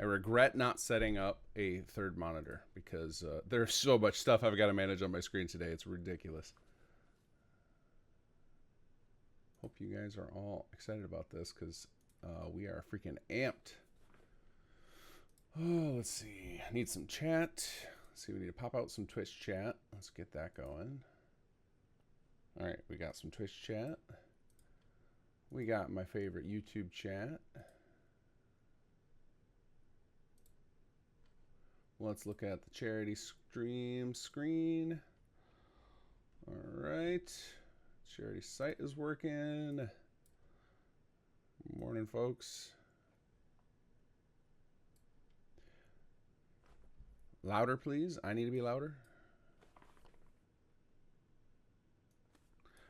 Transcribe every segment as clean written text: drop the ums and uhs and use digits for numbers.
regret not setting up a third monitor because there's so much stuff I've got to manage on my screen today. It's ridiculous. Hope you guys are all excited about this because we are freaking amped. Oh, let's see. I need some chat. Let's see, we need to pop out some Twitch chat. Let's get that going. All right, we got some Twitch chat. We got my favorite YouTube chat. Let's look at the charity stream screen. All right. Charity site is working. Morning, folks. Louder, please. I need to be louder.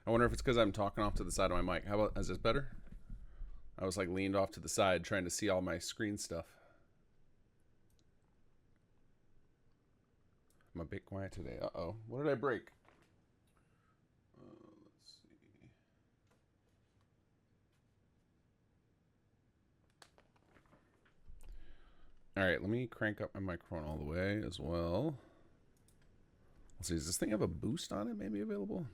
I wonder if it's because I'm talking off to the side of my mic. How about, is this better? I was like leaned off to the side trying to see all my screen stuff. I'm a bit quiet today. Uh-oh. What did I break? Let's see. All right, let me crank up my microphone all the way as well. Let's see, does this thing have a boost on it maybe available?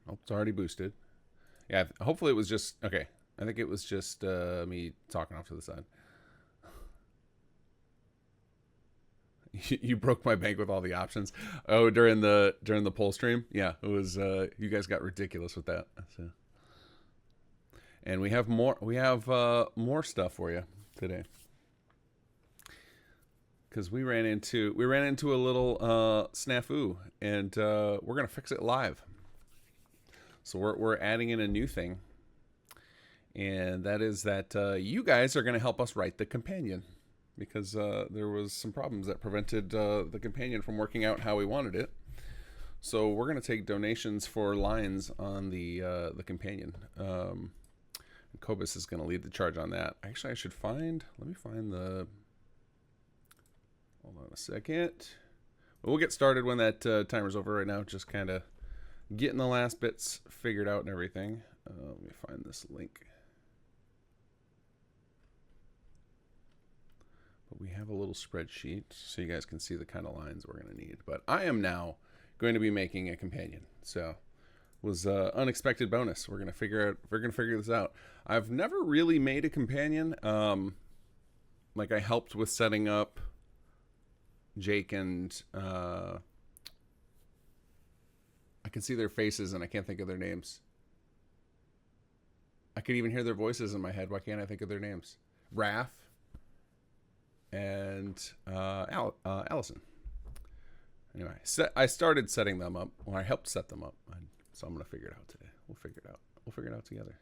Oh, it's already boosted. Yeah, hopefully it was just, okay. I think it was just me talking off to the side. You broke my bank with all the options. Oh, during the poll stream, yeah, it was. You guys got ridiculous with that. So. And we have more. We have more stuff for you today because we ran into a little snafu, and we're gonna fix it live. So we're adding in a new thing, and that is that you guys are gonna help us write the companion. Because there was some problems that prevented the companion from working out how we wanted it. So we're going to take donations for lines on the companion. Cobus is going to lead the charge on that. Actually, I should find, let me find the, hold on a second. We'll get started when that timer's over. Right now, just kind of getting the last bits figured out and everything. Let me find this link. We have a little spreadsheet so you guys can see the kind of lines we're going to need. But I am now going to be making a companion. So it was an unexpected bonus. We're going to figure this out. I've never really made a companion. Like I helped with setting up Jake and I can see their faces and I can't think of their names. I could even hear their voices in my head. Why can't I think of their names? Raph and Allison. Anyway, I started setting them up. Well, I helped set them up. So I'm going to figure it out today. We'll figure it out. We'll figure it out together.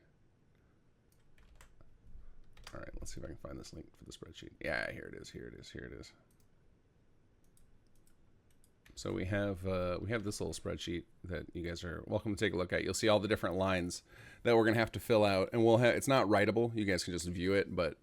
All right, let's see if I can find this link for the spreadsheet. Yeah, here it is. Here it is. Here it is. So we have this little spreadsheet that you guys are welcome to take a look at. You'll see all the different lines that we're going to have to fill out, and it's not writable. You guys can just view it, but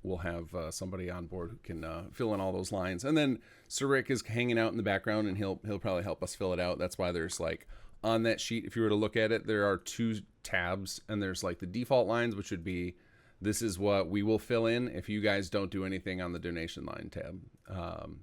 we'll have somebody on board who can fill in all those lines. And then Sir Rick is hanging out in the background, and he'll probably help us fill it out. That's why there's like on that sheet, if you were to look at it, there are 2 tabs, and there's like the default lines, which would be this is what we will fill in if you guys don't do anything on the donation line tab.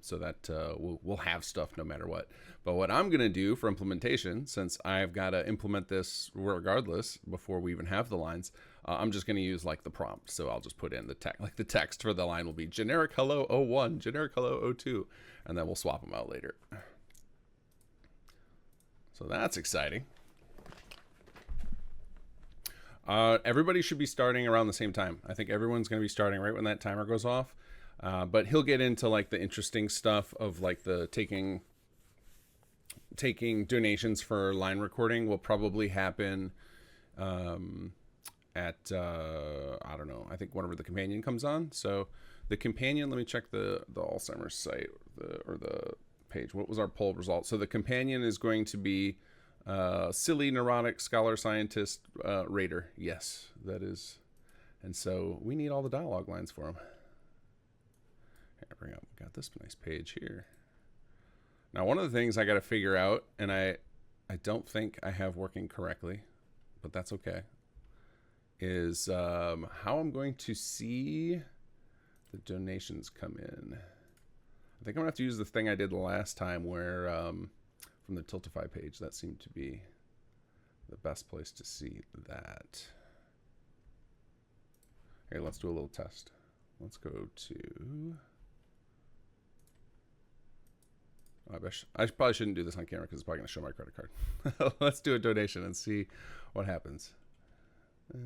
So that we'll have stuff no matter what. But what I'm going to do for implementation, since I've got to implement this regardless before we even have the lines, I'm just going to use like the prompt. So I'll just put in the text, like the text for the line will be generic hello 01, generic hello 02, and then we'll swap them out later. So that's exciting. Everybody should be starting around the same time. I think everyone's going to be starting right when that timer goes off. But he'll get into like the interesting stuff of like the taking donations for line recording will probably happen at I don't know. I think whenever the companion comes on. So the companion, let me check the Alzheimer's site or the page. What was our poll result? So the companion is going to be silly, neurotic, scholar, scientist, raider. Yes, that is. And so we need all the dialogue lines for him. Here, bring up. We got this nice page here. Now, one of the things I got to figure out, and I don't think I have working correctly, but that's okay. is how I'm going to see the donations come in. I think I'm gonna have to use the thing I did the last time where from the Tiltify page, that seemed to be the best place to see that. Here, let's do a little test. Let's go to... I probably shouldn't do this on camera because it's probably going to show my credit card. Let's do a donation and see what happens. All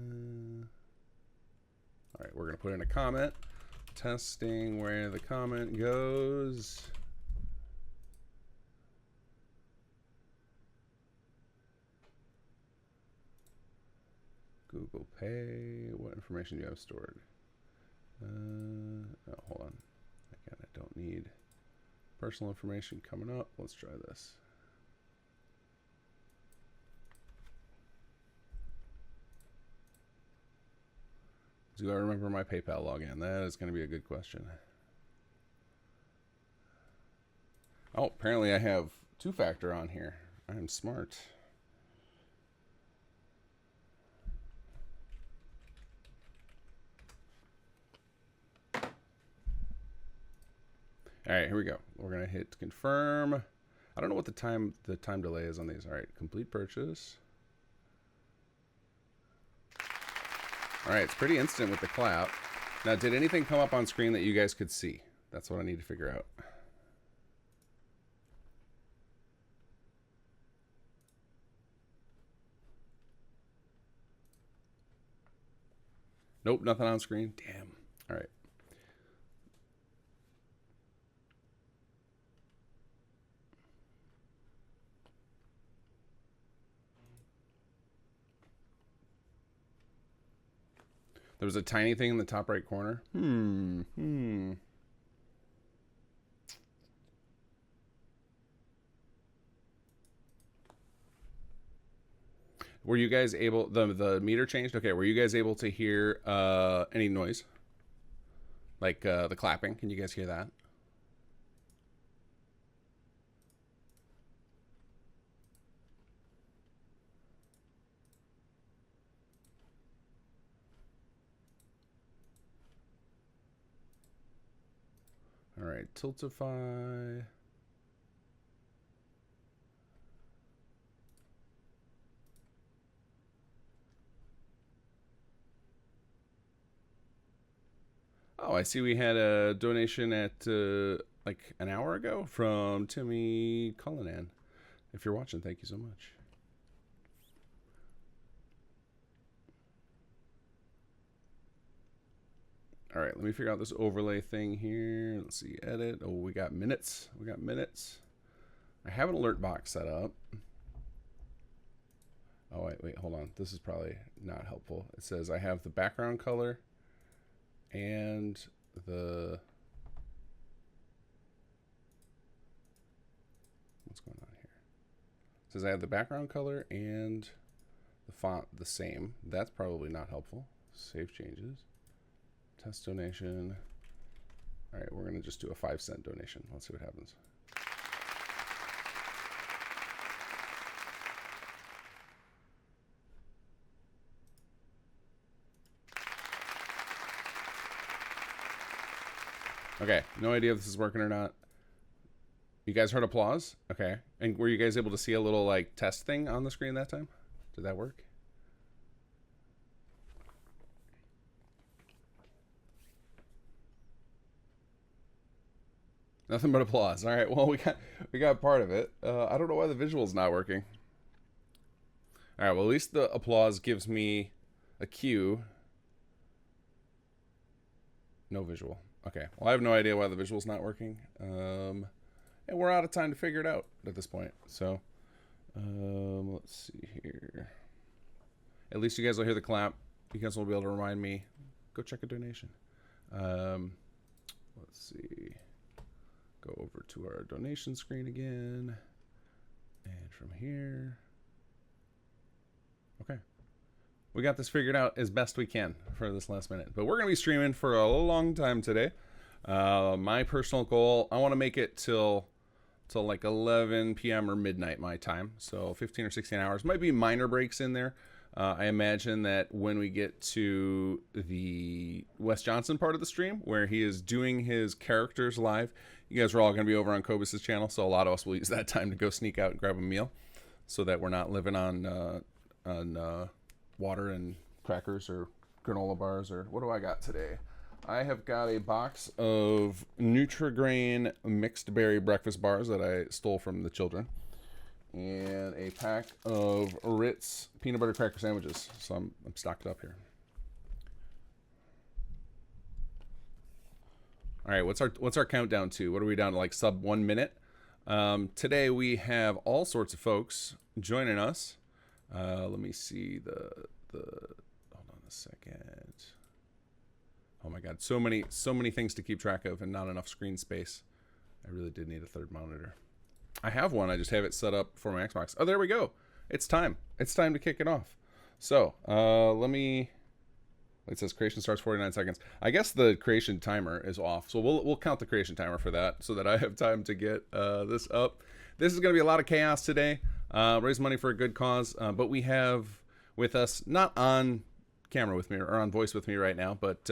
right, we're going to put in a comment. Testing where the comment goes. Google Pay. What information do you have stored? Oh, hold on. Again, I don't need personal information coming up. Let's try this. Do I remember my PayPal login? That is going to be a good question. Oh, apparently I have two-factor on here. I'm smart. All right, here we go. We're gonna hit confirm. I don't know what the time delay is on these. All right, complete purchase. All right, it's pretty instant with the clap. Now, did anything come up on screen that you guys could see? That's what I need to figure out. Nope, nothing on screen. Damn. All right. There was a tiny thing in the top right corner. Were you guys able, the meter changed? Okay, were you guys able to hear any noise? Like the clapping, can you guys hear that? All right, Tiltify. Oh, I see we had a donation at like an hour ago from Timmy Cullinan. If you're watching, thank you so much. All right, let me figure out this overlay thing here. Let's see, edit. Oh, we got minutes. We got minutes. I have an alert box set up. Oh, wait, hold on. This is probably not helpful. It says I have the background color and the... What's going on here? It says I have the background color and the font the same. That's probably not helpful. Save changes. Test donation. All right, we're going to just do a 5-cent donation. Let's see what happens. Okay, no idea if this is working or not. You guys heard applause? Okay. And were you guys able to see a little like test thing on the screen that time? Did that work? Nothing but applause. All right. Well, we got part of it. I don't know why the visual's not working. All right. Well, at least the applause gives me a cue. No visual. Okay. Well, I have no idea why the visual's not working. And we're out of time to figure it out at this point. So, let's see here. At least you guys will hear the clap. You guys will be able to remind me. Go check a donation. Let's see. Go over to our donation screen again. And from here. Okay. We got this figured out as best we can for this last minute. But we're going to be streaming for a long time today. My personal goal, I want to make it till like 11 p.m. or midnight my time. So 15 or 16 hours. Might be minor breaks in there. I imagine that when we get to the Wes Johnson part of the stream, where he is doing his characters live, you guys are all going to be over on Cobus's channel, so a lot of us will use that time to go sneak out and grab a meal, so that we're not living on water and crackers or granola bars. Or what do I got today? I have got a box of Nutri-Grain mixed berry breakfast bars that I stole from the children, and a pack of Ritz peanut butter cracker sandwiches. So I'm stocked up here. All right, what's our countdown to? What are we down to, like sub 1 minute? Today we have all sorts of folks joining us. Let me see the hold on a second. Oh my God, so many things to keep track of and not enough screen space. I really did need a third monitor. I have one, I just have it set up for my Xbox. Oh, there we go. It's time. It's time to kick it off. So, it says creation starts 49 seconds. I guess the creation timer is off. So we'll count the creation timer for that so that I have time to get this up. This is going to be a lot of chaos today. Raise money for a good cause. But we have with us, not on camera with me or on voice with me right now, but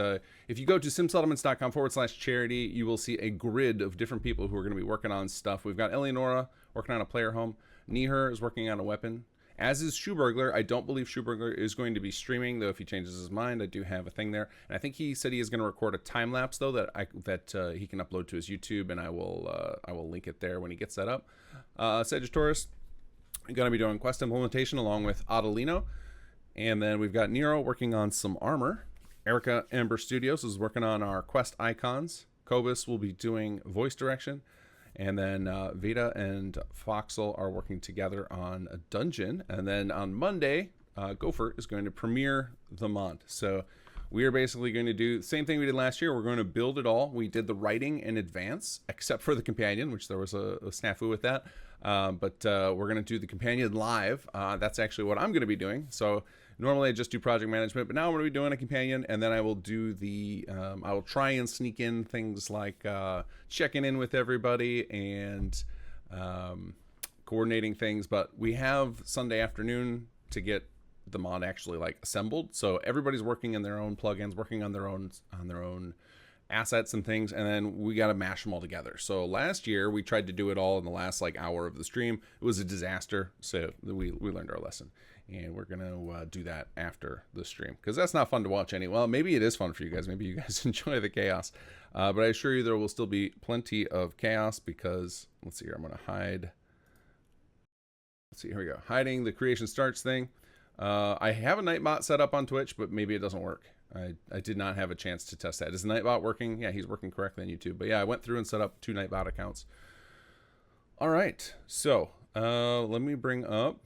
if you go to simsettlements.com/charity, you will see a grid of different people who are going to be working on stuff. We've got Eleonora working on a player home. Niher is working on a weapon, as is Shoeburglar. I don't believe Shoeburglar is going to be streaming, though. If he changes his mind, I do have a thing there, and I think he said he is going to record a time lapse, though, that he can upload to his YouTube, and I will link it there when he gets that up. Sagittarius going to be doing quest implementation along with Adelino. And then we've got Nero working on some armor. Erica Amber Studios is working on our quest icons. Cobus will be doing voice direction. And then Vita and Foxel are working together on a dungeon. And then on Monday, Gopher is going to premiere the mod. So we are basically going to do the same thing we did last year. We're going to build it all. We did the writing in advance, except for the companion, which there was a snafu with that. But we're going to do the companion live. That's actually what I'm going to be doing. So normally I just do project management, but now I'm going to be doing a companion, and then I will do the, I will try and sneak in things like checking in with everybody and coordinating things. But we have Sunday afternoon to get the mod actually like assembled. So everybody's working in their own plugins, working on their own assets and things, and then we got to mash them all together. So last year we tried to do it all in the last like hour of the stream. It was a disaster, so we learned our lesson, and we're gonna do that after the stream, because that's not fun to watch anyway. Well, maybe it is fun for you guys. Maybe you guys enjoy the chaos, but I assure you there will still be plenty of chaos, because let's see here, I'm gonna hide. Let's see, here we go, hiding the creation starts thing. I have a Nightbot set up on Twitch, but maybe it doesn't work. I did not have a chance to test that. Is the Nightbot working? Yeah, he's working correctly on YouTube. But yeah, I went through and set up 2 Nightbot accounts. All right, so let me bring up.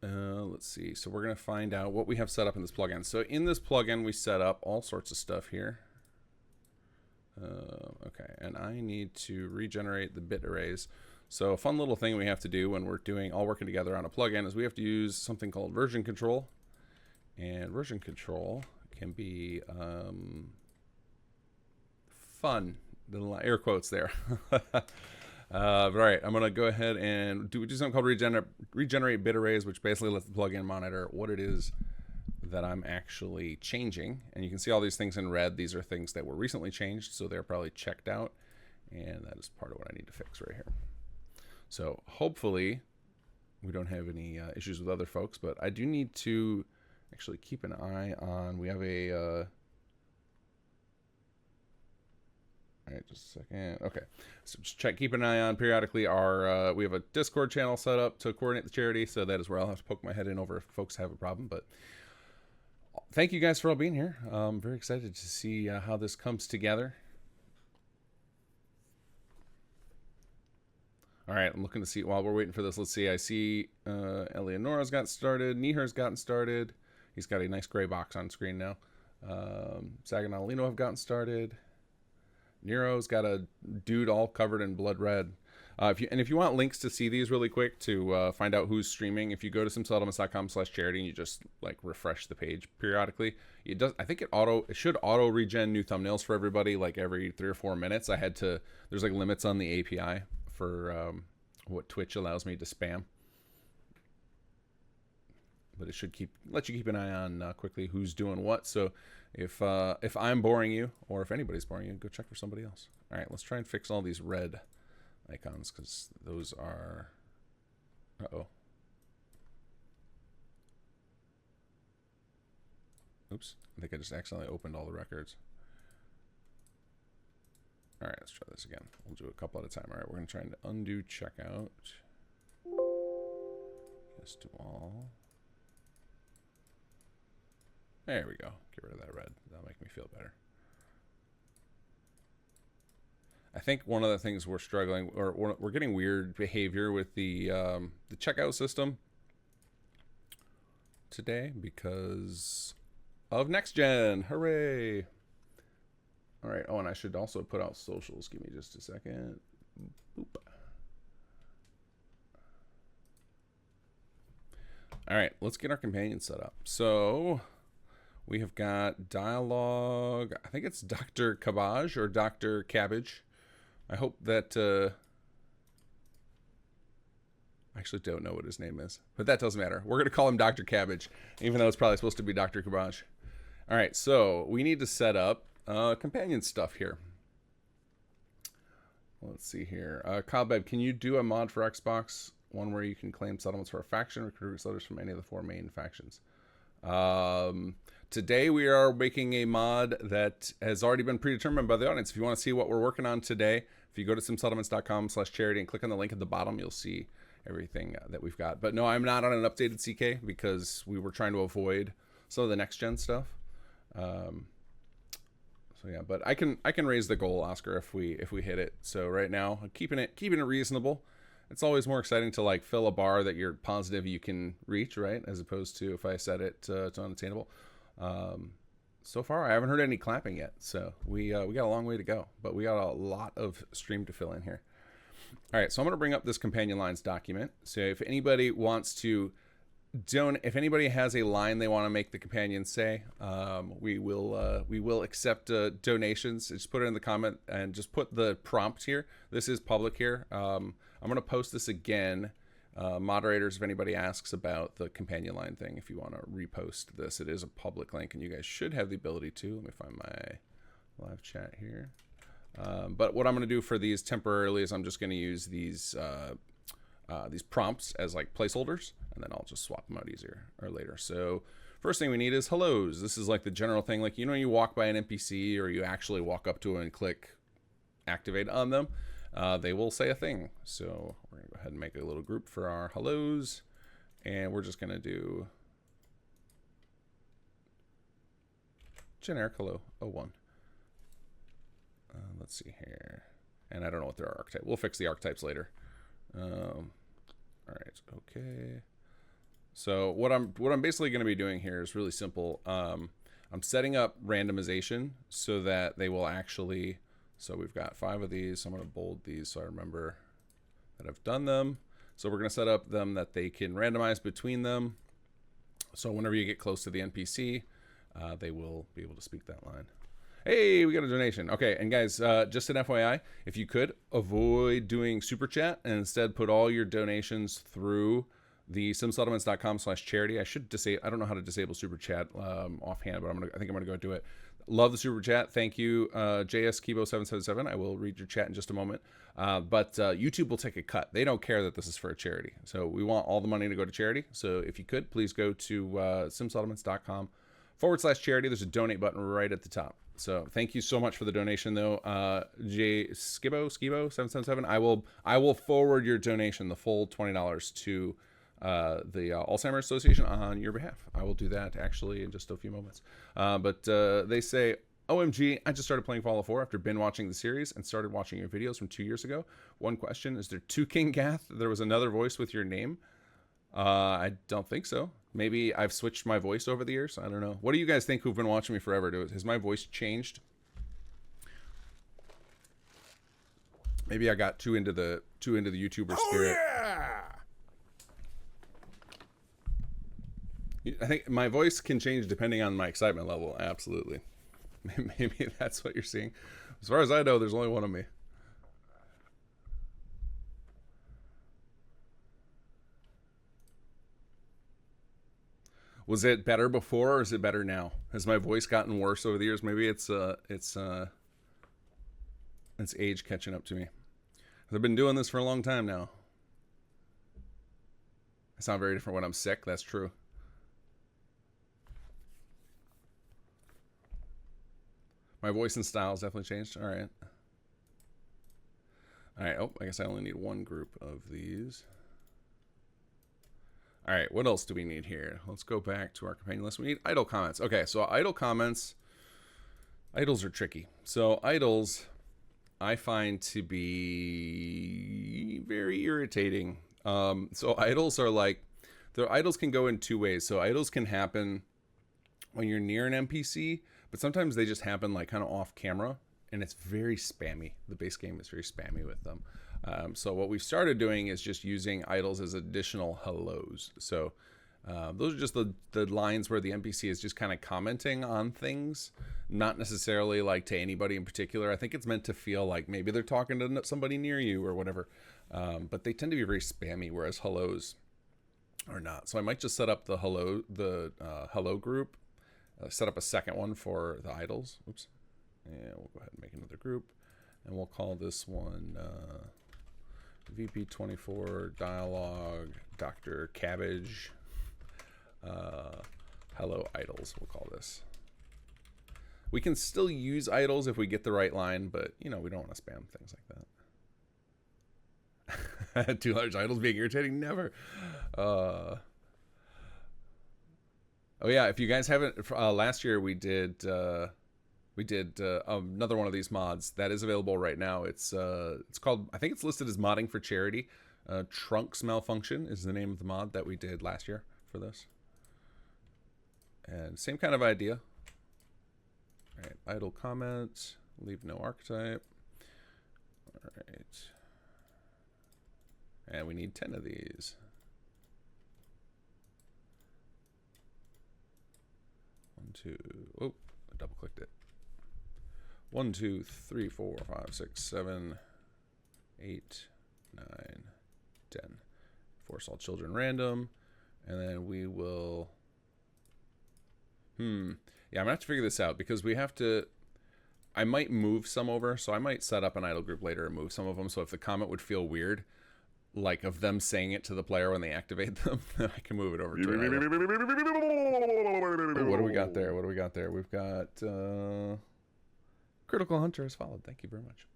Let's see. So we're gonna find out what we have set up in this plugin. So in this plugin, we set up all sorts of stuff here. Okay, and I need to regenerate the bit arrays. So a fun little thing we have to do when we're all working together on a plugin is we have to use something called version control. And version control can be fun, little air quotes there. But all right, I'm gonna go ahead and do something called regenerate bit arrays, which basically lets the plugin monitor what it is that I'm actually changing. And you can see all these things in red. These are things that were recently changed, so they're probably checked out. And that is part of what I need to fix right here. So hopefully we don't have any issues with other folks, but I do need to actually keep an eye on, we have a, all right, just a second. Okay, so just keep an eye on periodically our, we have a Discord channel set up to coordinate the charity, so that is where I'll have to poke my head in over if folks have a problem. But thank you guys for all being here. I'm very excited to see how this comes together. All right, I'm looking to see, while we're waiting for this, let's see, I see Eleonora's got started, Niher's gotten started. He's got a nice gray box on screen now. Sag and Adelino have gotten started. Nero's got a dude all covered in blood red. If you want links to see these really quick to find out who's streaming, if you go to simsettlements.com/charity and you just like refresh the page periodically, it does. I think it should auto regen new thumbnails for everybody like every 3 or 4 minutes. There's like limits on the API for what Twitch allows me to spam. but it should let you keep an eye on quickly who's doing what. So if I'm boring you, or if anybody's boring you, go check for somebody else. All right, let's try and fix all these red icons, because those are... Uh-oh. Oops, I think I just accidentally opened all the records. All right, let's try this again. We'll do a couple at a time. All right, we're going to try and undo checkout. Yes to all. There we go. Get rid of that red. That'll make me feel better. I think one of the things we're struggling, or we're getting weird behavior with the checkout system today because of next gen. Hooray! All right. Oh, and I should also put out socials. Give me just a second. Boop. All right, let's get our companion set up. So we have got dialogue. I think it's Dr. Cabbage or Dr. Cabbage. I hope that I actually don't know what his name is, but that doesn't matter. We're going to call him Dr. Cabbage, even though it's probably supposed to be Dr. Cabbage. All right, so we need to set up companion stuff here. Let's see here. Cobweb, can you do a mod for Xbox? One where you can claim settlements for a faction, recruit settlers from any of the 4 main factions. Today we are making a mod that has already been predetermined by the audience. If you want to see what we're working on today, if you go to simsettlements.com/charity and click on the link at the bottom, you'll see everything that we've got. But no, I'm not on an updated CK because we were trying to avoid some of the next gen stuff. So yeah, but I can raise the goal, Oscar, if we hit it. So right now, keeping it reasonable. It's always more exciting to like fill a bar that you're positive you can reach, right? As opposed to if I set it to unattainable. So far, I haven't heard any clapping yet, so we got a long way to go, but we got a lot of stream to fill in here. All right, so I'm going to bring up this companion lines document. So if anybody wants to if anybody has a line they want to make the companion say, we will accept donations. Just put it in the comment and just put the prompt here. This is public here. I'm going to post this again. Moderators, if anybody asks about the companion line thing, if you want to repost this, it is a public link and you guys should have the ability to. Let me find my live chat here. But what I'm going to do for these temporarily is I'm just going to use these prompts as like placeholders, and then I'll just swap them out easier or later. So first thing we need is hellos. This is like the general thing, like, you know, you walk by an NPC or you actually walk up to it and click activate on them. They will say a thing. So we're gonna go ahead and make a little group for our hellos, and we're just gonna do generic hello 01. Let's see here, and I don't know what their archetype. We'll fix the archetypes later. All right, okay. So what I'm basically going to be doing here is really simple. I'm setting up randomization so that they will actually. So we've got 5 of these. So I'm going to bold these so I remember that I've done them. So we're going to set up them that they can randomize between them. So whenever you get close to the NPC, they will be able to speak that line. Hey, we got a donation. Okay, and guys, just an FYI, if you could avoid doing super chat and instead put all your donations through the simsettlements.com/charity. I should disable. I don't know how to disable super chat offhand, but I think I'm gonna go do it. Love the super chat. Thank you, JS Kibo 777. I will read your chat in just a moment. But YouTube will take a cut. They don't care that this is for a charity. So we want all the money to go to charity. So if you could, please go to simsettlements.com/charity. There's a donate button right at the top. So thank you so much for the donation, though, J Skibo 777. I will forward your donation, the full $20, to the Alzheimer's Association on your behalf. I will do that actually in just a few moments. But they say, OMG, I just started playing Fallout 4 after binge watching the series and started watching your videos from 2 years ago. One question: is there 2 Kinggath? There was another voice with your name. I don't think so. Maybe I've switched my voice over the years. I don't know. What do you guys think who've been watching me forever? Has my voice changed? Maybe I got too into the YouTuber spirit. Yeah! I think my voice can change depending on my excitement level. Absolutely. Maybe that's what you're seeing. As far as I know, there's only one of me. Was it better before, or is it better now? Has my voice gotten worse over the years? Maybe it's age catching up to me. I've been doing this for a long time now. I sound very different when I'm sick. That's true. My voice and style has definitely changed. All right. All right. Oh, I guess I only need one group of these. All right. What else do we need here? Let's go back to our companion list. We need idle comments. Okay. So idle comments. Idles are tricky. So idles, I find to be very irritating. So idles are like, the idles can go in two ways. So idles can happen when you're near an NPC, but sometimes they just happen like kind of off camera, and it's very spammy. The base game is very spammy with them. So what we've started doing is just using idles as additional hellos. So those are just the lines where the NPC is just kind of commenting on things, not necessarily like to anybody in particular. I think it's meant to feel like maybe they're talking to somebody near you or whatever. But they tend to be very spammy, whereas hellos are not. So I might just set up the hello group, set up a second one for the idles. Oops. And we'll go ahead and make another group, and we'll call this one VP24 dialogue Dr. Cabbage. Hello idles, we'll call this. We can still use idles if we get the right line, but you know, we don't want to spam things like that. Too large idles being irritating? Never. Oh yeah, if you guys haven't, last year we did another one of these mods that is available right now. It's called, I think it's listed as modding for charity. Trunks Malfunction is the name of the mod that we did last year for this. And same kind of idea. All right, idle comment, leave no archetype. All right. And we need 10 of these. 1, 2, oh, I double clicked it. 1, 2, 3, 4, 5, 6, 7, 8, 9, 10. Force all children random. And then we will, yeah, I'm gonna have to figure this out because we have to, I might move some over. So I might set up an idle group later and move some of them. So if the comment would feel weird, like of them saying it to the player when they activate them, then I can move it over to an idle. Ooh, what do we got there? What do we got there? We've got Critical Hunter has followed. Thank you very much.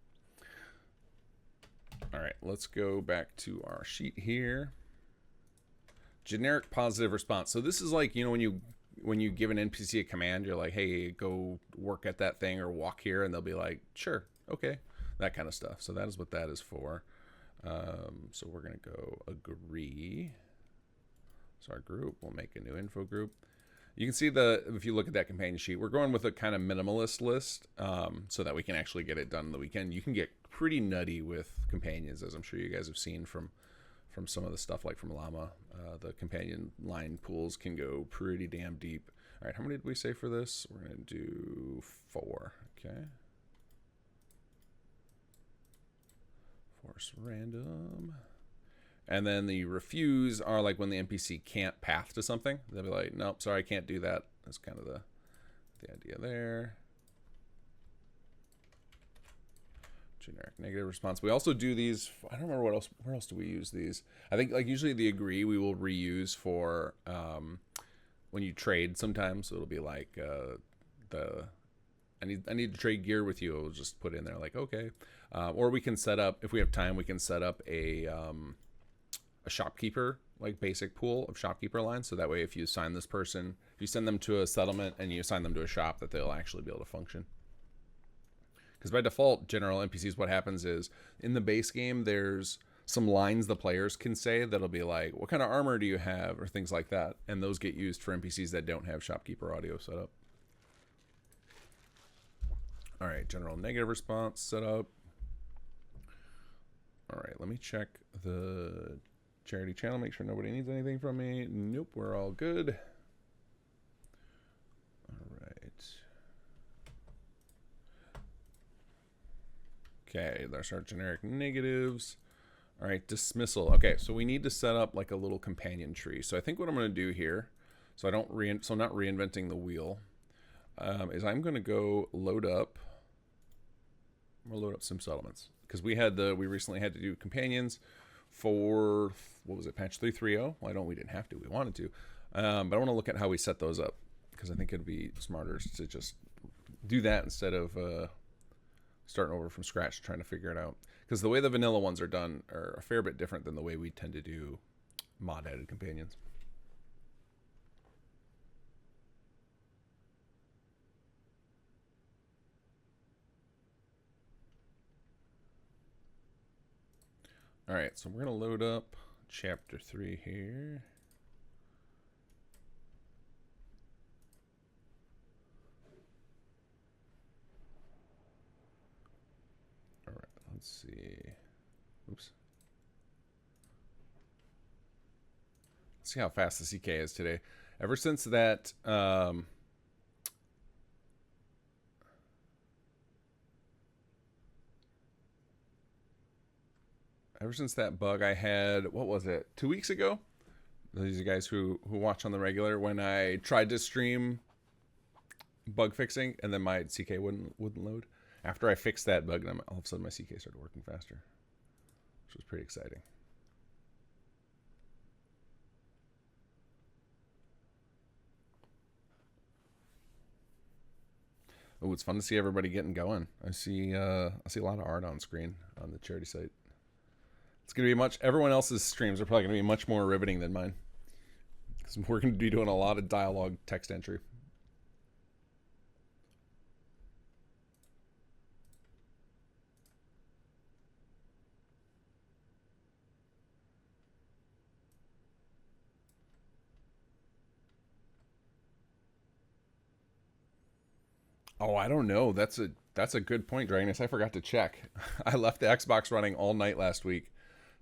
All right, let's go back to our sheet here. Generic positive response. So this is like, you know, when you give an NPC a command, you're like, hey, go work at that thing or walk here, and they'll be like, sure, okay, that kind of stuff. So that is what that is for. So we're gonna go agree. So our group, we'll make a new info group. You can see if you look at that companion sheet, we're going with a kind of minimalist list, so that we can actually get it done in the weekend. You can get pretty nutty with companions, as I'm sure you guys have seen from some of the stuff like from Llama. The companion line pools can go pretty damn deep. All right, how many did we say for this? We're gonna do 4, okay. Force random. And then the refuse are like when the NPC can't path to something. They'll be like, nope, sorry, I can't do that. That's kind of the idea there. Generic negative response. We also do these, I don't remember where else do we use these? I think like usually the agree we will reuse for when you trade sometimes. So it'll be like I need to trade gear with you. We'll just put in there like, okay. Or we can set up, if we have time, we can set up a shopkeeper, like basic pool of shopkeeper lines. So that way, if you assign this person, if you send them to a settlement and you assign them to a shop, that they'll actually be able to function. Because by default, general NPCs, what happens is in the base game, there's some lines the players can say that'll be like, what kind of armor do you have? Or things like that. And those get used for NPCs that don't have shopkeeper audio set up. All right, general negative response set up. All right, let me check the charity channel, make sure nobody needs anything from me. Nope, we're all good. All right. Okay, there's our generic negatives. All right, dismissal. Okay, so we need to set up like a little companion tree. So I think what I'm going to do here, so I don't so I'm not reinventing the wheel. Is I'm going to go load up. I'm going to load up some settlements because we recently had to do companions for, what was it, patch 3.3.0. Well, we didn't have to. We wanted to, but I want to look at how we set those up because I think it'd be smarter to just do that instead of starting over from scratch trying to figure it out. Because the way the vanilla ones are done are a fair bit different than the way we tend to do mod added companions. All right, so we're going to load up chapter 3 here. All right, let's see. Oops. Let's see how fast the CK is today. Ever since that, bug I had, what was it, 2 weeks ago? These are guys who watch on the regular, when I tried to stream bug fixing and then my CK wouldn't load. After I fixed that bug, then all of a sudden my CK started working faster, which was pretty exciting. Oh, it's fun to see everybody getting going. I see a lot of art on screen on the charity site. It's going to be everyone else's streams are probably going to be much more riveting than mine, because we're going to be doing a lot of dialogue text entry. Oh, I don't know. That's a good point, Dragonus. I forgot to check. I left the Xbox running all night last week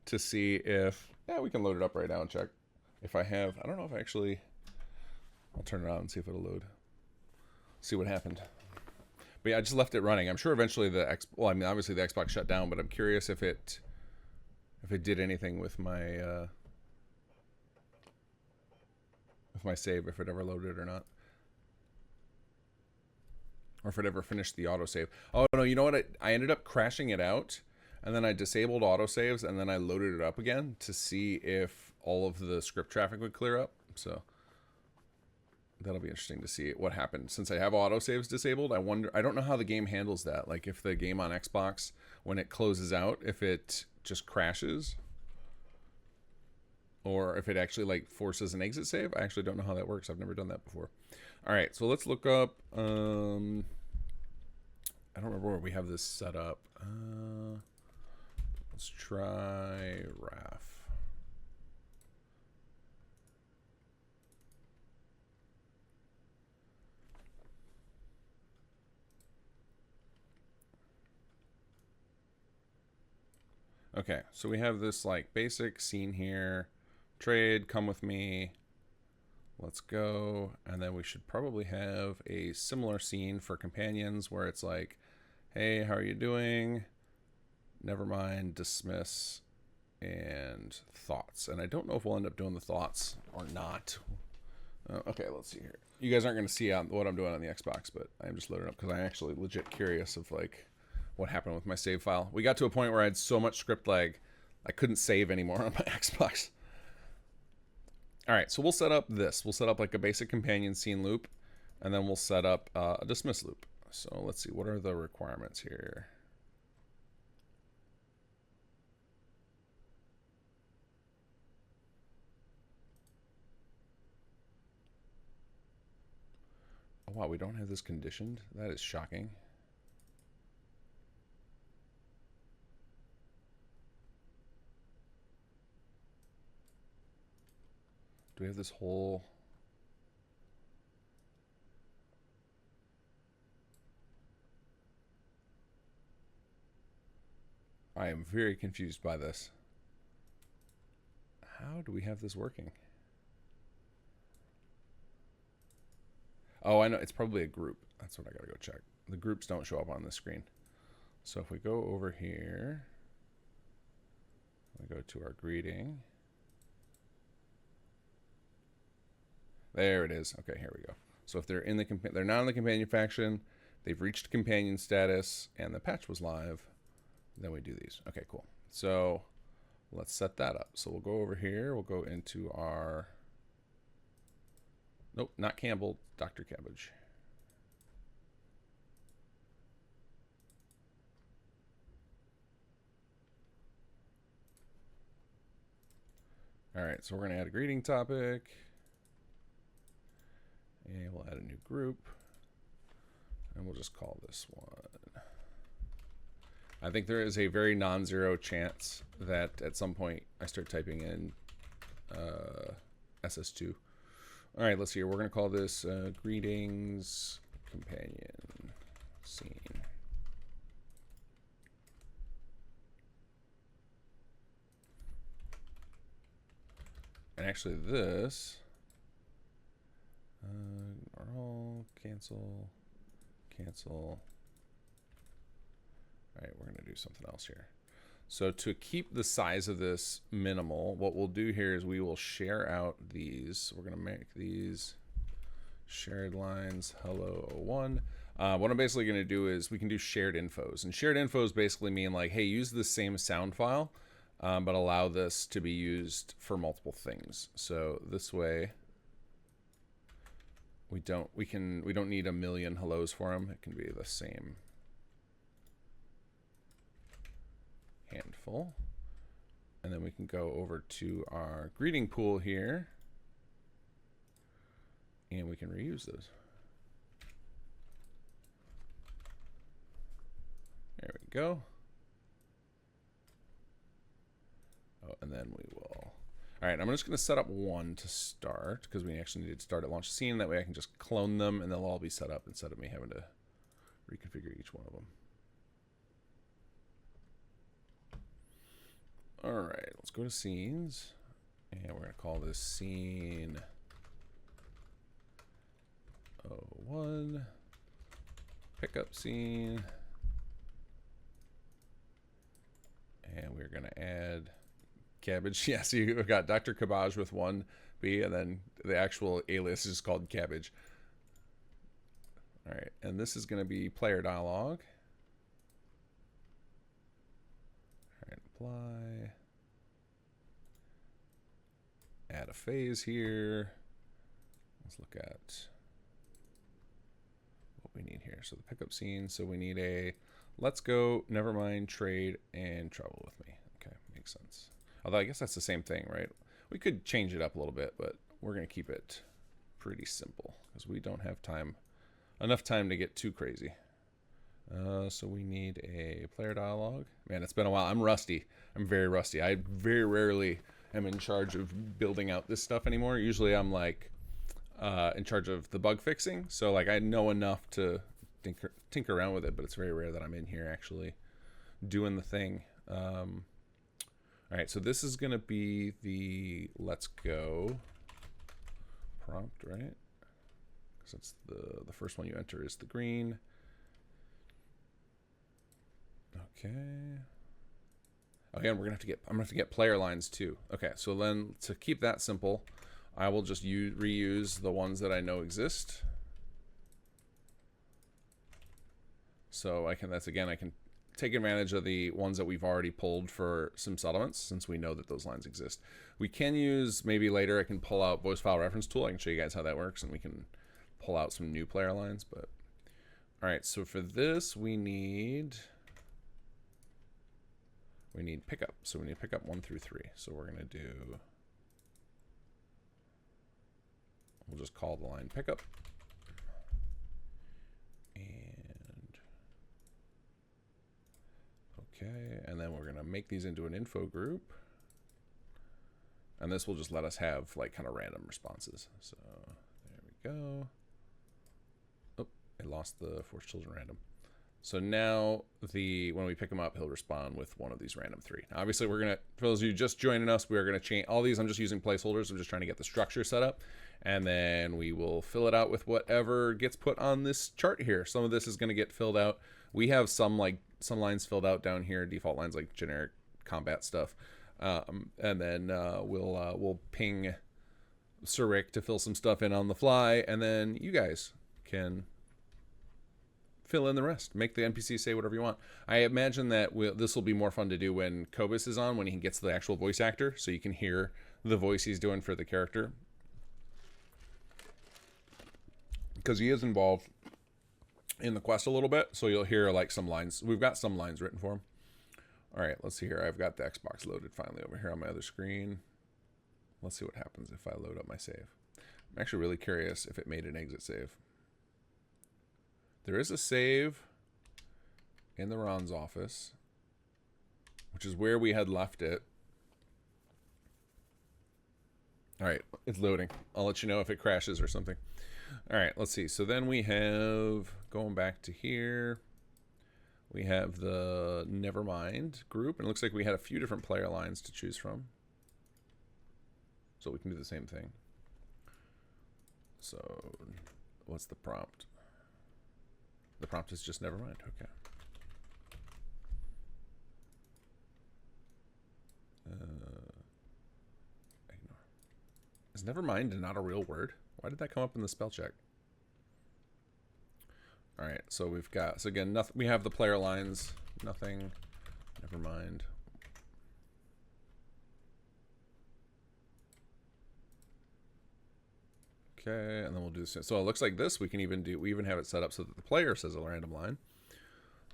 to see if, yeah, we can load it up right now and check if I have. I don't know if I actually. I'll turn it on and see if it'll load. See what happened. But yeah, I just left it running. I'm sure eventually well, I mean, obviously the Xbox shut down, but I'm curious if it did anything with my save, if it ever loaded or not. Or if it ever finished the autosave. Oh, no, you know what? I ended up crashing it out, and then I disabled autosaves, and then I loaded it up again to see if all of the script traffic would clear up. So that'll be interesting to see what happened. Since I have autosaves disabled, I don't know how the game handles that. Like if the game on Xbox, when it closes out, if it just crashes, or if it actually like forces an exit save. I actually don't know how that works. I've never done that before. All right, so let's look up. I don't remember where we have this set up. Let's try RAF. Okay, so we have this like basic scene here. Trade, come with me. Let's go. And then we should probably have a similar scene for companions where it's like, hey, how are you doing? Never mind, dismiss, and thoughts. And I don't know if we'll end up doing the thoughts or not. Okay, let's see here. You guys aren't going to see what I'm doing on the Xbox, but I'm just loading up because I'm actually legit curious of like what happened with my save file. We got to a point where I had so much script lag, I couldn't save anymore on my Xbox. All right, so we'll set up this. We'll set up like a basic companion scene loop, and then we'll set up a dismiss loop. So let's see, what are the requirements here? Oh, wow, we don't have this conditioned? That is shocking. Do we have this whole... I am very confused by this. How do we have this working? Oh, I know. It's probably a group. That's what I gotta go check. The groups don't show up on the screen. So if we go over here, we go to our greeting. There it is. Okay, here we go. So if they're in the they're not in the companion faction, they've reached companion status, and the patch was live, then we do these. Okay, cool. So let's set that up. So we'll go over here. We'll go into our, nope, not Campbell, Dr. Cabbage. All right, so we're going to add a greeting topic. And we'll add a new group. And we'll just call this one. I think there is a very non-zero chance that at some point I start typing in SS2. All right, let's see here. We're going to call this Greetings Companion Scene. And actually this, all cancel. All right, we're going to do something else here. So to keep the size of this minimal, what we'll do here is we will share out these. We're going to make these shared lines hello 01. What I'm basically going to do is we can do shared infos. And shared infos basically mean like, hey, use the same sound file, but allow this to be used for multiple things. So this way we don't need a million hellos for them. It can be the same handful. And then we can go over to our greeting pool here and we can reuse those. There we go. Oh, and then we will. All right, I'm just going to set up one to start because we actually need to start at launch scene. That way I can just clone them and they'll all be set up instead of me having to reconfigure each one of them. All right, let's go to scenes. And we're going to call this scene 01 pickup scene. And we're going to add Cabbage. Yeah, so you've got Dr. Cabbage with 1B, and then the actual alias is called Cabbage. All right, and this is going to be player dialogue. All right, apply. Add a phase here. Let's look at what we need here. So the pickup scene. So we need a let's go, never mind, trade, and travel with me. Okay, makes sense. Although I guess that's the same thing, right? We could change it up a little bit, but we're going to keep it pretty simple because we don't have enough time to get too crazy. So we need a player dialogue. Man, it's been a while. I'm rusty. I'm very rusty. I very rarely am in charge of building out this stuff anymore. Usually I'm like in charge of the bug fixing. So like I know enough to tinker around with it, but it's very rare that I'm in here actually doing the thing. All right, so this is going to be the let's go prompt, right? Because it's the first one you enter is the green. Okay. Again, I'm gonna have to get player lines too. Okay, so then to keep that simple, I will just reuse the ones that I know exist. So I can take advantage of the ones that we've already pulled for some settlements since we know that those lines exist. We can use, maybe later I can pull out voice file reference tool. I can show you guys how that works and we can pull out some new player lines. But all right, so for this we need pickup. So we need pickup 1 through 3. So we're gonna do, we'll just call the line pickup. Okay, and then we're going to make these into an info group. And this will just let us have like kind of random responses. So there we go. Oh, I lost the forced children random. So now when we pick him up, he'll respond with one of these random 3. Now, obviously, we're going to, for those of you just joining us, we are going to change all these. I'm just using placeholders. I'm just trying to get the structure set up. And then we will fill it out with whatever gets put on this chart here. Some of this is going to get filled out. We have some lines filled out down here, default lines like generic combat stuff. And then we'll ping Rick to fill some stuff in on the fly, and then you guys can fill in the rest. Make the NPC say whatever you want. I imagine that this will be more fun to do when Cobus is on, when he gets the actual voice actor, so you can hear the voice he's doing for the character. Because he is involved in the quest a little bit, so you'll hear like some lines. We've got some lines written for him. All right, let's see here. I've got the Xbox loaded finally over here on my other screen. Let's see what happens if I load up my save. I'm actually really curious if it made an exit save. There is a save in the Ron's office, which is where we had left it. All right, it's loading. I'll let you know if it crashes or something. All right, let's see. So then we have, going back to here, we have the Nevermind group. And it looks like we had a few different player lines to choose from. So we can do the same thing. So what's the prompt? The prompt is just Nevermind. Okay. Ignore. Is Nevermind not a real word? Why did that come up in the spell check? All right, so we've got, so again, nothing. We have the player lines. Nothing. Nevermind. Okay, and then we'll do this. So it looks like this. We can even do. We even have it set up so that the player says a random line,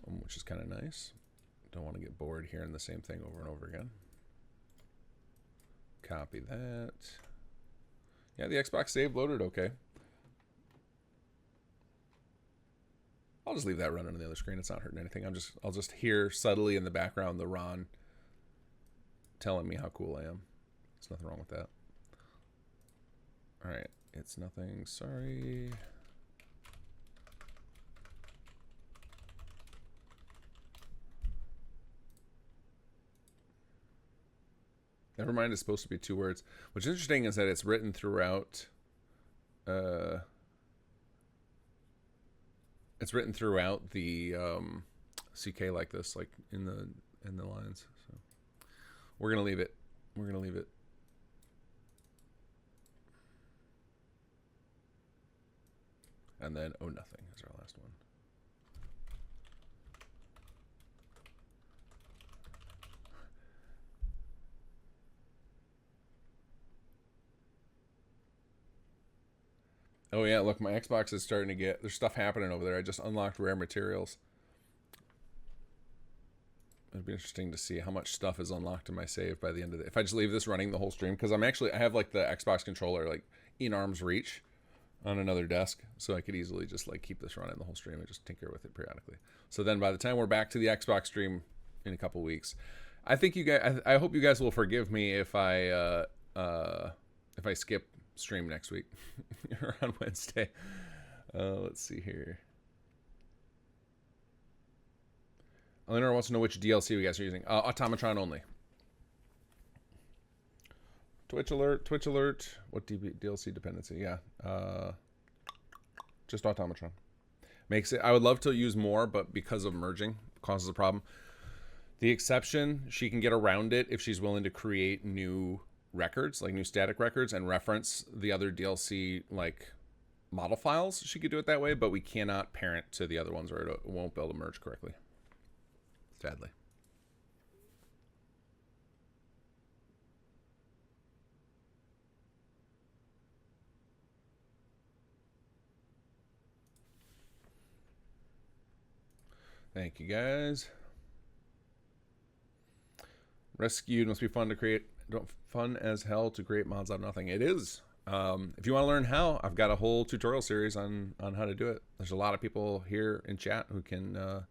which is kind of nice. Don't want to get bored hearing the same thing over and over again. Copy that. Yeah, the Xbox save loaded okay. I'll just leave that running on the other screen. It's not hurting anything. I'll just hear subtly in the background the Ron telling me how cool I am. There's nothing wrong with that. All right. It's nothing, sorry. Nevermind is supposed to be 2 words. What's interesting is that it's written throughout. It's written throughout the CK like this, like in the lines. So we're gonna leave it. We're gonna leave it. And then, oh, nothing is our last one. Oh, yeah, look, my Xbox is starting to get, there's stuff happening over there. I just unlocked rare materials. It'd be interesting to see how much stuff is unlocked in my save by the end of it. If I just leave this running the whole stream, because I have like the Xbox controller like in arm's reach on another desk, so I could easily just like keep this running the whole stream and just tinker with it periodically. So then by the time we're back to the Xbox stream in a couple weeks, I think you guys, I hope you guys will forgive me if I skip stream next week or on Wednesday. Let's see here. Eleanor wants to know which DLC you guys are using. Automatron only. Twitch alert. What DLC dependency? Yeah. Just Automatron. Makes it. I would love to use more, but because of merging, causes a problem. The exception, she can get around it if she's willing to create new records, like new static records, and reference the other DLC like model files. She could do it that way, but we cannot parent to the other ones, or it won't be able to merge correctly. Sadly. Thank you, guys. Rescued must be fun to create. Fun as hell to create mods out of nothing. It is. If you want to learn how, I've got a whole tutorial series on how to do it. There's a lot of people here in chat who can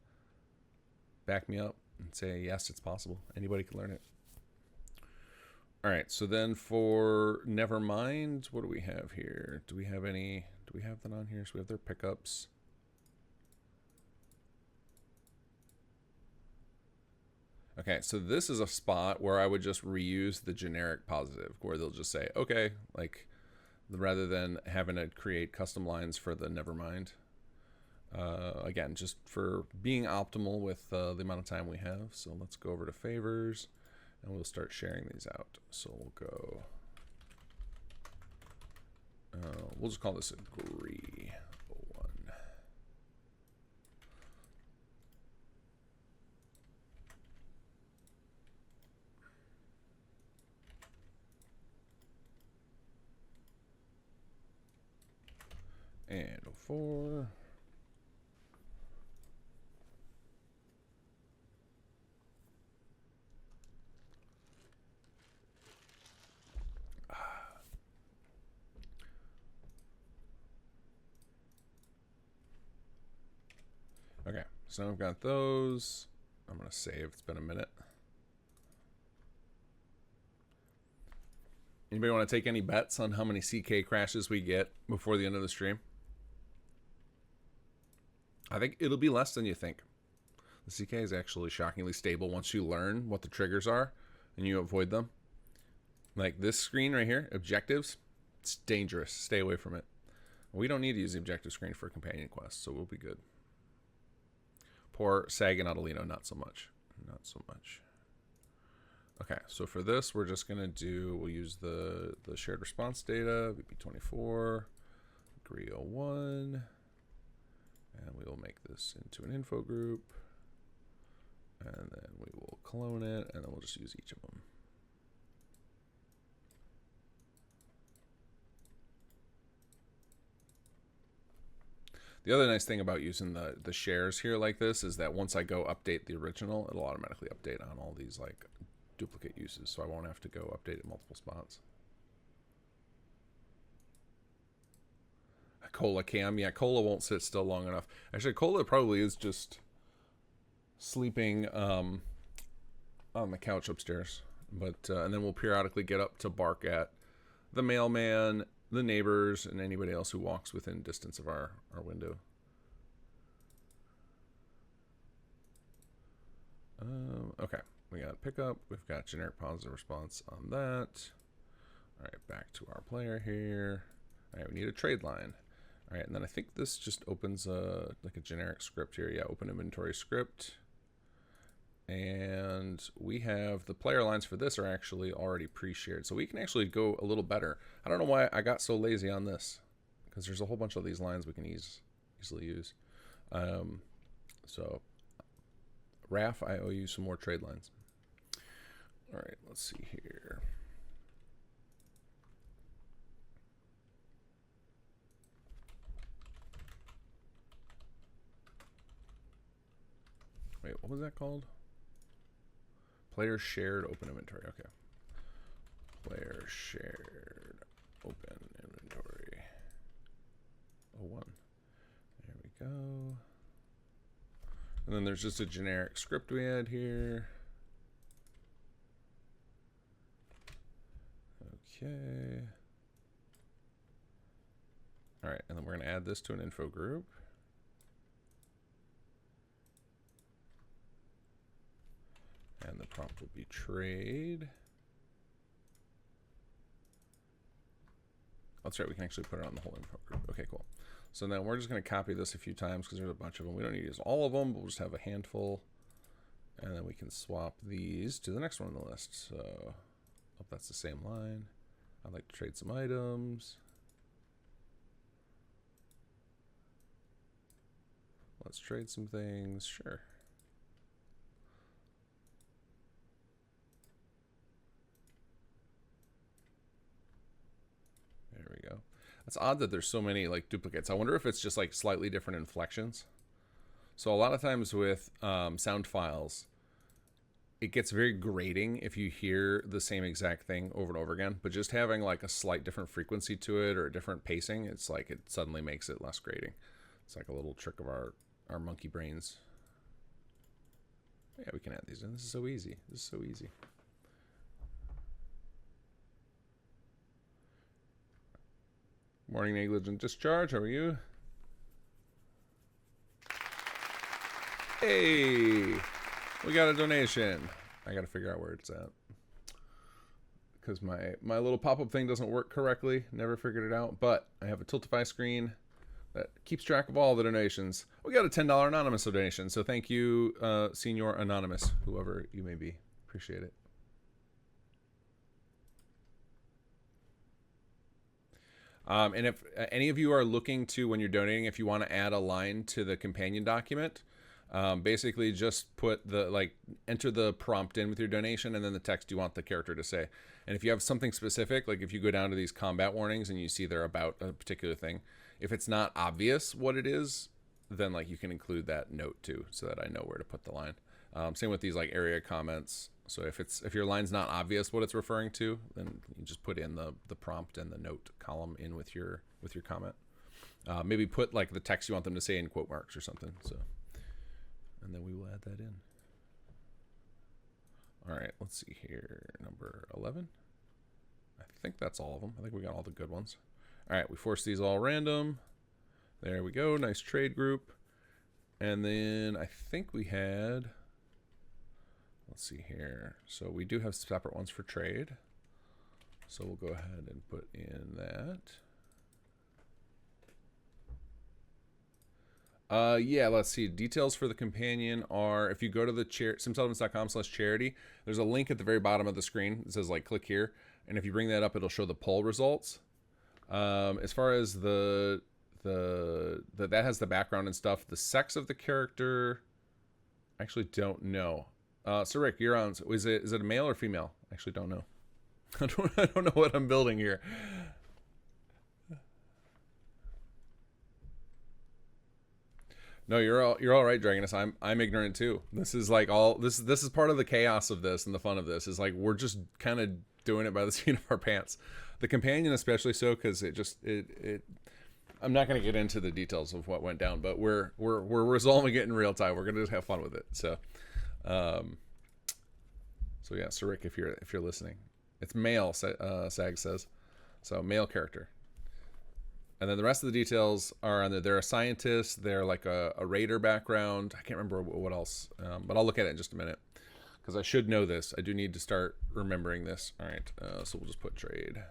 back me up and say, yes, it's possible. Anybody can learn it. All right, so then for Nevermind, what do we have here? Do we have that on here? So we have their pickups. Okay, so this is a spot where I would just reuse the generic positive, where they'll just say, okay, like, rather than having to create custom lines for the Nevermind. Again, just for being optimal with the amount of time we have. So let's go over to favors, and we'll start sharing these out. So we'll go We'll just call this agree 01. And 04. Okay, so I've got those. I'm going to save. It's been a minute. Anybody want to take any bets on how many CK crashes we get before the end of the stream? I think it'll be less than you think. The CK is actually shockingly stable once you learn what the triggers are and you avoid them. Like this screen right here, objectives, it's dangerous. Stay away from it. We don't need to use the objective screen for a companion quest, so we'll be good. Poor Sag and Adelino, not so much. Not so much. Okay, so for this, we're just gonna do, we'll use the shared response data, VP24, agree 01, and we will make this into an info group, and then we will clone it, and then we'll just use each of them. The other nice thing about using the shares here like this is that once I go update the original, it'll automatically update on all these like duplicate uses, so I won't have to go update it multiple spots. Cola cam, yeah, Cola won't sit still long enough. Actually, Cola probably is just sleeping on the couch upstairs, but and then we'll periodically get up to bark at the mailman, the neighbors, and anybody else who walks within distance of our window. Okay, we got pickup. We've got generic positive response on that. All right, back to our player here. All right, we need a trade line. All right, and then I think this just opens like a generic script here. Yeah, open inventory script. And we have the player lines for this are actually already pre-shared. So we can actually go a little better. I don't know why I got so lazy on this, because there's a whole bunch of these lines we can easily use. So Raf, I owe you some more trade lines. All right, let's see here. Wait, what was that called? Player shared open inventory. Okay. Player shared open inventory. 01. There we go. And then there's just a generic script we add here. Okay. All right, and then we're going to add this to an info group. And the prompt will be trade. That's right, we can actually put it on the whole info group. Okay, cool. So then we're just going to copy this a few times because there's a bunch of them. We don't need to use all of them, but we'll just have a handful. And then we can swap these to the next one on the list. So, hope that's the same line. I'd like to trade some items. Let's trade some things, sure. There we go. It's odd that there's so many like duplicates. I wonder if it's just like slightly different inflections. So a lot of times with sound files, it gets very grating if you hear the same exact thing over and over again. But just having like a slight different frequency to it or a different pacing, it's like it suddenly makes it less grating. It's like a little trick of our monkey brains. Yeah, we can add these in. This is so easy. This is so easy. Morning, negligent discharge. How are you? Hey, we got a donation. I got to figure out where it's at because my little pop-up thing doesn't work correctly. Never figured it out, but I have a Tiltify screen that keeps track of all the donations. We got a $10 anonymous donation, so thank you, Senior Anonymous, whoever you may be. Appreciate it. And if any of you are looking to, when you're donating, if you want to add a line to the companion document, basically just put enter the prompt in with your donation and then the text you want the character to say. And if you have something specific, like if you go down to these combat warnings and you see they're about a particular thing, if it's not obvious what it is, then like you can include that note too, so that I know where to put the line. Same with these like area comments. So if your line's not obvious what it's referring to, then you just put in the prompt and the note column in with your comment. Maybe put like the text you want them to say in quote marks or something. So, and then we will add that in. All right, let's see here. Number 11. I think that's all of them. I think we got all the good ones. All right, we force these all random. There we go. Nice trade group. And then I think we had, let's see here. So we do have separate ones for trade. So we'll go ahead and put in that. Yeah, let's see. Details for the companion are, if you go to the simsettlements.com/charity, there's a link at the very bottom of the screen. It says like click here. And if you bring that up, it'll show the poll results. As far as that has the background and stuff. The sex of the character, I actually don't know. So Rick, you're on. Is it a male or female? I actually don't know. I don't know what I'm building here. No, you're all right, Dragonus. I'm ignorant too. This is like this is part of the chaos of this and the fun of this is like we're just kind of doing it by the seat of our pants. The companion especially so because it I'm not going to get into the details of what went down, but we're resolving it in real time. We're going to just have fun with it. So yeah, so Rick, if you're listening, it's male. Sag says, so male character. And then the rest of the details are on there. They're a scientist. They're like a raider background. I can't remember what else, but I'll look at it in just a minute because I should know this. I do need to start remembering this. All right, so we'll just put trade.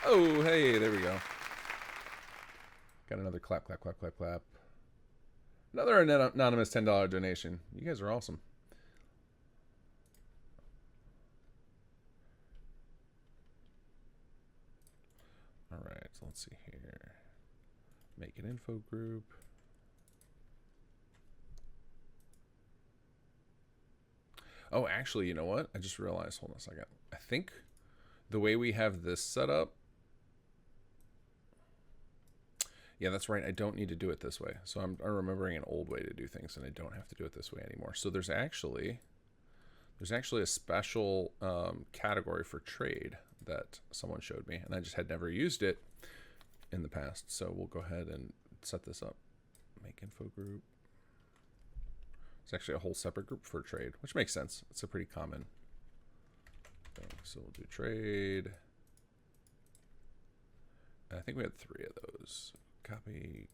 Oh, hey, there we go. Got another clap. Another anonymous $10 donation. You guys are awesome. All right, so let's see here. Make an info group. Oh, actually, you know what? I just realized, hold on a second. I think the way we have this set up, yeah, that's right. I don't need to do it this way. So I'm remembering an old way to do things, and I don't have to do it this way anymore. So there's actually a special category for trade that someone showed me, and I just had never used it in the past. So we'll go ahead and set this up. Make info group. It's actually a whole separate group for trade, which makes sense. It's a pretty common thing. So we'll do trade. And I think we had 3 of those. Copy,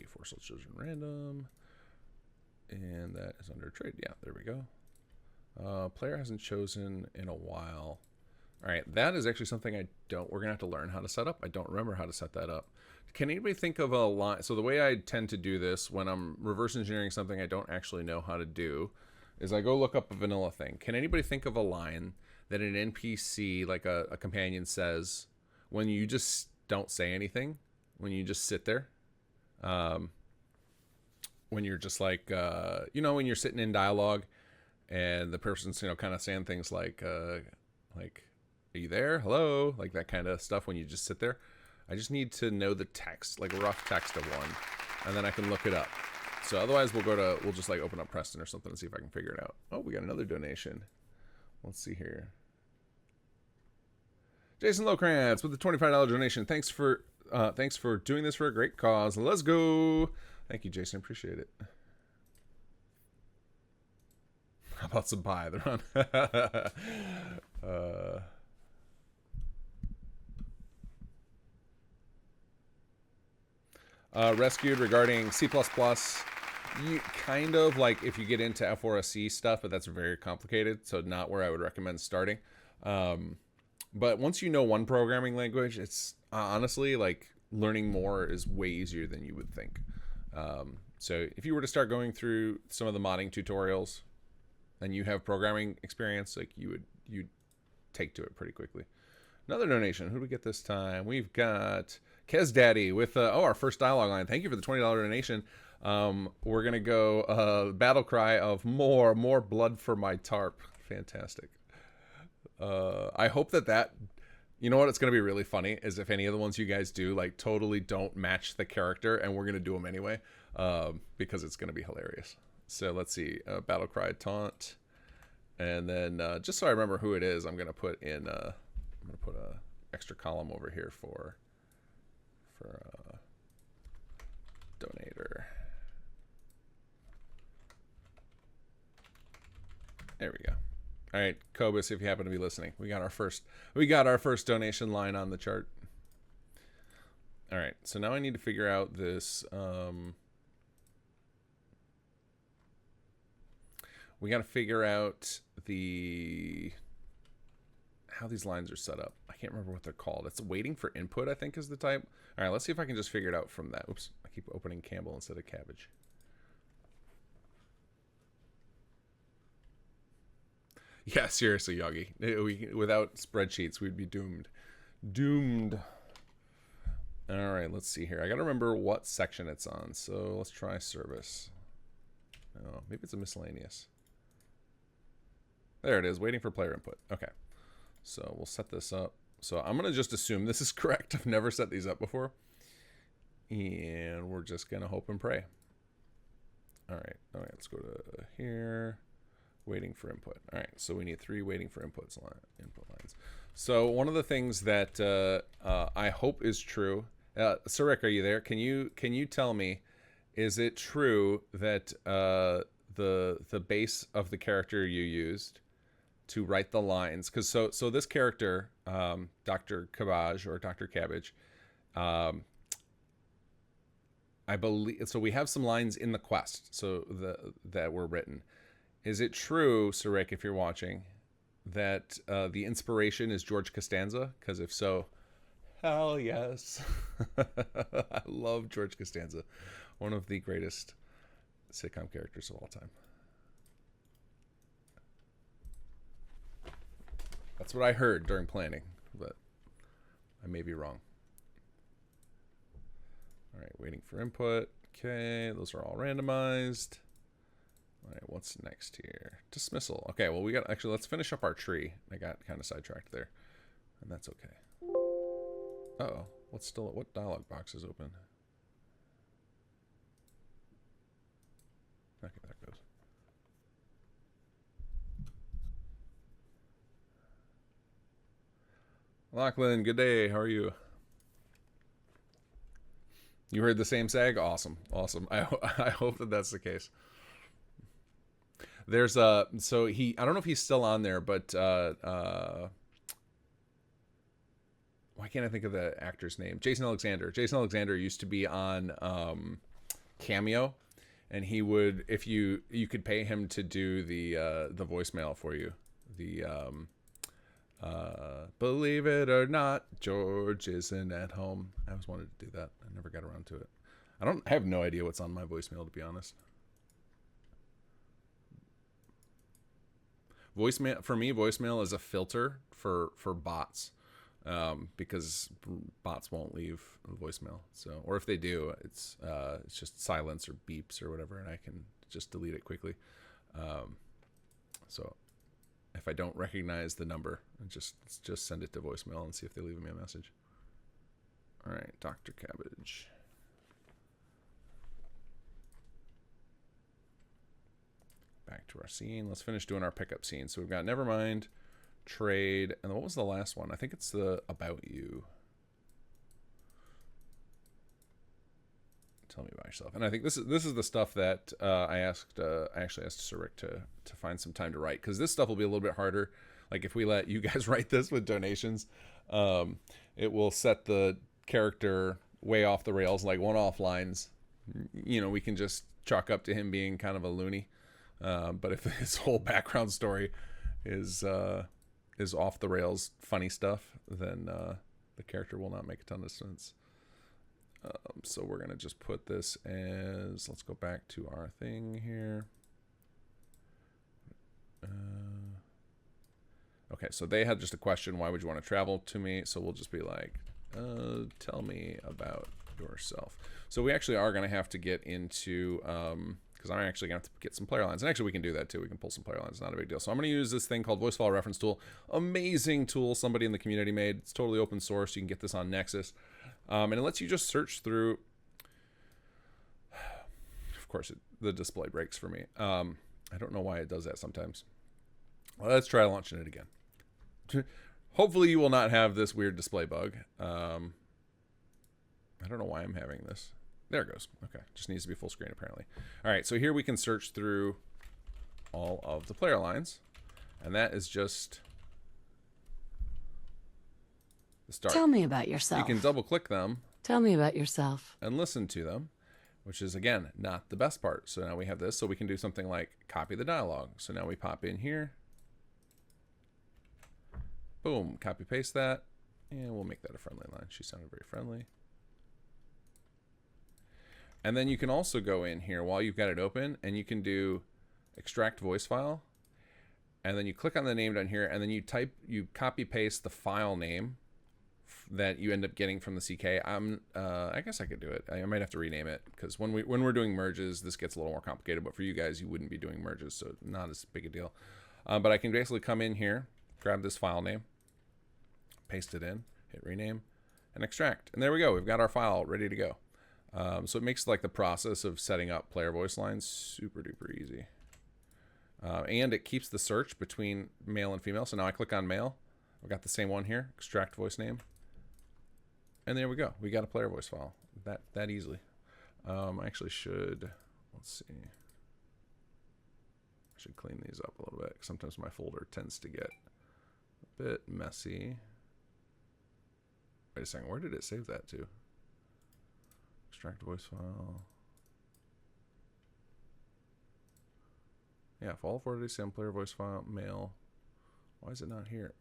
force all children random. And that is under trade. Yeah, there we go. Player hasn't chosen in a while. All right, that is actually something we're going to have to learn how to set up. I don't remember how to set that up. Can anybody think of a line? So the way I tend to do this when I'm reverse engineering something I don't actually know how to do is I go look up a vanilla thing. Can anybody think of a line that an NPC, like a companion, says when you just don't say anything, when you just sit there? When you're just like, when you're sitting in dialogue and the person's, kind of saying things like, are you there? Hello? Like that kind of stuff when you just sit there. I just need to know the text, like a rough text of one, and then I can look it up. So otherwise we'll just like open up Preston or something and see if I can figure it out. Oh, we got another donation. Let's see here. Jason Lokrantz with the $25 donation. Thanks for doing this for a great cause. Let's go. Thank you, Jason. Appreciate it. How about some pie? They're on. Rescued regarding C++. You kind of like if you get into F4SC stuff, but that's very complicated, so not where I would recommend starting. But once you know one programming language, it's honestly like learning more is way easier than you would think. So if you were to start going through some of the modding tutorials and you have programming experience, like you would you take to it pretty quickly. Another donation. Who do we get this time? We've got Kez Daddy with our first dialogue line. Thank you for the $20 donation. We're gonna go battle cry of more blood for my tarp. Fantastic. I hope that you know what, it's gonna be really funny is if any of the ones you guys do like totally don't match the character, and we're gonna do them anyway, because it's gonna be hilarious. So let's see, battle cry taunt, and then just so I remember who it is, I'm gonna put in I'm gonna put a extra column over here for donator. There we go. All right, Cobus, if you happen to be listening, we got our first donation line on the chart. All right, so now I need to figure out this. We got to figure out how these lines are set up. I can't remember what they're called. It's waiting for input, I think, is the type. All right, let's see if I can just figure it out from that. Oops, I keep opening Campbell instead of cabbage. Yeah, seriously, Yogi. Without spreadsheets, we'd be doomed. Doomed. All right, let's see here. I got to remember what section it's on. So let's try service. Oh, maybe it's a miscellaneous. There it is, waiting for player input. Okay, so we'll set this up. So I'm going to just assume this is correct. I've never set these up before. And we're just going to hope and pray. All right, let's go to here. Waiting for input. All right, so we need 3 waiting for input lines. So one of the things that I hope is true. Sir Rick, are you there? Can you tell me, is it true that the base of the character you used to write the lines? Because so this character, Dr. Cabbage or Dr. Cabbage, I believe. So we have some lines in the quest, so that were written. Is it true, Sir Rick, if you're watching, that the inspiration is George Costanza? Because if so, hell yes. I love George Costanza. One of the greatest sitcom characters of all time. That's what I heard during planning, but I may be wrong. All right, waiting for input. Okay, those are all randomized. All right, what's next here? Dismissal. Okay, well, let's finish up our tree. I got kind of sidetracked there, and that's okay. Uh-oh, what dialog box is open? Okay, there it goes. Lachlan, good day. How are you? You heard the same sag? Awesome. I hope that's the case. There's I don't know if he's still on there, but why can't I think of the actor's name? Jason Alexander. Jason Alexander used to be on Cameo, and he would, if you could pay him to do the voicemail for you. The believe it or not, George isn't at home. I always wanted to do that. I never got around to it. I have no idea what's on my voicemail, to be honest. Voicemail is a filter for bots, because bots won't leave a voicemail. So, or if they do, it's just silence or beeps or whatever, and I can just delete it quickly. So if I don't recognize the number, just send it to voicemail and see if they leave me a message. All right, Dr. Cabbage. Back to our scene. Let's finish doing our pickup scene. So we've got Nevermind, Trade, and what was the last one? I think it's the About You. Tell me about yourself. And I think this is the stuff that I actually asked Sir Rick to find some time to write, because this stuff will be a little bit harder. Like if we let you guys write this with donations, it will set the character way off the rails, like one-off lines. You know, we can just chalk up to him being kind of a loony. But if his whole background story is off the rails funny stuff, then the character will not make a ton of sense. So we're going to just put this as, let's go back to our thing here. Okay, so they had just a question, why would you want to travel to me? So we'll just be like, tell me about yourself. So we actually are going to have to get into, because I'm actually going to have to get some player lines. And actually we can do that too. We can pull some player lines, not a big deal. So I'm going to use this thing called voice file reference tool. Amazing tool somebody in the community made. It's totally open source. You can get this on Nexus. And it lets you just search through, of course, the display breaks for me. I don't know why it does that sometimes. Well, let's try launching it again. Hopefully you will not have this weird display bug. I don't know why I'm having this. There it goes. Okay, just needs to be full screen apparently. All right, so here we can search through all of the player lines, and that is just the start. Tell me about yourself. You can double click them. Tell me about yourself. And listen to them, which is again not the best part. So now we have this, so we can do something like copy the dialogue. So now we pop in here. Boom, copy paste that, and we'll make that a friendly line. She sounded very friendly. And then you can also go in here while you've got it open, and you can do extract voice file, and then you click on the name down here, and then you copy paste the file name that you end up getting from the CK. I guess I could do it. I might have to rename it because when we're doing merges, this gets a little more complicated. But for you guys, you wouldn't be doing merges, so not as big a deal. But I can basically come in here, grab this file name, paste it in, hit rename, and extract. And there we go. We've got our file ready to go. So it makes like the process of setting up player voice lines super duper easy. And it keeps the search between male and female. So now I click on male. I've got the same one here, extract voice name. And there we go. We got a player voice file that easily. I actually should, let's see. I should clean these up a little bit. Sometimes my folder tends to get a bit messy. Wait a second, where did it save that to? Extract voice file. Yeah, follow for today, send player voice file, mail. Why is it not here?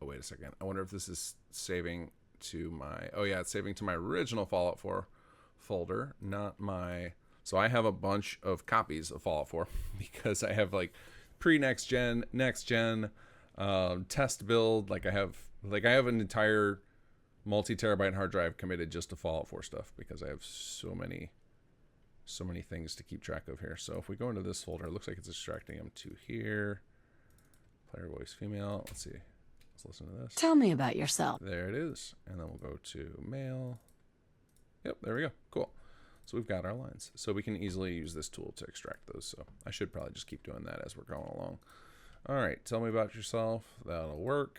Oh, wait a second. I wonder if this is saving to my, oh yeah, it's saving to my original Fallout 4 folder, not my, so I have a bunch of copies of Fallout 4 because I have like pre-next gen, next gen, test build. Like I have an entire multi-terabyte hard drive committed just to Fallout 4 stuff because I have so many things to keep track of here. So if we go into this folder, it looks like it's extracting them to here. Player voice female. Let's see. Let's listen to this. Tell me about yourself. There it is. And then we'll go to male. Yep, there we go. Cool. So we've got our lines. So we can easily use this tool to extract those. So I should probably just keep doing that as we're going along. All right, tell me about yourself. That'll work.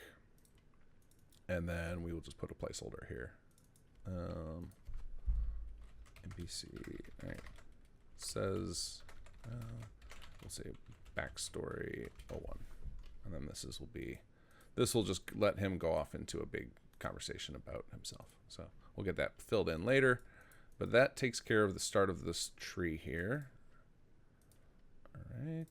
And then we will just put a placeholder here. NPC. All right. It says, we'll say backstory 01. And then this will just let him go off into a big conversation about himself. So we'll get that filled in later. But that takes care of the start of this tree here. All right.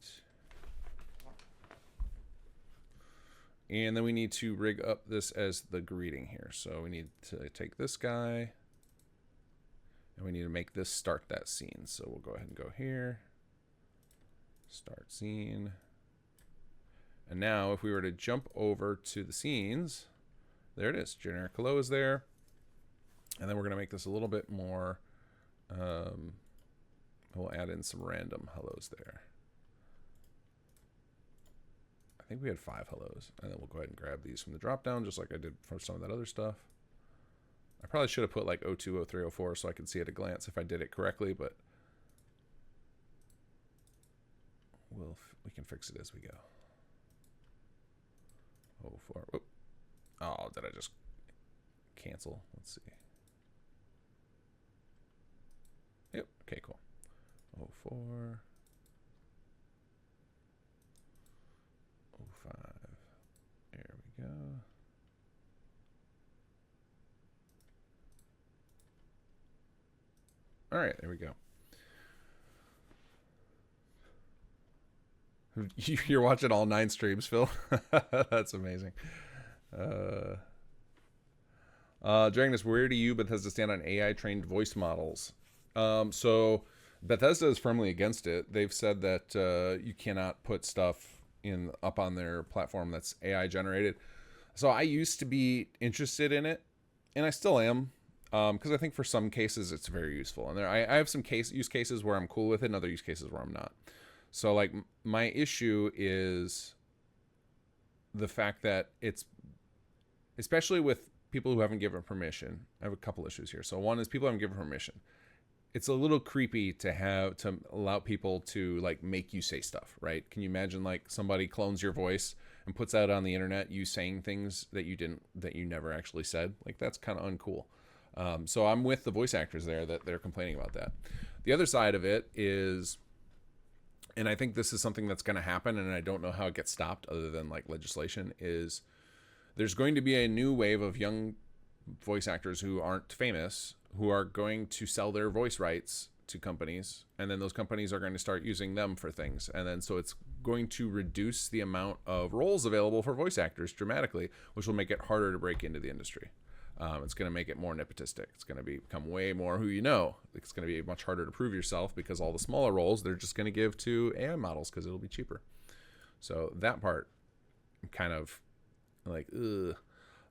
And then we need to rig up this as the greeting here. So we need to take this guy. And we need to make this start that scene. So we'll go ahead and go here. Start scene. And now if we were to jump over to the scenes, there it is. Generic hello is there. And then we're going to make this a little bit more, we'll add in some random hellos there. I think we had 5 hellos. And then we'll go ahead and grab these from the drop down, just like I did for some of that other stuff. I probably should have put like 02, 03, 04 so I could see at a glance if I did it correctly, but we can fix it as we go. 04. Whoop. Oh, did I just cancel? Let's see. Yep. Okay, cool. 04. 05. There we go. All right, there we go. You're watching all 9 streams, Phil. That's amazing. Dragonus, where do you Bethesda stand on AI trained voice models? So Bethesda is firmly against it. They've said that you cannot put stuff up on their platform that's AI generated. So I used to be interested in it, and I still am, because I think for some cases it's very useful. And I have some use cases where I'm cool with it, and other use cases where I'm not. So like my issue is the fact that it's, especially with people who haven't given permission. I have a couple issues here. So one is people haven't given permission. It's a little creepy to allow people to like make you say stuff, right? Can you imagine like somebody clones your voice and puts out on the internet you saying things that you never actually said? Like that's kind of uncool. So I'm with the voice actors there that they're complaining about that. The other side of it is, and I think this is something that's going to happen, and I don't know how it gets stopped other than like legislation, is there's going to be a new wave of young voice actors who aren't famous who are going to sell their voice rights to companies, and then those companies are going to start using them for things, and then so it's going to reduce the amount of roles available for voice actors dramatically, which will make it harder to break into the industry. It's going to make it more nepotistic. It's going to become way more who you know. It's going to be much harder to prove yourself because all the smaller roles they're just going to give to AI models because it'll be cheaper. So that part, I'm kind of like, ugh.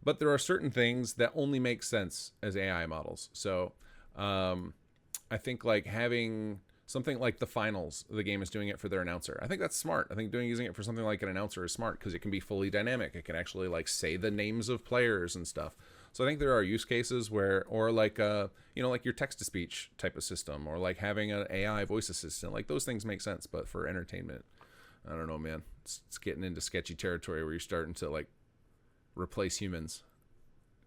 But there are certain things that only make sense as AI models. So I think like having something like the finals, the game is doing it for their announcer. I think that's smart. I think using it for something like an announcer is smart because it can be fully dynamic. It can actually like say the names of players and stuff. So I think there are use cases where, or like like your text to speech type of system, or like having an AI voice assistant, like those things make sense. But for entertainment, I don't know, man. It's getting into sketchy territory where you're starting to like replace humans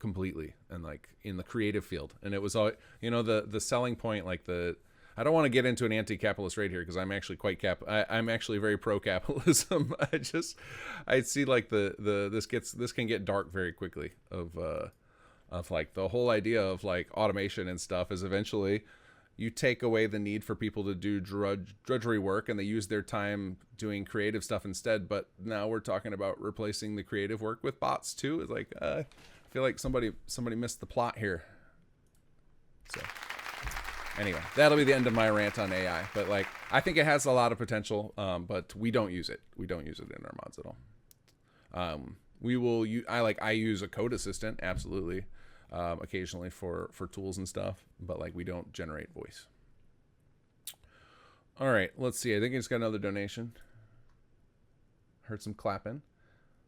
completely, and like in the creative field. And it was all, the selling point, like I don't want to get into an anti-capitalist rate here because I'm actually I'm actually very pro-capitalism. I see like this can get dark very quickly of like the whole idea of like automation and stuff is eventually you take away the need for people to do drudgery work, and they use their time doing creative stuff instead. But now we're talking about replacing the creative work with bots too. It's like I feel like somebody missed the plot here. So anyway, that'll be the end of my rant on AI. But like I think it has a lot of potential, but we don't use it. We don't use it in our mods at all. I use a code assistant, absolutely. Occasionally for tools and stuff, but like we don't generate voice. All right, let's see. I think I just got another donation. Heard some clapping.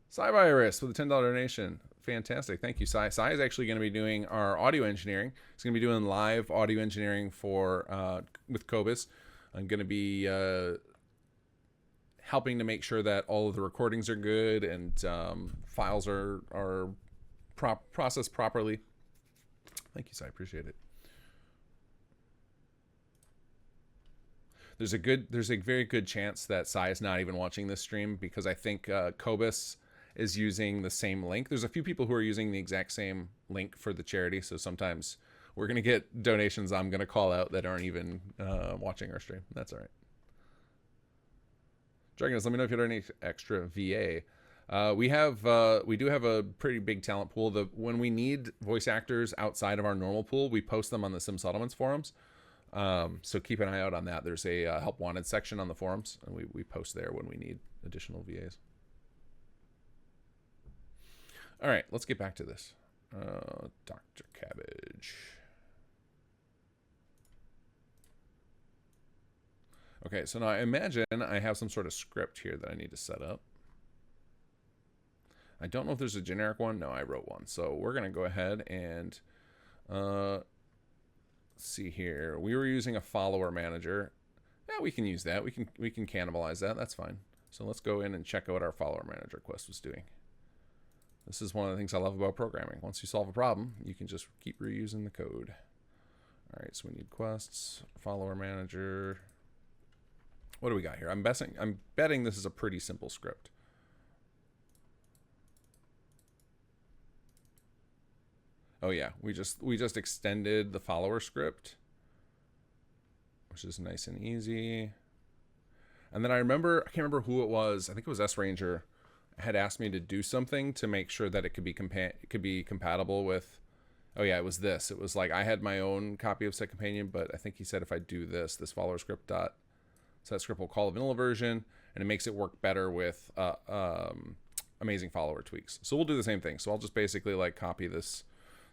Cyvirus with a $10 donation. Fantastic. Thank you, Cy. Cy is actually going to be doing our audio engineering. He's going to be doing live audio engineering with Cobus. I'm going to be helping to make sure that all of the recordings are good and files are processed properly. Thank you, Cy. I appreciate it. There's a very good chance that Cy is not even watching this stream because I think Cobus is using the same link. There's a few people who are using the exact same link for the charity, so sometimes we're going to get donations I'm going to call out that aren't even watching our stream. That's all right. Dragonus, let me know if you had any extra VA. We do have a pretty big talent pool. When we need voice actors outside of our normal pool, we post them on the Sim Settlements forums. So keep an eye out on that. There's a help wanted section on the forums, and we post there when we need additional VAs. All right, let's get back to this. Dr. Cabbage. Okay, so now I imagine I have some sort of script here that I need to set up. I don't know if there's a generic one. No, I wrote one. So we're going to go ahead and let's see here. We were using a follower manager. Yeah, we can use that. We can cannibalize that. That's fine. So let's go in and check out what our follower manager quest was doing. This is one of the things I love about programming. Once you solve a problem, you can just keep reusing the code. All right, so we need quests, follower manager. What do we got here? I'm betting this is a pretty simple script. Oh yeah, we just extended the follower script, which is nice and easy. And then I can't remember who it was. I think it was S Ranger had asked me to do something to make sure that it could be compatible with Oh yeah, it was this. It was like I had my own copy of set companion, but I think he said if I do this follower script dot set script will call a vanilla version, and it makes it work better with amazing follower tweaks. So we'll do the same thing. So I'll just basically like copy this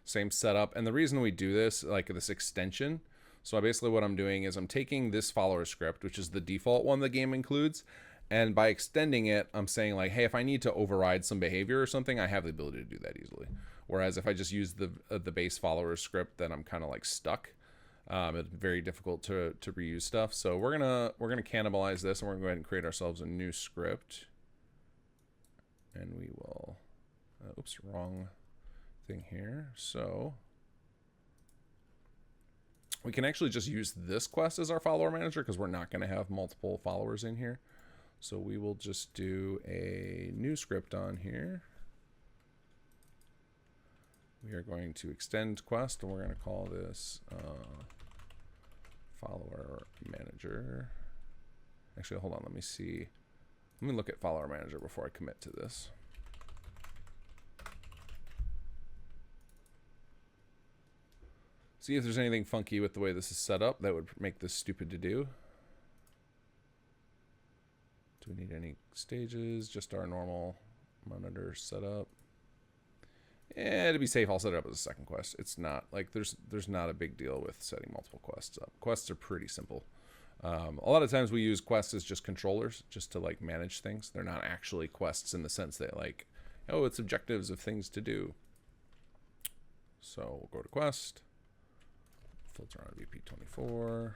same setup, and the reason we do this, like this extension. So basically what I'm doing is I'm taking this follower script, which is the default one the game includes, and by extending it, I'm saying like, hey, if I need to override some behavior or something, I have the ability to do that easily. Whereas if I just use the base follower script, then I'm kind of like stuck. It's very difficult to reuse stuff. So we're gonna cannibalize this, and we're gonna go ahead and create ourselves a new script, and we will. Oops, wrong thing here. So we can actually just use this quest as our follower manager because we're not going to have multiple followers in here. So we will just do a new script on here. We are going to extend quest, and we're going to call this follower manager. Actually, hold on. Let me see. Let me look at follower manager before I commit to this. See if there's anything funky with the way this is set up that would make this stupid to do. Do we need any stages? Just our normal monitor setup. Yeah, to be safe, I'll set it up as a second quest. It's not like there's not a big deal with setting multiple quests up. Quests are pretty simple. A lot of times we use quests as just controllers, just to like manage things. They're not actually quests in the sense that like, oh, it's objectives of things to do. So we'll go to quest. Filter on VP24,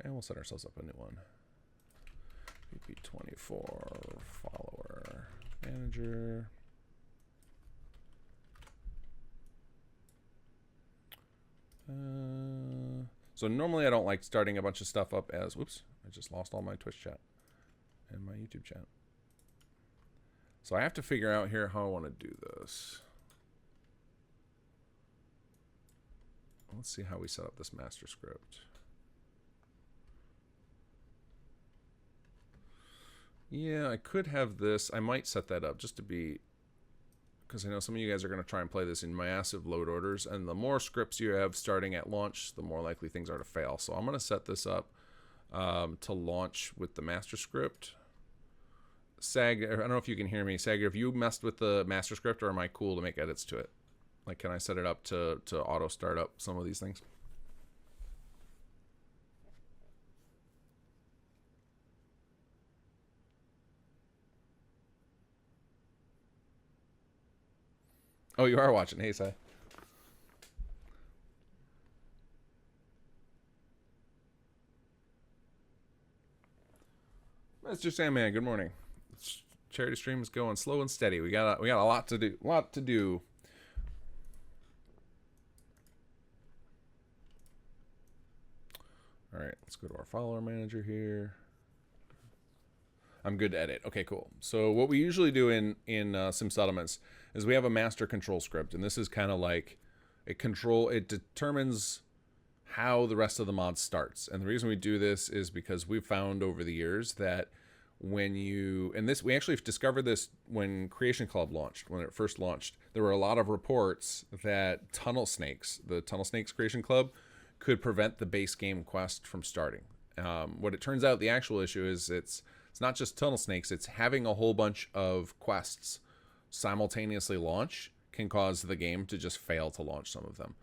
and we'll set ourselves up a new one. VP24 follower manager. So normally I don't like starting a bunch of stuff up as, whoops, I just lost all my Twitch chat and my YouTube chat. So I have to figure out here how I want to do this. Let's see how we set up this master script. Yeah, I could have this. I might set that up just to be, because I know some of you guys are going to try and play this in massive load orders, and the more scripts you have starting at launch, the more likely things are to fail. So I'm going to set this up to launch with the master script. Sag, I don't know if you can hear me. Sag, have you messed with the master script, or am I cool to make edits to it? Like, can I set it up to auto start up some of these things? Oh, you are watching. Hey, Sai. Mr. Sandman, good morning. Charity stream is going slow and steady. We got a lot to do. All right, let's go to our follower manager here. I'm good to edit. Okay, cool. So what we usually do in Sim Settlements is we have a master control script, and this is kind of like it determines how the rest of the mod starts. And the reason we do this is because we've found over the years that when you, and this, we actually discovered this when Creation Club launched, when it first launched, there were a lot of reports that Tunnel Snakes, the Tunnel Snakes Creation Club, could prevent the base game quest from starting. What it turns out the actual issue is it's not just Tunnel Snakes, it's having a whole bunch of quests simultaneously launch can cause the game to just fail to launch some of them.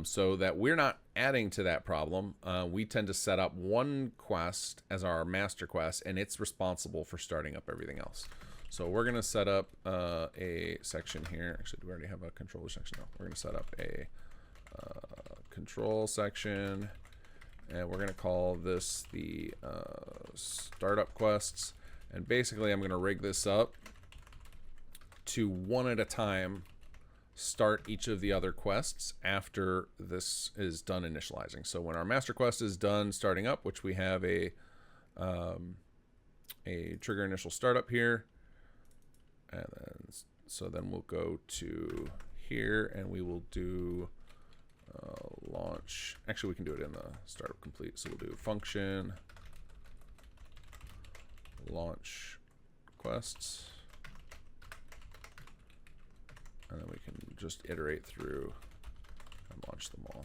So that we're not adding to that problem, we tend to set up one quest as our master quest, and it's responsible for starting up everything else. So we're going to set up a section here. Actually, do we already have a controller section? No, we're going to set up a control section, and we're going to call this the startup quests. And basically, I'm going to rig this up to one at a time start each of the other quests after this is done initializing. So when our master quest is done starting up, which we have a trigger initial startup here, and then we'll go to here and we will do launch. Actually, we can do it in the startup complete. So we'll do function launch quests. And then we can just iterate through and launch them all.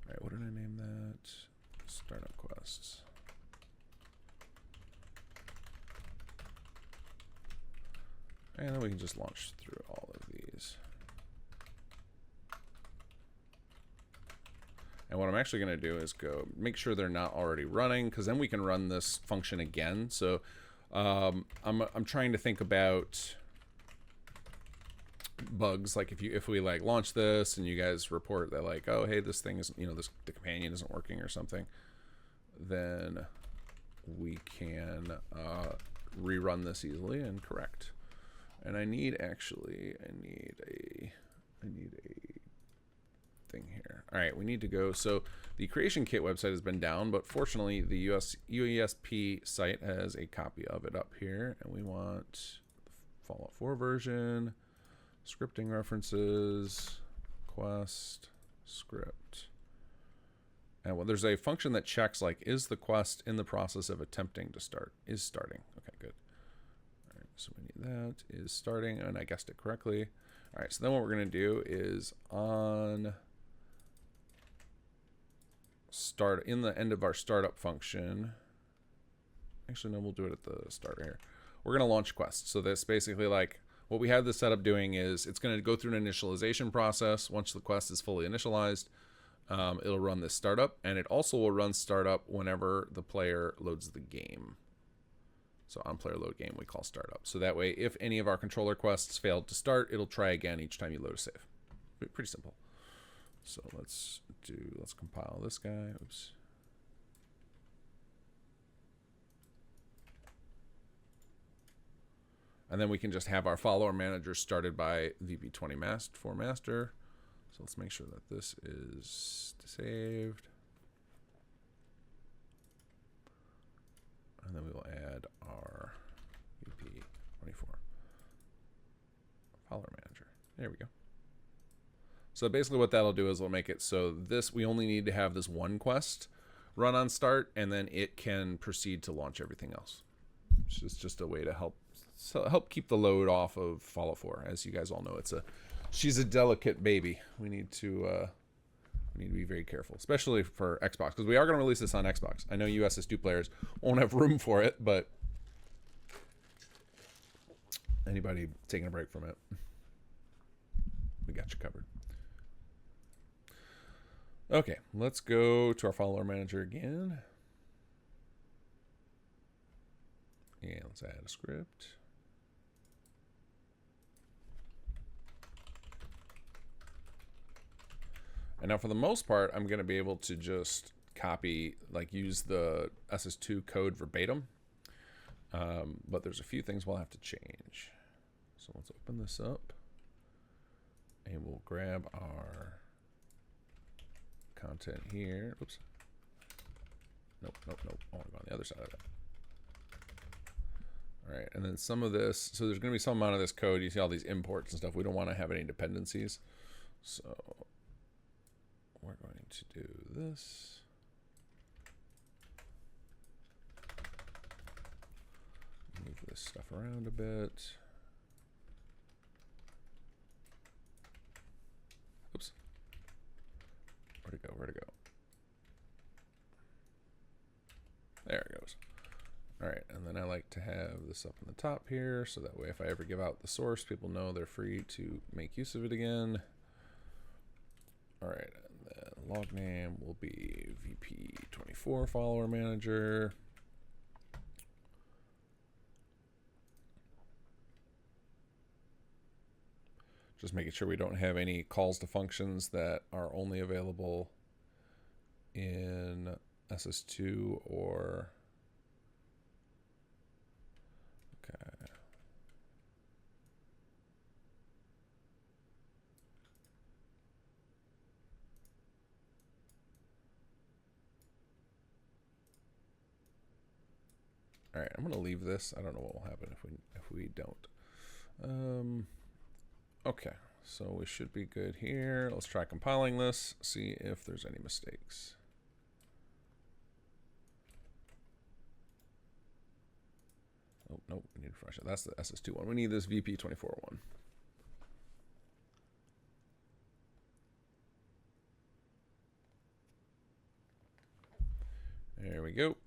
All right, what did I name that? Startup quests. And then we can just launch through all of these. And what I'm actually going to do is go make sure they're not already running, because then we can run this function again. So I'm trying to think about bugs, like if we like launch this and you guys report that like, oh hey, this thing is, you know, the companion isn't working or something, then we can rerun this easily and correct. And I need a thing here. All right, we need to go. So the creation kit website has been down, but fortunately the UESP site has a copy of it up here, and we want the Fallout 4 version, scripting references, quest, script. And well, there's a function that checks like, is the quest in the process of attempting to start? Is starting. Okay, good. All right, so we need that, is starting, and I guessed it correctly. All right, so then what we're going to do is on start, in the end of our startup function, actually no, we'll do it at the start here. We're going to launch quests. So this basically, like, what we have this setup doing is it's going to go through an initialization process. Once the quest is fully initialized, it'll run this startup, and it also will run startup whenever the player loads the game. So on player load game, we call startup. So that way, if any of our controller quests failed to start, it'll try again each time you load a save. Pretty simple. So let's compile this guy. Oops. And then we can just have our follower manager started by VP20 for master. So let's make sure that this is saved. And then we will add our VP24 follower manager. There we go. So basically what that'll do is it'll make it so this, we only need to have this one quest run on start, and then it can proceed to launch everything else. It's just a way to help keep the load off of Fallout 4. As you guys all know, she's a delicate baby. We need to be very careful, especially for Xbox, because we are going to release this on Xbox. I know USS2 players won't have room for it, but anybody taking a break from it, we got you covered. Okay, let's go to our follower manager again. And let's add a script. And now for the most part, I'm going to be able to just copy, like use the SS2 code verbatim. But there's a few things we'll have to change. So let's open this up. And we'll grab our content here. Oops. Nope. I want to go on the other side of that. All right, and then some of this, so there's going to be some amount of this code. You see all these imports and stuff. We don't want to have any dependencies. So we're going to do this. Move this stuff around a bit. Oops. Where'd it go? There it goes. All right, and then I like to have this up in the top here, so that way if I ever give out the source, people know they're free to make use of it again. All right, and then log name will be VP24 follower manager. Just making sure we don't have any calls to functions that are only available in SS2 or... Okay. All right, I'm going to leave this. I don't know what will happen if we don't. Okay, so we should be good here. Let's try compiling this, see if there's any mistakes. Oh, Nope, we need to refresh it. That's the SS2 one. We need this VP24 one. There we go.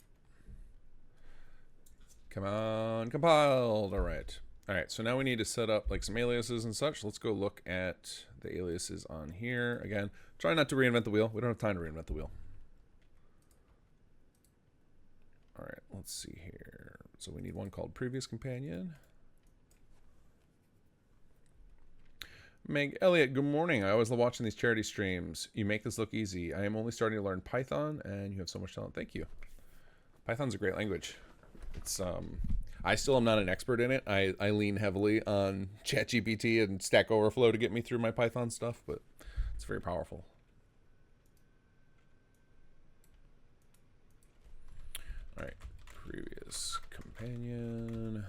Come on, compiled. All right. All right, so now we need to set up like some aliases and such. Let's go look at the aliases on here. Again, try not to reinvent the wheel. We don't have time to reinvent the wheel. All right, let's see here. So we need one called previous companion. Meg Elliott, good morning. I always love watching these charity streams. You make this look easy. I am only starting to learn Python, and you have so much talent. Thank you. Python's a great language. It's I still am not an expert in it. I lean heavily on ChatGPT and Stack Overflow to get me through my Python stuff, but it's very powerful. All right, previous companion,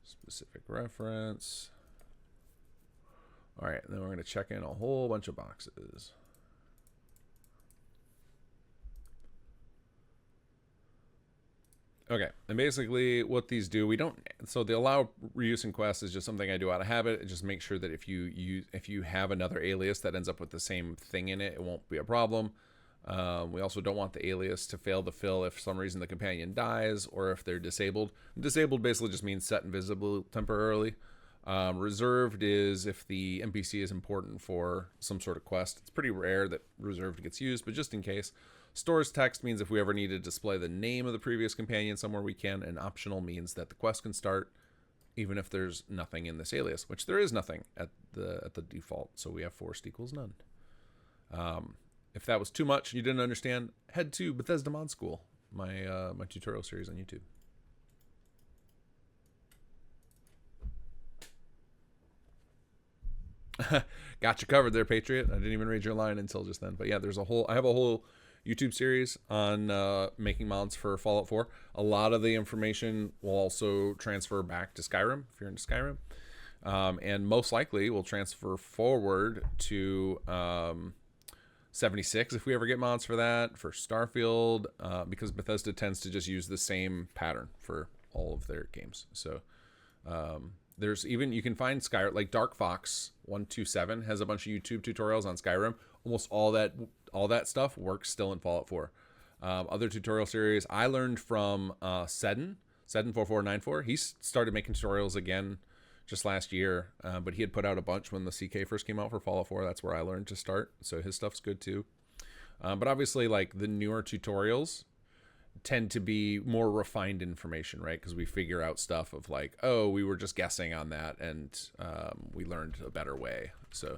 specific reference. All right, then we're going to check in a whole bunch of boxes. Okay, and basically what these do, we don't, so the allow reuse and quest is just something I do out of habit. It just makes sure that if you have another alias that ends up with the same thing in it, it won't be a problem. We also don't want the alias to fail to fill if for some reason the companion dies or if they're disabled. Disabled basically just means set invisible temporarily. Reserved is if the NPC is important for some sort of quest. It's pretty rare that reserved gets used, but just in case. Stores text means if we ever need to display the name of the previous companion somewhere we can, and optional means that the quest can start even if there's nothing in this alias, which there is nothing at the default, so we have forced equals none. If that was too much and you didn't understand, head to Bethesda Mod School, my tutorial series on YouTube. Got you covered there, Patriot. I didn't even read your line until just then. But yeah, I have a whole YouTube series on making mods for Fallout 4. A lot of the information will also transfer back to Skyrim, if you're into Skyrim. And most likely will transfer forward to 76 if we ever get mods for that, for Starfield, because Bethesda tends to just use the same pattern for all of their games. So there's even, you can find Skyrim, like Dark Fox 127 has a bunch of YouTube tutorials on Skyrim. Almost all that stuff works still in Fallout 4. Other tutorial series I learned from Seddon4494. He started making tutorials again just last year, but he had put out a bunch when the CK first came out for Fallout 4. That's where I learned to start, so his stuff's good too. But obviously, like the newer tutorials tend to be more refined information, right? Because we figure out stuff of like, oh, we were just guessing on that, and we learned a better way. So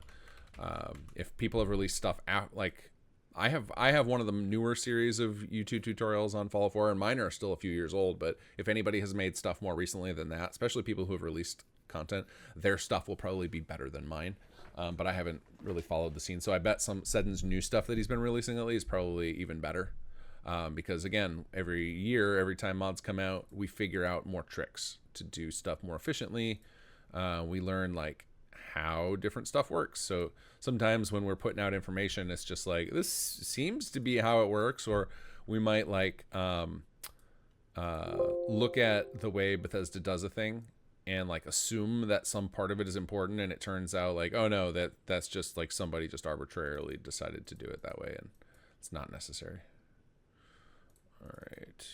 if people have released stuff out, like I have one of the newer series of YouTube tutorials on Fallout 4, and mine are still a few years old. But if anybody has made stuff more recently than that, especially people who have released content, their stuff will probably be better than mine. But I haven't really followed the scene, so I bet some Seddon's new stuff that he's been releasing lately is probably even better. Because again, every year, every time mods come out, we figure out more tricks to do stuff more efficiently. We learn like how different stuff works. So sometimes when we're putting out information, it's just like, this seems to be how it works. Or we might like look at the way Bethesda does a thing and like assume that some part of it is important, and it turns out like, oh no, that's just like somebody just arbitrarily decided to do it that way, and it's not necessary. All right.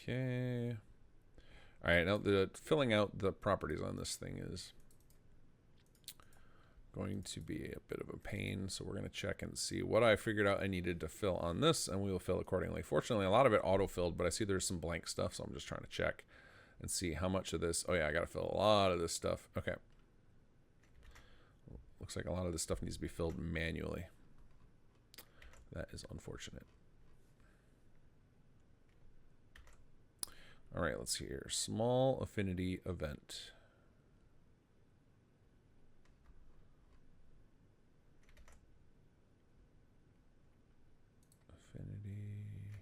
Okay. All right, now the filling out the properties on this thing is going to be a bit of a pain, so we're going to check and see what I figured out I needed to fill on this, and we will fill accordingly. Fortunately, a lot of it auto-filled, but I see there's some blank stuff, so I'm just trying to check and see how much of this. Oh yeah, I got to fill a lot of this stuff. Okay. Looks like a lot of this stuff needs to be filled manually. That is unfortunate. All right, let's see here. Small affinity event. Affinity.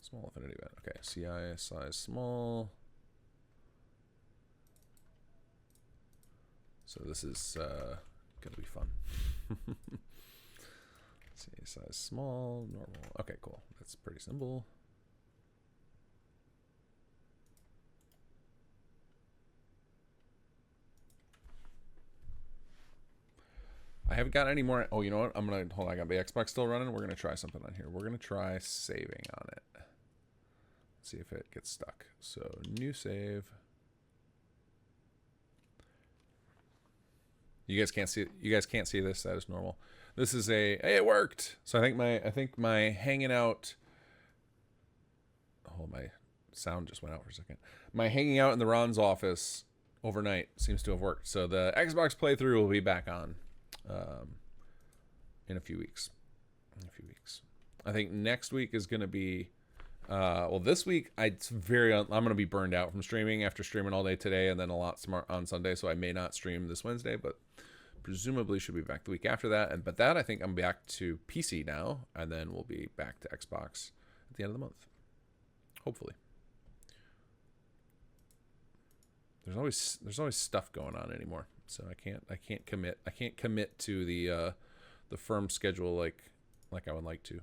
Small affinity event. Okay, CI size small. So this is going to be fun. size small, normal. Okay, cool. That's pretty simple. I haven't got any more. Oh, you know what? I'm going to hold on. I got the Xbox still running. We're going to try something on here. We're going to try saving on it. See if it gets stuck. So new save. You guys can't see. You guys can't see this. That is normal. This is a. Hey, it worked. So I think my hanging out. Oh, my sound just went out for a second. My hanging out in the Ron's office overnight seems to have worked. So the Xbox playthrough will be back on in a few weeks. I think next week is going to be. Well, this week I'm going to be burned out from streaming after streaming all day today and then a lot smart on Sunday, so I may not stream this Wednesday, but presumably should be back the week after that. But I think I'm back to PC now, and then we'll be back to Xbox at the end of the month, hopefully. There's always stuff going on anymore, so I can't commit to the firm schedule like I would like to.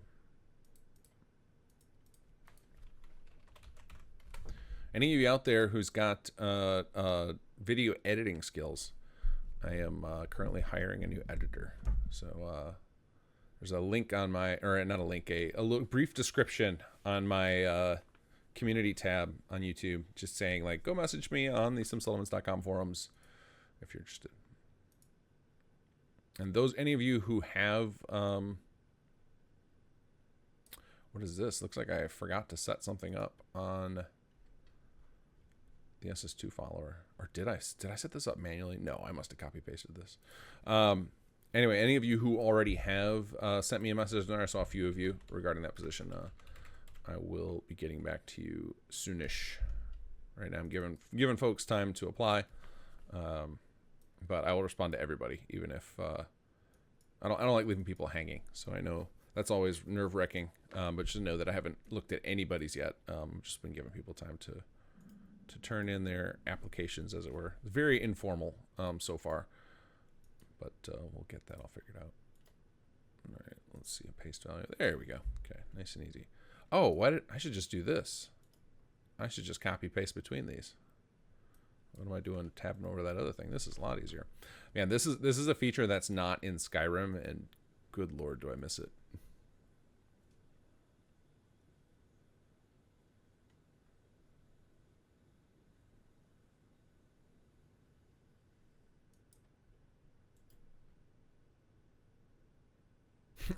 Any of you out there who's got video editing skills, I am currently hiring a new editor. So there's a link on my, or not a link, a brief description on my community tab on YouTube, just saying like, go message me on the simsullivans.com forums if you're interested. And any of you who have, what is this? Looks like I forgot to set something up on the SS2 follower, or did I set this up manually? No, I must have copy pasted this. Anyway, any of you who already have sent me a message, and I saw a few of you regarding that position, I will be getting back to you soonish. Right now I'm giving folks time to apply, but I will respond to everybody, even if I don't like leaving people hanging. So I know that's always nerve-wracking, but just know that I haven't looked at anybody's yet. Just been giving people time to turn in their applications, as it were. Very informal so far, but we'll get that all figured out. All right, let's see a paste value. There we go. Okay, nice and easy. Oh, I should just do this. I should just copy paste between these. What am I doing tabbing over that other thing? This is a lot easier. Man, this is a feature that's not in Skyrim, and good Lord, do I miss it.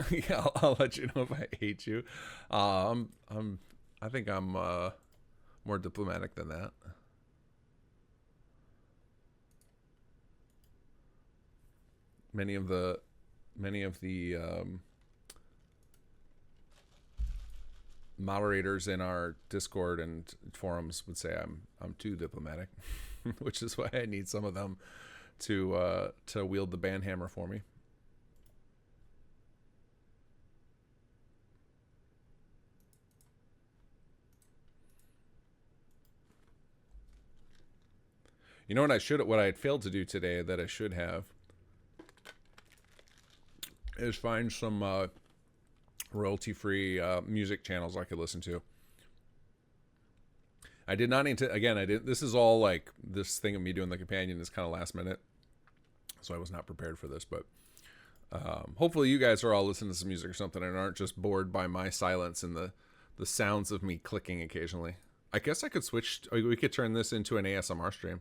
Yeah, I'll let you know if I hate you. I think I'm more diplomatic than that. Many of the moderators in our Discord and forums would say I'm too diplomatic, which is why I need some of them to wield the ban hammer for me. You know what I had failed to do today that I should have is find some royalty-free music channels I could listen to. I did not need to, this is all like, this thing of me doing the companion is kind of last minute, so I was not prepared for this, but hopefully you guys are all listening to some music or something and aren't just bored by my silence and the sounds of me clicking occasionally. I guess I could we could turn this into an ASMR stream.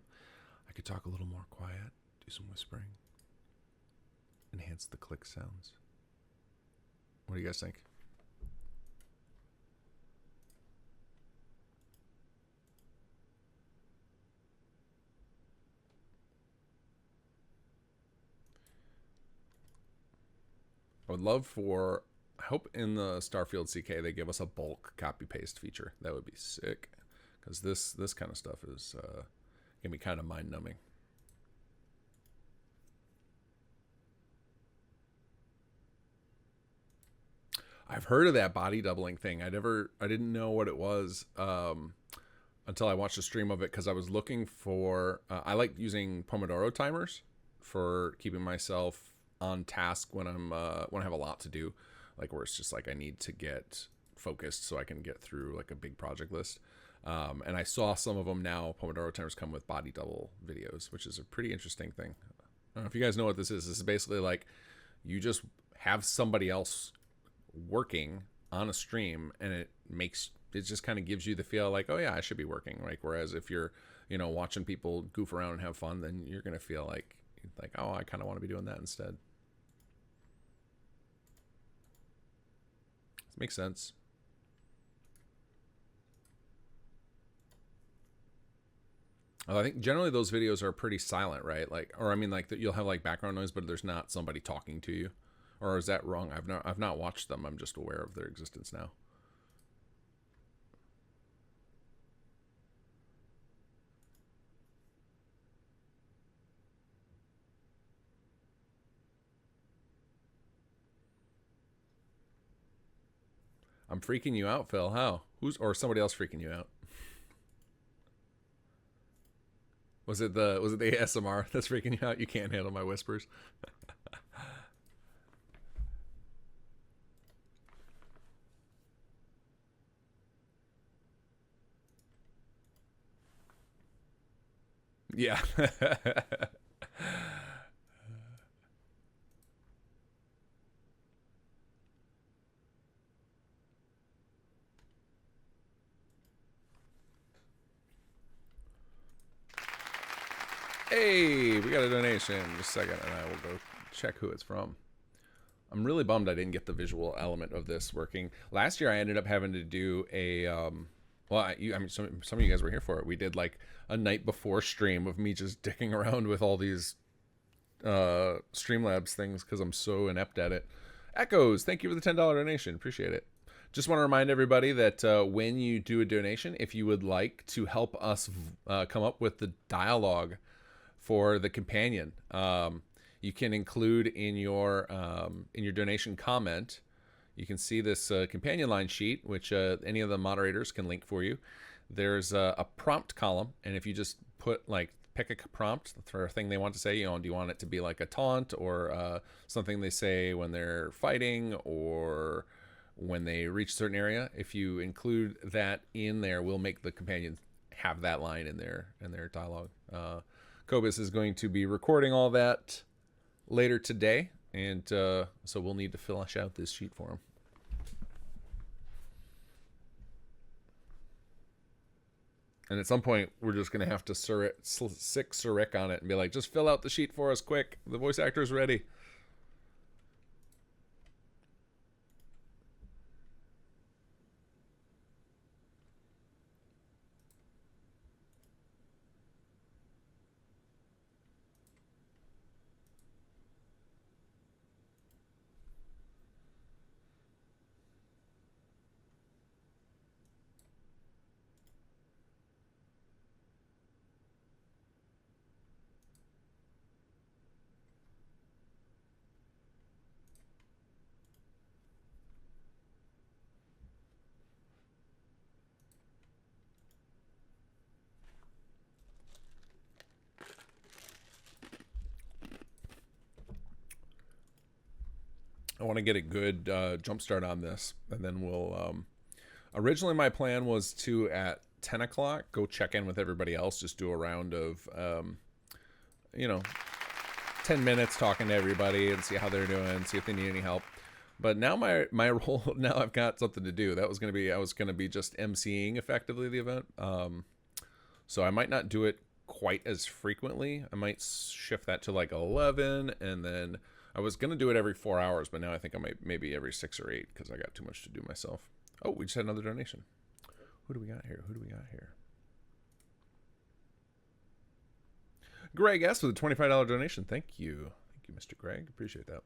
I could talk a little more quiet, do some whispering, enhance the click sounds. What do you guys think? I would love I hope in the Starfield CK they give us a bulk copy paste feature. That would be sick, because this kind of stuff is can be kind of mind numbing. I've heard of that body doubling thing. I didn't know what it was until I watched a stream of it, because I was looking for. I like using Pomodoro timers for keeping myself on task when I have a lot to do. like where it's just like I need to get focused so I can get through like a big project list. And I saw some of them now. Pomodoro timers come with body double videos, which is a pretty interesting thing. I don't know if you guys know what this is. This is basically like you just have somebody else working on a stream, and it just kind of gives you the feel like, oh yeah, I should be working. Like, whereas if you're, watching people goof around and have fun, then you're going to feel like, oh, I kind of want to be doing that instead. This makes sense. I think generally those videos are pretty silent, right? Like, or I mean, like you'll have like background noise, but there's not somebody talking to you. Or is that wrong? I've not watched them. I'm just aware of their existence now. I'm freaking you out, Phil. How? Or somebody else freaking you out? Was it the ASMR that's freaking you out? You can't handle my whispers. Yeah. Hey, we got a donation. Just a second, and I will go check who it's from. I'm really bummed I didn't get the visual element of this working. Last year, I ended up having to do a some of you guys were here for it. We did like a night before stream of me just dicking around with all these Streamlabs things because I'm so inept at it. Echoes, thank you for the $10 donation. Appreciate it. Just want to remind everybody that when you do a donation, if you would like to help us come up with the dialogue for the companion, you can include in your donation comment. You can see this companion line sheet, which any of the moderators can link for you. There's a prompt column, and if you just pick a prompt for a thing they want to say, do you want it to be like a taunt or something they say when they're fighting or when they reach a certain area? If you include that in there, we'll make the companions have that line in their dialogue. Cobus is going to be recording all that later today, and so we'll need to flesh out this sheet for him. And at some point, we're just going to have to sick Surik on it and be like, just fill out the sheet for us quick. The voice actor's ready. I want to get a good jump start on this, and then we'll originally my plan was to at 10 o'clock go check in with everybody else, just do a round of 10 minutes talking to everybody and see how they're doing, see if they need any help. But now my role, now I've got something to do. I was going to be just emceeing effectively the event, so I might not do it quite as frequently. I might shift that to like 11, and then I was going to do it every 4 hours, but now I think I might maybe every 6 or 8 because I got too much to do myself. Oh, we just had another donation. Who do we got here? Greg S. with a $25 donation. Thank you. Thank you, Mr. Greg. Appreciate that.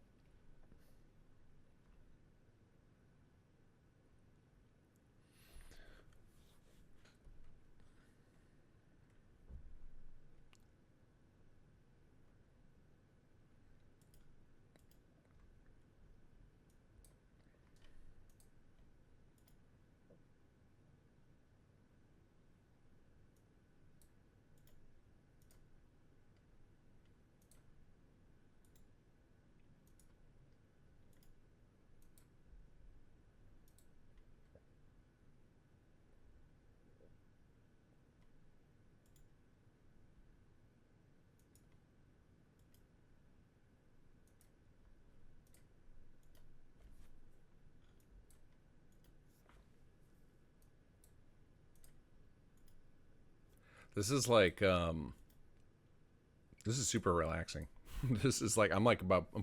This is like this is super relaxing. This is like I'm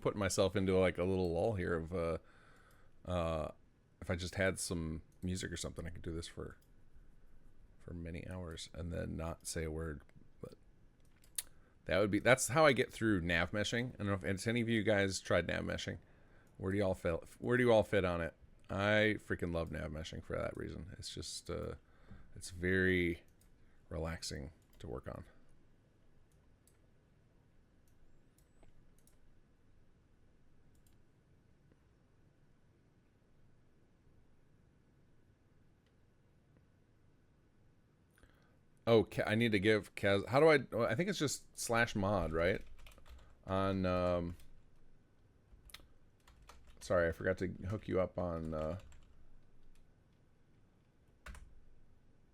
putting myself into like a little lull here of if I just had some music or something, I could do this for many hours and then not say a word. But that's how I get through nav meshing. I don't know if any of you guys tried nav meshing. Where do you all fit on it? I freaking love nav meshing for that reason. It's just it's very relaxing to work on. Oh, I need to give Kaz. How do I think it's just /mod, right? On sorry, I forgot to hook you up on all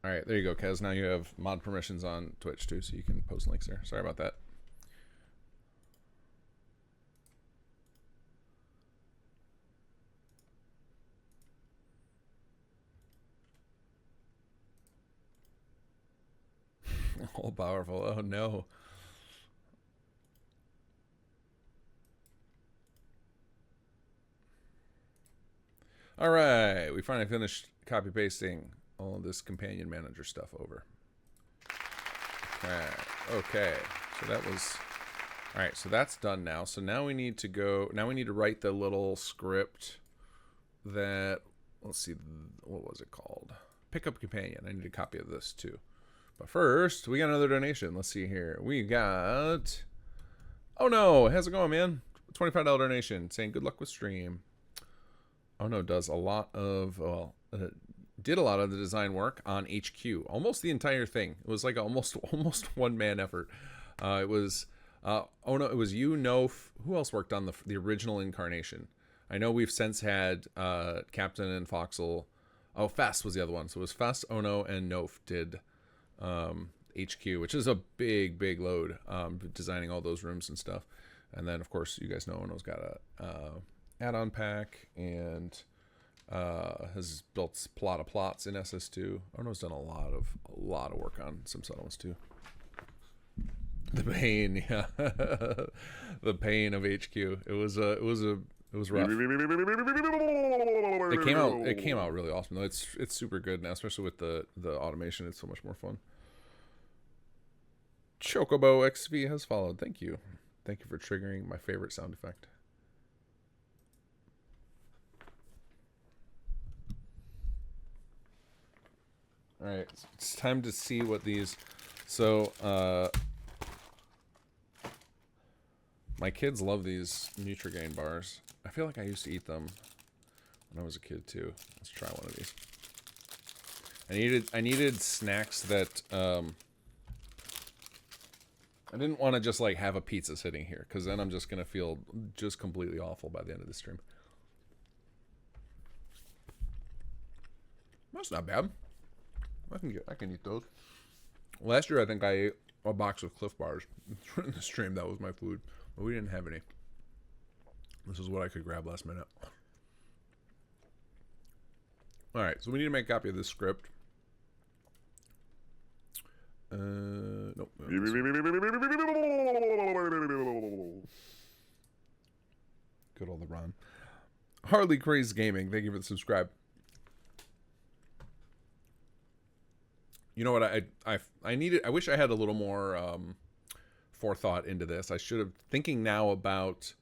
right, there you go, Kaz. Now you have mod permissions on Twitch too, so you can post links there. Sorry about that. All powerful. Oh no. All right, we finally finished copy pasting all this companion manager stuff over. Okay. So that was all right. So that's done now. So now we need to go. Now we need to write the little script that. Let's see. What was it called? Pickup companion. I need a copy of this too. But first, we got another donation. Let's see here. We got. Oh no! How's it going, man? $25 donation saying good luck with stream. Oh no, does a lot of did a lot of the design work on HQ, almost the entire thing. It was like almost one man effort. It was oh no, it was you, Nof. Who else worked on the original incarnation? I know we've since had Captain and Foxel. Oh, Fest was the other one. So it was Fest, Ono, and Nof did HQ, which is a big load, designing all those rooms and stuff. And then of course you guys know Ono's got a add-on pack and has built a lot of plots in SS2. Ono's done a lot of work on some settlements too. The pain, yeah. The pain of HQ. It was rough. It came out really awesome though. It's super good now, especially with the automation. It's so much more fun. Chocobo XV has followed. Thank you for triggering my favorite sound effect. All right, it's time to see what these. So, my kids love these Nutrigrain bars. I feel like I used to eat them when I was a kid too. Let's try one of these. I needed snacks that I didn't want to just like have a pizza sitting here, because then I'm just gonna feel just completely awful by the end of the stream. That's not bad. I can eat those. Last year I think I ate a box of Cliff Bars in the stream. That was my food, but we didn't have any. This is what I could grab last minute. All right, so we need to make a copy of this script. Nope. Good old Ron. Harley Craze Gaming, thank you for the subscribe. You know what? I wish I had a little more forethought into this. I should have thinking now about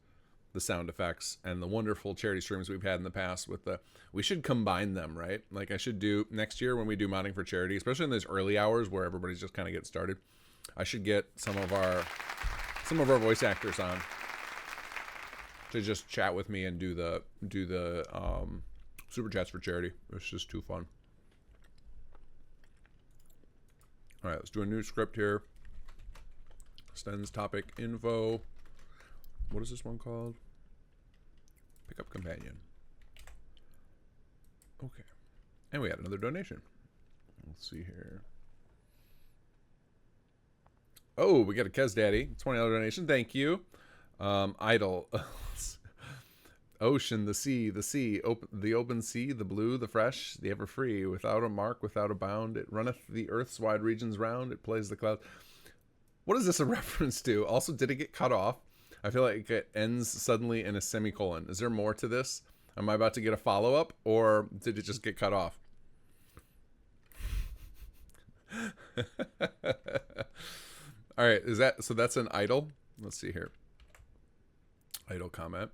the sound effects and the wonderful charity streams we've had in the past with we should combine them, right? Like I should do next year when we do modding for charity, especially in those early hours where everybody's just kind of getting started. I should get some of our voice actors on to just chat with me and do the super chats for charity. It's just too fun. All right, let's do a new script here. Extends topic info. What is this one called? Pickup companion. Okay. And we had another donation. Let's see here. Oh, we got a Kez Daddy. $20 donation. Thank you. Idle. ocean, the sea, the open sea, the blue, the fresh, the ever free, without a mark, without a bound. It runneth the earth's wide regions round. It plays the clouds. What is this a reference to? Also, did it get cut off? I feel like it ends suddenly in a semicolon. Is there more to this? Am I about to get a follow-up, or did it just get cut off? All right, is that so? That's an idle. Let's see here. Idle comment.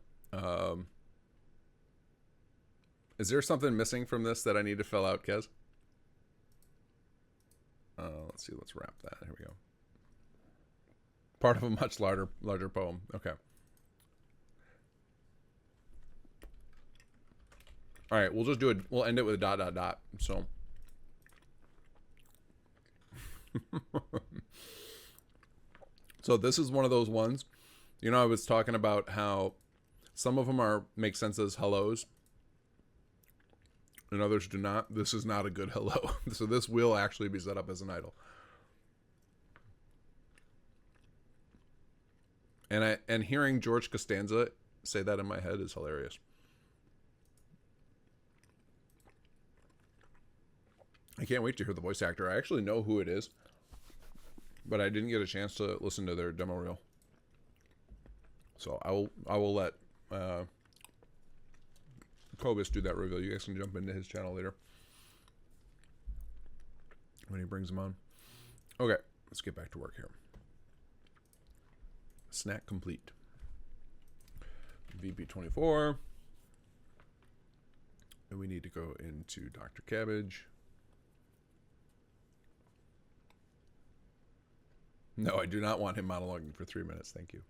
Is there something missing from this that I need to fill out, Kez? Let's see. Let's wrap that. Here we go. Part of a much larger poem. Okay. All right, we'll just do it. We'll end it with a dot dot dot. So. So this is one of those ones. You know, I was talking about how some of them make sense as hellos, and others do not. This is not a good hello. So this will actually be set up as an idle. And hearing George Costanza say that in my head is hilarious. I can't wait to hear the voice actor. I actually know who it is, but I didn't get a chance to listen to their demo reel. So I will let Kobus do that reveal. You guys can jump into his channel later when he brings them on. Okay, let's get back to work here. Snack complete. VP24. And we need to go into Dr. Cabbage. No, I do not want him monologuing for 3 minutes. Thank you.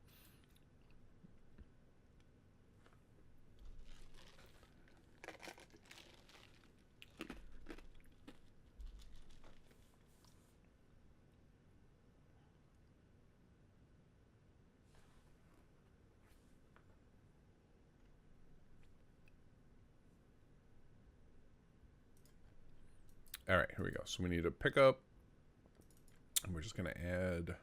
All right, here we go. So we need a pickup. And we're just going to add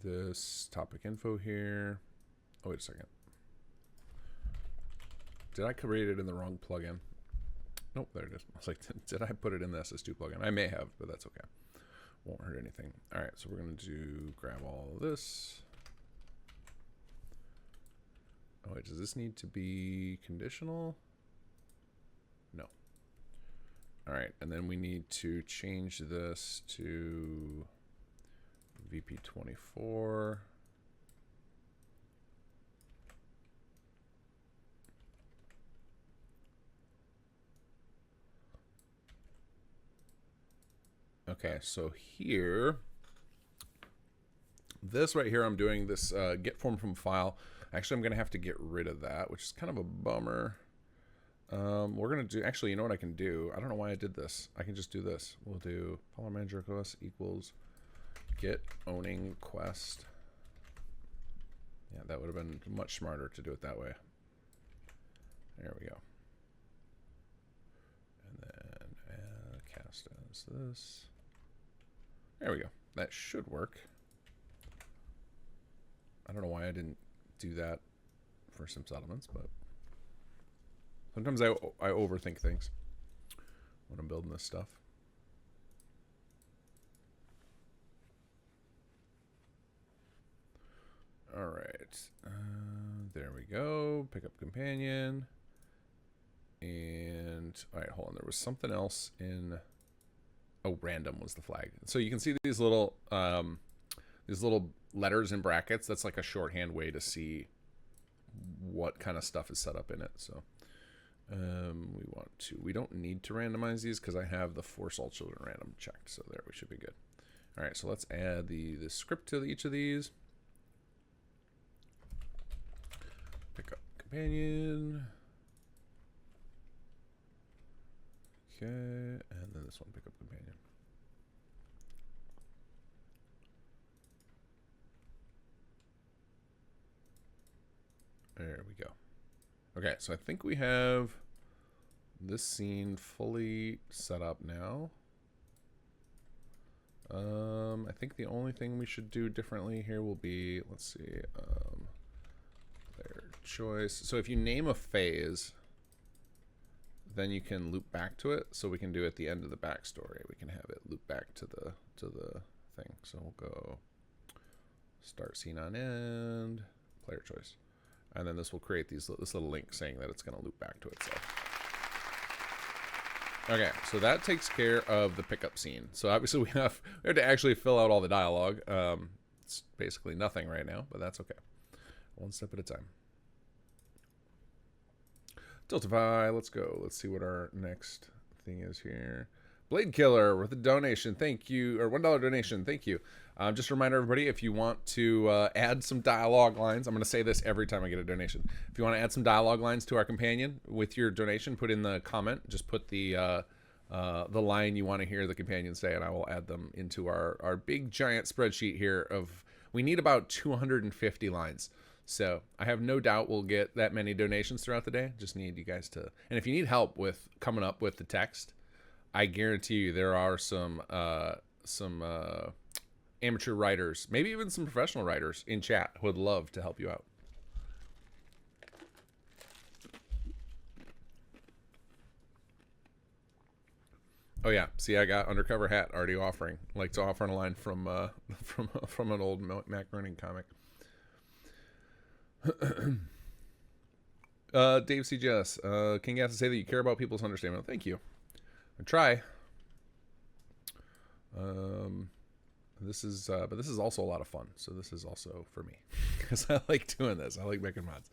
this topic info here. Oh, wait a second. Did I create it in the wrong plugin? Nope, there it is. I was like, did I put it in the SS2 plugin? I may have, but that's okay. Won't hurt anything. All right, so we're going to grab all of this. Oh, wait, does this need to be conditional? No. All right, and then we need to change this to VP24. Okay, so here, this right here, I'm doing this get form from file. Actually, I'm going to have to get rid of that, which is kind of a bummer. We're going to do, actually, you know what I can do? I don't know why I did this. I can just do this. We'll do Polymer Manager request equals get owning quest. Yeah, that would have been much smarter to do it that way. There we go. And then cast as this. There we go. That should work. I don't know why I didn't do that for some settlements, but sometimes I overthink things when I'm building this stuff. All right, there we go. Pick up companion, and all right, hold on. There was something else in. Oh, random was the flag. So you can see these little letters in brackets. That's like a shorthand way to see what kind of stuff is set up in it. So we don't need to randomize these because I have the force all children random checked. So there, we should be good. All right, so let's add the script to each of these. Pick up companion. Okay, and then this one, pick up companion. There we go. Okay, so I think we have this scene fully set up now. I think the only thing we should do differently here will be, let's see, layer choice. So if you name a phase, then you can loop back to it. So we can do at the end of the backstory, we can have it loop back to the thing. So we'll go start scene on end, player choice, and then this will create this little link saying that it's going to loop back to itself. Okay, so that takes care of the pickup scene. So obviously we have to actually fill out all the dialogue. It's basically nothing right now, but that's okay. One step at a time. Tiltify, let's go. Let's see what our next thing is here. Blade Killer with a donation, thank you, or $1 donation, thank you. Just a reminder, everybody, if you want to add some dialogue lines, I'm going to say this every time I get a donation. If you want to add some dialogue lines to our companion with your donation, put in the comment. Just put the line you want to hear the companion say, and I will add them into our big giant spreadsheet here. We need about 250 lines. So I have no doubt we'll get that many donations throughout the day. Just need you guys to, and if you need help with coming up with the text, I guarantee you there are some amateur writers, maybe even some professional writers in chat who would love to help you out. Oh yeah, see, I got Undercover Hat already offering, like to offering a line from an old macaroni comic. Dave CGS, kinggath to say that you care about people's understanding. Thank you. I try. This is but this is also a lot of fun, so this is also for me because I like doing this. I like making mods.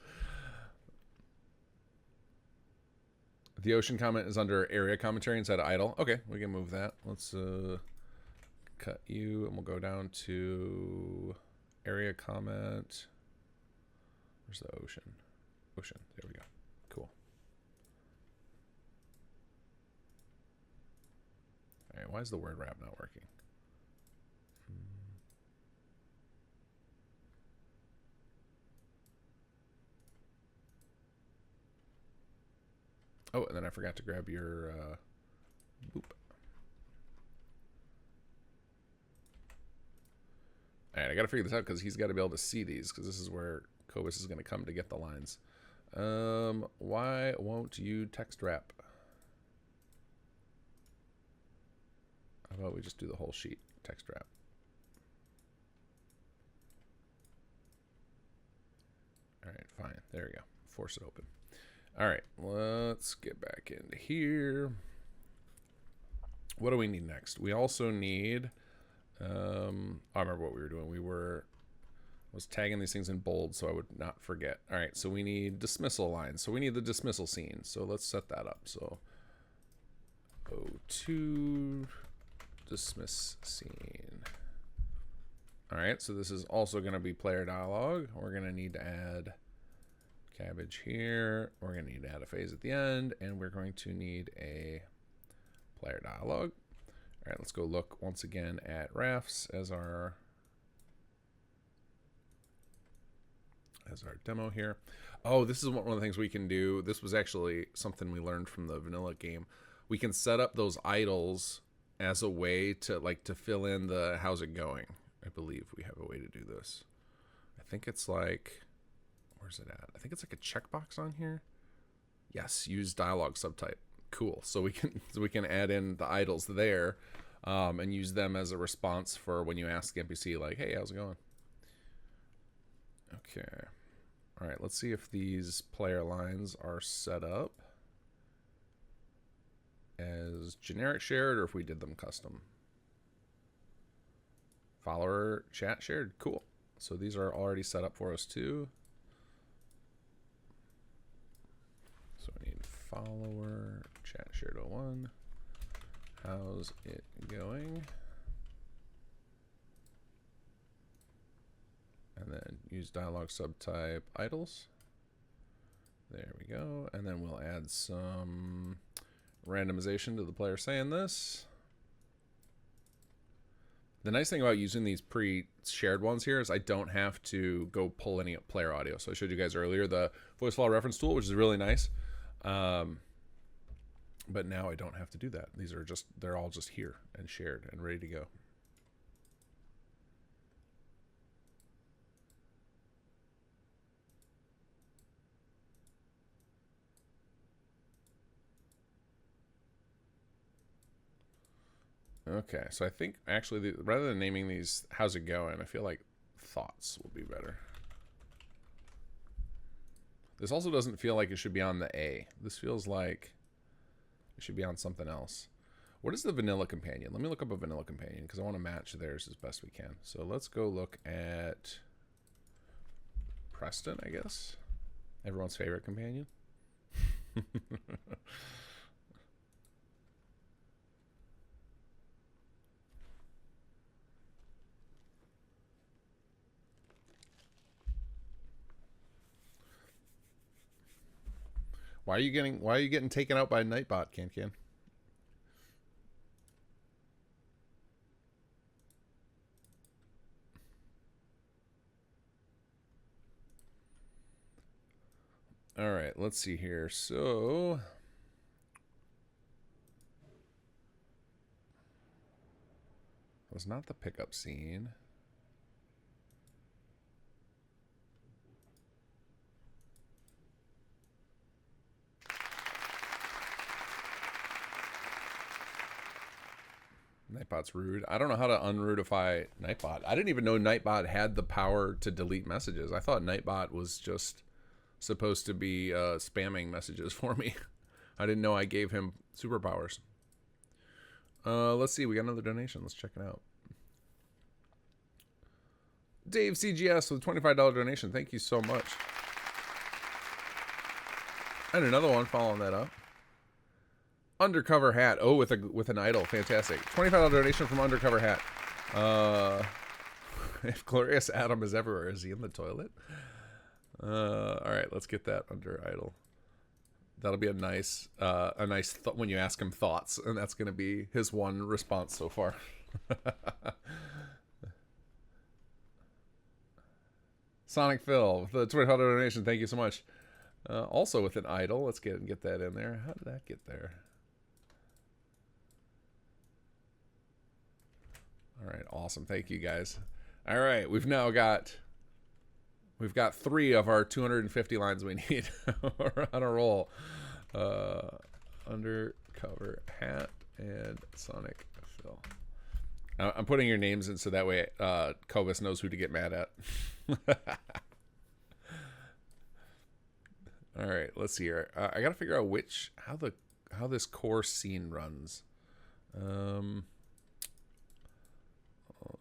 The ocean comment is under area commentary instead of idle. Okay, we can move that. Let's cut you, and we'll go down to area comment. Where's the ocean? Ocean. There we go. Cool. All right, why is the word wrap not working? Oh, and then I forgot to grab your boop. All right, I got to figure this out because he's got to be able to see these because this is where Cobus is going to come to get the lines. Why won't you text wrap? How about we just do the whole sheet text wrap? All right, fine. There we go. Force it open. All right, let's get back into here. What do we need next? We also need, I remember what we were doing. I was tagging these things in bold so I would not forget. All right, so we need dismissal lines. So we need the dismissal scene. So let's set that up. So O2 dismiss scene. All right, so this is also going to be player dialogue. We're going to need to add cabbage here. We're going to need to add a phase at the end, and we're going to need a player dialogue. All right, let's go look once again at rafts as our demo here. Oh, this is one of the things we can do. This was actually something we learned from the vanilla game. We can set up those idles as a way to fill in the how's it going. I believe we have a way to do this. I think it's like, where's it at? I think it's like a checkbox on here. Yes, use dialogue subtype. Cool. So we can add in the idles there, and use them as a response for when you ask the NPC like, hey, how's it going? Okay. All right, let's see if these player lines are set up as generic shared or if we did them custom. Follower chat shared. Cool. So these are already set up for us too. So I need follower chat shared 01. How's it going? And then use dialogue subtype idles. There we go. And then we'll add some randomization to the player saying this. The nice thing about using these pre-shared ones here is I don't have to go pull any player audio. So I showed you guys earlier the voice file reference tool, which is really nice. But now I don't have to do that. They're all just here and shared and ready to go. Okay, so I think actually, rather than naming these "How's it going," I feel like thoughts will be better. This also doesn't feel like it should be on the A. This feels like it should be on something else. What is the vanilla companion? Let me look up a vanilla companion because I want to match theirs as best we can. So let's go look at Preston, I guess. Everyone's favorite companion. Why are you getting taken out by Nightbot, Can? All right, let's see here. So it was not the pickup scene. Nightbot's rude. I don't know how to unrudeify Nightbot. I didn't even know Nightbot had the power to delete messages. I thought Nightbot was just supposed to be spamming messages for me. I didn't know I gave him superpowers. Let's see. We got another donation. Let's check it out. Dave CGS with a $25 donation. Thank you so much. And another one following that up. Undercover Hat. Oh, with an idol. Fantastic. $25 donation from Undercover Hat. If Glorious Adam is everywhere, is he in the toilet? All right, let's get that under idol. That'll be a nice when you ask him thoughts, and that's going to be his one response so far. Sonic Phil, the $25 donation. Thank you so much. Also with an idol. Let's get that in there. How did that get there? All right, awesome. Thank you guys. All right, we've got 3 of our 250 lines we need. We're on a roll. Undercover Hat and Sonic Phil. I'm putting your names in so that way Cobus knows who to get mad at. All right, let's see here. I gotta figure out how this core scene runs.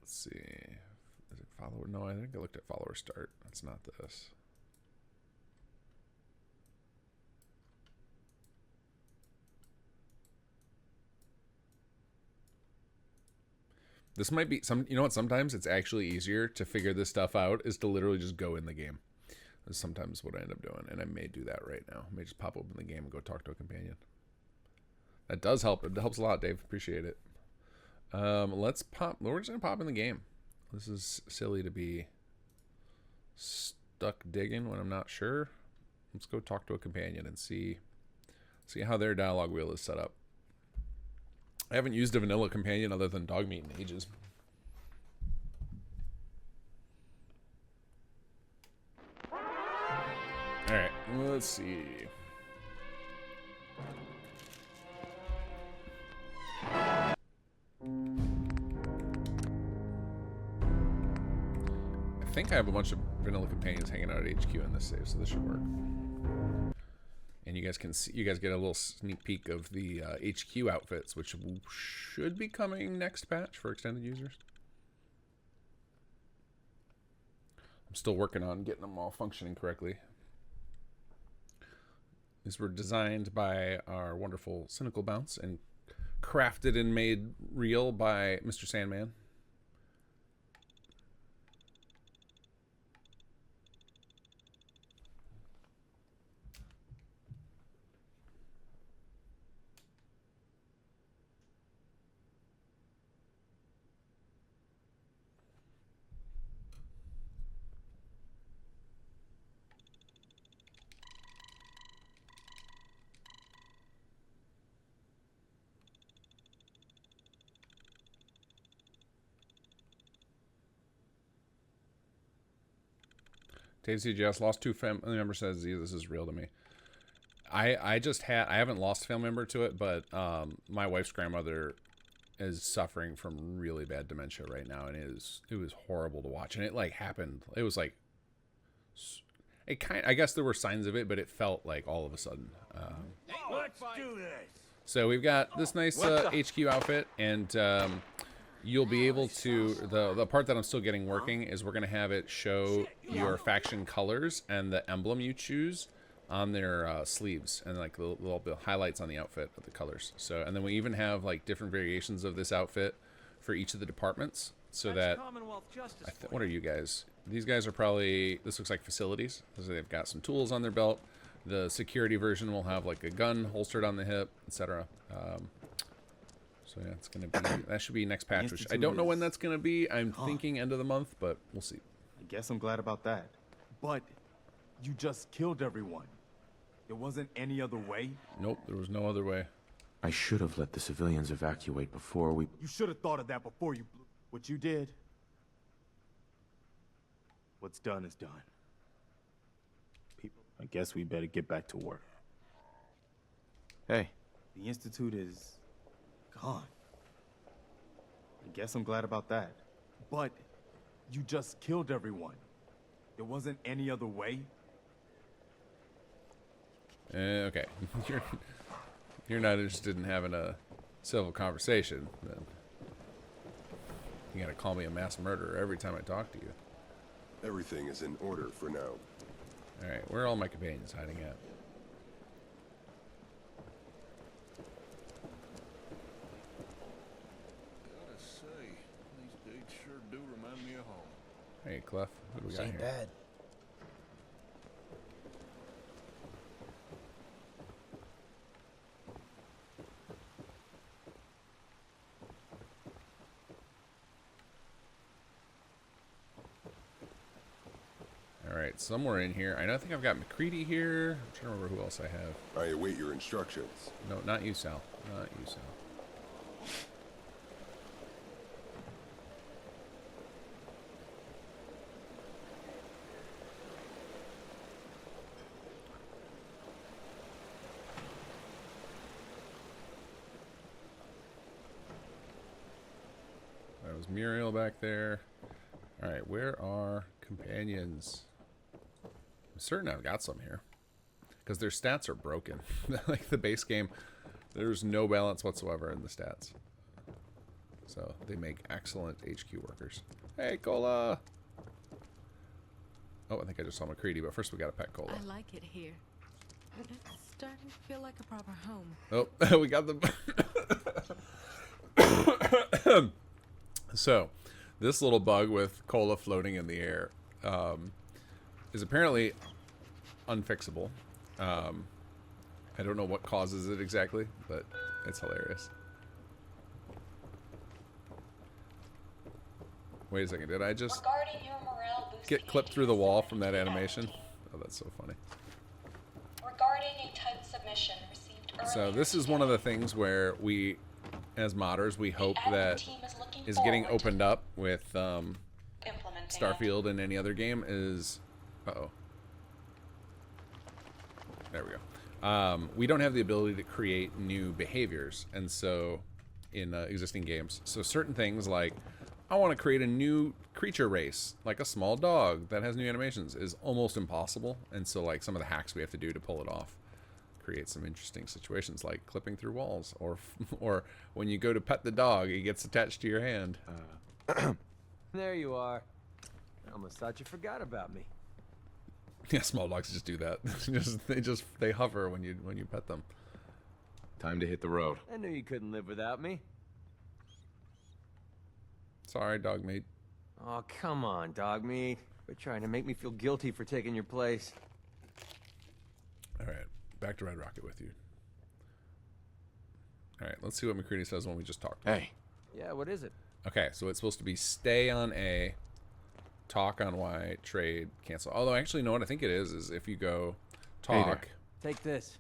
Let's see. Is it follower? No, I think I looked at follower start. That's not this. This might be you know what? Sometimes it's actually easier to figure this stuff out is to literally just go in the game. That's sometimes what I end up doing, and I may do that right now. I may just pop open the game and go talk to a companion. That does help. It helps a lot, Dave. Appreciate it. Let's pop. We're just gonna pop in the game. This is silly to be stuck digging when I'm not sure. Let's go talk to a companion and see how their dialogue wheel is set up. I haven't used a vanilla companion other than Dogmeat in ages. All right, let's see. I think I have a bunch of vanilla companions hanging out at HQ in this save, so this should work. And you guys get a little sneak peek of the HQ outfits, which should be coming next patch for extended users. I'm still working on getting them all functioning correctly. These were designed by our wonderful Cynical Bounce and crafted and made real by Mr. Sandman. Dave CGS lost 2 family members, says this is real to me. I haven't lost a family member to it, but my wife's grandmother is suffering from really bad dementia right now, and it was horrible to watch. And it like happened. It was like I guess there were signs of it, but it felt like all of a sudden. Let's do this. So we've got this nice HQ outfit, and you'll be able to, the part that I'm still getting working is we're going to have it show your faction colors and the emblem you choose on their sleeves, and like the little highlights on the outfit of the colors. So, and then we even have like different variations of this outfit for each of the departments, so that, what are you guys? These guys are probably, this looks like facilities, so they've got some tools on their belt. The security version will have like a gun holstered on the hip, etc. So yeah, it's gonna be, that should be next patch, which I don't know when that's gonna be. I'm thinking end of the month, but we'll see. I guess I'm glad about that. But you just killed everyone. There wasn't any other way? Nope, there was no other way. I should have let the civilians evacuate before we... You should have thought of that before you blew. What you did. What's done is done. People, I guess we better get back to work. Hey. The Institute is gone. I guess I'm glad about that. But you just killed everyone. There wasn't any other way? Okay. You're not interested in having a civil conversation, then you gotta call me a mass murderer every time I talk to you. Everything is in order for now. Alright, where are all my companions hiding at? Gotta say, these dates sure do remind me of home. Hey, Clef, what do we got Ain't here? bad. Alright, somewhere in here. I think I've got McCready here. I'm trying to remember who else I have. I await your instructions. No, not you, Sal. Not you, Sal. That was Muriel back there. Alright, where are companions? I'm certain I've got some here. Because their stats are broken. Like the base game, there's no balance whatsoever in the stats. So they make excellent HQ workers. Hey, Cola! Oh, I think I just saw McCready, but first we gotta pet Cola. I like it here. It's starting to feel like a proper home. Oh, we got the... So, this little bug with Cola floating in the air is apparently unfixable. I don't know what causes it exactly, but it's hilarious. Wait a second, did I just get clipped through the wall from that animation? Oh, that's so funny. Regarding a type submission received earlier. So this is one of the things where we, as modders, we hope that is getting opened up with Starfield and any other game is... Uh-oh. There we go. We don't have the ability to create new behaviors, and so in existing games. So certain things like, I want to create a new creature race, like a small dog that has new animations, is almost impossible. And so like some of the hacks we have to do to pull it off create some interesting situations, like clipping through walls, or when you go to pet the dog, it gets attached to your hand. There you are. I almost thought you forgot about me. Yeah, small dogs just do that. they hover when you pet them. Time to hit the road. I knew you couldn't live without me. Sorry, dog mate. Oh, come on, dog meat. Quit trying to make me feel guilty for taking your place. All right, back to Red Rocket with you. All right, let's see what McCready says when we just talked. Hey. Yeah, what is it? Okay, so it's supposed to be stay on A, talk on Y, trade, cancel. Although, actually, you know what I think it is if you go talk. Take this.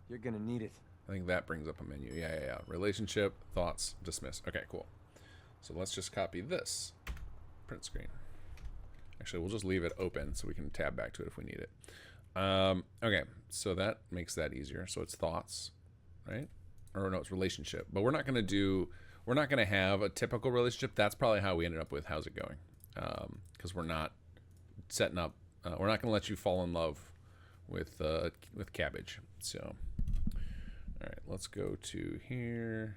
You're gonna need it. I think that brings up a menu. Yeah. Relationship, thoughts, dismiss. Okay, cool. So let's just copy this. Print screen. Actually, we'll just leave it open so we can tab back to it if we need it. Okay, so that makes that easier. So it's thoughts, right? Or no, it's relationship. But we're not going to do... we're not going to have a typical relationship. That's probably how we ended up with How's It Going? Because we're not setting up. We're not going to let you fall in love with cabbage. So, all right, let's go to here.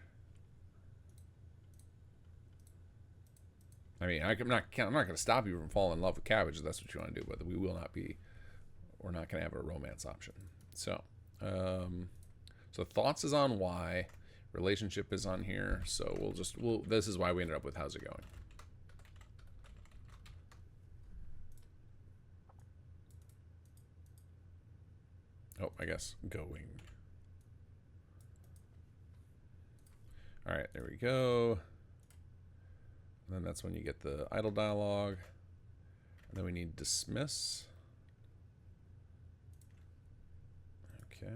I mean, I'm not going to stop you from falling in love with cabbage if that's what you want to do, but we will not be. We're not going to have a romance option. So, so thoughts is on Y, relationship is on here. So this is why we ended up with How's It Going? Oh, I guess going. All right, there we go. And then that's when you get the idle dialogue. And then we need dismiss. Okay.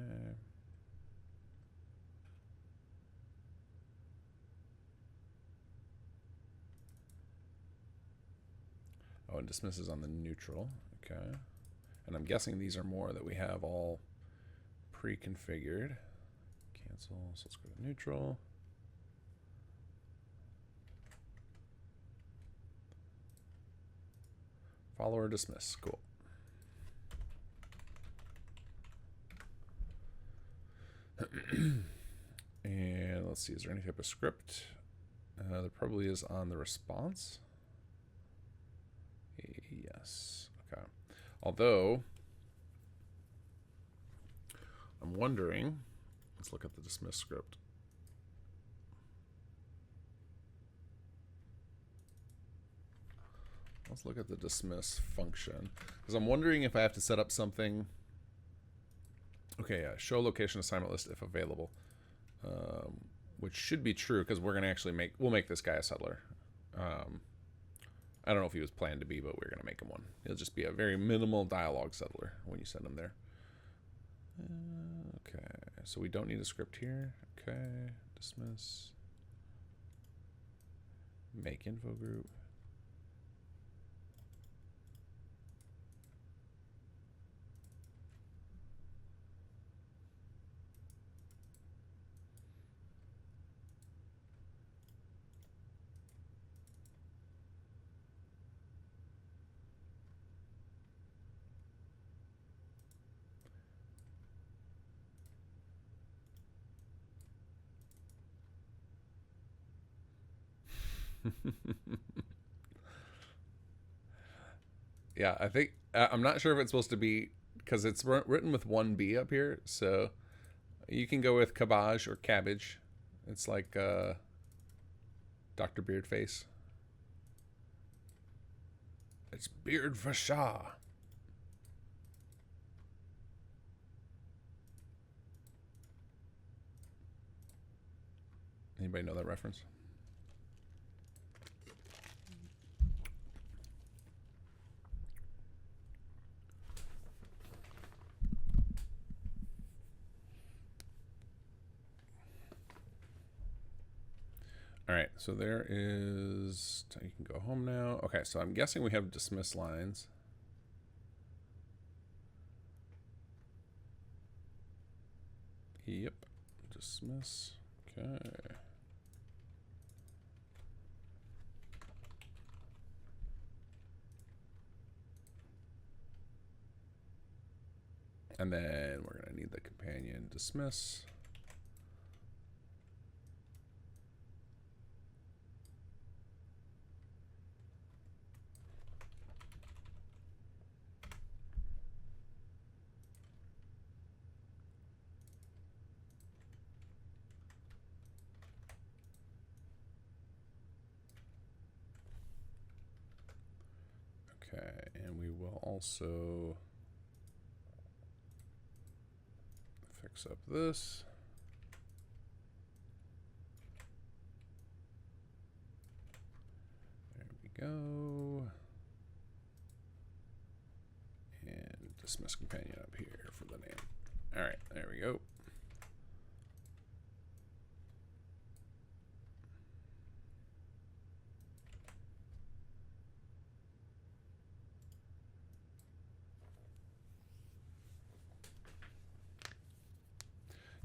Oh, and dismiss is on the neutral. Okay. And I'm guessing these are more that we have all pre-configured. Cancel. So let's go to neutral. Follow or dismiss. Cool. And let's see, is there any type of script? There probably is on the response. Yes. Okay. Although, I'm wondering, let's look at the dismiss script. Let's look at the dismiss function, because I'm wondering if I have to set up something. Okay, yeah, show location assignment list if available, which should be true because we're gonna actually we'll make this guy a settler. I don't know if he was planned to be, but we're gonna make him one. He'll just be a very minimal dialogue settler when you send him there. Okay, so we don't need a script here. Okay, dismiss. Make info group. Yeah, I think I'm not sure if it's supposed to be because it's written with one B up here, so you can go with cabbage or cabbage. It's like Dr. Beardface. It's Beard for Shaw. Anybody know that reference? All right, so there is, you can go home now. Okay, so I'm guessing we have dismiss lines. Yep, dismiss, okay. And then we're gonna need the companion dismiss. Okay, and we will also fix up this. There we go. And dismiss companion up here for the name. All right, there we go.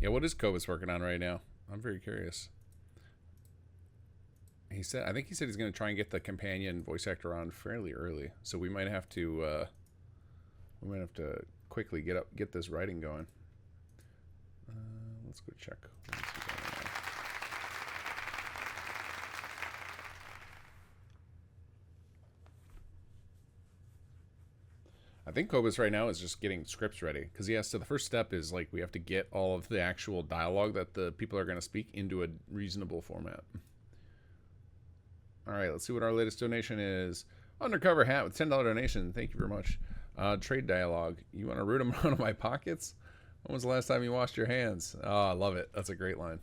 Yeah, what is Cobus working on right now? I'm very curious. he said, I think he said he's going to try and get the companion voice actor on fairly early. So we might have to quickly get this writing going. Let's go check. What is he doing now? I think Cobus right now is just getting scripts ready because he has to. The first step is like we have to get all of the actual dialogue that the people are going to speak into a reasonable format. All right, let's see what our latest donation is. Undercover Hat with $10 donation. Thank you very much. Trade dialogue. You want to root them out of my pockets? When was the last time you washed your hands? Oh, I love it. That's a great line.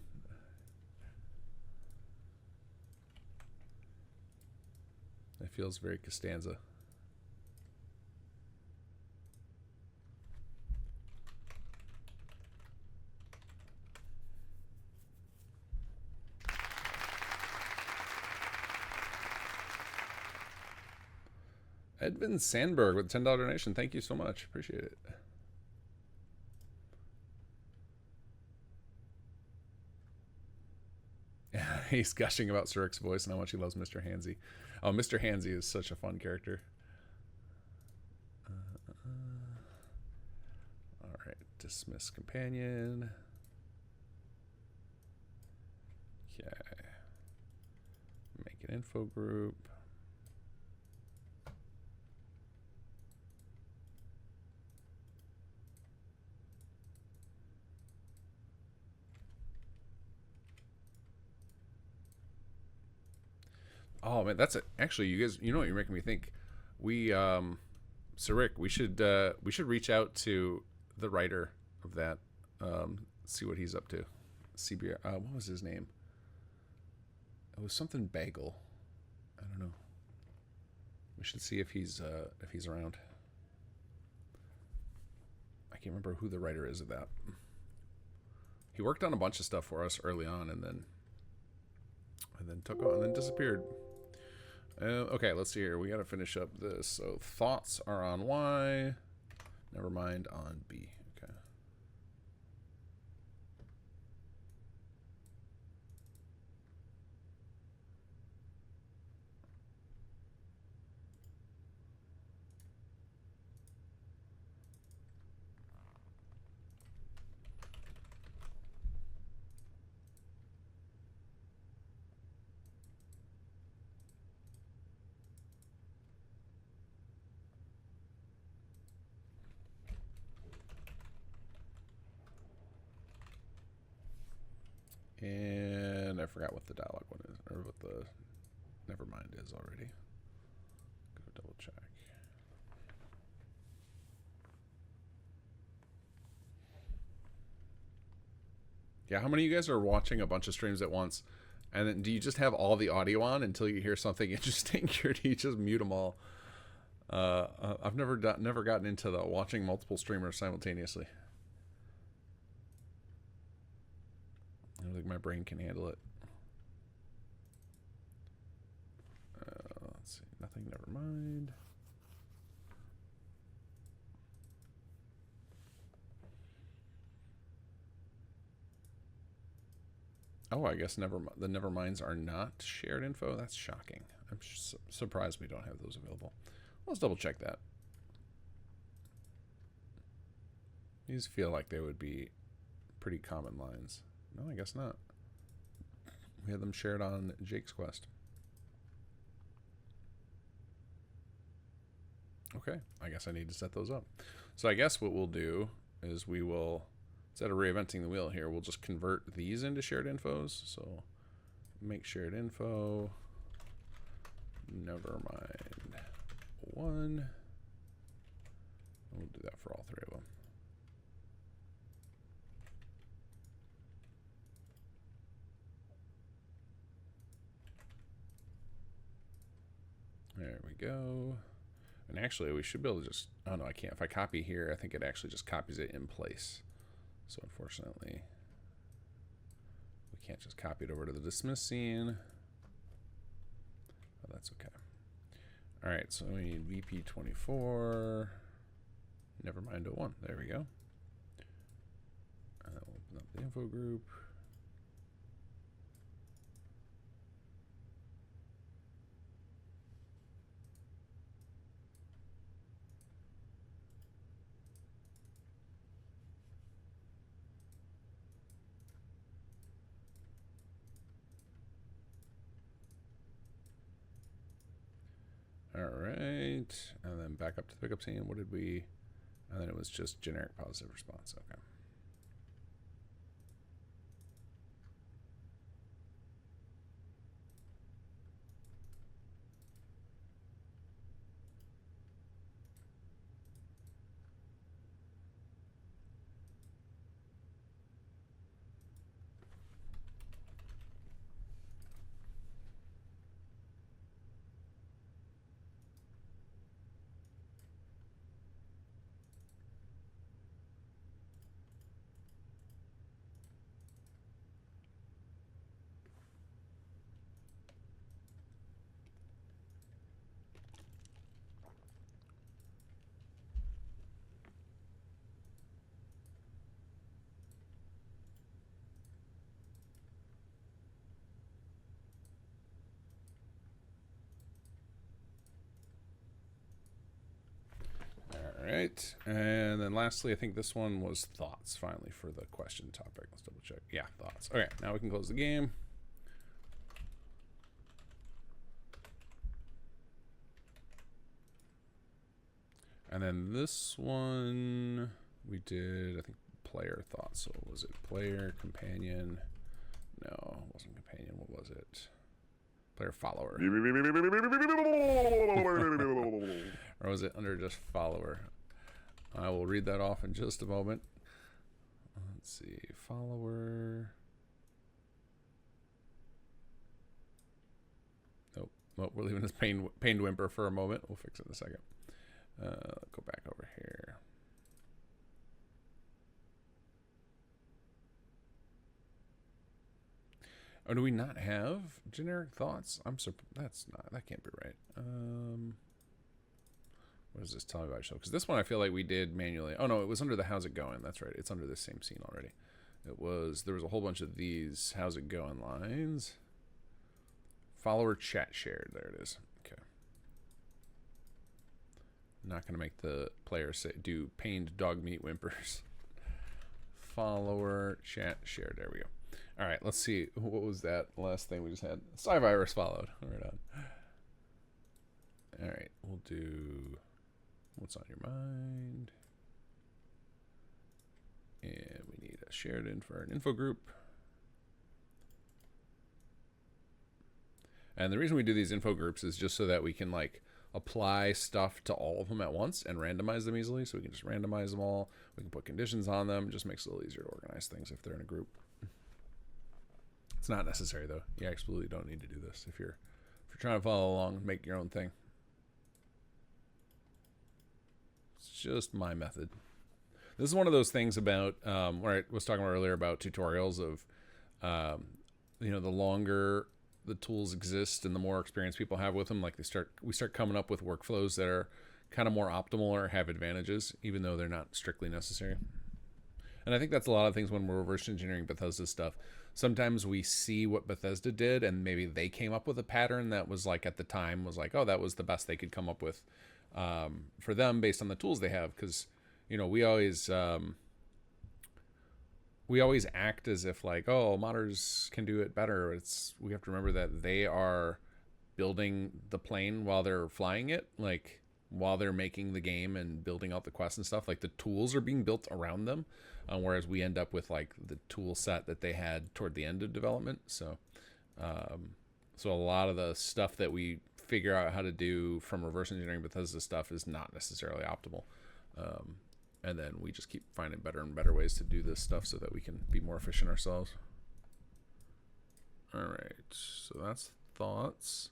It feels very Costanza. Edvin Sandberg with $10 donation. Thank you so much. Appreciate it. He's gushing about Sirik's voice and how much he loves Mr. Hansy. Oh, Mr. Hansy is such a fun character. All right, dismiss companion. Okay. Make an info group. Oh man, that's actually, you guys. You know what you're making me think? We, Sirik, we should reach out to the writer of that, see what he's up to. CBR. What was his name? It was something Bagel. I don't know. We should see if he's around. I can't remember who the writer is of that. He worked on a bunch of stuff for us early on, and then took on and then disappeared. Okay, let's see here. We got to finish up this. So thoughts are on Y. Never mind on B. Okay. And I forgot what the dialogue one is, or what the never mind is already. Go double check. Yeah, how many of you guys are watching a bunch of streams at once? And then do you just have all the audio on until you hear something interesting, or do you just mute them all? I've never gotten into the watching multiple streamers simultaneously. I don't think my brain can handle it. Let's see. Nothing, never mind. Oh, I guess the neverminds are not shared info. That's shocking. I'm surprised we don't have those available. Let's double check that. These feel like they would be pretty common lines. No, I guess not. We had them shared on Jake's Quest. Okay, I guess I need to set those up. So I guess what we'll do is we will, instead of reinventing the wheel here, we'll just convert these into shared infos. So make shared info, never mind one. We'll do that for all three of them. There we go. And actually, we should be able to just... Oh, no, I can't. If I copy here, I think it actually just copies it in place. So, unfortunately, we can't just copy it over to the dismiss scene. Oh, that's okay. All right, so we need VP24. Never mind 01. There we go. We'll open up the info group. All right. And then back up to the pickup scene. What did we... And then it was just generic positive response. Okay. All right. And then lastly, I think this one was thoughts finally for the question topic. Let's double check. Yeah, thoughts. Okay, now we can close the game. And then this one we did, I think, player thoughts. So was it player, companion? No, it wasn't companion. What was it? Player follower. Or was it under just follower? I will read that off in just a moment. Let's see. Follower. Nope. Well, we're leaving this pained whimper for a moment. We'll fix it in a second. Go back over here. Oh, do we not have generic thoughts? That can't be right. What does this tell me about yourself? Because this one I feel like we did manually. Oh no, it was under the how's it going. That's right. It's under the same scene already. There was a whole bunch of these how's it going lines. Follower chat shared. There it is. Okay. I'm not gonna make the player do pained dog meat whimpers. Follower chat shared. There we go. All right, let's see. What was that last thing we just had? Psyvirus followed. Right on. All right, we'll do what's on your mind. And we need a shared in for an info group. And the reason we do these info groups is just so that we can like apply stuff to all of them at once and randomize them easily. So we can just randomize them all. We can put conditions on them. It just makes it a little easier to organize things if they're in a group. It's not necessary though. You absolutely don't need to do this if you're trying to follow along and make your own thing. It's just my method. This is one of those things about where I was talking about earlier about tutorials of the longer the tools exist and the more experience people have with them, like we start coming up with workflows that are kind of more optimal or have advantages, even though they're not strictly necessary. And I think that's a lot of things when we're reverse engineering Bethesda stuff. Sometimes we see what Bethesda did and maybe they came up with a pattern that was like at the time was like, oh, that was the best they could come up with for them based on the tools they have. Because, we always act as if like, oh, modders can do it better. We have to remember that they are building the plane while they're flying it, like while they're making the game and building out the quests and stuff. Like the tools are being built around them. Whereas we end up with like the tool set that they had toward the end of development. So a lot of the stuff that we figure out how to do from reverse engineering Bethesda stuff is not necessarily optimal. And then we just keep finding better and better ways to do this stuff so that we can be more efficient ourselves. All right, so that's thoughts.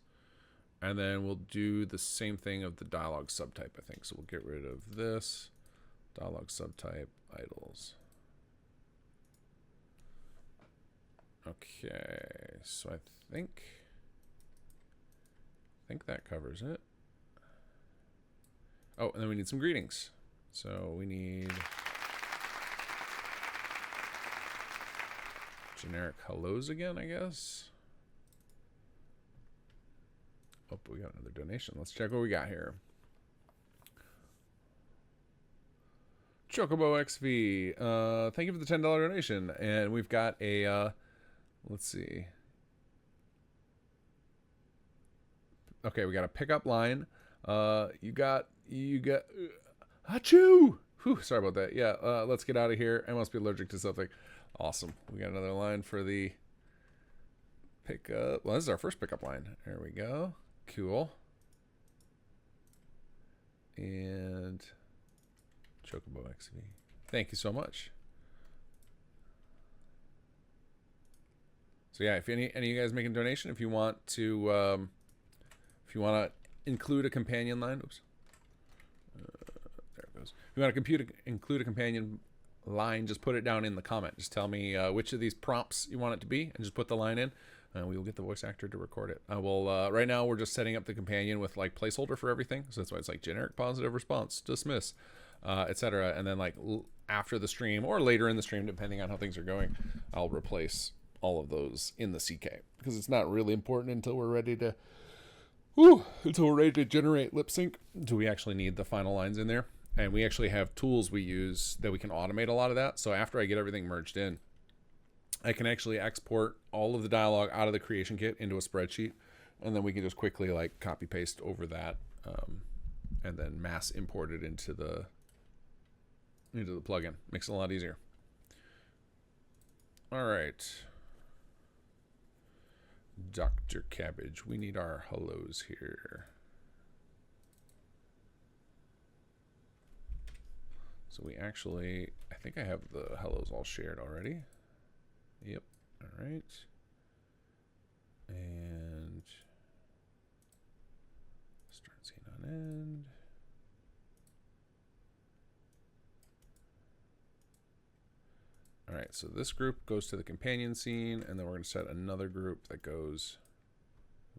And then we'll do the same thing of the dialogue subtype, I think. So we'll get rid of this. Dialogue subtype, idles. Okay, so I think that covers it. Oh, and then we need some greetings. So we need generic hellos again, I guess. Oh, we got another donation. Let's check what we got here. Chocobo XV, thank you for the $10 donation. And we've got a, let's see. Okay, we got a pickup line. You got achoo. Whew, sorry about that. Yeah, let's get out of here. I must be allergic to something. Awesome. We got another line for the pickup. Well, this is our first pickup line. There we go. Cool. And Chocobo XV. Thank you so much. So yeah, if any of you guys make a donation, if you want to include a companion line, oops. There it goes. If you want to include a companion line, just put it down in the comment. Just tell me which of these prompts you want it to be, and just put the line in. We will get the voice actor to record it. I will. Right now, we're just setting up the companion with like placeholder for everything, so that's why it's like generic positive response, dismiss, etc. And then like after the stream or later in the stream, depending on how things are going, I'll replace all of those in the CK because it's not really important until we're ready to. Until we're ready to generate lip sync, do we actually need the final lines in there? And we actually have tools we use that we can automate a lot of that. So after I get everything merged in, I can actually export all of the dialogue out of the creation kit into a spreadsheet, and then we can just quickly like copy paste over that, and then mass import it into the plugin. Makes it a lot easier. All right. Dr. Cabbage, we need our hellos here. So we actually, I think I have the hellos all shared already. Yep. All right. And start scene on end. All right, so this group goes to the companion scene, and then we're going to set another group that goes,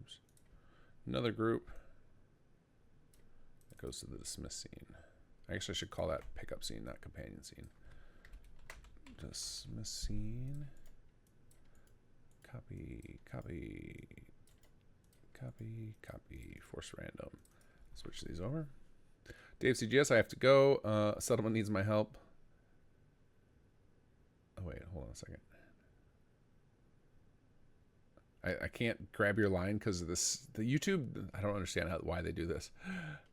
oops, another group that goes to the dismiss scene. I guess I should call that pickup scene, not companion scene. Dismiss scene. Copy, copy, copy, copy, force random. Switch these over. Dave CGS, I have to go. Settlement needs my help. Oh, wait, hold on a second. I can't grab your line because of this. The YouTube, I don't understand why they do this.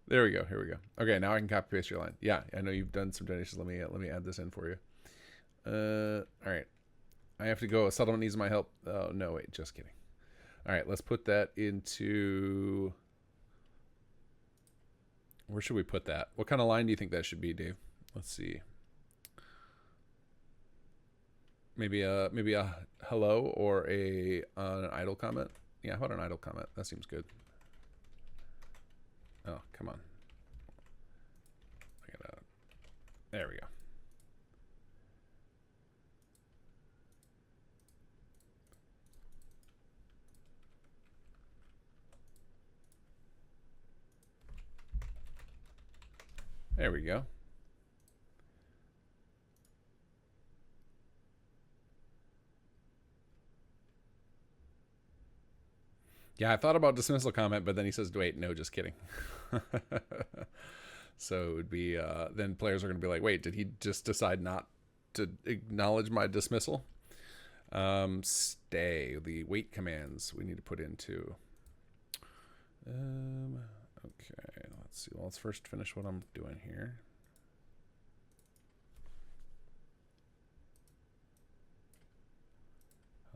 There we go. Here we go. Okay, now I can copy paste your line. Yeah, I know you've done some donations. Let me add this in for you. All right. I have to go. Settlement needs my help. Oh, no, wait, just kidding. All right, let's put that into... Where should we put that? What kind of line do you think that should be, Dave? Let's see. Maybe a hello or an idle comment. Yeah, how about an idle comment? That seems good. Oh, come on. There we go. There we go. Yeah, I thought about dismissal comment, but then he says, wait, no, just kidding. So it would be, then players are going to be like, wait, did he just decide not to acknowledge my dismissal? Stay, the wait commands we need to put into. Okay, let's see. Well, let's first finish what I'm doing here.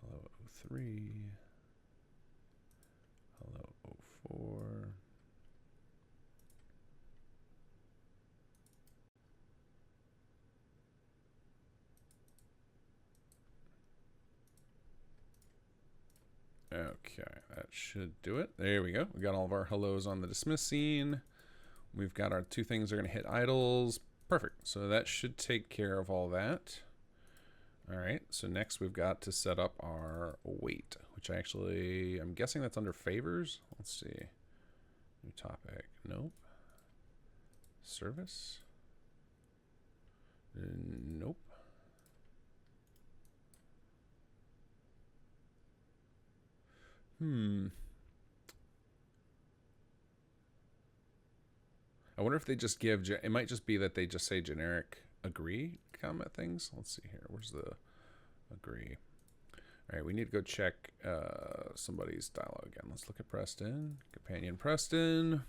Hello 03. Hello 04. Okay, that should do it. There we go. We got all of our hellos on the dismiss scene. We've got our two things are going to hit idles. Perfect. So that should take care of all that. All right. So next we've got to set up our wait, which I'm guessing that's under favors. Let's see. New topic. Nope. Service. Nope. I wonder if they just give, it might just be that they just say generic agree comment things. Let's see here. Where's the agree? All right, we need to go check somebody's dialogue again. Let's look at Preston. Companion Preston.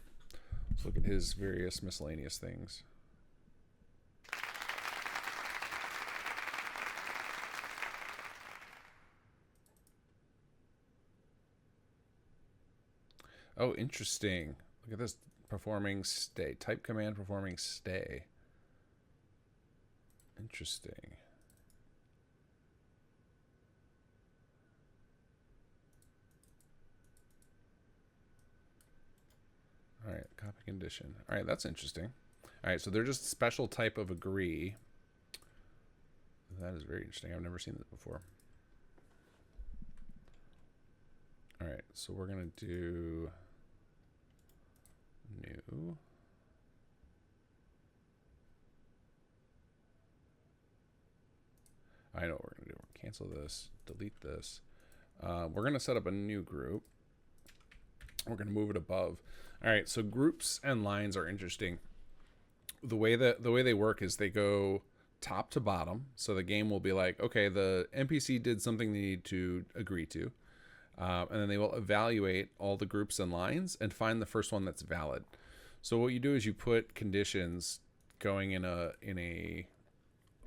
Let's look at his various miscellaneous things. Oh, interesting. Look at this. Performing stay. Type command performing stay. Interesting. All right, copy condition. All right, that's interesting. All right, so they're just a special type of agree. That is very interesting. I've never seen that before. All right, so we're going to do new. I know what we're going to do. We're cancel this, delete this. We're going to set up a new group. We're going to move it above. All right, so groups and lines are interesting. The way they work is they go top to bottom. So the game will be like, okay, the NPC did something they need to agree to. And then they will evaluate all the groups and lines and find the first one that's valid. So what you do is you put conditions going in a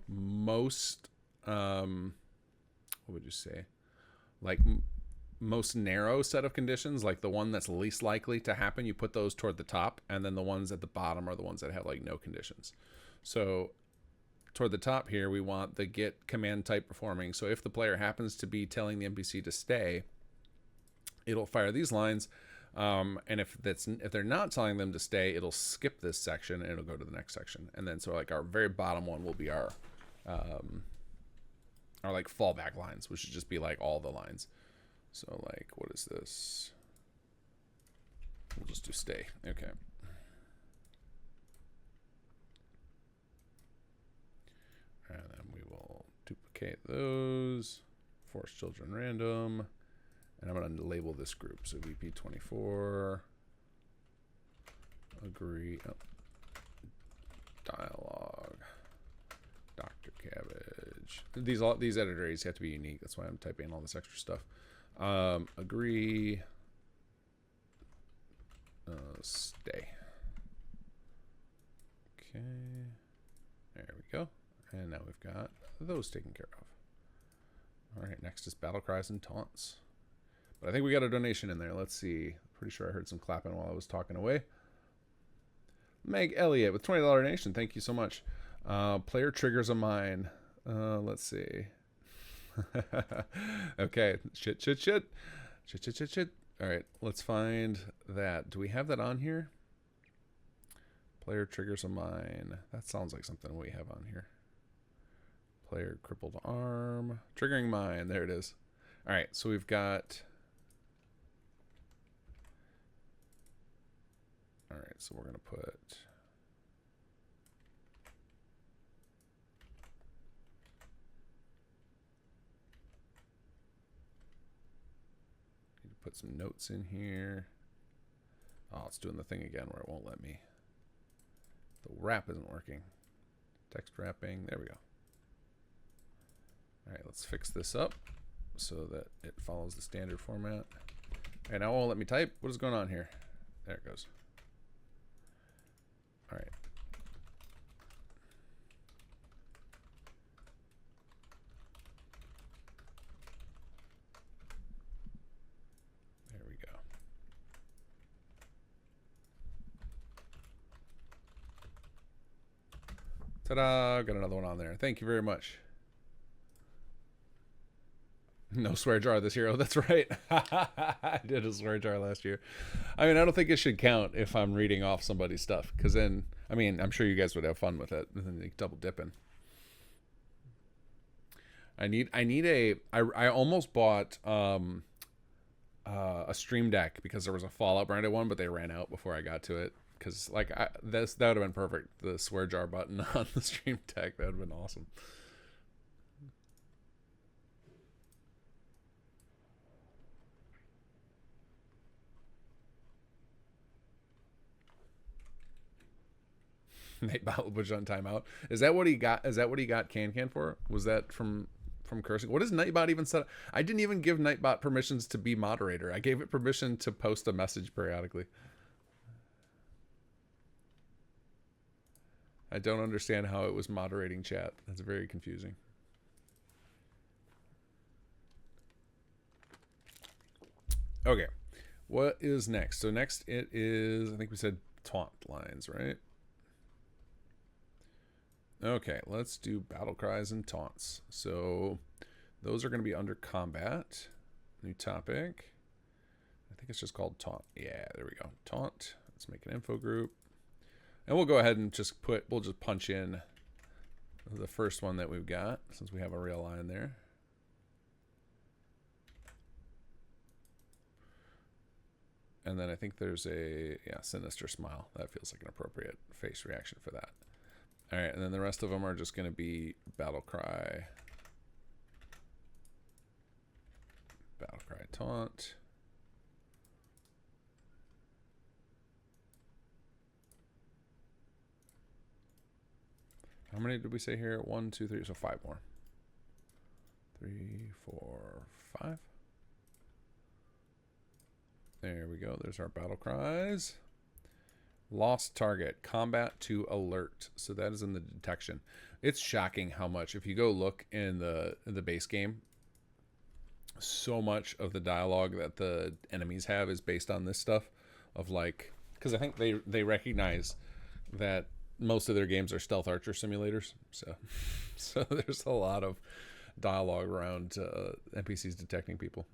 most what would you say, like most narrow set of conditions, like the one that's least likely to happen, you put those toward the top, and then the ones at the bottom are the ones that have like no conditions. So toward the top here, we want the get command type performing. So if the player happens to be telling the NPC to stay, it'll fire these lines, and if they're not telling them to stay, it'll skip this section and it'll go to the next section. And then so like our very bottom one will be our like fallback lines, which should just be like all the lines. So like, what is this? We'll just do stay. Okay. And then we will duplicate those, force children random, and I'm going to label this group. So VP24, agree, dialogue, Dr. Cabbage. These editor aids have to be unique. That's why I'm typing in all this extra stuff. Agree, stay. Okay, there we go. And now we've got those taken care of. All right, next is battle cries and taunts. But I think we got a donation in there. Let's see. Pretty sure I heard some clapping while I was talking away. Meg Elliott with $20 donation. Thank you so much. Player triggers a mine. Let's see. Okay. Shit. All right. Let's find that. Do we have that on here? Player triggers a mine. That sounds like something we have on here. Player crippled arm. Triggering mine. There it is. All right. So we've got... All right. So we're going to put... Put some notes in here. Oh, it's doing the thing again where it won't let me. The wrap isn't working. Text wrapping. There we go. All right, let's fix this up so that it follows the standard format. And now it won't let me type. What is going on here? There it goes. All right. Ta-da! Got another one on there. Thank you very much. No swear jar this year. Oh, that's right. I did a swear jar last year. I mean, I don't think it should count if I'm reading off somebody's stuff, because then, I mean, I'm sure you guys would have fun with it, and then they double dipping. I almost bought a Stream Deck because there was a Fallout branded one, but they ran out before I got to it. Because like that would have been perfect. The swear jar button on the Stream Deck, that would have been awesome. Nightbot will put on timeout. Is that what he got? Is that what he got Can for? Was that from cursing? What does Nightbot even set up? I didn't even give Nightbot permissions to be moderator. I gave it permission to post a message periodically. I don't understand how it was moderating chat. That's very confusing. Okay, what is next? So next it is, I think we said taunt lines, right? Okay, let's do battle cries and taunts. So those are going to be under combat. New topic. I think it's just called taunt. Yeah, there we go. Taunt. Let's make an info group. And we'll go ahead and just we'll just punch in the first one that we've got, since we have a real line there. And then I think there's a, yeah, sinister smile. That feels like an appropriate face reaction for that. All right, and then the rest of them are just going to be battle cry, taunt. How many did we say here? 1, 2, 3, so 5 more. 3, 4, 5. There we go. There's our battle cries. Lost target, combat to alert. So that is in the detection. It's shocking how much, if you go look in the base game, so much of the dialogue that the enemies have is based on this stuff of like, because I think they recognize that most of their games are stealth archer simulators. So there's a lot of dialogue around NPCs detecting people.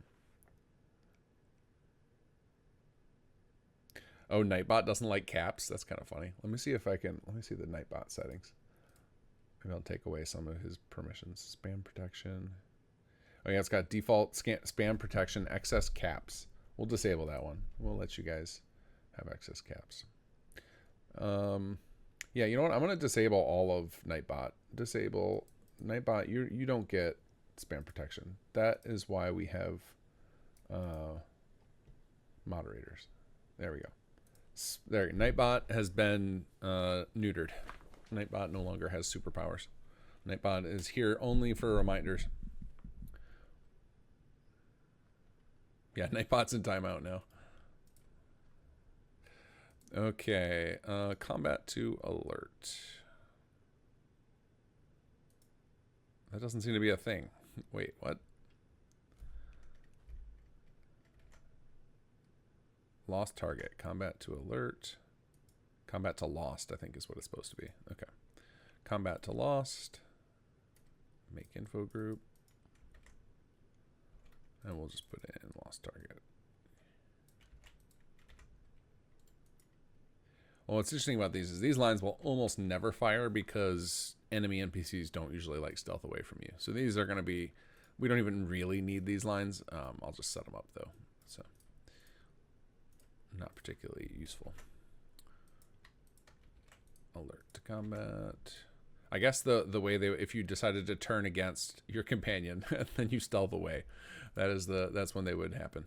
Oh, Nightbot doesn't like caps. That's kind of funny. Let me see if I can. Let me see the Nightbot settings. Maybe I'll take away some of his permissions. Spam protection. Oh yeah, it's got default spam protection, excess caps. We'll disable that one. We'll let you guys have excess caps. Yeah, you know what? I'm gonna disable all of Nightbot. Disable Nightbot. You don't get spam protection. That is why we have moderators. There we go. There, Nightbot has been neutered. Nightbot no longer has superpowers. Nightbot is here only for reminders. Yeah, Nightbot's in timeout now. Okay, combat to alert. That doesn't seem to be a thing. Wait, what? Lost target, combat to alert. Combat to lost, I think is what it's supposed to be. Okay. Combat to lost. Make info group. And we'll just put in lost target. Well, what's interesting about these is these lines will almost never fire because enemy NPCs don't usually like stealth away from you. So these are going to be, we don't even really need these lines. I'll just set them up though. So not particularly useful. Alert to combat. I guess the way they, if you decided to turn against your companion and then you stealth away, that's when they would happen.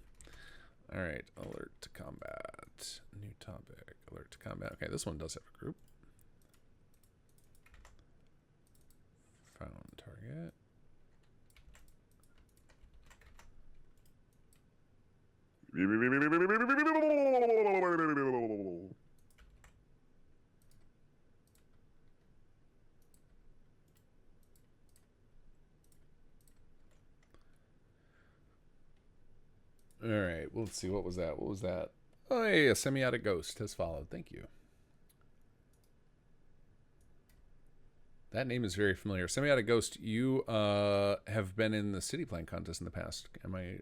All right, alert to combat. New topic. Alert to combat. Okay, this one does have a group. Found target. All right, well, let's see. What was that? What was that? Oh, hey, a semiotic ghost has followed. Thank you. That name is very familiar. Semiotic ghost, you have been in the city plan contest in the past. Am I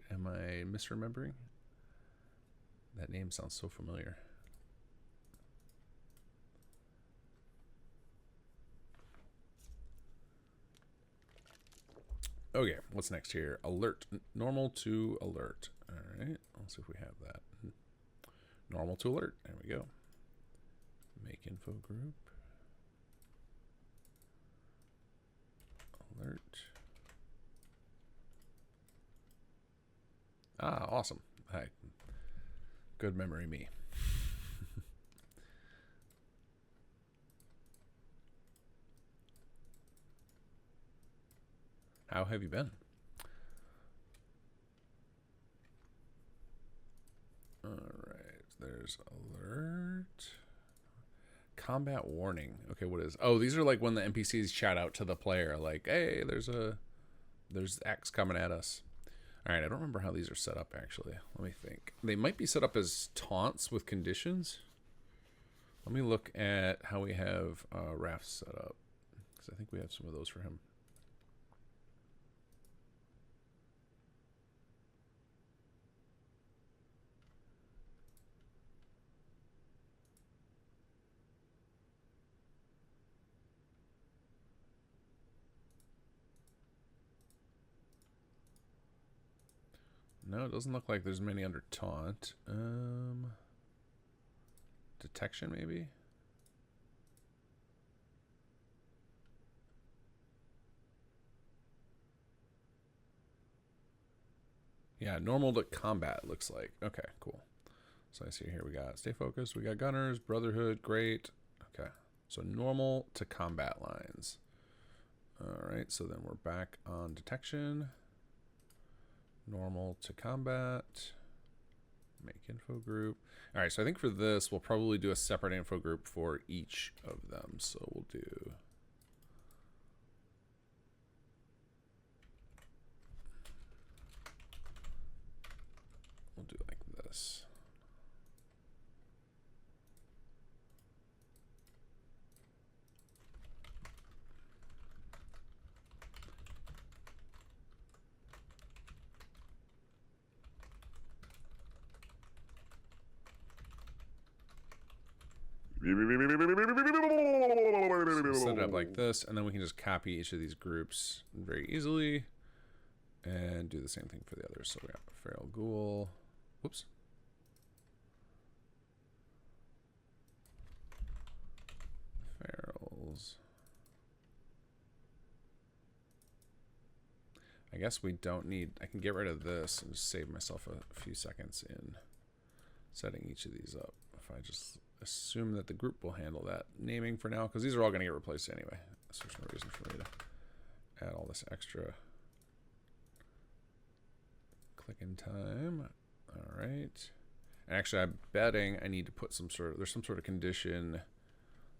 misremembering? That name sounds so familiar. Okay, what's next here? Alert. Normal to alert. All right, let's see if we have that. Normal to alert. There we go. Make info group. Alert. Ah, awesome. Hi. Good memory, me. How have you been? All right, there's alert. Combat warning. Okay, what is? Oh, these are like when the NPCs shout out to the player, like, "Hey, there's X coming at us." All right, I don't remember how these are set up actually. Let me think. They might be set up as taunts with conditions. Let me look at how we have Raph set up, because I think we have some of those for him. No, it doesn't look like there's many under taunt. Detection, maybe? Yeah, normal to combat looks like. Okay, cool. So I see here we got stay focused, we got gunners, brotherhood, great. Okay, so normal to combat lines. All right, so then we're back on detection. Normal to combat. Make info group. All right, so I think for this, we'll probably do a separate info group for each of them. So we'll do... We'll do like this. So we'll set it up like this, and then we can just copy each of these groups very easily and do the same thing for the others. So we got feral ghoul. Whoops. Ferals. I guess we don't need... I can get rid of this and just save myself a few seconds in setting each of these up. If I just assume that the group will handle that naming for now, because these are all going to get replaced anyway. So there's no reason for me to add all this extra clicking time. All right. And actually, I'm betting I need to put some sort of... There's some sort of condition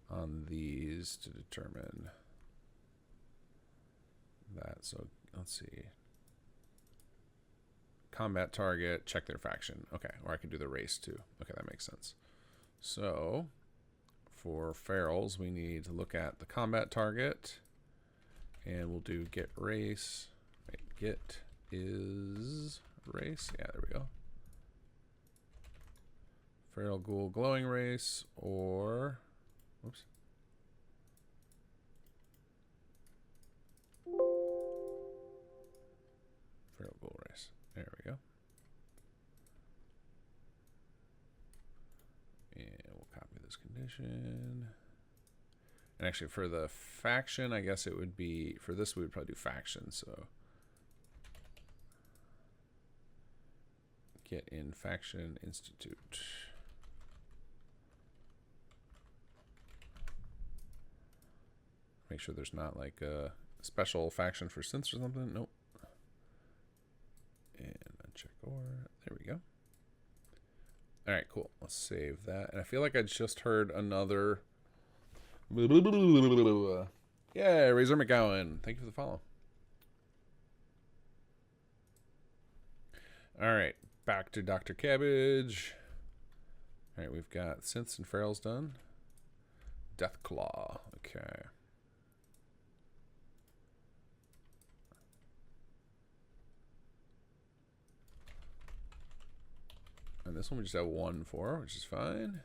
on these to determine that. So let's see. Combat target, check their faction. Okay, or I can do the race too. Okay, that makes sense. So for ferals, we need to look at the combat target, and we'll do get race. Wait, get is race. Yeah, there we go. Feral ghoul glowing race, or whoops. Feral ghoul race. There we go. And we'll copy this condition. And actually for the faction, I guess it would be, for this we would probably do faction, so get in faction institute. Make sure there's not like a special faction for synths or something. Nope. And uncheck or, there we go. All right, cool. Let's save that. And I feel like I just heard another. Yeah, Razor McGowan. Thank you for the follow. All right, back to Dr. Cabbage. All right, we've got synths and ferals done. Deathclaw. Okay. And this one we just have one for, which is fine.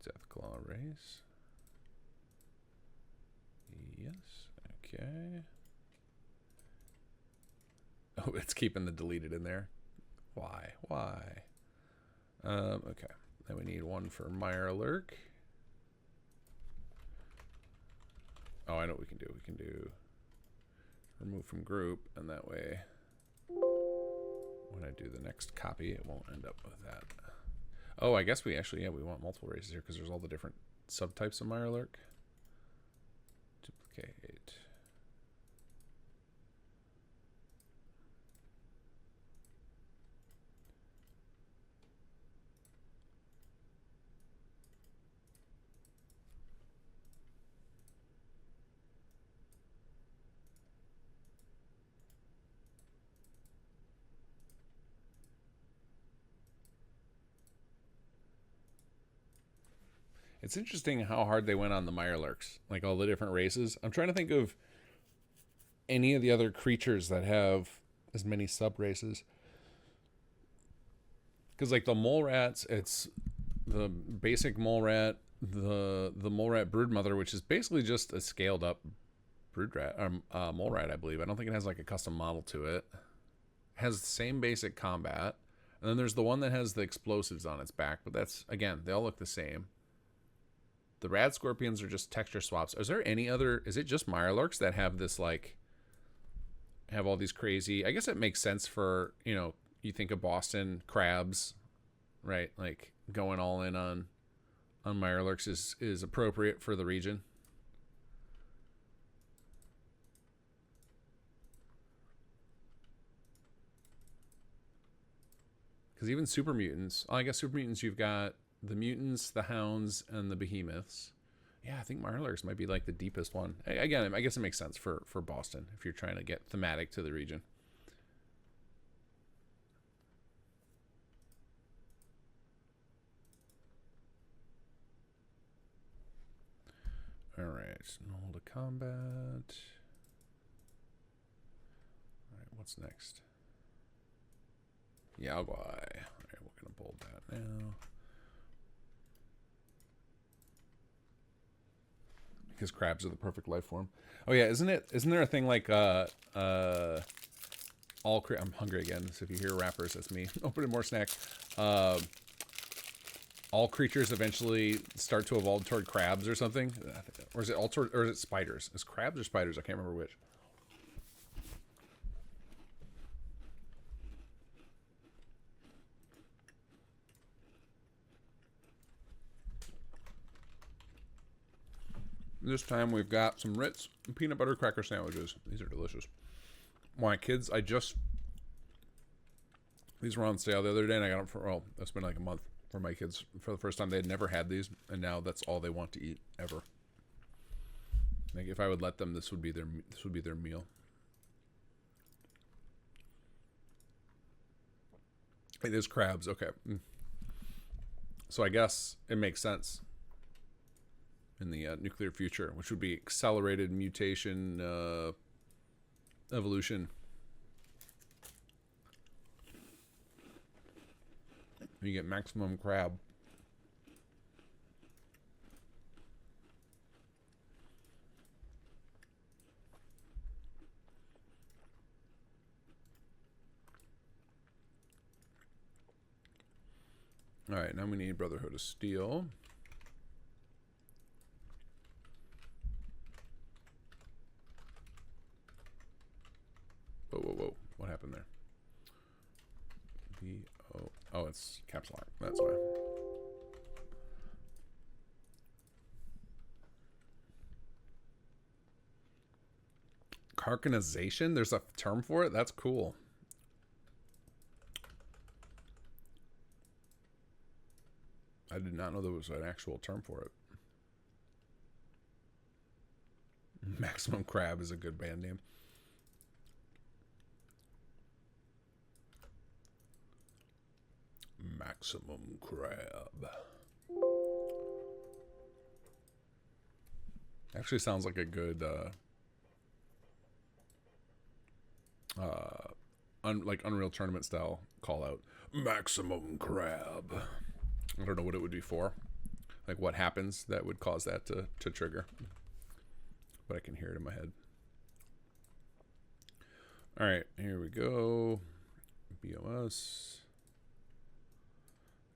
Deathclaw race. Yes. Okay. Oh, it's keeping the deleted in there. Why? Why? Okay. Then we need one for Mirelurk. Oh, I know what we can do. We can do remove from group, and that way when I do the next copy, it won't end up with that. Oh, I guess we actually, yeah, we want multiple races here because there's all the different subtypes of Mirelurk. Duplicate. It's interesting how hard they went on the Mirelurks, like all the different races. I'm trying to think of any of the other creatures that have as many sub races. Because like the mole rats, it's the basic mole rat, the mole rat broodmother, which is basically just a scaled up brood rat, mole rat, I believe. I don't think it has like a custom model to it. Has the same basic combat, and then there's the one that has the explosives on its back. But that's, again, they all look the same. The rad scorpions are just texture swaps. Is there any other? Is it just Mirelurks that have this like? Have all these crazy? I guess it makes sense for, you know, you think of Boston crabs, right? Like going all in on Mirelurks is appropriate for the region. Because even super mutants, I guess super mutants, you've got the mutants, the hounds, and the behemoths. Yeah, I think Mirelurks might be like the deepest one. Again, I guess it makes sense for Boston if you're trying to get thematic to the region. All right, null to combat. All right, what's next? Yagwai. All right, we're gonna bold that now. Because crabs are the perfect life form. Oh yeah, isn't there a thing like I'm hungry again, so if you hear rappers, that's me. Opening more snack. All creatures eventually start to evolve toward crabs or something, or is it spiders? Is crabs or spiders? I can't remember which. This time we've got some Ritz and peanut butter cracker sandwiches. These are delicious. My kids, these were on sale the other day, and I got them for, well, it's been like a month for my kids. For the first time, they had never had these, and now that's all they want to eat ever. Like if I would let them, this would be their meal. It is crabs, okay. So I guess it makes sense in the nuclear future, which would be accelerated mutation evolution. You get maximum crab. All right, now we need Brotherhood of Steel. Whoa. What happened there? B-O... Oh, it's caps lock. That's why. Carcanization? There's a term for it? That's cool. I did not know there was an actual term for it. Maximum Crab is a good band name. Maximum Crab. Actually sounds like a good like Unreal Tournament style call out. Maximum Crab. I don't know what it would be for. Like what happens that would cause that to trigger. But I can hear it in my head. Alright, here we go. BOS.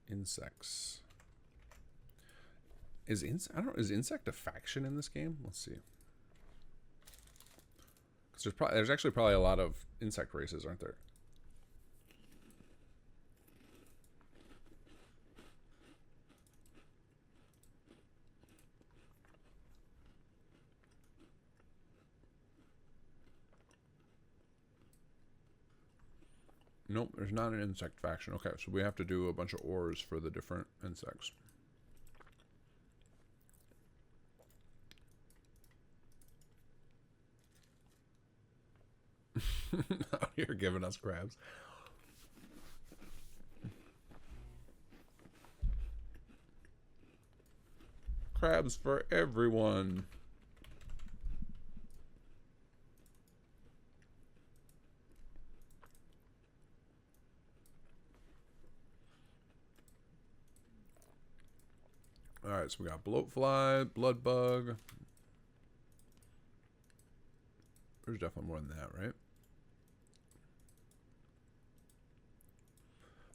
Insects. Is insect a faction in this game? Let's see. Because there's actually probably a lot of insect races, aren't there? Nope, there's not an insect faction. Okay, so we have to do a bunch of ores for the different insects. Out here giving us crabs. Crabs for everyone. Alright, so we got bloatfly, blood bug. There's definitely more than that, right?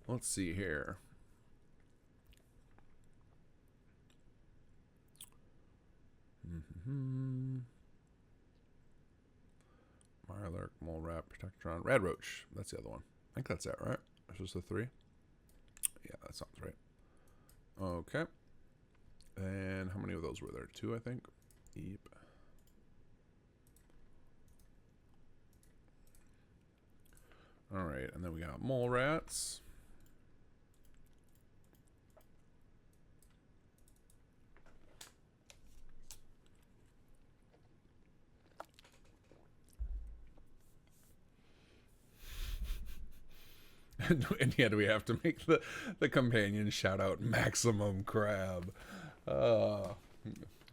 Let's see here. Mirelurk, mole rat, protectron, red roach. That's the other one. I think that's it, right? This was the 3. Yeah, that sounds right. Okay. And how many of those were there? 2, I think. Yep. All right, and then we got mole rats. And yet we have to make the companion shout out maximum crab. We'll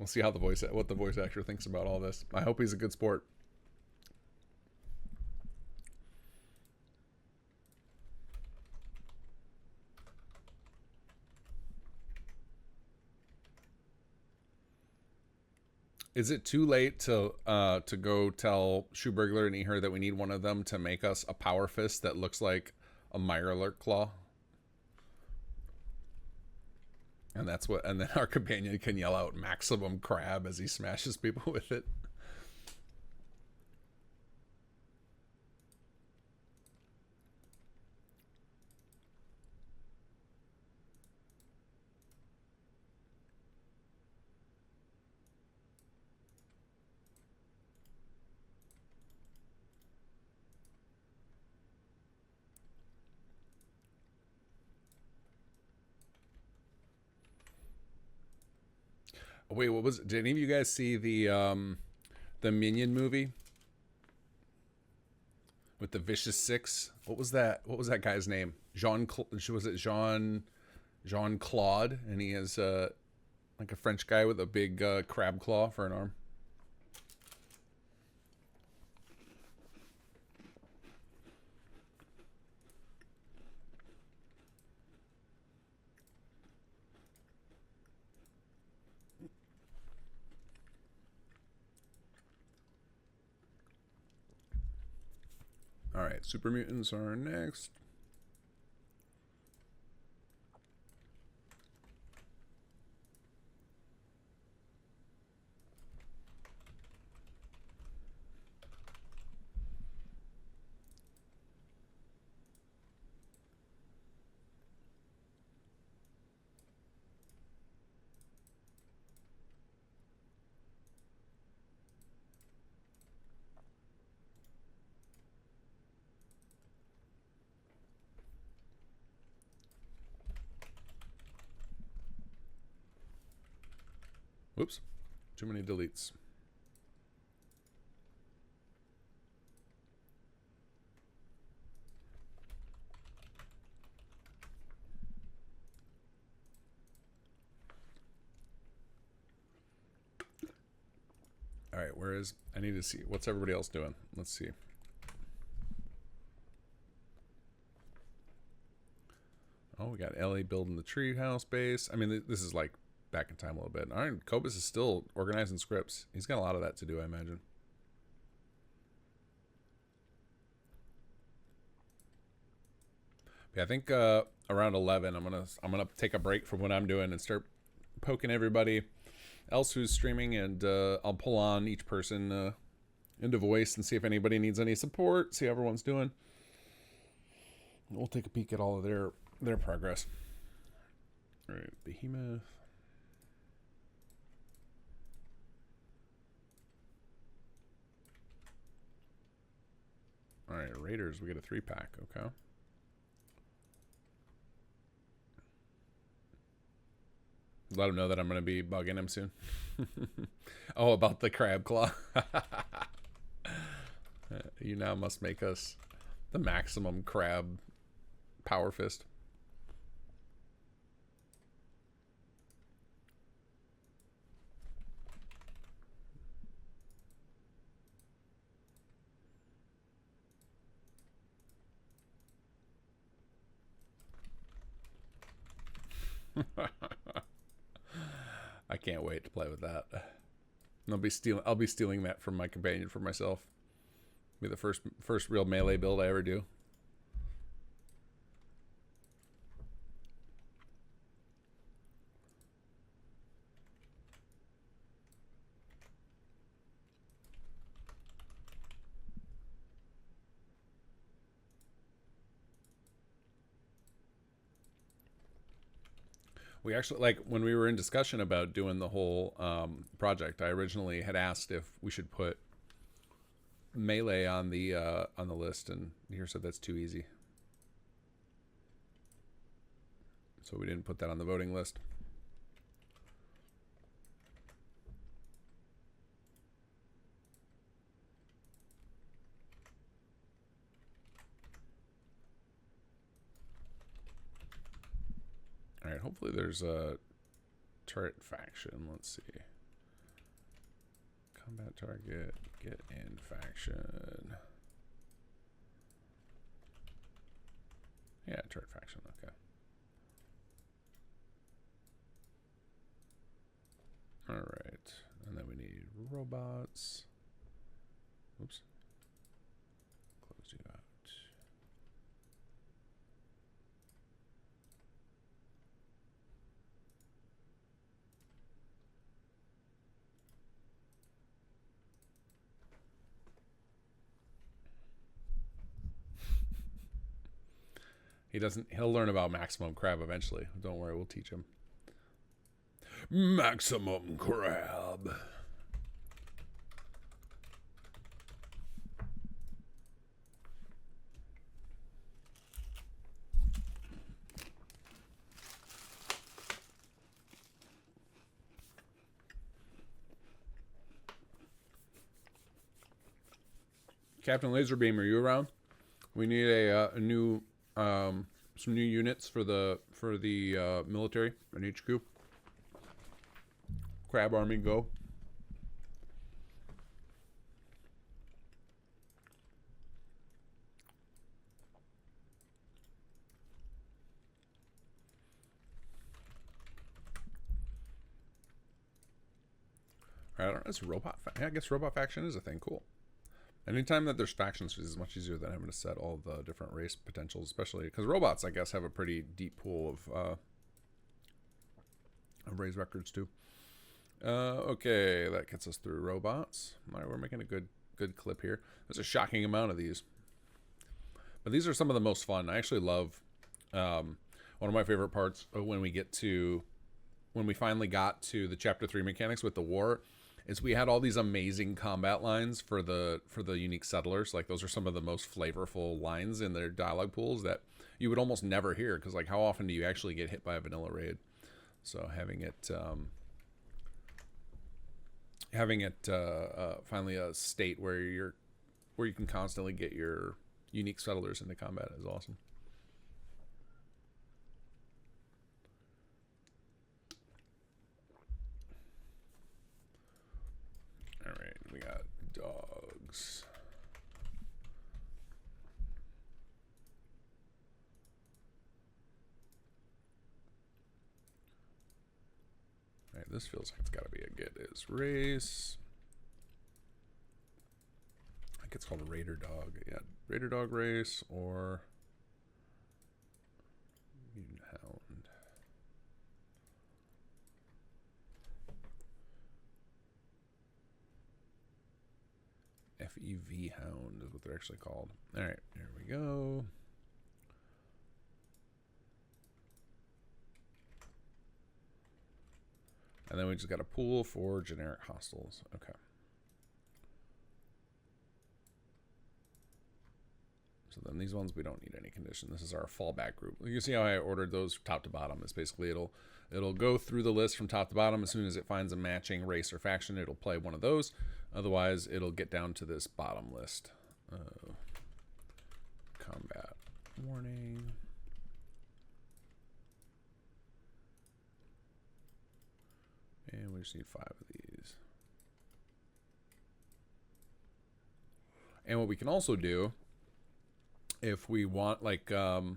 see how what the voice actor thinks about all this. I hope he's a good sport. Is it too late to go tell Shoe Burglar and Eher that we need one of them to make us a power fist that looks like a Mirelurk claw? And then our companion can yell out maximum crab as he smashes people with it. Wait, what was it? Did any of you guys see the Minion movie with the Vicious Six? What was that? What was that guy's name? Was it Jean Claude? And he has like a French guy with a big crab claw for an arm. All right, super mutants are next. Whoops, too many deletes. All right, where is... I need to see. What's everybody else doing? Let's see. Oh, we got Ellie building the treehouse base. I mean, this is like back in time a little bit. Iron Cobus is still organizing scripts. He's got a lot of that to do, I imagine. But yeah, I think around 11, I'm gonna take a break from what I'm doing and start poking everybody else who's streaming, and I'll pull on each person into voice and see if anybody needs any support. See how everyone's doing. We'll take a peek at all of their progress. All right, Behemoth. All right, Raiders, we get a 3-pack, okay. Let him know that I'm going to be bugging him soon. Oh, about the crab claw. You now must make us the maximum crab power fist. I can't wait to play with that. I'll be stealing that from my companion for myself. Be the first real melee build I ever do. We actually, like, when we were in discussion about doing the whole project, I originally had asked if we should put melee on the list, and here said that's too easy, so we didn't put that on the voting list. All right, hopefully there's a turret faction. Let's see. Combat target, get in faction. Yeah, turret faction, okay. All right, and then we need robots. Oops. Close you out. He'll learn about maximum crab eventually. Don't worry, we'll teach him. Maximum crab. Captain Laserbeam, are you around? We need a new some new units for the military and HQ. Crab Army, go. I don't know. It's robot. I guess robot faction is a thing. Cool. Anytime that there's factions, it's much easier than having to set all the different race potentials, especially because robots, I guess, have a pretty deep pool of race records too. Okay, that gets us through robots. All right, we're making a good clip here. There's a shocking amount of these, but these are some of the most fun. I actually love one of my favorite parts of when we finally got to the chapter 3 mechanics with the war. Is we had all these amazing combat lines for the unique settlers. Like, those are some of the most flavorful lines in their dialogue pools that you would almost never hear, because like, how often do you actually get hit by a vanilla raid? So having it finally a state where you can constantly get your unique settlers into combat is awesome. All right, we got dogs. All right, this feels like it's got to be a get is race. I think it's called a Raider Dog. Yeah, Raider Dog race or Mutant Hound. FEV Hound is what they're actually called. All right, here we go. And then we just got a pool for generic hostiles. Okay. So then these ones, we don't need any condition. This is our fallback group. You can see how I ordered those top to bottom. It's basically it'll go through the list from top to bottom. As soon as it finds a matching race or faction, it'll play one of those. Otherwise, it'll get down to this bottom list. Combat warning. And we just need 5 of these. And what we can also do, if we want, like, so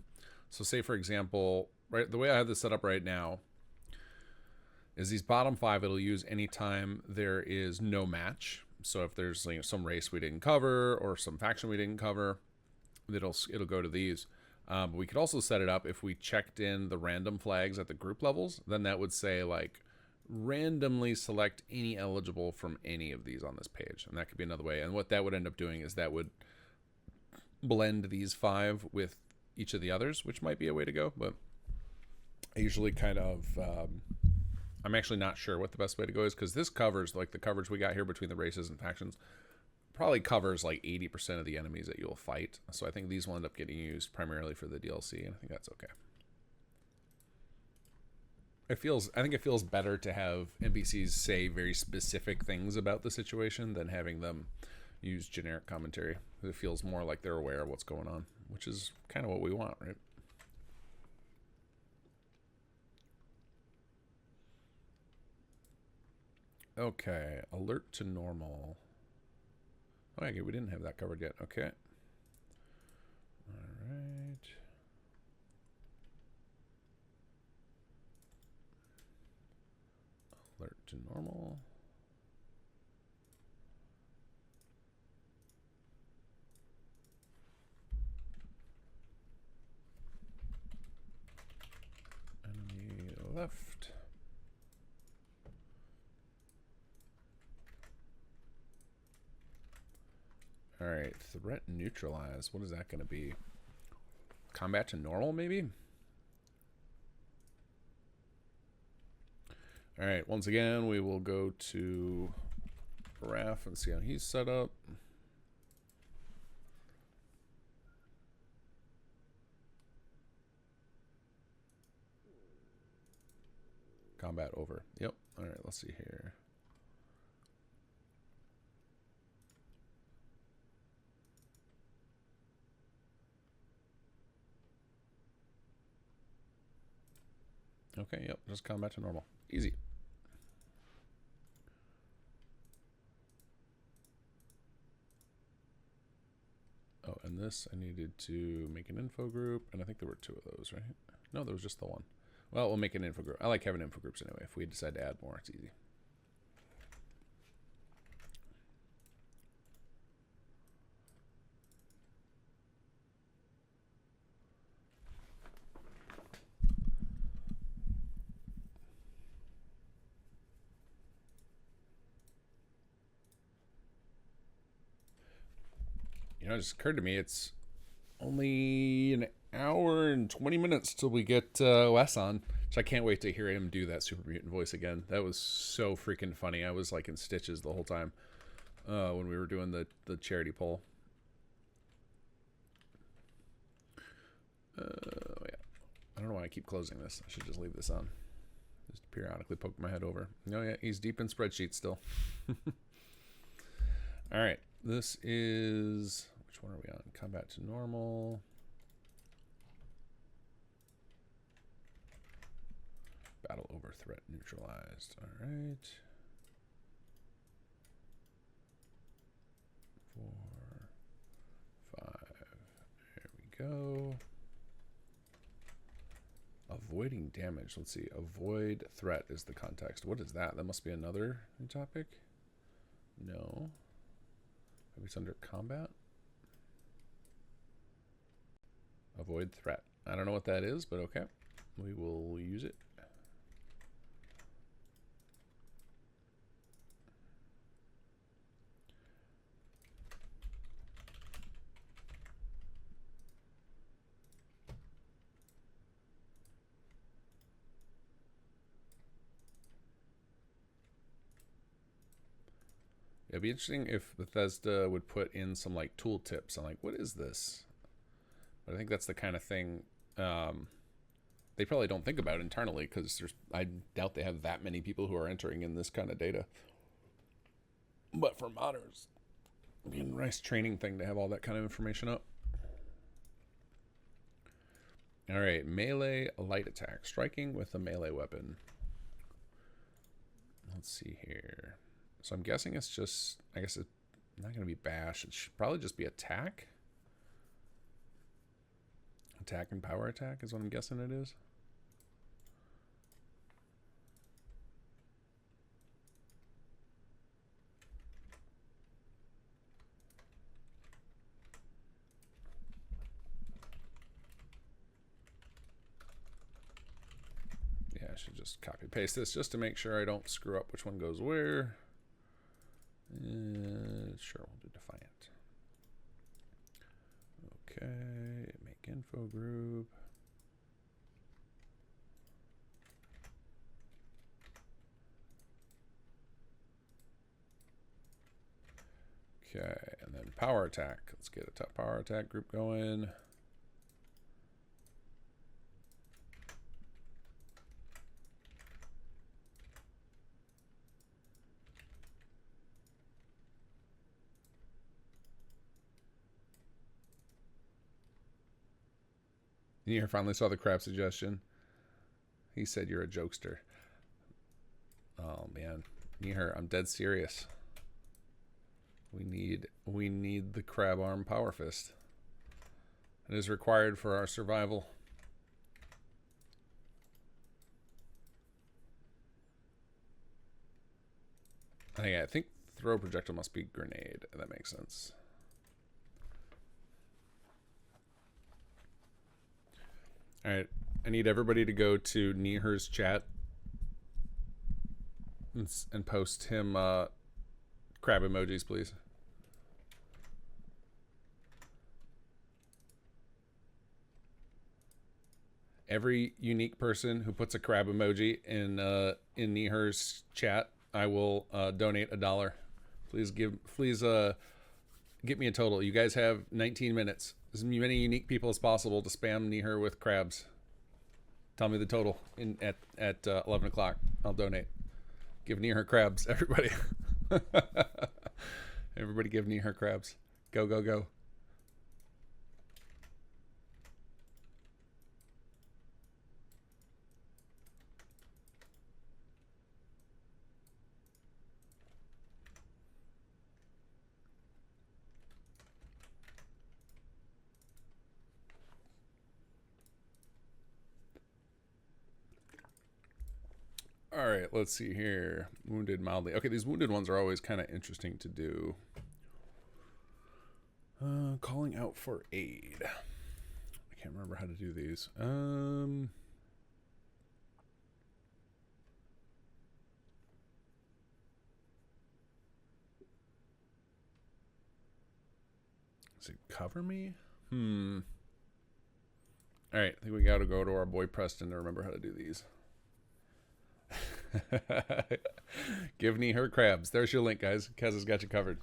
say for example, right, the way I have this set up right now, is these bottom 5 it'll use anytime there is no match. So if there's, you know, some race we didn't cover or some faction we didn't cover, it'll go to these. But we could also set it up if we checked in the random flags at the group levels, then that would say like randomly select any eligible from any of these on this page, and that could be another way. And what that would end up doing is that would blend these 5 with each of the others, which might be a way to go. But I usually kind of I'm actually not sure what the best way to go is, because this covers, like the coverage we got here between the races and factions probably covers like 80% of the enemies that you'll fight. So I think these will end up getting used primarily for the DLC, and I think that's okay. I think it feels better to have NPCs say very specific things about the situation than having them use generic commentary. It feels more like they're aware of what's going on, which is kind of what we want, right? Okay, alert to normal. Oh, okay, we didn't have that covered yet. Okay. All right. Alert to normal. Enemy left. All right, threat neutralized. What is that going to be? Combat to normal, maybe? All right, once again, we will go to Raph and see how he's set up. Combat over. Yep. All right, let's see here. Okay, yep, just combat to normal. Easy. Oh, and this, I needed to make an info group, and I think there were 2 of those, right? No, there was just the one. Well, we'll make an info group. I like having info groups anyway. If we decide to add more, it's easy. You know, it just occurred to me it's only an hour and 20 minutes till we get Wes on. So I can't wait to hear him do that super mutant voice again. That was so freaking funny. I was like in stitches the whole time when we were doing the charity poll. Yeah. I don't know why I keep closing this. I should just leave this on. Just periodically poke my head over. No, yeah, he's deep in spreadsheets still. All right. This is, which one are we on? Combat to normal. Battle over, threat neutralized. All right. 4, 5. There we go. Avoiding damage. Let's see. Avoid threat is the context. What is that? That must be another new topic. No. Maybe it's under combat. Avoid threat. I don't know what that is, but okay. We will use it. It'd be interesting if Bethesda would put in some like tool tips on like, what is this? But I think that's the kind of thing they probably don't think about internally, because I doubt they have that many people who are entering in this kind of data. But for modders, it'd be a nice training thing to have all that kind of information up. All right, melee light attack, striking with a melee weapon. Let's see here. So I'm guessing it's just, I guess it's not going to be bash. It should probably just be attack. Attack and power attack is what I'm guessing it is. just copy paste this just to make sure I don't screw up which one goes where. Sure, we'll do defiant. Okay, make info group. Okay, and then power attack. Let's get a top power attack group going. You finally saw the crab suggestion. He said you're a jokester. Oh man, Nihar, I'm dead serious. We need the crab arm power fist. It is required for our survival. I think throw projectile must be grenade. That makes sense. All right, I need everybody to go to Nihar's chat and post him crab emojis, please. Every unique person who puts a crab emoji in Nihar's chat, I will donate $1. Please get me a total. You guys have 19 minutes. As many unique people as possible to spam Nihar with crabs. Tell me the total at 11 o'clock. I'll donate. Give Nihar crabs, everybody. Everybody give Nihar crabs. Go, go, go. All right, let's see here. Wounded mildly. Okay, these wounded ones are always kind of interesting to do. Calling out for aid. I can't remember how to do these. Does it cover me? All right, I think we got to go to our boy Preston to remember how to do these. Give Nihar crabs. There's your link, guys. Kez has got you covered.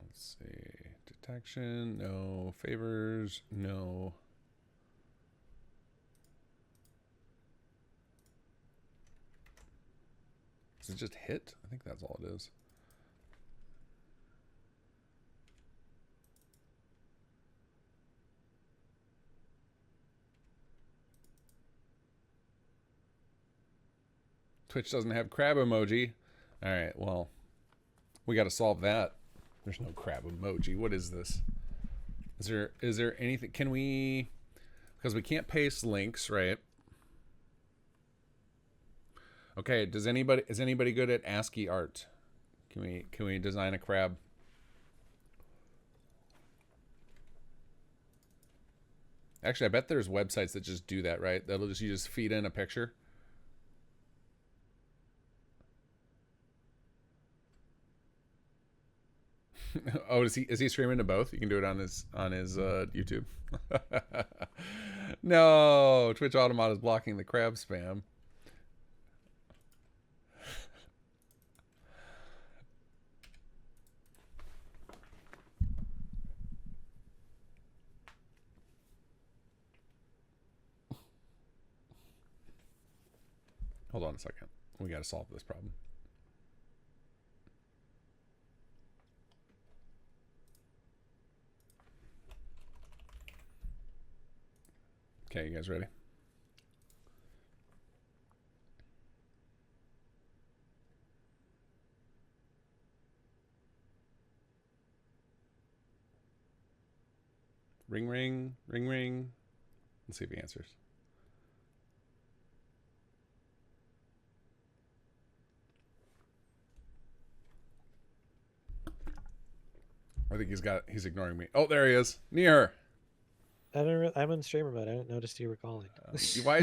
Let's see. Detection, no. Favors, no. Is it just hit? I think that's all it is. Twitch doesn't have crab emoji. All right, well, we got to solve that. There's no crab emoji. What is this? Is there anything? Can we? Because we can't paste links, right? Okay. Is anybody good at ASCII art? Can we design a crab? Actually, I bet there's websites that just do that, right? You just feed in a picture. Oh, is he streaming to both? You can do it on his YouTube. No, Twitch Automat is blocking the crab spam. Hold on a second. We got to solve this problem. Okay, you guys ready? Ring, ring, ring, ring. Let's see if he answers. I think he's ignoring me. Oh, there he is. Near. I'm in streamer mode. I didn't notice you were calling. Why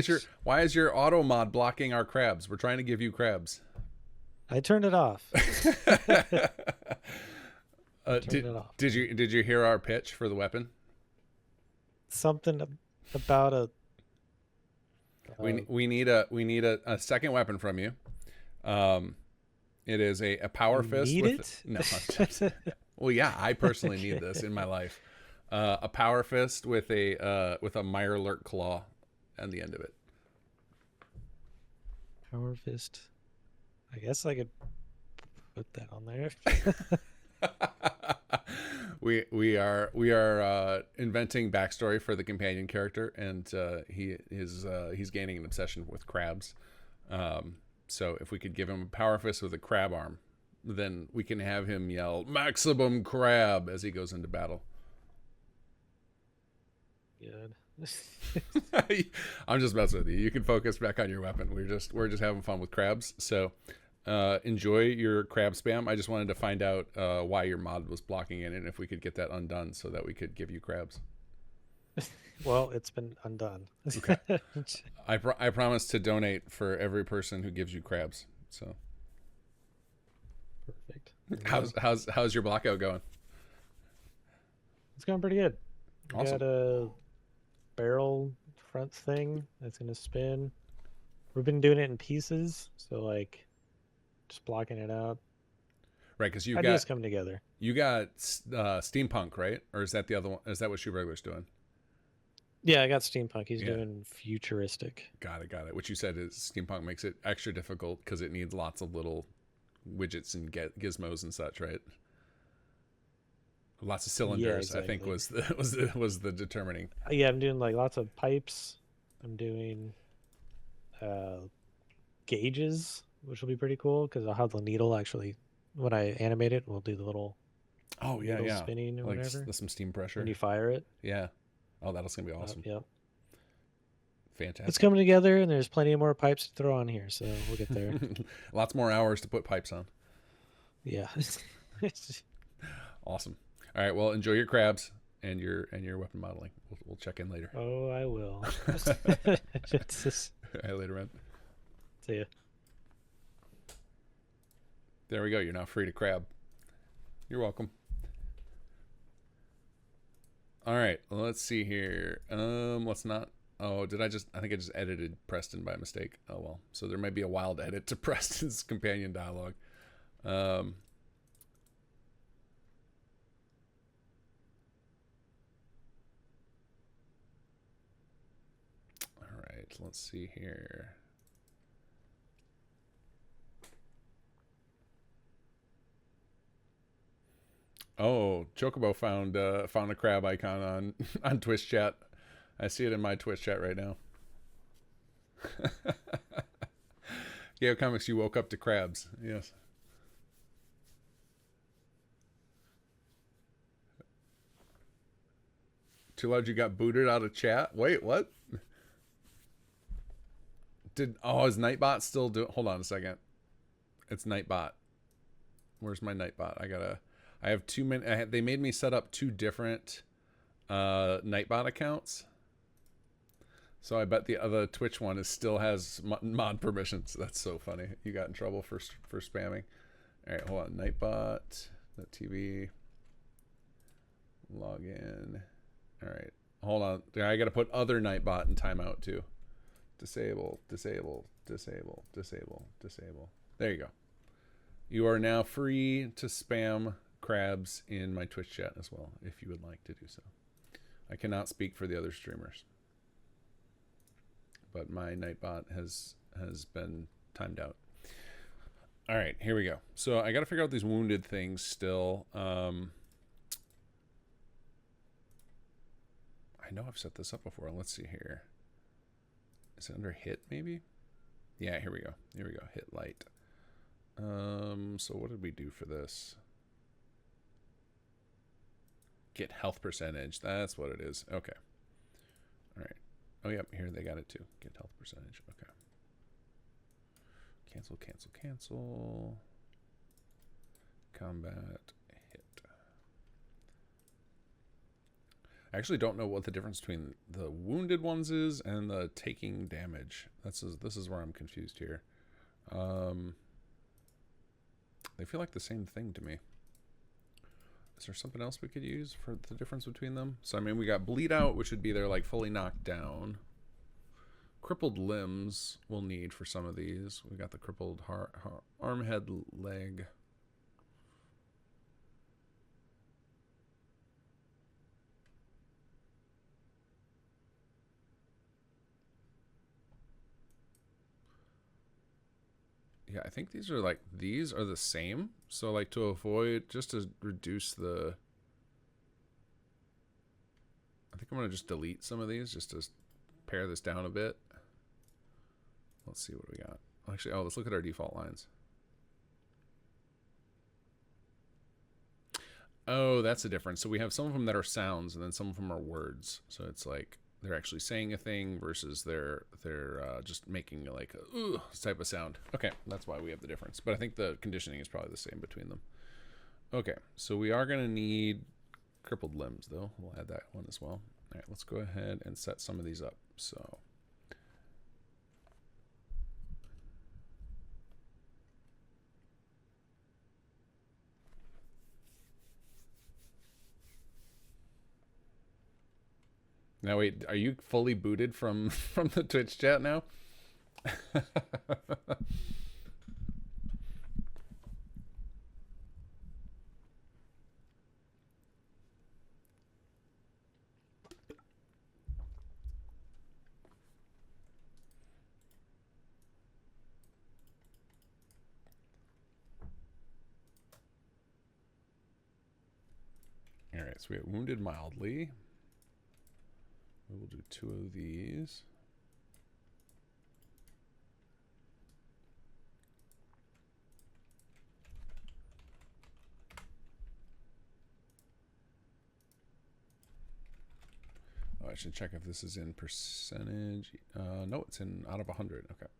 is your auto mod blocking our crabs? We're trying to give you crabs. I turned it off. Did you hear our pitch for the weapon? Something about a. We need a second weapon from you. It is a power fist. Need with it? No. Well, yeah, I personally need this in my life. A power fist with a Mirelurk claw on the end of it. Power fist. I guess I could put that on there. we are inventing backstory for the companion character, and he's gaining an obsession with crabs. So if we could give him a power fist with a crab arm, then we can have him yell "Maximum Crab" as he goes into battle. Good. I'm just messing with you. You can focus back on your weapon. We're just having fun with crabs. So enjoy your crab spam. I just wanted to find out why your mod was blocking it, and if we could get that undone so that we could give you crabs. Well, it's been undone. Okay. I promise to donate for every person who gives you crabs. So Perfect. how's your blockout going? It's going pretty good. Awesome. Got a barrel front thing that's gonna spin. We've been doing it in pieces, so like just blocking it out. Right, because Ideas come together. You got steampunk, right? Or is that the other one? Is that what Shoeburglar's doing? Yeah, I got steampunk. He's doing futuristic. Got it. What you said is steampunk makes it extra difficult because it needs lots of little widgets and gizmos and such, right? Lots of cylinders. Yeah, exactly. I think was the determining. Yeah, I'm doing like lots of pipes. I'm doing gauges, which will be pretty cool because I'll have the needle actually. When I animate it, we'll do the little needle spinning or like whatever. Some steam pressure When you fire it. Yeah. Oh, that's gonna be awesome. Yep. Fantastic. It's coming together, and there's plenty more pipes to throw on here, so we'll get there. Lots more hours to put pipes on. Yeah. Awesome. All right. Well, enjoy your crabs and your weapon modeling. We'll check in later. Oh, I will. Hey, later, man. See ya. There we go. You're now free to crab. You're welcome. All right. Let's see here. Let's not. Oh, I think I just edited Preston by mistake. Oh well. So there might be a wild edit to Preston's companion dialogue. All right. Let's see here. Oh, Chocobo found a crab icon on on Twitch chat. I see it in my Twitch chat right now. Geo Comics, you woke up to crabs. Yes. Too loud, you got booted out of chat? Wait, what? Is Nightbot still doing? Hold on a second. It's Nightbot. Where's my Nightbot? I have too many. They made me set up two different Nightbot accounts. So I bet the other Twitch one still has mod permissions. That's so funny. You got in trouble for spamming. All right, hold on. Nightbot.tv. Log in. All right. Hold on. I got to put other Nightbot in timeout too. Disable. There you go. You are now free to spam crabs in my Twitch chat as well, if you would like to do so. I cannot speak for the other streamers, but my Nightbot has been timed out. All right, here we go. So I got to figure out these wounded things still. I know I've set this up before. Let's see here. Is it under hit maybe? Yeah, here we go. Hit light. So what did we do for this? Get health percentage. That's what it is. Okay. All right. Oh, yep. Here they got it too. Get health percentage. Okay. Cancel, cancel, cancel. Combat hit. I actually don't know what the difference between the wounded ones is and the taking damage. This is where I'm confused here. They feel like the same thing to me. Is there something else we could use for the difference between them? So I mean, we got bleed out, which would be they're like fully knocked down. Crippled limbs we'll need for some of these. We got the crippled arm, head, leg. Yeah, I think these are the same. So like to avoid, just to reduce the, I think I'm going to just delete some of these just to pare this down a bit. Let's see what we got. Actually, oh, let's look at our default lines. Oh, that's the difference. So we have some of them that are sounds and then some of them are words. So it's like they're actually saying a thing versus they're just making like a ooh type of sound. Okay, that's why we have the difference. But I think the conditioning is probably the same between them. Okay, so we are going to need crippled limbs though. We'll add that one as well. All right, let's go ahead and set some of these up. So now wait, are you fully booted from the Twitch chat now? All right, so we have wounded mildly. We will do 2 of these. Oh, I should check if this is in percentage. No, it's in out of 100. Okay.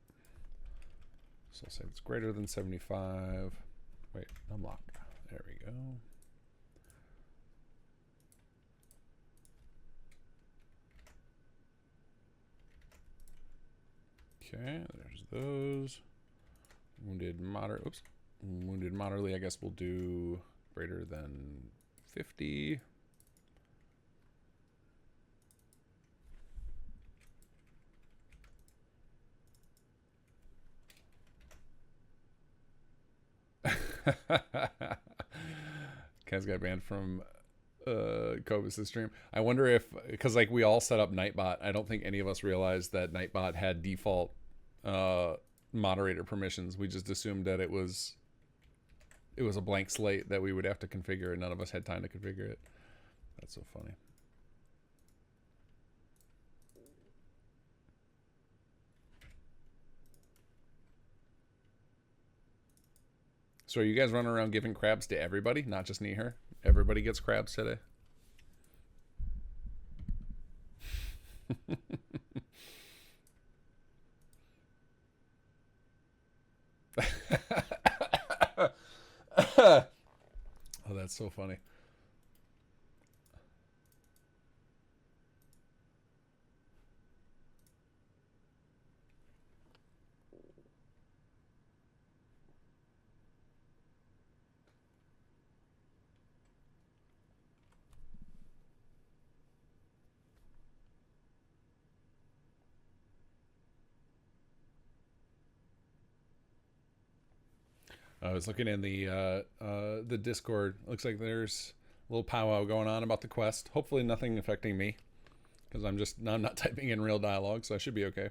So I'll say it's greater than 75. Wait, unlock. There we go. Okay, there's those. Wounded moderate. Oops. Wounded moderately, I guess we'll do greater than 50. Kaz got banned from Cobus' stream. I wonder if, because like we all set up Nightbot, I don't think any of us realized that Nightbot had default moderator permissions. We just assumed that it was a blank slate that we would have to configure, and none of us had time to configure it. That's so funny. So are you guys running around giving crabs to everybody, not just Neher? Everybody gets crabs today? Oh, that's so funny. I was looking in the Discord. Looks like there's a little powwow going on about the quest. Hopefully nothing affecting me, because I'm not typing in real dialogue, so I should be okay.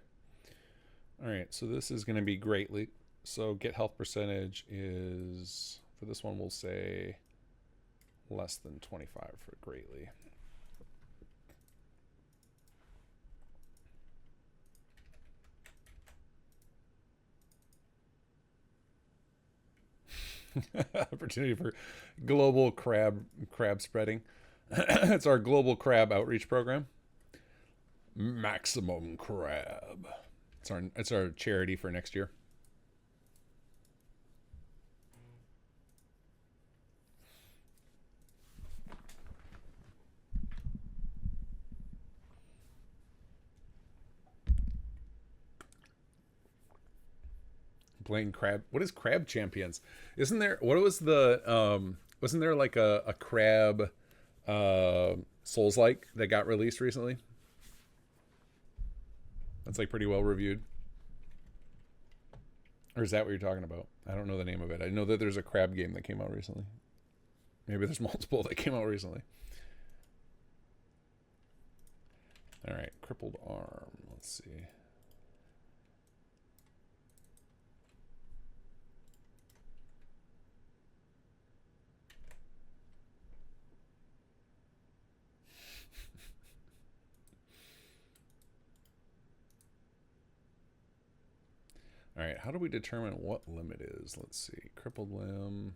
All right, so this is going to be greatly. So get health percentage is, for this one we'll say less than 25 for greatly. Opportunity for global crab spreading. It's our global crab outreach program. Maximum Crab. It's our charity for next year. Playing crab. What is Crab Champions? Isn't there? What was the? Wasn't there like a crab Souls like that got released recently? That's like pretty well reviewed. Or is that what you're talking about? I don't know the name of it. I know that there's a crab game that came out recently. Maybe there's multiple that came out recently. All right, crippled arm. Let's see. All right, how do we determine what limb it is? Let's see. Crippled limb.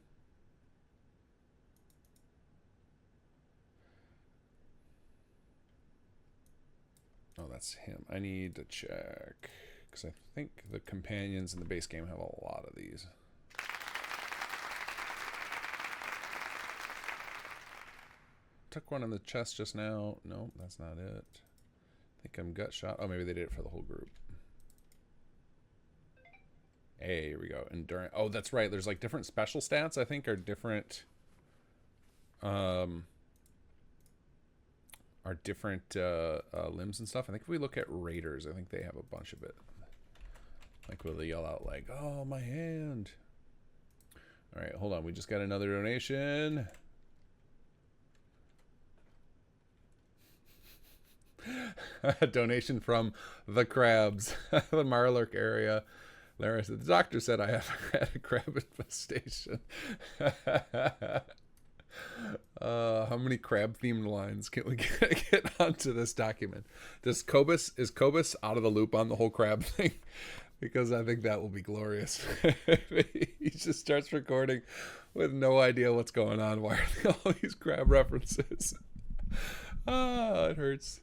Oh, that's him. I need to check because I think the companions in the base game have a lot of these. Took one in the chest just now. No, that's not it. I think I'm gut shot. Oh, maybe they did it for the whole group. Hey, here we go. Endurance. Oh, that's right. There's like different special stats, I think, are different. Are different limbs and stuff. I think if we look at raiders, I think they have a bunch of it. Like where they yell out like, "Oh, my hand." All right, hold on. We just got another donation. A donation from the crabs, the Marlurk area. Larry said, the doctor said I have had a crab infestation. How many crab themed lines can we get onto this document? Is Cobus out of the loop on the whole crab thing? Because I think that will be glorious. He just starts recording with no idea what's going on. Why are there all these crab references? It hurts.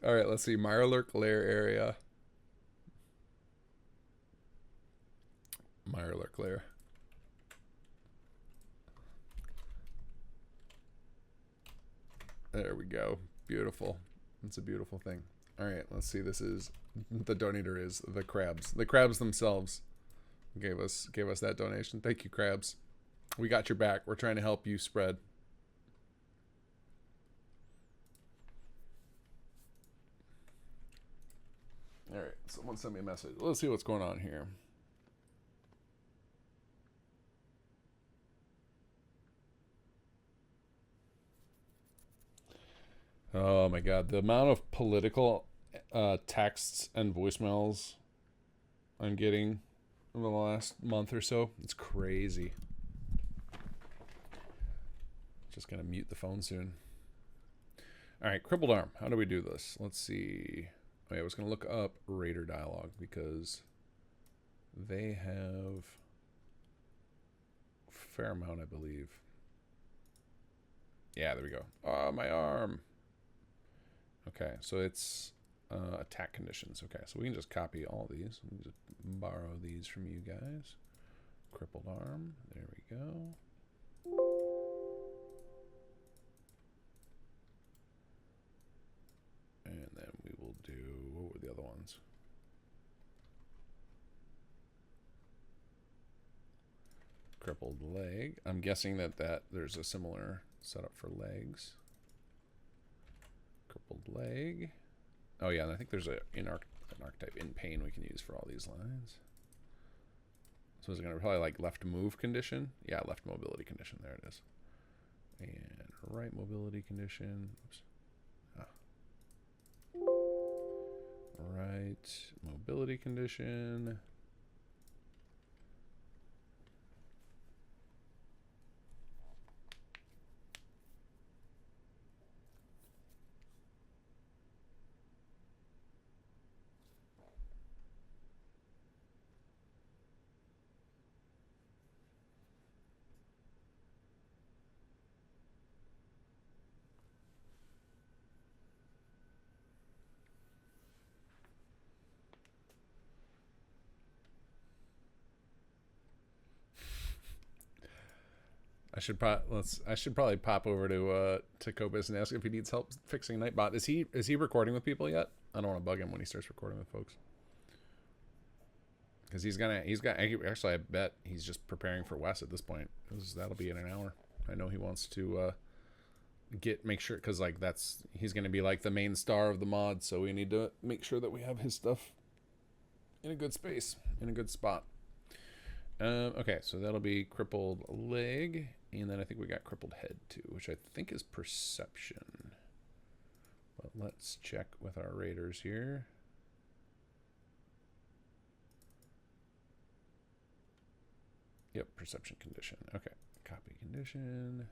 All right, let's see. Mirelurk lair area. Mirelurk lair. There we go. Beautiful. It's a beautiful thing. All right, let's see. This is the donator is the crabs. The crabs themselves gave us that donation. Thank you, crabs. We got your back. We're trying to help you spread. All right, someone sent me a message. Let's see what's going on here. Oh my god, the amount of political texts and voicemails I'm getting over the last month or so, it's crazy. Just gonna mute the phone soon. All right, crippled arm. How do we do this? Let's see. Oh, yeah, I was gonna look up Raider dialogue because they have a fair amount, I believe. Yeah, there we go. Oh, my arm. Okay, so it's attack conditions. Okay, so we can just copy all these. We can just borrow these from you guys. Crippled arm. There we go. And then we will do, what were the other ones? Crippled leg. I'm guessing that there's a similar setup for legs. Crippled leg. Oh yeah, and I think there's an archetype in pain we can use for all these lines. So is it going to probably like left move condition? Yeah, left mobility condition. There it is. And right mobility condition. Oops. Right mobility condition. I should probably pop over to Cobus and ask if he needs help fixing Nightbot. Is he recording with people yet? I don't want to bug him when he starts recording with folks. Because actually I bet he's just preparing for Wes at this point. Because that'll be in an hour. I know he wants to make sure, because like he's going to be like the main star of the mod, so we need to make sure that we have his stuff in a good space, in a good spot. Okay, so that'll be crippled leg, and then I think we got crippled head too, which I think is perception. But let's check with our raiders here. Yep, perception condition. Okay, copy condition.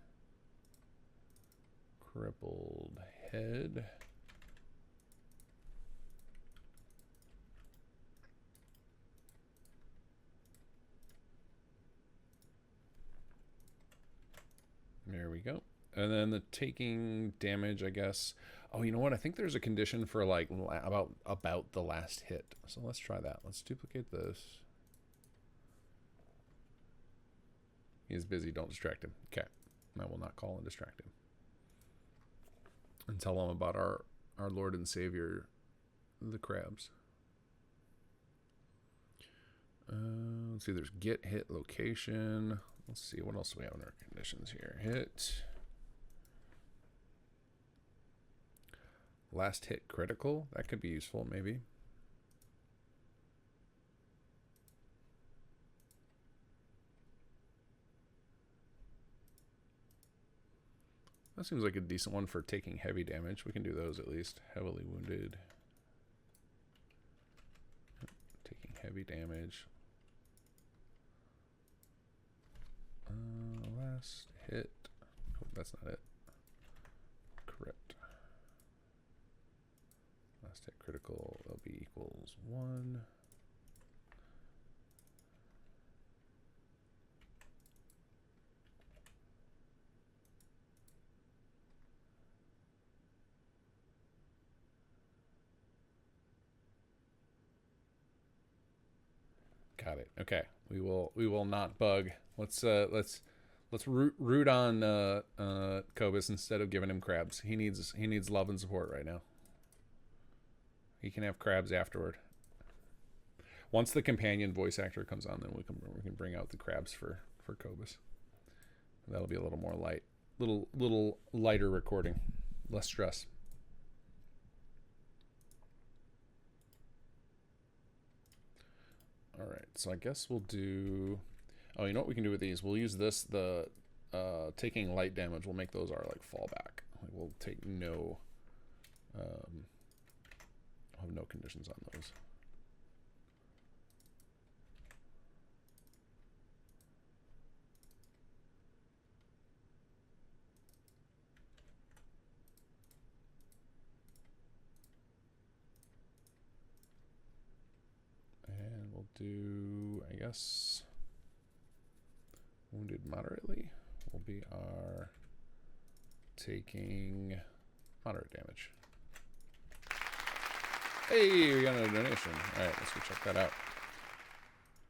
Crippled head. There we go. And then the taking damage, I guess. Oh, you know what? I think there's a condition for like about the last hit. So let's try that. Let's duplicate this. He's busy. Don't distract him. Okay. I will not call and distract him. And tell him about our Lord and Savior, the crabs. Let's see. There's get, hit, location. Let's see. What else do we have in our conditions here? Hit. Last hit critical. That could be useful, maybe. That seems like a decent one for taking heavy damage. We can do those at least. Heavily wounded. Taking heavy damage. Last hit. Oh, that's not it. Crit. Last hit critical. That'll be equals 1. Got it. Okay. We will not bug. Let's root on Cobus instead of giving him crabs. He needs love and support right now. He can have crabs afterward. Once the companion voice actor comes on, then we can bring out the crabs for Cobus. That'll be a little more light, little lighter recording, less stress. All right, so I guess we'll do. Oh, you know what we can do with these? We'll use this. The taking light damage. We'll make those our like fallback. Like, we'll take no. I'll have no conditions on those. And we'll do, I guess, wounded moderately will be our taking moderate damage. Hey, we got a donation. All right, let's go check that out.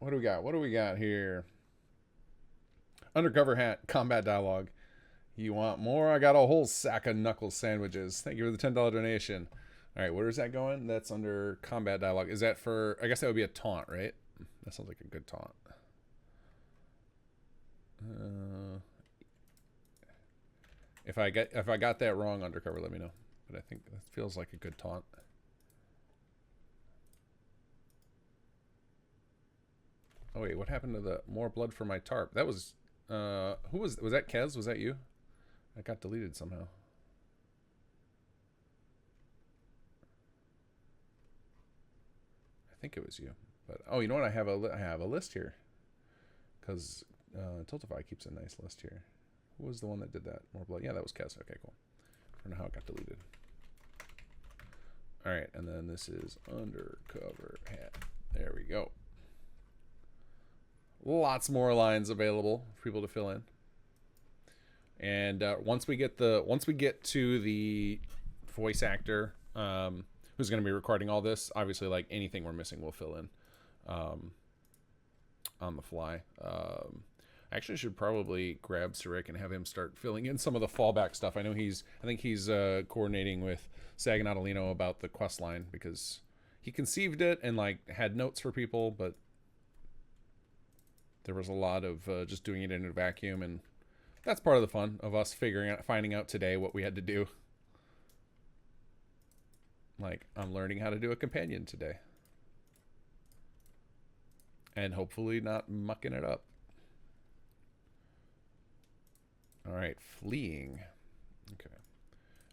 What do we got? What do we got here? Undercover hat, combat dialogue. You want more? I got a whole sack of knuckle sandwiches. Thank you for the $10 donation. All right, where is that going? That's under combat dialogue. Is that for, I guess that would be a taunt, right? That sounds like a good taunt. If I got that wrong, undercover, let me know. But I think that feels like a good taunt. Oh wait, what happened to the more blood for my tarp? That was who was that? Kez? Was that you? That got deleted somehow. I think it was you. But oh, you know what? I have a list here. Cuz Tiltify keeps a nice list here. Who was the one that did that? More blood. Yeah, that was Kez. Okay, cool. I don't know how it got deleted. All right, and then this is undercover hat. There we go. Lots more lines available for people to fill in. And once we get to the voice actor who's going to be recording all this, obviously, like anything we're missing, we'll fill in on the fly. I actually should probably grab Sarik and have him start filling in some of the fallback stuff. I think he's coordinating with Sag and Adelino about the quest line because he conceived it and like had notes for people, but there was a lot of just doing it in a vacuum, and that's part of the fun of us finding out today what we had to do. Like, I'm learning how to do a companion today. And hopefully not mucking it up. Alright, fleeing. Okay.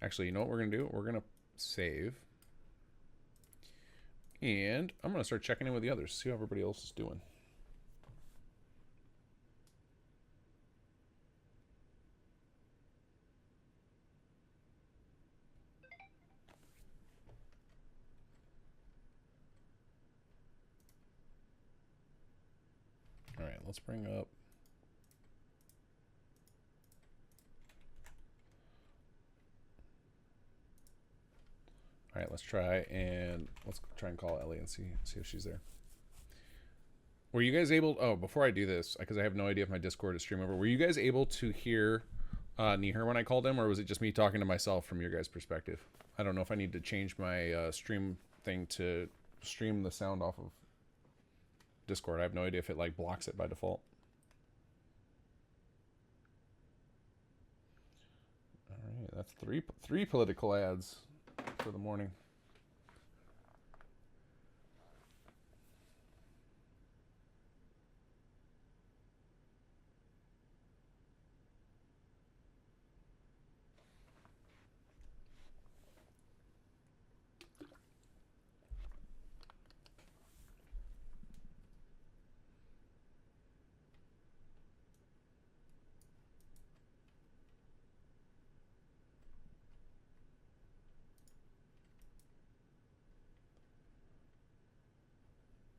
Actually, you know what we're going to do? We're going to save. And I'm going to start checking in with the others, see how everybody else is doing. Alright, let's bring up... Alright, let's try and call Ellie and see if she's there. Were you guys able... Oh, before I do this, because I have no idea if my Discord is stream over, were you guys able to hear Nihar when I called him, or was it just me talking to myself from your guys' perspective? I don't know if I need to change my stream thing to stream the sound off of Discord. I have no idea if it like blocks it by default. Alright, that's three political ads for the morning.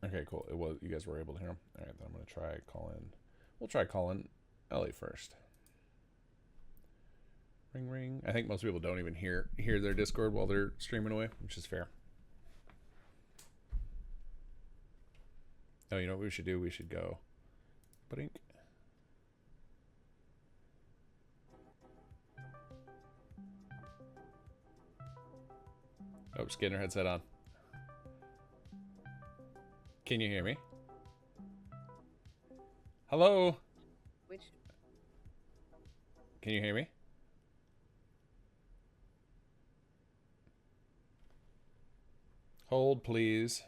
Okay, cool. It was, you guys were able to hear him. All right, then I'm gonna try calling. We'll try calling Ellie first. Ring ring. I think most people don't even hear their Discord while they're streaming away, which is fair. Oh, you know what we should do? We should go. Blink. Oh, just getting her headset on. Can you hear me? Hello? Which? Can you hear me? Hold, please.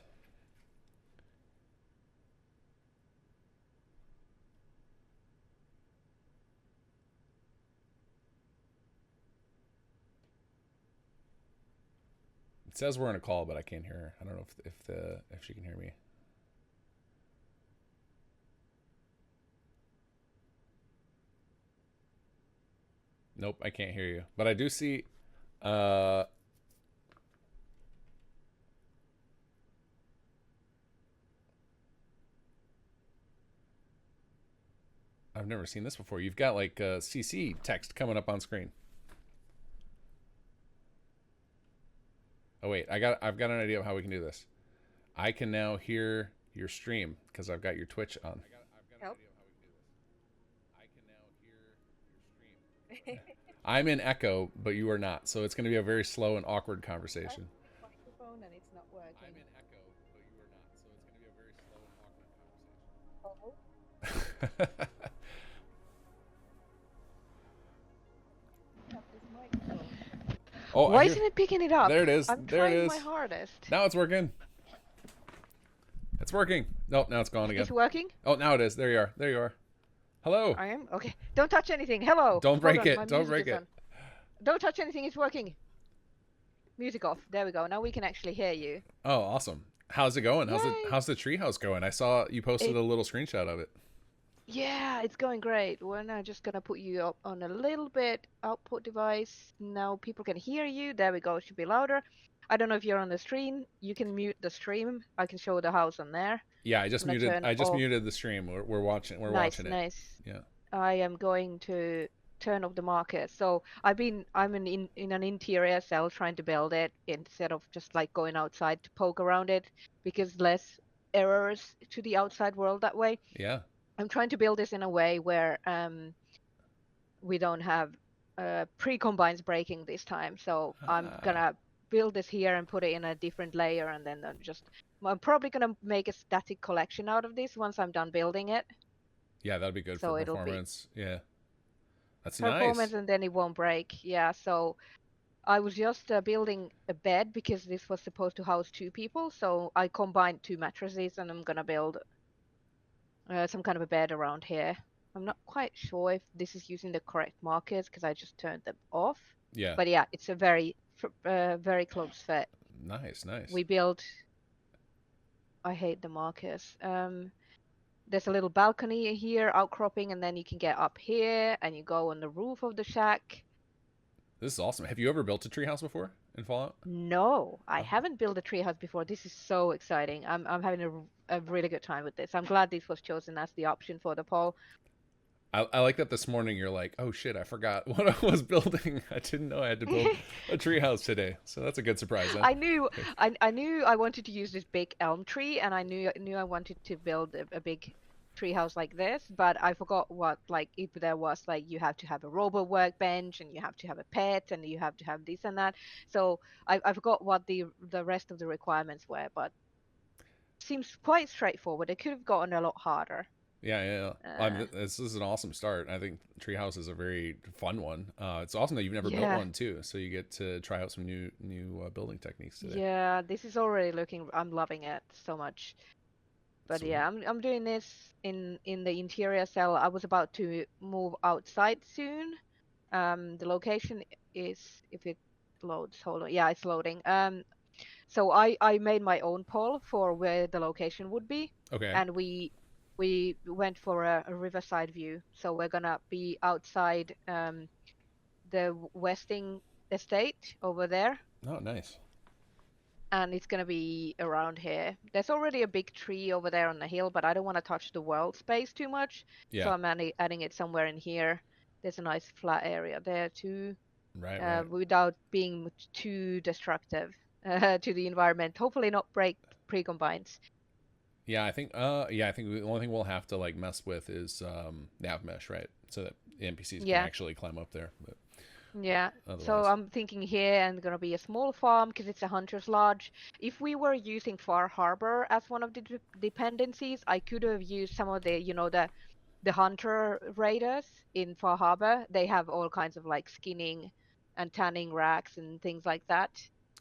It says we're on a call, but I can't hear her. I don't know if she can hear me. Nope, I can't hear you. But I do see I've never seen this before. You've got like CC text coming up on screen. Oh wait, I've got an idea of how we can do this. I can now hear your stream because I've got your Twitch on. Help? I'm in echo, but you are not, so it's going to be a very slow and awkward conversation. Microphone and it's not working. I'm in echo, but you are not, so it's going to be a very slow and awkward conversation. Oh. Have this microphone. Oh, Why isn't it picking it up? There it is. I'm There it trying is. my hardest. Now it's working. It's working. Nope, now it's gone again. It's working? Oh, now it is. There you are. There you are. Hello. I am? Okay. Don't touch anything. Hello. Don't break Hold on, it. my Don't music break is it. on. Don't touch anything. It's working. Music off. There we go. Now we can actually hear you. Oh, awesome. How's it going? Yay. How's the treehouse going? I saw you posted a little screenshot of it. Yeah, it's going great. We're now just gonna put you up on a little bit output device. Now people can hear you. There we go. It should be louder. I don't know if you're on the stream. You can mute the stream. I can show the house on there. Yeah, I just I'm gonna muted. turn I just off- muted the stream. We're watching. We're Nice, watching it. nice. Yeah. I am going to turn off the market. So I'm in an interior cell trying to build it instead of just like going outside to poke around it because less errors to the outside world that way. Yeah. I'm trying to build this in a way where we don't have pre-combines breaking this time. So I'm gonna build this here and put it in a different layer, and then I'm probably gonna make a static collection out of this once I'm done building it. Yeah, that'd be good So for it'll be performance. Yeah, that's performance, nice. and then it won't break. Yeah. So I was just building a bed because this was supposed to house 2 people. So I combined 2 mattresses, and I'm gonna build some kind of a bed around here. I'm not quite sure if this is using the correct markers because I just turned them off. Yeah, But yeah, it's a very close fit. nice. We built. I hate the markers. There's a little balcony here, outcropping, and then you can get up here and you go on the roof of the shack. This is awesome. Have you ever built a treehouse before in Fallout? No, I Oh. haven't built a treehouse before. This is so exciting. I'm having a really good time with this. I'm glad this was chosen as the option for the poll. I like that this morning you're like, oh shit, I forgot what I was building. I didn't know I had to build a treehouse today. So that's a good surprise. Then. I knew I wanted to use this big elm tree, and I knew I wanted to build a big tree house like this, but I forgot what, like, if there was like you have to have a robo workbench and you have to have a pet and you have to have this and that. So I forgot what the rest of the requirements were, but seems quite straightforward. It could have gotten a lot harder. Yeah. This is an awesome start. I think treehouse is a very fun one. It's awesome that you've never built one too, so you get to try out some new building techniques today. Yeah, this is already looking. I'm loving it so much. But Sweet. yeah, I'm doing this in the interior cell. I was about to move outside soon. The location is, if it loads, hold on. Yeah, it's loading. So I made my own poll for where the location would be, Okay. and we went for a riverside view. So we're gonna be outside the Westing estate over there, Oh, nice. and it's gonna be around here. There's already a big tree over there on the hill, but I don't want to touch the world space too much. Yeah. So I'm adding it somewhere in here. There's a nice flat area there too, Right. without being too destructive to the environment. Hopefully not break pre-combines. Yeah, I think the only thing we'll have to like mess with is nav mesh, right? So that the NPCs can actually climb up there. But Yeah, so otherwise, I'm thinking here and gonna be a small farm because it's a hunter's lodge. If we were using Far Harbor as one of the dependencies, I could have used some of the, the hunter raiders in Far Harbor. They have all kinds of like skinning and tanning racks and things like that.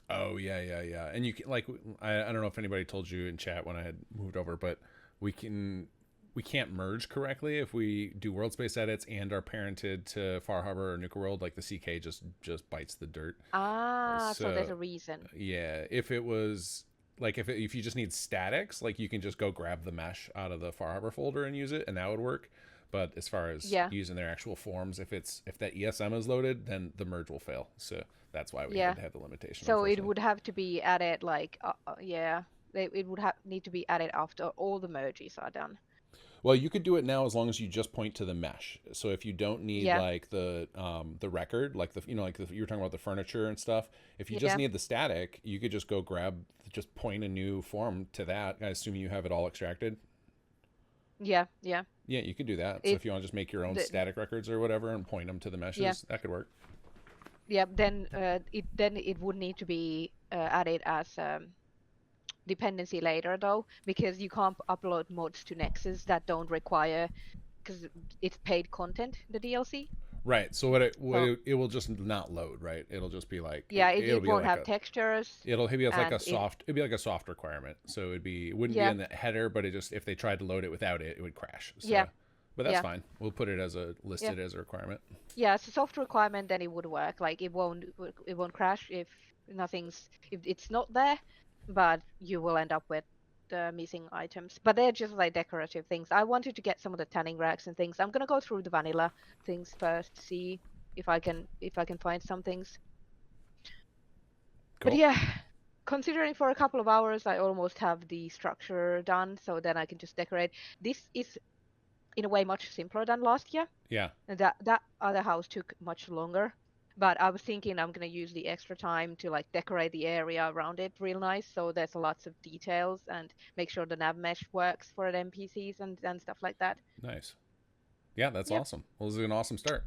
oh yeah. And you can like I don't know if anybody told you in chat when I had moved over, but we can't merge correctly if we do world space edits and are parented to Far Harbor or Nuka World. Like the CK just bites the dirt. So there's a reason. Yeah, if it was like if you just need statics, like you can just go grab the mesh out of the Far Harbor folder and use it, and that would work. But as far as using their actual forms, if that ESM is loaded, then the merge will fail. So that's why we had to have the limitation. So it would have to be added like it would need to be added after all the merges are done. Well, you could do it now as long as you just point to the mesh. So if you don't need like the record, like you were talking about the furniture and stuff. If you just need the static, you could just go just point a new form to that. I assume you have it all extracted. Yeah, you could do that. So if you want to just make your own static records or whatever and point them to the meshes, that could work. Yeah, then it would need to be added as dependency later though, because you can't upload mods to Nexus that don't require, because it's paid content, the DLC. Right. So it will just not load, right? It'll just be like it won't have textures. It'll be like a soft. It'd be like a soft requirement. So it wouldn't be in the header, but if they tried to load it without it, it would crash. So, but that's fine. We'll put it as listed as a requirement. Yeah, it's a soft requirement. Then it would work. Like it won't crash if it's not there, but you will end up with missing items. But they're just like decorative things. I wanted to get some of the tanning racks and things. I'm gonna go through the vanilla things first, see if I can find some things. Cool. But yeah, considering for a couple of hours I almost have the structure done, so then I can just decorate. This is in a way much simpler than last year. Yeah. And that other house took much longer. But I was thinking I'm gonna use the extra time to like decorate the area around it real nice, so there's lots of details and make sure the nav mesh works for the NPCs and stuff like that. Nice. Yeah, that's Yep. awesome. Well, this is an awesome start.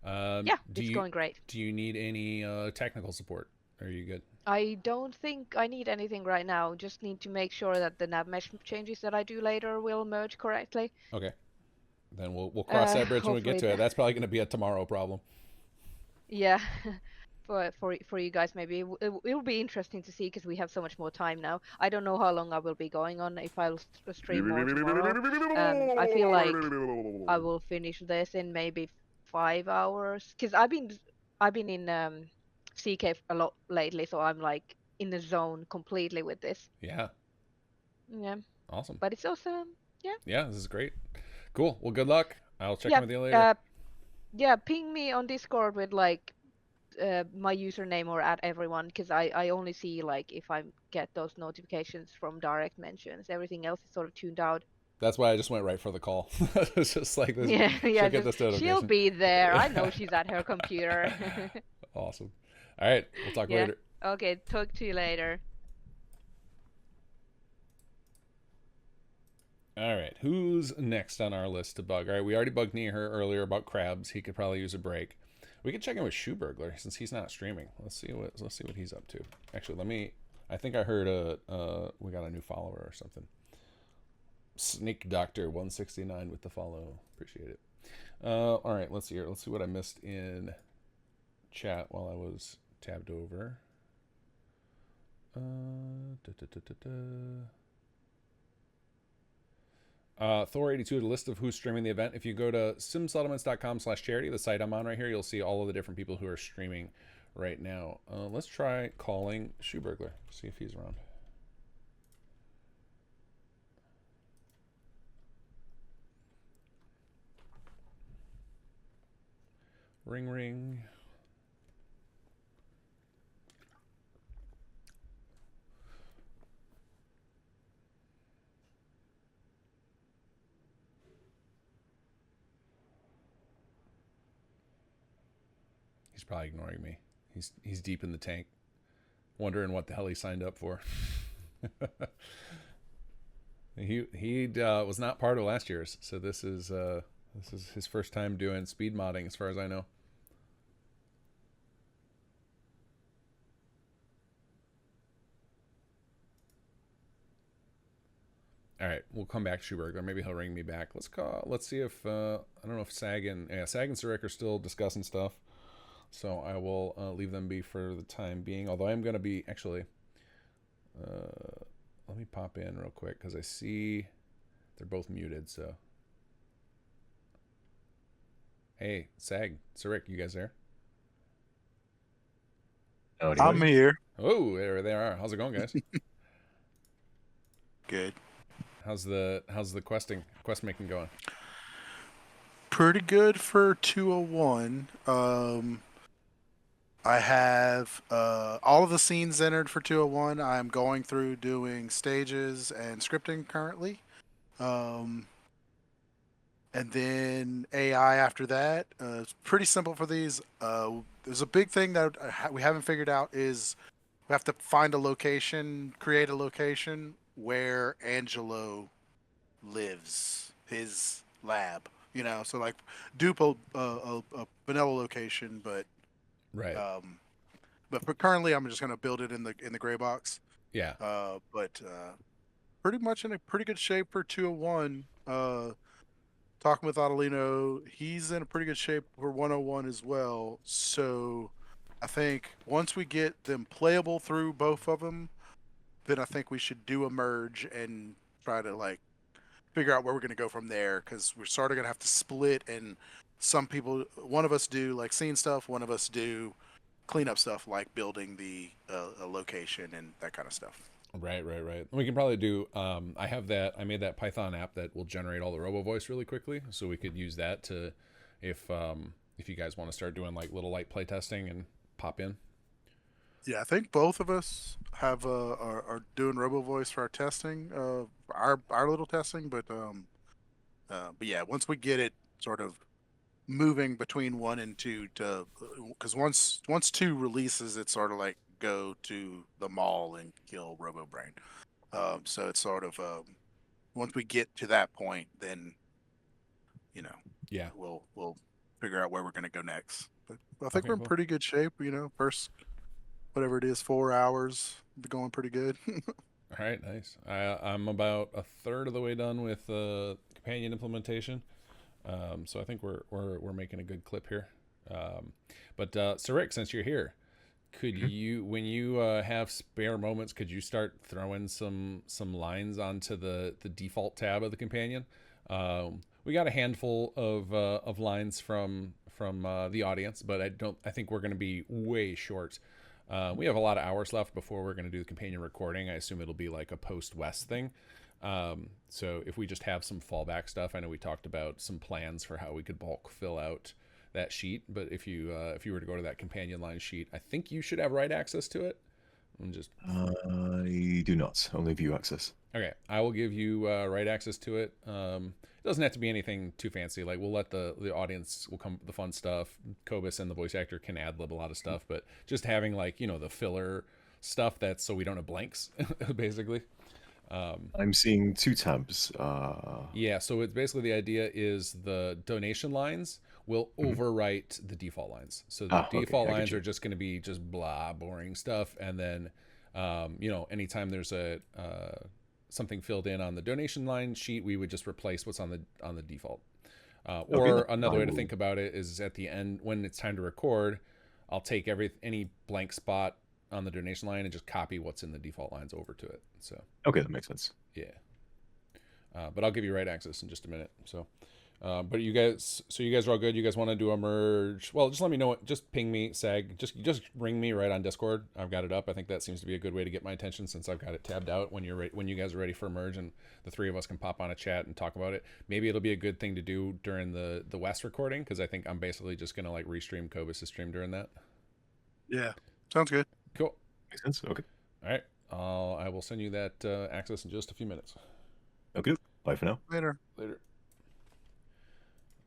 Yeah, Do it's you going great. need any technical support? Are you good? I don't think I need anything right now. Just need to make sure that the nav mesh changes that I do later will merge correctly. Okay. Then we'll cross that bridge when we get Hopefully, to it. That's probably going to be a tomorrow problem. yeah. For you guys, maybe it'll be interesting to see because we have so much more time now. I don't know how long I will be going on. If I'll stream more tomorrow, I feel like I will finish this in maybe 5 hours because I've been in CK a lot lately, so I'm like in the zone completely with this. Yeah. Yeah, Awesome. but it's awesome. Yeah. Yeah, this is great. Cool. Well, good luck. I'll check Yeah. in with you later. Yeah. Ping me on Discord with like my username or at everyone because I only see like if I get those notifications from direct mentions. Everything else is sort of tuned out. That's why I just went right for the call. It's just like this. Yeah, yeah. Check out this She'll notification. be there. I know she's at her computer. Awesome. All right. We'll talk Yeah. later. Okay. Talk to you later. All right. Who's next on our list to bug? All right. We already bugged Neher earlier about crabs. He could probably use a break. We could check in with Shoe Burglar since he's not streaming. Let's see what he's up to. Actually, I think I heard we got a new follower or something. Sneak Doctor 169 with the follow. Appreciate it. All right, let's see here. Let's see what I missed in chat while I was tabbed over. Thor82, the list of who's streaming the event. If you go to simsettlements.com/charity, the site I'm on right here, you'll see all of the different people who are streaming right now. Let's try calling Shoe Burglar, see if he's around. Ring, ring. He's probably ignoring me. He's deep in the tank, wondering what the hell he signed up for. He was not part of last year's, so this is his first time doing speed modding, as far as I know. All right, we'll come back to Schuberger. Maybe he'll ring me back. Let's see if I don't know if Sag and Sarek are still discussing stuff. So I will leave them be for the time being. Although I'm going to be actually. Let me pop in real quick because I see they're both muted. So, hey, Sag, Sarek, you guys there? I'm here. Oh, there they are. How's it going, guys? Good. How's the quest making going? Pretty good for 201. I have all of the scenes entered for 201. I'm going through doing stages and scripting currently. And then AI after that. It's pretty simple for these. There's a big thing that we haven't figured out is we have to find a location, create a location where Angelo lives, his lab. You know, so like dupe a vanilla location, but right. But for currently, I'm just gonna build it in the gray box. Yeah. But pretty much in a pretty good shape for 201. Talking with Adelino, he's in a pretty good shape for 101 as well. So I think once we get them playable through both of them, then I think we should do a merge and try to like figure out where we're going to go from there, because we're sort of going to have to split, and some people, one of us do like scene stuff, one of us do cleanup stuff like building the a location and that kind of stuff. Right. We can probably do I made that Python app that will generate all the robo voice really quickly, so we could use that to if you guys want to start doing like little light play testing and pop in. Yeah, I think both of us have are doing robo voice for our testing, our little testing, but yeah, once we get it sort of moving between 1 and 2 to, because once 2 releases, it's sort of like go to the mall and kill Robo Brain. So it's sort of once we get to that point, then Yeah. we'll figure out where we're going to go next. But I think we're in cool. pretty good shape. First whatever it is, 4 hours, going pretty good. All right, nice. I'm about a third of the way done with companion implementation, so I think we're making a good clip here. So Rick, since you're here, could you, when you have spare moments, could you start throwing some lines onto the default tab of the companion? We got a handful of lines from the audience, but I think we're going to be way short. We have a lot of hours left before we're going to do the companion recording. I assume it'll be like a post-West thing. So if we just have some fallback stuff, I know we talked about some plans for how we could bulk fill out that sheet. But if you were to go to that companion line sheet, I think you should have write access to it. I do not. Only view access. Okay, I will give you write access to it. It doesn't have to be anything too fancy. Like, we'll let the audience will come the fun stuff. Kobus and the voice actor can ad lib a lot of stuff, but just having the filler stuff that's so we don't have blanks, basically. I'm seeing 2 tabs. Yeah, so it's basically the idea is the donation lines will overwrite the default lines. So the default lines are just going to be just blah, boring stuff, and then anytime there's something filled in on the donation line sheet, we would just replace what's on the default. Or another way to think about it is at the end, when it's time to record, I'll take any blank spot on the donation line and just copy what's in the default lines over to it. So okay, that makes sense. Yeah. But I'll give you write access in just a minute. So but you guys are all good. You guys want to do a merge? Well, just let me know. Just ping me, Sag. Just ring me right on Discord. I've got it up. I think that seems to be a good way to get my attention, since I've got it tabbed out when you guys are ready for a merge, and the 3 of us can pop on a chat and talk about it. Maybe it'll be a good thing to do during the West recording, because I think I'm basically just gonna restream Kobus' stream during that. Yeah, sounds good. Cool. Makes sense. Okay. All right. I will send you that access in just a few minutes. Okay. Bye for now. Later.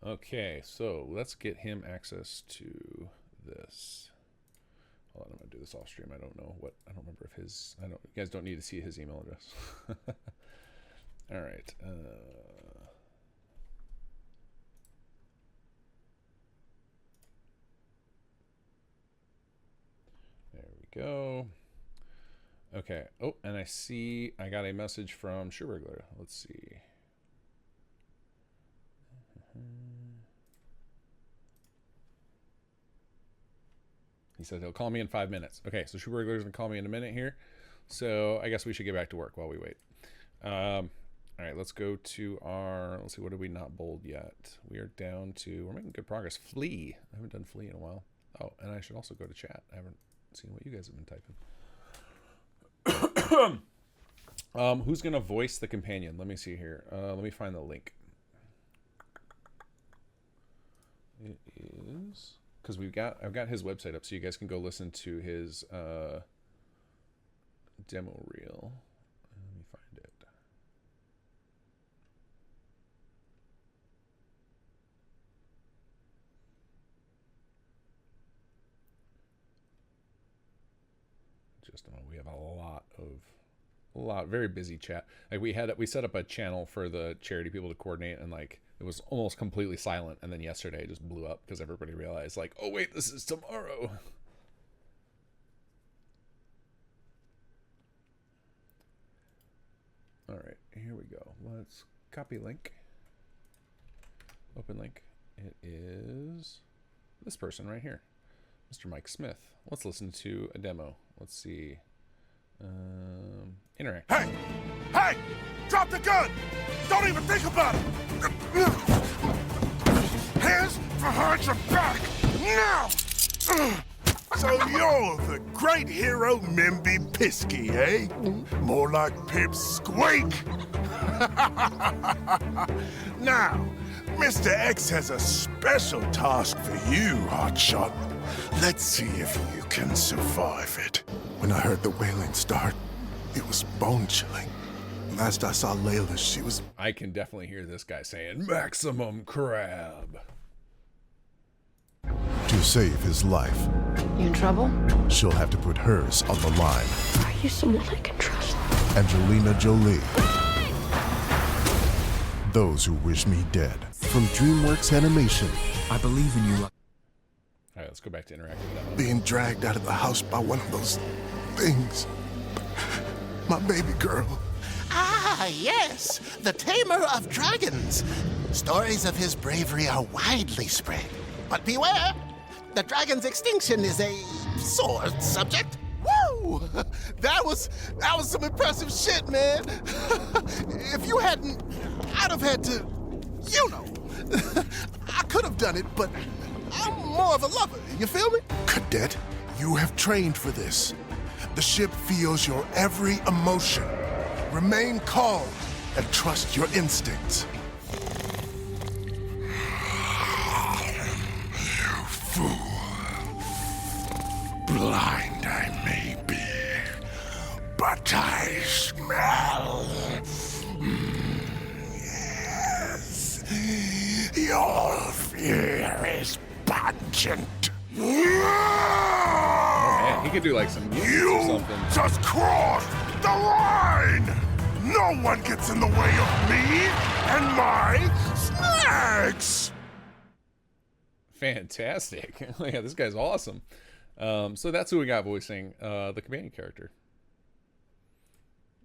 Okay, so let's get him access to this. Hold on, I'm gonna do this off stream. I don't remember if you guys don't need to see his email address. All right. There we go. Okay. Oh, and I got a message from Schubergler. Let's see. He said he'll call me in 5 minutes. Okay, so Schubergler's gonna call me in a minute here. So I guess we should get back to work while we wait. All right, let's go to let's see, what did we not bold yet? We are down to, we're making good progress. Flea. I haven't done Flea in a while. Oh, and I should also go to chat. I haven't seen what you guys have been typing. Who's gonna voice the companion? Let me see here. Let me find the link. It is, because I've got his website up, so you guys can go listen to his demo reel. Let me find it. Just a moment. We have a lot very busy chat. Like we set up a channel for the charity people to coordinate, and it was almost completely silent, and then yesterday it just blew up because everybody realized oh wait, this is tomorrow. All right, here we go. Let's copy link, open link. It is this person right here, Mr. Mike Smith. Let's listen to a demo. Let's see. Interact. Hey! Drop the gun! Don't even think about it! Hands behind your back! Now! So you're the great hero Mimby Pisky, eh? More like Pip Squeak! Now, Mr. X has a special task for you, Hotshot. Let's see if you can survive it. When I heard the wailing start, it was bone-chilling. Last I saw Layla, she was... I can definitely hear this guy saying, "Maximum crab." to save his life. You in trouble? She'll have to put hers on the line. Are you someone I can trust? Angelina Jolie. Those Who Wish Me Dead. From DreamWorks Animation. I believe in you. All right, let's go back to interactive demo. Being dragged out of the house by one of those things. My baby girl. Ah, yes, the tamer of dragons. Stories of his bravery are widely spread. But beware, the dragon's extinction is a sore subject. Woo! That was some impressive shit, man. If you hadn't, I'd have had to, you know. I could have done it, but I'm more of a lover, you feel me? Cadet, you have trained for this. The ship feels your every emotion. Remain calm and trust your instincts. You fool. Blind I may be, but I smell. Yes. Your fear is pungent. Man, he could do like some music or something. Just crossed the line! No one gets in the way of me and my snacks! Fantastic. Yeah, this guy's awesome. So that's who we got voicing the companion character.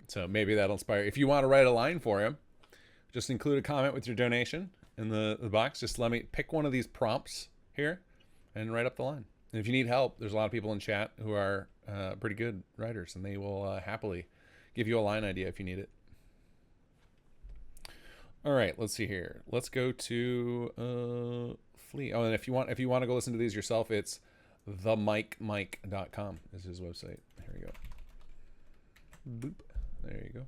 So maybe that'll inspire. If you want to write a line for him, just include a comment with your donation in the box. Just let me pick one of these prompts here and write up the line. And if you need help, there's a lot of people in chat who are pretty good writers, and they will happily give you a line idea if you need it. All right, let's see here. Let's go to Flea. Oh, and if you want to go listen to these yourself, it's themikemike.com is his website. Here we go. Boop. There you go.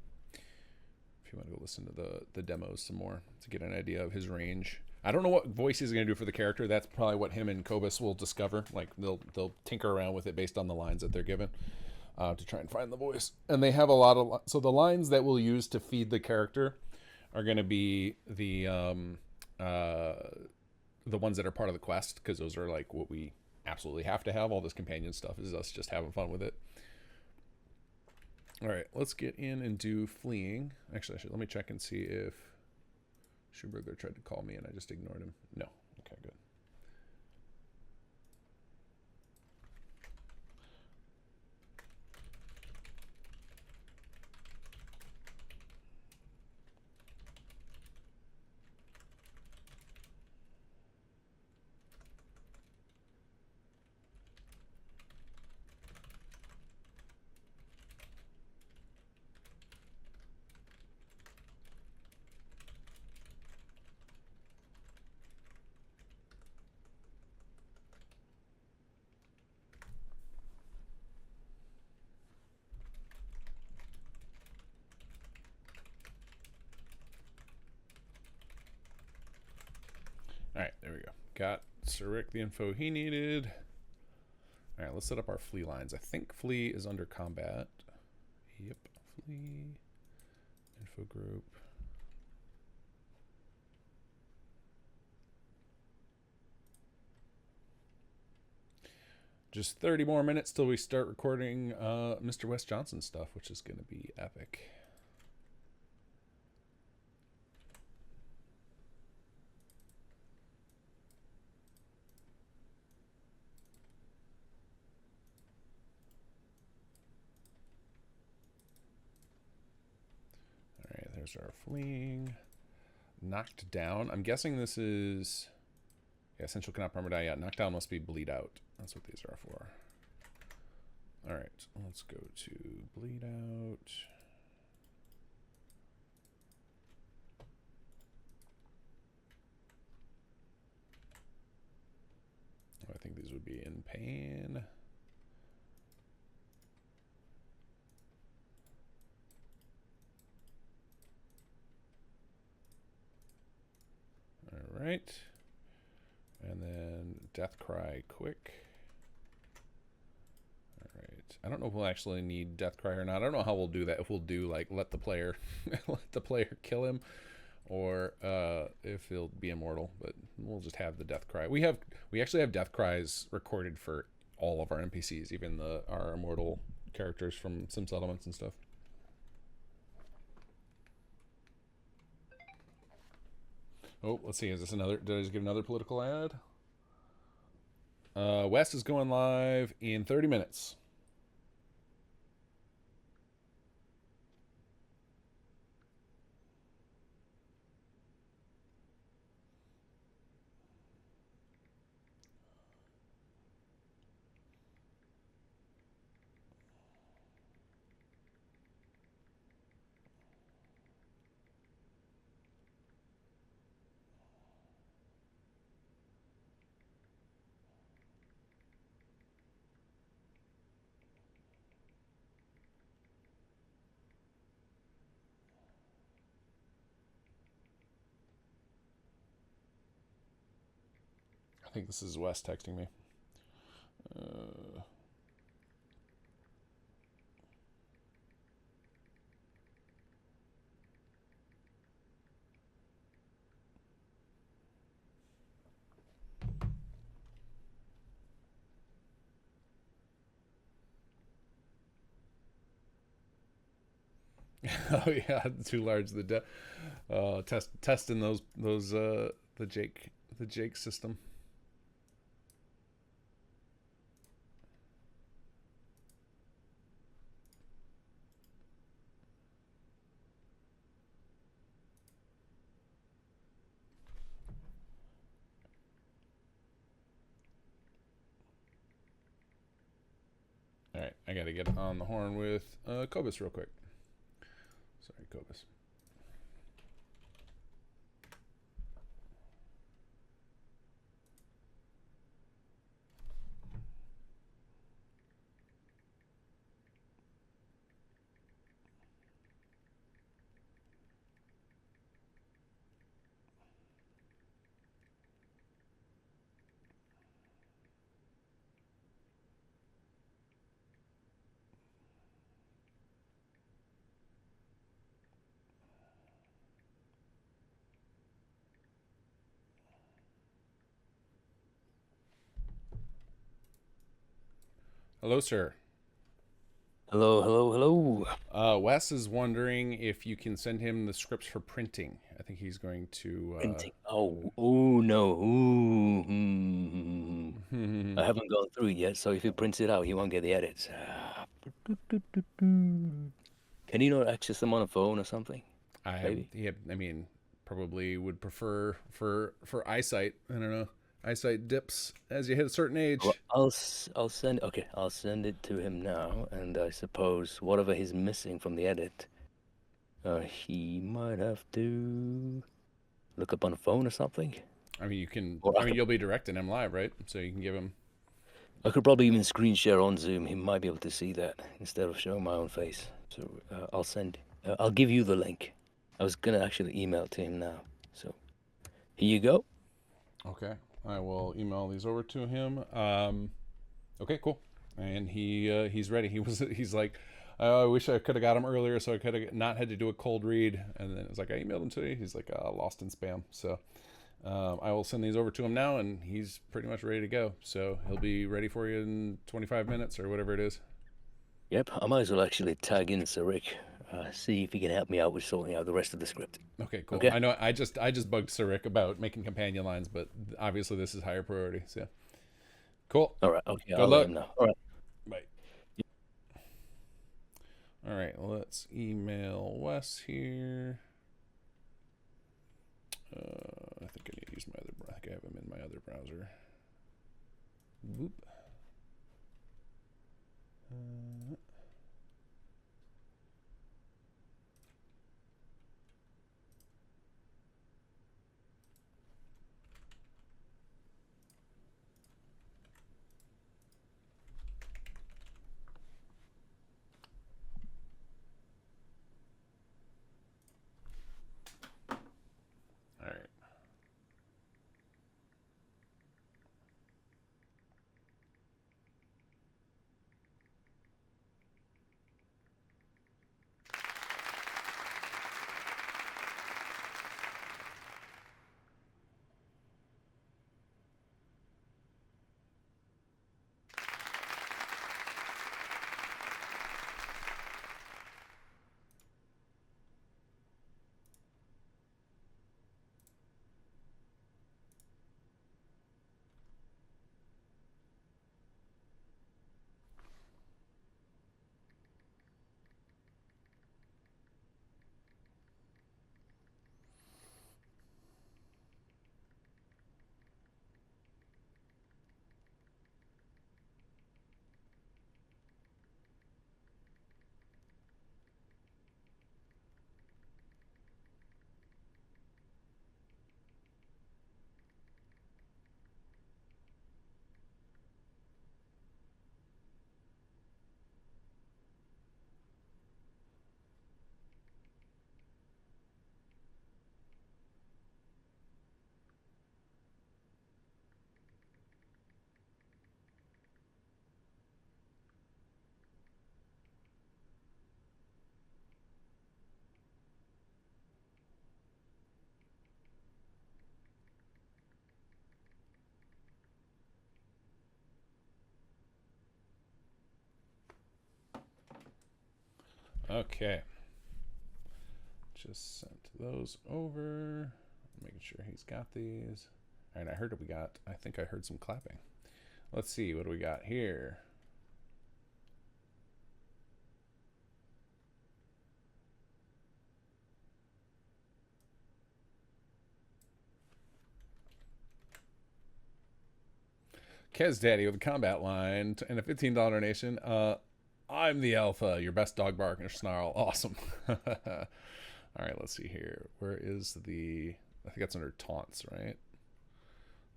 If you want to go listen to the demos some more to get an idea of his range. I don't know what voice he's going to do for the character. That's probably what him and Cobus will discover. Like they'll tinker around with it based on the lines that they're given to try and find the voice. And they have a lot of so the lines that we'll use to feed the character are going to be the ones that are part of the quest, because those are like what we absolutely have to have. All this companion stuff is us just having fun with it. All right, let's get in and do fleeing. Actually, let me check and see if Schuberger tried to call me and I just ignored him. No. Okay, good. All right, there we go. Got Sir Rick the info he needed. All right, let's set up our flee lines. I think flee is under combat. Yep, flee, info group. Just 30 more minutes till we start recording Mr. Wes Johnson stuff, which is going to be epic. There's our fleeing. Knocked down. I'm guessing this is... Yeah, essential cannot perma die. Yeah, knocked down must be bleed out. That's what these are for. Alright, let's go to bleed out. I think these would be in pain. All right, and then death cry quick. All right, I don't know if we'll actually need death cry or not. I don't know how we'll do that. If we'll do like let the player kill him, or if he'll be immortal. But we'll just have the death cry. We actually have death cries recorded for all of our NPCs, even our immortal characters from Sim Settlements and stuff. Oh, let's see. Is this another? Did I just get another political ad? West is going live in 30 minutes. I think this is Wes texting me. Oh yeah, too large. Testing those the Jake system. All right, I gotta get on the horn with Cobus real quick. Sorry, Cobus. Hello, sir. Hello, hello, hello. Wes is wondering if you can send him the scripts for printing. I think he's going to... Printing. Oh, no. I haven't gone through it yet, so if he prints it out, he won't get the edits. Can he not access them on a phone or something? I mean, probably would prefer for eyesight. I don't know. Eyesight dips as you hit a certain age. Well, I'll send it to him now, and I suppose whatever he's missing from the edit, he might have to look up on a phone or something. I mean, you can. You'll be directing him live, right? So you can give him. I could probably even screen share on Zoom. He might be able to see that instead of showing my own face. So I'll give you the link. I was gonna actually email it to him now. So here you go. Okay. I will email these over to him. Okay, cool. And he's ready. He's like, I wish I could have got him earlier, so I could have not had to do a cold read. And then it was like, I emailed him today. He's like, lost in spam. So I will send these over to him now, and he's pretty much ready to go. So he'll be ready for you in 25 minutes or whatever it is. Yep, I might as well actually tag in Sir Rick. See if he can help me out with sorting out the rest of the script. Okay, cool. Okay. I know I just bugged Sir Rick about making companion lines, but obviously this is higher priority. So cool. All right. Okay. Good I'll luck. let him know. All right. Bye. All right. Let's email Wes here. I think I need to use my other. I think I have him in my other browser. Whoop. All right. Okay. Just sent those over. Making sure he's got these. All right, I think I heard some clapping. Let's see, what do we got here? Kez Daddy with a combat line and a $15 donation. I'm the alpha, your best dog bark and snarl. Awesome. All right, let's see here. Where is the... I think that's under taunts, right?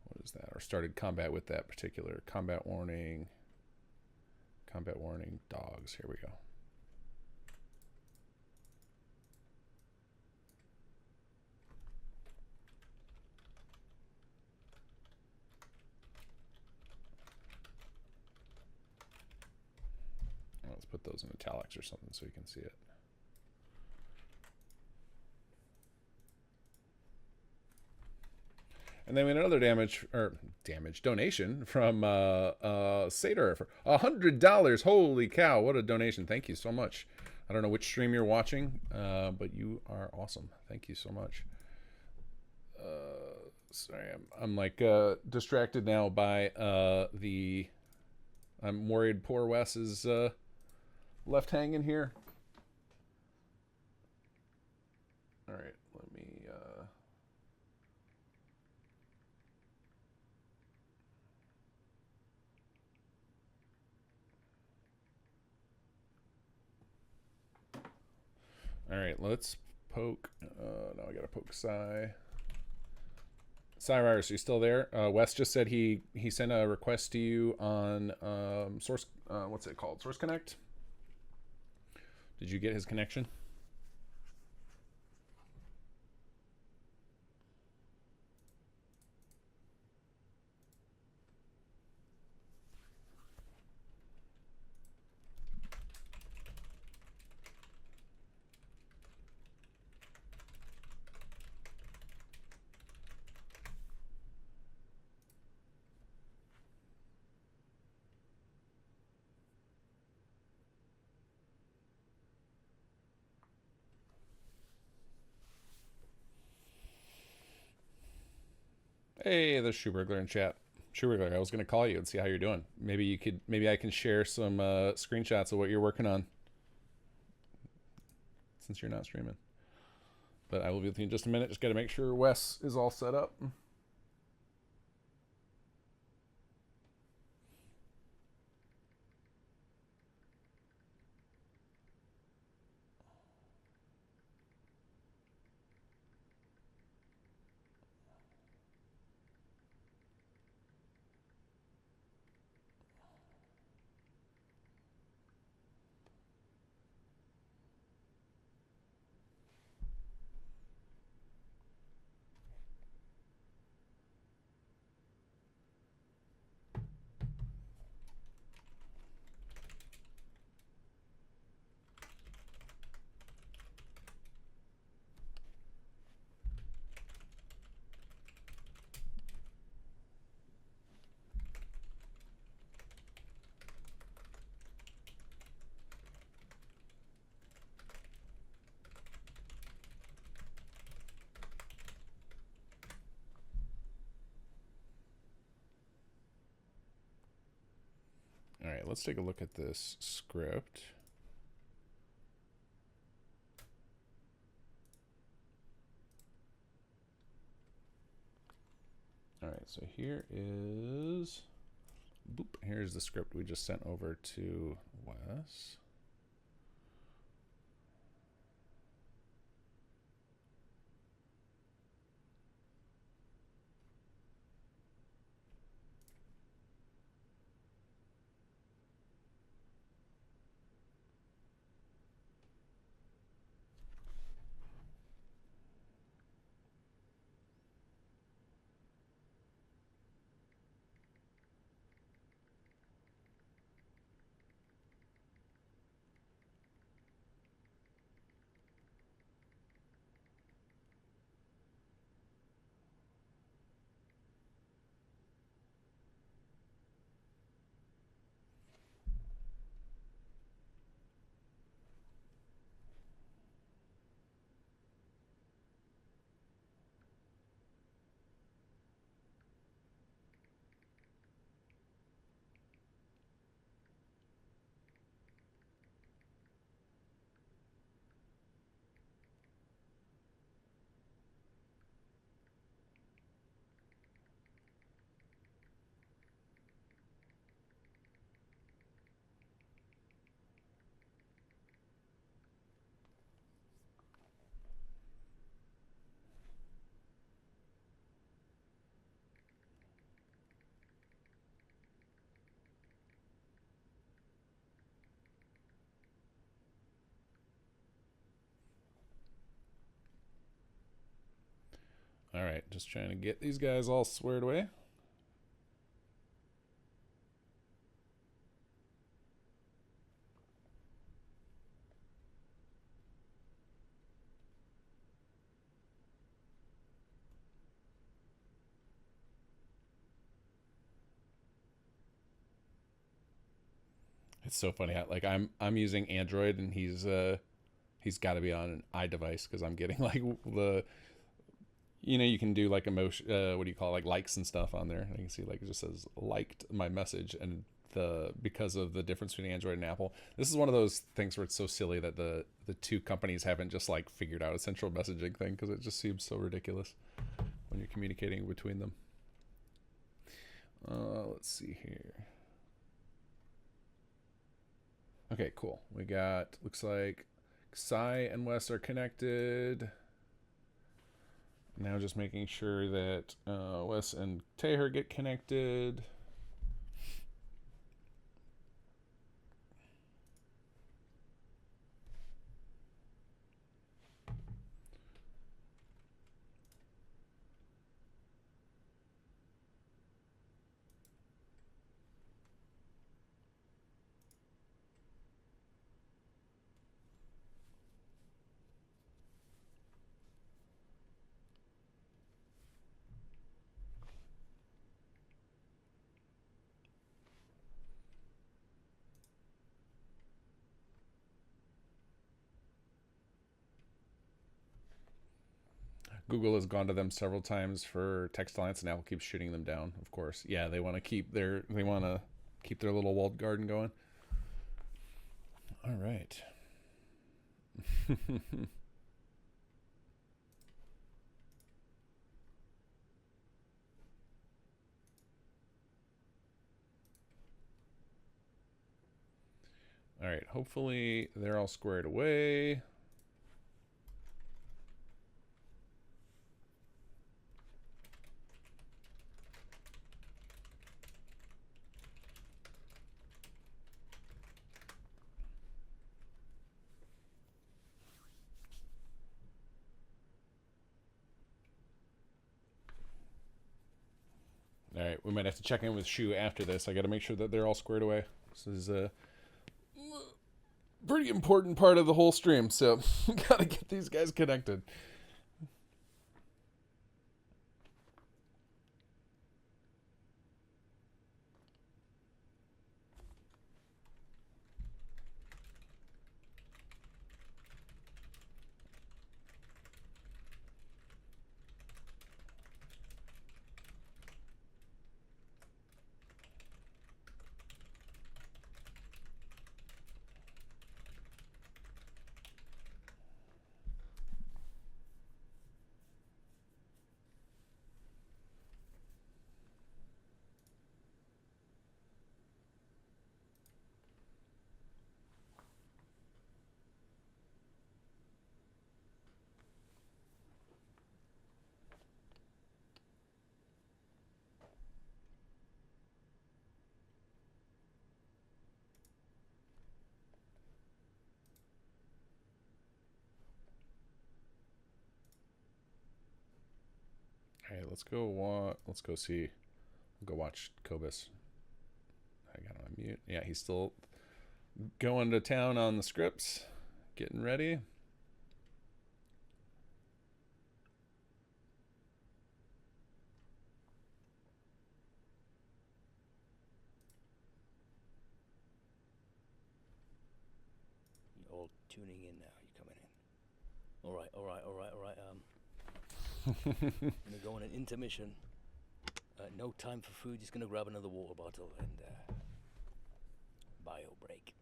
What is that? Or started combat with that particular combat warning. Combat warning, dogs. Here we go. Let's put those in italics or something so you can see it. And then we had another donation from Sater for $100. Holy cow, what a donation. Thank you so much. I don't know which stream you're watching, but you are awesome. Thank you so much. Sorry, I'm like distracted now by I'm worried poor Wes is left hanging here. All right, let me all right, let's poke. Now I gotta poke Psy. Cyrus, are you still there? Wes just said he sent a request to you on Source. What's it called? Source Connect. Did you get his connection? Hey, there's Shoeburglar in chat. Shoeburglar, I was gonna call you and see how you're doing. Maybe I can share some screenshots of what you're working on, since you're not streaming. But I will be with you in just a minute. Just got to make sure Wes is all set up. All right, let's take a look at this script. All right, so here's the script we just sent over to Wes. Just trying to get these guys all squared away. It's so funny how like I'm using Android and he's got to be on an iDevice because I'm getting like the, you know, you can do like emotion, what do you call it, like likes and stuff on there. And you can see like it just says liked my message, and because of the difference between Android and Apple, this is one of those things where it's so silly that the two companies haven't just like figured out a central messaging thing, because it just seems so ridiculous when you're communicating between them. Let's see here. Okay, cool. We got, looks like Sai and Wes are connected. Now just making sure that Wes and Teher get connected. Google has gone to them several times for text alliance, and Apple keeps shooting them down. Of course, yeah, they want to keep their little walled garden going. All right. All right. Hopefully they're all squared away. All right, we might have to check in with Shu after this. I got to make sure that they're all squared away. This is a pretty important part of the whole stream, so got to get these guys connected. All right, let's go see. Go watch Kobus. I got him on mute. Yeah, he's still going to town on the scripts, getting ready. You're all tuning in now. You're coming in. All right. Gonna go on an intermission. No time for food. Just gonna grab another water bottle and bio break.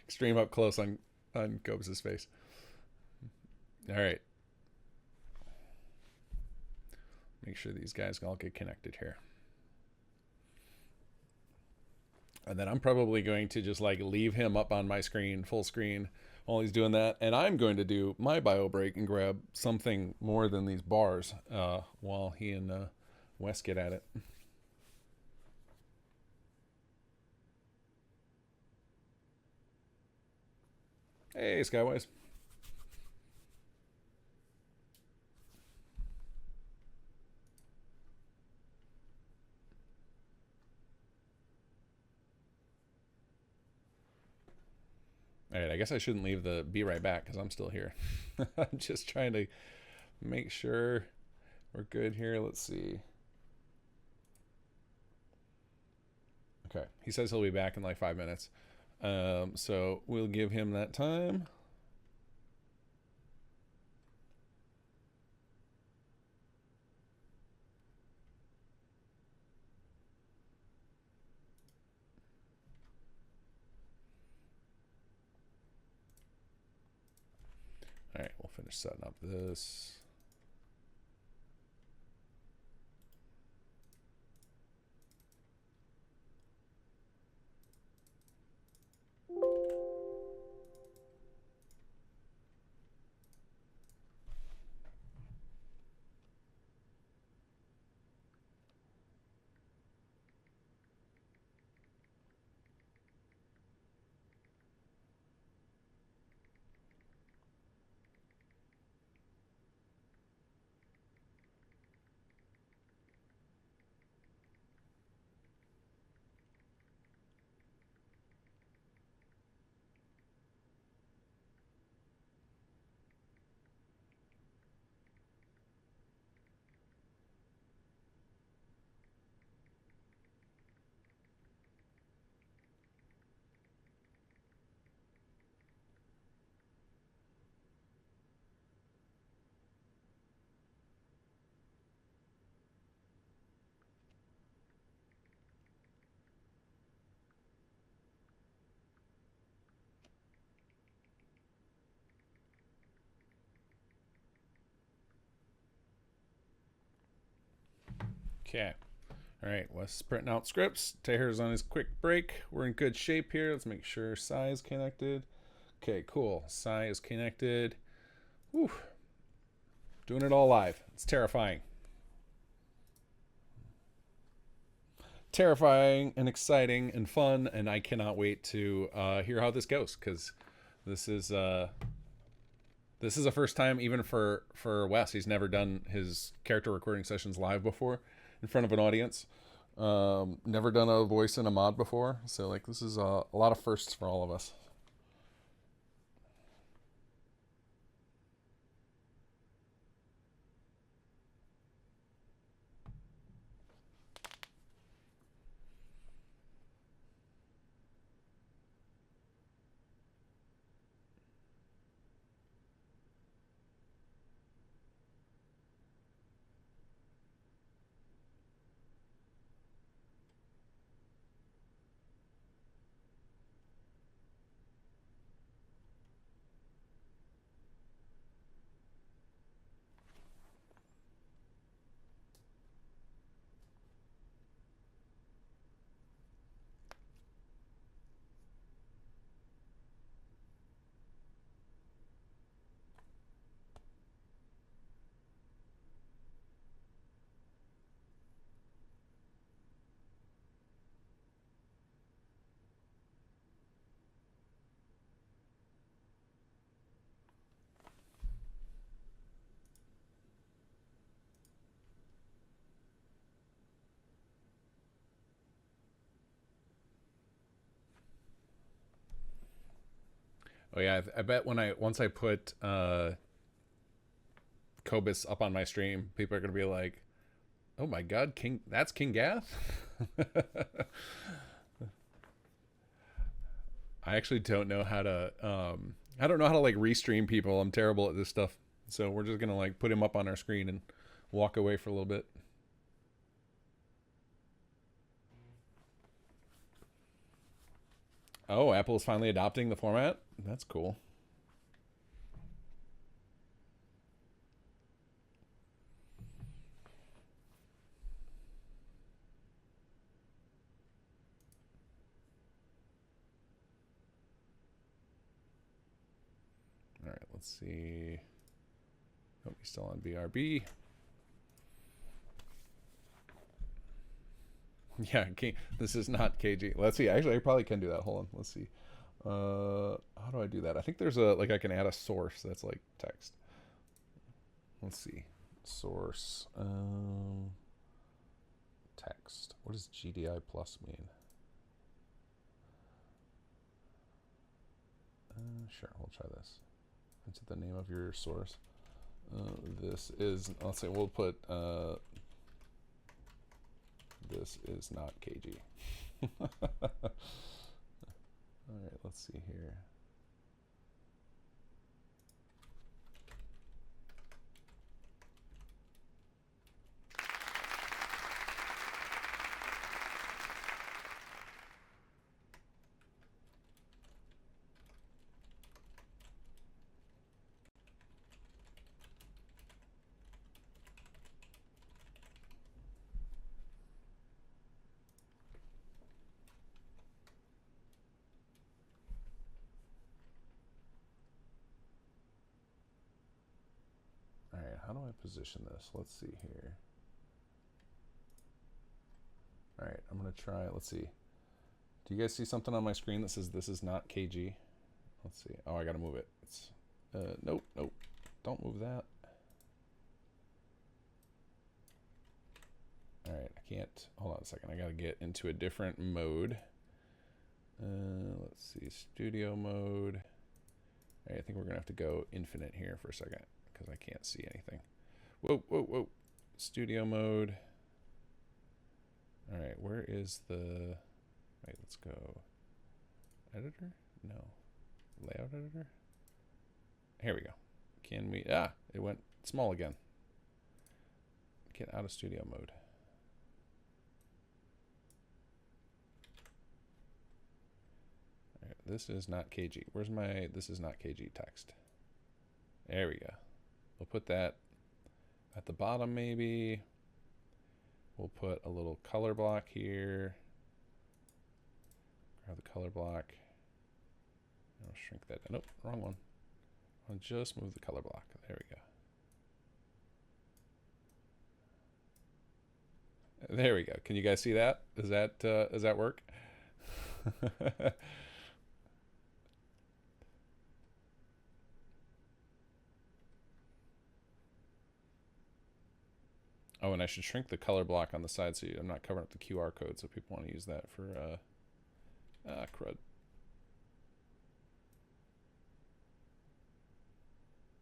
Extreme up close on Kobus' face. All right. Make sure these guys all get connected here. And then I'm probably going to just like leave him up on my screen, full screen, while he's doing that. And I'm going to do my bio break and grab something more than these bars while he and Wes get at it. Hey, Skywise. All right, I guess I shouldn't leave the be right back because I'm still here. I'm just trying to make sure we're good here. Let's see. Okay, he says he'll be back in like 5 minutes. So we'll give him that time. All right, we'll finish setting up this. Okay. All right, Wes printing out scripts. Taher's on his quick break. We're in good shape here. Let's make sure Sai is connected. Okay, cool. Sai is connected. Whew. Doing it all live. It's terrifying. Terrifying and exciting and fun, and I cannot wait to hear how this goes, because this is a first time even for Wes. He's never done his character recording sessions live before in front of an audience. Never done a voice in a mod before, so like this is a lot of firsts for all of us. Oh yeah, I bet once I put Cobus up on my stream, people are gonna be like, "Oh my God, that's Kinggath." I actually don't know how to I don't know how to like restream people. I'm terrible at this stuff, so we're just gonna like put him up on our screen and walk away for a little bit. Oh, Apple is finally adopting the format. That's cool. All right, let's see. Oh, he's still on BRB. Yeah, this is not KG. Let's see. Actually, I probably can do that. Hold on. Let's see. How do I do that? I think there's a, like, I can add a source that's like text. Let's see. Source. Text. What does GDI plus mean? Sure, we'll try this. Enter the name of your source. This is, let's say we'll put, this is not KG. Alright, let's see here. Alright, how do I position this? Let's see here. Alright, I'm going to try, let's see. Do you guys see something on my screen that says this is not KG? Let's see. Oh, I got to move it. It's, nope, nope. Don't move that. Alright, I can't, hold on a second. I got to get into a different mode. Let's see, studio mode. Alright, I think we're going to have to go infinite here for a second, because I can't see anything. Whoa, whoa, whoa. Studio mode. Alright, where is the... Wait, let's go. Editor? No. Layout editor? Here we go. Can we... Ah! It went small again. Get out of studio mode. Alright, this is not KG. Where's my... This is not KG text. There we go. We'll put that at the bottom maybe. We'll put a little color block here. Grab the color block. I'll shrink that. Nope, wrong one. I'll just move the color block. There we go. There we go. Can you guys see that? Does that work? Oh, and I should shrink the color block on the side so I'm not covering up the QR code, so people want to use that for crud.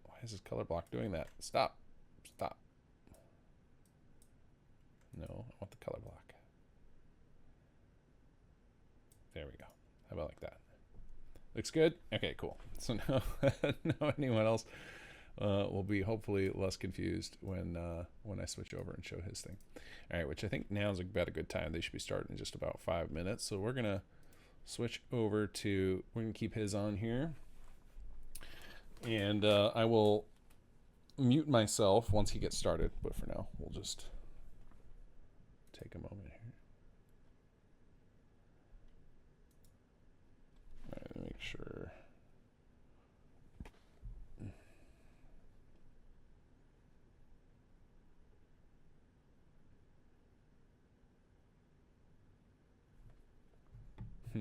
Why is this color block doing that? Stop. Stop. No, I want the color block. There we go. How about like that? Looks good? Okay, cool. So now, now anyone else will be hopefully less confused when I switch over and show his thing. All right, which I think now is about a good time. They should be starting in just about 5 minutes. So we're gonna switch over to, we're gonna keep his on here, and I will mute myself once he gets started. But for now, we'll just take a moment here. All right, make sure.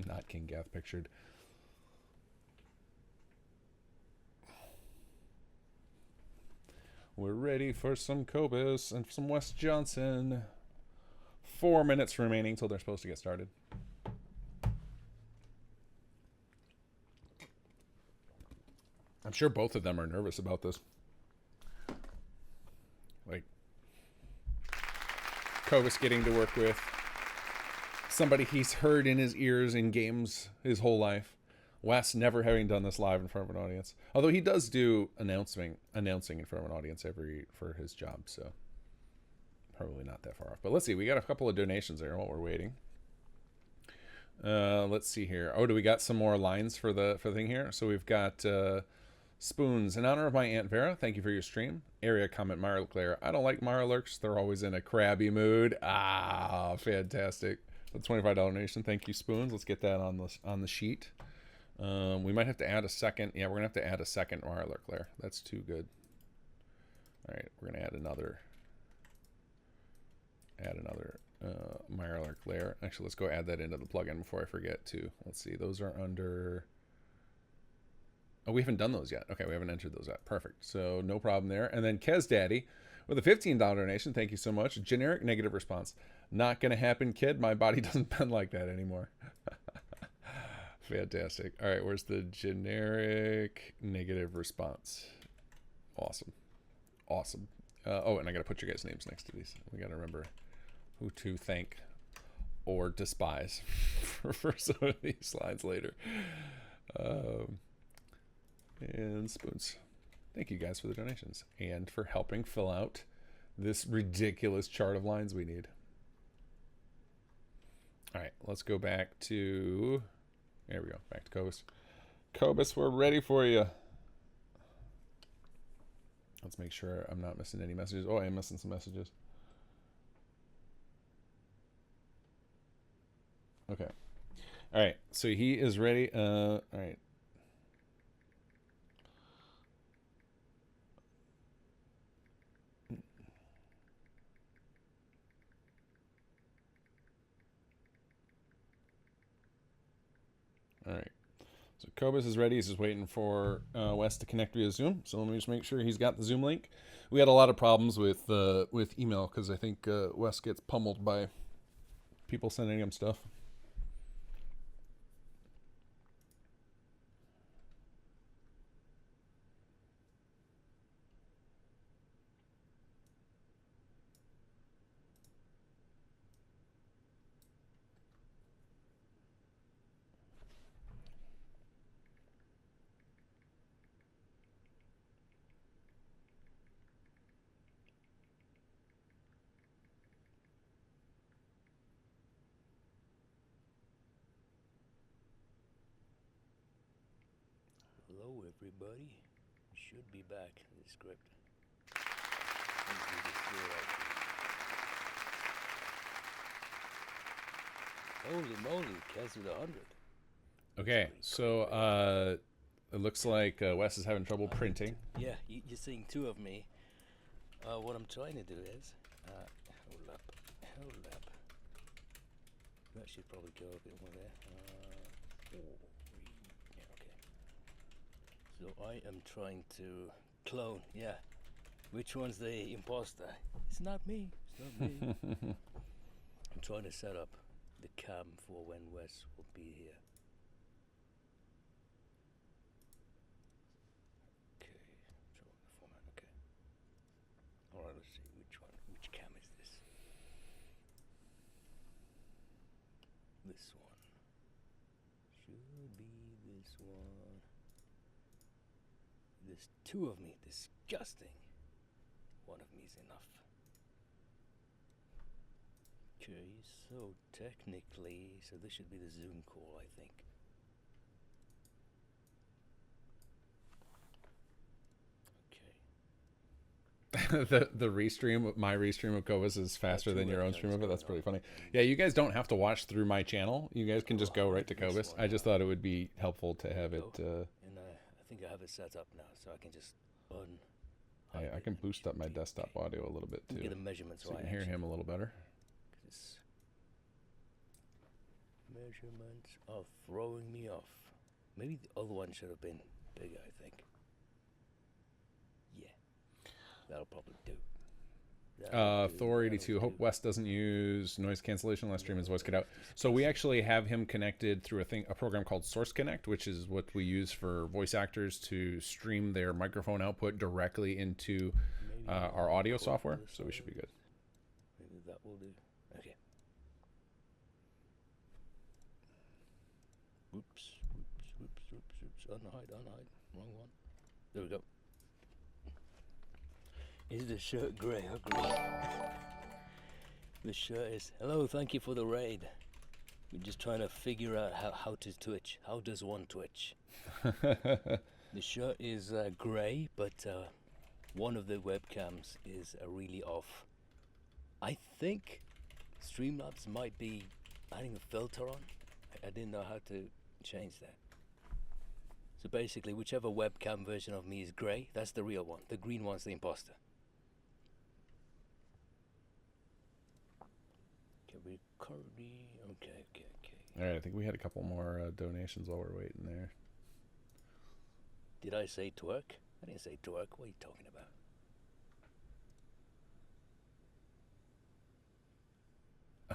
Not kinggath pictured. We're ready for some Cobus and some West Johnson. 4 minutes remaining till they're supposed to get started. I'm sure both of them are nervous about this. Like, Cobus getting to work with somebody he's heard in his ears in games his whole life. Wes never having done this live in front of an audience. Although he does do announcing in front of an audience for his job, so probably not that far off. But let's see, we got a couple of donations there while we're waiting. Let's see here. Oh, do we got some more lines for the thing here? So we've got Spoons. In honor of my Aunt Vera, thank you for your stream. Area comment Mara Leclerc. I don't like Mirelurks. They're always in a crabby mood. Ah, fantastic. The $25 donation. Thank you, Spoons. Let's get that on the sheet. We might have to add a second. Yeah, we're gonna have to add a second Mara Leclerc. That's too good. All right, we're gonna add another Mara Leclerc. Actually, let's go add that into the plugin before I forget too. Let's see. Those are under Oh, we haven't done those yet. Okay, we haven't entered those yet. Perfect. So no problem there. And then Kez Daddy with a $15 donation. Thank you so much. Generic negative response. Not gonna happen, kid. My body doesn't bend like that anymore. Fantastic. All right, where's the generic negative response? Awesome. Awesome. Oh, and I got to put your guys' names next to these. We got to remember who to thank or despise for some of these slides later. And Spoons. Thank you guys for the donations and for helping fill out this ridiculous chart of lines we need. All right, let's go back to... There we go. Back to Cobus. Cobus, we're ready for you. Let's make sure I'm not missing any messages. Oh, I am missing some messages. Okay. All right. So he is ready. All right. All right. So Cobus is ready. He's just waiting for Wes to connect via Zoom. So let me just make sure he's got the Zoom link. We had a lot of problems with email because I think Wes gets pummeled by people sending him stuff. Hello, everybody. Should be back in the script. Holy moly, Kaz with 100. Okay, so it looks like Wes is having trouble printing. Yeah, you're seeing two of me. What I'm trying to do is, hold up. That should probably go a bit more there. Yeah, okay. So I am trying to clone, yeah. Which one's the imposter? It's not me, I'm trying to set up the cam for when Wes will be here. Okay, so the format, okay. Alright, let's see which cam is this? This one. Should be this one. There's two of me, disgusting. One of me is enough. Okay, so technically, so this should be the Zoom call, I think. the restream, my restream of Cobus is faster than your own stream of it. That's pretty funny. Yeah, you guys don't have to watch through my channel. You guys can just go right to Cobus. I just thought it would be helpful to have it. And I think I have it set up now, so I can just I can boost up my desktop audio a little bit too. Get the measurements so you right. can hear him a little better. Measurements are throwing me off. Maybe the other one should have been bigger, I think. Yeah, that'll probably do. Thor 82. Hope Wes doesn't use noise cancellation unless stream his voice cut out. So we actually have him connected through a program called Source Connect, which is what we use for voice actors to stream their microphone output directly into our audio software. So we should be good. Maybe that will do. Okay. Oops. Unhide. Wrong one. There we go. Is the shirt grey or green? The shirt is, hello, thank you for the raid. We're just trying to figure out how to twitch. How does one twitch? The shirt is grey, but one of the webcams is really off. I think Streamlabs might be adding a filter on. I didn't know how to change that. So basically, whichever webcam version of me is grey, that's the real one. The green one's the imposter. Okay. All right, I think we had a couple more donations while we're waiting there. Did I say twerk? I didn't say twerk. What are you talking about?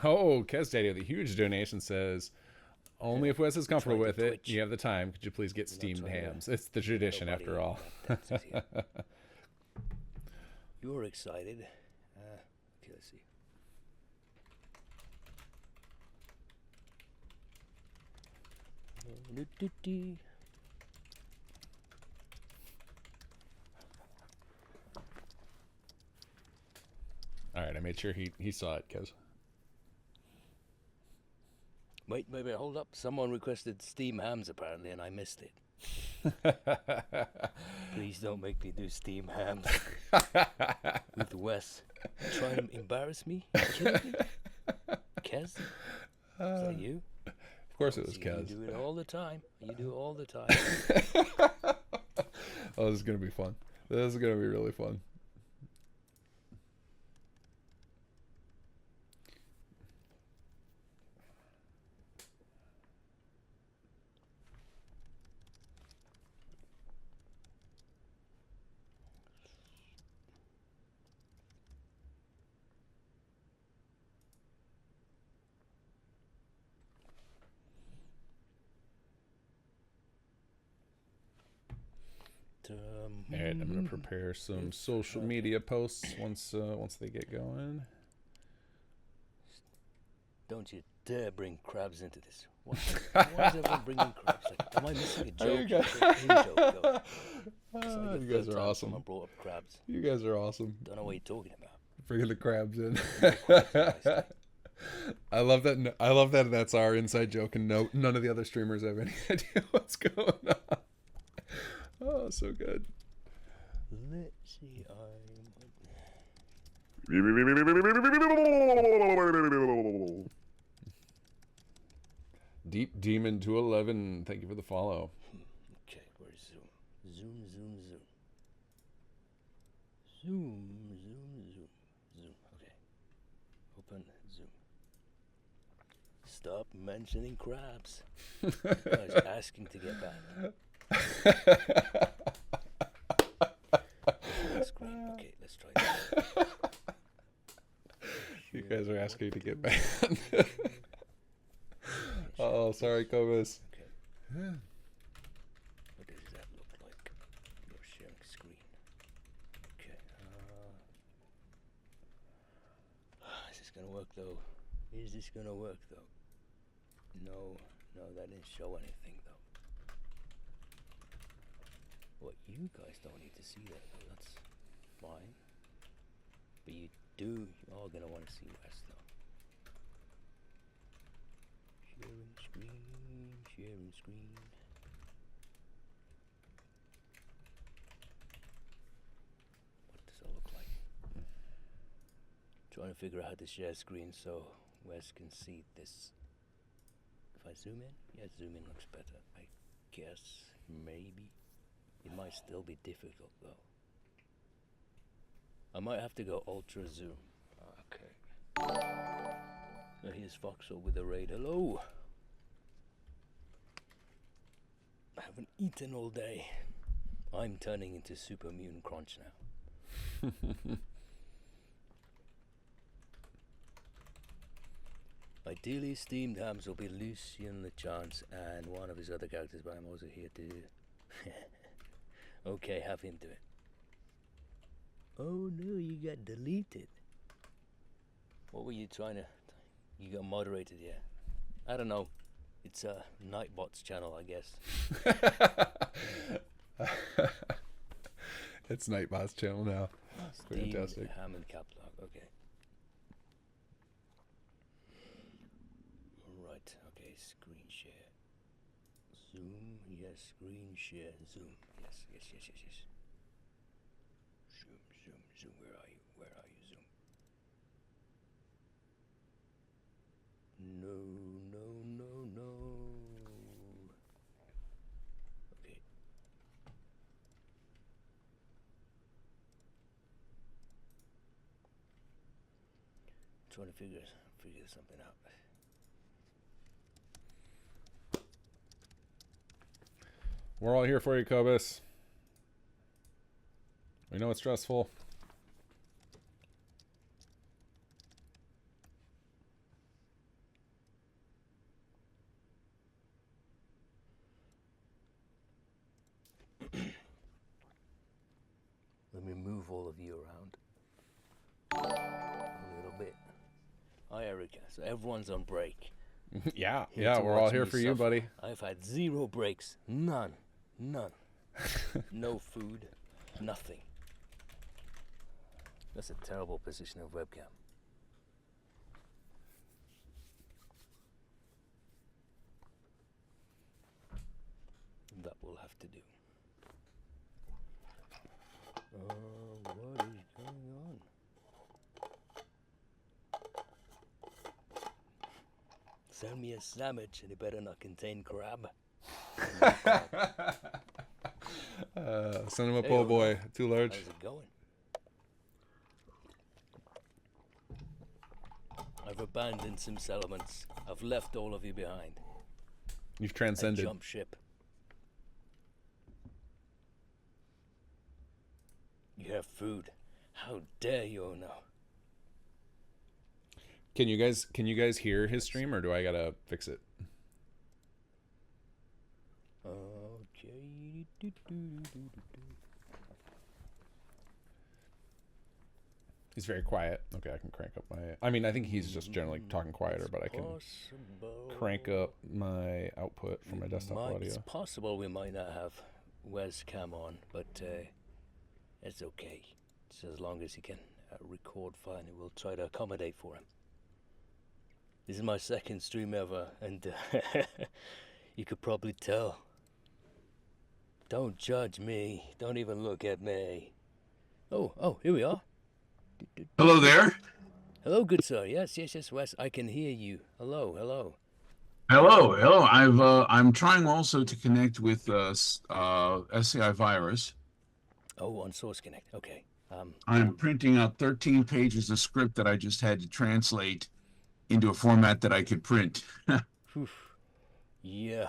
Oh, Kez Daddy with a huge donation says, only if Wes is comfortable with it, you have the time. Could you please get steamed hams? It's the tradition, after all. You're excited. Okay, let's see. All right, I made sure he saw it, Kez. Wait, hold up. Someone requested steam hams apparently, and I missed it. Please don't make me do steam hams with Wes. You trying to embarrass me? You kidding me? Kez? Is that you? Of course it was Kez. You do it all the time. You do it all the time. Oh, this is going to be fun. This is going to be really fun. All right, I'm gonna prepare some social media posts once they get going. Don't you dare bring crabs into this. Why is everyone bringing crabs? Like, am I missing a joke? You guys are awesome. Someone brought up crabs. You guys are awesome. Don't know what you're talking about. Bringing the crabs in. I love that. I love that. That's our inside joke, and none of the other streamers have any idea what's going on. Oh, so good. Let's see. Deep Demon 211. Thank you for the follow. Okay, where's Zoom? Zoom. Okay. Open Zoom. Stop mentioning crabs. You guys are asking to get banned. Okay, let's try this. You guys are asking to get banned. Oh, sorry, Cobus. Okay. What does that look like? You're sharing screen. Okay. Is this gonna work though? Is this gonna work though? No, that didn't show anything though. What, you guys don't need to see that though, that's fine. But you are gonna want to see Wes though. Sharing screen. What does that look like? Trying to figure out how to share screen so Wes can see this. If I zoom in? Yeah, zoom in looks better. I guess, maybe. It might still be difficult though. I might have to go ultra zoom. Okay. So here's Foxhole with the raid. Hello. I haven't eaten all day. I'm turning into Super Mutant Crunch now. Ideally, steamed hams will be Lucian LeChance and one of his other characters, but I'm also here to... Okay, have him do it. Oh no, you got deleted. What were you trying to... You got moderated, yeah. I don't know. It's a Nightbot's channel, I guess. It's Nightbot's channel now. Fantastic. Hammond cap lock, okay. Right, okay, screen share. Zoom, yes, screen share, zoom. Yes. Zoom, where are you, zoom? No. Okay. Trying to figure something out. We're all here for you, Cobus. We know it's stressful. Let me move all of you around a little bit. Hi, Erica. So everyone's on break. Yeah, Here yeah, to we're all watch here me for you, suffer. buddy. I've had 0 breaks. None. No food. Nothing. That's a terrible position of webcam. That will have to do. What is going on? Send me a sandwich and it better not contain crab. Send him a Hey, po' Odo. boy. Too large. How's it going? I've abandoned some settlements. I've left all of you behind. You've I transcended. jumped ship. You have food. How dare you, Ono? Can you guys hear his stream, or do I gotta fix it? Okay. He's very quiet. Okay, I can crank up my... I mean, I think he's just generally talking quieter, but I can crank up my output from my desktop audio. It's possible we might not have Wes Cam on, but it's okay. It's as long as he can record fine, we'll try to accommodate for him. This is my second stream ever, and you could probably tell. Don't judge me. Don't even look at me. Oh, here we are. Hello there. Hello, good sir. Yes, Wes. I can hear you. Hello. I'm trying also to connect with SCI Virus. Oh, on Source Connect. Okay. I'm printing out 13 pages of script that I just had to translate into a format that I could print. Yeah.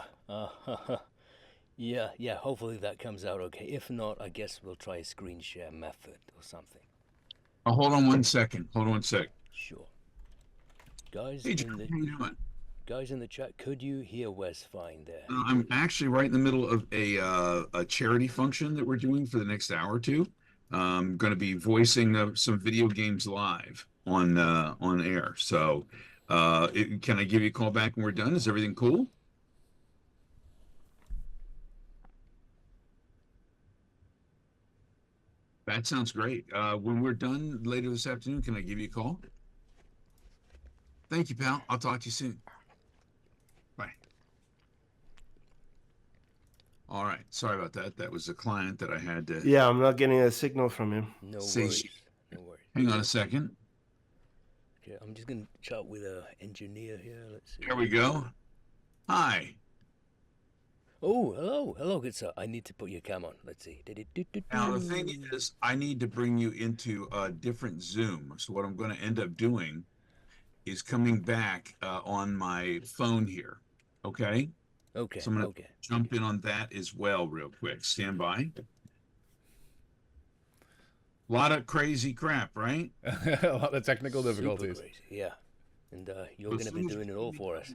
Yeah. Hopefully that comes out okay. If not, I guess we'll try a screen share method or something. Hold on one second. Sure. Guys, Hey, John, how you doing? Guys in the chat, could you hear Wes fine there? I'm actually right in the middle of a charity function that we're doing for the next hour or two. I'm going to be voicing some video games live on air. So, can I give you a call back when we're done? Is everything cool? That sounds great. When we're done later this afternoon, can I give you a call? Thank you, pal. I'll talk to you soon. Bye. All right. Sorry about that. That was a client that I had to... Yeah, I'm not getting a signal from him. No worries. Hang on a second. Okay, I'm just going to chat with an engineer here. Let's see. Here we go. Hi. Oh, hello, good sir. I need to put your cam on. Let's see. Now, the thing is, I need to bring you into a different Zoom. So what I'm going to end up doing is coming back on my phone here. Okay? Okay. So I'm going to jump in on that as well real quick. Stand by. A lot of crazy crap, right? A lot of technical difficulties. Super crazy, yeah. And you're going to be doing it all for us.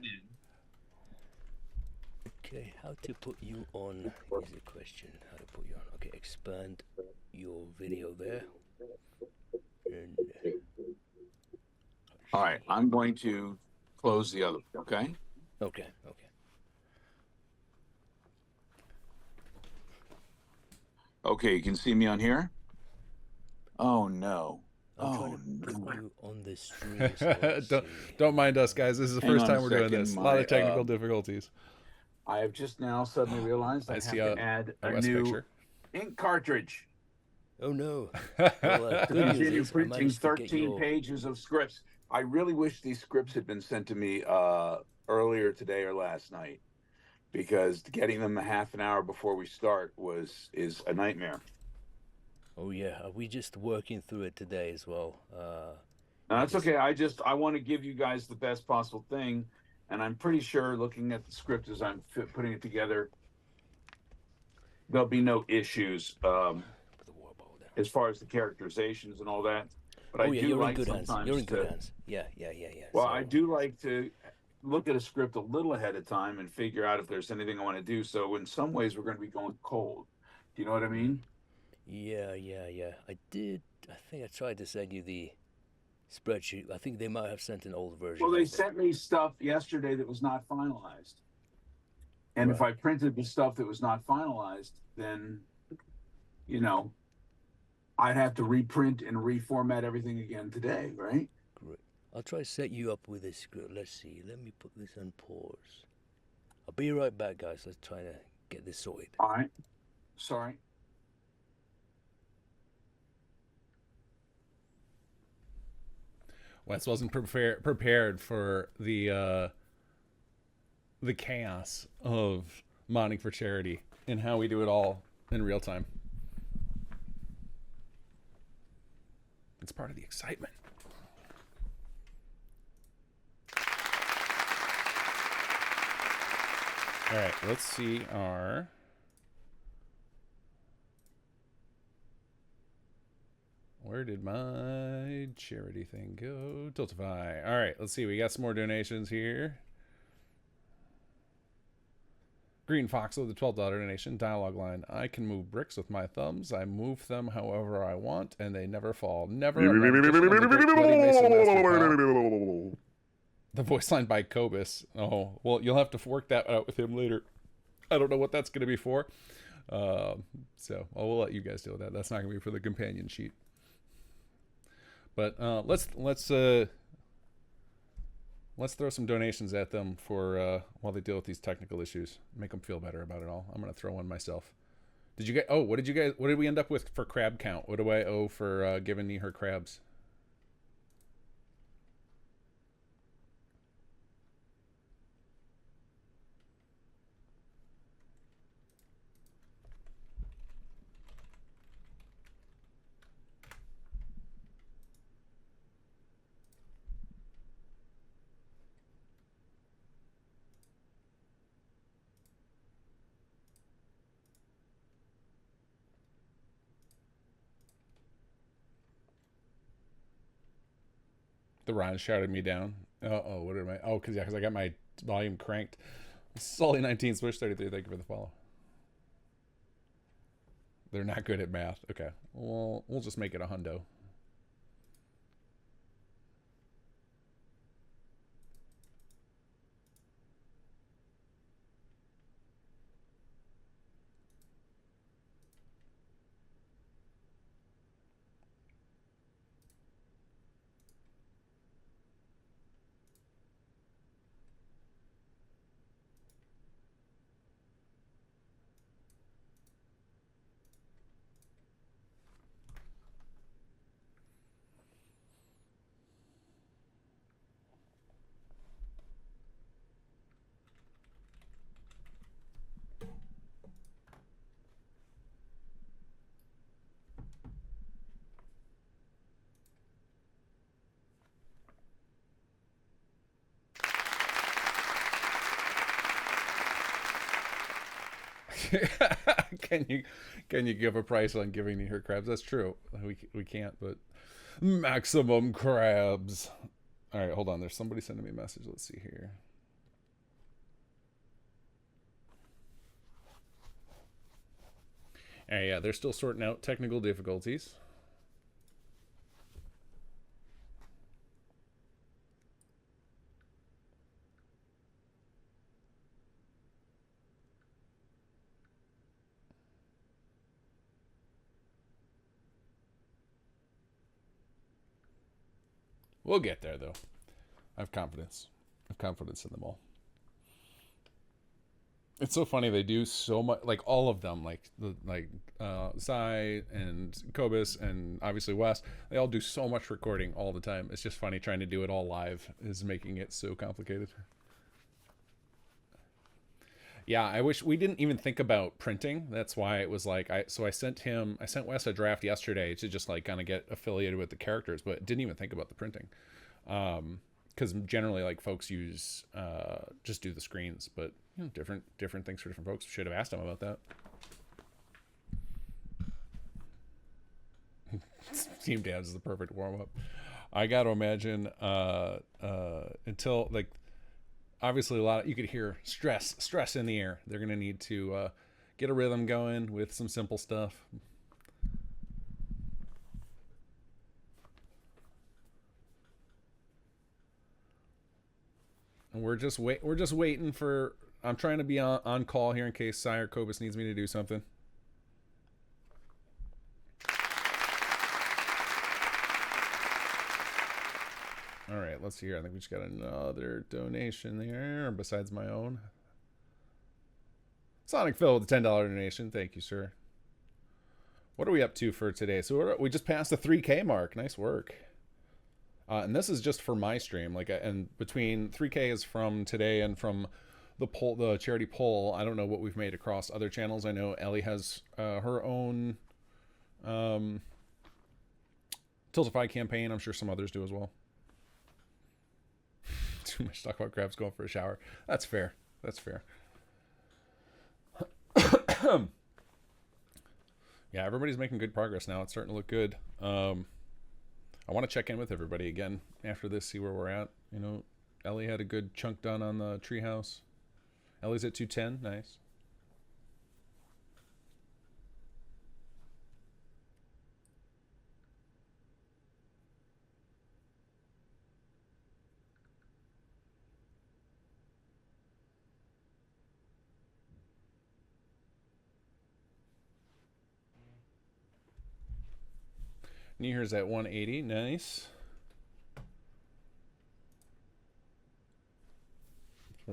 Okay, how to put you on is the question. How to put you on. Okay, expand your video there. And, all right, I'm going to close the other, okay? Okay. Okay, you can see me on here? Oh, no. I'm trying to put you on the stream. So don't mind us, guys. This is the first time we're doing this. A lot of technical difficulties. I have just now suddenly realized I have to add a new ink cartridge. Oh no! To continue printing 13 pages of scripts. I really wish these scripts had been sent to me earlier today or last night, because getting them a half an hour before we start is a nightmare. Oh yeah, are we just working through it today as well? No, that's okay. I want to give you guys the best possible thing. And I'm pretty sure, looking at the script as I'm putting it together, there'll be no issues. as far as the characterizations and all that. But Oh I yeah, do you're in like good hands. sometimes You're in good to, hands. Yeah. well, So, I do like to look at a script a little ahead of time and figure out if there's anything I want to do. So in some ways, we're going to be going cold. Do you know what I mean? yeah. I think I tried to send you the spreadsheet. I think they might have sent an old version. Well, they of it. sent me stuff yesterday that was not finalized. And if Right. I printed the stuff that was not finalized, then, you know, I'd have to reprint and reformat everything again today, right? Great. I'll try to set you up with this script. Let's see. Let me put this on pause. I'll be right back, guys. Let's try to get this sorted. All right. Sorry. Wes wasn't prepared for the chaos of modding for charity and how we do it all in real time. It's part of the excitement. All right, let's see our... Where did my charity thing go? Tiltify. All right, let's see. We got some more donations here. Green Fox with the $12 donation. Dialogue line. I can move bricks with my thumbs. I move them however I want, and they never fall. Never. A magician of the great Bloody Mason Master Pal. The voice line by Cobus. Oh, well, you'll have to work that out with him later. I don't know what that's going to be for. So we'll let you guys deal with that. That's not going to be for the companion sheet. But let's throw some donations at them for while they deal with these technical issues. Make them feel better about it all. I'm gonna throw one myself. Did you get? Oh, what did we end up with for crab count? What do I owe for giving me her crabs? The Ron shouted me down. Oh, what am I? Oh, because I got my volume cranked. Sully 19 Swish 33. Thank you for the follow. They're not good at math. Okay, well, we'll just make it a hundo. Can you give a price on giving me her crabs? That's true. We can't, but maximum crabs. All right, hold on. There's somebody sending me a message. Let's see here. Yeah, they're still sorting out technical difficulties. We'll get there, though. I have confidence. I have confidence in them all. It's so funny. They do so much, like all of them, like Zai and Cobus and obviously Wes. They all do so much recording all the time. It's just funny trying to do it all live is making it so complicated. Yeah, I wish we didn't even think about printing. That's why it was like I sent Wes a draft yesterday to just like kind of get affiliated with the characters, but didn't even think about the printing. Because generally like folks use just do the screens, but you know, different things for different folks. Should have asked them about that. Team dance is the perfect warm up. I got to imagine until like obviously a lot you could hear stress in the air. They're gonna need to get a rhythm going with some simple stuff. And we're just waiting for. I'm trying to be on call here in case Sire Cobus needs me to do something. All right, let's see here. I think we just got another donation there besides my own. Sonic Phil with a $10 donation. Thank you, sir. What are we up to for today? So we just passed the 3K mark. Nice work. And this is just for my stream. And between 3K is from today and from the charity poll. I don't know what we've made across other channels. I know Ellie has her own Tiltify campaign. I'm sure some others do as well. Too much talk about Krabs going for a shower. That's fair. That's fair. Yeah, everybody's making good progress now. It's starting to look good. I want to check in with everybody again after this, see where we're at. You know, Ellie had a good chunk done on the treehouse. Ellie's at 210. Nice. New Year's at 180. Nice.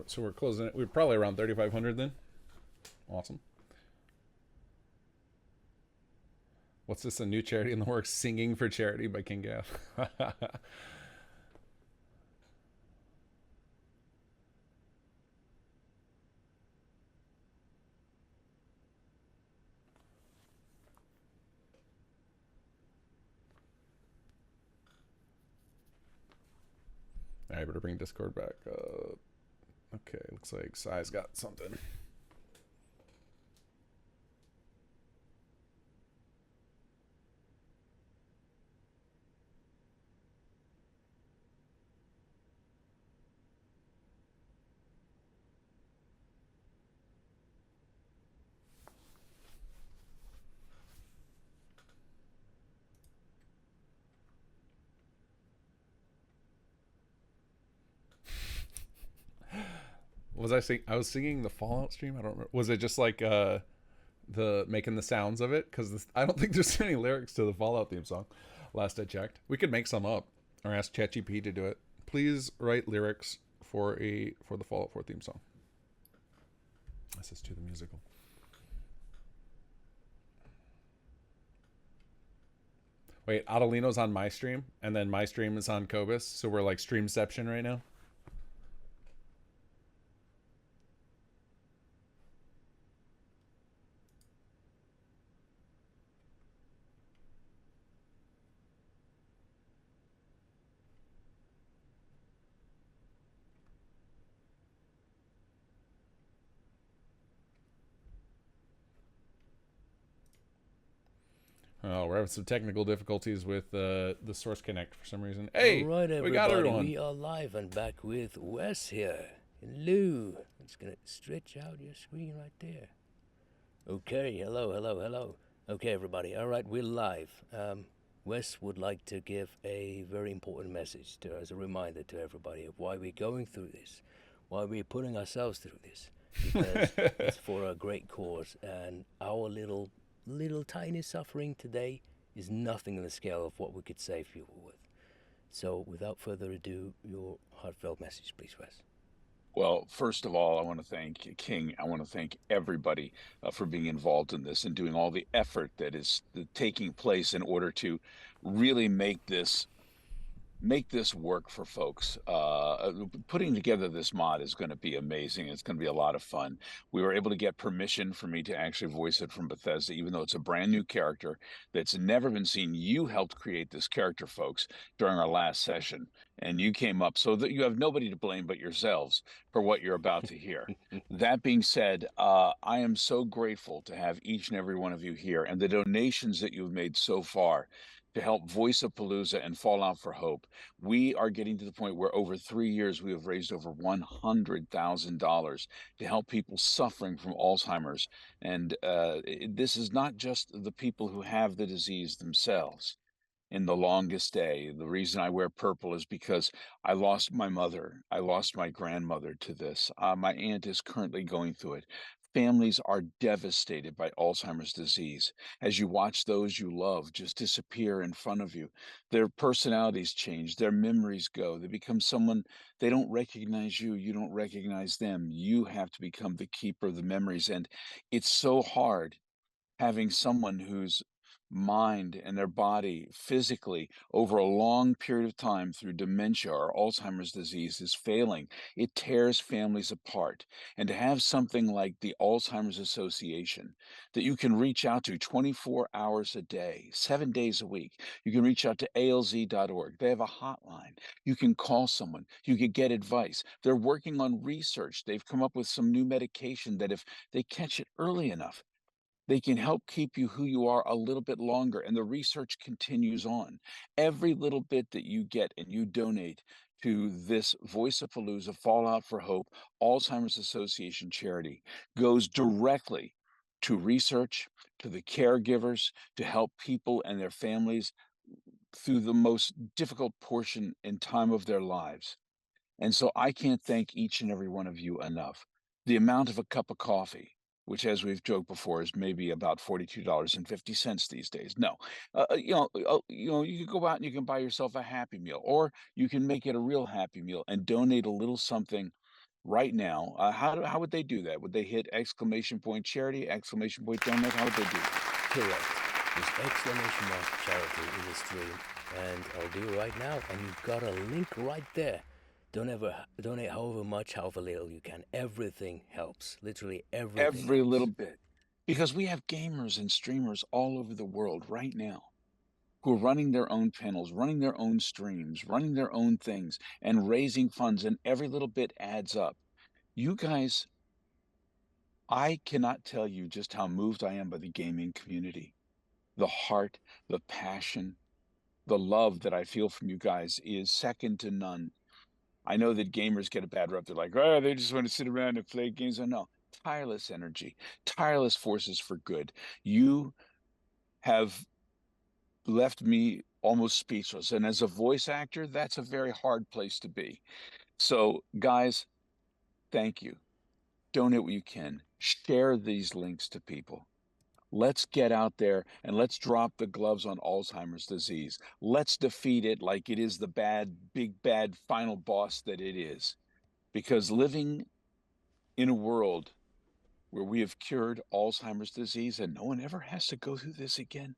So we're closing it. We're probably around 3,500 then. Awesome. What's this? A new charity in the works? Singing for Charity by Kinggath. I better bring Discord back up. Okay, looks like Sai's got something. I was singing the Fallout stream. I don't remember. Was it just like the making the sounds of it? Because I don't think there's any lyrics to the Fallout theme song. Last I checked, we could make some up or ask ChatGPT to do it. Please write lyrics for the Fallout 4 theme song. This is to the musical. Wait, Adelino's on my stream, and then my stream is on Cobus, so we're like streamception right now. Oh, we're having some technical difficulties with the Source Connect for some reason. Hey, all right, we got everyone. We are live and back with Wes here. Hello. I'm just going to stretch out your screen right there. Okay, hello. Okay, everybody. All right, we're live. Wes would like to give a very important message as a reminder to everybody of why we're going through this, why we're putting ourselves through this, because it's for a great cause, and our little tiny suffering today is nothing on the scale of what we could save people with. So without further ado, your heartfelt message, please, Wes. Well, first of all, I want to thank King. I want to thank everybody for being involved in this and doing all the effort that is taking place in order to really make this work for folks. Putting together this mod is going to be amazing. It's going to be a lot of fun. We were able to get permission for me to actually voice it from Bethesda, even though it's a brand new character that's never been seen. You helped create this character, folks, during our last session. and you came up, so that you have nobody to blame but yourselves for what you're about to hear. That being said, I am so grateful to have each and every one of you here, and the donations that you've made so far to help Voice of Palooza and Fallout for Hope. We are getting to the point where over 3 years we have raised over $100,000 to help people suffering from Alzheimer's. And this is not just the people who have the disease themselves. In the longest day, the reason I wear purple is because I lost my mother. I lost my grandmother to this. My aunt is currently going through it. Families are devastated by Alzheimer's disease. As you watch those you love just disappear in front of you, their personalities change, their memories go. They become someone, they don't recognize you, you don't recognize them. You have to become the keeper of the memories. And it's so hard having someone whose mind and their body physically over a long period of time through dementia or Alzheimer's disease is failing. It tears families apart. And to have something like the Alzheimer's Association that you can reach out to 24 hours a day, 7 days a week, you can reach out to alz.org. They have a hotline. You can call someone. You can get advice. They're working on research. They've come up with some new medication that if they catch it early enough, they can help keep you who you are a little bit longer, and the research continues on. Every little bit that you get and you donate to this Voice of Palooza, Fallout for Hope, Alzheimer's Association charity goes directly to research, to the caregivers, to help people and their families through the most difficult portion in time of their lives. And so I can't thank each and every one of you enough. The amount of a cup of coffee, which, as we've joked before, is maybe about $42.50 these days. No, you can go out and you can buy yourself a Happy Meal, or you can make it a real Happy Meal and donate a little something right now. How would they do that? Would they hit exclamation point charity, exclamation point donate? How would they do it? Correct. There's exclamation mark charity in the stream, and I'll do it right now. And you've got a link right there. Donate however much, however little you can. Everything helps. Literally everything. Every little bit. Because we have gamers and streamers all over the world right now who are running their own panels, running their own streams, running their own things, and raising funds, and every little bit adds up. You guys, I cannot tell you just how moved I am by the gaming community. The heart, the passion, the love that I feel from you guys is second to none. I know that gamers get a bad rep. They're like, oh, they just want to sit around and play games. Oh, no, tireless energy, tireless forces for good. You have left me almost speechless. And as a voice actor, that's a very hard place to be. So, guys, thank you. Donate what you can. Share these links to people. Let's get out there and let's drop the gloves on Alzheimer's disease. Let's defeat it like it is the big bad final boss that it is. Because living in a world where we have cured Alzheimer's disease and no one ever has to go through this again,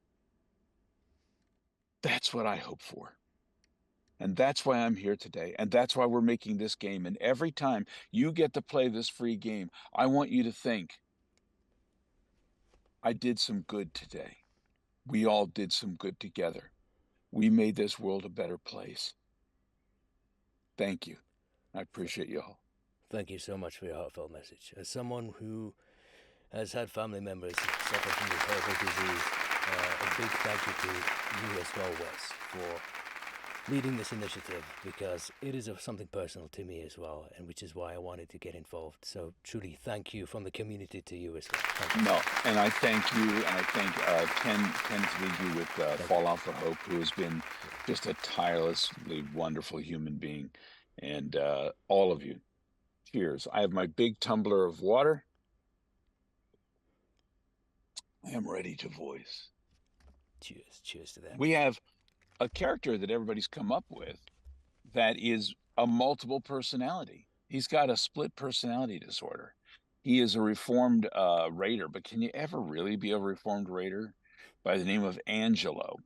that's what I hope for. And that's why I'm here today. And that's why we're making this game. And every time you get to play this free game, I want you to think, I did some good today. We all did some good together. We made this world a better place. Thank you. I appreciate you all. Thank you so much for your heartfelt message. As someone who has had family members suffer from this horrible disease, a big thank you to you as well, Wes, for leading this initiative, because it is something personal to me as well, and which is why I wanted to get involved. So truly, thank you from the community to you as well. Thank you. No, and I thank you, and I thank Ken Tvigi with Fallout for Hope, who has been just a tirelessly wonderful human being, and all of you. Cheers. I have my big tumbler of water. I am ready to voice. Cheers. Cheers to that. We have a character that everybody's come up with that is a multiple personality. He's got a split personality disorder. He is a reformed raider, but can you ever really be a reformed raider? By the name of Angelo.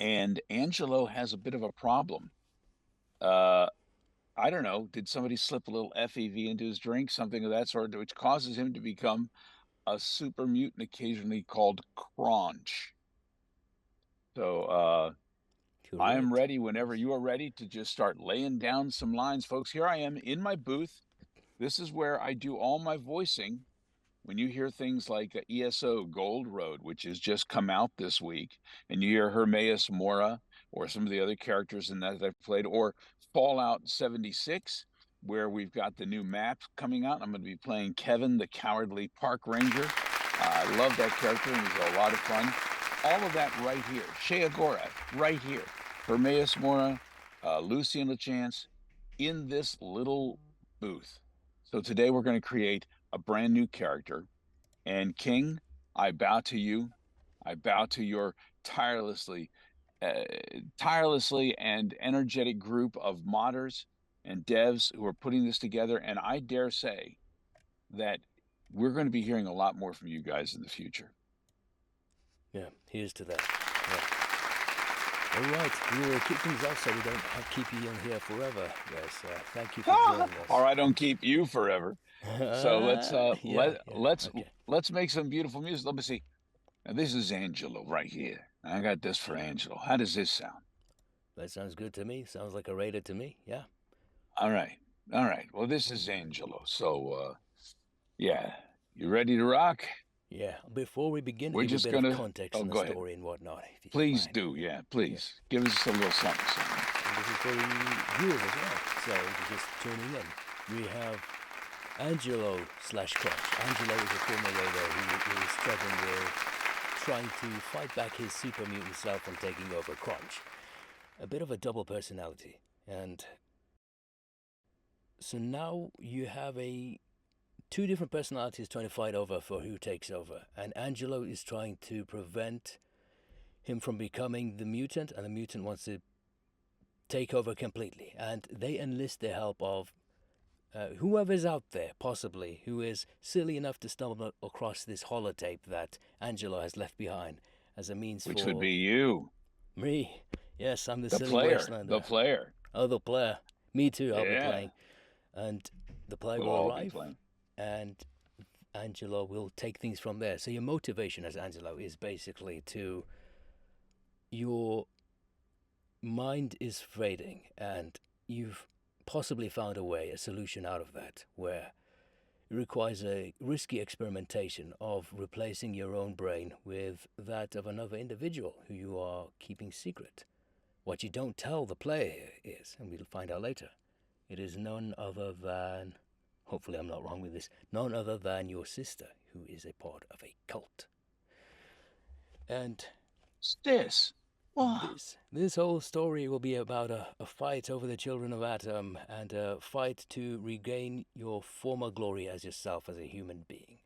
And Angelo has a bit of a problem. I don't know, did somebody slip a little FEV into his drink, something of that sort, which causes him to become a super mutant occasionally called Crunch. So I am Correct. ready whenever you are ready to just start laying down some lines, folks. Here I am in my booth. This is where I do all my voicing. When you hear things like ESO Gold Road, which has just come out this week, and you hear Hermaeus Mora or some of the other characters in that I've played, or Fallout 76, where we've got the new map coming out. I'm going to be playing Kevin, the Cowardly Park Ranger. I love that character, and he's a lot of fun. All of that right here. Shea Gorath, right here. Hermaeus Mora, Lucian LeChance, in this little booth. So today we're going to create a brand new character. And King, I bow to you. I bow to your tirelessly and energetic group of modders and devs who are putting this together. And I dare say that we're going to be hearing a lot more from you guys in the future. Yeah, here's to that. Yeah. All right, we will keep things off so we don't keep you in here forever. Yes, thank you for joining us. Or I don't keep you forever. So Yeah, let's make some beautiful music. Let me see. Now this is Angelo right here. I got this for Angelo. How does this sound? That sounds good to me. Sounds like a raider to me. Yeah. All right. Well, this is Angelo. So, yeah, you ready to rock? Yeah. Before we begin, We're give just a bit gonna. of context on go the ahead. story and whatnot. If you Please do. Yeah, please give us a little something. And this is for the viewers as well. So if you're just tuning in, we have Angelo / Crunch. Angelo is a former raider who is struggling with trying to fight back his super mutant self from taking over Crunch. A bit of a double personality. And so now you have two different personalities trying to fight over for who takes over. And Angelo is trying to prevent him from becoming the mutant, and the mutant wants to take over completely. And they enlist the help of whoever's out there, possibly, who is silly enough to stumble across this holotape that Angelo has left behind as a means Which for... would be you. Me. Yes, I'm the silly player. wastelander. The player. Oh, the player. Me too, I'll be Yeah. playing. And the player We'll will all be arrive, playing. and Angelo will take things from there. So your motivation as Angelo is basically to... Your mind is fading, and you've possibly found a solution out of that, where it requires a risky experimentation of replacing your own brain with that of another individual who you are keeping secret. What you don't tell the player is, and we'll find out later, it is none other than, hopefully I'm not wrong with this, none other than your sister, who is a part of a cult. And this whole story will be about a fight over the children of Atom, and a fight to regain your former glory as yourself as a human being,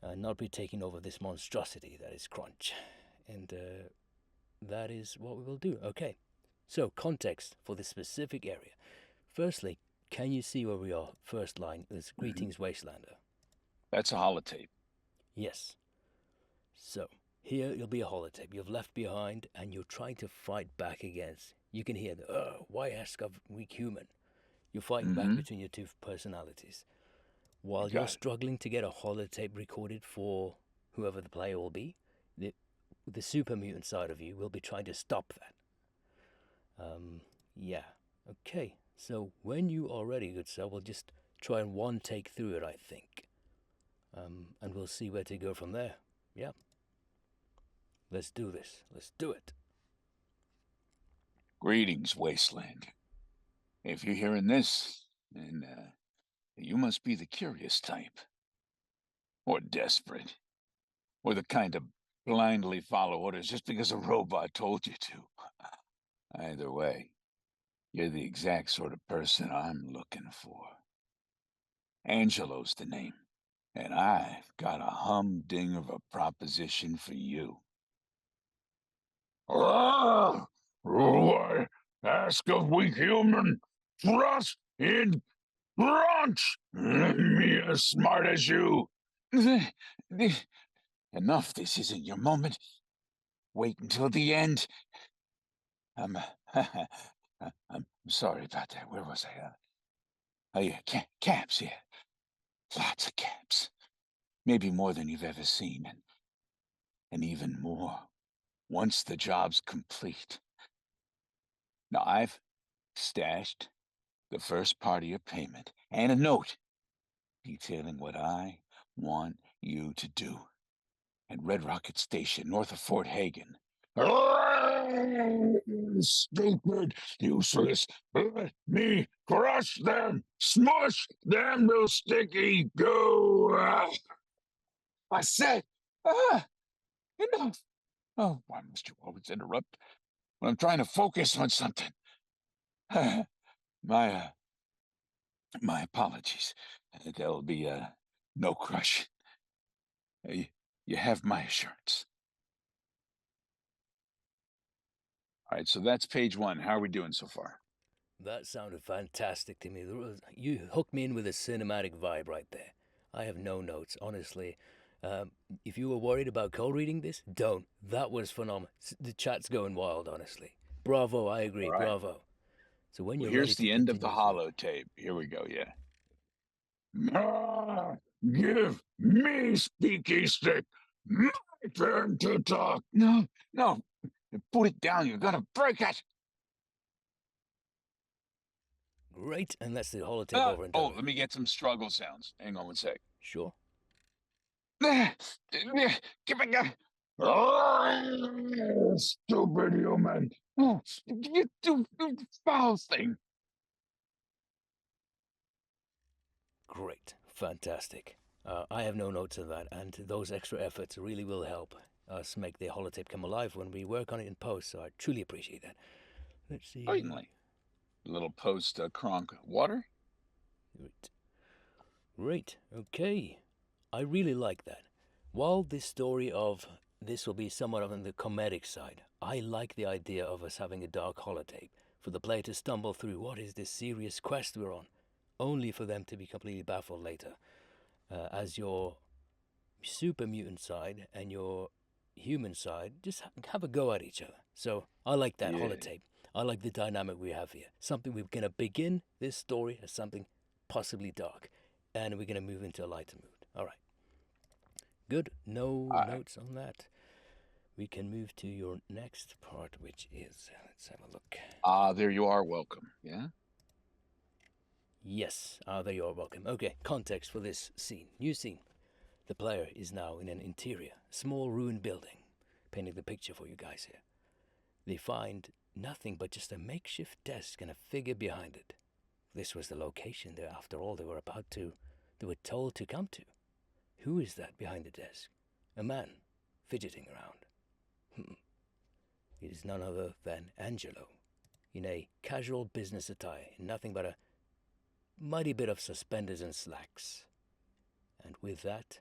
and not be taking over this monstrosity that is Crunch. And that is what we will do. Okay, so context for this specific area. Firstly, can you see where we are? First line is Greetings, Wastelander. That's a holotape. Yes. So here you'll be a holotape you've left behind, and you're trying to fight back against. You can hear the, why ask of weak human? You're fighting back between your two personalities. While you're struggling to get a holotape recorded for whoever the player will be, the super mutant side of you will be trying to stop that. Yeah. Okay. So when you are ready, good sir, we'll just try and one take through it, I think. And we'll see where to go from there. Yeah. Let's do this. Let's do it. Greetings, Wasteland. If you're hearing this, then you must be the curious type. Or desperate. Or the kind of blindly follow orders just because a robot told you to. Either way, you're the exact sort of person I'm looking for. Angelo's the name, and I've got a humding of a proposition for you. Ah! Why ask of weak human? Trust in Crunch! Me as smart as you. Enough, this isn't your moment. Wait until the end. I'm sorry about that. Where was I? Oh yeah, caps, yeah. Lots of caps. Maybe more than you've ever seen, and even more once the job's complete. Now, I've stashed the first part of your payment and a note detailing what I want you to do at Red Rocket Station, north of Fort Hagen. Stupid, useless, let me crush them, smush them to sticky goo. I said, enough. Oh, why must you always interrupt when I'm trying to focus on something? My apologies. There'll be no crush. You have my assurance. All right, so that's page 1. How are we doing so far? That sounded fantastic to me. You hooked me in with a cinematic vibe right there. I have no notes, honestly. If you were worried about cold reading this, don't. That was phenomenal. The chat's going wild, honestly. Bravo, I agree. All right. Bravo. So when Well, you're here's ready to the end of the continue holotape. Here we go, yeah. Give me, Speaky Stick. My turn to talk. No, put it down. You're gonna break it. Great, and that's the holotape over and done with. Let me get some struggle sounds. Hang on one sec. Sure. Giving a stupid human. You do foul thing. Great, fantastic. I have no notes of that, and those extra efforts really will help us make the holotape come alive when we work on it in post, so I truly appreciate that. Let's see. Certainly. A little post Kronk water. Great, okay. I really like that. While this story of this will be somewhat on the comedic side, I like the idea of us having a dark holotape for the player to stumble through what is this serious quest we're on, only for them to be completely baffled later, as your super mutant side and your human side just have a go at each other. So I like that holotape. I like the dynamic we have here. Something we're going to begin this story as something possibly dark, and we're going to move into a lighter mood. All right. Good. No notes on that. We can move to your next part, which is, let's have a look. There you are. Welcome. Yeah? Yes. There you are. Welcome. Okay. Context for this scene. New scene. The player is now in an interior, small ruined building. Painting the picture for you guys here. They find nothing but just a makeshift desk and a figure behind it. This was the location there, after all, they were told to come to. Who is that behind the desk? A man, fidgeting around. It is none other than Angelo, in a casual business attire, in nothing but a mighty bit of suspenders and slacks. And with that,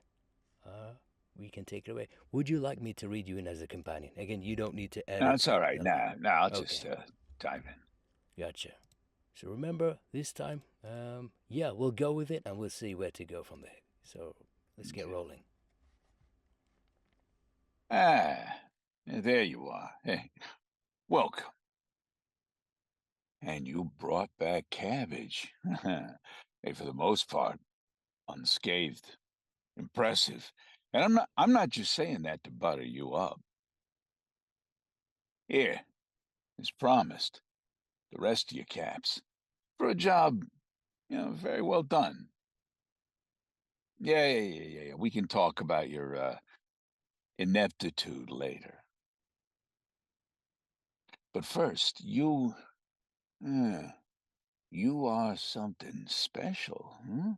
we can take it away. Would you like me to read you in as a companion? Again, you don't need to edit. No, it's all right. No, I'll just dive in. Gotcha. So remember, this time, we'll go with it, and we'll see where to go from there. So let's get rolling. There you are. Hey, welcome. And you brought back cabbage. Hey, for the most part, unscathed. Impressive. And I'm not just saying that to butter you up. Here, as promised, the rest of your caps. For a job, very well done. Yeah. We can talk about your ineptitude later. But first, you are something special, huh?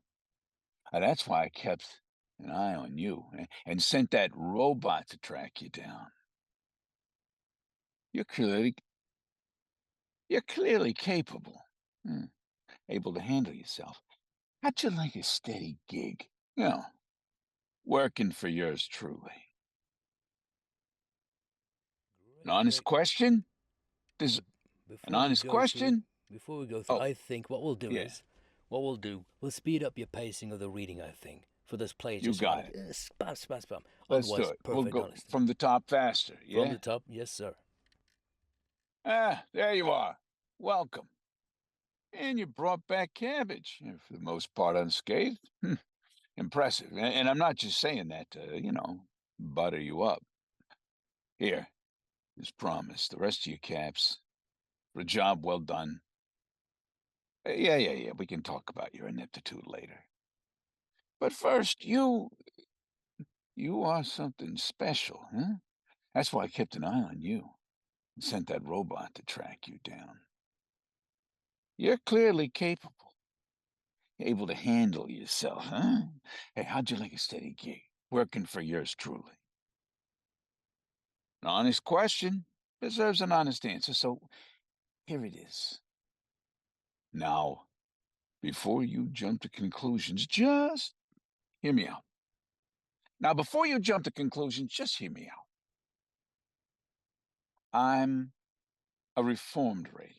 That's why I kept an eye on you and sent that robot to track you down. You're clearly capable, able to handle yourself. How'd you like a steady gig? Working for yours truly. An honest question? Question? Before we go through, I think what we'll do is, we'll speed up your pacing of the reading, I think, for this play. You got it. Spam. Let's do it. We'll go from the top faster, yeah? From the top, yes, sir. There you are. Welcome. And you brought back cabbage, for the most part unscathed. Impressive. And I'm not just saying that to, butter you up. Here, as promised, the rest of your caps for a job well done. Yeah. We can talk about your ineptitude later. But first, you are something special, huh? That's why I kept an eye on you and sent that robot to track you down. You're clearly capable, able to handle yourself, huh? Hey, how'd you like a steady gig, working for yours truly? An honest question deserves an honest answer, so here it is. Now, before you jump to conclusions, just hear me out. Now, before you jump to conclusions, just hear me out. I'm a reformed raider.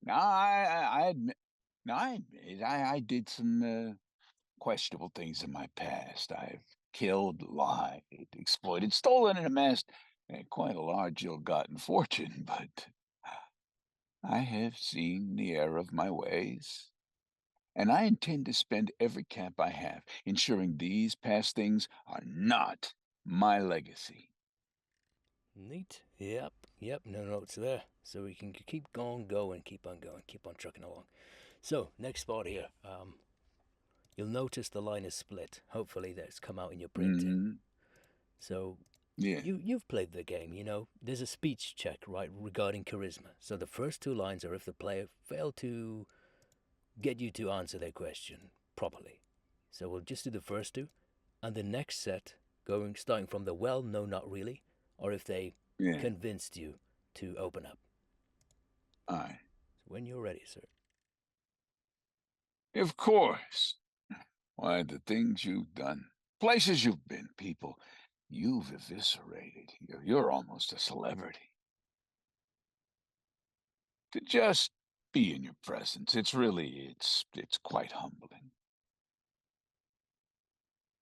Now, I admit, I did some questionable things in my past. I've killed, lied, exploited, stolen, and amassed quite a large ill-gotten fortune, but I have seen the error of my ways, and I intend to spend every cap I have ensuring these past things are not my legacy. Neat. Yep. No notes there. So we can keep going, keep on trucking along. So, next spot here. You'll notice the line is split. Hopefully that's come out in your printing. So, yeah. You've played the game, you know. There's a speech check, right, regarding charisma. So the first two lines are if the player failed to get you to answer their question properly. So we'll just do the first two. And the next set, starting from the well, no, not really, or if they convinced you to open up. All right. So when you're ready, sir. Of course. Why, the things you've done, places you've been, people you've eviscerated. You're almost a celebrity. To just be in your presence, it's quite humbling.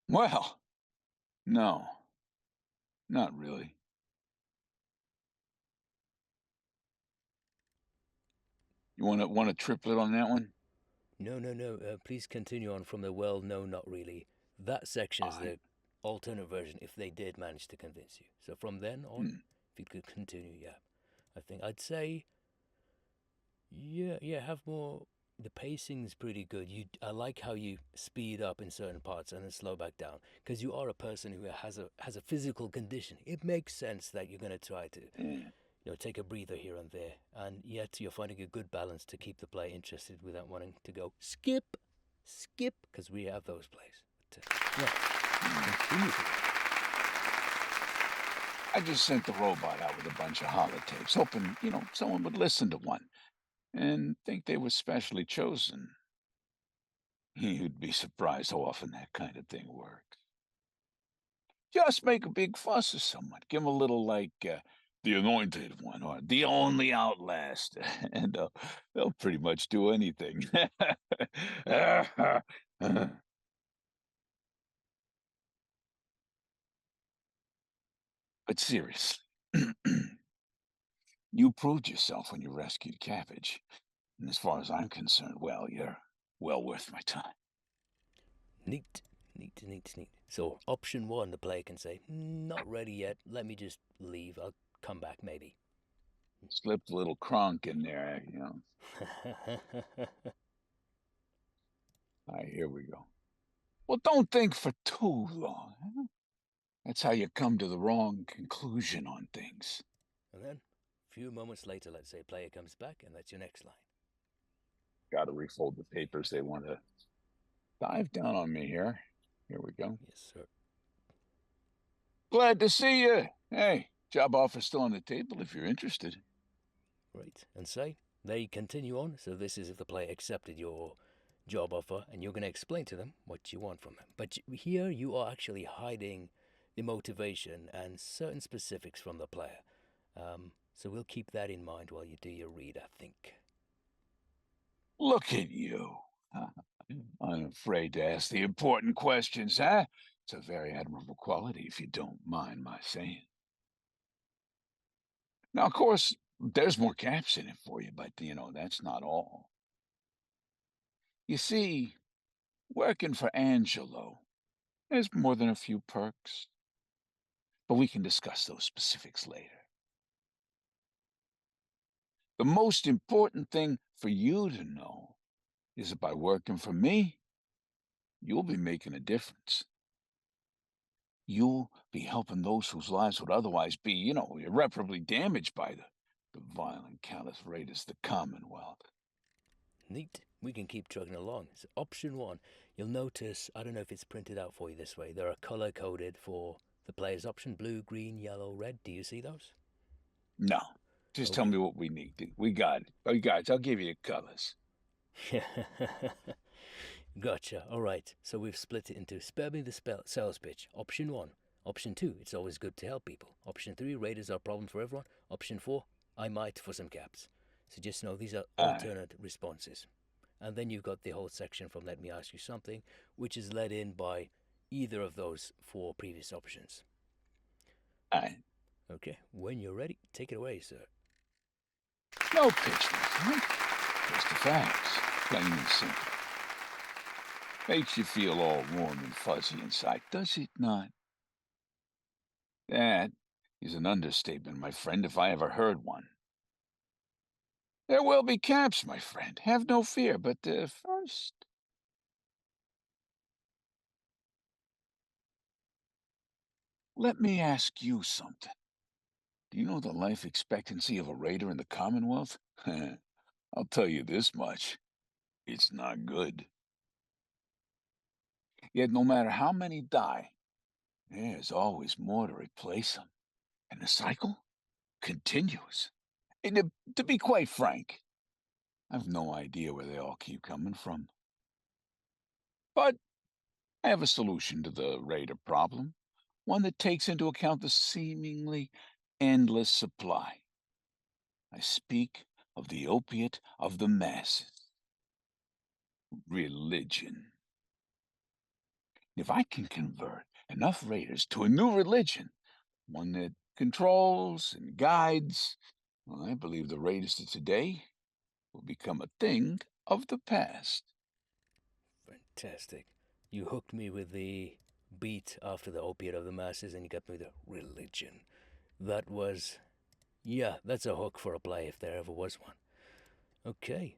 Well, no, not really. You want a triplet on that one? No. Please continue on from the well, no, not really. That section is the alternate version if they did manage to convince you. So from then on, if you could continue, I think I'd say, have more. The pacing's pretty good. I like how you speed up in certain parts and then slow back down, because you are a person who has a physical condition. It makes sense that you're going to try to take a breather here and there, and yet you're finding a good balance to keep the player interested without wanting to go skip, because we have those plays. But, I just sent the robot out with a bunch of holotapes, hoping, someone would listen to one and think they were specially chosen. You'd be surprised how often that kind of thing works. Just make a big fuss of someone. Give them a little like the anointed one or the only outlast, and they'll pretty much do anything. But seriously, you proved yourself when you rescued Cabbage. And as far as I'm concerned, well, you're well worth my time. Neat. So, option one, the player can say, not ready yet, let me just leave, I'll come back maybe. Slipped a little crunk in there, All right, here we go. Well, don't think for too long. Huh? That's how you come to the wrong conclusion on things. And then, a few moments later, let's say player comes back, and that's your next line. Got to refold the papers. They want to dive down on me here. Here we go. Yes, sir. Glad to see you. Hey, job offer still on the table if you're interested. Right, and say they continue on. So this is if the player accepted your job offer, and you're going to explain to them what you want from them. But here you are actually hiding the motivation and certain specifics from the player. So we'll keep that in mind while you do your read, I think. Look at you. Unafraid to ask the important questions, huh? It's a very admirable quality, if you don't mind my saying. Now, of course, there's more caps in it for you, but, that's not all. You see, working for Angelo, there's more than a few perks. but we can discuss those specifics later. The most important thing for you to know is that by working for me, you'll be making a difference. You'll be helping those whose lives would otherwise be, irreparably damaged by the violent, callous raiders of the Commonwealth. Neat. We can keep trucking along. So option 1, you'll notice, I don't know if it's printed out for you this way, there are color-coded for the player's option, blue, green, yellow, red. Do you see those? No. Just tell me what we need. We got it. Oh, guys, I'll give you the colors. Gotcha. All right. So we've split it into spare me the sales pitch. Option 1. Option 2, it's always good to help people. Option 3, raiders are a problem for everyone. Option 4, I might for some caps. So just know these are alternate responses. And then you've got the whole section from Let Me Ask You Something, which is led in by either of those 4 previous options. Aye. Okay. When you're ready, take it away, sir. No pitches, right? Just the facts. Plain and simple. Makes you feel all warm and fuzzy inside, does it not? That is an understatement, my friend, if I ever heard one. There will be caps, my friend. Have no fear, but first... let me ask you something. Do you know the life expectancy of a raider in the Commonwealth? I'll tell you this much. It's not good. Yet no matter how many die, there's always more to replace them. And the cycle continues. And to be quite frank, I've no idea where they all keep coming from. But I have a solution to the raider problem, one that takes into account the seemingly endless supply. I speak of the opiate of the masses. Religion. If I can convert enough raiders to a new religion, one that controls and guides, well, I believe the raiders of today will become a thing of the past. Fantastic. You hooked me with the beat after the opiate of the masses, and you got me the religion. That was, yeah, that's a hook for a play if there ever was one. Okay,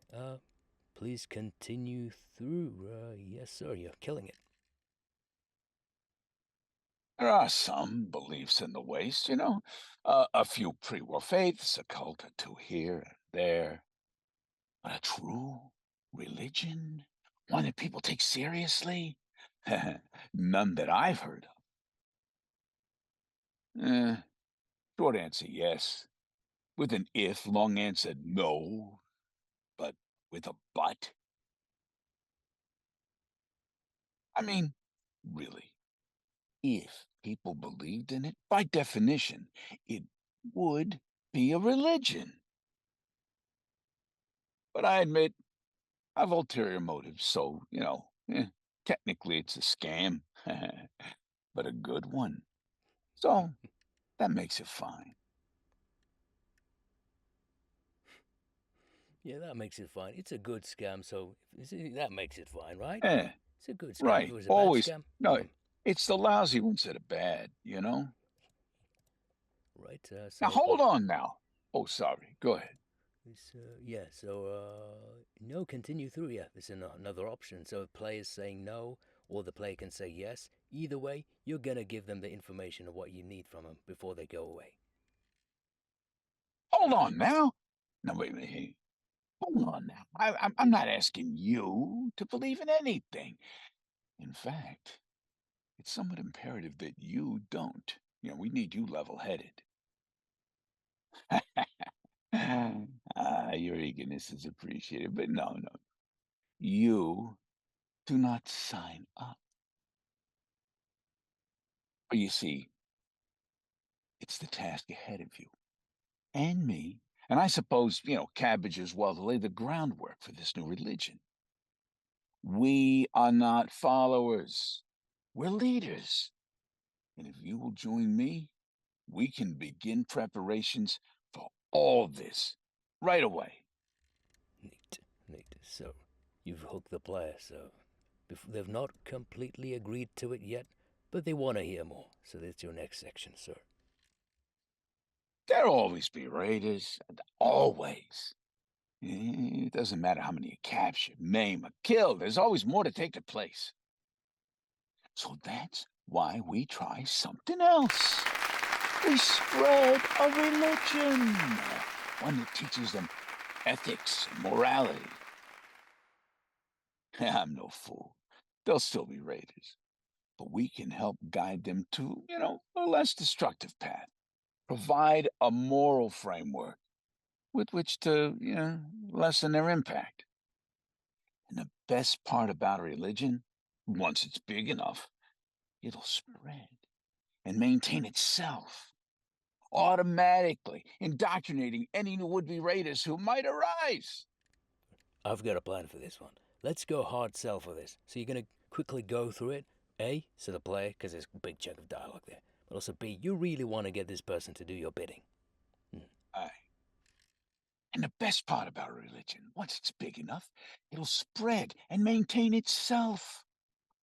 please continue through. Yes, sir, you're killing it. There are some beliefs in the waste, a few pre-war faiths, a cult or two here and there. But a true religion? One that people take seriously? None that I've heard of. Short answer, yes. With an if, long answer, no. But with a but? I mean, really, if people believed in it, by definition, it would be a religion. But I admit, I've ulterior motives, so, technically it's a scam, but a good one. So, that makes it fine. Yeah, that makes it fine. It's a good scam, so that makes it fine, right? It's a good scam. Right. If it was a Always. bad scam, No, it's the lousy ones that are bad, Right. Now, hold on now. Oh, sorry. Go ahead. Yeah, so, no, continue through. Yeah, there's another option. So if player is saying no, or the player can say yes. Either way, you're going to give them the information of what you need from them before they go away. Hold on now. No, wait a minute. Hold on now. I'm not asking you to believe in anything. In fact, it's somewhat imperative that you don't. We need you level-headed. Your eagerness is appreciated, but no. You do not sign up. But you see, it's the task ahead of you. And me. And I suppose, Cabbage as well, to lay the groundwork for this new religion. We are not followers. We're leaders. And if you will join me, we can begin preparations for all this right away. Neat. So, you've hooked the player, so they've not completely agreed to it yet, but they want to hear more. So that's your next section, sir. There'll always be raiders. Always. It doesn't matter how many you capture, maim, or kill. There's always more to take their place. So that's why we try something else. We spread a religion. One that teaches them ethics and morality. I'm no fool. They'll still be raiders. But we can help guide them to, a less destructive path. Provide a moral framework with which to, lessen their impact. And the best part about a religion, once it's big enough, it'll spread and maintain itself, automatically indoctrinating any new would-be raiders who might arise. I've got a plan for this one. Let's go hard sell for this. So you're going to quickly go through it. A, so the player, because there's a big chunk of dialogue there. But also B, you really want to get this person to do your bidding. Aye. And the best part about a religion, once it's big enough, it'll spread and maintain itself,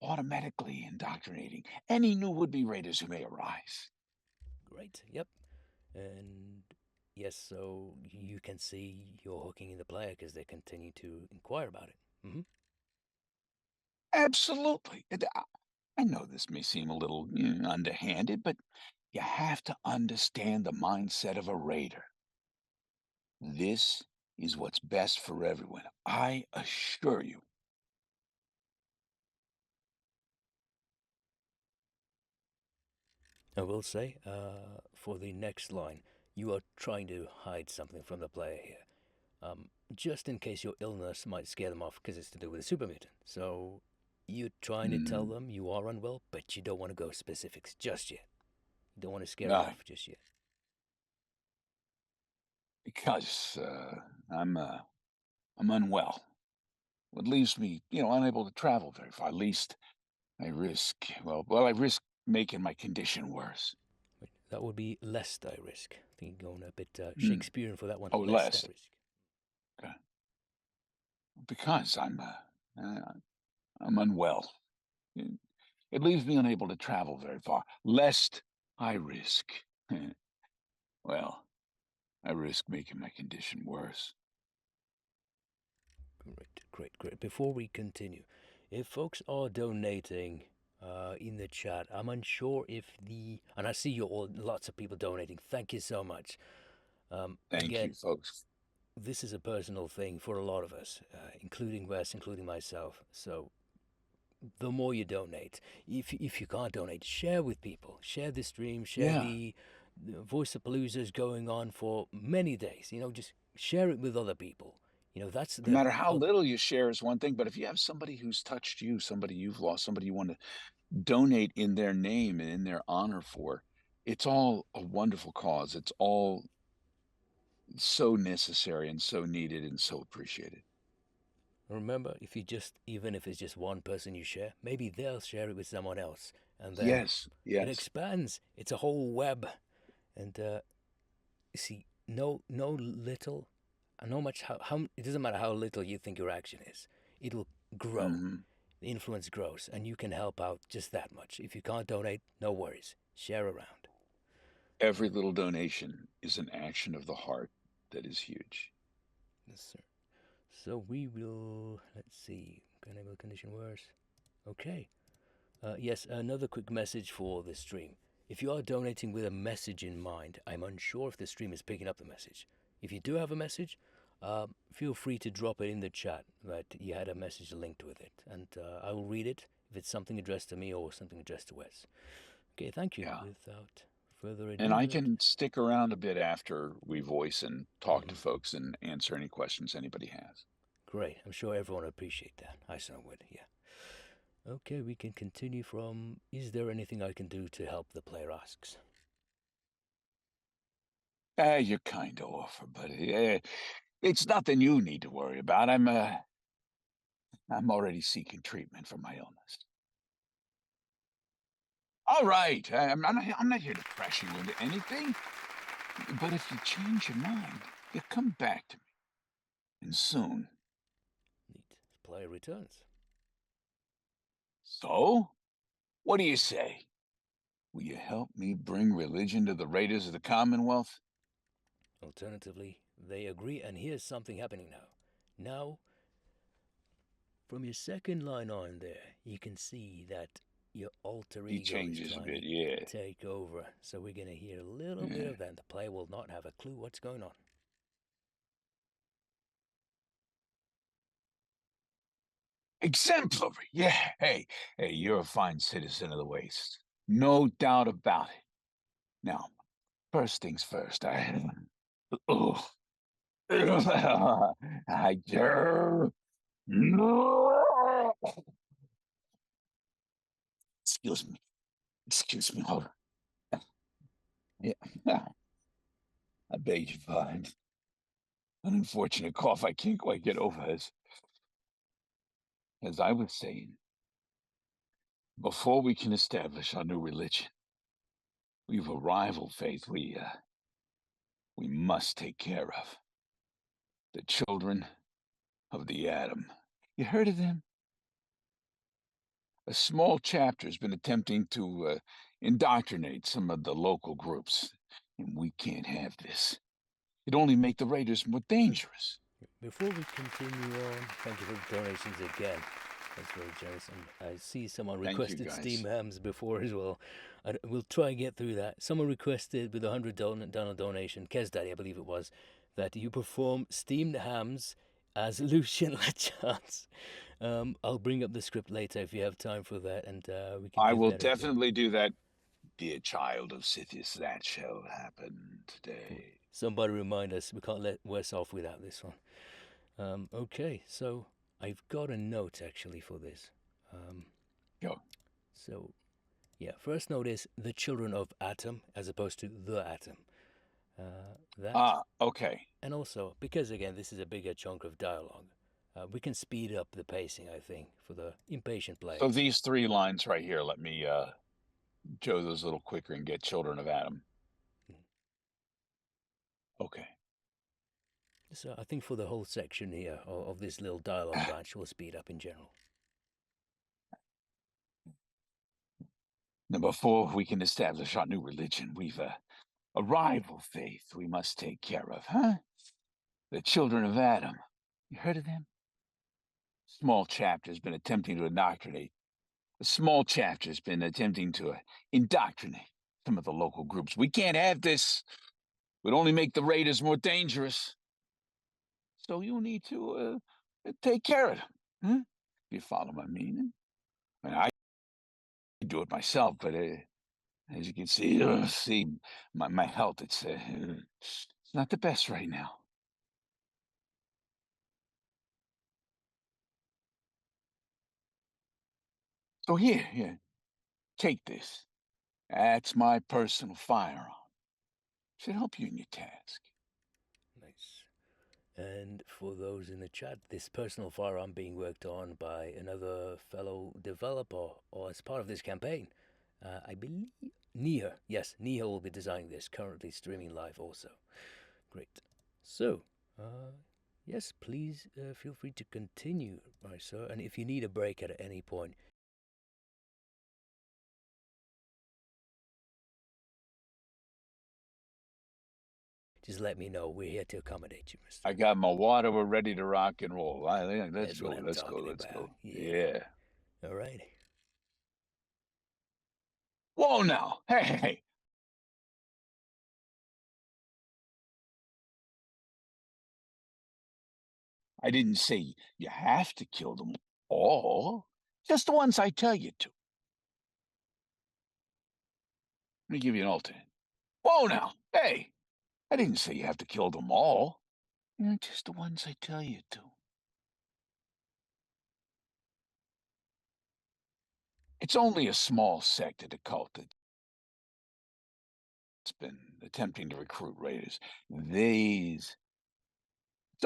automatically indoctrinating any new would-be raiders who may arise. Great, yep. And yes, so you can see you're hooking in the player because they continue to inquire about it. Absolutely. I know this may seem a little underhanded, but you have to understand the mindset of a raider. This is what's best for everyone, I assure you. I will say, for the next line, you are trying to hide something from the player here. Just in case your illness might scare them off because it's to do with a super mutant. So you're trying to tell them you are unwell, but you don't want to go specifics just yet. You don't want to scare them off just yet. Because I'm unwell. What leaves me, unable to travel very far. At least I risk, I risk making my condition worse. That would be lest I risk. I think you're going a bit Shakespearean for that one. Oh, lest I risk. Okay. Because I'm unwell. It leaves me unable to travel very far, lest I risk. Well, I risk making my condition worse. Great. Before we continue, if folks are donating in the chat, I'm unsure if and I see lots of people donating. Thank you so much. Thank you, folks. This is a personal thing for a lot of us, including Wes, including myself. So the more you donate, if you can't donate, share with people. Share the stream, share the Voice of Palooza is going on for many days. Just share it with other people. That's no matter how little you share is one thing, but if you have somebody who's touched you, somebody you've lost, somebody you want to donate in their name and in their honor for, it's all a wonderful cause. It's all so necessary and so needed and so appreciated. Remember, even if it's just one person you share, maybe they'll share it with someone else, and then yes, it expands. It's a whole web, and see, no little, no much how it doesn't matter how little you think your action is, it will grow. The influence grows, and you can help out just that much. If you can't donate, no worries. Share around. Every little donation is an action of the heart that is huge. Yes, sir. So we will, let's see, enable condition worse. Okay. Yes, another quick message for the stream. If you are donating with a message in mind, I'm unsure if the stream is picking up the message. If you do have a message, feel free to drop it in the chat that you had a message linked with it, and I will read it if it's something addressed to me or something addressed to Wes. Okay, thank you. Without further ado. And I can stick around a bit after we voice and talk to folks and answer any questions anybody has. Great. I'm sure everyone will appreciate that. I so would, yeah. Okay, we can continue from, is there anything I can do to help, the player asks. You're kind of offer, buddy. It's nothing you need to worry about. I'm already seeking treatment for my illness. All right, I'm not here to press you into anything. But if you change your mind, you come back to me. And soon. Neat. Player returns. So? What do you say? Will you help me bring religion to the raiders of the Commonwealth? Alternatively, they agree, and here's something happening now. Now, from your second line on there, you can see that your alter He ego is changes a trying bit, to yeah. take over. So we're going to hear a little bit of that. The player will not have a clue what's going on. Exemplary, yeah. Hey, you're a fine citizen of the Waste. No doubt about it. Now, first things first, oh, I no. Excuse me, hold on. Yeah, I beg your pardon. An unfortunate cough I can't quite get over. As I was saying, before we can establish our new religion, we've a rival faith we must take care of. The children of the atom. You heard of them? A small chapter's been attempting to indoctrinate some of the local groups, and we can't have this. It'd only make the raiders more dangerous. Before we continue on, thank you for the donations again. That's very generous. And I see someone Thank you, requested guys. Steam Hams before as well. We'll try and get through that. Someone requested with a $100 donation, Kez Daddy, I believe it was, that you perform steamed hams as Lucian Lachance. I'll bring up the script later if you have time for that, and we can. I give will that a go. definitely do that. Dear child of Sithis, that shall happen today. Somebody remind us. We can't let Wes off without this one. Okay, so I've got a note actually for this. Go. So, yeah, first note is the children of Atom as opposed to the Atom. Okay. And also, because again, this is a bigger chunk of dialogue, we can speed up the pacing, I think, for the impatient player. So these 3 lines right here, let me Joe those a little quicker and get children of Adam. Okay. So I think for the whole section here of this little dialogue branch, we'll speed up in general. Now, before we can establish our new religion, we've a rival faith we must take care of, huh? The children of Adam. You heard of them? Small chapter's been attempting to indoctrinate. A small chapter's been attempting to indoctrinate some of the local groups. We can't have this. Would only make the raiders more dangerous. So you need to take care of them. Huh? You follow my meaning? I mean, I do it myself, but as you can see, my health, it's not the best right now. So here, take this. That's my personal firearm. Should help you in your task. Nice. And for those in the chat, this personal firearm being worked on by another fellow developer or as part of this campaign. I believe Nia. Yes, Nia will be designing this, currently streaming live also. Great. So, yes, please feel free to continue, my sir. And if you need a break at any point, just let me know. We're here to accommodate you, Mr. I got my water. We're ready to rock and roll. Let's go. Let's go. Yeah. All right. Whoa, now. Hey. I didn't say you have to kill them all. Just the ones I tell you to. Let me give you an alternate. Whoa, now. Hey. I didn't say you have to kill them all. Just the ones I tell you to. It's only a small sect of the cult that's been attempting to recruit raiders. It's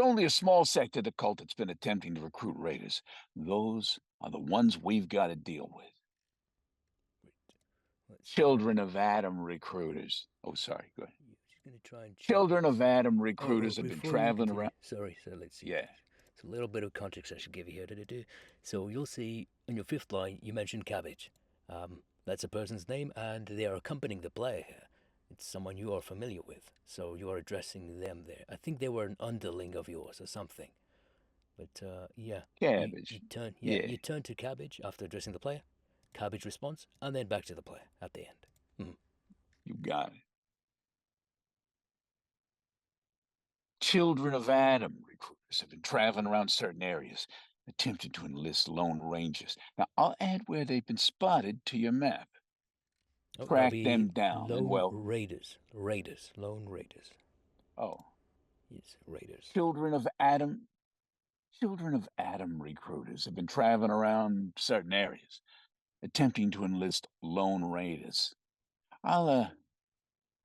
only a small sect of the cult that's been attempting to recruit raiders. Those are the ones we've got to deal with. Children of Adam recruiters. Oh, sorry. Go ahead. Gonna try and Children of Adam recruiters have been traveling around. Sorry, so let's see. Yeah. It's a little bit of context I should give you here. So you'll see on your 5th line, you mentioned cabbage. That's a person's name, and they are accompanying the player here. It's someone you are familiar with, so you are addressing them there. I think they were an underling of yours or something. But yeah, Cabbage. you turn Yeah. you turn to Cabbage after addressing the player. Cabbage responds, and then back to the player at the end. You got it. Children of Adam recruiters have been traveling around certain areas, attempting to enlist lone rangers. Now, I'll add where they've been spotted to your map. Oh, that'll Track be them down, and Lone well, Raiders. Lone Raiders. oh, Yes, Raiders. Children of Adam recruiters have been traveling around certain areas, attempting to enlist lone raiders. I'll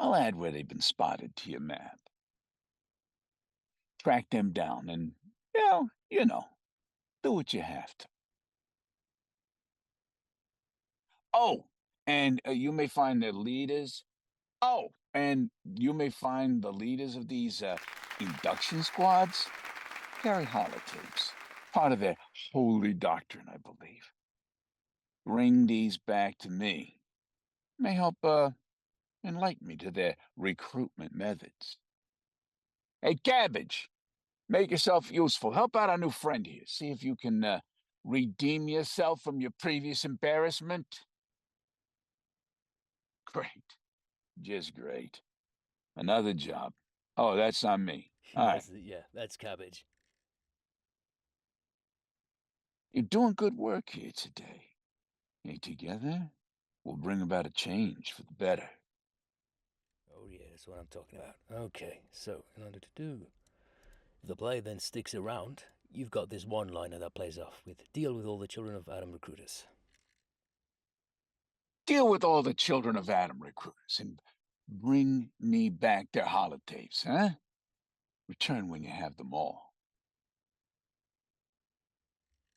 add where they've been spotted to your map. Track them down and, you know, do what you have to. Oh, and you may find their leaders. Oh, and you may find the leaders of these induction squads carry holotapes, part of their holy doctrine, I believe. Bring these back to me. May help enlighten me to their recruitment methods. Hey, Cabbage, make yourself useful. Help out our new friend here. See if you can redeem yourself from your previous embarrassment. Great. Just great. Another job. Oh, that's on me. All right. Yeah, that's Cabbage. You're doing good work here today. And together, we'll bring about a change for the better. Oh yeah, that's what I'm talking about. Okay, so in order to do, if the player then sticks around, you've got this one-liner that plays off with deal with all the children of Adam recruiters. Deal with all the children of Adam recruiters and bring me back their holotapes, huh? Return when you have them all.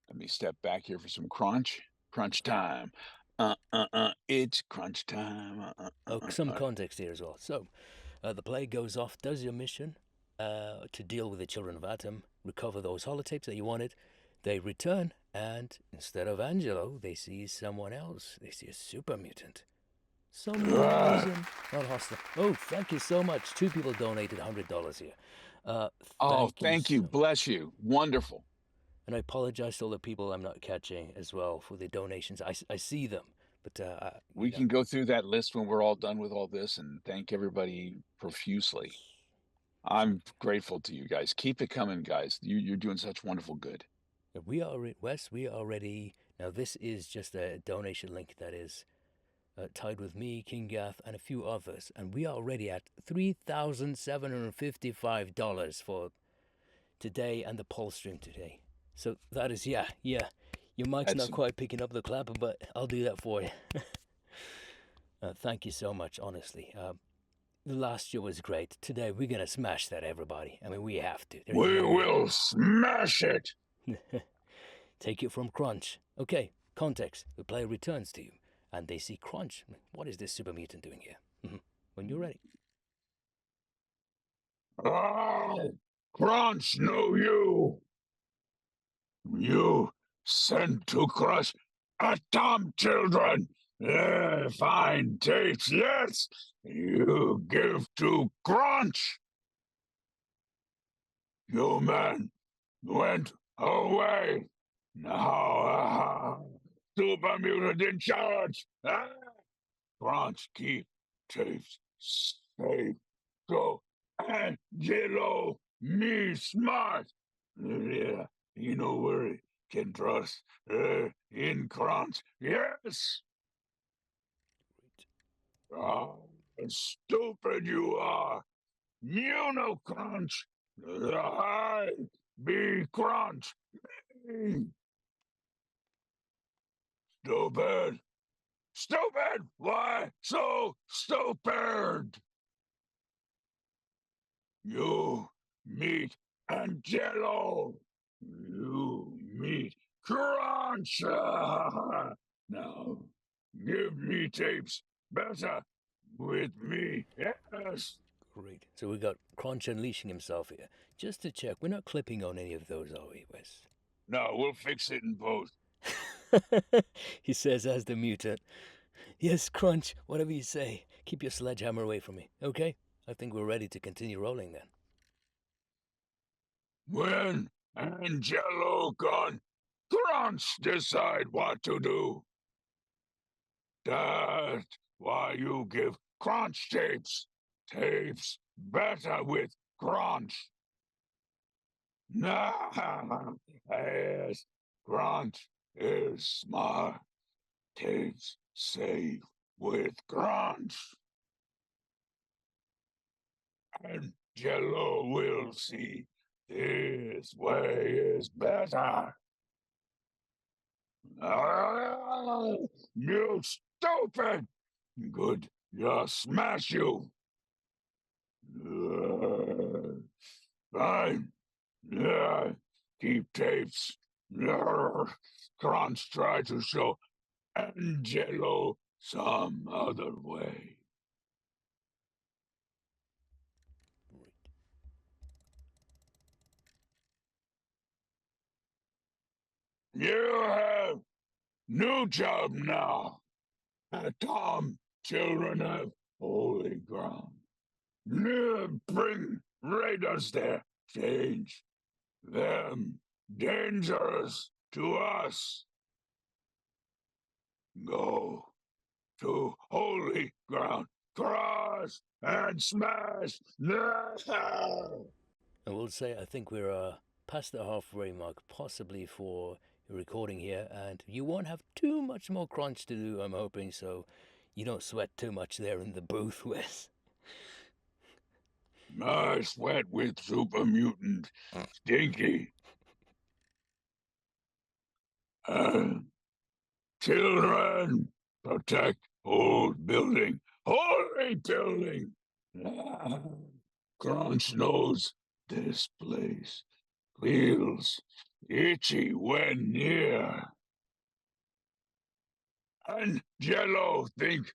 Let me step back here for some crunch. Crunch time. It's crunch time. Some context here as well. So, the player goes off, does your mission to deal with the children of Adam, recover those holotapes that you wanted. They return, and instead of Angelo, they see someone else. They see a super mutant. Some reason not hostile. Oh, thank you so much. 2 people donated $100 here. Thank you. Bless you. Wonderful. And I apologize to all the people I'm not catching as well for the donations. I see them, but we can go through that list when we're all done with all this and thank everybody profusely. I'm grateful to you guys. Keep it coming, guys. You're doing such wonderful good. We are, Wes, we are already, now this is just a donation link that is tied with me, kinggath, and a few others, and we are already at $3,755 for today and the poll stream today. So that is, yeah, your mic's not quite picking up the clapper, but I'll do that for you. Thank you so much, honestly. Last year was great. Today we're gonna smash that, everybody. I mean, we have to. We will smash it. Take it from Crunch. Okay, context. The player returns to you, and they see Crunch. What is this super mutant doing here? When you're ready. Crunch, no you! You sent to crush Atom children! Fine tapes, yes! You give to Crunch! You man went away! Now, super mutant in charge! Crunch, keep tapes safe. Go, Angelo, me smart! Yeah, you no worry, can trust in Crunch, yes! Stupid you are! You know Crunch! I be Crunch! Stupid! Stupid! Why so stupid? You meet Angelo! You meet Crunch! Now, give me tapes better with me, yes? Great. So we got Crunch unleashing himself here. Just to check, we're not clipping on any of those, are we, Wes? No, we'll fix it in post. He says as the mutant. Yes, Crunch, whatever you say. Keep your sledgehammer away from me, okay? I think we're ready to continue rolling then. When Angelo gone, Crunch decide what to do. That's why you give Crunch tapes. Tapes better with Crunch. Nah, yes, Crunch is smart. Tapes safe with Crunch. And Jello will see this way is better. You stupid! Good, just smash you. Fine. Keep tapes. Crunch try to show Angelo some other way. You have new job now. Tom, children have holy ground. Bring raiders there. Change them dangerous to us. Go to holy ground. Cross and smash. I will say I think we're past the halfway mark, possibly for recording here, and you won't have too much more crunch to do, I'm hoping, so you don't sweat too much there in the booth, Wes. I sweat with super mutant Stinky. Children, protect old building. Holy building! Crunch knows this place. Feels itchy when near. And Jello think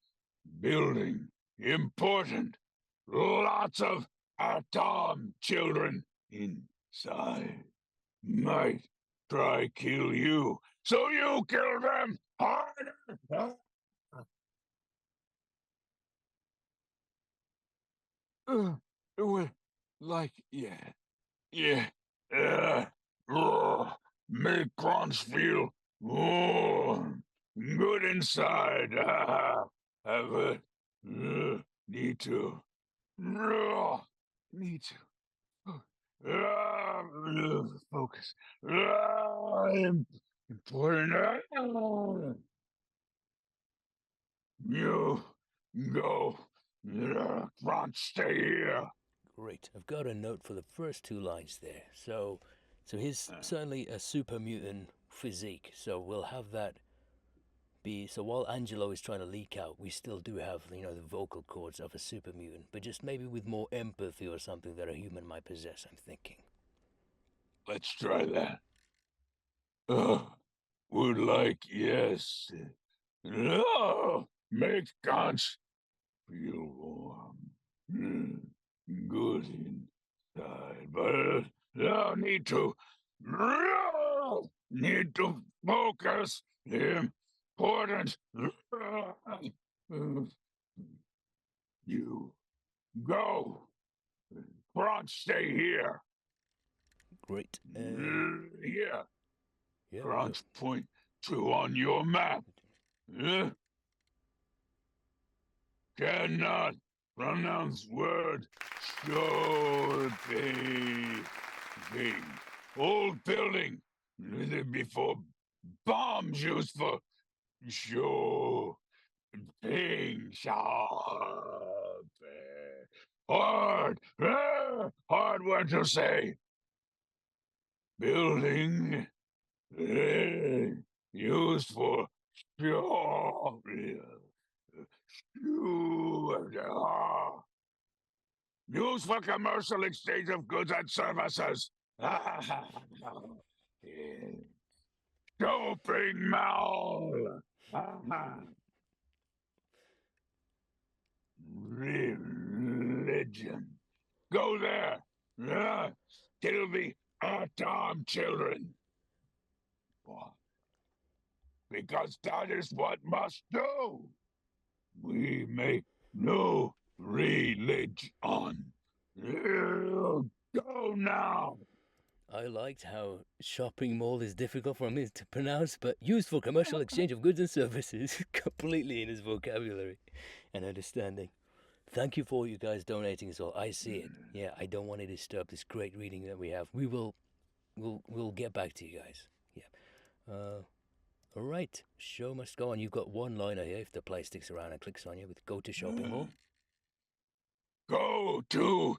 building important. Lots of atom children inside. Might try kill you, so you kill them harder. Like, yeah. Make Crunch feel good inside. Have it. Need to. Need to. Focus. Important. You go. Crunch, stay here. Great. I've got a note for the first two lines there. So he's certainly a super mutant physique. So we'll have that be. So while Angelo is trying to leak out, we still do have, the vocal cords of a super mutant, but just maybe with more empathy or something that a human might possess, I'm thinking. Let's try that. Would like, yes. No, make Crunch feel warm. Good inside, but no need to focus. Important. You go. Crunch, stay here. Great. Here. Yeah, Crunch, point to on your map. Cannot pronounce word. Should be old building before bombs used for show thing sharp. Hard word to say. Building used for show. Used for commercial exchange of goods and services. Shopping mall. Religion. Go there. Kill the atom children. Because that is what must do. We make no religion. Go now. I liked how shopping mall is difficult for me to pronounce, but used for commercial exchange of goods and services, completely in his vocabulary and understanding. Thank you for you guys donating as well. I see it. Yeah, I don't want to disturb this great reading that we have. We'll get back to you guys. Yeah. All right. Show must go on. You've got one liner here. If the player sticks around and clicks on you with go to shopping mall. Go to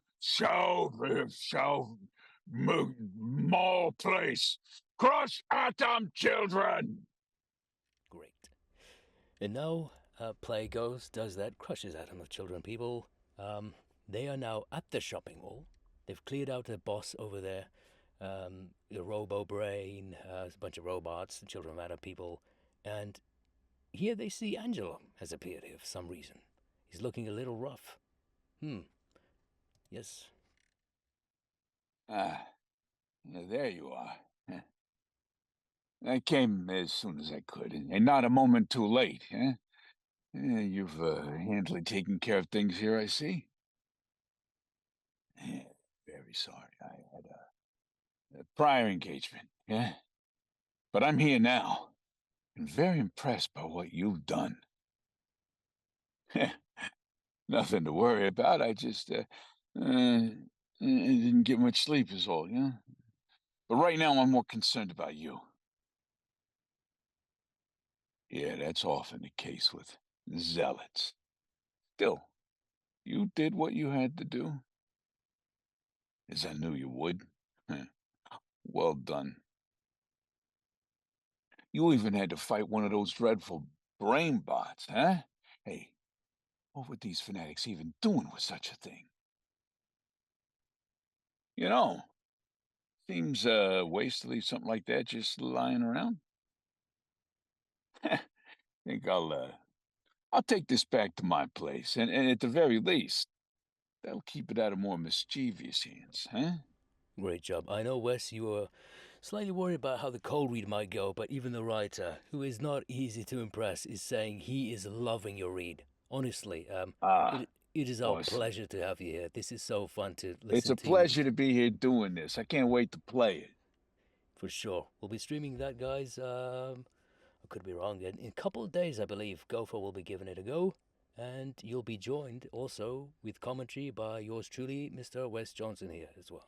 mall place. Crush atom children. Great. And now play goes, does that, crushes atom of children people. They are now at the shopping mall. They've cleared out the boss over there. The Robo Brain, a bunch of robots, the children of atom people. And here they see Angelo has appeared here for some reason. He's looking a little rough. Yes. There you are. I came as soon as I could, and not a moment too late. You've handily taken care of things here, I see. Very sorry. I had a prior engagement, yeah? But I'm here now, and very impressed by what you've done. Nothing to worry about. I just didn't get much sleep is all, yeah? But right now I'm more concerned about you. Yeah, that's often the case with zealots. Still, you did what you had to do. As I knew you would. Well done. You even had to fight one of those dreadful brain bots, huh? Hey, what would these fanatics even doing with such a thing? You know, seems a waste to leave something like that just lying around. Think I'll take this back to my place, and at the very least, that'll keep it out of more mischievous hands, huh? Great job. I know, Wes, you were slightly worried about how the cold read might go, but even the writer, who is not easy to impress, is saying he is loving your read. Honestly, it is our awesome. pleasure to have you here. This is so fun to listen to. It's a pleasure to be here doing this. I can't wait to play it. For sure. We'll be streaming that, guys. I could be wrong. In a couple of days, I believe, Gopher will be giving it a go. And you'll be joined also with commentary by yours truly, Mr. Wes Johnson here as well.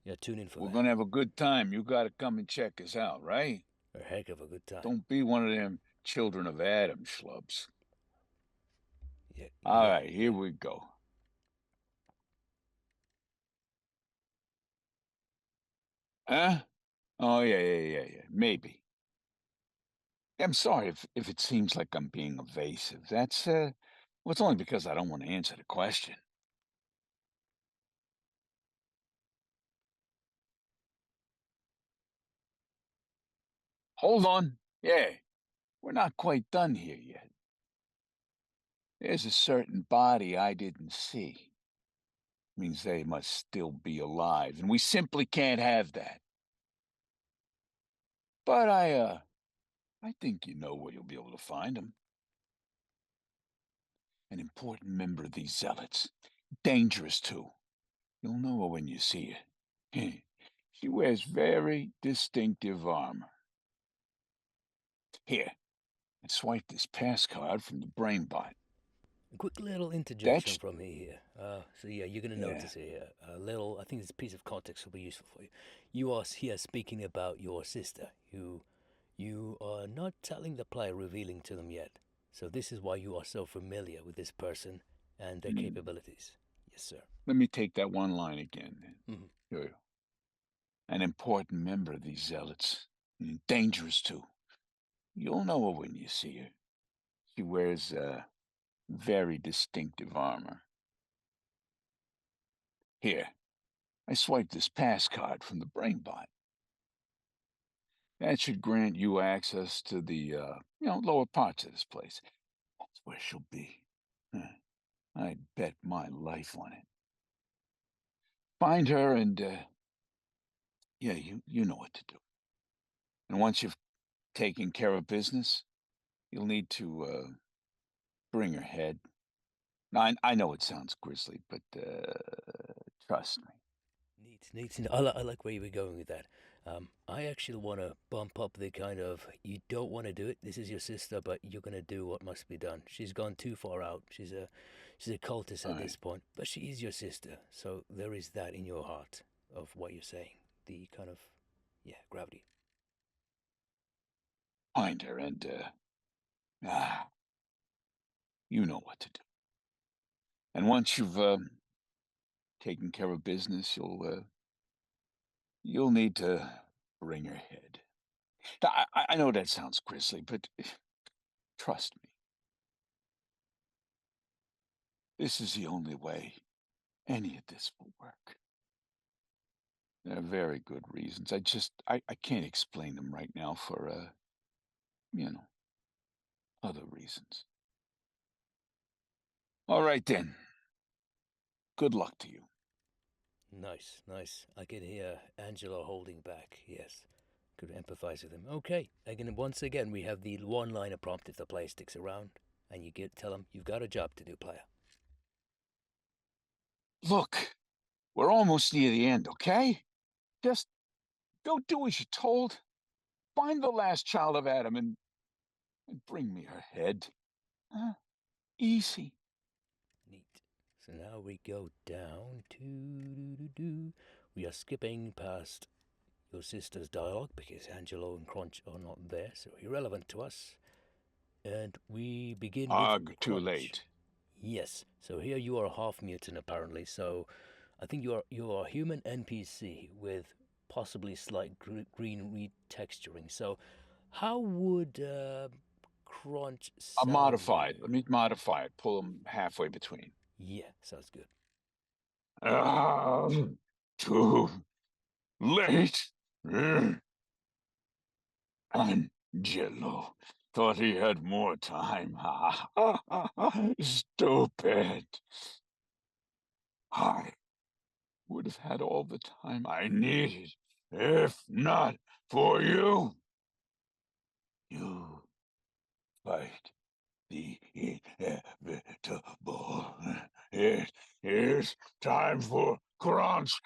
Yeah, tune in for that. We're gonna have a good time. You gotta come and check us out, right? A heck of a good time. Don't be one of them children of Adam schlubs. Yeah. All right, here we go. Huh? Oh, yeah. Maybe. I'm sorry if it seems like I'm being evasive. That's, well, it's only because I don't want to answer the question. Hold on. Yeah, we're not quite done here yet. There's a certain body I didn't see. Means they must still be alive, and we simply can't have that. But I think you know where you'll be able to find them. An important member of these zealots. Dangerous, too. You'll know her when you see her. She wears very distinctive armor. Here, and swipe this pass card from the brain bot. A quick little interjection from me here. So yeah, you're going to notice it here. I think this piece of context will be useful for you. You are here speaking about your sister, who you are not telling the player, revealing to them yet. So this is why you are so familiar with this person and their capabilities. Yes, sir. Let me take that one line again, then. Here. An important member of these zealots. Dangerous, too. You'll know her when you see her. She wears, very distinctive armor. Here, I swiped this pass card from the brain bot. That should grant you access to the, lower parts of this place. That's where she'll be. I'd bet my life on it. Find her and, yeah, you know what to do. And once you've taken care of business, you'll need to, Bring her head. Now, I know it sounds grisly, but trust me. Neat. I like where you were going with that. I actually want to bump up the kind of, you don't want to do it. This is your sister, but you're going to do what must be done. She's gone too far out. She's a cultist at this point, but she is your sister. So there is that in your heart of what you're saying. The kind of, gravity. Find her and, you know what to do. And once you've taken care of business, you'll need to bring her head. Now, I know that sounds grisly, but trust me. This is the only way any of this will work. There are very good reasons. I can't explain them right now for, other reasons. All right, then. Good luck to you. Nice. I can hear Angelo holding back. Yes. Could empathize with him. Okay. Again, once again, we have the one-liner prompt if the player sticks around, and you tell him you've got a job to do, player. Look, we're almost near the end, okay? Just go do as you're told. Find the last child of Adam and bring me her head. Easy. Neat. So now we go down to... We are skipping past your sister's dialogue because Angelo and Crunch are not there, so irrelevant to us. And we begin with Too Crunch. late. Yes. So here you are a half mutant apparently. So I think you are a human NPC with possibly slight green retexturing. So how would Crunch sound? Modified. Let me modify it. Pull them halfway between. Yeah, sounds good. Too late. Angelo thought he had more time. Stupid. I would have had all the time I needed if not for you. You fight the inevitable. It is time for crunch.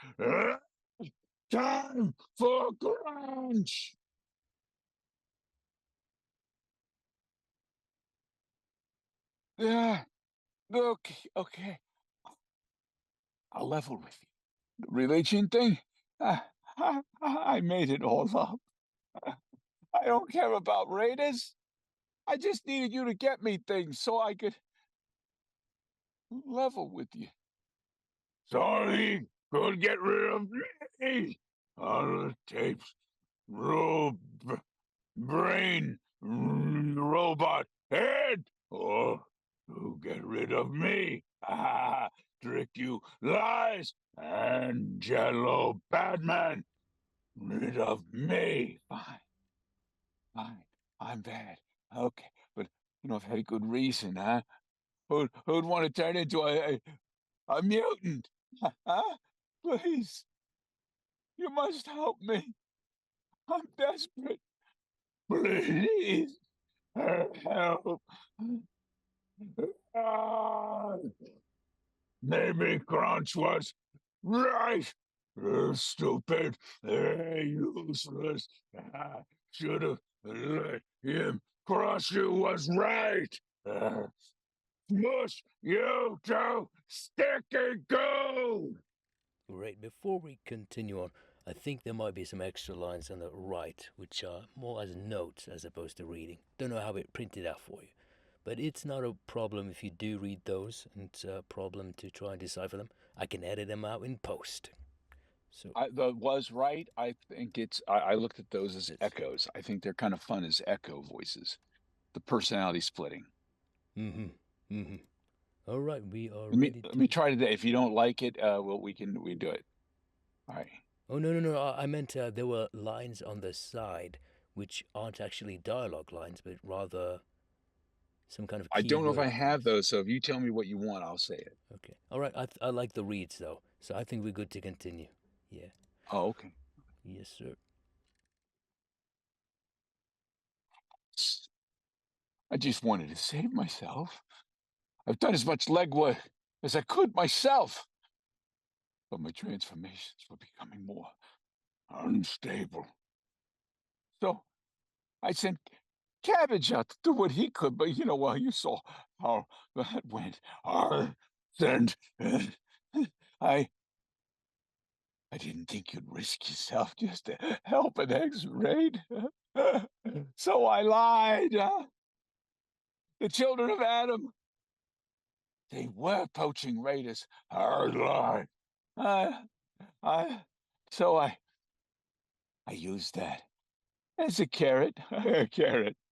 Time for crunch. Yeah. Okay. I'll level with you. The religion thing, I made it all up. I don't care about raiders. I just needed you to get me things so I could level with you. So he could get rid of me. All the tapes, brain, robot, head, or to get rid of me. Trick you, lies, Angelo Badman. Rid of me. Fine. I'm bad. Okay, but I've had a good reason, huh? Who'd want to turn into a mutant? Huh? Please. You must help me. I'm desperate. Please. Help. Maybe Crunch was right. Stupid. Useless. Should have let him crush you was right. Smush you to stick and go. Great. Before we continue on, I think there might be some extra lines on the right, which are more as notes as opposed to reading. Don't know how it printed out for you. But it's not a problem if you do read those, and it's a problem to try and decipher them. I can edit them out in post. So That was right. I think I looked at those as echoes. I think they're kind of fun as echo voices. The personality splitting. All right, we are ready. Let me try today. If you don't like it, we do it. All right. Oh no! I meant there were lines on the side which aren't actually dialogue lines, but rather some kind of. I don't know if I have those, so if you tell me what you want, I'll say it. Okay. All right. I like the reads though, so I think we're good to continue. Yeah. Oh, okay. Yes, sir. I just wanted to save myself. I've done as much legwork as I could myself. But my transformations were becoming more unstable. So I sent Cabbage out to do what he could, but well, you saw how that went. And I didn't think you'd risk yourself just to help an ex-raid. So I lied. The children of Adam, they were poaching raiders. Hard lie. So I used that as a carrot,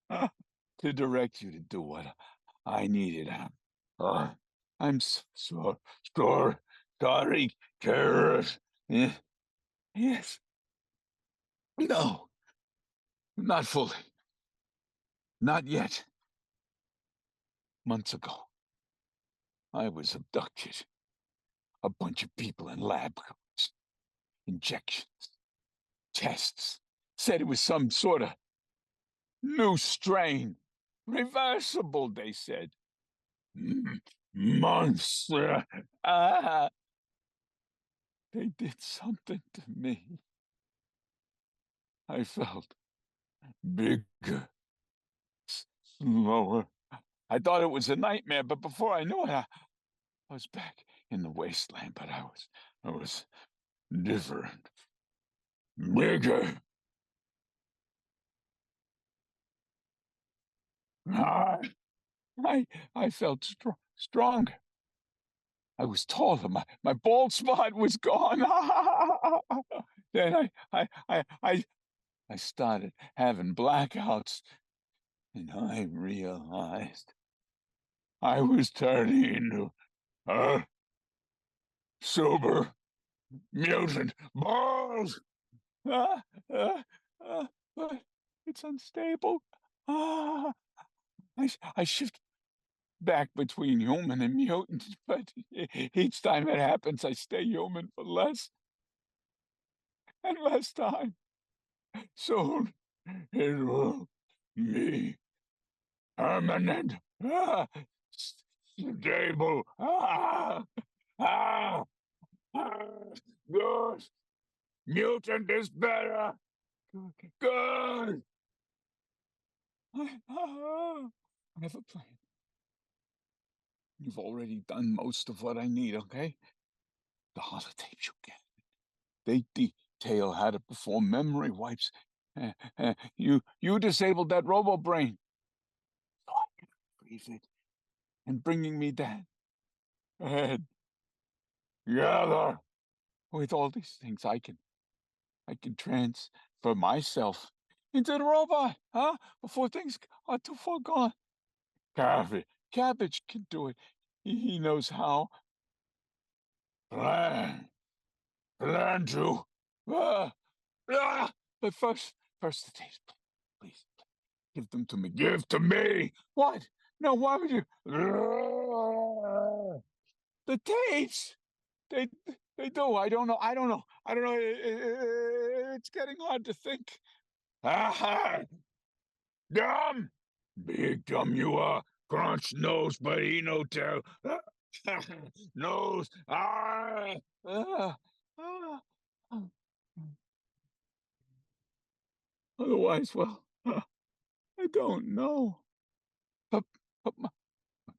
to direct you to do what I needed. I'm so sorry, carrot. Yes. No, not fully. Not yet. Months ago, I was abducted. A bunch of people in lab coats, injections, tests. Said it was some sort of new strain. Reversible, they said. Months. They did something to me. I felt bigger, slower. I thought it was a nightmare, but before I knew it, I was back in the wasteland, but I was different. Bigger. I felt stronger. I was taller. My bald spot was gone. Then I started having blackouts, and I realized I was turning into a super mutant balls. But it's unstable. I shift back between human and mutant, but each time it happens, I stay human for less and less time. Soon it will be permanent, stable. Good. Mutant is better. Good. I have a plan. You've already done most of what I need, okay? The holotapes you get. They detail how to perform memory wipes. You disabled that robo brain. So I can freeze it. And bringing me that head. Together. With all these things, I can transfer myself into the robot, before things are too far gone. Cabbage can do it. He knows how. Plan to. But first the tapes, please. Give them to me. Give to me. What? No, why would you? The tapes. They do. I don't know. It's getting hard to think. Dumb. Big dumb you are. Crunch knows, but he no tell. Knows. Otherwise, well, I don't know. But my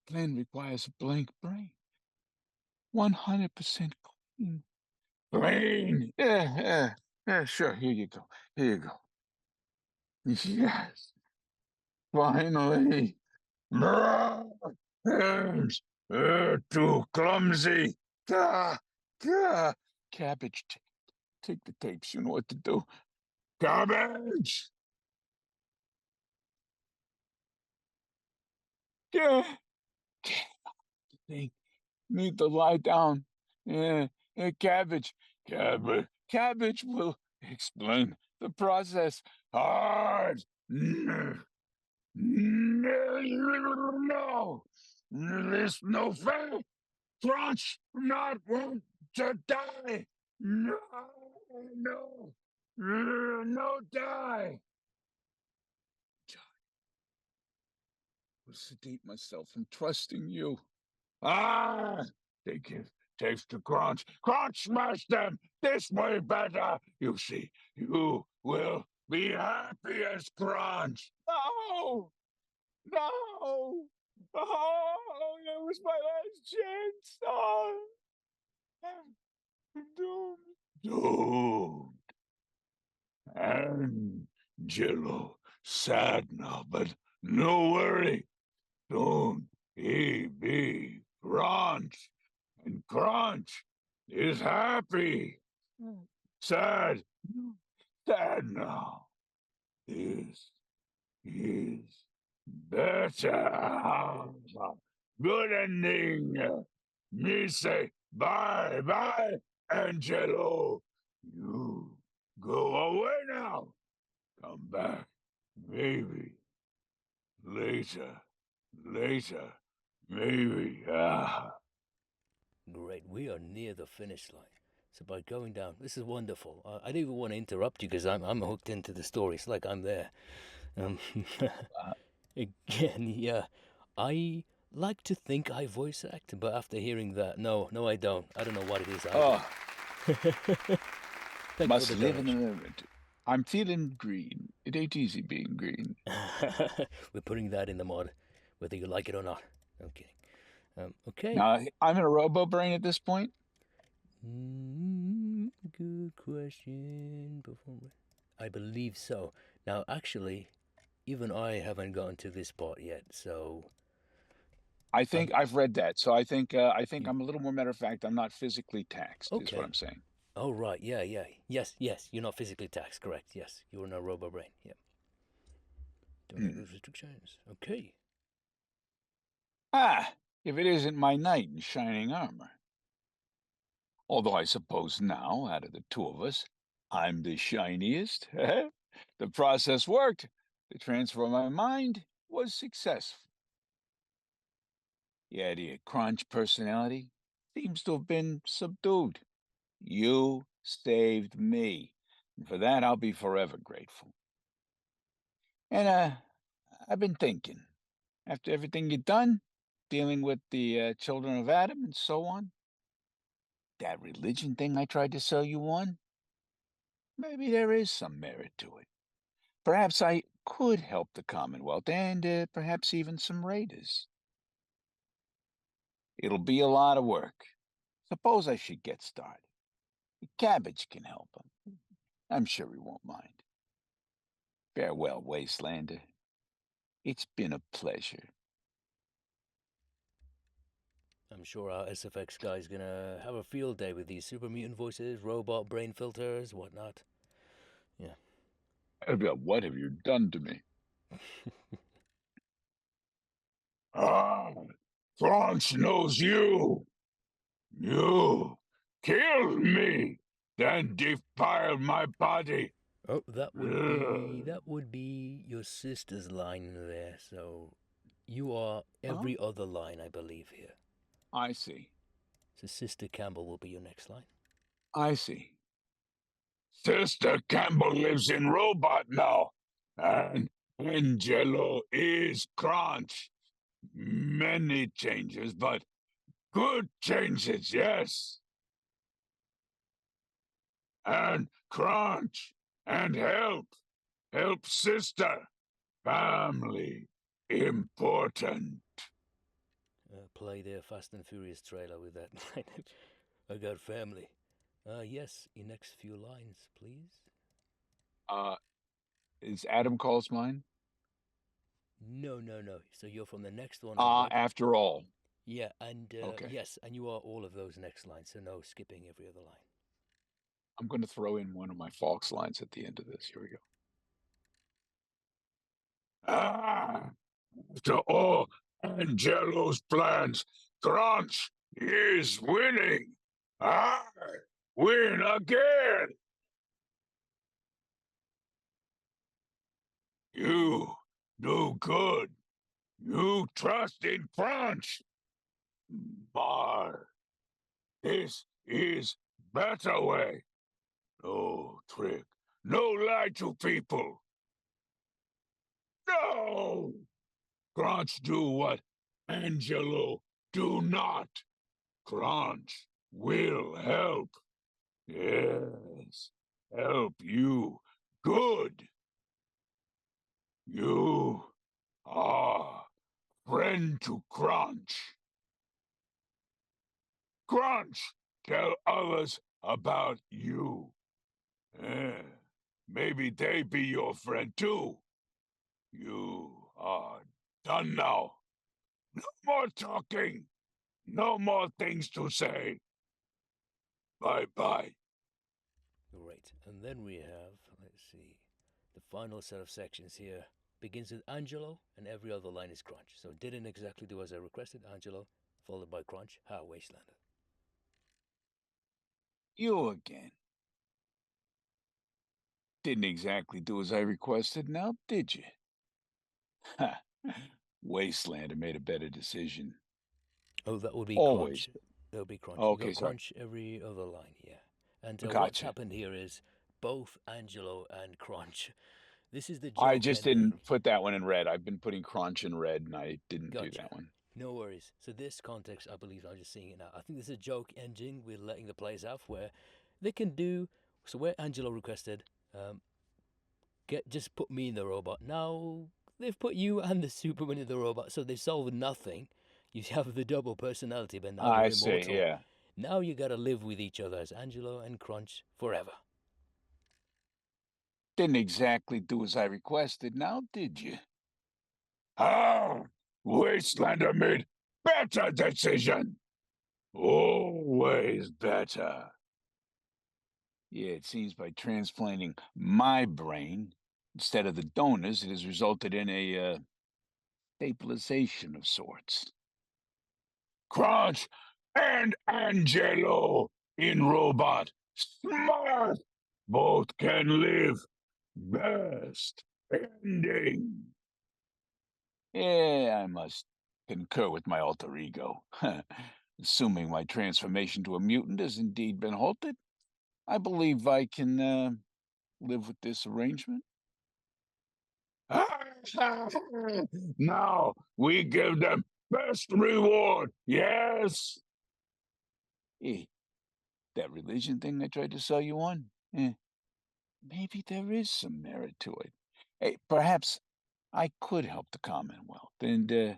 plan requires a blank brain. 100% clean. Clean. Yeah, sure. Here you go. Yes. Finally. Hands. Too clumsy. Cabbage. Take the tapes. You know what to do. Cabbage. Yeah. Need to lie down. Yeah. Cabbage. Cabbage will explain the process. Hard. No. This no fair. Crunch not want to die. No. No die. Will sedate myself from trusting you. Ah! They give taste to Crunch. Crunch smash them! This way better! You see, you will be happy as Crunch! No! No! Oh, that was my last chance! Oh! I'm doomed. Angelo, sad now, but no worry. Soon he be Crunch, and Crunch is happy. Sad, sad now. Is better. Good ending. Me say bye, bye, Angelo. You go away now. Come back, maybe. Later, maybe. Great, we are near the finish line. So by going down, this is wonderful. I don't even want to interrupt you because I'm hooked into the story. It's like I'm there. Again, yeah, I like to think I voice act, but after hearing that, no, I don't. I don't know what it is. Must live in the moment. I'm feeling green. It ain't easy being green. We're putting that in the mod, whether you like it or not. Okay. Okay. Now, I'm in a robo brain at this point. Good question. I believe so. Now, actually, even I haven't gotten to this part yet, so. I think I've read that, so I think I'm a little more matter of fact. I'm not physically taxed. Okay. Is what I'm saying. Oh right, yeah. Yes. You're not physically taxed, correct? Yes, you're in a robo brain. Yeah. Don't lose restrictions. Okay. If it isn't my knight in shining armor. Although I suppose now, out of the two of us, I'm the shiniest. The process worked. The transfer of my mind was successful. Yet the Crunch personality seems to have been subdued. You saved me. And for that, I'll be forever grateful. And, I've been thinking, after everything you've done, dealing with the children of Adam and so on, that religion thing I tried to sell you on, maybe there is some merit to it. Perhaps I could help the Commonwealth and perhaps even some raiders. It'll be a lot of work. Suppose I should get started. Cabbage can help him. I'm sure he won't mind. Farewell, Wastelander. It's been a pleasure. I'm sure our SFX guy's gonna have a field day with these super mutant voices, robot brain filters, whatnot. Yeah. What have you done to me? France knows you. You killed me, then defiled my body. Oh, that would be your sister's line there. So you are every other line, I believe, here. I see. So Sister Campbell will be your next line. I see. Sister Campbell lives in Robot now, and Angelo is Crunch. Many changes, but good changes, yes. And Crunch, and help sister, family, important. Play their Fast and Furious trailer with that line. I got family. Yes, your next few lines, please. Is Adam calls mine? No. So you're from the next one. After all. Yeah, and okay. Yes, and you are all of those next lines, so no skipping every other line. I'm going to throw in one of my Fox lines at the end of this. Here we go. After all Angelo's plans, Crunch is winning. I win again. You do good. You trust in Crunch. Bar. This is better way. No trick. No lie to people. No! Crunch do what Angelo Do not. Crunch will help. Yes, help you. Good. You are friend to Crunch. Crunch, tell others about you. Maybe they be your friend too. You are done now. No more talking. No more things to say. Bye-bye. Great. And then we have, let's see, the final set of sections here begins with Angelo, and every other line is Crunch. So didn't exactly do as I requested, Angelo, followed by Crunch. Ha, Wastelander. You again. Didn't exactly do as I requested, now did you? Ha! Wastelander made a better decision. Oh, that would be Always. Crunch. That would be Crunch. Okay, You got sorry. Crunch every other line, yeah. And what's Gotcha. happened here is both Angelo and Crunch. This is the joke I just ending. didn't put that one in red. I've been putting Crunch in red, and I didn't do Gotcha. that one. No worries. So this context, I believe, I'm just seeing it now. I think this is a joke ending with letting the players have where they can do. So where Angelo requested, just put me in the robot. Now they've put you and the Superman in the robot, so they've solved nothing. You have the double personality, but now I you're see, immortal. yeah. Now you gotta live with each other as Angelo and Crunch forever. Didn't exactly do as I requested, now did you? Ah, Wastelander made better decision. Always better. Yeah, it seems by transplanting my brain instead of the donor's, it has resulted in a stabilization of sorts. Crunch and Angelo in robot. Smart. Both can live. Best ending. Yeah, I must concur with my alter ego. Assuming my transformation to a mutant has indeed been halted, I believe I can live with this arrangement. Now we give them best reward. Yes. That religion thing I tried to sell you on? Maybe there is some merit to it. Hey, perhaps I could help the Commonwealth, and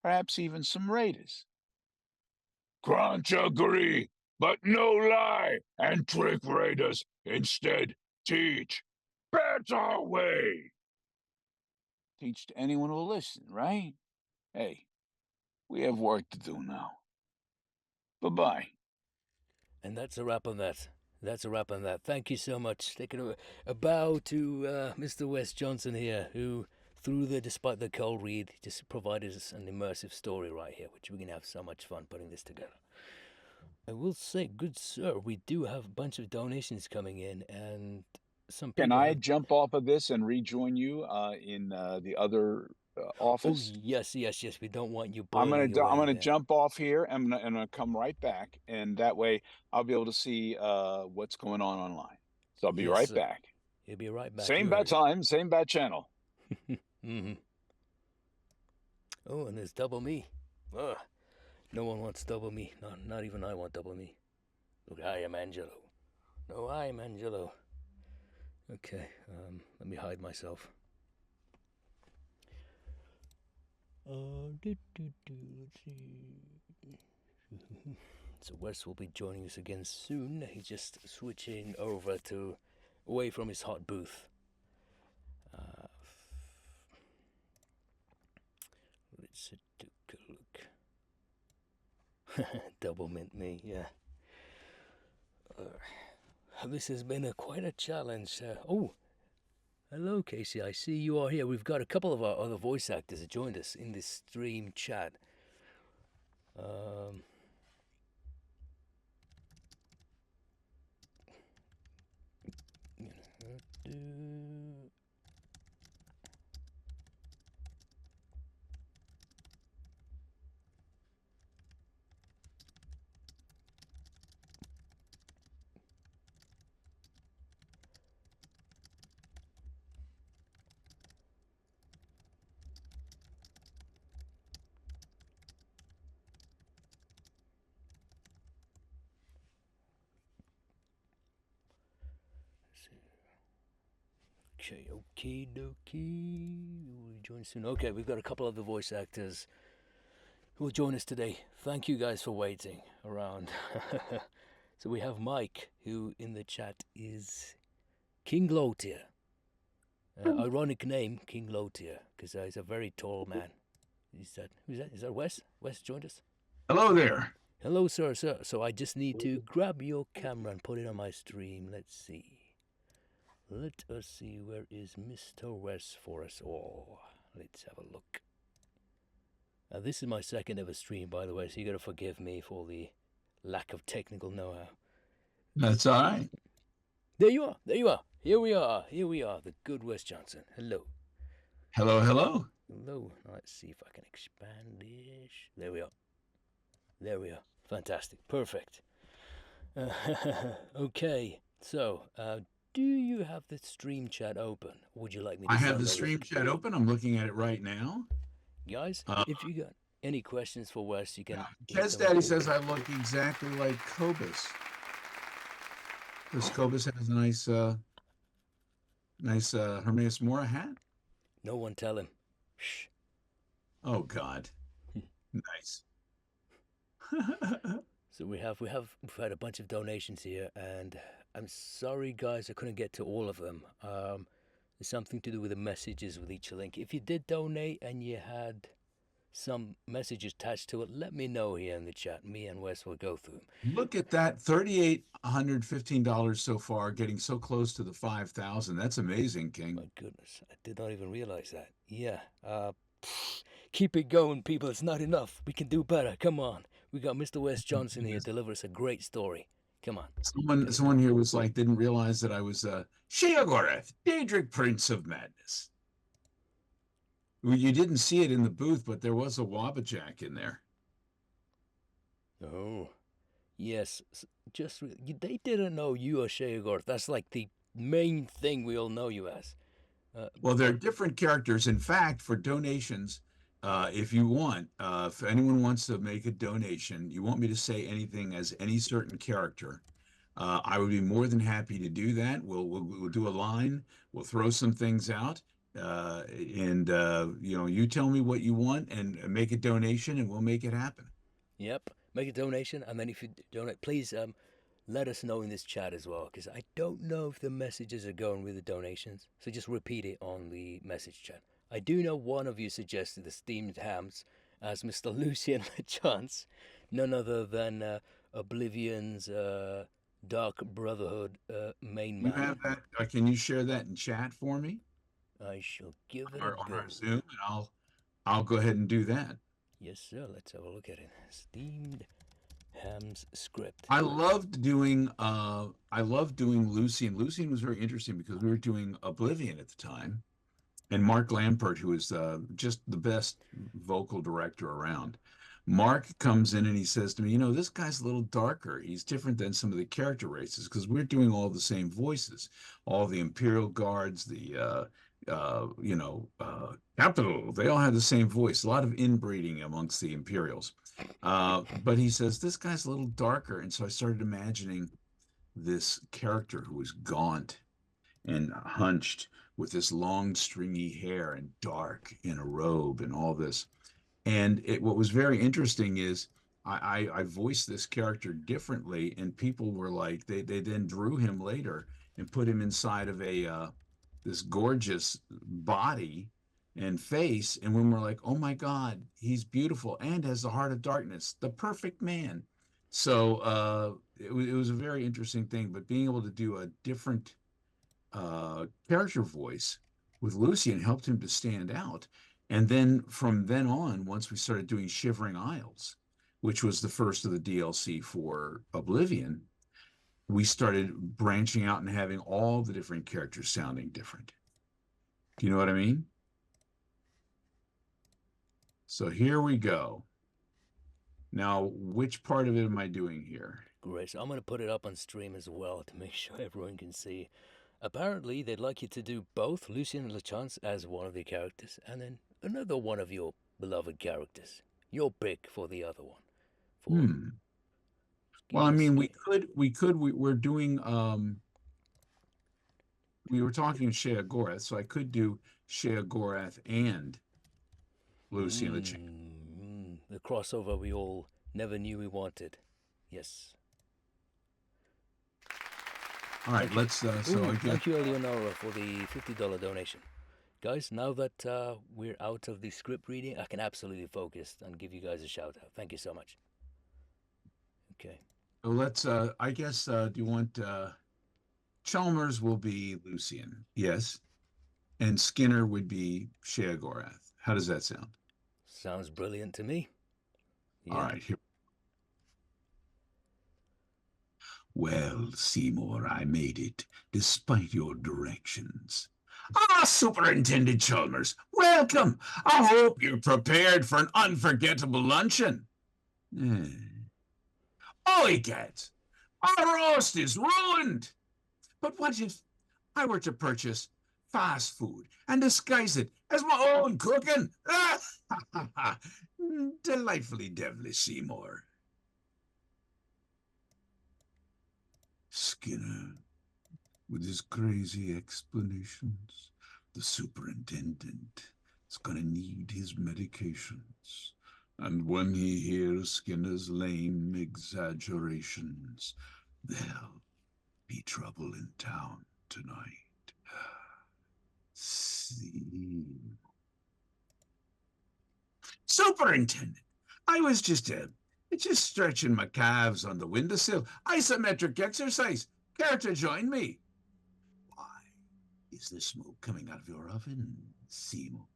perhaps even some raiders. Crunch agree, but no lie and trick raiders. Instead, teach better way. Teach to anyone who'll listen, right? Hey, we have work to do now. Bye-bye. And that's a wrap on that. That's a wrap on that. Thank you so much. Taking a bow to Mr. Wes Johnson here, who, despite the cold read, just provided us an immersive story right here, which we're going to have so much fun putting this together. I will say, good sir, we do have a bunch of donations coming in, and some people. Can I jump off of this and rejoin you in the other office? Oh yes. We don't want you I'm boiling gonna away. jump off here and I'm gonna come right back, and that way I'll be able to see what's going on online. So I'll be right back. You'll be right back. Same bad time, same bad channel. Mm-hmm. Oh, and there's double me. Ugh. No one wants double me. Not even I want double me. Look, I am Angelo. No, I am Angelo. Okay, let me hide myself. Let's see. So Wes will be joining us again soon. He's just switching over to away from his hot booth. Let's take a look. Double mint me, yeah. This has been quite a challenge. Oh, hello, Casey. I see you are here. We've got a couple of our other voice actors that joined us in this stream chat. Okay, okie dokie. We'll join soon. Okay, we've got a couple of the voice actors who will join us today. Thank you guys for waiting around. So we have Mike, who in the chat is King Lotier. Ironic name, King Lotier, because he's a very tall man. Who's that? Is that Wes? Wes joined us? Hello there. Hello, sir. So I just need to grab your camera and put it on my stream. Let's see. Let us see, where is Mr. Wes for us all? Let's have a look. Now, this is my second ever stream, by the way, so you got to forgive me for the lack of technical know-how. That's all right. There you are. There you are. Here we are. Here we are. The good Wes Johnson. Hello. Hello, hello. Hello. Let's see if I can expand this. There we are. There we are. Fantastic. Perfect. Okay. So, do you have the stream chat open? Or would you like me to I have send the a stream link? chat open. I'm looking at it right now. Guys, if you got any questions for Wes, you can. Kez Daddy says I look exactly like Cobus. Because Cobus has a nice Hermes Mora hat. No one tell him. Shh. Oh God. Nice. So we've had a bunch of donations here, and I'm sorry guys I couldn't get to all of them. There's something to do with the messages with each link. If you did donate and you had some messages attached to it, let me know here in the chat. Me and Wes will go through them. Look at that, $3,815 so far, getting so close to the 5,000. That's amazing, King. My goodness, I did not even realize that. Yeah, keep it going, people. It's not enough. We can do better. Come on. We got Mr. Wes Johnson here. Deliver us a great story. Come on. Someone here was like, didn't realize that I was Sheogorath, Daedric Prince of Madness. Well, you didn't see it in the booth, but there was a Wabajack in there. Oh, yes. They didn't know you are Sheogorath. That's like the main thing we all know you as. Well, there are different characters. In fact, for donations, if you want, if anyone wants to make a donation, you want me to say anything as any certain character, I would be more than happy to do that. We'll do a line. We'll throw some things out, and you tell me what you want and make a donation, and we'll make it happen. Yep, make a donation, and then if you donate, please let us know in this chat as well, because I don't know if the messages are going with the donations. So just repeat it on the message chat. I do know one of you suggested the steamed hams as Mr. Lucian LeChance, none other than Oblivion's Dark Brotherhood main man. You have that? Can you share that in chat for me? I shall give it on a go. our Zoom, and I'll go ahead and do that. Yes, sir. Let's have a look at it. Steamed hams script. I loved doing Lucian. Lucian was very interesting because we were doing Oblivion at the time. And Mark Lampert, who is just the best vocal director around. Mark comes in and he says to me, this guy's a little darker. He's different than some of the character races because we're doing all the same voices. All the Imperial Guards, the, Capital, they all have the same voice. A lot of inbreeding amongst the Imperials. But he says, this guy's a little darker. And so I started imagining this character who was gaunt and hunched with this long stringy hair and dark in a robe and all this. And what was very interesting is I voiced this character differently, and people were like, they then drew him later and put him inside of this gorgeous body and face. And when we're like, oh my God, he's beautiful and has the heart of darkness, the perfect man. So it was a very interesting thing, but being able to do a different character voice with Lucian helped him to stand out. And then from then on, once we started doing Shivering Isles, which was the first of the DLC for Oblivion, we started branching out and having all the different characters sounding different. Do you know what I mean? So here we go. Now, which part of it am I doing here? Great. So I'm going to put it up on stream as well to make sure everyone can see. Apparently, they'd like you to do both Lucian LeChance as one of the characters, and then another one of your beloved characters. Your pick for the other one. Well, I mean, we're doing we were talking Sheogorath, so I could do Sheogorath and Lucy in the Chamber. The crossover we all never knew we wanted. Yes. All right, let's. So Ooh, I guess. thank you, Eleonora, for the $50 donation. Guys, now that we're out of the script reading, I can absolutely focus and give you guys a shout out. Thank you so much. Okay. So let's. I guess. Do you want? Chalmers will be Lucian, yes, and Skinner would be Sheogorath. How does that sound? Sounds brilliant to me. Yeah. All right. Here. Well, Seymour, I made it, despite your directions. Ah, Superintendent Chalmers, welcome. I hope you're prepared for an unforgettable luncheon. Oh, egad, our roast is ruined. But what if I were to purchase fast food and disguise it as my own cooking? Delightfully devilish, Seymour. Skinner, with his crazy explanations, the superintendent is going to need his medications. And when he hears Skinner's lame exaggerations, there'll be trouble in town tonight. See. Superintendent, I was just stretching my calves on the windowsill. Isometric exercise. Care to join me? Why is the smoke coming out of your oven, Seymour?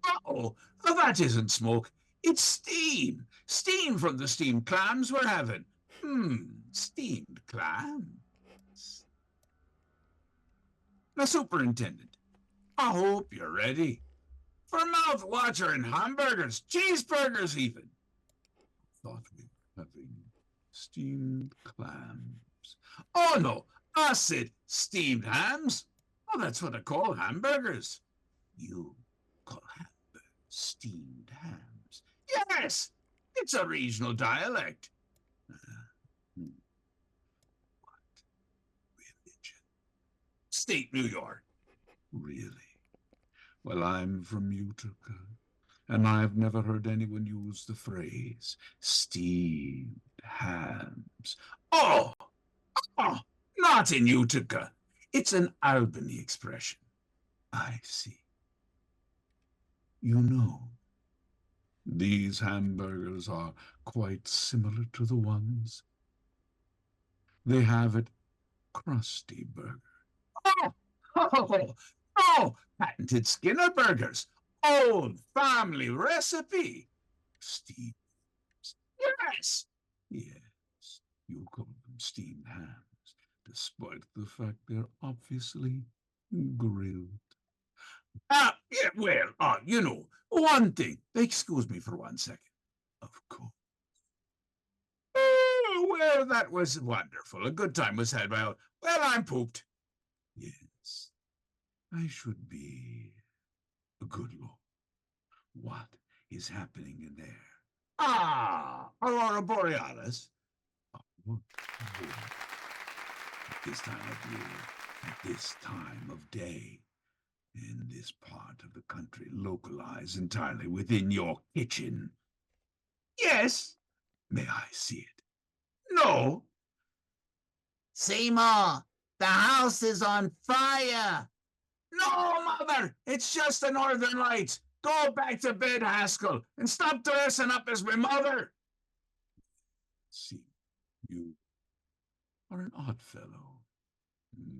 Uh-oh, that isn't smoke. It's steam. Steam from the steamed clams we're having. Steamed clams. Now, Superintendent, I hope you're ready for mouth-watering hamburgers, cheeseburgers even. Thought we were having steamed clams. Oh, no, I said steamed hams. Oh, that's what I call hamburgers. You call hamburgers steamed hams? Yes, it's a regional dialect. What religion? State New York. Really? Well, I'm from Utica, and I've never heard anyone use the phrase steamed hams. Oh, not in Utica. It's an Albany expression. I see. You know, these hamburgers are quite similar to the ones they have at Krusty Burger. Oh, patented Skinner burgers. Old family recipe. Steamed. Yes. Yes, you call them steamed hams, despite the fact they're obviously grilled. Yeah, well, you know, one thing. Excuse me for 1 second. Of course. Oh, well, that was wonderful. A good time was had by all. Well, I'm pooped. Yes, I should be a good Lord. What is happening in there? Aurora Borealis. Oh, at this time of year, at this time of day, in this part of the country, localized entirely within your kitchen. Yes. May I see it? No. Seymour, the house is on fire. No, Mother, it's just the northern lights. Go back to bed, Haskell, and stop dressing up as my mother. See, you are an odd fellow,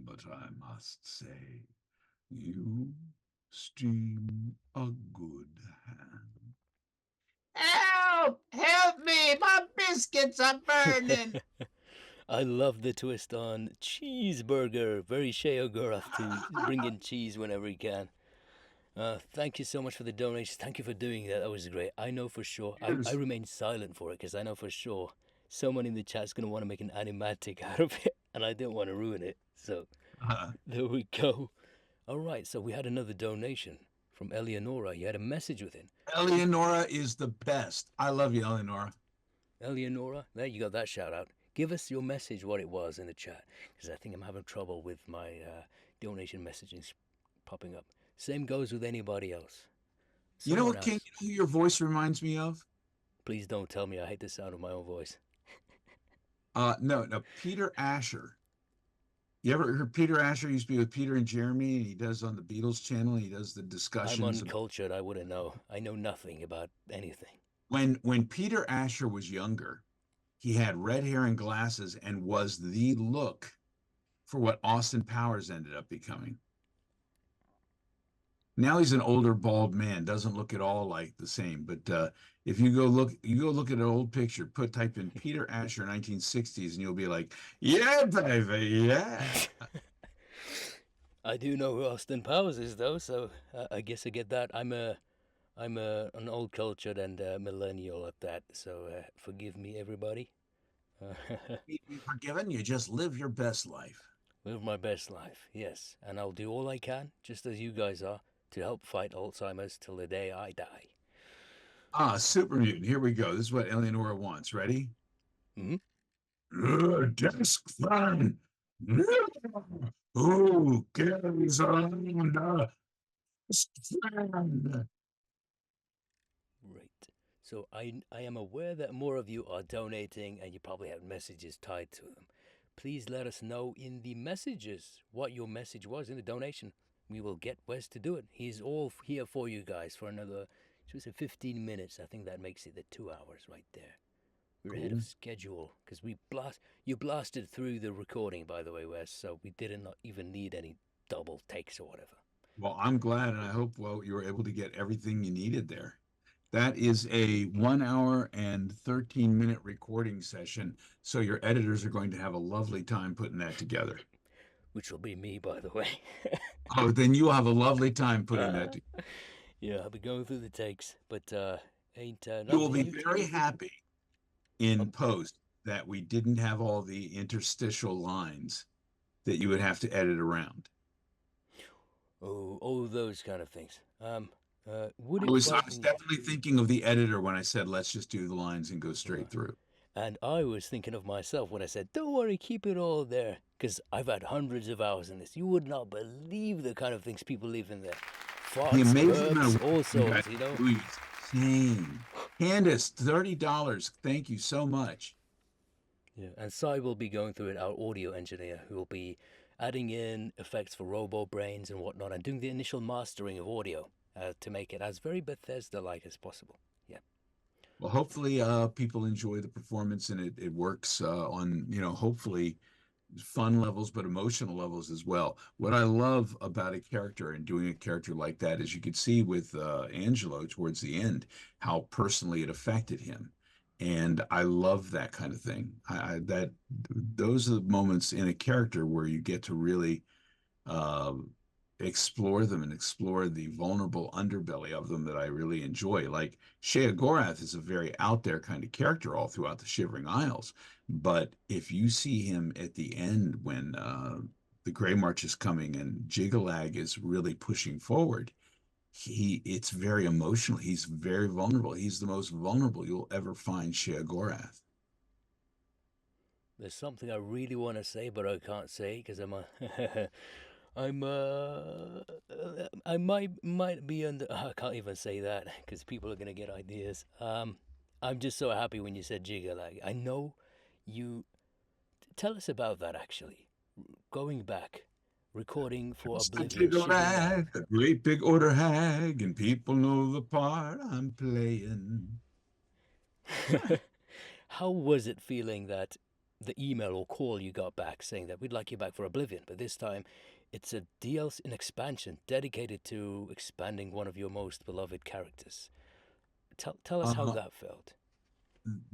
but I must say, you stream a good hand. Help! Help me! My biscuits are burning! I love the twist on cheeseburger. Very Sheogorath to bring in cheese whenever he can. Thank you so much for the donation. Thank you for doing that. That was great. I know for sure. I remain silent for it because I know for sure someone in the chat's going to want to make an animatic out of it, and I don't want to ruin it. So there we go. All right, so we had another donation from Eleonora. You had a message with it. Eleonora is the best. I love you, Eleonora. Eleonora, there you got that shout out. Give us your message, what it was in the chat, because I think I'm having trouble with my donation messages popping up. Same goes with anybody else. You know Someone what, King? else. Who your voice reminds me of? Please don't tell me I hate the sound of my own voice. No, Peter Asher. You ever heard Peter Asher used to be with Peter and Jeremy, and he does on the Beatles channel, and he does the I'm discussions. uncultured. I wouldn't know. I know nothing about anything. When Peter Asher was younger, he had red hair and glasses and was the look for what Austin Powers ended up becoming. Now he's an older bald man, doesn't look at all like the same. But if you go look at an old picture, type in Peter Asher 1960s, and you'll be like, yeah, baby, yeah. I do know who Austin Powers is, though, so I guess I get that. I'm an old cultured and millennial at that, so forgive me, everybody. Be forgiven. You just live your best life. Live my best life, yes, and I'll do all I can, just as you guys are, to help fight Alzheimer's till the day I die. Super mutant. Here we go. This is what Eleonora wants. Ready? Mm-hmm. Desk fan. Who carries around a desk fan? Right. So I am aware that more of you are donating, and you probably have messages tied to them. Please let us know in the messages what your message was in the donation. We will get Wes to do it. He's all here for you guys for another, 15 minutes. I think that makes it the 2 hours right there. We're ahead of schedule because you blasted through the recording, by the way, Wes. So we didn't even need any double takes or whatever. Well, I'm glad, and I hope you were able to get everything you needed there. That is a 1 hour and 13-minute recording session, so your editors are going to have a lovely time putting that together. Which will be me, by the way. Oh, then you'll have a lovely time putting that together. Yeah, I'll be going through the takes, but you will be very happy in post that we didn't have all the interstitial lines that you would have to edit around. Oh, those kind of things. I was definitely thinking of the editor when I said, let's just do the lines and go straight through. And I was thinking of myself when I said, don't worry, keep it all there. Because I've had hundreds of hours in this. You would not believe the kind of things people leave in there. Farts, burps, all sorts, you know? Insane. Candace, $30. Thank you so much. Yeah, and Sai will be going through it, our audio engineer, who will be adding in effects for robo brains and whatnot, and doing the initial mastering of audio to make it as very Bethesda-like as possible. Yeah. Well, hopefully people enjoy the performance, and it works on, hopefully fun levels, but emotional levels as well. What I love about a character and doing a character like that is you could see with Angelo towards the end how personally it affected him. And I love that kind of thing. Those are the moments in a character where you get to really explore them and explore the vulnerable underbelly of them that I really enjoy. Like Shea Gorath is a very out there kind of character all throughout the Shivering Isles. But if you see him at the end when the Grey March is coming and Jigalag is really pushing forward, it's very emotional. He's very vulnerable. He's the most vulnerable you'll ever find Shea Gorath. There's something I really want to say, but I can't say because I might be under. I can't even say that because people are gonna get ideas. I'm just so happy when you said Jigalag. I know you. Tell us about that actually. Going back, recording for Oblivion. Jigalag, a great big order hag, and people know the part I'm playing. How was it feeling that the email or call you got back saying that we'd like you back for Oblivion, but this time it's a DLC, an expansion dedicated to expanding one of your most beloved characters? Tell us how that felt.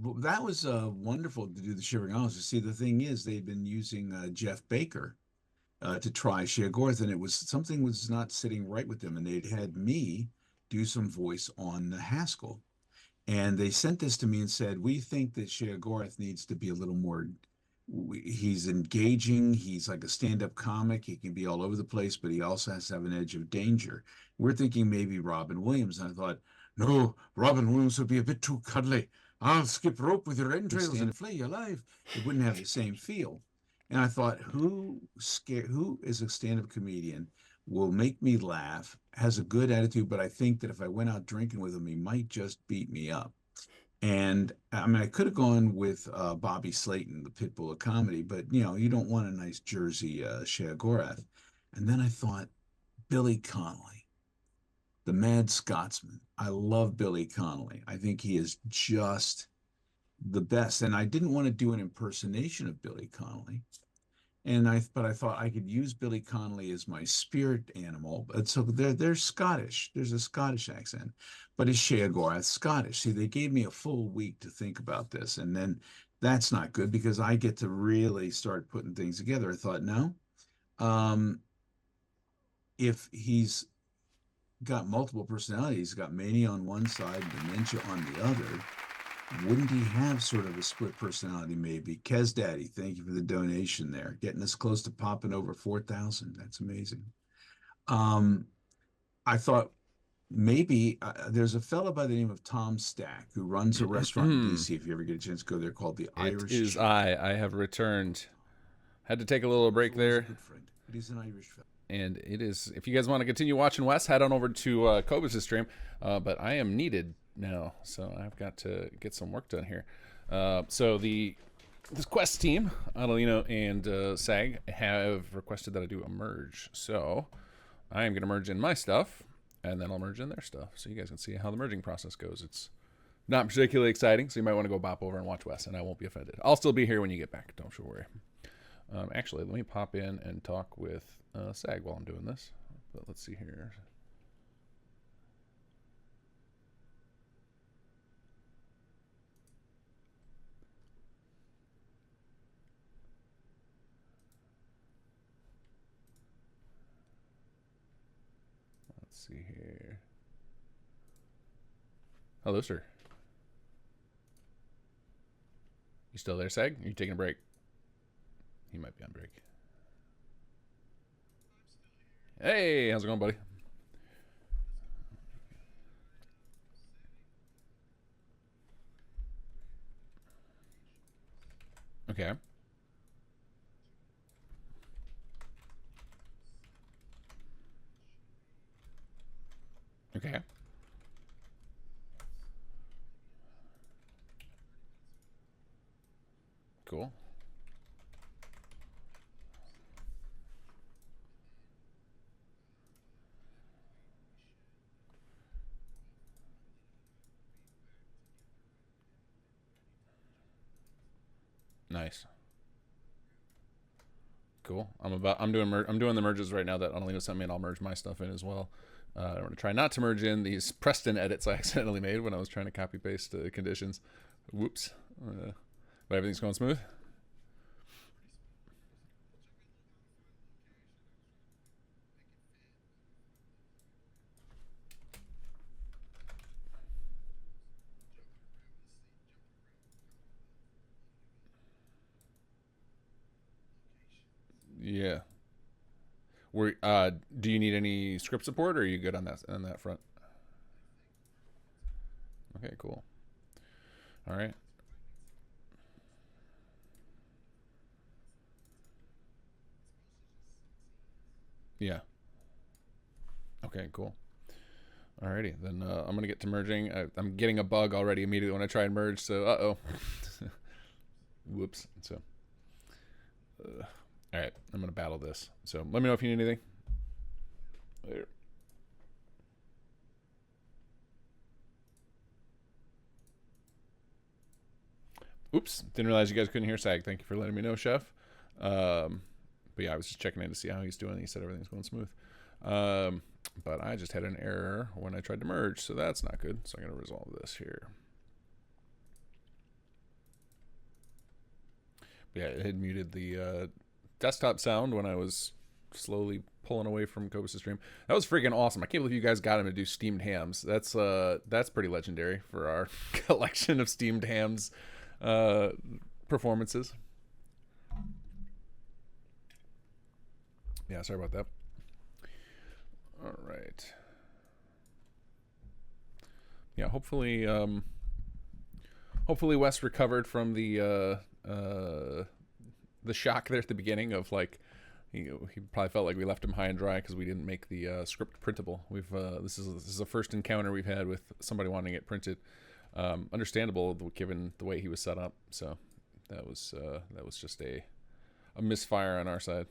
Well, that was wonderful to do the Shivering Isles. You see, the thing is, they'd been using Jeff Baker to try Shea Gorath, and something was not sitting right with them, and they'd had me do some voice on Haskell. And they sent this to me and said, we think that Shea Gorath needs to be a little more, he's engaging, he's like a stand-up comic, he can be all over the place, but he also has to have an edge of danger. We're thinking maybe Robin Williams, and I thought, no, Robin Williams would be a bit too cuddly. I'll skip rope with your entrails and flay you alive. It wouldn't have the same feel. And I thought, who is a stand-up comedian, will make me laugh, has a good attitude, but I think that if I went out drinking with him, he might just beat me up. And I mean, I could have gone with Bobby Slayton, the pit bull of comedy, but you know, you don't want a nice Jersey Sheagorath. And then I thought, Billy Connolly, the Mad Scotsman. I love Billy Connolly. I think he is just the best. And I didn't want to do an impersonation of Billy Connolly. But I thought I could use Billy Connolly as my spirit animal. But so they're Scottish. There's a Scottish accent, but it's Sheagorath Scottish. See, they gave me a full week to think about this, and then that's not good because I get to really start putting things together. I thought, no, if he's got multiple personalities, he's got mania on one side, dementia on the other. Wouldn't he have sort of a split personality maybe? Kez Daddy, thank you for the donation there. Getting us close to popping over 4,000. That's amazing. I thought maybe there's a fellow by the name of Tom Stack who runs a restaurant in DC, if you ever get a chance to go there, called the Irish. It is I have returned. Had to take a little break there. Good friend, but he's an Irish fellow. And it is, if you guys want to continue watching Wes, head on over to Cobus' stream. But I am needed now, so I've got to get some work done here. So this quest team, Adelino and Sag, have requested that I do a merge. So I am going to merge in my stuff, and then I'll merge in their stuff, so you guys can see how the merging process goes. It's not particularly exciting, so you might want to go bop over and watch Wes, and I won't be offended. I'll still be here when you get back, don't you worry. Actually, let me pop in and talk with Sag while I'm doing this. But let's see here. Let's see here. Hello, sir. You still there, Sag? Are you taking a break? He might be on break. Hey, how's it going, buddy? Okay. Okay. Cool. Nice. Cool. I'm doing the merges right now that Annalena sent me, and I'll merge my stuff in as well. I'm going to try not to merge in these Preston edits I accidentally made when I was trying to copy paste conditions. Whoops. But everything's going smooth. Yeah. Do you need any script support, or are you good on that front? Okay, cool. All right. Yeah. Okay, cool. Alrighty, then I'm gonna get to merging. I'm getting a bug already immediately when I try and merge, so uh-oh. Whoops. So all right, I'm gonna battle this. So let me know if you need anything. There. Oops, didn't realize you guys couldn't hear Sag. Thank you for letting me know, Chef. But yeah, I was just checking in to see how he's doing. He said everything's going smooth. But I just had an error when I tried to merge, so that's not good. So I'm gonna resolve this here. But yeah, it had muted the desktop sound when I was slowly pulling away from Cobus' stream. That was freaking awesome. I can't believe you guys got him to do steamed hams. That's pretty legendary for our collection of steamed hams performances. Yeah, sorry about that. All right. Yeah, hopefully Wes recovered from the the shock there at the beginning of like, he probably felt like we left him high and dry because we didn't make the script printable. We've this is the first encounter we've had with somebody wanting it printed. Understandable given the way he was set up. So that was just a misfire on our side.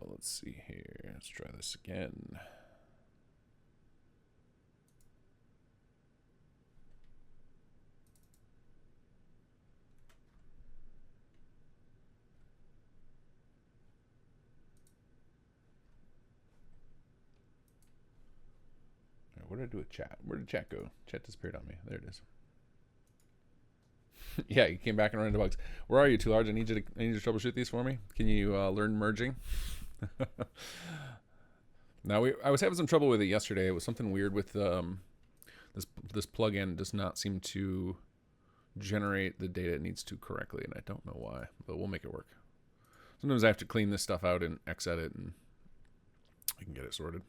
Let's see here. Let's try this again. What did I do with chat? Where did chat go? Chat disappeared on me. There it is. Yeah, you came back and ran into bugs. Where are you, Too Large? I need you to troubleshoot these for me. Can you learn merging? Now I was having some trouble with it yesterday. It was something weird with this plugin does not seem to generate the data it needs to correctly, and I don't know why, but we'll make it work. Sometimes I have to clean this stuff out in Xedit, and I can get it sorted.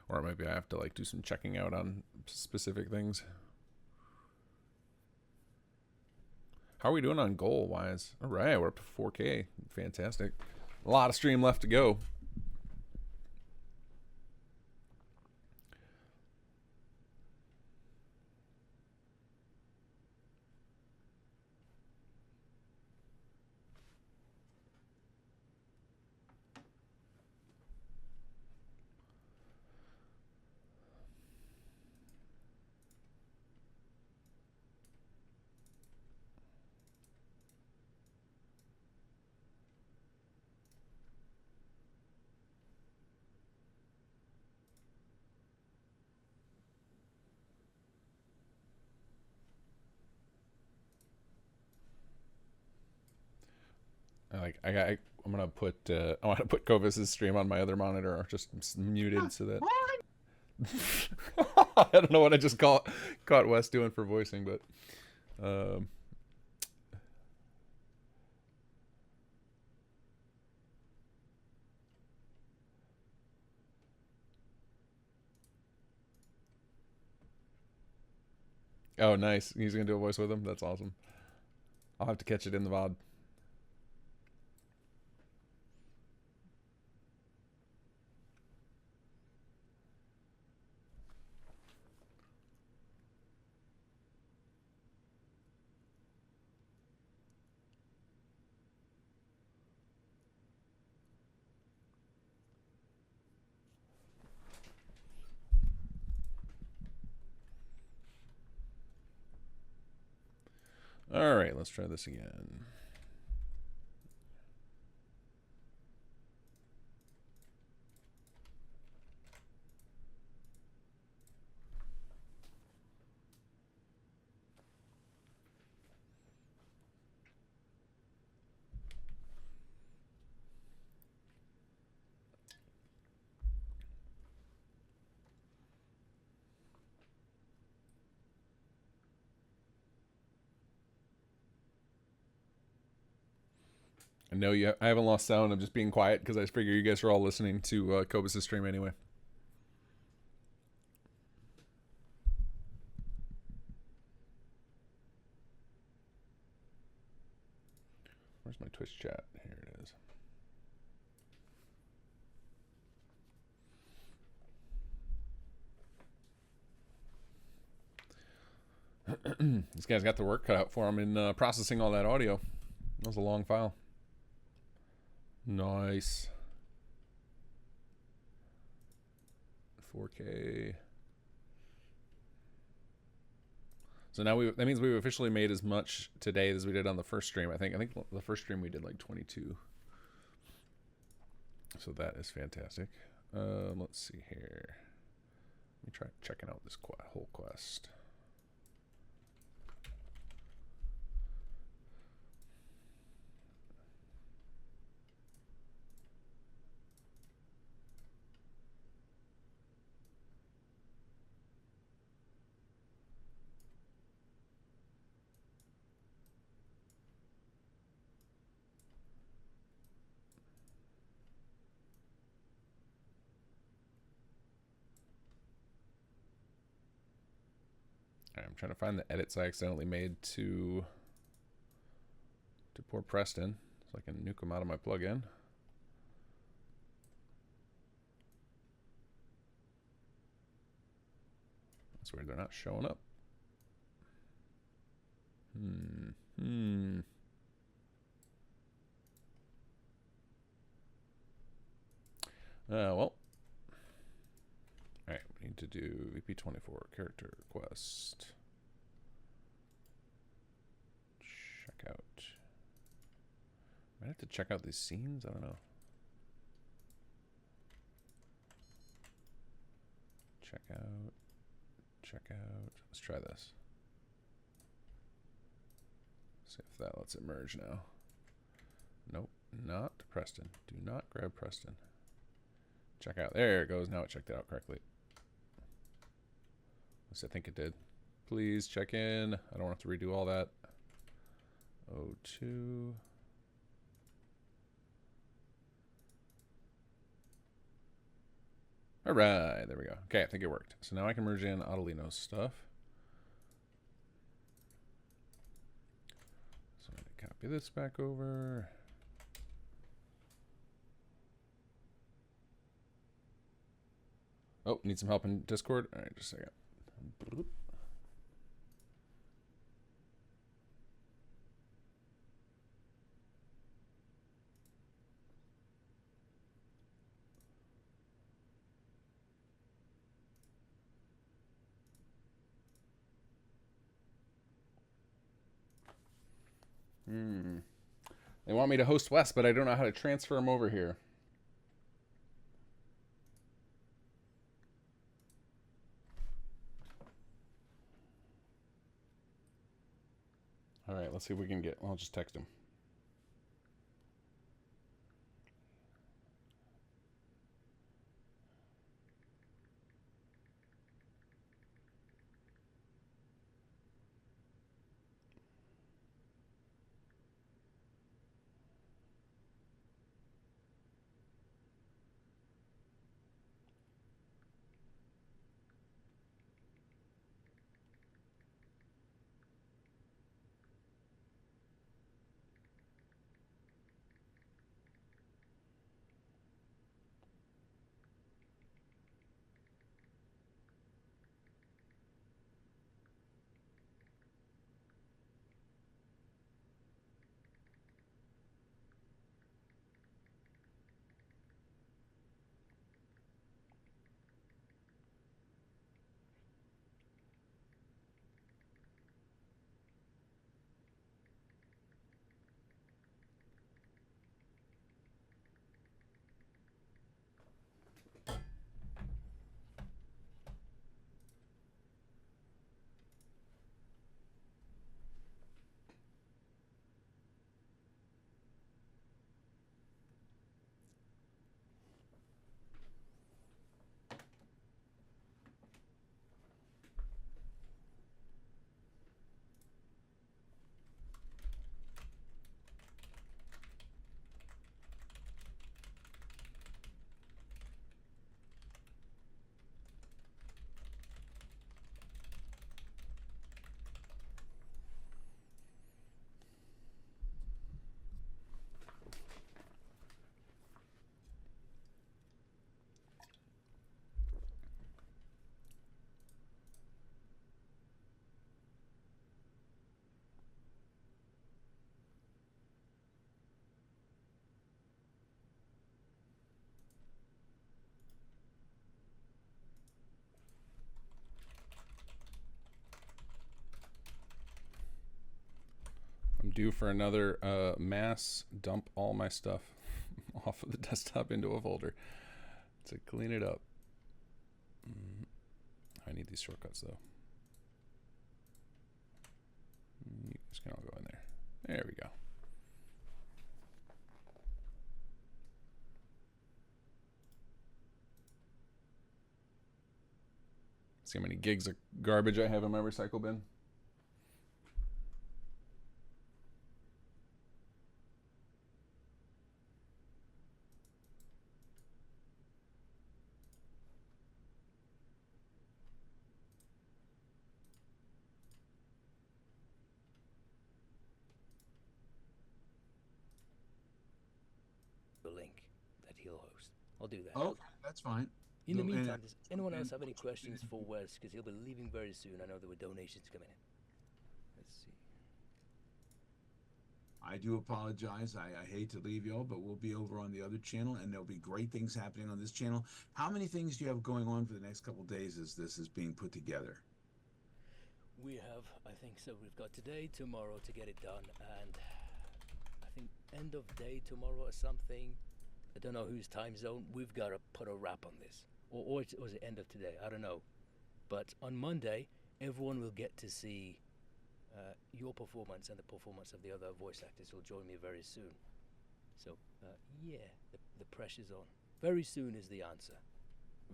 Or maybe I have to like do some checking out on specific things. How are we doing on goal wise? All right, we're up to 4K. Fantastic. A lot of stream left to go. I'm gonna put I want to put Kovis's stream on my other monitor, or just muted so that I don't know what I just caught Wes doing for voicing, but oh nice, he's gonna do a voice with him. That's awesome. I'll have to catch it in the VOD. All right, let's try this again. No, I haven't lost sound. I'm just being quiet because I figure you guys are all listening to Kobus' stream anyway. Where's my Twitch chat? Here it is. This guy's got the work cut out for him in processing all that audio. That was a long file. Nice. 4K. So now that means we've officially made as much today as we did on the first stream. I think the first stream we did like 22. So that is fantastic. Let's see here. Let me try checking out this whole quest. Alright, I'm trying to find the edits I accidentally made to poor Preston, so I can nuke him out of my plugin. That's weird, they're not showing up. Well. Alright, we need to do VP24 character request. Check out. Might have to check out these scenes? I don't know. Check out. Check out. Let's try this. See if that lets it merge now. Nope, not Preston. Do not grab Preston. Check out. There it goes. Now it checked it out correctly. At least I think it did. Please check in. I don't have to redo all that. 02. All right, there we go. Okay, I think it worked. So now I can merge in Adelino's stuff. So I'm going to copy this back over. Oh, need some help in Discord? All right, just a second. They want me to host Wes, but I don't know how to transfer him over here. All right, let's see if we can get. I'll just text him. I'm due for another mass dump all my stuff off of the desktop into a folder to clean it up. I need these shortcuts though. You guys can all go in there. There we go. See how many gigs of garbage I have in my recycle bin? I'll do that. Oh, that's fine. In the No, and- meantime, does anyone else have any questions for Wes? Because he'll be leaving very soon. I know there were donations coming in. Let's see. I do apologize. I hate to leave y'all, but we'll be over on the other channel, and there'll be great things happening on this channel. How many things do you have going on for the next couple days as this is being put together? We have, I think so, we've got today, tomorrow to get it done, and I think end of day tomorrow or something. I don't know whose time zone. We've got to put a wrap on this. Or was it end of today? I don't know. But on Monday, everyone will get to see your performance and the performance of the other voice actors who'll join me very soon. So, yeah, the pressure's on. Very soon is the answer.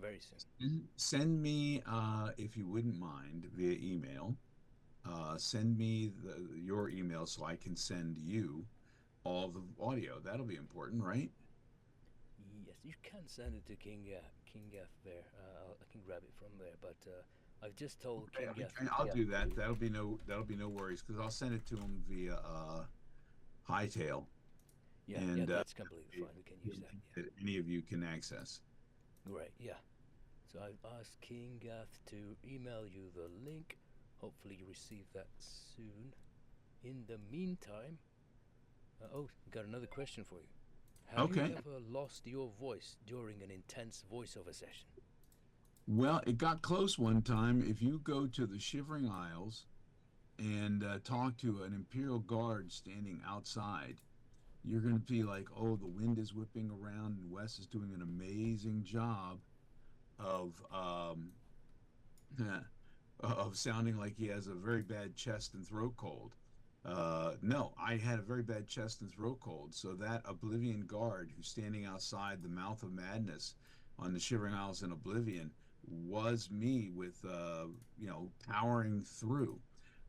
Very soon. Send me, if you wouldn't mind, via email. Send me your email so I can send you all the audio. That'll be important, right? Yes, you can send it to Kinggath there. I can grab it from there, but I've just told Kinggath. I'll do that. That'll be no worries, because I'll send it to him via Hightail. Yeah, and, yeah, that's completely fine. We can use that. Yeah. That any of you can access. Great, yeah. So I've asked Kinggath to email you the link. Hopefully you receive that soon. In the meantime, oh, got another question for you. Have you ever lost your voice during an intense voiceover session? Well, it got close one time. If you go to the Shivering Isles and talk to an Imperial Guard standing outside, you're going to be like, oh, the wind is whipping around, and Wes is doing an amazing job of sounding like he has a very bad chest and throat cold. No, I had a very bad chest and throat cold. So that Oblivion guard who's standing outside the mouth of madness on the Shivering Isles in Oblivion was me with, powering through.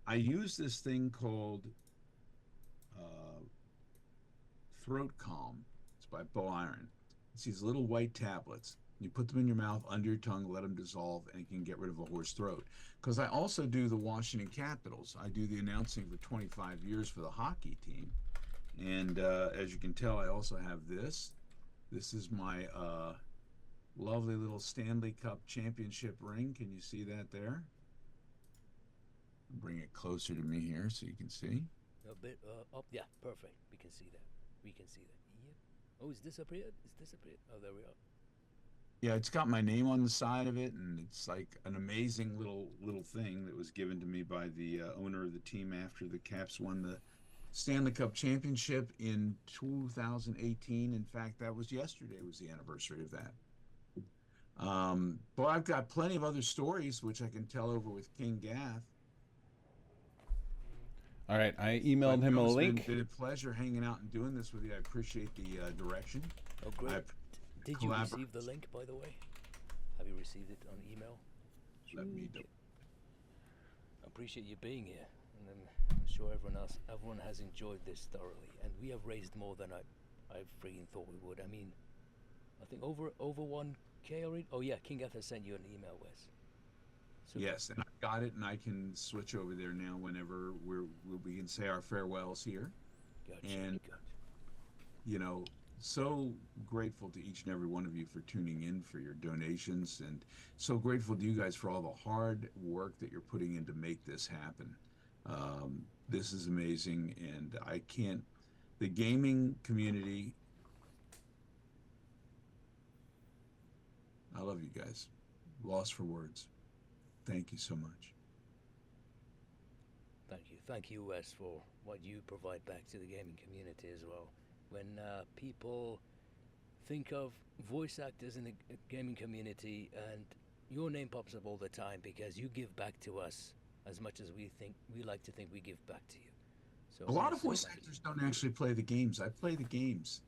I use this thing called Throat Calm. It's by Bo Iron. It's these little white tablets. You put them in your mouth, under your tongue, let them dissolve, and it can get rid of a hoarse throat. Because I also do the Washington Capitals. I do the announcing for 25 years for the hockey team. And as you can tell, I also have this. This is my lovely little Stanley Cup championship ring. Can you see that there? I'll bring it closer to me here so you can see. A bit up. Yeah, perfect. We can see that. We can see that. Yep. Oh, is this appeared? Is this appeared? Oh, there we are. Yeah, it's got my name on the side of it, and it's like an amazing little thing that was given to me by the owner of the team after the Caps won the Stanley Cup championship in 2018. In fact, that was yesterday was the anniversary of that. But I've got plenty of other stories which I can tell over with Kinggath. All right, I emailed him a link. It's been a pleasure hanging out and doing this with you. I appreciate the direction. Oh, great. Did you receive the link, by the way? Have you received it on email? Let me know. I appreciate you being here, and I'm sure everyone has enjoyed this thoroughly, and we have raised more than I freaking thought we would. I mean, I think over 1K already. Oh yeah, Kinggath has sent you an email, Wes. So yes, and I got it, and I can switch over there now whenever we can say our farewells here. Gotcha. And so grateful to each and every one of you for tuning in, for your donations, and so grateful to you guys for all the hard work that you're putting in to make this happen. This is amazing, and the gaming community, I love you guys. Lost for words. Thank you so much. Thank you. Thank you, Wes, for what you provide back to the gaming community as well. When people think of voice actors in the gaming community, and your name pops up all the time because you give back to us as much as we like to think we give back to you. So a lot of voice actors don't actually play the games. I play the games,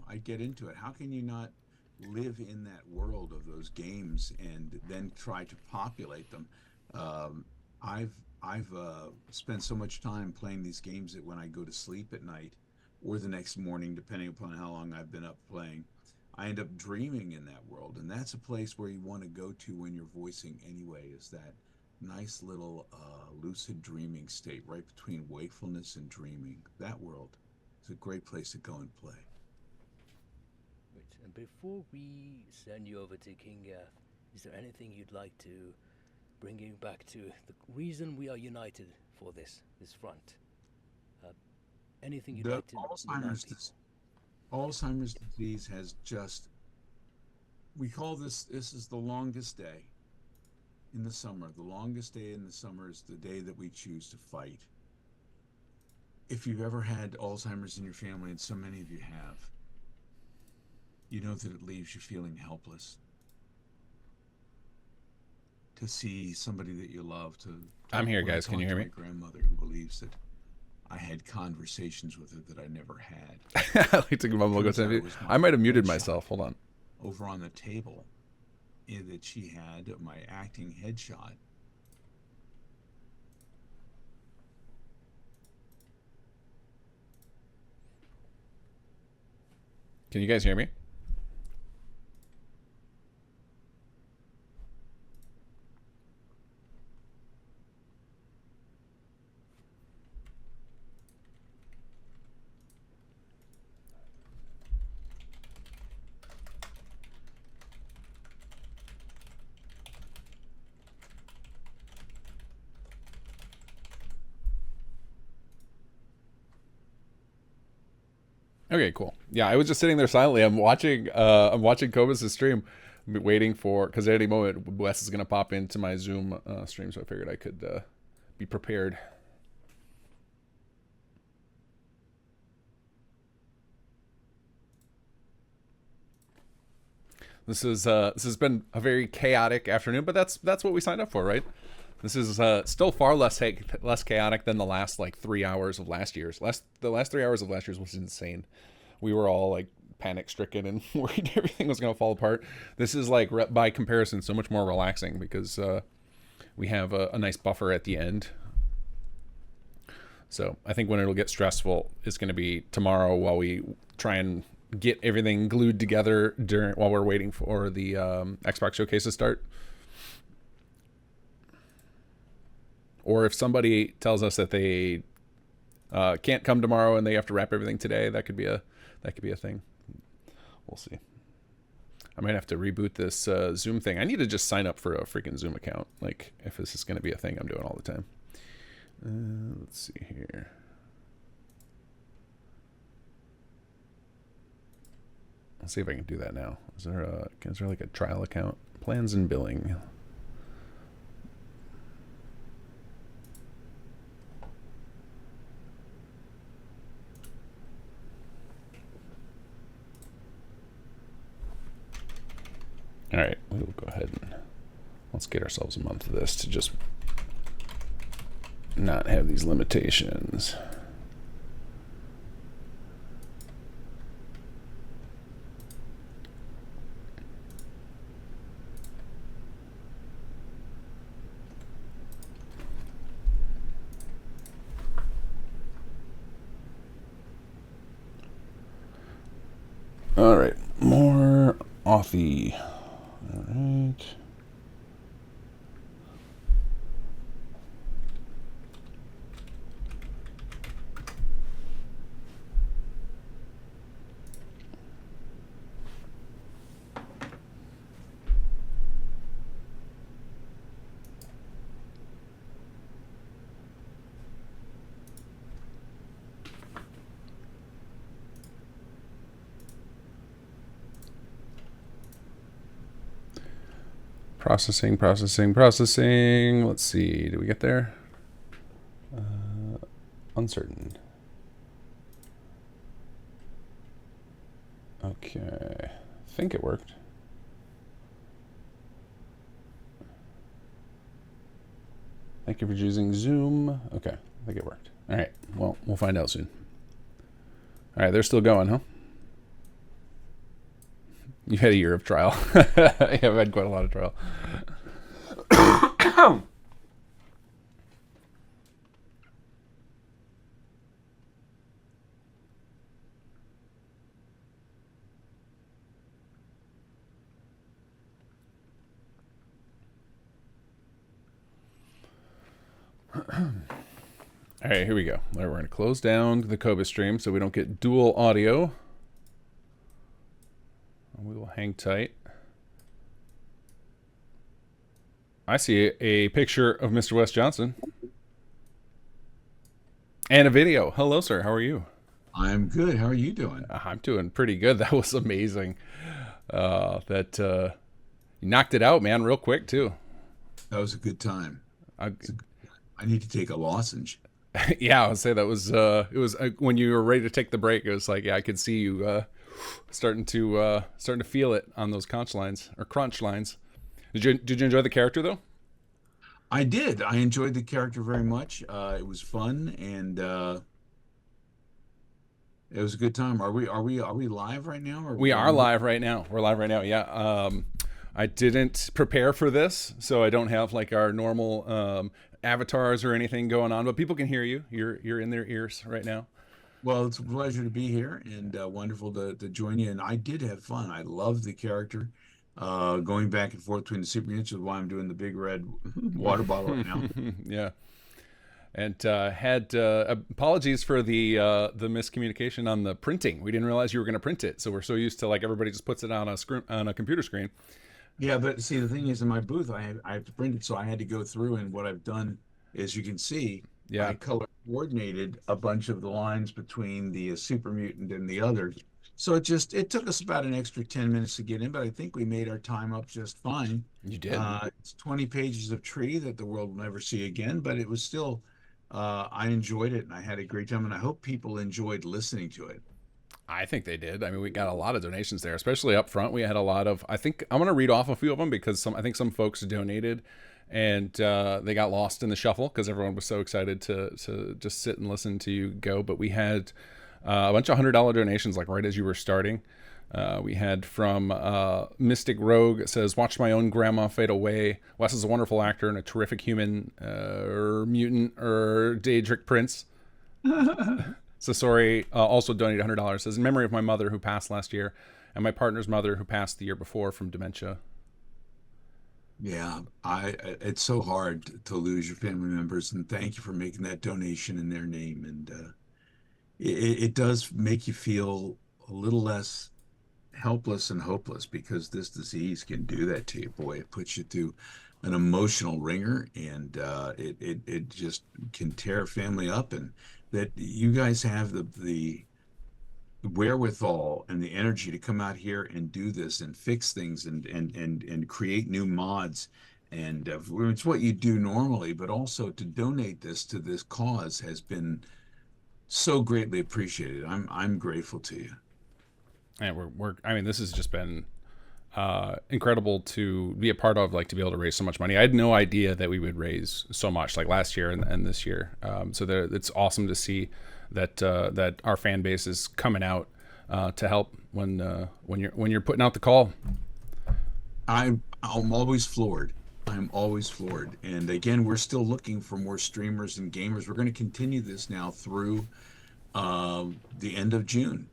I get into it. How can you not live in that world of those games and then try to populate them? I've spent so much time playing these games that when I go to sleep at night or the next morning, depending upon how long I've been up playing, I end up dreaming in that world. And that's a place where you want to go to when you're voicing anyway, is that nice little lucid dreaming state right between wakefulness and dreaming. That world is a great place to go and play. And before we send you over to Kinggath, is there anything you'd like to bring you back to the reason we are united for this front? Anything you'd like to remind people? Alzheimer's disease has just, we call this is the longest day in the summer. The longest day in the summer is the day that we choose to fight. If you've ever had Alzheimer's in your family, and so many of you have, you know that it leaves you feeling helpless. To see somebody that you love, I'm here, guys. Can you hear me? My grandmother, who believes that I had conversations with her that I never had. I like to mumble. I might have muted myself. Hold on. Over on the table that she had, my acting headshot. Can you guys hear me? Okay, cool. Yeah, I was just sitting there silently. I'm watching Cobus' stream, waiting for, because at any moment Wes is gonna pop into my Zoom stream, so I figured I could be prepared. This has been a very chaotic afternoon, but that's what we signed up for, right? This is still far less chaotic than the last like 3 hours of last year's. The last 3 hours of last year's was insane. We were all like panic stricken and worried everything was going to fall apart. This is like by comparison so much more relaxing because we have a nice buffer at the end. So I think when it'll get stressful is going to be tomorrow while we try and get everything glued together while we're waiting for the Xbox showcase to start. Or if somebody tells us that they can't come tomorrow and they have to wrap everything today, that could be a thing. We'll see. I might have to reboot this Zoom thing. I need to just sign up for a freaking Zoom account. Like if this is going to be a thing I'm doing all the time. Let's see here. Let's see if I can do that now. Is there like a trial account? Plans and billing. All right, we will go ahead and let's get ourselves a month of this to just not have these limitations. All right, more Authy. All right. Processing. Let's see. Did we get there? Uncertain. Okay. I think it worked. Thank you for choosing Zoom. Okay. I think it worked. All right. Well, we'll find out soon. All right. They're still going, huh? You had a year of trial. I've had quite a lot of trial. All right, here we go. All right, we're going to close down the Cobus stream so we don't get dual audio. hang tight. I see a picture of Mr. Wes Johnson and a video. Hello, sir. How are you? I'm good. How are you doing? I'm doing pretty good. That was amazing. You knocked it out, man, real quick too. That was a good time. I need to take a lozenge. Yeah, I would say that was it was when you were ready to take the break. It was like, yeah, I could see you starting to feel it on those crunch lines. Did you enjoy the character though? I did. I enjoyed the character very much. It was fun, and it was a good time. Are we live right now? We are live right now. We're live right now. Yeah. I didn't prepare for this, so I don't have like our normal avatars or anything going on, but people can hear you. You're in their ears right now. Well, it's a pleasure to be here, and wonderful to join you. And I did have fun. I loved the character. Going back and forth between the super units is why I'm doing the big red water bottle right now. Yeah. And had apologies for the miscommunication on the printing. We didn't realize you were going to print it, so we're so used to like everybody just puts it on a computer screen. Yeah, but see, the thing is, in my booth, I have to print it, so I had to go through, and what I've done, as you can see, I color coordinated a bunch of the lines between the super mutant and the other. So it took us about an extra 10 minutes to get in, but I think we made our time up just fine. You did. It's 20 pages of tree that the world will never see again, but it was still, I enjoyed it, and I had a great time, and I hope people enjoyed listening to it. I think they did. I mean, we got a lot of donations there, especially up front. We had a lot of, I think I'm going to read off a few of them because I think some folks donated and they got lost in the shuffle because everyone was so excited to just sit and listen to you go. But we had a bunch of $100 donations, like right as you were starting. We had from Mystic Rogue. It says, watched my own grandma fade away. Wes is a wonderful actor and a terrific human or mutant or Daedric Prince. Sasori also donated $100. Says, in memory of my mother who passed last year and my partner's mother who passed the year before from dementia. Yeah, it's so hard to lose your family members, and thank you for making that donation in their name. And it does make you feel a little less helpless and hopeless because this disease can do that to you. Boy, it puts you through an emotional ringer, and it just can tear a family up. And that you guys have the wherewithal and the energy to come out here and do this and fix things and create new mods, and it's what you do normally, but also to donate this to this cause has been so greatly appreciated. I'm grateful to you. And I mean, this has just been incredible to be a part of, like to be able to raise so much money. I had no idea that we would raise so much, like last year and this year. So it's awesome to see that that our fan base is coming out to help when you're putting out the call. I'm always floored. I'm always floored. And again, we're still looking for more streamers and gamers. We're going to continue this now through the end of June.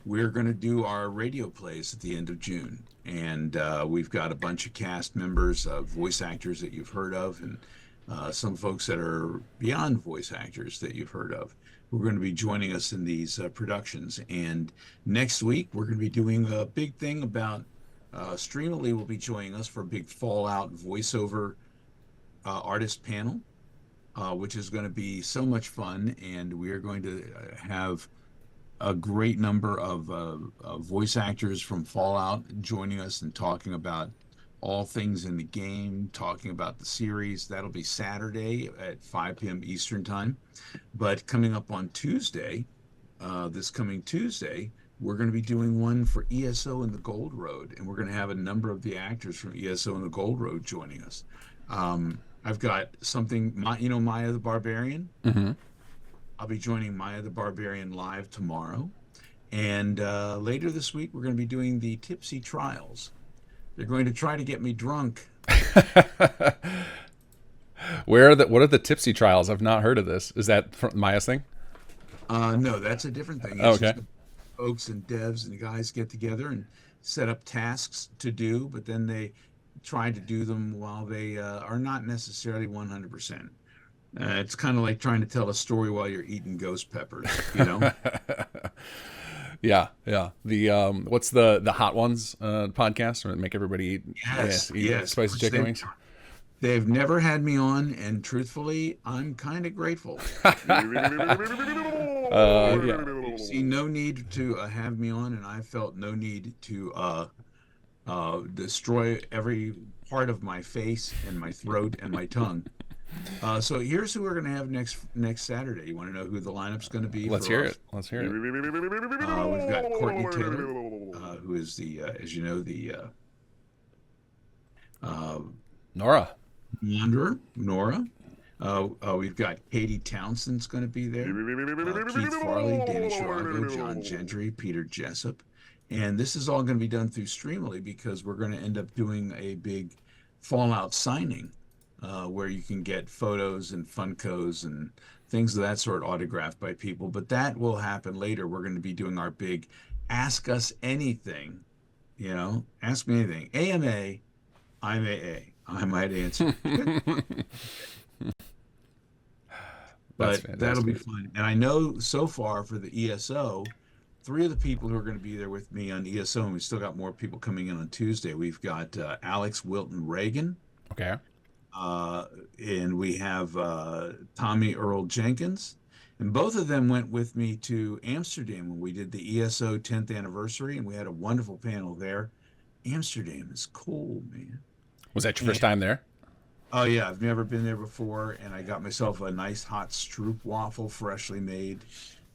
We're going to do our radio plays at the end of June. And we've got a bunch of cast members, voice actors that you've heard of, and some folks that are beyond voice actors that you've heard of. We're going to be joining us in these productions. And next week, we're going to be doing a big thing about Streamily will be joining us for a big Fallout voiceover artist panel, which is going to be so much fun. And we are going to have a great number of voice actors from Fallout joining us and talking about all things in the game, talking about the series. That'll be Saturday at 5 p.m. Eastern time. But coming up on Tuesday, this coming Tuesday, we're going to be doing one for ESO and the Gold Road, and we're going to have a number of the actors from ESO and the Gold Road joining us. I've got something, Maya the Barbarian. Mm-hmm. I'll be joining Maya the Barbarian live tomorrow. And later this week, we're going to be doing the Tipsy Trials. They're going to try to get me drunk. What are the Tipsy Trials? I've not heard of this. Is that from Maya's thing? No, that's a different thing. Oh, okay. Folks and devs and guys get together and set up tasks to do, but then they try to do them while they are not necessarily 100%. It's kind of like trying to tell a story while you're eating ghost peppers, you know? Yeah, yeah. The what's the Hot Ones podcast, or make everybody eat, eat spicy which chicken wings? They've never had me on, and truthfully, I'm kind of grateful. Yeah. They see no need to have me on, and I felt no need to destroy every part of my face and my throat and my tongue. So here's who we're going to have next Saturday. You want to know who the lineup's going to be? Let's hear it. Let's hear it. We've got Courtney Taylor, who is the, as you know, the Nora. Wanderer, Nora. We've got Katie Townsend's going to be there. Keith Farley, Danny Shirago, John Gentry, Peter Jessup. And this is all going to be done through Streamily because we're going to end up doing a big Fallout signing where you can get photos and Funkos and things of that sort autographed by people. But that will happen later. We're going to be doing our big Ask Us Anything, ask me anything. AMA, I'm AA. I might answer. But that'll be fun. And I know so far for the ESO, 3 of the people who are going to be there with me on ESO, and we still got more people coming in on Tuesday. We've got Alex Wilton Reagan. Okay. And we have Tommy Earl Jenkins. And both of them went with me to Amsterdam when we did the ESO 10th anniversary, and we had a wonderful panel there. Amsterdam is cool, man. Was that your first time there? Oh, yeah. I've never been there before, and I got myself a nice hot stroop waffle, freshly made.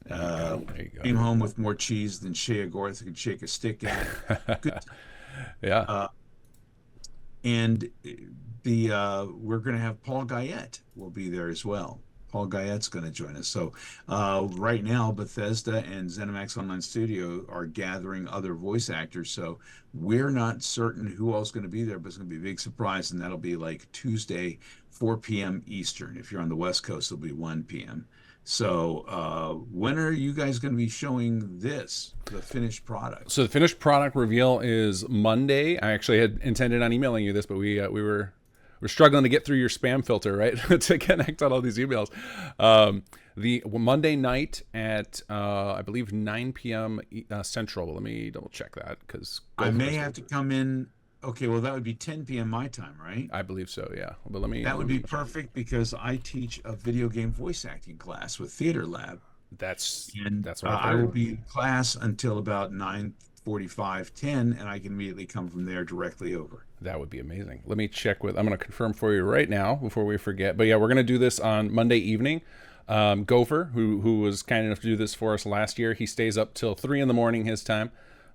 There you go. Came home with more cheese than Shea Gorth could shake a stick at. Good. Yeah. And we're going to have Paul Guyette will be there as well. Paul Guyette's going to join us. So right now, Bethesda and ZeniMax Online Studio are gathering other voice actors. So we're not certain who else is going to be there, but it's going to be a big surprise. And that'll be like Tuesday, 4 p.m. Eastern. If you're on the West Coast, it'll be 1 p.m. So when are you guys going to be showing this, the finished product? So the finished product reveal is Monday. I actually had intended on emailing you this, but we're struggling to get through your spam filter, right, to connect on all these emails. The Monday night at I believe 9 p.m. Central. Let me double check that because I may have to come in. Okay, well that would be 10 p.m. my time, right? I believe so. Yeah, but that would be perfect because I teach a video game voice acting class with Theater Lab. That's what I will be in class until about 9:45, 10, and I can immediately come from there directly over. That would be amazing. Let me check I'm going to confirm for you right now before we forget. But yeah, we're going to do this on Monday evening. Gopher, who was kind enough to do this for us last year, he stays up till 3 a.m. his time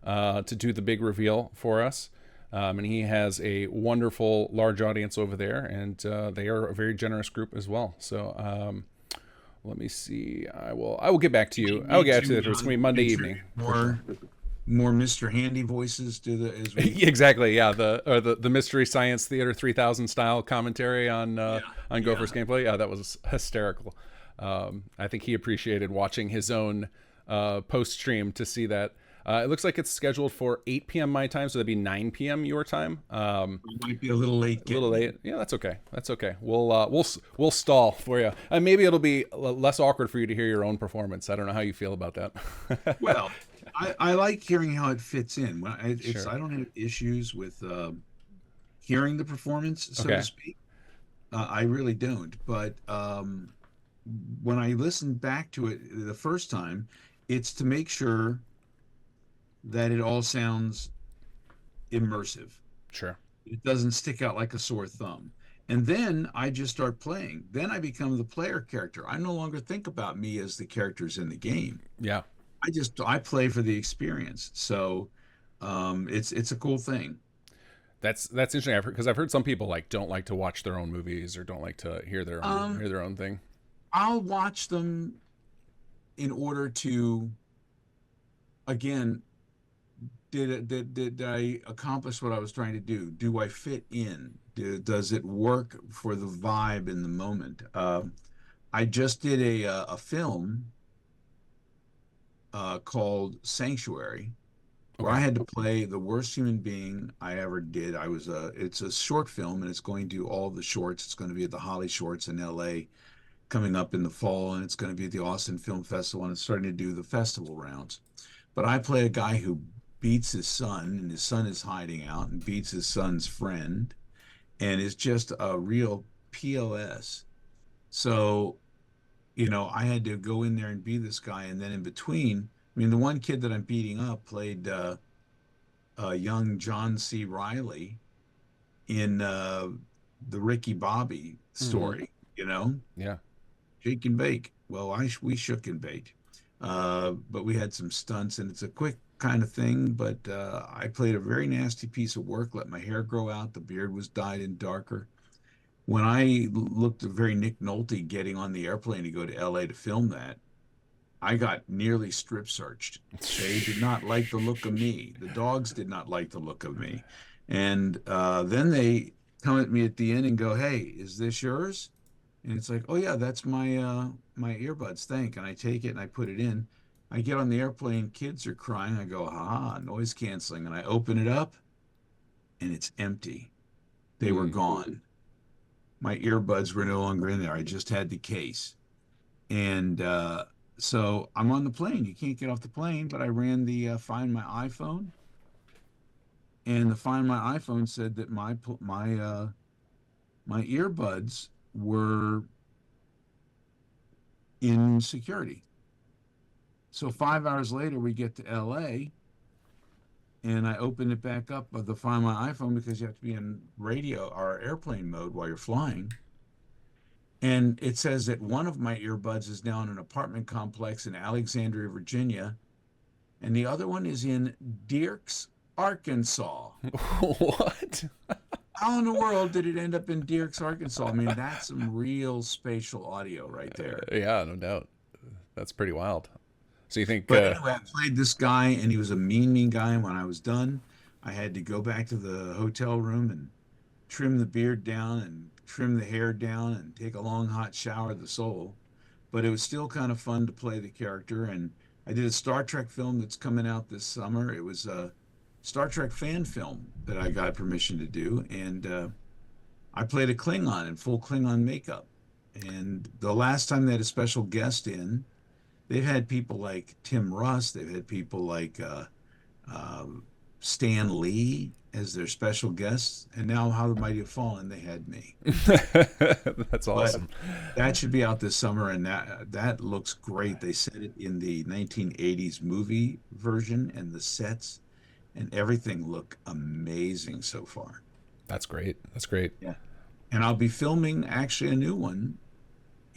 to do the big reveal for us. And he has a wonderful large audience over there, and they are a very generous group as well. So let me see. I will get back to you. I'll get to it. It's going to be Monday evening. More Mr. Handy voices do the as we... Exactly, yeah. The Mystery Science Theater 3000 style commentary on Gopher's gameplay. Yeah, that was hysterical. I think he appreciated watching his own post stream to see that. It looks like it's scheduled for 8 p.m. my time, so that'd be 9 p.m. your time. It might be a little late. A little late. Yeah, that's okay. That's okay. We'll stall for you. And maybe it'll be less awkward for you to hear your own performance. I don't know how you feel about that. Well, I like hearing how it fits in. Sure. I don't have issues with hearing the performance, so to speak. I really don't. But when I listened back to it the first time, it's to make sure that it all sounds immersive. Sure. It doesn't stick out like a sore thumb. And then I just start playing. Then I become the player character. I no longer think about me as the characters in the game. Yeah. I play for the experience. So it's a cool thing. That's interesting because I've heard some people don't like to watch their own movies or don't like to hear their own thing. I'll watch them in order to, again, did I accomplish what I was trying to do? Do I fit in? Does it work for the vibe in the moment? I just did a film called Sanctuary, where I had to play the worst human being I ever did. It's a short film, and it's going to all the shorts. It's going to be at the Holly Shorts in LA coming up in the fall, and it's going to be at the Austin Film Festival, and it's starting to do the festival rounds. but I play a guy who beats his son, and his son is hiding out and beats his son's friend, and is just a real POS. So, I had to go in there and be this guy, and then in between, I mean, the one kid that I'm beating up played young John C. Riley in the Ricky Bobby story, Yeah. shake and bake. Well, we shook and baked, but we had some stunts, and it's a quick kind of thing. But I played a very nasty piece of work. Let my hair grow out. The beard was dyed in darker. When I looked very Nick Nolte getting on the airplane to go to LA to film that, I got nearly strip searched. They did not like the look of me. The dogs did not like the look of me. And then they come at me at the end and go, "Hey, is this yours?" And it's like, "Oh yeah, that's my earbuds. Thank." And I take it and I put it in. I get on the airplane, kids are crying. I go, "Ha, noise canceling." And I open it up and it's empty. They were gone. My earbuds were no longer in there. I just had the case. And so I'm on the plane. You can't get off the plane, but I ran the Find My iPhone, and the Find My iPhone said that my earbuds were in security. So 5 hours later, we get to LA, and I open it back up of the Find My iPhone because you have to be in radio or airplane mode while you're flying. And it says that one of my earbuds is now in an apartment complex in Alexandria, Virginia, and the other one is in Dierks, Arkansas. What? How in the world did it end up in Dierks, Arkansas? I mean, that's some real spatial audio right there. Yeah, no doubt. That's pretty wild. So you think? But anyway, I played this guy, and he was a mean guy. And when I was done, I had to go back to the hotel room and trim the beard down and trim the hair down and take a long hot shower of the soul. But it was still kind of fun to play the character. And I did a Star Trek film that's coming out this summer. It was a Star Trek fan film that I got permission to do. And I played a Klingon in full Klingon makeup. And the last time they had a special guest in, they've had people like Tim Russ, they've had people like Stan Lee as their special guests, and now How the Mighty Have Fallen, they had me. That's awesome. But that should be out this summer, and that looks great. They set it in the 1980s movie version, and the sets and everything look amazing so far. That's great. That's great. Yeah. And I'll be filming actually a new one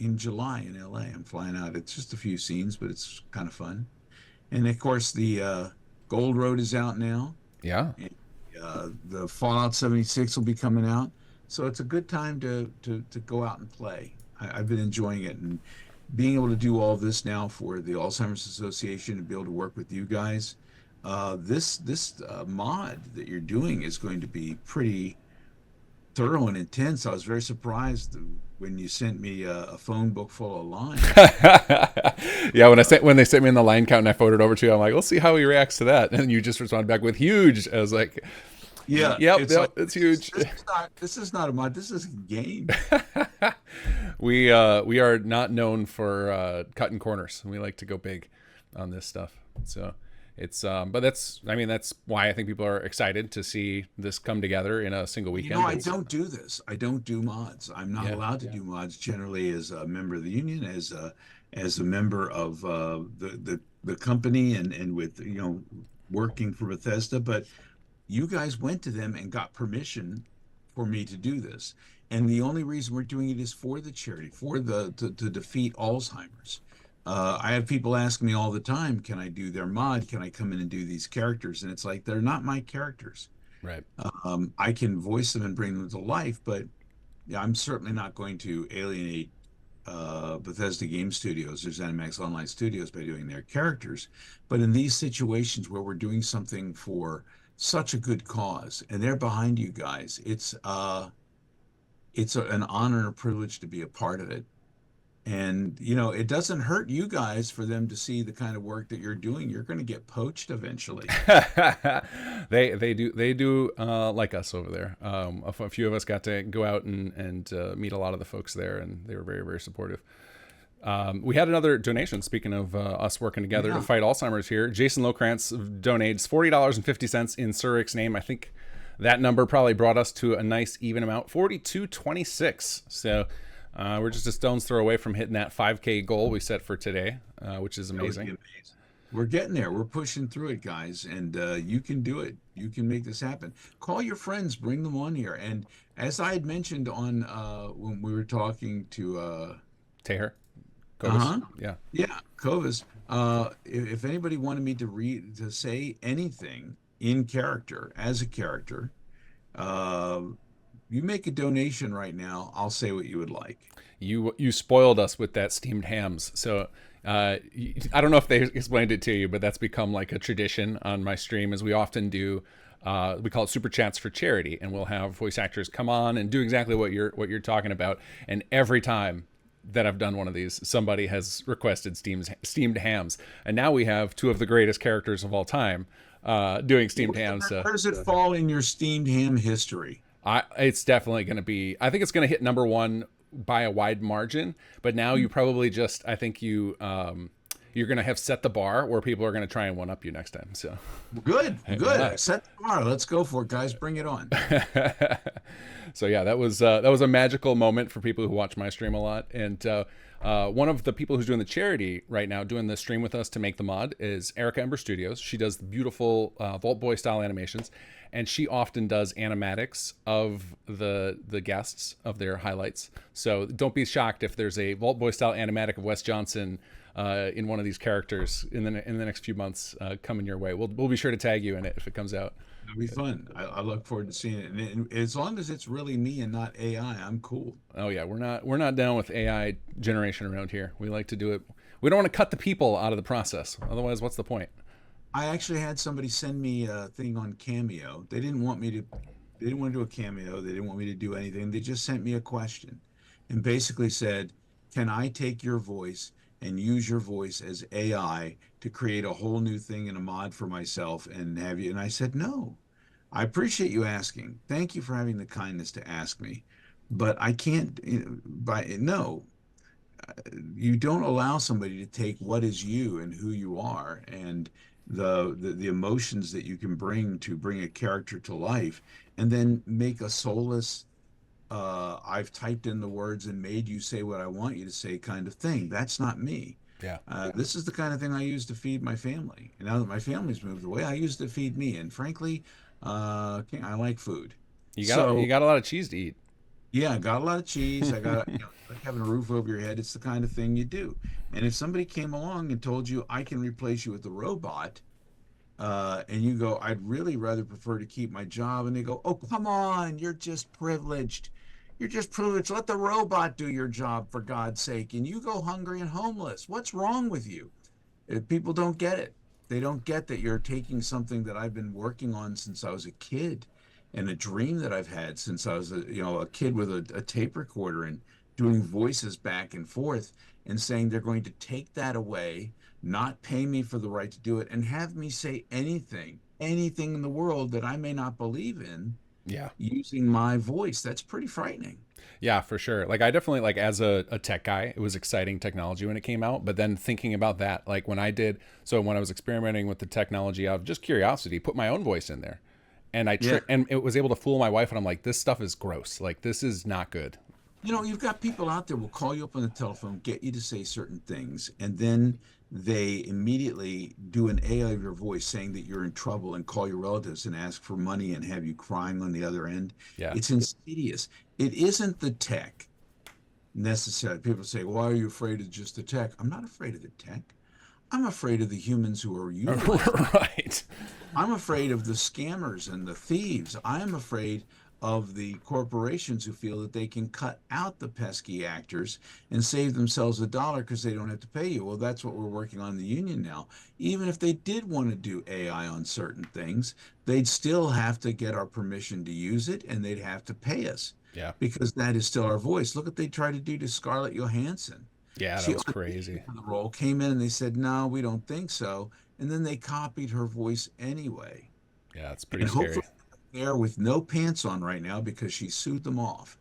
in July in LA. I'm flying out. It's just a few scenes, but it's kind of fun. And of course, the Gold Road is out now. Yeah. And, the Fallout 76 will be coming out. So it's a good time to go out and play. I've been enjoying it, and being able to do all this now for the Alzheimer's Association and be able to work with you guys. This mod that you're doing is going to be pretty thorough and intense. I was very surprised when you sent me a phone book full of lines. Yeah, when they sent me in the line count and I forwarded it over to you, I'm like, let's see how he reacts to that. And you just responded back with huge. I was like, yeah, yep, it's huge. This is not a mod. This is a game. We are not known for cutting corners. We like to go big on this stuff. So it's but that's why I think people are excited to see this come together in a single weekend. I don't do this. I don't do mods. I'm not allowed to do mods generally as a member of the union, as a member of the company, and with working for Bethesda. But you guys went to them and got permission for me to do this, and the only reason we're doing it is for the charity, to defeat Alzheimer's. I have people ask me all the time, can I do their mod? Can I come in and do these characters? And it's like, they're not my characters. Right. I can voice them and bring them to life, but I'm certainly not going to alienate Bethesda Game Studios or ZeniMax Online Studios by doing their characters. But in these situations where we're doing something for such a good cause, and they're behind you guys, it's an honor and a privilege to be a part of it. And it doesn't hurt you guys for them to see the kind of work that you're doing. You're going to get poached eventually. They do like us over there. A few of us got to go out and meet a lot of the folks there, and they were very, very supportive. We had another donation. Speaking of us working together to fight Alzheimer's here, Jason Lokrantz donates $40.50 in Surik's name. I think that number probably brought us to a nice even amount, 42.26. So we're just a stone's throw away from hitting that 5K goal we set for today, which is amazing. We're getting there. We're pushing through it, guys, and you can do it. You can make this happen. Call your friends, bring them on here. And as I had mentioned on when we were talking to Teher. Yeah, Kovis. If anybody wanted me to say anything in character, as a character, you make a donation right now, I'll say what you would like. You spoiled us with that steamed hams. So I don't know if they explained it to you, but that's become like a tradition on my stream, as we often do. We call it super chats for charity, and we'll have voice actors come on and do exactly what you're talking about. And every time that I've done one of these, somebody has requested steamed hams, and now we have two of the greatest characters of all time doing steamed hams. Where does it fall in your steamed ham history? It's definitely going to be. I think it's going to hit number one by a wide margin. But now you probably just. I think you're going to have set the bar where people are going to try and one up you next time. So good. Set the bar. Let's go for it, guys. Bring it on. So yeah, that was a magical moment for people who watch my stream a lot. And one of the people who's doing the charity right now, doing the stream with us to make the mod, is Erica Ember Studios. She does the beautiful Vault Boy style animations, and she often does animatics of the guests, of their highlights. So don't be shocked if there's a Vault Boy style animatic of Wes Johnson in one of these characters in the next few months coming your way. We'll be sure to tag you in it if it comes out. It'll be fun. I look forward to seeing it. And as long as it's really me and not AI, I'm cool. Oh yeah, we're not down with AI generation around here. We like to do it. We don't want to cut the people out of the process. Otherwise, what's the point? I actually had somebody send me a thing on Cameo. They didn't want to do a cameo. They didn't want me to do anything. They just sent me a question and basically said, "Can I take your voice and use your voice as AI to create a whole new thing in a mod for myself and have you?" And I said, "No, I appreciate you asking. Thank you for having the kindness to ask me, but I can't, you don't allow somebody to take what is you and who you are and the emotions that you can bring to bring a character to life and then make a soulless, I've typed in the words and made you say what I want you to say kind of thing. That's not me." Yeah. This is the kind of thing I use to feed my family. And now that my family's moved away, I use it to feed me. And frankly, I like food. You got a lot of cheese to eat. Yeah, I got a lot of cheese. I got like having a roof over your head. It's the kind of thing you do. And if somebody came along and told you I can replace you with a robot, and you go, "I'd really rather prefer to keep my job," and they go, "Oh, come on, you're just privileged. You're just privileged. Let the robot do your job, for God's sake." And you go hungry and homeless. What's wrong with you? People don't get it. They don't get that you're taking something that I've been working on since I was a kid and a dream that I've had since I was a kid with a tape recorder and doing voices back and forth and saying they're going to take that away, not pay me for the right to do it, and have me say anything in the world that I may not believe in. Yeah. Using my voice. That's pretty frightening. Yeah, for sure. Like I definitely, like as a tech guy, it was exciting technology when it came out. But then thinking about that, like when I was experimenting with the technology out of just curiosity, put my own voice in there. And and it was able to fool my wife. And I'm like, this stuff is gross. Like this is not good. You've got people out there will call you up on the telephone, get you to say certain things, and then they immediately do an AI of your voice saying that you're in trouble and call your relatives and ask for money and have you crying on the other end. Yeah. It's insidious. It isn't the tech necessarily. People say, "Why are you afraid of just the tech?" I'm not afraid of the tech. I'm afraid of the humans who are using it. Right. I'm afraid of the scammers and the thieves. I'm afraid of the corporations who feel that they can cut out the pesky actors and save themselves $1 because they don't have to pay you. Well, that's what we're working on in the union now. Even if they did want to do AI on certain things, they'd still have to get our permission to use it, and they'd have to pay us. Yeah. Because that is still our voice. Look what they tried to do to Scarlett Johansson. Yeah, that was crazy. The role came in and they said, "No, we don't think so." And then they copied her voice anyway. Yeah, it's pretty scary. there with no pants on right now because she sued them off.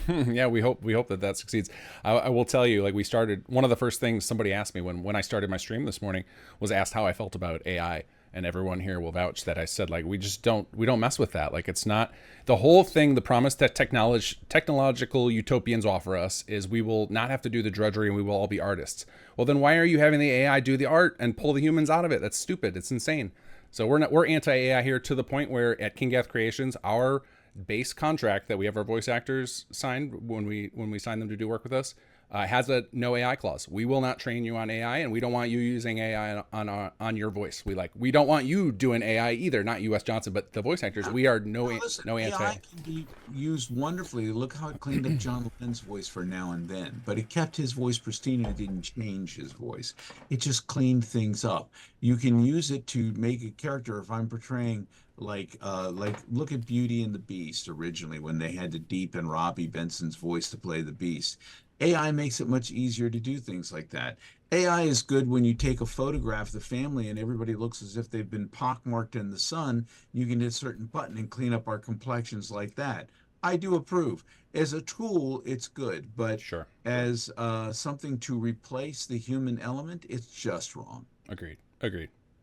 Yeah, we hope that succeeds. I will tell you, like, we started, one of the first things somebody asked me when I started my stream this morning was asked how I felt about AI, and everyone here will vouch that I said, like, we don't mess with that. Like, it's not the whole thing. The promise that technological utopians offer us is we will not have to do the drudgery and we will all be artists. Well, then why are you having the AI do the art and pull the humans out of it? That's stupid. It's insane. So we're anti-AI here to the point where at Kinggath Creations, our base contract that we have our voice actors signed when we sign them to do work with us has a no AI clause. We will not train you on AI, and we don't want you using AI on your voice. We don't want you doing AI either. Not U.S. Johnson, but the voice actors. We are no anti. AI can be used wonderfully. Look how it cleaned up John Lennon's voice for now and then, but it kept his voice pristine and it didn't change his voice. It just cleaned things up. You can use it to make a character. If I'm portraying like look at Beauty and the Beast originally when they had to deepen Robbie Benson's voice to play the Beast. AI makes it much easier to do things like that. AI is good when you take a photograph of the family and everybody looks as if they've been pockmarked in the sun. You can hit a certain button and clean up our complexions like that. I do approve. As a tool, it's good, but sure, as something to replace the human element, it's just wrong. Agreed.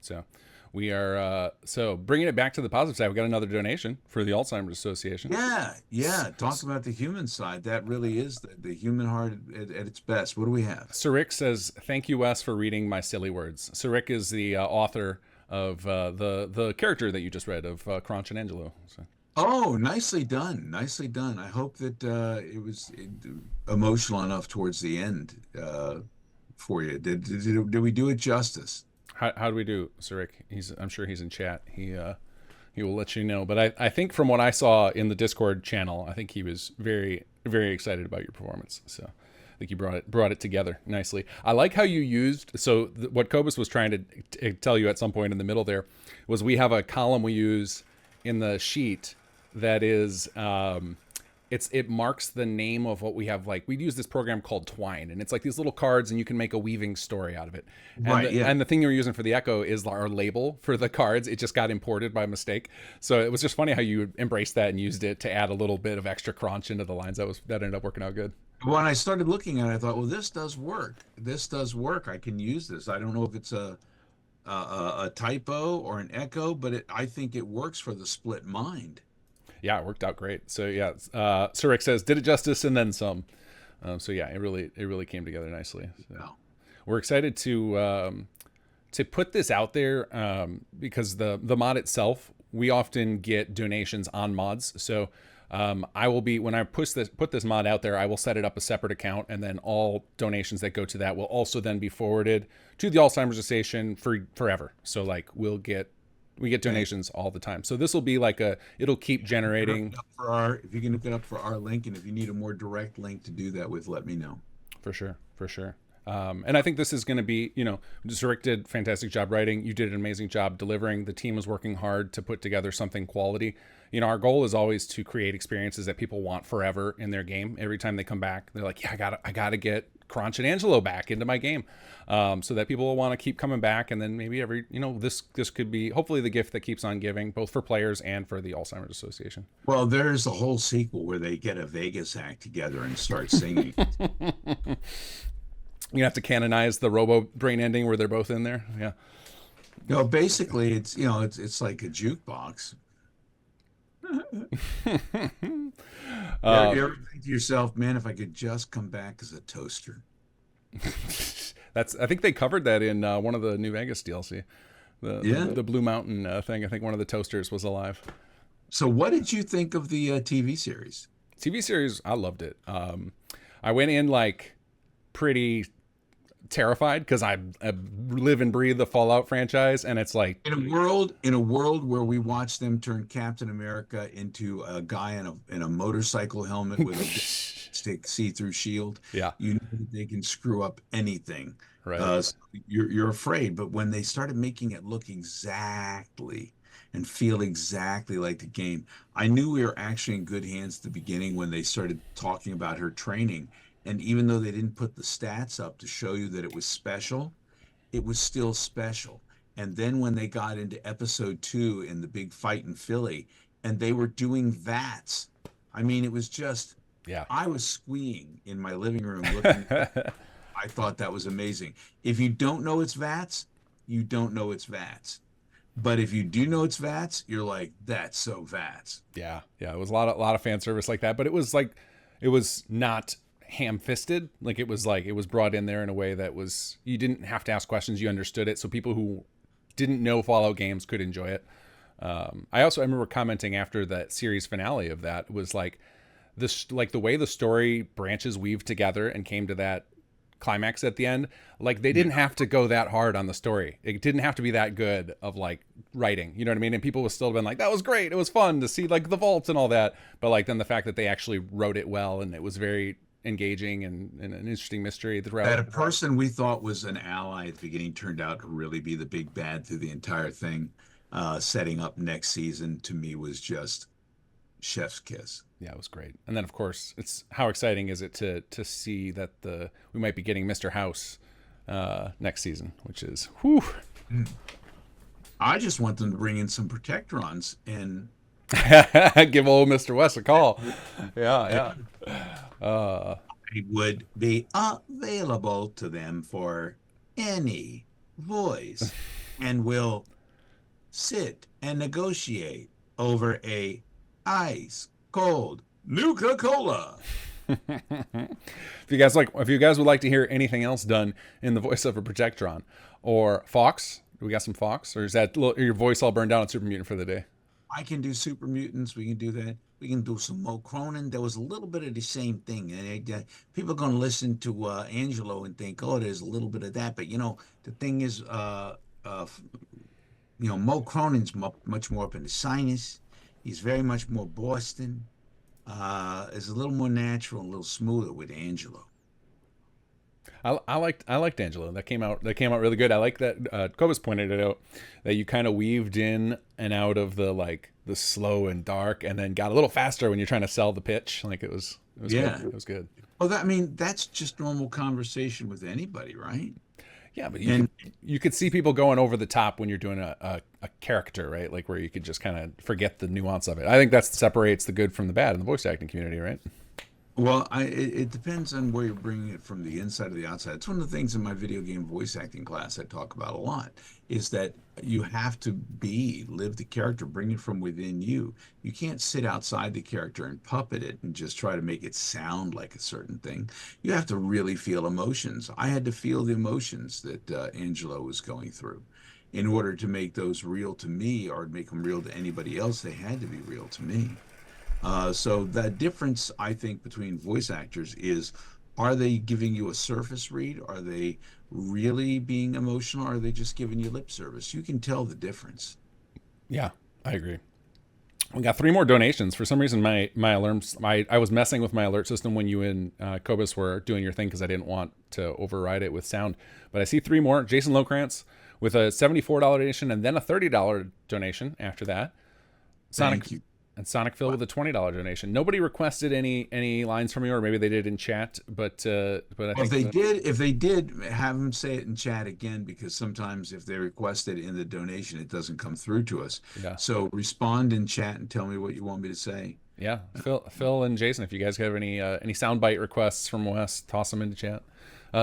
So we are so bringing it back to the positive side. We got another donation for the Alzheimer's Association. Yeah. Talk about the human side. That really is the human heart at its best. What do we have? Sarik says, "Thank you, Wes, for reading my silly words." Sarik is the author of the character that you just read of Crunch and Angelo. So. Oh, nicely done. Nicely done. I hope that it was emotional enough towards the end for you. Did we do it justice? How do we do, Sarik? I'm sure he's in chat. He will let you know. But I think from what I saw in the Discord channel, I think he was very, very excited about your performance. So I think you brought it together nicely. I like how you used, what Kobus was trying to tell you at some point in the middle there was we have a column we use in the sheet that is it marks the name of what we have. Like, we use this program called Twine, and it's like these little cards, and you can make a weaving story out of it. And the thing you're using for the Echo is our label for the cards. It just got imported by mistake. So it was just funny how you embraced that and used it to add a little bit of extra crunch into the lines. That ended up working out good. When I started looking at it, I thought, well, this does work. I can use this. I don't know if it's a typo or an echo, but I think it works for the split mind. Yeah, it worked out great. So yeah, Sarik says, did it justice and then some. So yeah, it really came together nicely. So we're excited to put this out there because the mod itself, we often get donations on mods. So I will be, when I put this mod out there, I will set it up a separate account, and then all donations that go to that will also then be forwarded to the Alzheimer's Association forever. So like we get donations all the time. So this will be like it'll keep generating. If you can look it up for our link, and if you need a more direct link to do that with, let me know. For sure. And I think this is going to be, Zarek did a fantastic job writing. You did an amazing job delivering. The team was working hard to put together something quality. Our goal is always to create experiences that people want forever in their game. Every time they come back, they're like, yeah, I gotta get Crunch and Angelo back into my game, so that people will want to keep coming back. And then maybe this could be hopefully the gift that keeps on giving, both for players and for the Alzheimer's Association. Well, there's a whole sequel where they get a Vegas act together and start singing. You have to canonize the Robo Brain ending where they're both in there. Yeah. No, basically it's like a jukebox. You ever think to yourself, man, if I could just come back as a toaster? I think they covered that in one of the New Vegas DLC. The Blue Mountain thing. I think one of the toasters was alive. So what did you think of the TV series? TV series, I loved it. I went in like pretty terrified because I live and breathe the Fallout franchise, and it's like in a world where we watch them turn Captain America into a guy in a motorcycle helmet with a stick see-through shield. Yeah, you know that they can screw up anything. Right. So you're afraid, but when they started making it look exactly and feel exactly like the game, I knew we were actually in good hands at the beginning when they started talking about her training. And even though they didn't put the stats up to show you that it was special, it was still special. And then when they got into episode 2 in the big fight in Philly, and they were doing VATs. I mean, it was just, Yeah. I was squeeing in my living room looking. I thought that was amazing. If you don't know it's VATs, you don't know it's VATs. But if you do know it's VATs, you're like, that's so VATs. Yeah. It was a lot of fan service like that, but it was not ham-fisted. Like it was brought in there in a way that was, you didn't have to ask questions, you understood it, so people who didn't know Fallout games could enjoy it. I remember commenting after that series finale of that was like the way the story branches weaved together and came to that climax at the end. Like they didn't have to go that hard on the story. It didn't have to be that good of like writing, you know what I mean? And people would still have been like, that was great. It was fun to see like the vaults and all that. But like then the fact that they actually wrote it well and it was very engaging and an interesting mystery throughout. That a person we thought was an ally at the beginning turned out to really be the big bad through the entire thing. Setting up next season to me was just chef's kiss. Yeah, it was great. And then of course, it's how exciting is it to see that we might be getting Mr. House next season, which is whew. I just want them to bring in some Protectrons and give old Mr. West a call. Yeah. It would be available to them for any voice and will sit and negotiate over a ice cold Nuka-Cola. If you guys would like to hear anything else done in the voice of a Protectron or Fox, do we got some Fox, or is that your voice all burned down on Super Mutant for the day? I can do Super Mutants. We can do that. We can do some Mo Cronin. There was a little bit of the same thing. And people are going to listen to Angelo and think, oh, there's a little bit of that. But, the thing is, Mo Cronin's much more up in the sinus. He's very much more Boston. It's a little more natural, a little smoother with Angelo. I liked Angelo. That came out really good. I like that Cobus pointed it out that you kind of weaved in and out of the slow and dark, and then got a little faster when you're trying to sell the pitch. Like it was Yeah. good. It was good. Well, that's just normal conversation with anybody, right? Yeah, but you could see people going over the top when you're doing a character, right? Like where you could just kind of forget the nuance of it. I think that separates the good from the bad in the voice acting community, right? Well, it depends on where you're bringing it from, the inside or the outside. It's one of the things in my video game voice acting class I talk about a lot, is that you have to live the character, bring it from within you. You can't sit outside the character and puppet it and just try to make it sound like a certain thing. You have to really feel emotions. I had to feel the emotions that Angelo was going through. In order to make those real to me or make them real to anybody else, they had to be real to me. So the difference, I think, between voice actors is, are they giving you a surface read? Are they really being emotional? Or are they just giving you lip service? You can tell the difference. Yeah, I agree. We got 3 more donations. For some reason, my alarms, I was messing with my alert system when you and Cobus were doing your thing because I didn't want to override it with sound. But I see 3 more. Jason Lokrantz with a $74 donation and then a $30 donation after that. Thank you. And Sonic Phil with a $20 donation. Nobody requested any lines from you, or maybe they did in chat. But I think if they did, have them say it in chat again, because sometimes if they request it in the donation, it doesn't come through to us. Yeah. So respond in chat and tell me what you want me to say. Yeah, Phil and Jason, if you guys have any soundbite requests from Wes, toss them into chat.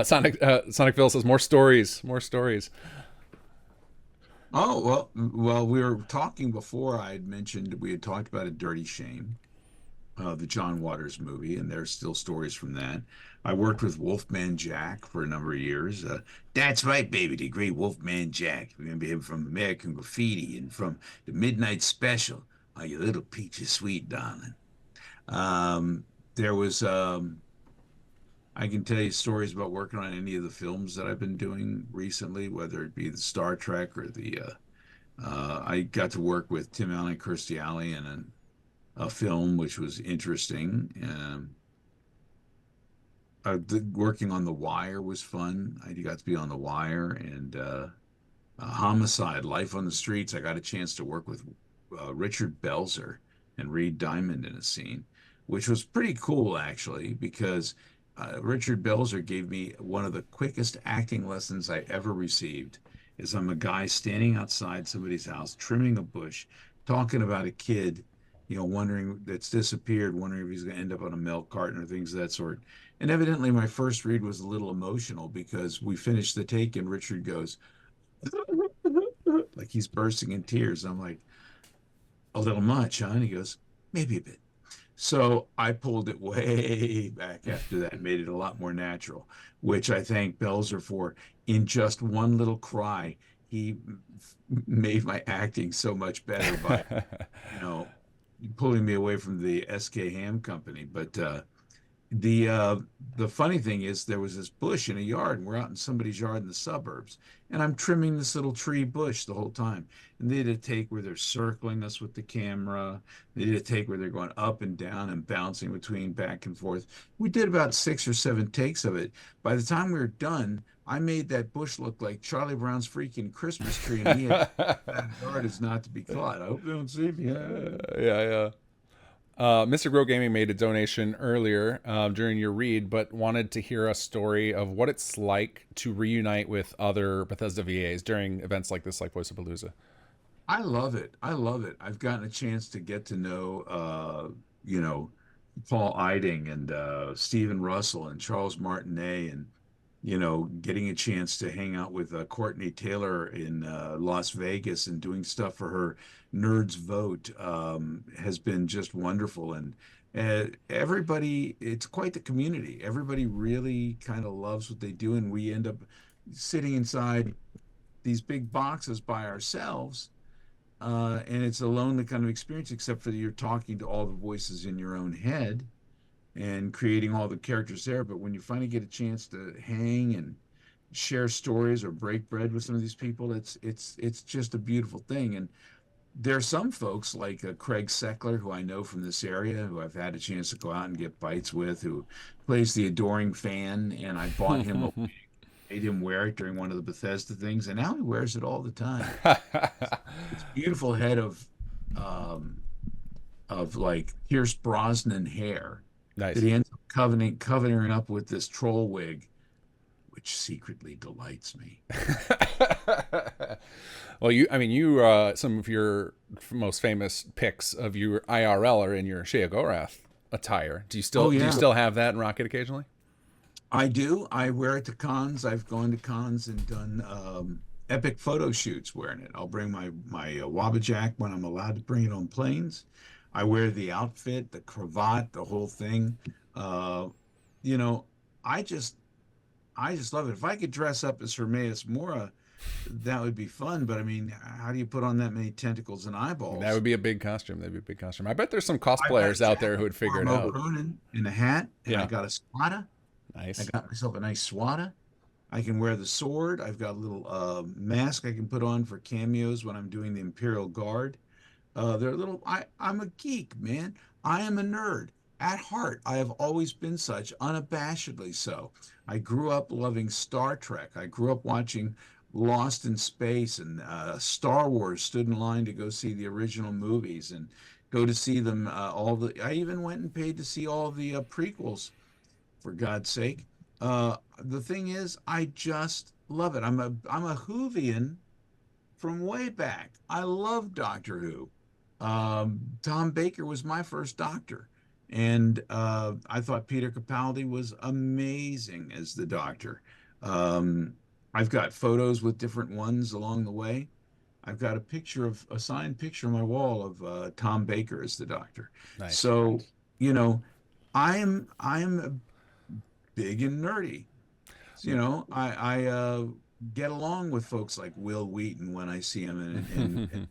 Sonic Phil says more stories. Oh, well, we were talking before. I had mentioned we had talked about A Dirty Shame, the John Waters movie, and there's still stories from that. I worked with Wolfman Jack for a number of years. That's right, baby, the great Wolfman Jack. Remember him from American Graffiti and from the Midnight Special. Oh, you little peachy sweet darling. There was... I can tell you stories about working on any of the films that I've been doing recently, whether it be the Star Trek or I got to work with Tim Allen and Kirstie Alley in a film which was interesting. Working on The Wire was fun. I got to be on The Wire, and Homicide, Life on the Streets. I got a chance to work with Richard Belzer and Reed Diamond in a scene, which was pretty cool, actually, because Richard Belzer gave me one of the quickest acting lessons I ever received. I'm a guy standing outside somebody's house, trimming a bush, talking about a kid wondering that's disappeared, wondering if he's going to end up on a milk carton or things of that sort. And evidently, my first read was a little emotional because we finished the take and Richard goes, like he's bursting in tears. I'm like, a little much, huh? And he goes, maybe a bit. So I pulled it way back after that, made it a lot more natural, which I thank Belzer for. In just one little cry, he made my acting so much better by, pulling me away from the SK Ham Company. But the funny thing is there was this bush in a yard, and we're out in somebody's yard in the suburbs, and I'm trimming this little tree bush the whole time. And they did a take where they're circling us with the camera. They did a take where they're going up and down and bouncing between back and forth. We did about 6 or 7 takes of it. By the time we were done, I made that bush look like Charlie Brown's freaking Christmas tree, and he had that yard is not to be caught. I hope they don't see me. Yeah. Mr. Grow Gaming made a donation earlier during your read, but wanted to hear a story of what it's like to reunite with other Bethesda VAs during events like this, like Voice of Palooza. I love it. I love it. I've gotten a chance to get to know, Paul Eiding and Stephen Russell and Charles Martinet, and getting a chance to hang out with Courtney Taylor in Las Vegas and doing stuff for her Nerds Vote has been just wonderful. And everybody, it's quite the community. Everybody really kind of loves what they do, and we end up sitting inside these big boxes by ourselves. And it's a lonely kind of experience, except for that you're talking to all the voices in your own head and creating all the characters there. But when you finally get a chance to hang and share stories or break bread with some of these people, it's just a beautiful thing. And there are some folks like Craig Seckler, who I know from this area, who I've had a chance to go out and get bites with, who plays the adoring fan, and I bought him a wig, made him wear it during one of the Bethesda things, and now he wears it all the time. It's beautiful head of like Pierce Brosnan hair. Nice. That he ends up covenanting up with this troll wig, which secretly delights me. Well, some of your most famous pics of your IRL are in your Sheogorath attire. Do you still have that and rock it occasionally? I do. I wear it to cons. I've gone to cons and done epic photo shoots wearing it. I'll bring my Wabajack when I'm allowed to bring it on planes. I wear the outfit, the cravat, the whole thing. I just love it. If I could dress up as Hermaeus Mora, that would be fun. But I mean, how do you put on that many tentacles and eyeballs? That would be a big costume. I bet there's some cosplayers out there who would figure it out. In a hat, and I got a swada. Nice. I got myself a nice swada. I can wear the sword. I've got a little mask I can put on for cameos when I'm doing the Imperial Guard. They're little. I'm a geek, man. I am a nerd at heart. I have always been such, unabashedly so. I grew up loving Star Trek. I grew up watching Lost in Space, and Star Wars. Stood in line to go see the original movies and go to see them. I even went and paid to see all the prequels, for God's sake. The thing is, I just love it. I'm a Whovian from way back. I love Doctor Who. Tom Baker was my first Doctor, and I thought Peter Capaldi was amazing as the Doctor. I've got photos with different ones along the way. I've got a signed picture on my wall of Tom Baker as the Doctor. Nice. So, I'm big and nerdy. I get along with folks like Will Wheaton when I see him, and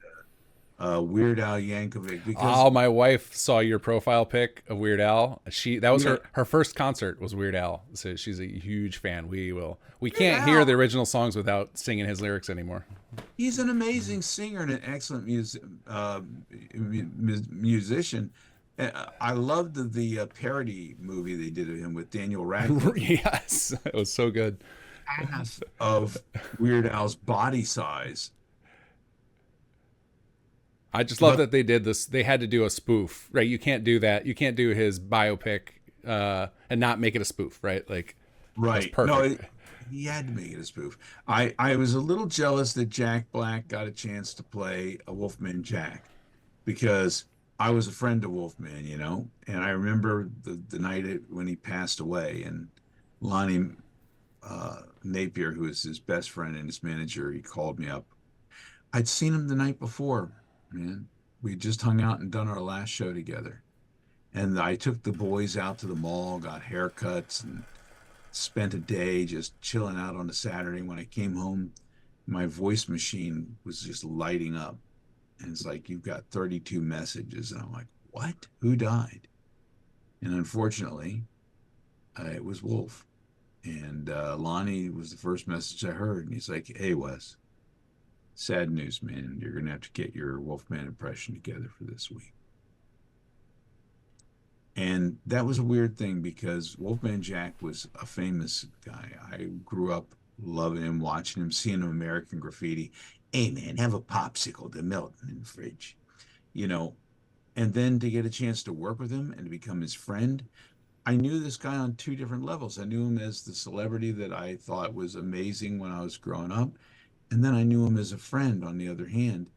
Weird Al Yankovic. Because my wife saw your profile pic of Weird Al. That was her first concert was Weird Al. So she's a huge fan. We can't hear the original songs without singing his lyrics anymore. He's an amazing singer and an excellent musician. I loved the parody movie they did of him with Daniel Radcliffe. Yes, it was so good. Half of Weird Al's body size. I just love that they did this. They had to do a spoof, right? You can't do that. You can't do his biopic and not make it a spoof, right? Like, right? Perfect. No, he had to make it a spoof. I was a little jealous that Jack Black got a chance to play a Wolfman Jack, because I was a friend of Wolfman, you know, and I remember the night when he passed away, and Lonnie Napier, who is his best friend and his manager, he called me up. I'd seen him the night before, man. We just hung out and done our last show together. And I took the boys out to the mall, got haircuts, and spent a day just chilling out on a Saturday. When I came home, my voice machine was just lighting up. And it's like, you've got 32 messages. And I'm like, what? Who died? And unfortunately, it was Wolf. And Lonnie was the first message I heard. And he's like, hey, Wes, sad news, man. You're going to have to get your Wolfman impression together for this week. And that was a weird thing because Wolfman Jack was a famous guy. I grew up loving him, watching him, seeing him American Graffiti. Hey, man, have a popsicle. They're melting in the fridge. You know, and then to get a chance to work with him and to become his friend, I knew this guy on two different levels. I knew him as the celebrity that I thought was amazing when I was growing up. And then I knew him as a friend on the other hand.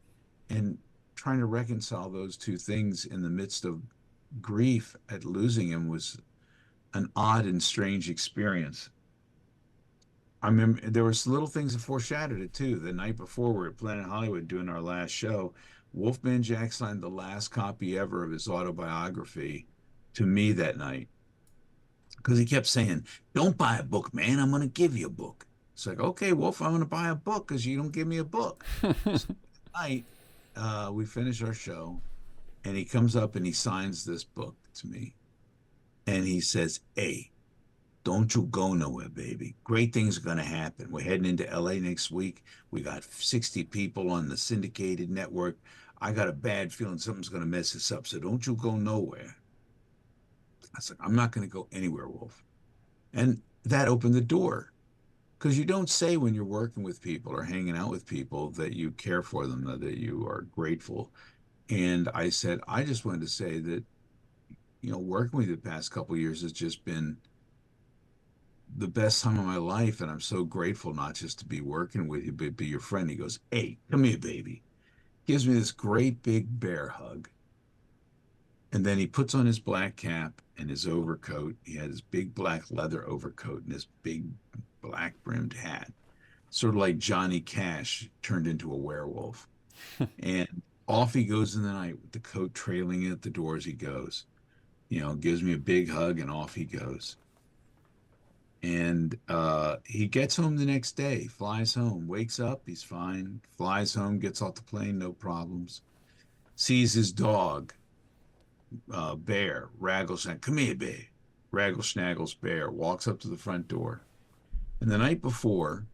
And trying to reconcile those two things in the midst of grief at losing him was an odd and strange experience. I remember there was little things that foreshadowed it too. The night before, we were at Planet Hollywood doing our last show. Wolfman Jack signed the last copy ever of his autobiography to me that night because he kept saying, "Don't buy a book, man. I'm going to give you a book." It's like, okay, Wolf, I'm going to buy a book because you don't give me a book. So that night, we finish our show, and he comes up and he signs this book to me, and he says, "Hey, don't you go nowhere, baby. Great things are going to happen. We're heading into LA next week. We got 60 people on the syndicated network. I got a bad feeling something's going to mess us up, so don't you go nowhere." I was like, I'm not going to go anywhere, Wolf. And that opened the door because you don't say when you're working with people or hanging out with people that you care for them, that you are grateful. And I said, I just wanted to say that, you know, working with you the past couple of years has just been the best time of my life, and I'm so grateful not just to be working with you, but be your friend. He goes, "Hey, come here, baby." Gives me this great big bear hug. And then he puts on his black cap and his overcoat. He had his big black leather overcoat and his big black brimmed hat, sort of like Johnny Cash turned into a werewolf. And off he goes in the night with the coat trailing at the door as he goes. You know, gives me a big hug and off he goes. And he gets home the next day, flies home, wakes up, he's fine, flies home, gets off the plane, no problems. Sees his dog, Bear, Ragglesnaggle, come here, Bear. Raggle-Snaggle's Bear, walks up to the front door. And the night before,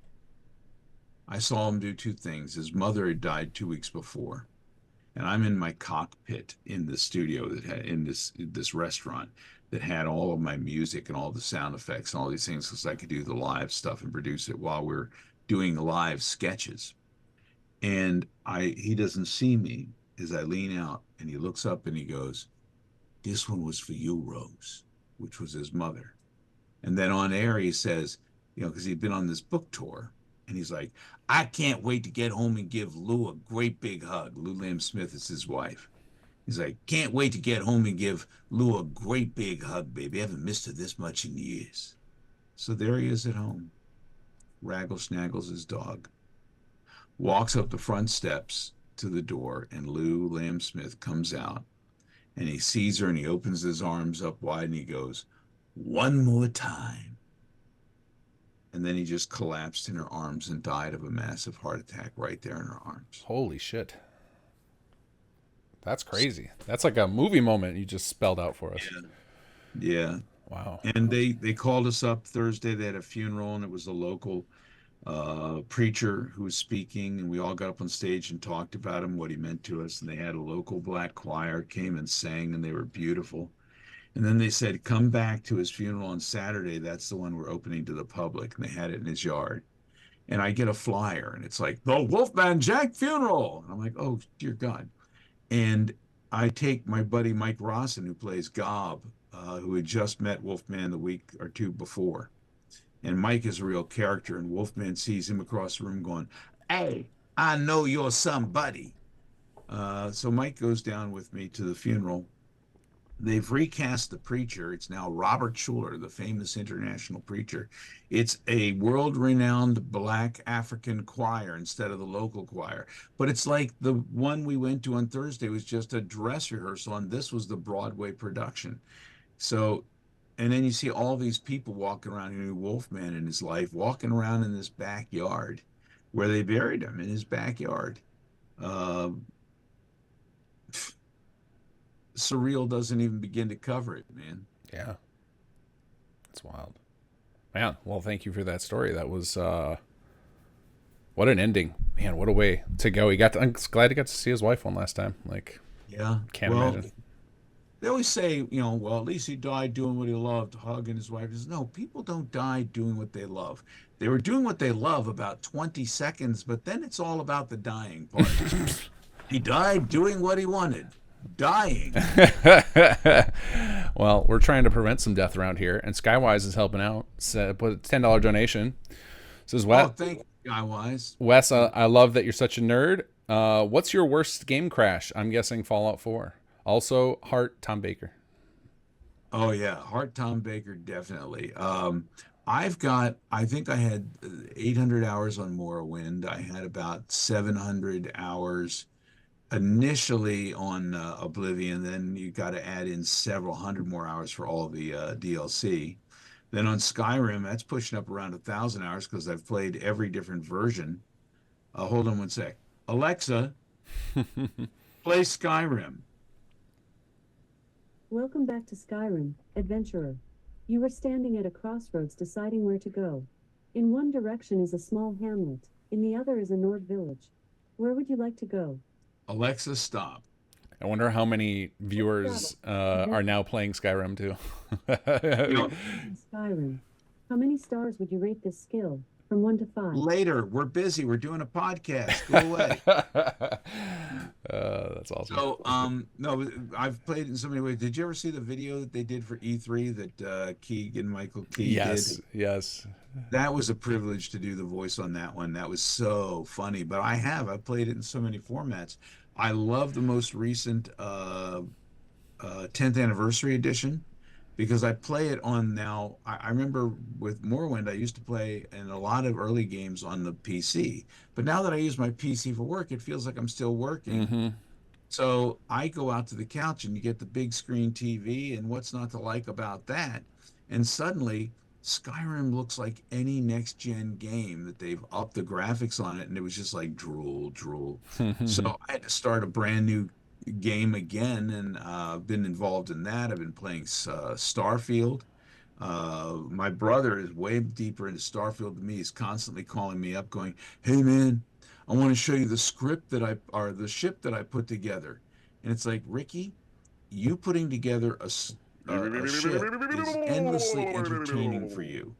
I saw him do two things. His mother had died 2 weeks before. And I'm in my cockpit in the studio that had in this restaurant that had all of my music and all the sound effects and all these things because I could do the live stuff and produce it while we're doing live sketches. And he doesn't see me as I lean out, and he looks up and he goes, "This one was for you, Rose," which was his mother. And then on air he says, you know, because he'd been on this book tour, and he's like, "I can't wait to get home and give Lou a great big hug." Lou Lamb Smith is his wife. He's like, "Can't wait to get home and give Lou a great big hug, baby. I haven't missed her this much in years." So there he is at home. Raggle-Snaggle's his dog. Walks up the front steps to the door, and Lou Lamb Smith comes out, and he sees her, and he opens his arms up wide, and he goes, "One more time." And then he just collapsed in her arms and died of a massive heart attack right there in her arms. Holy shit. That's crazy. That's like a movie moment you just spelled out for us. Yeah. Wow. And they called us up Thursday. They had a funeral, and it was a local preacher who was speaking, and we all got up on stage and talked about him, what he meant to us. And they had a local black choir came and sang, and they were beautiful. And then they said, "Come back to his funeral on Saturday. That's the one we're opening to the public." And they had it in his yard. And I get a flyer, and it's like, "The Wolfman Jack funeral." And I'm like, oh, dear God. And I take my buddy Mike Rawson, who plays Gob, who had just met Wolfman the week or two before. And Mike is a real character, and Wolfman sees him across the room going, "Hey, I know you're somebody." So Mike goes down with me to the funeral. They've recast the preacher. It's now Robert Schuller, the famous international preacher. It's a world-renowned black African choir instead of the local choir. But it's like the one we went to on Thursday was just a dress rehearsal, and this was the Broadway production. So, and then you see all these people walking around. He knew Wolfman in his life, walking around in this backyard where they buried him in his backyard. Uh, Surreal doesn't even begin to cover it, man. Yeah. That's wild. Man, well, thank you for that story. That was what an ending. Man, what a way to go. I'm glad he got to see his wife one last time. Like, yeah. Can't imagine. They always say, well, at least he died doing what he loved, hugging his wife. No, people don't die doing what they love. They were doing what they love about 20 seconds, but then it's all about the dying part. He died doing what he wanted. Dying. Well, we're trying to prevent some death around here, and Skywise is helping out. So put a $10 donation. Says Wes. Oh, thank you, Skywise. Wes, I love that you're such a nerd. What's your worst game crash? I'm guessing Fallout 4. Also, Heart Tom Baker. Oh yeah, Heart Tom Baker, definitely. I think I had 800 hours on Morrowind. I had about 700 hours initially on Oblivion. Then you got to add in several hundred more hours for all the DLC. Then on Skyrim, that's pushing up around 1,000 hours because I've played every different version. Hold on one sec. Alexa, play Skyrim. Welcome back to Skyrim, adventurer. You are standing at a crossroads deciding where to go. In one direction is a small hamlet, in the other is a Nord village. Where would you like to go? Alexa, stop. I wonder how many viewers are now playing Skyrim too. Skyrim. How many stars would you rate this skill? From 1 to 5. Later. We're busy. We're doing a podcast. Go away. That's awesome. So, no, I've played it in so many ways. Did you ever see the video that they did for E3 that Keegan-Michael Key did? Yes. That was a privilege to do the voice on that one. That was so funny. But I've played it in so many formats. I love the most recent 10th anniversary edition, because I play it on now. I remember with Morrowind, I used to play in a lot of early games on the PC. But now that I use my PC for work, it feels like I'm still working. Mm-hmm. So I go out to the couch and you get the big screen TV, and what's not to like about that? And suddenly, Skyrim looks like any next-gen game that they've upped the graphics on it, and it was just like drool. So I had to start a brand new game again, and I've been involved in that. I've been playing Starfield. My brother is way deeper into Starfield than me. He's constantly calling me up going, "Hey man, I want to show you the script the ship that I put together." And it's like, Ricky, you putting together a ship is endlessly entertaining for you.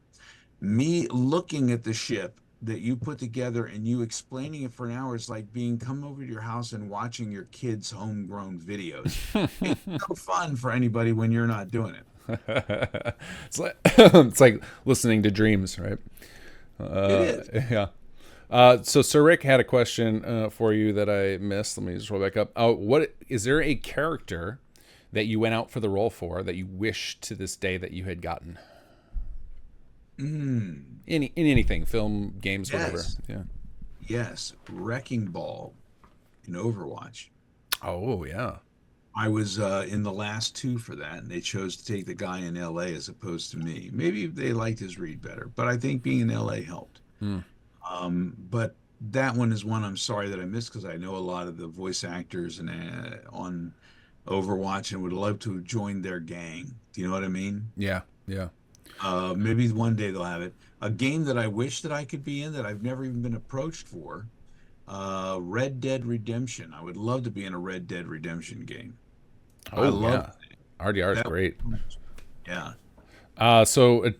Me looking at the ship that you put together and you explaining it for an hour is like come over to your house and watching your kids' homegrown videos. It's no fun for anybody when you're not doing it. It's like listening to dreams, right? It is. Yeah. So Sir Rick had a question for you that I missed. Let me just roll back up. What is there a character that you went out for the role for that you wish to this day that you had gotten? In anything, film, games, whatever. Yeah. Yes, Wrecking Ball in Overwatch. Oh yeah. I was in the last 2 for that, and they chose to take the guy in LA as opposed to me. Maybe they liked his read better, but I think being in LA helped. But that one is one I'm sorry that I missed, because I know a lot of the voice actors and on Overwatch and would love to join their gang. Do you know what I mean? Yeah. Maybe one day they'll have it. A game that I wish that I could be in that I've never even been approached for, Red Dead Redemption. I would love to be in a Red Dead Redemption game. Oh, I love RDR is great. Yeah. So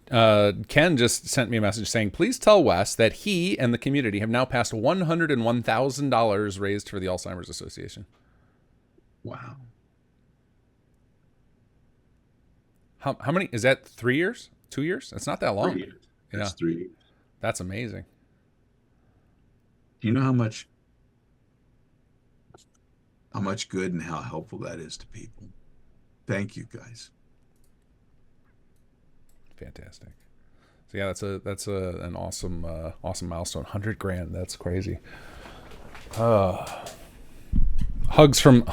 Ken just sent me a message saying, please tell Wes that he and the community have now passed $101,000 raised for the Alzheimer's Association. Wow. How many? Is that 3 years? 2 years? That's not that long. 3 years. That's 3 years. That's amazing. Do you know how much how much good and how helpful that is to people. Thank you, guys. Fantastic. So yeah, that's an awesome milestone. 100 grand. That's crazy. Hugs from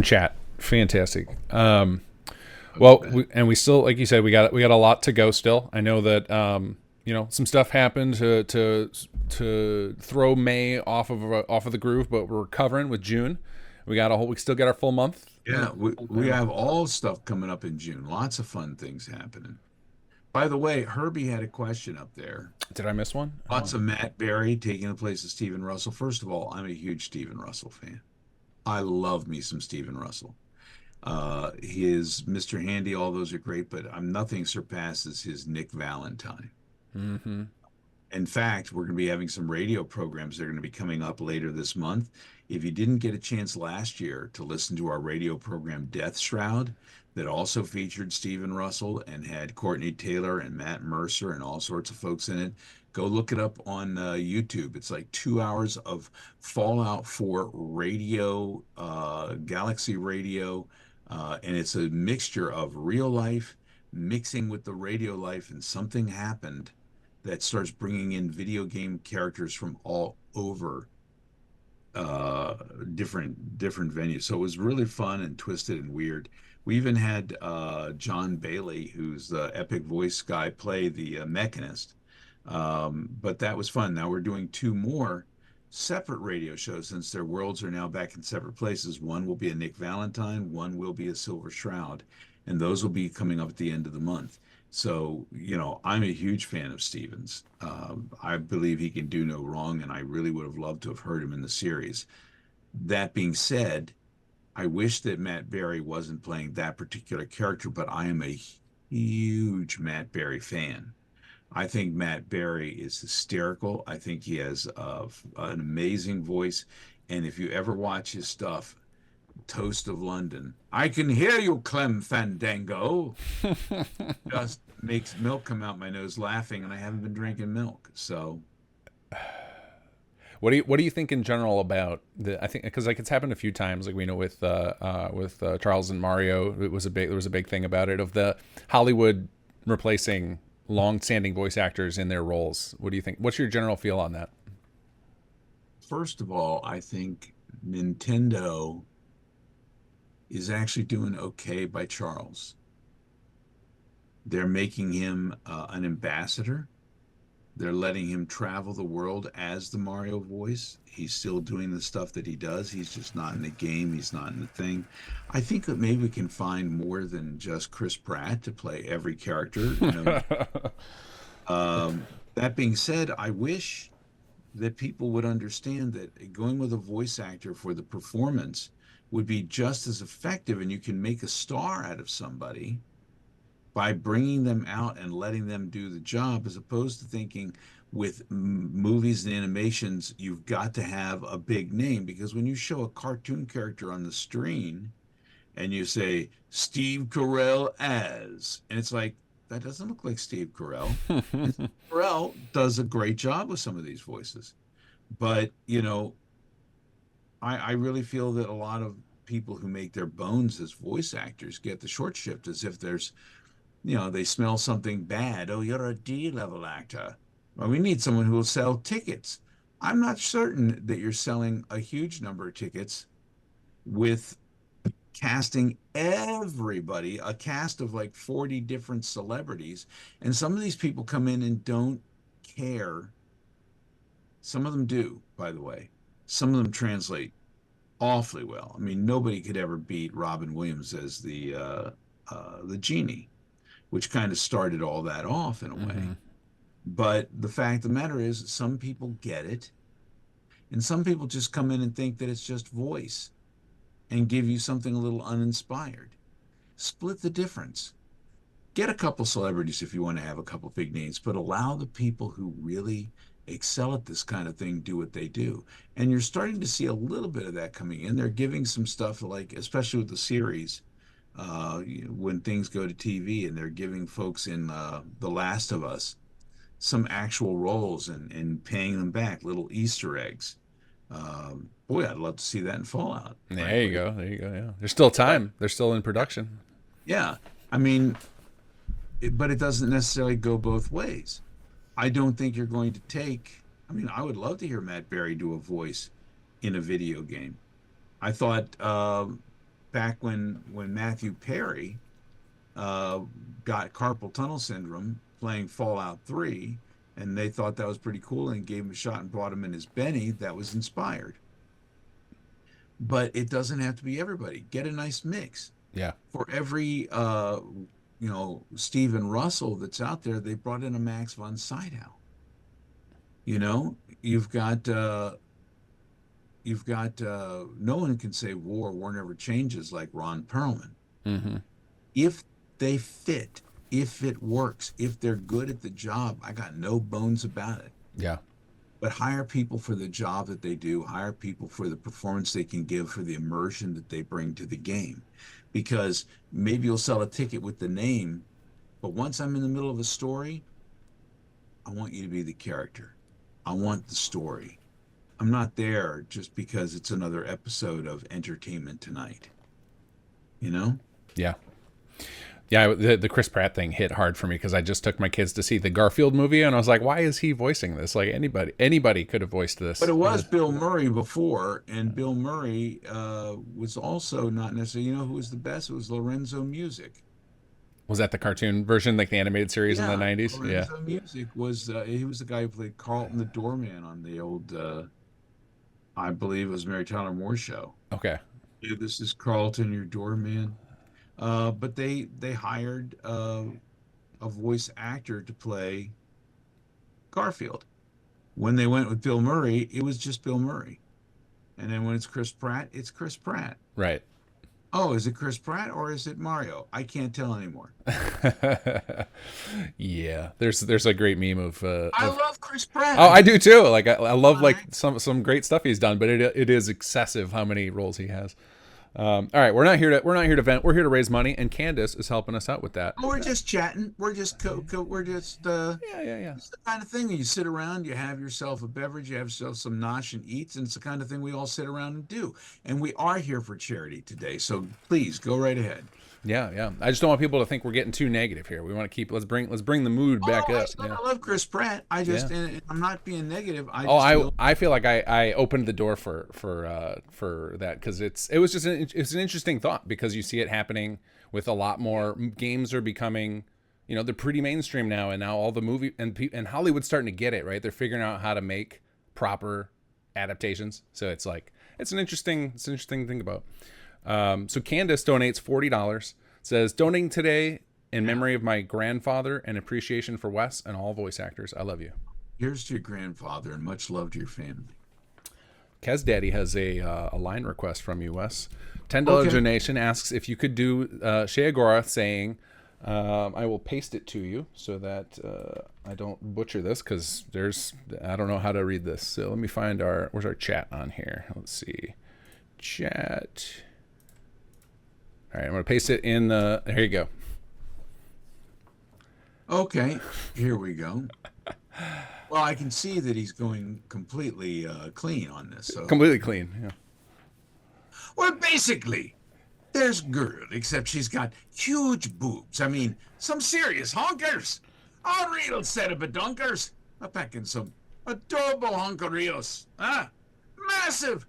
chat. Fantastic. Well, we still, like you said, we got a lot to go still. I know that some stuff happened to throw May off of the groove, but we're recovering with June. We still got our full month. Yeah, we have all stuff coming up in June. Lots of fun things happening. By the way, Herbie had a question up there. Did I miss one? Lots of Matt Berry taking the place of Stephen Russell. First of all, I'm a huge Stephen Russell fan. I love me some Stephen Russell. His Mr. Handy, all those are great, but nothing surpasses his Nick Valentine. Mm-hmm. In fact, we're going to be having some radio programs that are going to be coming up later this month. If you didn't get a chance last year to listen to our radio program Death Shroud, that also featured Stephen Russell and had Courtney Taylor and Matt Mercer and all sorts of folks in it, go look it up on YouTube. It's like 2 hours of Fallout 4 radio, Galaxy Radio, and it's a mixture of real life mixing with the radio life, and something happened that starts bringing in video game characters from all over different venues. So it was really fun and twisted and weird. We even had John Bailey, who's the epic voice guy, play the Mechanist. But that was fun. Now we're doing 2 more separate radio shows since their worlds are now back in separate places. One will be a Nick Valentine, one will be a Silver Shroud, and those will be coming up at the end of the month. So, I'm a huge fan of Stevens. I believe he can do no wrong, and I really would have loved to have heard him in the series. That being said, I wish that Matt Berry wasn't playing that particular character, but I am a huge Matt Berry fan. I think Matt Berry is hysterical. I think he has an amazing voice. And if you ever watch his stuff, Toast of London, I can hear you, Clem Fandango, just makes milk come out my nose laughing, and I haven't been drinking milk. So what do you think in general about I think, because it's happened a few times, like we know with Charles and Mario, there was a big thing about it, of the Hollywood replacing long-standing voice actors in their roles. What do you think? What's your general feel on that? First of all, I think Nintendo is actually doing okay by Charles. They're making him an ambassador. They're letting him travel the world as the Mario voice. He's still doing the stuff that he does. He's just not in the game. He's not in the thing. I think that maybe we can find more than just Chris Pratt to play every character. That being said, I wish that people would understand that going with a voice actor for the performance would be just as effective, and you can make a star out of somebody by bringing them out and letting them do the job, as opposed to thinking with movies and animations, you've got to have a big name. Because when you show a cartoon character on the screen and you say, Steve Carell as, and it's like, that doesn't look like Steve Carell. Steve Carell does a great job with some of these voices. But, I really feel that a lot of people who make their bones as voice actors get the short shift, as if there's, they smell something bad. Oh, you're a D-level actor. Well, we need someone who will sell tickets. I'm not certain that you're selling a huge number of tickets with casting everybody, a cast of like 40 different celebrities. And some of these people come in and don't care. Some of them do, by the way. Some of them translate awfully well. I mean, nobody could ever beat Robin Williams as the genie, which kind of started all that off in a way. But the fact of the matter is, some people get it, and some people just come in and think that it's just voice and give you something a little uninspired. Split the difference. Get a couple celebrities if you want to have a couple big names, but allow the people who really excel at this kind of thing do what they do. And you're starting to see a little bit of that coming in. They're giving some stuff, like, especially with the series, when things go to TV, and they're giving folks in The Last of Us some actual roles and paying them back, little Easter eggs. Boy, I'd love to see that in Fallout. There you go. There you go. Yeah, there's still time. They're still in production. Yeah, I mean, but it doesn't necessarily go both ways. I don't think you're going to take. I mean, I would love to hear Matt Berry do a voice in a video game. I thought back when Matthew Perry got carpal tunnel syndrome playing Fallout 3, and they thought that was pretty cool and gave him a shot and brought him in as Benny, that was inspired. But it doesn't have to be everybody. Get a nice mix. Yeah. For every Stephen Russell that's out there, they brought in a Max von Sydow. You've got no one can say war never changes like Ron Perlman. Mm-hmm. If they fit, if it works, if they're good at the job, I got no bones about it. Yeah. But hire people for the job that they do, hire people for the performance they can give, for the immersion that they bring to the game. Because maybe you'll sell a ticket with the name, but once I'm in the middle of a story, I want you to be the character. I want the story. I'm not there just because it's another episode of Entertainment Tonight. Yeah. Yeah, the Chris Pratt thing hit hard for me because I just took my kids to see the Garfield movie, and I was like, why is he voicing this? Like, anybody could have voiced this. But it was Bill Murray before, and Bill Murray was also not necessarily, who was the best? It was Lorenzo Music. Was that the cartoon version, like the animated series in the 90s? Lorenzo Music was, he was the guy who played Carlton the Doorman on the old, I believe it was Mary Tyler Moore show. Okay. Yeah, this is Carlton, your doorman. But they hired a voice actor to play Garfield. When they went with Bill Murray, it was just Bill Murray. And then when it's Chris Pratt, it's Chris Pratt. Right. Oh, is it Chris Pratt or is it Mario? I can't tell anymore. Yeah, there's a great meme of. I love Chris Pratt. Oh, I do too. Like I love like some great stuff he's done, but it is excessive how many roles he has. All right, we're not here to vent. We're here to raise money, and Candace is helping us out with that. Oh, we're just chatting. We're just we're just yeah. It's the kind of thing you sit around, you have yourself a beverage, you have yourself some nosh and eats, and it's the kind of thing we all sit around and do. And we are here for charity today, so please go right ahead. Yeah. I just don't want people to think we're getting too negative here. We want to keep let's bring the mood back up. I love Chris Pratt. And I'm not being negative. I feel like I opened the door for that because it was just it's an interesting thought because you see it happening with a lot more games are becoming, they're pretty mainstream now, and now all the movie and Hollywood's starting to get it right. They're figuring out how to make proper adaptations. So it's like it's an interesting thing to think about. So Candace donates $40. Says donating today in memory of my grandfather and appreciation for Wes and all voice actors. I love you. Here's to your grandfather and much love to your family. Kez Daddy has a line request from you, Wes. $10 donation asks if you could do Shea Gorath saying, I will paste it to you so that I don't butcher this because I don't know how to read this. So let me find where's our chat on here? Let's see. Chat. All right, I'm going to paste it in there you go. Okay, here we go. Well, I can see that he's going completely clean on this. So. Completely clean, yeah. Well, basically, there's girl, except she's got huge boobs. I mean, some serious honkers. A real set of badunkers. I'm packing some adorable honkerios. Massive.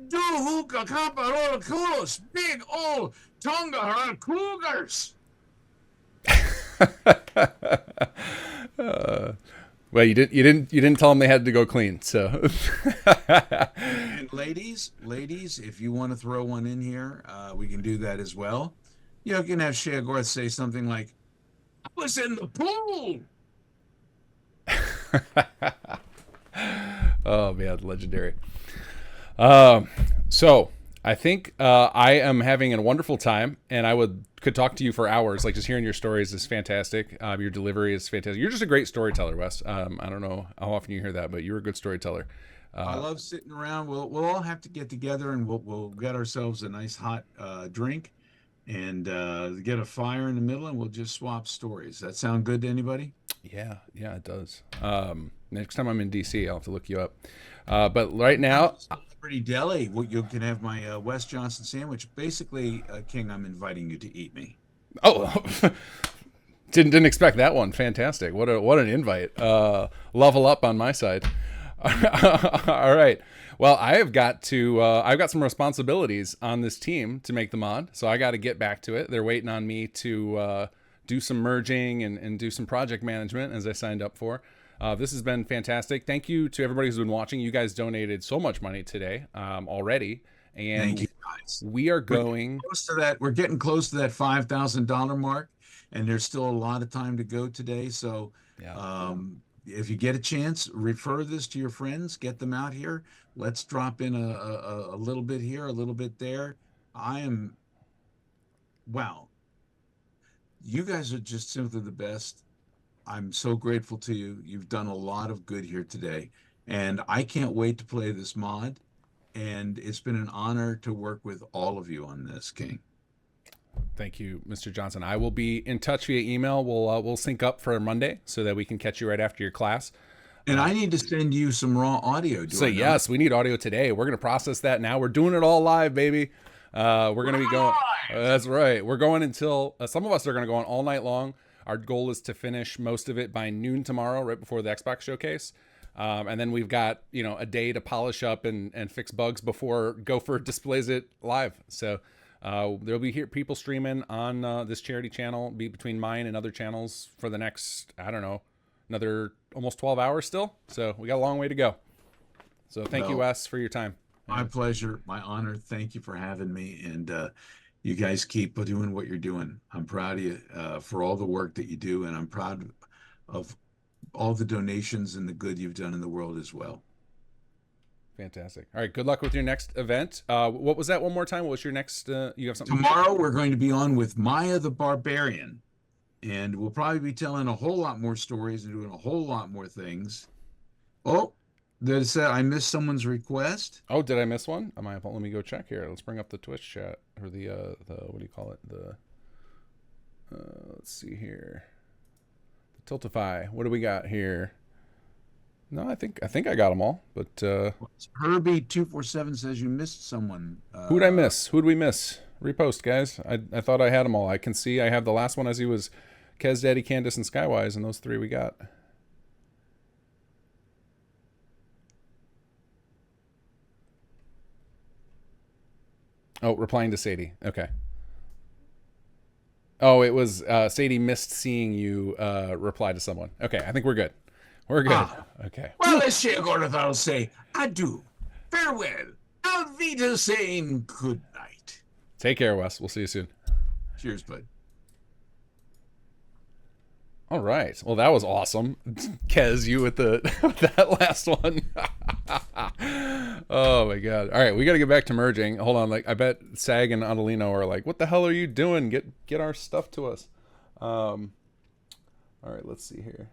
Do hookah caparola culos. Big old Tonga cougars. Well, you didn't tell them they had to go clean. So, and ladies, if you want to throw one in here, we can do that as well. You can have Shea Gorath say something like, "I was in the pool." Oh man, legendary. So I think I am having a wonderful time, and I could talk to you for hours. Like just hearing your stories is fantastic. Your delivery is fantastic. You're just a great storyteller, Wes. I don't know how often you hear that, but you're a good storyteller. I love sitting around. We'll all have to get together, and we'll get ourselves a nice hot drink, and get a fire in the middle, and we'll just swap stories. That sound good to anybody? Yeah, it does. Next time I'm in DC, I'll have to look you up. But right now, Pretty deli. Well, you can have my Wes Johnson sandwich. Basically, King, I'm inviting you to eat me. oh, didn't expect that one. Fantastic. What an invite. Level up on my side. All right. Well, I've got some responsibilities on this team to make the mod, so I got to get back to it. They're waiting on me to do some merging and do some project management as I signed up for. This has been fantastic. Thank you to everybody who's been watching. You guys donated so much money today already, and Thank you, guys. we are going close to that. We're getting close to that $5,000 mark, and there's still a lot of time to go today. So, if you get a chance, refer this to your friends. Get them out here. Let's drop in a little bit here, a little bit there. Wow. You guys are just simply the best. I'm so grateful to you. You've done a lot of good here today, and I can't wait to play this mod. And it's been an honor to work with all of you on this, King. Thank you, Mr. Johnson. I will be in touch via email. We'll sync up for Monday so that we can catch you right after your class. And I need to send you some raw audio. Yes, we need audio today. We're going to process that now. We're doing it all live, baby. We're going to be going. That's right. We're going until some of us are going to go on all night long. Our goal is to finish most of it by noon tomorrow, right before the Xbox showcase. And then we've got, a day to polish up and fix bugs before Gopher displays it live. So there'll be people streaming on this charity channel, be between mine and other channels for the next, I don't know, another almost 12 hours still. So we got a long way to go. So thank you, Wes, for your time. My pleasure, my honor. Thank you for having me. And you guys keep doing what you're doing. I'm proud of you for all the work that you do. And I'm proud of all the donations and the good you've done in the world as well. Fantastic. All right. Good luck with your next event. What was that one more time? What was your next? You have something? Tomorrow we're going to be on with Maya the Barbarian. And we'll probably be telling a whole lot more stories and doing a whole lot more things. Oh, I missed someone's request. Oh, did I miss one? Let me go check here. Let's bring up the Twitch chat or the what do you call it? Let's see here. The Tiltify. What do we got here? No, I think I got them all. But Herbie247 says you missed someone. Who'd I miss? Who'd we miss? Repost, guys. I thought I had them all. I can see I have the last one as he was Kez, Daddy, Candace, and Skywise, and those three we got. Oh, replying to Sadie. Okay. Oh, it was Sadie missed seeing you reply to someone. Okay, I think we're good. We're good. Okay. Well, let's I'll say adieu, farewell, auf Wiedersehen, good night. Take care, Wes. We'll see you soon. Cheers, bud. All right. Well, that was awesome. Kez, you with that last one. Oh my God. All right. We got to get back to merging. Hold on. I bet Sag and Adelino are like, what the hell are you doing? Get our stuff to us. All right. Let's see here.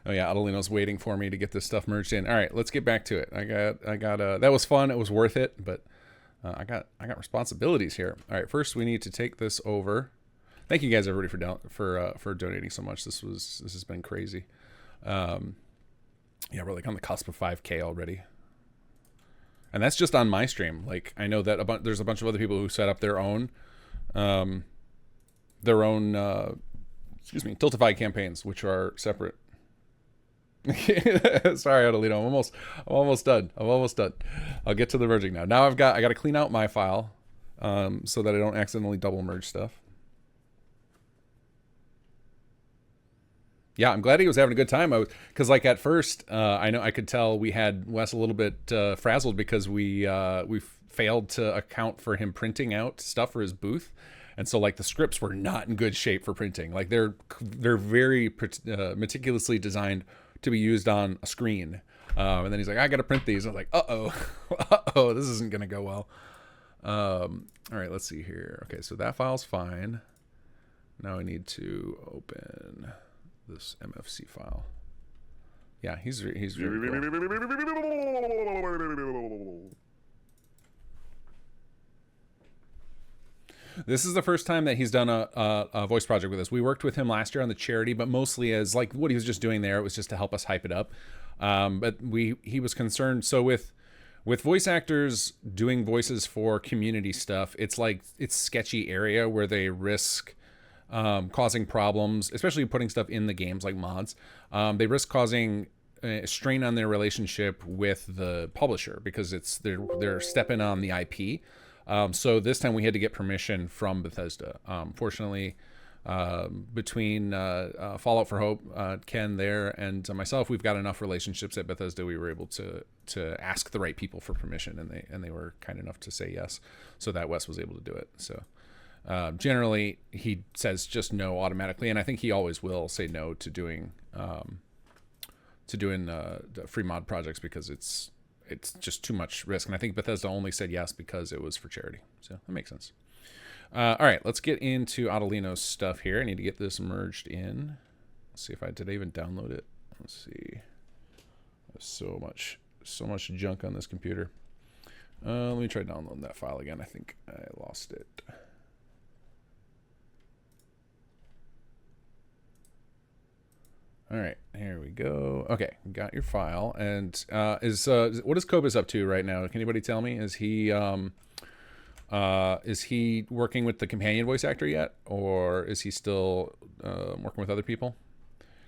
Oh yeah. Adelino's waiting for me to get this stuff merged in. All right. Let's get back to it. I got that was fun. It was worth it, but I got responsibilities here. All right. First we need to take this over. Thank you guys everybody for donating so much. This has been crazy. Yeah, we're on the cusp of 5K already, and that's just on my stream. I know that there's a bunch of other people who set up their own Tiltify campaigns, which are separate. Sorry, Adelino. I'm almost done. I'll get to the merging now. Now I got to clean out my file so that I don't accidentally double merge stuff. Yeah, I'm glad he was having a good time. Because at first, I know I could tell we had Wes a little bit frazzled because we failed to account for him printing out stuff for his booth, and so the scripts were not in good shape for printing. They're very meticulously designed to be used on a screen. And then he's like, I got to print these. I was like, uh-oh, this isn't gonna go well. All right, let's see here. Okay, so that file's fine. Now I need to open this MFC file. Yeah, he's very cool. This is the first time that he's done a voice project with us. We worked with him last year on the charity, but mostly as like what he was just doing there. It was just to help us hype it up. But he was concerned. So with voice actors doing voices for community stuff, it's sketchy area where they risk causing problems, especially putting stuff in the games like mods. They risk causing a strain on their relationship with the publisher because they're stepping on the IP. So this time we had to get permission from Bethesda. Fortunately, between Fallout for Hope, Ken there, and myself, we've got enough relationships at Bethesda. We were able to ask the right people for permission, and they were kind enough to say yes, so that Wes was able to do it. So generally, he says just no automatically, and I think he always will say no to doing the free mod projects because it's just too much risk. And I think Bethesda only said yes because it was for charity. So that makes sense. All right, let's get into Adelino's stuff here. I need to get this merged in. Let's see if did I even download it? Let's see. There's so much junk on this computer. Let me try downloading that file again. I think I lost it. All right, here we go. Okay, got your file. And what is Cobus up to right now? Can anybody tell me? Is he working with the companion voice actor yet, or is he still working with other people?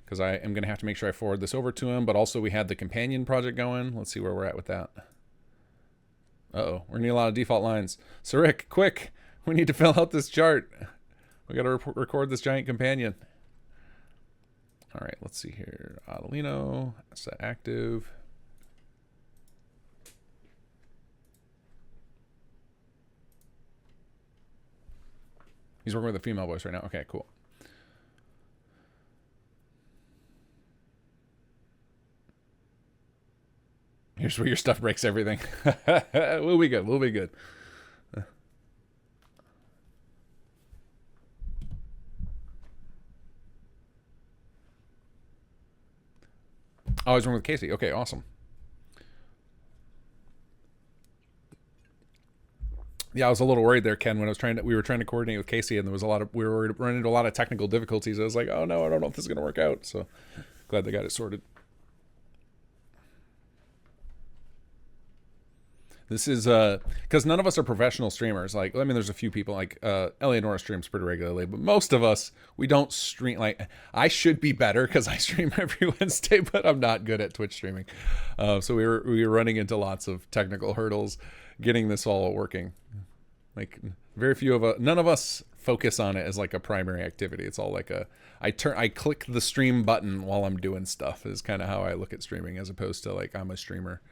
Because I am going to have to make sure I forward this over to him. But also, we had the companion project going. Let's see where we're at with that. Uh-oh, we're needing a lot of default lines. So Rick, quick, we need to fill out this chart. We got to record this giant companion. All right, let's see here. Adelino, set active. He's working with a female voice right now. Okay, cool. Here's where your stuff breaks everything. We'll be good. We'll be good. Oh, I was working with Casey. Okay, awesome. Yeah, I was a little worried there, Ken, when we were trying to coordinate with Casey, and we were running into a lot of technical difficulties. I was like, oh no, I don't know if this is gonna work out. So glad they got it sorted. This is because none of us are professional streamers. Like, I mean, there's a few people like Eleonora streams pretty regularly, but most of us, we don't stream. Like, I should be better because I stream every Wednesday, but I'm not good at Twitch streaming. So we were running into lots of technical hurdles getting this all working. Like, none of us focus on it as like a primary activity. It's all like I click the stream button while I'm doing stuff is kind of how I look at streaming, as opposed to like I'm a streamer.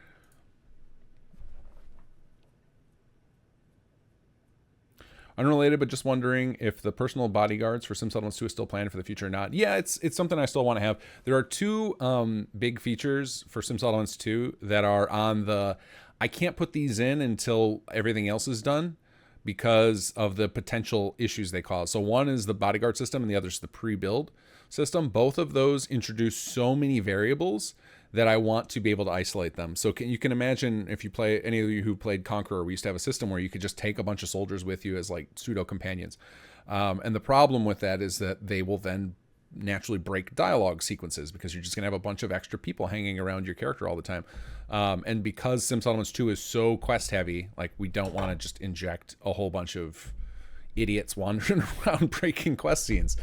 Unrelated, but just wondering if the personal bodyguards for Sim Settlements 2 is still planned for the future or not. Yeah, it's something I still want to have. There are two big features for Sim Settlements 2 that are on the... I can't put these in until everything else is done because of the potential issues they cause. So one is the bodyguard system and the other is the pre-build system. Both of those introduce so many variables that I want to be able to isolate them. So you can imagine if you play, any of you who played Conqueror, we used to have a system where you could just take a bunch of soldiers with you as like pseudo companions. And the problem with that is that they will then naturally break dialogue sequences because you're just gonna have a bunch of extra people hanging around your character all the time. And because Sim Settlements 2 is so quest heavy, like we don't want to just inject a whole bunch of idiots wandering around breaking quest scenes.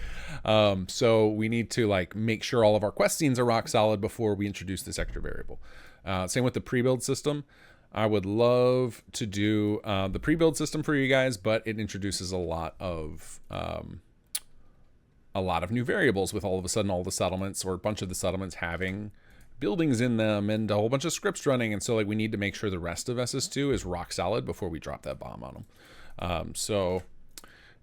So we need to like make sure all of our quest scenes are rock solid before we introduce this extra variable. Same with the pre-build system. I would love to do the pre-build system for you guys, but it introduces a lot of new variables with all of a sudden all the settlements or a bunch of the settlements having buildings in them and a whole bunch of scripts running. And so like we need to make sure the rest of SS2 is rock solid before we drop that bomb on them. So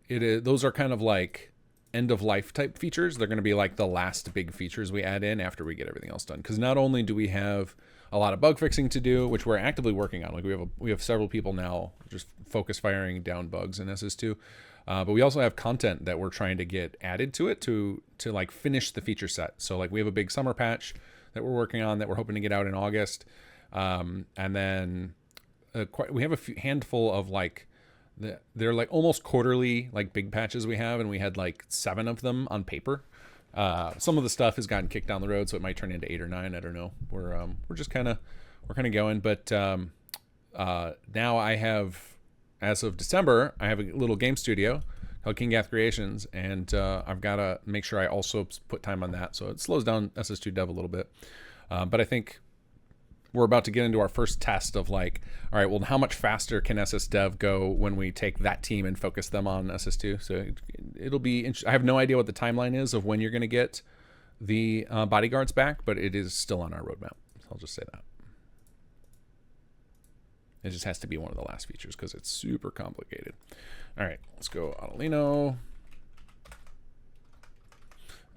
those are kind of like end of life type features. They're going to be like the last big features we add in after we get everything else done. Because not only do we have a lot of bug fixing to do, which we're actively working on. Like we have several people now just focus firing down bugs in SS2. But we also have content that we're trying to get added to it to like finish the feature set. So like we have a big summer patch that we're working on that we're hoping to get out in August. And then we have a handful of like they're like almost quarterly, like big patches we have, and we had like 7 of them on paper. Some of the stuff has gotten kicked down the road, so it might turn into 8 or 9. I don't know. We're just kind of going, but now I have, as of December, I have a little game studio called Kinggath Creations, and I've got to make sure I also put time on that, so it slows down SS2 dev a little bit. But I think we're about to get into our first test of like, all right, well, how much faster can SS Dev go when we take that team and focus them on SS2? So it'll be I have no idea what the timeline is of when you're going to get the bodyguards back, but it is still on our roadmap. So I'll just say that. It just has to be one of the last features because it's super complicated. All right, let's go Adelino.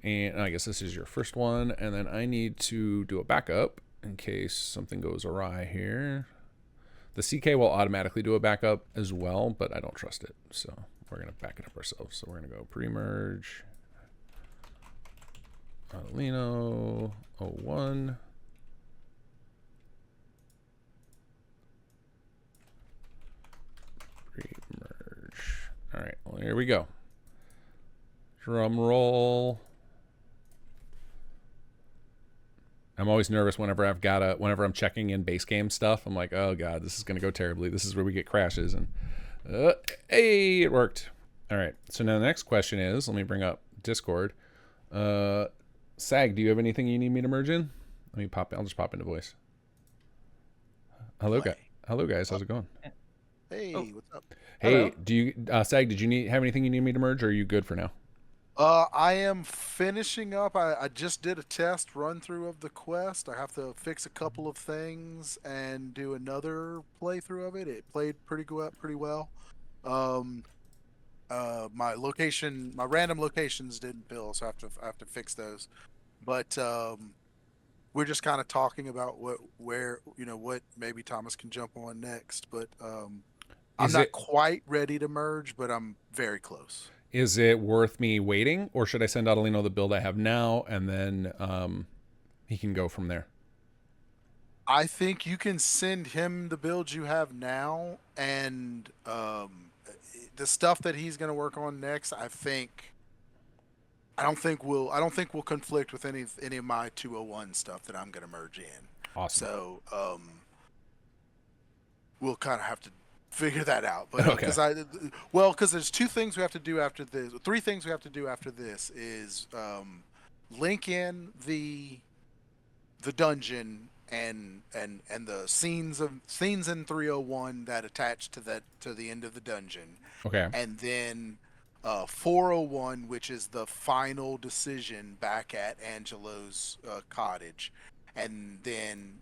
And I guess this is your first one. And then I need to do a backup in case something goes awry here. The CK will automatically do a backup as well, but I don't trust it. So we're going to back it up ourselves. So we're going to go pre-merge. Adelino 01. Pre-merge. All right, well, here we go. Drum roll. I'm always nervous whenever I'm checking in base game stuff. I'm like, oh god, this is gonna go terribly. This is where we get crashes. And hey, it worked. All right. So now the next question is, let me bring up Discord. Sag, do you have anything you need me to merge in? Let me pop. I'll just pop into voice. Hello, guys. How's it going? Hey, what's up? Hey, Hello. do you Sag? Did you have anything you need me to merge, or are you good for now? I am finishing up. I just did a test run through of the quest. I have to fix a couple of things and do another playthrough of it. It played pretty well. My random locations didn't fill, so I have to fix those. But we're just kind of talking about what maybe Thomas can jump on next. But I'm not quite ready to merge, but I'm very close. Is it worth me waiting, or should I send Adelino the build I have now, and then he can go from there? I think you can send him the build you have now, and the stuff that he's going to work on next. I don't think will conflict with any of my 201 stuff that I'm going to merge in. Awesome. So we'll kind of have to figure that out. But okay. Because there's 2 things we have to do after this. 3 things we have to do after this is link in the dungeon and the scenes in 301 that attach to the end of the dungeon. Okay. And then 401, which is the final decision back at Angelo's cottage, and then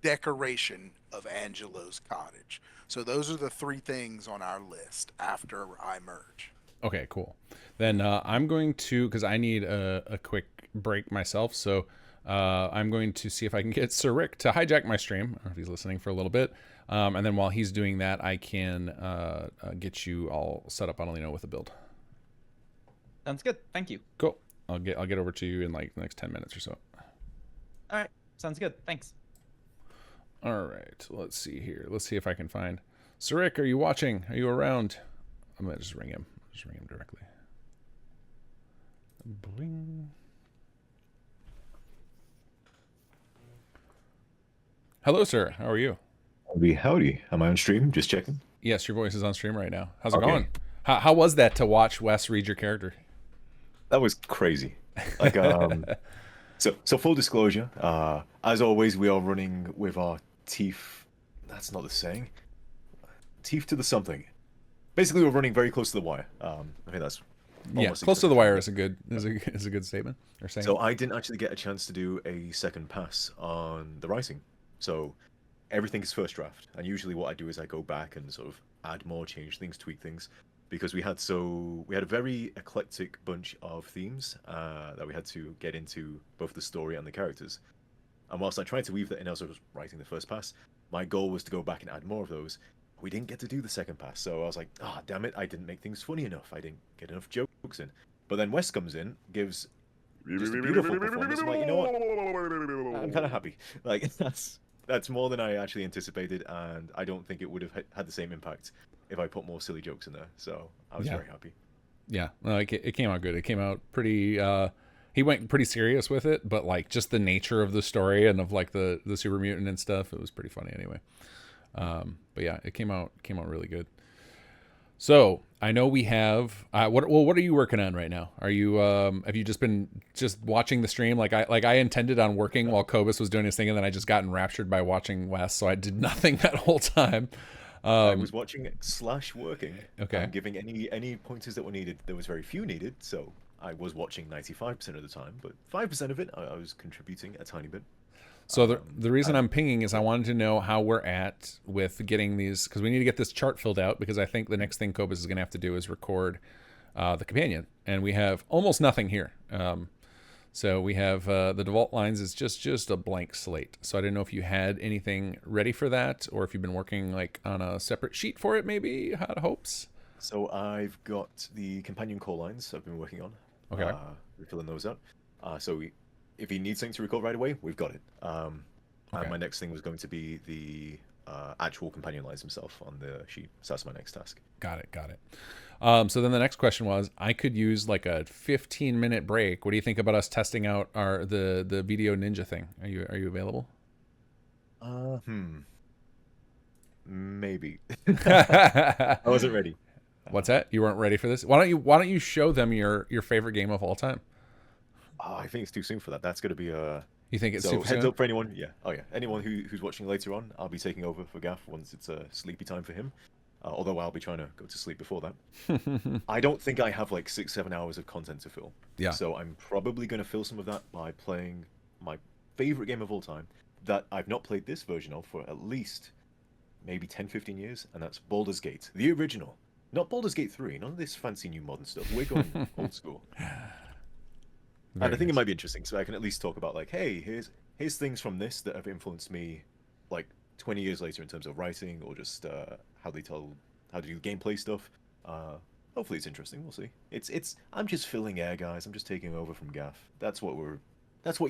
decoration of Angelo's cottage. So those are the 3 things on our list after I merge. Okay, cool. Then I'm going to, because I need a quick break myself, so I'm going to see if I can get Sir Rick to hijack my stream. I don't know if he's listening for a little bit. And then while he's doing that, I can get you all set up on Adelino with a build. Sounds good. Thank you. Cool. I'll get over to you in like the next 10 minutes or so. All right. Sounds good. Thanks. All right. Let's see here. Let's see if I can find Sir Rick. Are you watching? Are you around? I'm gonna just ring him. Just ring him directly. Bling. Hello, sir. How are you? Howdy. Am I on stream? Just checking. Yes, your voice is on stream right now. How's it going? How was that to watch Wes read your character? That was crazy. Like, so full disclosure, as always, we are running with our teeth. That's not the saying. Teeth to the something. Basically, we're running very close to the wire. I think that's close to the wire is a good statement. Or saying. So I didn't actually get a chance to do a second pass on the writing. So everything is first draft, and usually what I do is I go back and sort of add more, change things, tweak things, because we had a very eclectic bunch of themes that we had to get into, both the story and the characters. And whilst I tried to weave that in as I was writing the first pass, my goal was to go back and add more of those. We didn't get to do the second pass, so I was like, damn it, I didn't make things funny enough. I didn't get enough jokes in. But then Wes comes in, gives just a beautiful performance. I'm like, you know what? I'm kind of happy. Like, that's more than I actually anticipated, and I don't think it would have had the same impact if I put more silly jokes in there. So I was very happy. Yeah, no, it came out good. It came out pretty. He went pretty serious with it, but like just the nature of the story and of like the super mutant and stuff, it was pretty funny anyway. But yeah, it came out really good. So I know we have what are you working on right now? Are you have you been watching the stream like I intended on working while Cobus was doing his thing, and then I just got enraptured by watching Wes, so I did nothing that whole time. I was watching / working. Okay. Giving any pointers that were needed. There was very few needed, so I was watching 95% of the time, but 5% of it I was contributing a tiny bit. So the reason I'm pinging is I wanted to know how we're at with getting these, because we need to get this chart filled out, because I think the next thing Cobus is going to have to do is record the companion, and we have almost nothing here. So we have the default lines is just a blank slate. So I didn't know if you had anything ready for that, or if you've been working like on a separate sheet for it, maybe. Had hopes. So I've got the companion call lines I've been working on. Okay. We're filling those out. So if he needs something to record right away, we've got it. And my next thing was going to be the actual companion lines himself on the sheet. So that's my next task. Got it. So then the next question was, I could use like a 15-minute break. What do you think about us testing out the video ninja thing? Are you available? Maybe. I wasn't ready. What's that? You weren't ready for this? Why don't you show them your favorite game of all time? Oh, I think it's too soon for that. That's going to be a... You think it's so super heads soon? up for anyone. Yeah. Oh yeah. Anyone who's watching later on, I'll be taking over for Gaff once it's a sleepy time for him. Although I'll be trying to go to sleep before that. I don't think I have like 6-7 hours of content to fill. Yeah. So I'm probably going to fill some of that by playing my favorite game of all time that I've not played this version of for at least maybe 10-15 years, and that's Baldur's Gate, the original. Not Baldur's Gate 3, none of this fancy new modern stuff. We're going old school. And I think it might be interesting, so I can at least talk about like, hey, here's things from this that have influenced me like 20 years later in terms of writing, or just how to do gameplay stuff. Hopefully it's interesting. We'll see. I'm just filling air, guys. I'm just taking over from Gaff. That's what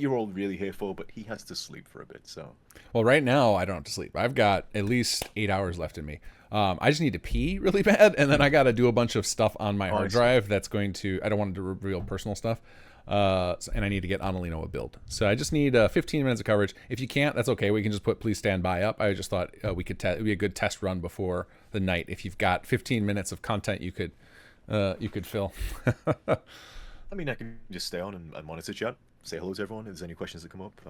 you're all really here for. But he has to sleep for a bit. So. Well, right now I don't have to sleep. I've got at least 8 hours left in me. I just need to pee really bad, and then I got to do a bunch of stuff on my hard drive. That's going to. I don't want to reveal personal stuff. And I need to get Annalino a build. So I just need 15 minutes of coverage. If you can't, that's okay. We can just put please stand by up. I just thought we could it'd be a good test run before the night. If you've got 15 minutes of content you could fill. I mean, I can just stay on and monitor chat, say hello to everyone. If there's any questions that come up,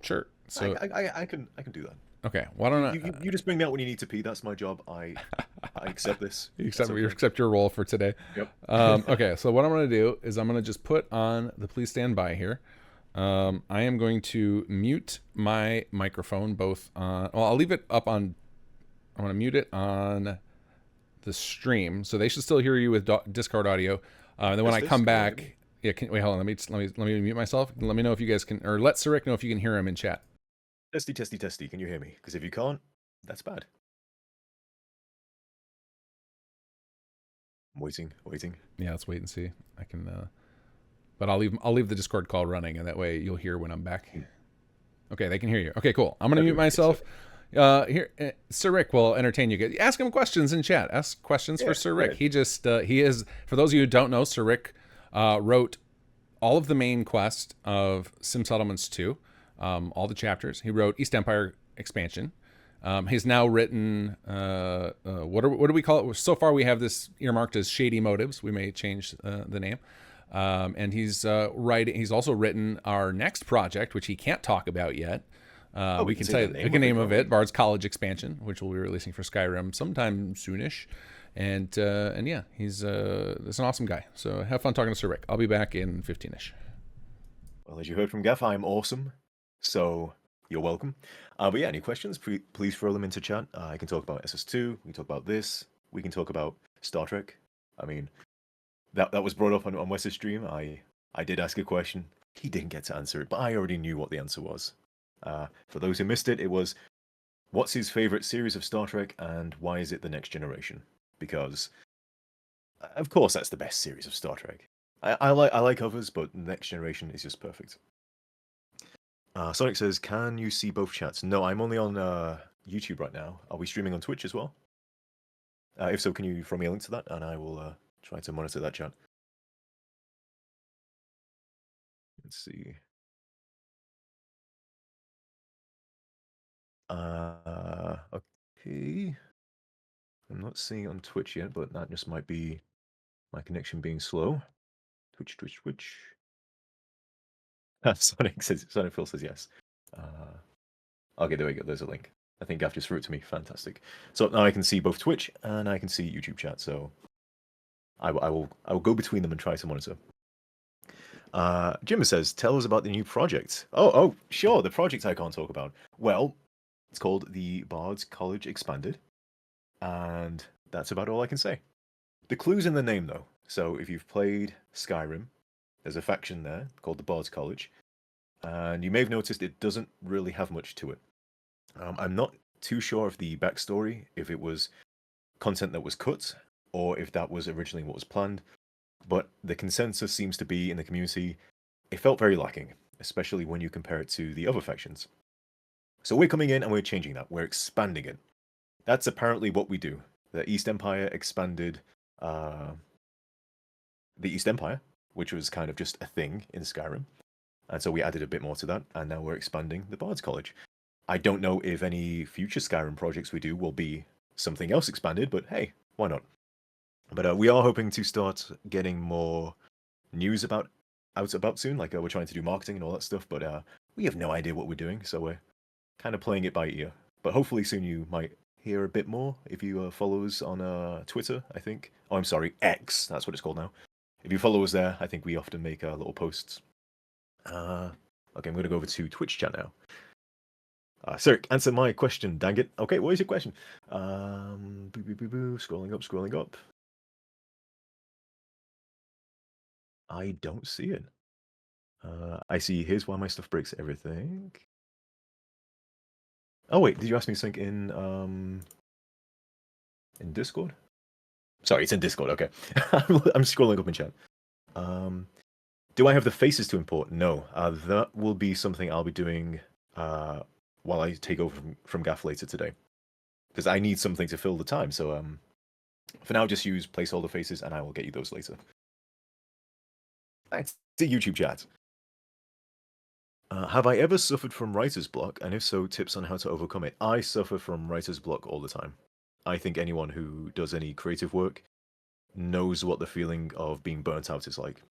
sure. So I can do that. Okay. Why don't you just bring me out when you need to pee? That's my job. I accept this. You accept your role for today. Yep. Okay. So what I'm going to do is I'm going to just put on the please stand by here. I am going to mute my microphone both on. Well, I'll leave it up on. I'm going to mute it on the stream, so they should still hear you with Discord audio. And then when I come back, wait, hold on. Let me mute myself. Let me know if you guys can, or let Sarik know if you can hear him in chat. Testy. Can you hear me? Because if you can't, that's bad. I'm waiting. Yeah, let's wait and see. I can, but I'll leave the Discord call running, and that way you'll hear when I'm back. Okay, they can hear you. Okay, cool. I'm gonna mute myself. Here, Sir Rick will entertain you guys. Ask him questions in chat. Ask questions for Sir Rick. He is, for those of you who don't know, Sir Rick wrote all of the main quest of Sim Settlements 2. All the chapters. He wrote East Empire expansion. He's now written what do we call it? So far we have this earmarked as Shady Motives. We may change the name. And he's also written our next project, which he can't talk about yet. We can say the name of it, Bard's College expansion, which we'll be releasing for Skyrim sometime soonish. And yeah, he's an awesome guy. So have fun talking to Sir Rick. I'll be back in 15ish. Well, as you heard from Gaff, I'm awesome. So you're welcome. But yeah, any questions, please throw them into chat. I can talk about SS2. We can talk about this. We can talk about Star Trek. I mean, that was brought up on Wes's stream. I did ask a question. He didn't get to answer it, but I already knew what the answer was. For those who missed it, it was, what's his favorite series of Star Trek and why is it The Next Generation? Because, of course, that's the best series of Star Trek. I like others, but Next Generation is just perfect. Sonic says, can you see both chats? No, I'm only on YouTube right now. Are we streaming on Twitch as well? If so, can you throw me a link to that, and I will try to monitor that chat. Let's see. Okay. I'm not seeing it on Twitch yet, but that just might be my connection being slow. Twitch. Sonic Phil says yes. Okay, there we go. There's a link. I think Gav just threw it to me. Fantastic. So now I can see both Twitch and I can see YouTube chat. So I will go between them and try to monitor. Jim says, tell us about the new project. Oh, sure. The project I can't talk about. Well, it's called the Bard's College Expanded, and that's about all I can say. The clue's in the name, though. So if you've played Skyrim, there's a faction there called the Bard's College, and you may have noticed it doesn't really have much to it. I'm not too sure of the backstory, if it was content that was cut, or if that was originally what was planned, but the consensus seems to be in the community, it felt very lacking, especially when you compare it to the other factions. So we're coming in and we're changing that. We're expanding it. That's apparently what we do. The East Empire expanded the East Empire, which was kind of just a thing in Skyrim. And so we added a bit more to that, and now we're expanding the Bard's College. I don't know if any future Skyrim projects we do will be something else expanded, but hey, why not? But we are hoping to start getting more news out about soon. Like we're trying to do marketing and all that stuff, but we have no idea what we're doing, so we're kind of playing it by ear. But hopefully soon you might hear a bit more if you follow us on Twitter, I think. Oh, I'm sorry, X. That's what it's called now. If you follow us there, I think we often make little posts. Okay, I'm going to go over to Twitch chat now. Sir, answer my question, dang it. Okay, what is your question? Scrolling up. I don't see it. I see, here's why my stuff breaks everything. Oh wait, did you ask me something in Discord? Sorry, it's in Discord, okay. I'm scrolling up in chat. Do I have the faces to import? No. That will be something I'll be doing while I take over from Gaff later today. Because I need something to fill the time, so for now just use placeholder faces and I will get you those later. Thanks to YouTube chat. Have I ever suffered from writer's block? And if so, tips on how to overcome it. I suffer from writer's block all the time. I think anyone who does any creative work knows what the feeling of being burnt out is like.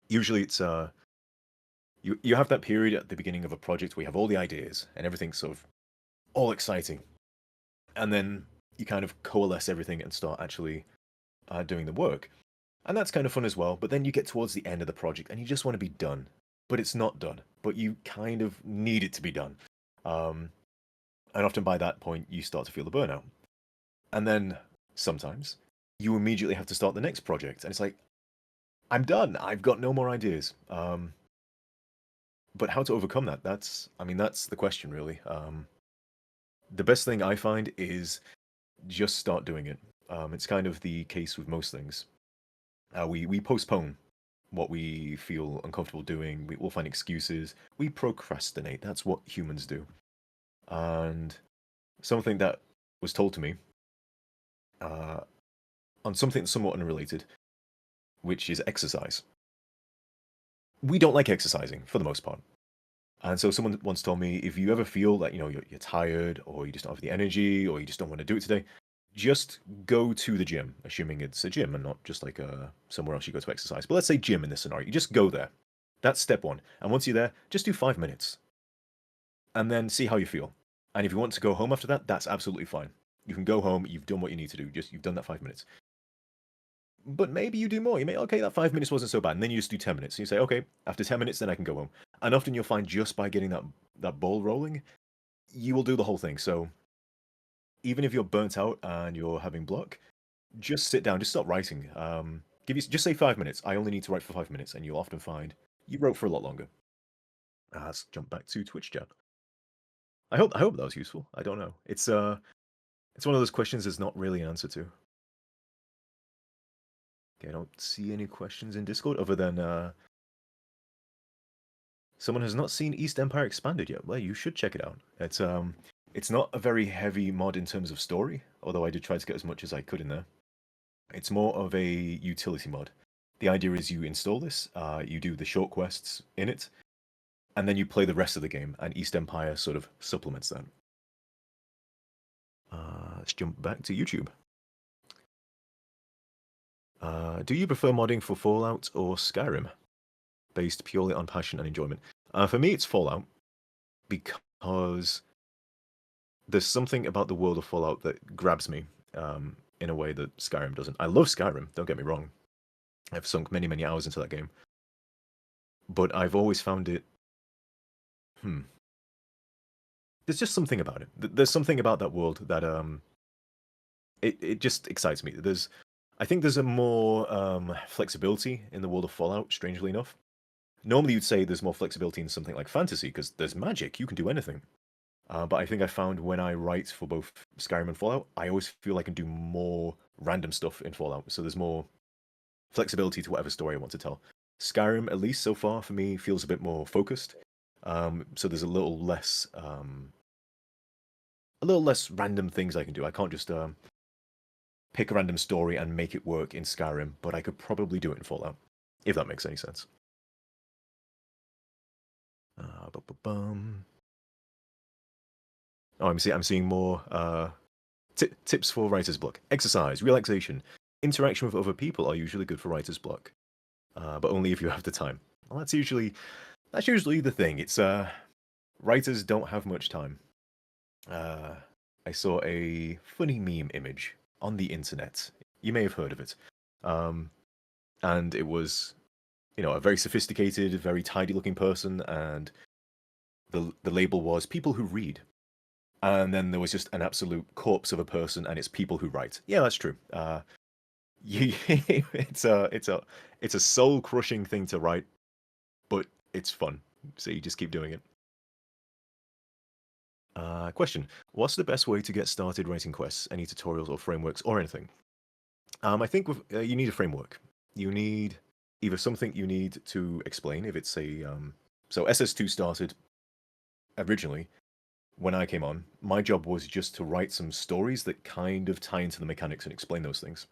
Usually it's you have that period at the beginning of a project where you have all the ideas and everything's sort of all exciting. And then you kind of coalesce everything and start actually doing the work. And that's kind of fun as well, but then you get towards the end of the project and you just want to be done. But it's not done. But you kind of need it to be done. And often by that point, you start to feel the burnout. And then sometimes you immediately have to start the next project. And it's like, I'm done. I've got no more ideas. But how to overcome that? That's the question, really. The best thing I find is just start doing it. It's kind of the case with most things. We postpone what we feel uncomfortable doing. We'll find excuses. We procrastinate. That's what humans do. And something that was told to me on something somewhat unrelated, which is exercise. We don't like exercising for the most part. And so someone once told me, if you ever feel that you're tired, or you just don't have the energy, or you just don't want to do it today, just go to the gym, assuming it's a gym and not just like somewhere else you go to exercise. But let's say gym in this scenario. You just go there. That's step one. And once you're there, just do 5 minutes. And then see how you feel. And if you want to go home after that, that's absolutely fine. You can go home, you've done what you need to do. You've done that 5 minutes. But maybe you do more. You may, okay, that 5 minutes wasn't so bad. And then you just do 10 minutes. And you say, okay, after 10 minutes, then I can go home. And often you'll find just by getting that ball rolling, you will do the whole thing. So even if you're burnt out and you're having block, just sit down, just start writing. Just say 5 minutes. I only need to write for 5 minutes. And you'll often find you wrote for a lot longer. Let's jump back to Twitch chat. I hope that was useful. I don't know. It's one of those questions there's not really an answer to. Okay, I don't see any questions in Discord other than someone has not seen East Empire Expanded yet. Well, you should check it out. It's It's not a very heavy mod in terms of story, although I did try to get as much as I could in there. It's more of a utility mod. The idea is you install this, you do the short quests in it, and then you play the rest of the game, and East Empire sort of supplements that. Let's jump back to YouTube. Do you prefer modding for Fallout or Skyrim? Based purely on passion and enjoyment. For me, it's Fallout, because there's something about the world of Fallout that grabs me in a way that Skyrim doesn't. I love Skyrim, don't get me wrong. I've sunk many, many hours into that game. But I've always found it... There's just something about it. There's something about that world that it just excites me. I think there's a more flexibility in the world of Fallout, strangely enough. Normally you'd say there's more flexibility in something like fantasy, because there's magic, you can do anything. But I think I found when I write for both Skyrim and Fallout, I always feel I can do more random stuff in Fallout. So there's more flexibility to whatever story I want to tell. Skyrim, at least so far, for me, feels a bit more focused. So there's a little less random things I can do. I can't just pick a random story and make it work in Skyrim, but I could probably do it in Fallout, if that makes any sense. Oh, I'm seeing more tips for writer's block. Exercise, relaxation, interaction with other people are usually good for writer's block, but only if you have the time. Well, that's usually the thing. It's writers don't have much time. I saw a funny meme image on the internet. You may have heard of it, and it was, a very sophisticated, very tidy-looking person, and the label was "people who read." And then there was just an absolute corpse of a person, and it's people who write. Yeah, that's true. It's a soul-crushing thing to write, but it's fun. So you just keep doing it. Question: what's the best way to get started writing quests? Any tutorials or frameworks or anything? I think you need a framework. You need either something you need to explain if it's a so SS2 started originally. When I came on, my job was just to write some stories that kind of tie into the mechanics and explain those things.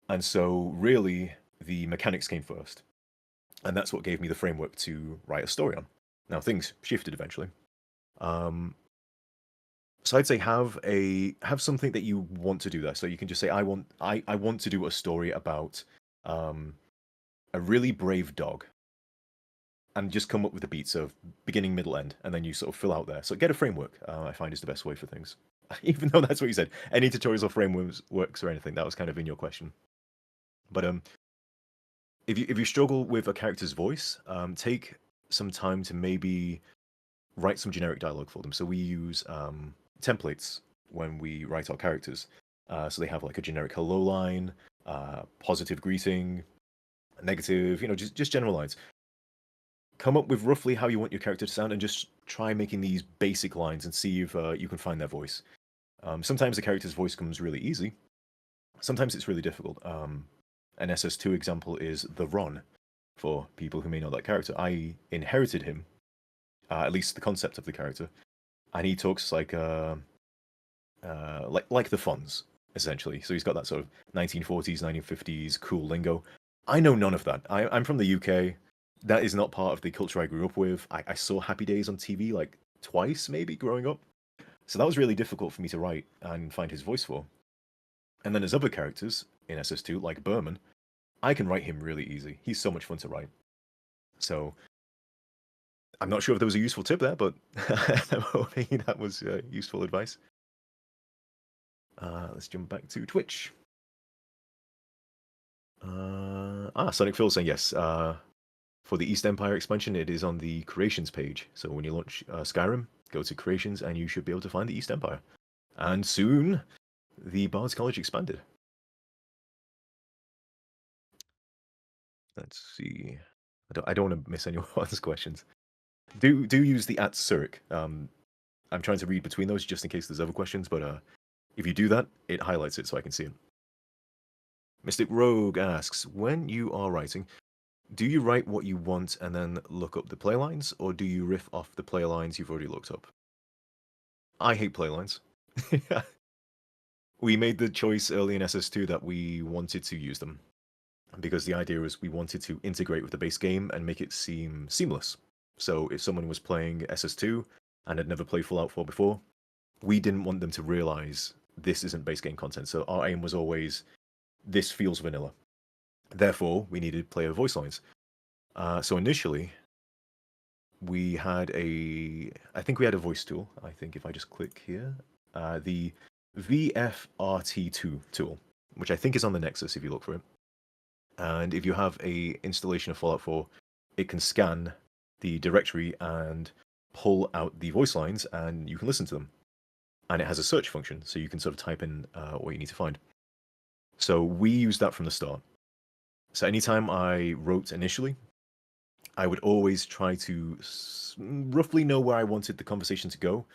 And so, really, the mechanics came first. And that's what gave me the framework to write a story on. Now, things shifted eventually. So I'd say have something that you want to do there. So you can just say, I want to do a story about a really brave dog. And just come up with the beats of beginning, middle, end, and then you sort of fill out there. So get a framework, I find, is the best way for things. Even though that's what you said. Any tutorials or frameworks or anything, that was kind of in your question. But if you struggle with a character's voice, take some time to maybe write some generic dialogue for them. So we use templates when we write our characters. So they have like a generic hello line, positive greeting, negative, just general lines. Come up with roughly how you want your character to sound and just try making these basic lines and see if you can find their voice. Sometimes the character's voice comes really easy. Sometimes it's really difficult. An SS2 example is the Ron, for people who may know that character. I inherited him, at least the concept of the character, and he talks like the Fonz, essentially. So he's got that sort of 1940s, 1950s cool lingo. I know none of that. I'm from the UK. That is not part of the culture I grew up with. I saw Happy Days on TV like twice, maybe, growing up. So that was really difficult for me to write and find his voice for. And then there's other characters in SS2, like Berman. I can write him really easy. He's so much fun to write. So I'm not sure if there was a useful tip there, but I'm hoping that was useful advice. Let's jump back to Twitch. Sonic Phil saying yes. For the East Empire expansion, it is on the Creations page. So when you launch Skyrim, go to Creations and you should be able to find the East Empire. And soon, the Bard's College expanded. Let's see. I don't want to miss anyone's questions. Do use the @Zurich. I'm trying to read between those just in case there's other questions, but if you do that, it highlights it so I can see it. Mystic Rogue asks, when you are writing, do you write what you want and then look up the playlines, or do you riff off the playlines you've already looked up? I hate playlines. We made the choice early in SS2 that we wanted to use them because the idea was we wanted to integrate with the base game and make it seem seamless. So if someone was playing SS2 and had never played Fallout 4 before, we didn't want them to realize this isn't base game content. So our aim was always, this feels vanilla. Therefore, we needed player voice lines. So initially, we had I think we had a voice tool. I think if I just click here, the VFRT2 tool, which I think is on the Nexus if you look for it. And if you have a installation of Fallout 4, it can scan the directory and pull out the voice lines, and you can listen to them. And it has a search function, so you can sort of type in what you need to find. So we used that from the start. So anytime I wrote initially, I would always try to roughly know where I wanted the conversation to go,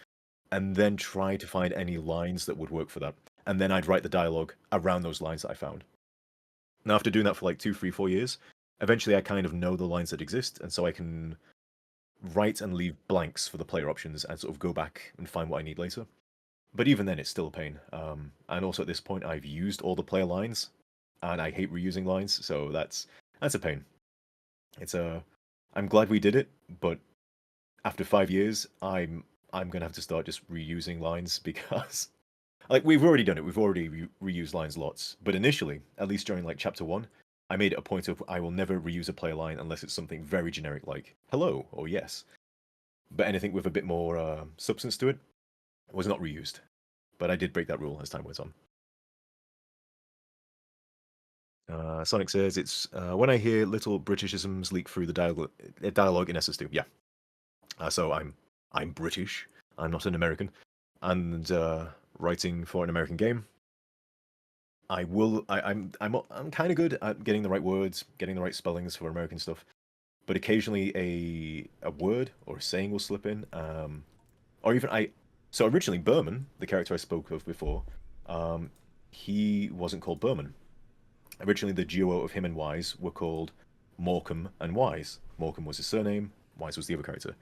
and then try to find any lines that would work for that. And then I'd write the dialogue around those lines that I found. Now, after doing that for like 2, 3, 4 years, eventually I kind of know the lines that exist, and so I can write and leave blanks for the player options and sort of go back and find what I need later. But even then, it's still a pain. And also at this point, I've used all the player lines, and I hate reusing lines, so that's a pain. I'm glad we did it, but after 5 years, I'm gonna have to start just reusing lines because, like, we've already done it. We've already reused lines lots. But initially, at least during like chapter 1, I made it a point of I will never reuse a player line unless it's something very generic like hello or yes. But anything with a bit more substance to it was not reused. But I did break that rule as time went on. Sonic says it's when I hear little Britishisms leak through the dialogue in SS2. Yeah. So I'm British. I'm not an American, and writing for an American game, I'm kind of good at getting the right words, getting the right spellings for American stuff, but occasionally a word or a saying will slip in, or even So originally Berman, the character I spoke of before, he wasn't called Berman. Originally, the duo of him and Wise were called Morecambe and Wise. Morecambe was his surname, Wise was the other character.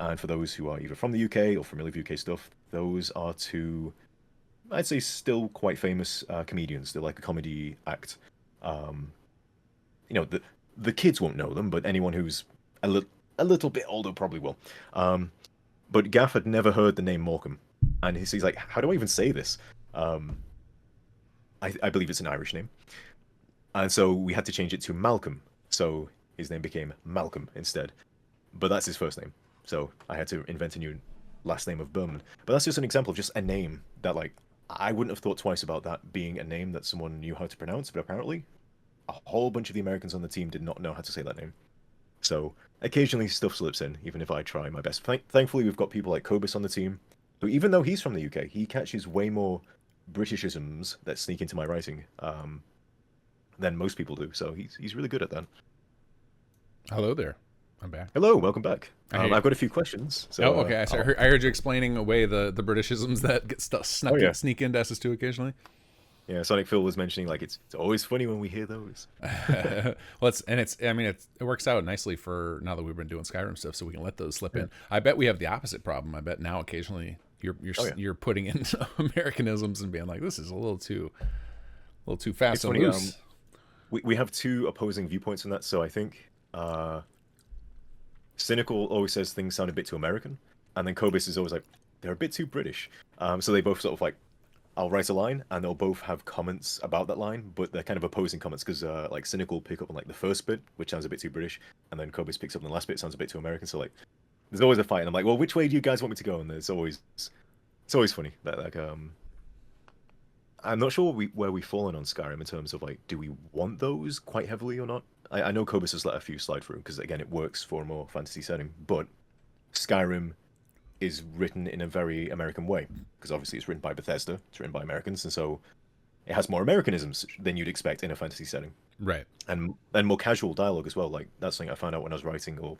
And for those who are either from the UK or familiar with UK stuff, those are two, I'd say, still quite famous comedians. They're like a comedy act. The kids won't know them, but anyone who's a little bit older probably will. But Gaff had never heard the name Morecambe, and he's like, "How do I even say this?" I believe it's an Irish name. And so we had to change it to Malcolm. So his name became Malcolm instead. But that's his first name. So I had to invent a new last name of Berman. But that's just an example of just a name that, like, I wouldn't have thought twice about that being a name that someone knew how to pronounce. But apparently, a whole bunch of the Americans on the team did not know how to say that name. So occasionally stuff slips in, even if I try my best. Thankfully, we've got people like Kobus on the team, who, even though he's from the UK, he catches way more Britishisms that sneak into my writing than most people do. So he's really good at that. Hello there. I'm back. Hello, welcome back. I've got a few questions. So, okay. I heard you explaining away the Britishisms that get sneak into SS2 occasionally. Yeah, Sonic Phil was mentioning, like, it's always funny when we hear those. Well, it works out nicely for now that we've been doing Skyrim stuff, so we can let those slip in. I bet we have the opposite problem. I bet now occasionally you're putting in Americanisms and being like, this is a little too fast and loose. We have two opposing viewpoints on that. So I think Cynical always says things sound a bit too American, and then Kobus is always like, they're a bit too British. So they both sort of like, I'll write a line and they'll both have comments about that line, but they're kind of opposing comments because like Cynical will pick up on like the first bit, which sounds a bit too British, and then Kobus picks up on the last bit, sounds a bit too American. So like, there's always a fight, and I'm like, well, which way do you guys want me to go? And it's always funny that, like, I'm not sure where we've fallen on Skyrim in terms of, like, do we want those quite heavily or not? I know Kobus has let a few slide through because, again, it works for a more fantasy setting, but Skyrim is written in a very American way because obviously it's written by Bethesda, it's written by Americans, and so it has more Americanisms than you'd expect in a fantasy setting. Right. And more casual dialogue as well. Like, that's something I found out when I was writing or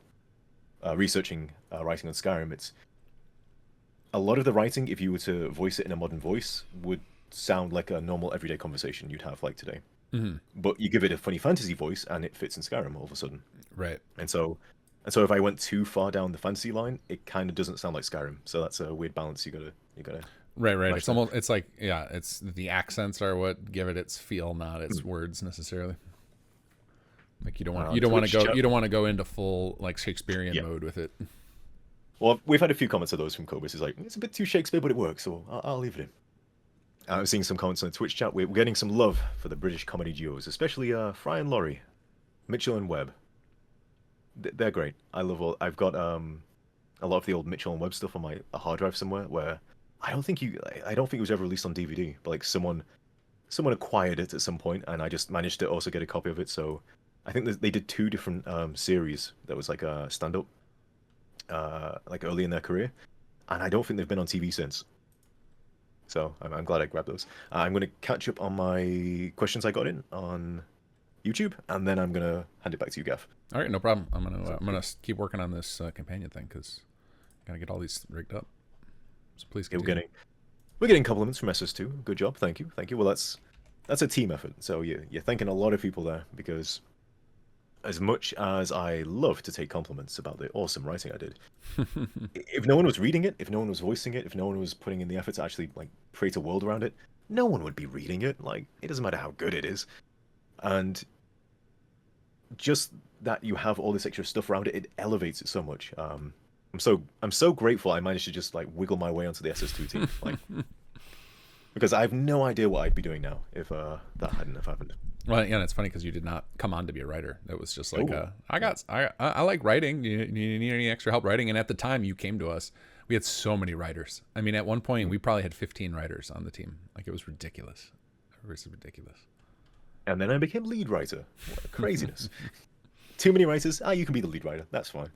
researching writing on Skyrim. It's a lot of the writing, if you were to voice it in a modern voice, would sound like a normal everyday conversation you'd have like today. Mm-hmm. But you give it a funny fantasy voice and it fits in Skyrim all of a sudden. Right. And so if I went too far down the fantasy line, it kind of doesn't sound like Skyrim. So that's a weird balance you You gotta. Right. It's almost, it's like, yeah, it's the accents are what give it its feel, not its words necessarily. Like you don't want to go into full like Shakespearean mode with it. Well, we've had a few comments of those from Cobus. It's like, it's a bit too Shakespeare, but it works, so I'll leave it in. I was seeing some comments on the Twitch chat. We're getting some love for the British comedy duos, especially Fry and Laurie, Mitchell and Webb. They're great. I love all. I've got a lot of the old Mitchell and Webb stuff on my hard drive somewhere. Where I don't think it was ever released on DVD, but like someone acquired it at some point, and I just managed to also get a copy of it. So I think they did 2 different series that was like a stand-up, like early in their career, and I don't think they've been on TV since. So I'm glad I grabbed those. I'm going to catch up on my questions I got in on YouTube, and then I'm going to hand it back to you, Gav. All right, no problem. I'm gonna keep working on this companion thing because I gotta get all these rigged up. So please continue. We're getting compliments from SS2. Good job, thank you. Well, that's a team effort. So you're thanking a lot of people there, because as much as I love to take compliments about the awesome writing I did, if no one was reading it, if no one was voicing it, if no one was putting in the effort to actually like create a world around it, no one would be reading it. Like, it doesn't matter how good it is, and just that you have all this extra stuff around it, it elevates it so much. I'm so grateful I managed to just like wiggle my way onto the SS2 team, like, because I have no idea what I'd be doing now if that hadn't have happened. Well, yeah, it's funny because you did not come on to be a writer. It was just like, I like writing. You need any extra help writing? And at the time you came to us, we had so many writers. I mean, at one point we probably had 15 writers on the team. Like, it was ridiculous. It was ridiculous. And then I became lead writer. What craziness. Too many writers. You can be the lead writer. That's fine.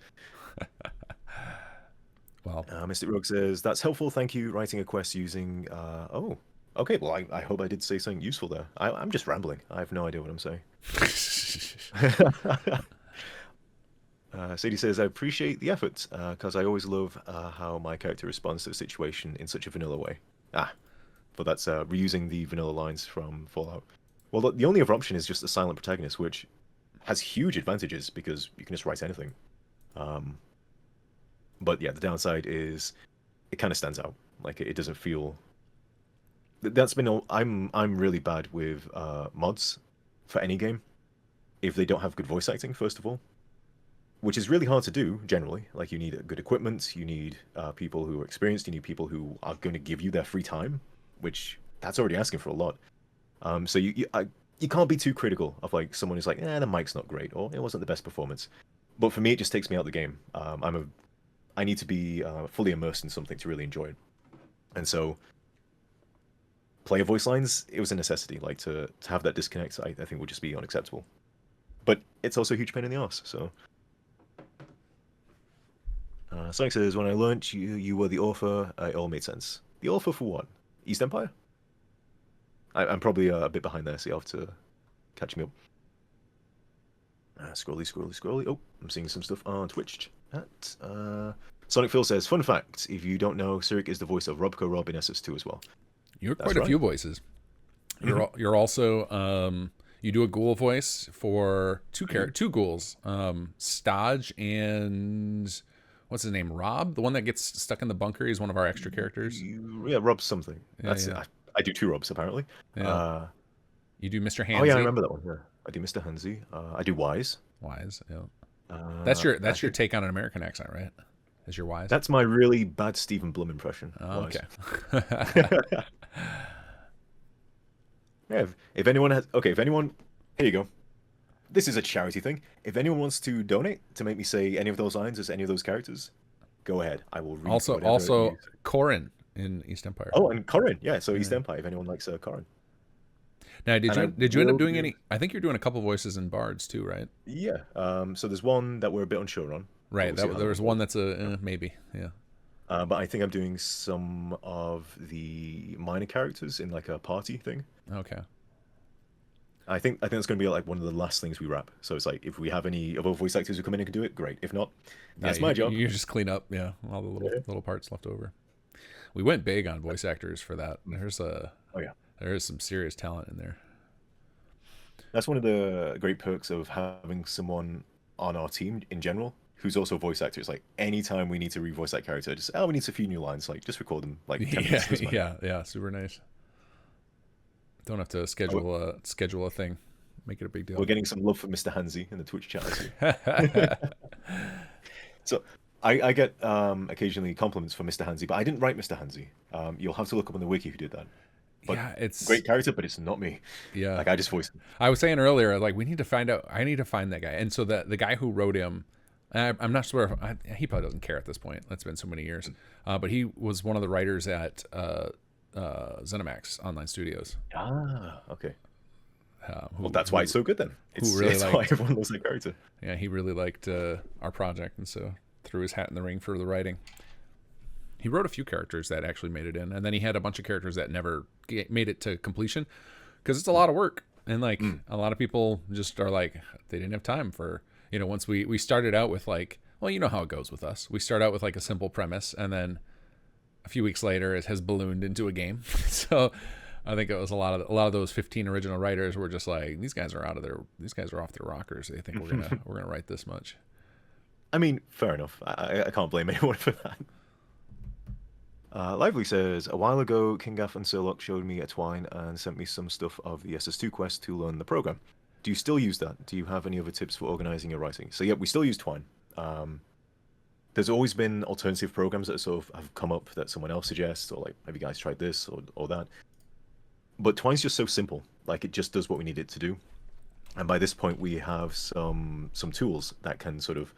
Well, Mystic Rogue says, that's helpful. Thank you. Writing a quest using... Okay, well, I hope I did say something useful there. I'm just rambling. I have no idea what I'm saying. Sadie says, I appreciate the effort, because I always love how my character responds to a situation in such a vanilla way. But that's reusing the vanilla lines from Fallout. Well, the only other option is just a silent protagonist, which has huge advantages because you can just write anything. But yeah, the downside is it kind of stands out. Like, it doesn't feel... That's been... I'm really bad with mods for any game if they don't have good voice acting, first of all. Which is really hard to do, generally. Like, you need good equipment, you need people who are experienced, you need people who are going to give you their free time, which that's already asking for a lot. So you can't be too critical of like someone who's like, the mic's not great, or it wasn't the best performance. But for me, it just takes me out of the game. I need to be fully immersed in something to really enjoy it. And so, player voice lines, it was a necessity. Like, to have that disconnect, I think would just be unacceptable. But it's also a huge pain in the arse, so... Sonic says, when I learned you were the author, it all made sense. The author for what? East Empire? I'm probably a bit behind there, so you'll have to catch me up. Scrolly. Oh, I'm seeing some stuff on Twitch chat. Sonic Phil says, fun fact, if you don't know, Cyric is the voice of Robco Rob in SS2 as well. You're quite a few voices. You're also... you do a ghoul voice for two ghouls. Stodge and... What's his name? Rob? The one that gets stuck in the bunker? He's one of our extra characters. Yeah, Rob's something. That's it. I do 2 Robs, apparently. Yeah. You do Mr. Hansy. Oh, yeah, I remember that one. Yeah. I do Mr. Hansy. I do Wise. Wise, yeah. That's your take on an American accent, right? Is your Wise? That's my really bad Stephen Blum impression. Oh, okay. Yeah, if anyone has... Okay, if anyone... Here you go. This is a charity thing. If anyone wants to donate to make me say any of those lines as any of those characters, go ahead. I will read Also, Corin in East Empire. Oh, and Corin. Yeah, so East Empire, if anyone likes Corin. Now, did you end up doing any... I think you're doing a couple voices in Bards too, right? Yeah. So there's one that we're a bit unsure on. Right. There was one that's a maybe. Yeah. But I think I'm doing some of the minor characters in like a party thing. Okay. I think that's going to be like one of the last things we wrap. So it's like, if we have any other voice actors who come in and can do it, great. If not, that's my job. You just clean up, all the little parts left over. We went big on voice actors for that. There's some serious talent in there. That's one of the great perks of having someone on our team in general who's also a voice actor, is like, anytime we need to revoice that character, just we need a few new lines, like just record them like 10 minutes. Doesn't matter. Yeah, super nice. Don't have to schedule a thing. Make it a big deal. We're getting some love for Mr. Hansi in the Twitch chat too. So I get occasionally compliments from Mr. Hansi, but I didn't write Mr. Hansi. You'll have to look up on the wiki who did that. But yeah, it's great character, but it's not me. Yeah, like I just voiced him. I was saying earlier, like we need to find out. I need to find that guy. And so the guy who wrote him, I'm not sure. He probably doesn't care at this point. It's been so many years. But he was one of the writers at ZeniMax Online Studios. Ah, okay. Well, that's why it's so good then. It's why everyone loves that character. Yeah, he really liked our project, and so threw his hat in the ring for the writing. He wrote a few characters that actually made it in, and then he had a bunch of characters that never made it to completion because it's a lot of work. And like a lot of people just are like, they didn't have time for, once we started out with like, well, you know how it goes with us. We start out with like a simple premise, and then a few weeks later it has ballooned into a game. So I think it was a lot of those 15 original writers were just like, these guys are off their rockers. They think we're gonna write this much. I mean, fair enough. I can't blame anyone for that. Lively says, a while ago, Kinggath and Sherlock showed me a Twine and sent me some stuff of the SS2 quest to learn the program. Do you still use that? Do you have any other tips for organizing your writing? So yeah, we still use Twine. There's always been alternative programs that sort of have come up that someone else suggests, or like, have you guys tried this or that? But Twine's just so simple. Like, it just does what we need it to do. And by this point, we have some tools that can sort of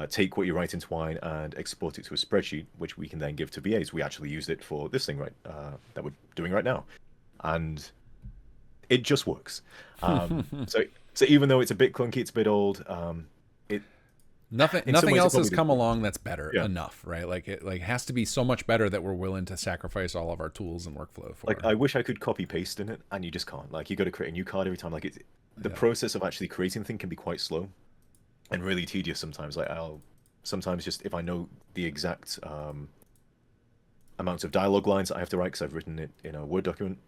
take what you write in Twine and export it to a spreadsheet, which we can then give to VAs. We actually used it for this thing that we're doing right now, and it just works. So even though it's a bit clunky, it's a bit old. Nothing else has come along that's better enough, right? Like it has to be so much better that we're willing to sacrifice all of our tools and workflow for. Like I wish I could copy paste in it, and you just can't. Like you got to create a new card every time. Like the process of actually creating a thing can be quite slow and really tedious sometimes. Like I'll sometimes just, if I know the exact amounts of dialogue lines that I have to write because I've written it in a Word document,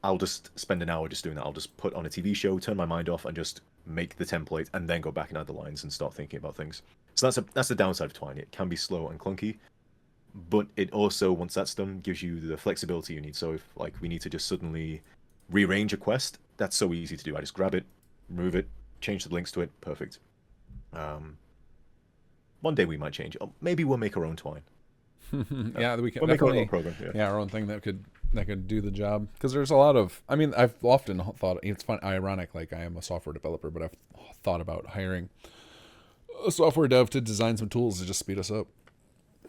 I'll just spend an hour just doing that. I'll just put on a TV show, turn my mind off, and just make the template, and then go back and add the lines and start thinking about things. So that's the downside of Twine. It can be slow and clunky, but it also, once that's done, gives you the flexibility you need. So if like we need to just suddenly rearrange a quest, that's so easy to do. I just grab it, move it, change the links to it, perfect. One day we might change it. Maybe we'll make our own Twine. Yeah, we can we'll make our own program. Yeah, our own thing that could do the job. Because there's a lot of, I mean, I've often thought, it's fun, ironic, like I am a software developer, but I've thought about hiring a software dev to design some tools to just speed us up.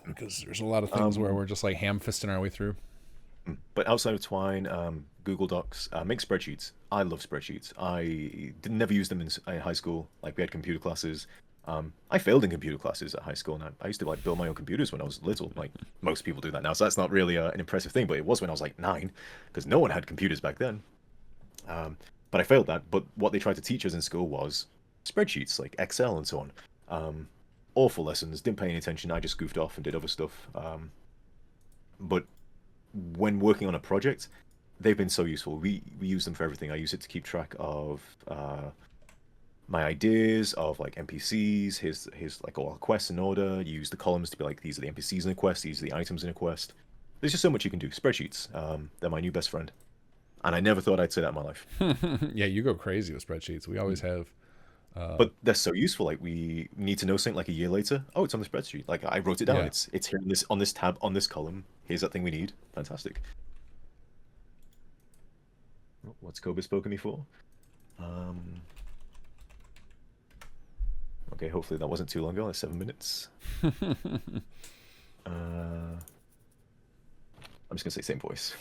Because there's a lot of things where we're just like ham-fisting our way through. But outside of Twine, Google Docs, make spreadsheets. I love spreadsheets. I never used them in high school. Like we had computer classes. I failed in computer classes at high school, and I used to like build my own computers when I was little. Like most people do that now, so that's not really an impressive thing. But it was when I was like 9, because no one had computers back then. But I failed that. But what they tried to teach us in school was spreadsheets, like Excel and so on. Awful lessons. Didn't pay any attention. I just goofed off and did other stuff. But when working on a project, they've been so useful. We use them for everything. I use it to keep track of my ideas of like NPCs, his like all our quests in order. You use the columns to be like, these are the NPCs in a quest, these are the items in a quest. There's just so much you can do. Spreadsheets, they're my new best friend. And I never thought I'd say that in my life. Yeah, you go crazy with spreadsheets. We always have. But they're so useful. Like we need to know something like a year later. Oh, it's on the spreadsheet. Like I wrote it down. Yeah. It's here on this tab on this column. Here's that thing we need. Fantastic. What's Kobe spoken me for? Okay, hopefully that wasn't too long ago. That's 7 minutes. I'm just gonna say same voice.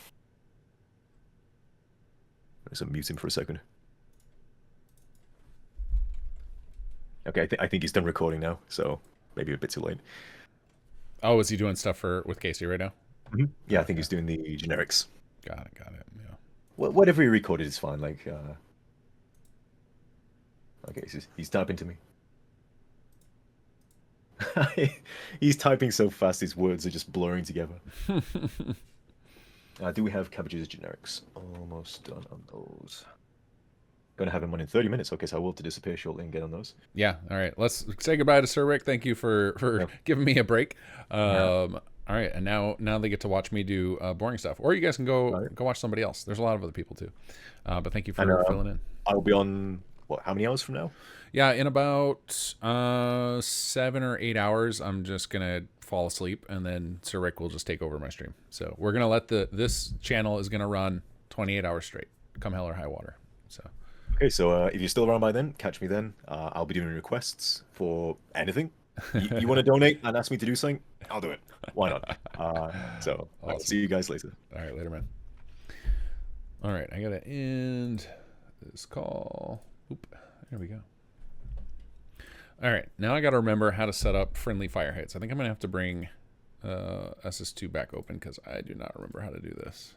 I'm just gonna mute him for a second. Okay, I think he's done recording now, so maybe a bit too late. Oh, is he doing stuff with Casey right now? Mm-hmm. Yeah, I think he's doing the generics. Got it. Yeah. Well, whatever he recorded is fine. Like, okay, he's typing to me. He's typing so fast, his words are just blurring together. Do we have cabbages generics? Almost done on those. Gonna have him on in 30 minutes. Okay, so I will have to disappear shortly and get on those. Yeah. All right. Let's say goodbye to Sir Rick. Thank you for giving me a break. All right. And now they get to watch me do boring stuff, or you guys can go watch somebody else. There's a lot of other people too. But thank you for filling in. I'll be on how many hours from now? Yeah, in about 7 or 8 hours, I'm just gonna fall asleep, and then Sir Rick will just take over my stream. So we're gonna let this channel is gonna run 28 hours straight, come hell or high water. So. Okay, so if you're still around by then, catch me then. I'll be doing requests for anything. You want to donate and ask me to do something? I'll do it. Why not? So Awesome. I'll see you guys later. All right, later, man. All right, I gotta end this call. Oop, there we go. All right, now I gotta remember how to set up friendly fire hits. I think I'm gonna have to bring SS2 back open because I do not remember how to do this.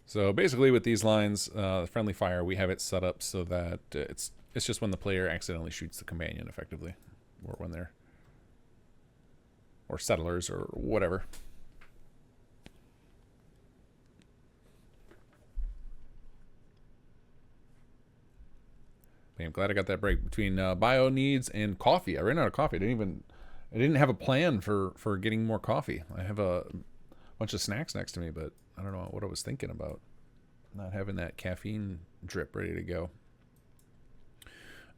So basically with these lines, friendly fire, we have it set up so that it's just when the player accidentally shoots the companion effectively, or when they're, or settlers or whatever. I'm glad I got that break between bio needs and coffee. I ran out of coffee. I didn't have a plan for getting more coffee. I have a bunch of snacks next to me, but I don't know what I was thinking about. Not having that caffeine drip ready to go.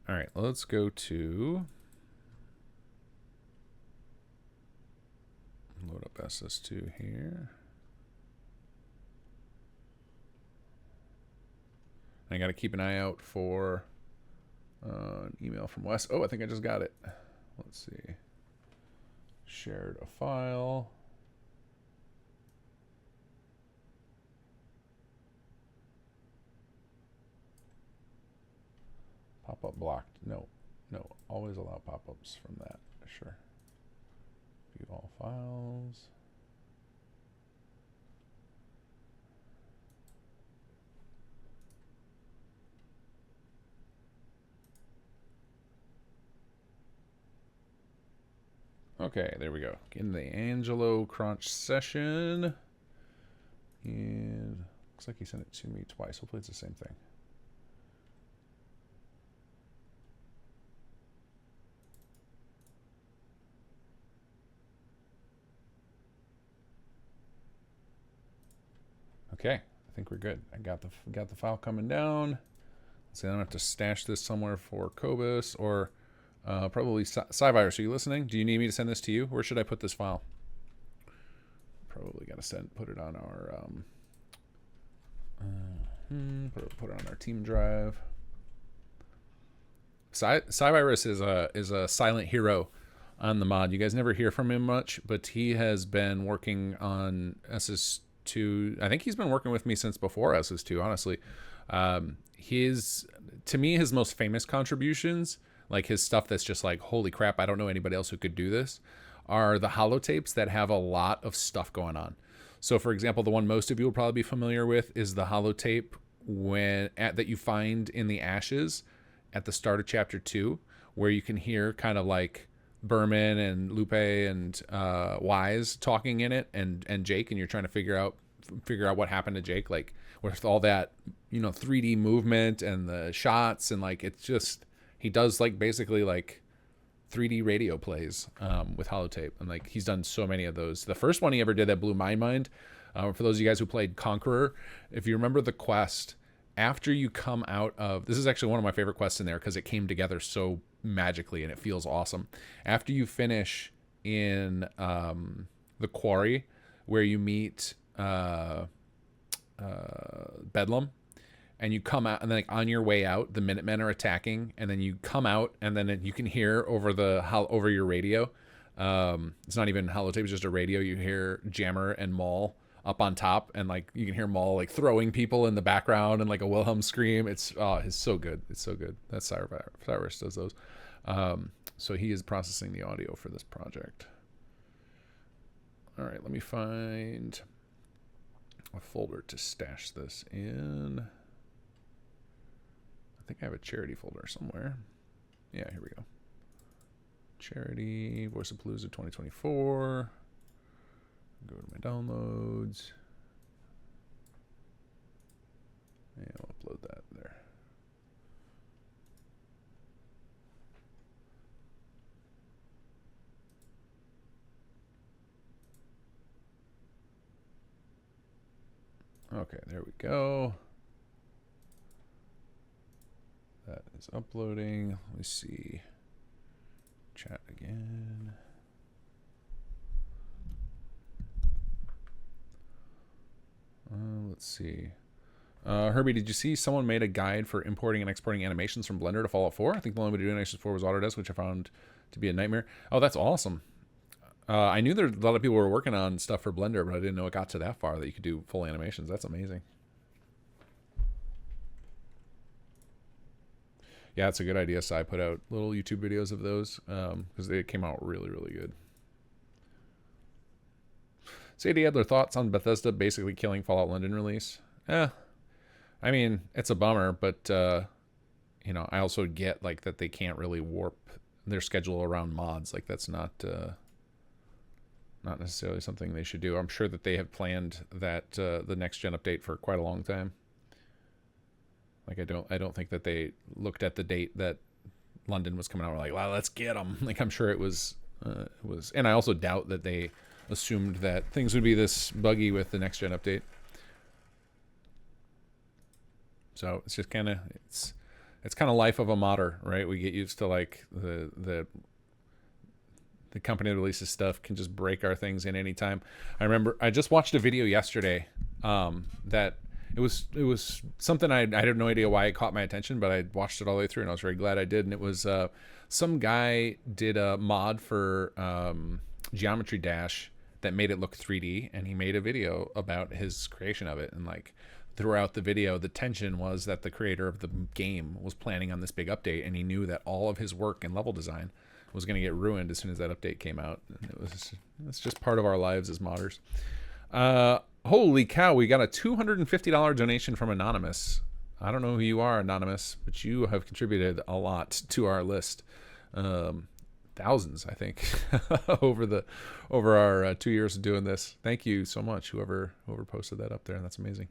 All right, let's go to load up SS2 here. I got to keep an eye out for an email from Wes. Oh, I think I just got it. Let's see. Shared a file. Pop-up blocked. No. Always allow pop-ups from that. Sure. View all files. Okay, there we go. In the Angelo Crunch session. And looks like he sent it to me twice. Hopefully it's the same thing. Okay, I think we're good. I got the file coming down. So I don't have to stash this somewhere for Cobus or probably Cyvirus. Are you listening? Do you need me to send this to you? Where should I put this file? Probably got to put it on our put it on our team drive. Cyvirus is a silent hero on the mod. You guys never hear from him much, but he has been working on SS2. I think he's been working with me since before SS2, honestly. To me, his most famous contributions, like his stuff that's just like, holy crap, I don't know anybody else who could do this, are the holotapes that have a lot of stuff going on. So for example, the one most of you will probably be familiar with is the holotape that you find in the ashes at the start of chapter 2, where you can hear kind of like Berman and Lupe and Wise talking in it, and Jake, and you're trying to figure out what happened to Jake, like with all that 3D movement and the shots, and like it's just, he does like basically like 3D radio plays with holotape, and like he's done so many of those. The first one he ever did that blew my mind, for those of you guys who played Conqueror, if you remember the quest after you come out of, this is actually one of my favorite quests in there because it came together so magically and it feels awesome. After you finish in the quarry where you meet Bedlam, and you come out, and then like on your way out, the Minutemen are attacking, and then you come out, and then you can hear over your radio. It's not even holotape; it's just a radio. You hear Jammer and Maul up on top, and like you can hear Maul like throwing people in the background, and like a Wilhelm scream. It's so good. It's so good. That's Cyrus does those. So he is processing the audio for this project. All right, let me find a folder to stash this in. I think I have a charity folder somewhere. Yeah, here we go. Charity, Voice of Palooza 2024. Go to my downloads. And I'll upload that there. Okay, there we go. That is uploading. Let me see. Chat again. Let's see. Herbie, did you see someone made a guide for importing and exporting animations from Blender to Fallout 4? I think the only way to do animations 4 was Autodesk, which I found to be a nightmare. Oh, that's awesome. I knew there a lot of people were working on stuff for Blender, but I didn't know it got to that far that you could do full animations. That's amazing. Yeah, it's a good idea. So I put out little YouTube videos of those because they came out really, really good. Sadie Adler, thoughts on Bethesda basically killing Fallout London release? I mean, it's a bummer, but you know, I also get like that they can't really warp their schedule around mods. Like that's not necessarily something they should do. I'm sure that they have planned that the next gen update for quite a long time. Like I don't think that they looked at the date that London was coming out. We're like, well, let's get them. Like I'm sure it was, and I also doubt that they assumed that things would be this buggy with the next gen update. So it's just kind of it's kind of life of a modder, right? We get used to like the company that releases stuff can just break our things in any time. I remember I just watched a video yesterday that it was something I had no idea why it caught my attention, but I watched it all the way through and I was very glad I did. And it was some guy did a mod for Geometry Dash that made it look 3D, and he made a video about his creation of it. And like throughout the video, the tension was that the creator of the game was planning on this big update, and he knew that all of his work in level design was going to get ruined as soon as that update came out. And it's just part of our lives as modders. Holy cow, we got a $250 donation from Anonymous. I don't know who you are, Anonymous, but you have contributed a lot to our list. Thousands, I think, over our 2 years of doing this. Thank you so much, whoever posted that up there. That's amazing.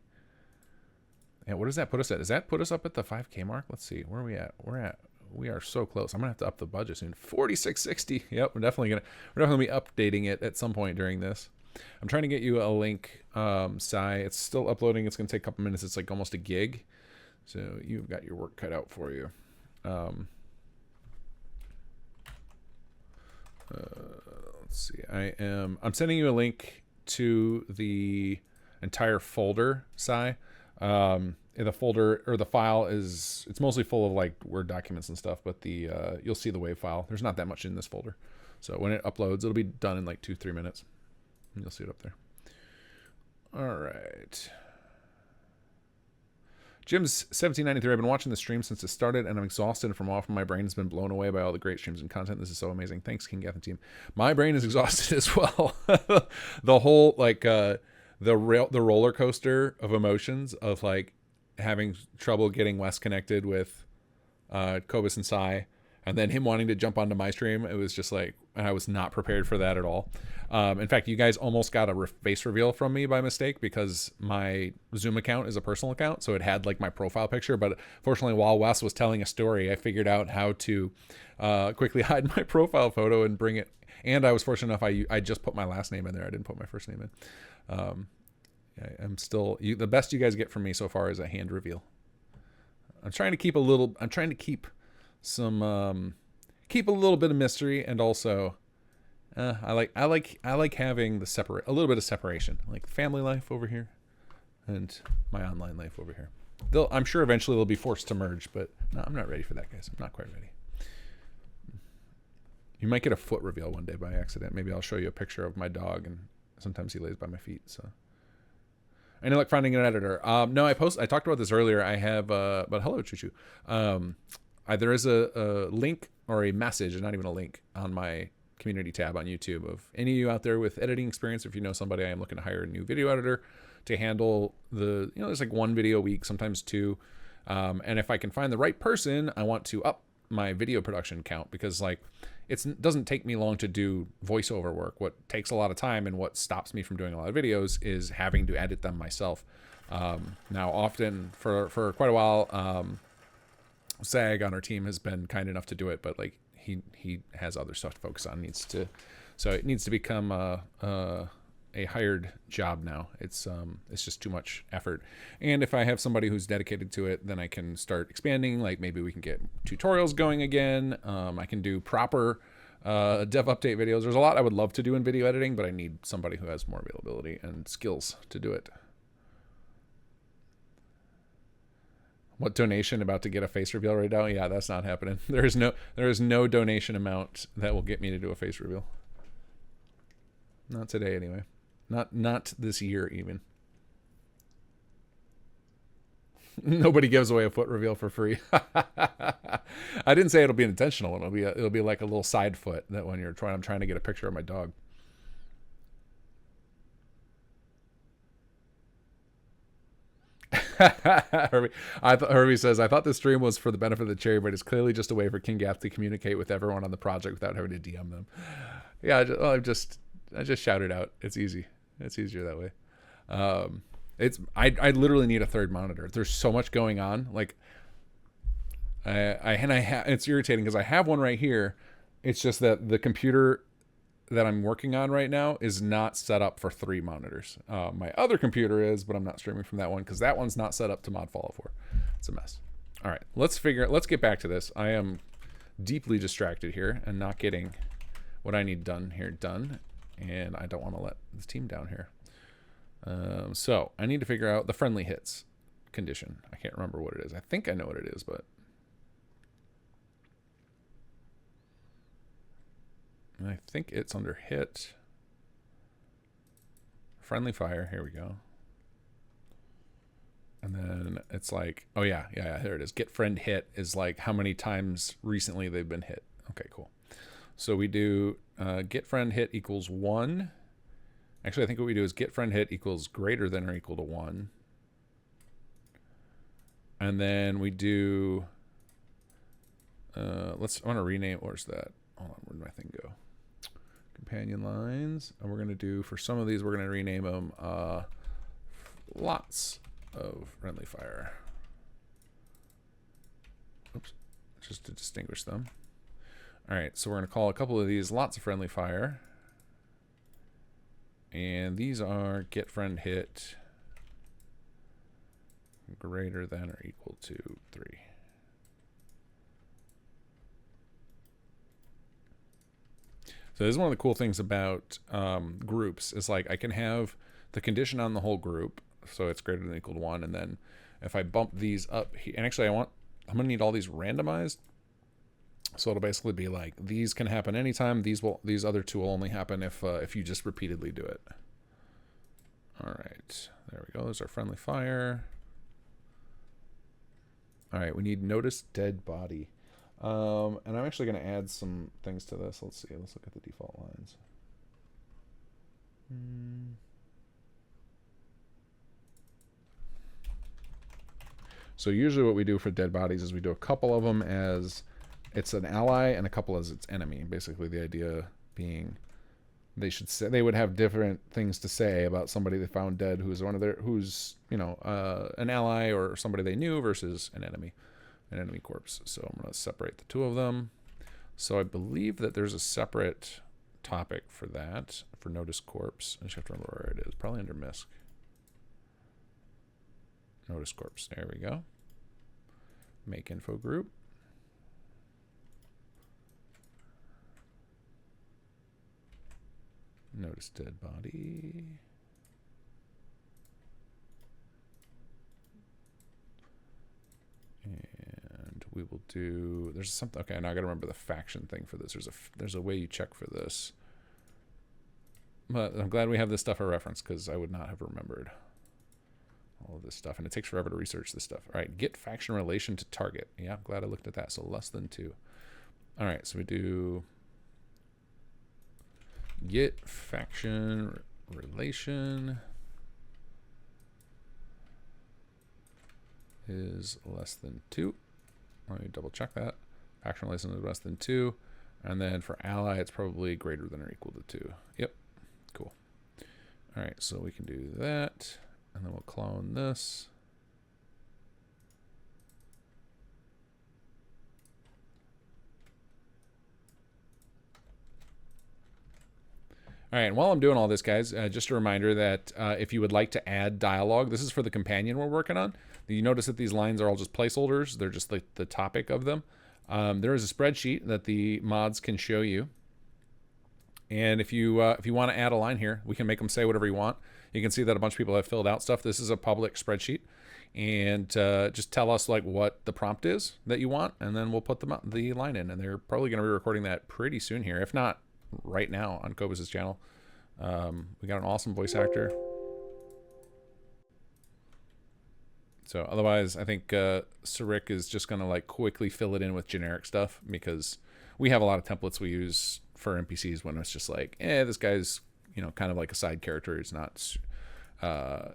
Yeah, what does that put us at? Does that put us up at the 5K mark? Let's see. Where are we at? We are so close. I'm gonna have to up the budget soon. 4660. Yep, we're definitely gonna be updating it at some point during this. I'm trying to get you a link, Sai. It's still uploading. It's gonna take a couple minutes. It's like almost a gig, so you've got your work cut out for you. Let's see. I'm sending you a link to the entire folder, Sai. The folder or the file it's mostly full of like Word documents and stuff, but you'll see the WAV file. There's not that much in this folder. So when it uploads, it'll be done in like 2-3 minutes. And you'll see it up there. All right. Jim's 1793. I've been watching the stream since it started, and I'm exhausted from off. My brain has been blown away by all the great streams and content. This is so amazing. Thanks, kinggath and team. My brain is exhausted as well. The whole like the roller coaster of emotions of like having trouble getting Wes connected with Cobus and Sai, and then him wanting to jump onto my stream. It was just like I was not prepared for that at all. In fact, you guys almost got a face reveal from me by mistake because my Zoom account is a personal account, so it had like my profile picture. But fortunately, while Wes was telling a story, I figured out how to quickly hide my profile photo and bring it. And I was fortunate enough I just put my last name in there. I didn't put my first name in. I'm still the best you guys get from me so far is a hand reveal. I'm trying to keep a little bit of mystery, and also I like having a little bit of separation, like family life over here and my online life over here. I'm sure eventually they'll be forced to merge, but no, I'm not ready for that, guys. I'm not quite ready. You might get a foot reveal one day by accident. Maybe I'll show you a picture of my dog, and sometimes he lays by my feet. So any luck finding an editor? No, I talked about this earlier. I have, but hello, Choo Choo. There is a link or a message, not even a link, on my community tab on YouTube of any of you out there with editing experience. If you know somebody, I am looking to hire a new video editor to handle there's like 1 video a week, sometimes 2. And if I can find the right person, I want to up my video production count, because like it doesn't take me long to do voiceover work. What takes a lot of time and what stops me from doing a lot of videos is having to edit them myself. Now, often for quite a while, Sag on our team has been kind enough to do it, but like he has other stuff to focus on. So it needs to become a hired job now. It's just too much effort. And if I have somebody who's dedicated to it, then I can start expanding. Like maybe we can get tutorials going again. I can do proper dev update videos. There's a lot I would love to do in video editing, but I need somebody who has more availability and skills to do it. What donation about to get a face reveal right now? Yeah, that's not happening. There is no donation amount that will get me to do a face reveal. Not today anyway. Not this year even. Nobody gives away a foot reveal for free. I didn't say it'll be intentional. It'll be like a little side foot that when I'm trying to get a picture of my dog. Herbie says, I thought this stream was for the benefit of the cherry, but it's clearly just a way for Kinggath to communicate with everyone on the project without having to DM them. Yeah, I just shouted out. It's easy. It's easier that way. I literally need a third monitor. There's so much going on. Like it's irritating because I have one right here. It's just that the computer that I'm working on right now is not set up for 3 monitors. My other computer is, but I'm not streaming from that one because that one's not set up to mod Fallout 4. It's a mess. All right, let's get back to this. I am deeply distracted here and not getting what I need done, and I don't want to let this team down here. So I need to figure out the friendly hits condition. I can't remember what it is. I think I know what it is, but I think it's under hit. Friendly fire. Here we go. And then it's like, oh yeah, there it is. Get friend hit is like how many times recently they've been hit. Okay, cool. So we do get friend hit equals 1. Actually, I think what we do is get friend hit equals greater than or equal to 1. And then we do, I want to rename, where's that? Hold on, where did my thing go? Companion lines. And we're going to do, for some of these, we're going to rename them lots of friendly fire. Oops, just to distinguish them. All right, so we're going to call a couple of these lots of friendly fire. And these are get friend hit greater than or equal to 3. So this is one of the cool things about groups is like I can have the condition on the whole group, so it's greater than or equal to 1, and then if I bump these up here, and actually I'm gonna need all these randomized. So it'll basically be like these can happen anytime. These other 2 will only happen if you just repeatedly do it. All right, there we go. There's our friendly fire. All right, we need notice dead body, and I'm actually going to add some things to this. Let's see. Let's look at the default lines. So usually what we do for dead bodies is we do a couple of them as it's an ally and a couple as its enemy. Basically, the idea being they would have different things to say about somebody they found dead who's an ally or somebody they knew versus an enemy corpse. So I'm going to separate the 2 of them. So I believe that there's a separate topic for that for notice corpse. I just have to remember where it is. Probably under MISC. Notice corpse. There we go. Make info group. Notice dead body. And we will do, there's something, okay, now I gotta remember the faction thing for this. There's a way you check for this. But I'm glad we have this stuff for reference because I would not have remembered all of this stuff. And it takes forever to research this stuff. All right, get faction relation to target. Yeah, I'm glad I looked at that. So less than 2. All right, so we do get faction relation is less than 2. Let me double check that. Faction license is less than 2. And then for ally, it's probably greater than or equal to 2. Yep. Cool. All right, so we can do that. And then we'll clone this. All right, and while I'm doing all this, guys, just a reminder that if you would like to add dialogue, this is for the companion we're working on. You notice that these lines are all just placeholders. They're just like the topic of them. There is a spreadsheet that the mods can show you. And if you want to add a line here, we can make them say whatever you want. You can see that a bunch of people have filled out stuff. This is a public spreadsheet. And just tell us like what the prompt is that you want, and then we'll put the line in. And they're probably going to be recording that pretty soon here, if not right now on Cobus's channel. We got an awesome voice actor. So otherwise, I think Sarik is just going to like quickly fill it in with generic stuff, because we have a lot of templates we use for NPCs when it's just like, this guy's, you know, kind of like a side character. He's not,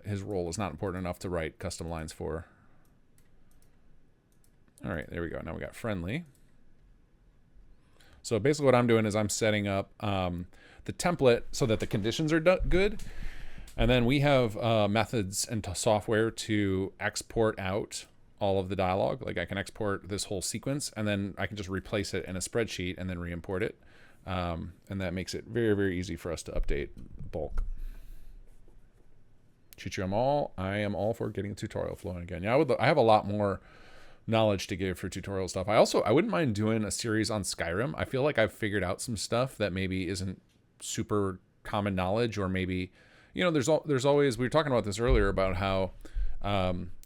his role is not important enough to write custom lines for. All right, there we go. Now we got friendly. So basically what I'm doing is I'm setting up the template so that the conditions are good. And then we have methods and software to export out all of the dialogue. Like I can export this whole sequence, and then I can just replace it in a spreadsheet and then re-import it. And that makes it very, very easy for us to update bulk. I am all for getting a tutorial flowing again. Yeah, I have a lot more knowledge to give for tutorial stuff. I wouldn't mind doing a series on Skyrim. I feel like I've figured out some stuff that maybe isn't super common knowledge, or maybe, you know, there's always, we were talking about this earlier about how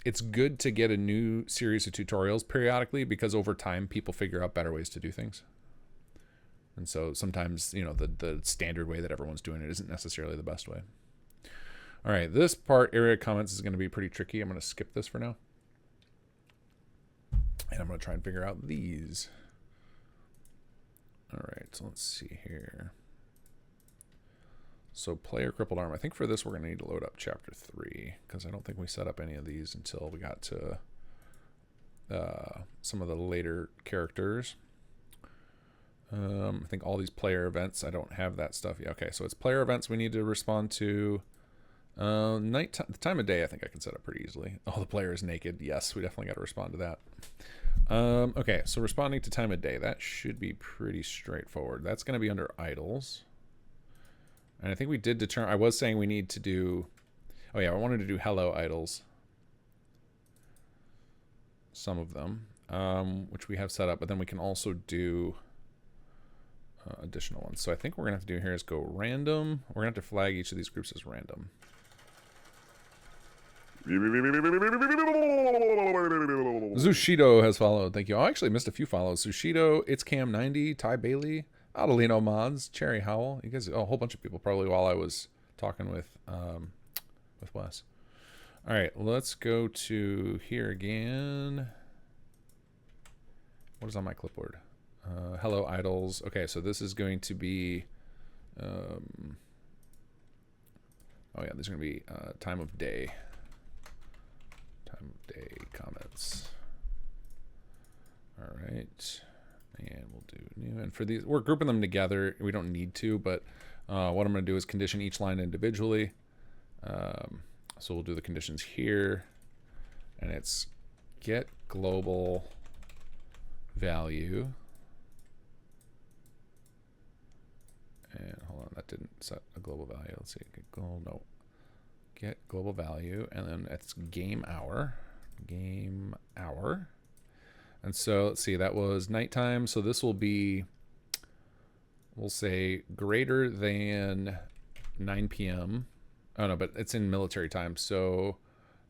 it's good to get a new series of tutorials periodically, because over time people figure out better ways to do things. And so sometimes, you know, the standard way that everyone's doing it isn't necessarily the best way. All right, this part, area comments, is going to be pretty tricky. I'm going to skip this for now. And I'm going to try and figure out these. All right, so let's see here. So player crippled arm. I think for this we're going to need to load up chapter 3, because I don't think we set up any of these until we got to some of the later characters. I think all these player events, I don't have that stuff yet. Okay, so it's player events we need to respond to. The time of day, I think I can set up pretty easily. Oh, the player is naked. Yes, we definitely got to respond to that. Okay, so responding to time of day, that should be pretty straightforward. That's going to be under idols. And I think we did determine, I was saying we need to do, oh yeah, I wanted to do hello idols. Some of them, which we have set up, but then we can also do additional ones. So I think what we're going to have to do here is go random. We're going to have to flag each of these groups as random. Zushido has followed. Thank you. I actually missed a few follows. Zushido, It's Cam 90, Ty Bailey, Adelino Mods, Cherry Howell. You guys, a whole bunch of people probably while I was talking with Wes. All right, let's go to here again. What is on my clipboard? Hello idols. Okay, so this is going to be oh yeah, there's going to be time of day. Time of day comments. All right, and we'll do new. And for these, we're grouping them together. We don't need to, but what I'm going to do is condition each line individually. So we'll do the conditions here, and it's get global value. And hold on, that didn't set a global value. Let's see, get global value, and then it's game hour. And so let's see, that was nighttime. So this will be, we'll say greater than 9 p.m. Oh no, but it's in military time. So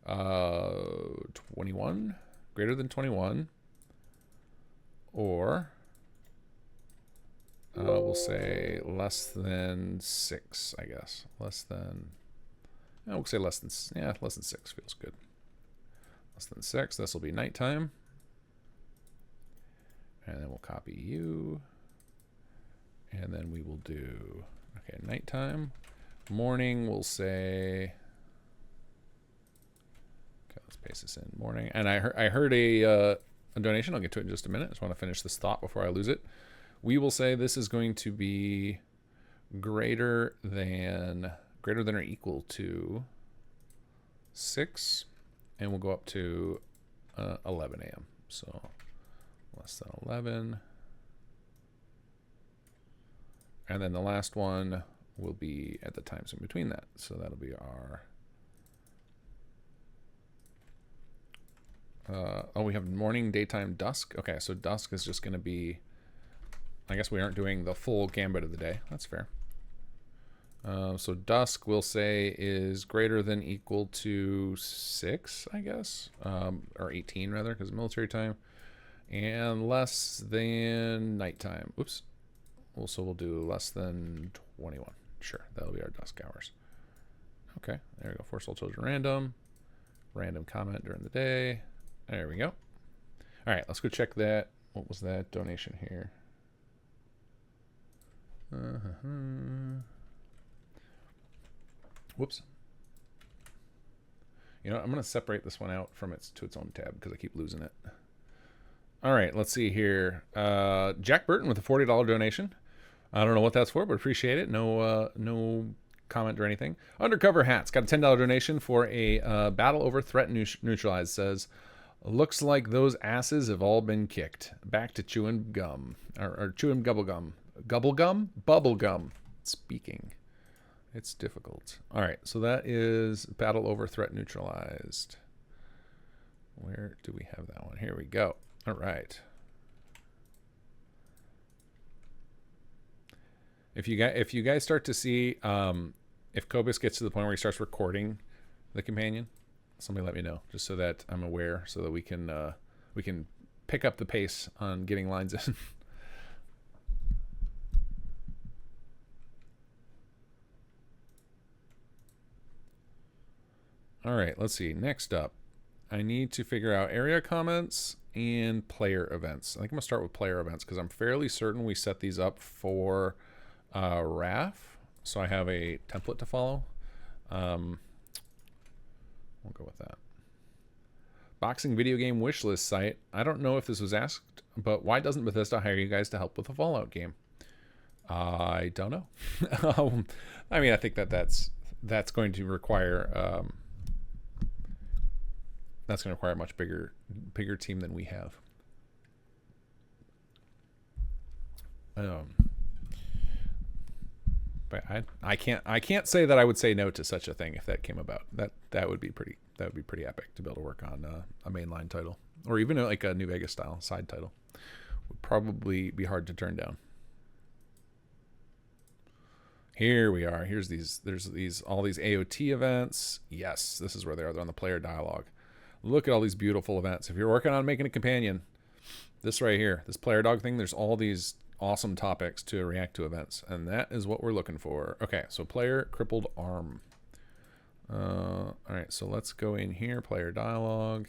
21, greater than 21, or we'll say less than 6, I guess. Less than, we'll say less than 6 feels good. Less than 6, this will be nighttime. And then we'll copy you. And then we will do, okay, nighttime. Morning, we'll say, okay, let's paste this in, morning. And I heard a a donation. I'll get to it in just a minute. I just want to finish this thought before I lose it. We will say this is going to be greater than or equal to 6, and we'll go up to 11 a.m. So less than 11. And then the last one will be at the times in between that. So that'll be our... oh, we have morning, daytime, dusk. Okay, so dusk is just going to be... I guess we aren't doing the full gambit of the day. That's fair. So dusk, we'll say, is greater than equal to 6, I guess. Or 18, rather, because military time. And less than nighttime. Oops. Also, we'll do less than 21. Sure, that'll be our dusk hours. Okay, there we go. Force all children random. Random comment during the day. There we go. All right, let's go check that. What was that donation here? Whoops. You know, I'm going to separate this one out from its own tab because I keep losing it. All right, let's see here. Jack Burton with a $40 donation. I don't know what that's for, but appreciate it. No comment or anything. Undercover Hats got a $10 donation for a battle over threat neutralized. Says, looks like those asses have all been kicked. Back to chewing gum. Or chewing bubblegum. Bubblegum. Speaking. It's difficult. All right, so that is battle over threat neutralized. Where do we have that one? Here we go. All right. If you guys start to see if Cobus gets to the point where he starts recording the companion, somebody let me know, just so that I'm aware, so that we can pick up the pace on getting lines in. All right, let's see. Next up, I need to figure out area comments and player events. I think I'm gonna start with player events because I'm fairly certain we set these up for RAF, so I have a template to follow. We'll go with that. Boxing video game wishlist site. I don't know if this was asked, but why doesn't Bethesda hire you guys to help with the Fallout game? I don't know. I mean, I think that's going to require a much bigger team than we have. But I can't say that I would say no to such a thing if that came about. That would be pretty epic to be able to work on a mainline title, or even like a New Vegas style side title. Would probably be hard to turn down. Here we are. There's all these AOT events. Yes, this is where they are. They're on the player dialogue. Look at all these beautiful events. If you're working on making a companion, this right here, this player dog thing, there's all these awesome topics to react to events, and that is what we're looking for. Okay, so player crippled arm. All right, so let's go in here, player dialogue,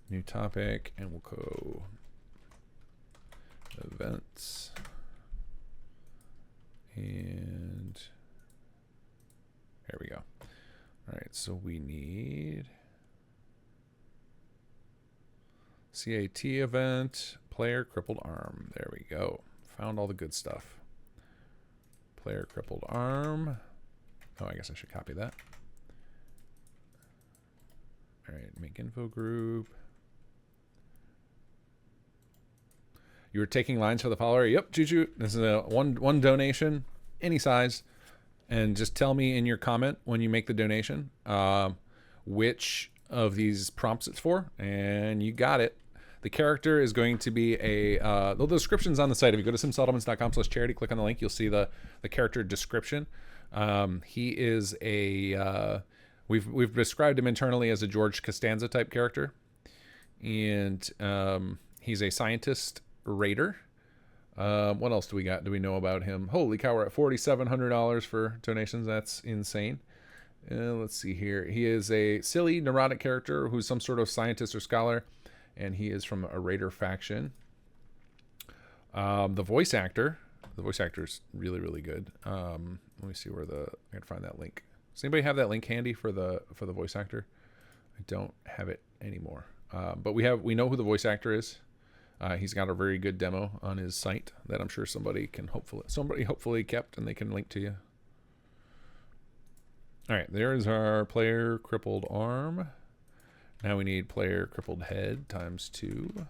new topic, and we'll go events, and there we go. All right, so we need CAT event, player crippled arm. There we go. Found all the good stuff. Player crippled arm. Oh, I guess I should copy that. All right, make info group. You were taking lines for the follower? Yep, Juju. This is a one donation, any size. And just tell me in your comment when you make the donation which of these prompts it's for, and you got it. The character is going to be the description's on the site. If you go to simsettlements.com/charity, click on the link, you'll see the character description. He is we've described him internally as a George Costanza type character, and he's a scientist raider. What else do we got? Do we know about him? Holy cow, we're at $4,700 for donations. That's insane. Let's see here. He is a silly, neurotic character who's some sort of scientist or scholar, and he is from a raider faction. The voice actor is really, really good. Let me see where I can find that link. Does anybody have that link handy for the voice actor? I don't have it anymore. but we know who the voice actor is. He's got a very good demo on his site that I'm sure somebody hopefully kept and they can link to you. All right, there's our player crippled arm. Now we need player crippled head times 2.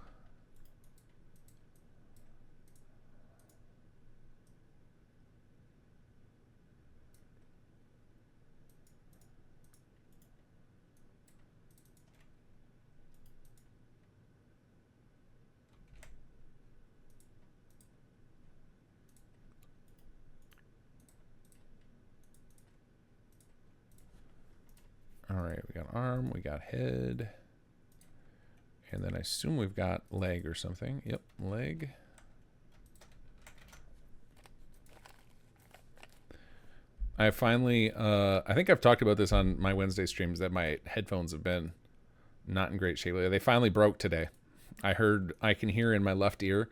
All right, we got arm, we got head, and then I assume we've got leg or something. Yep, leg. I finally, I think I've talked about this on my Wednesday streams that my headphones have been not in great shape lately. They finally broke today. I can hear in my left ear,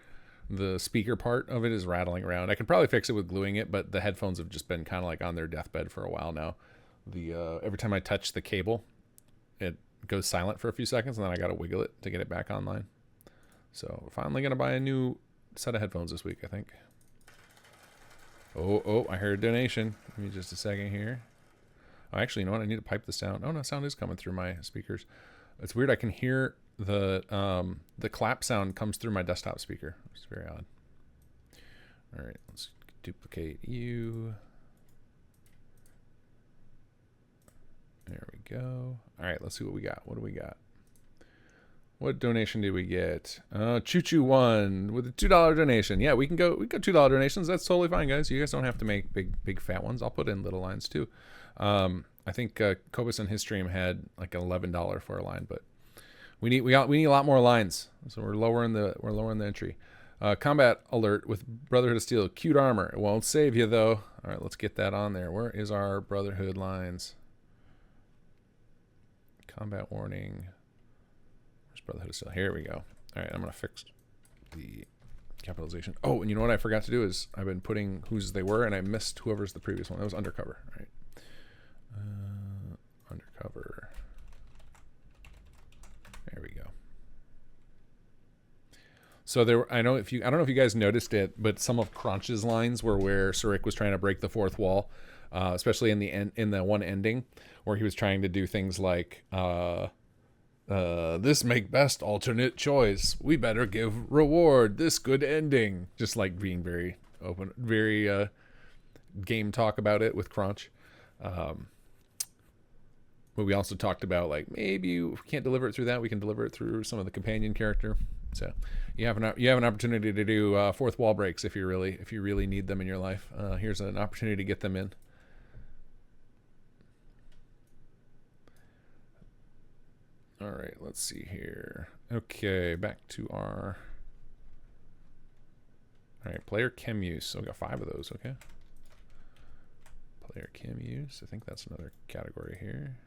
the speaker part of it is rattling around. I could probably fix it with gluing it, but the headphones have just been kind of like on their deathbed for a while now. Every time I touch the cable, it goes silent for a few seconds, and then I got to wiggle it to get it back online. So finally going to buy a new set of headphones this week, I think. Oh, I heard a donation. Give me just a second here. Oh, actually, you know what? I need to pipe the sound. Oh, no, sound is coming through my speakers. It's weird. I can hear the clap sound comes through my desktop speaker. It's very odd. All right, let's duplicate you. There we go. All right, let's see what we got. What do we got? What donation did we get? Choo Choo won with a $2 donation. Yeah, we got $2 donations. That's totally fine, guys. You guys don't have to make big fat ones. I'll put in little lines too. I think Kobus in his stream had like an $11 for a line, but we need a lot more lines. So we're lowering the entry. Combat alert with Brotherhood of Steel. Cute armor. It won't save you though. All right, let's get that on there. Where is our Brotherhood lines? Combat warning. Where's Brotherhood of Steel? Here we go. All right, I'm gonna fix the capitalization. Oh, and you know what I forgot to do is I've been putting whose they were, and I missed whoever's the previous one. That was undercover. All right. Undercover. There we go. So I don't know if you guys noticed it, but some of Crunch's lines were where Surik was trying to break the fourth wall, especially in the one ending where he was trying to do things like this make best alternate choice. We better give reward this good ending. Just like being very open, very game talk about it with Crunch. But we also talked about like maybe if we can't deliver it through that, we can deliver it through some of the companion character. So you have an opportunity to do fourth wall breaks if you really need them in your life. Here's an opportunity to get them in. All right, let's see here. Okay, back to our. All right, player chem use. So we got 5 of those. Okay. Player chem use. I think that's another category here.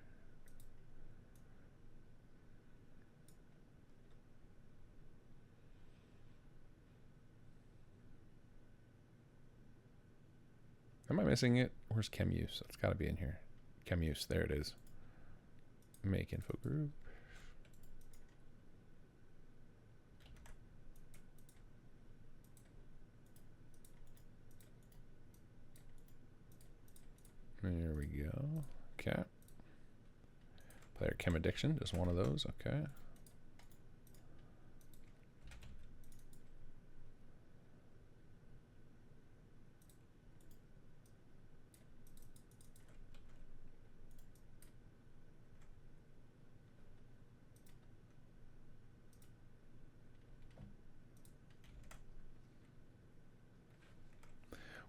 Am I missing it? Where's chem use? It's got to be in here. Chem use. There it is. Make info group. There we go. Okay. Player chem addiction. Just one of those. Okay.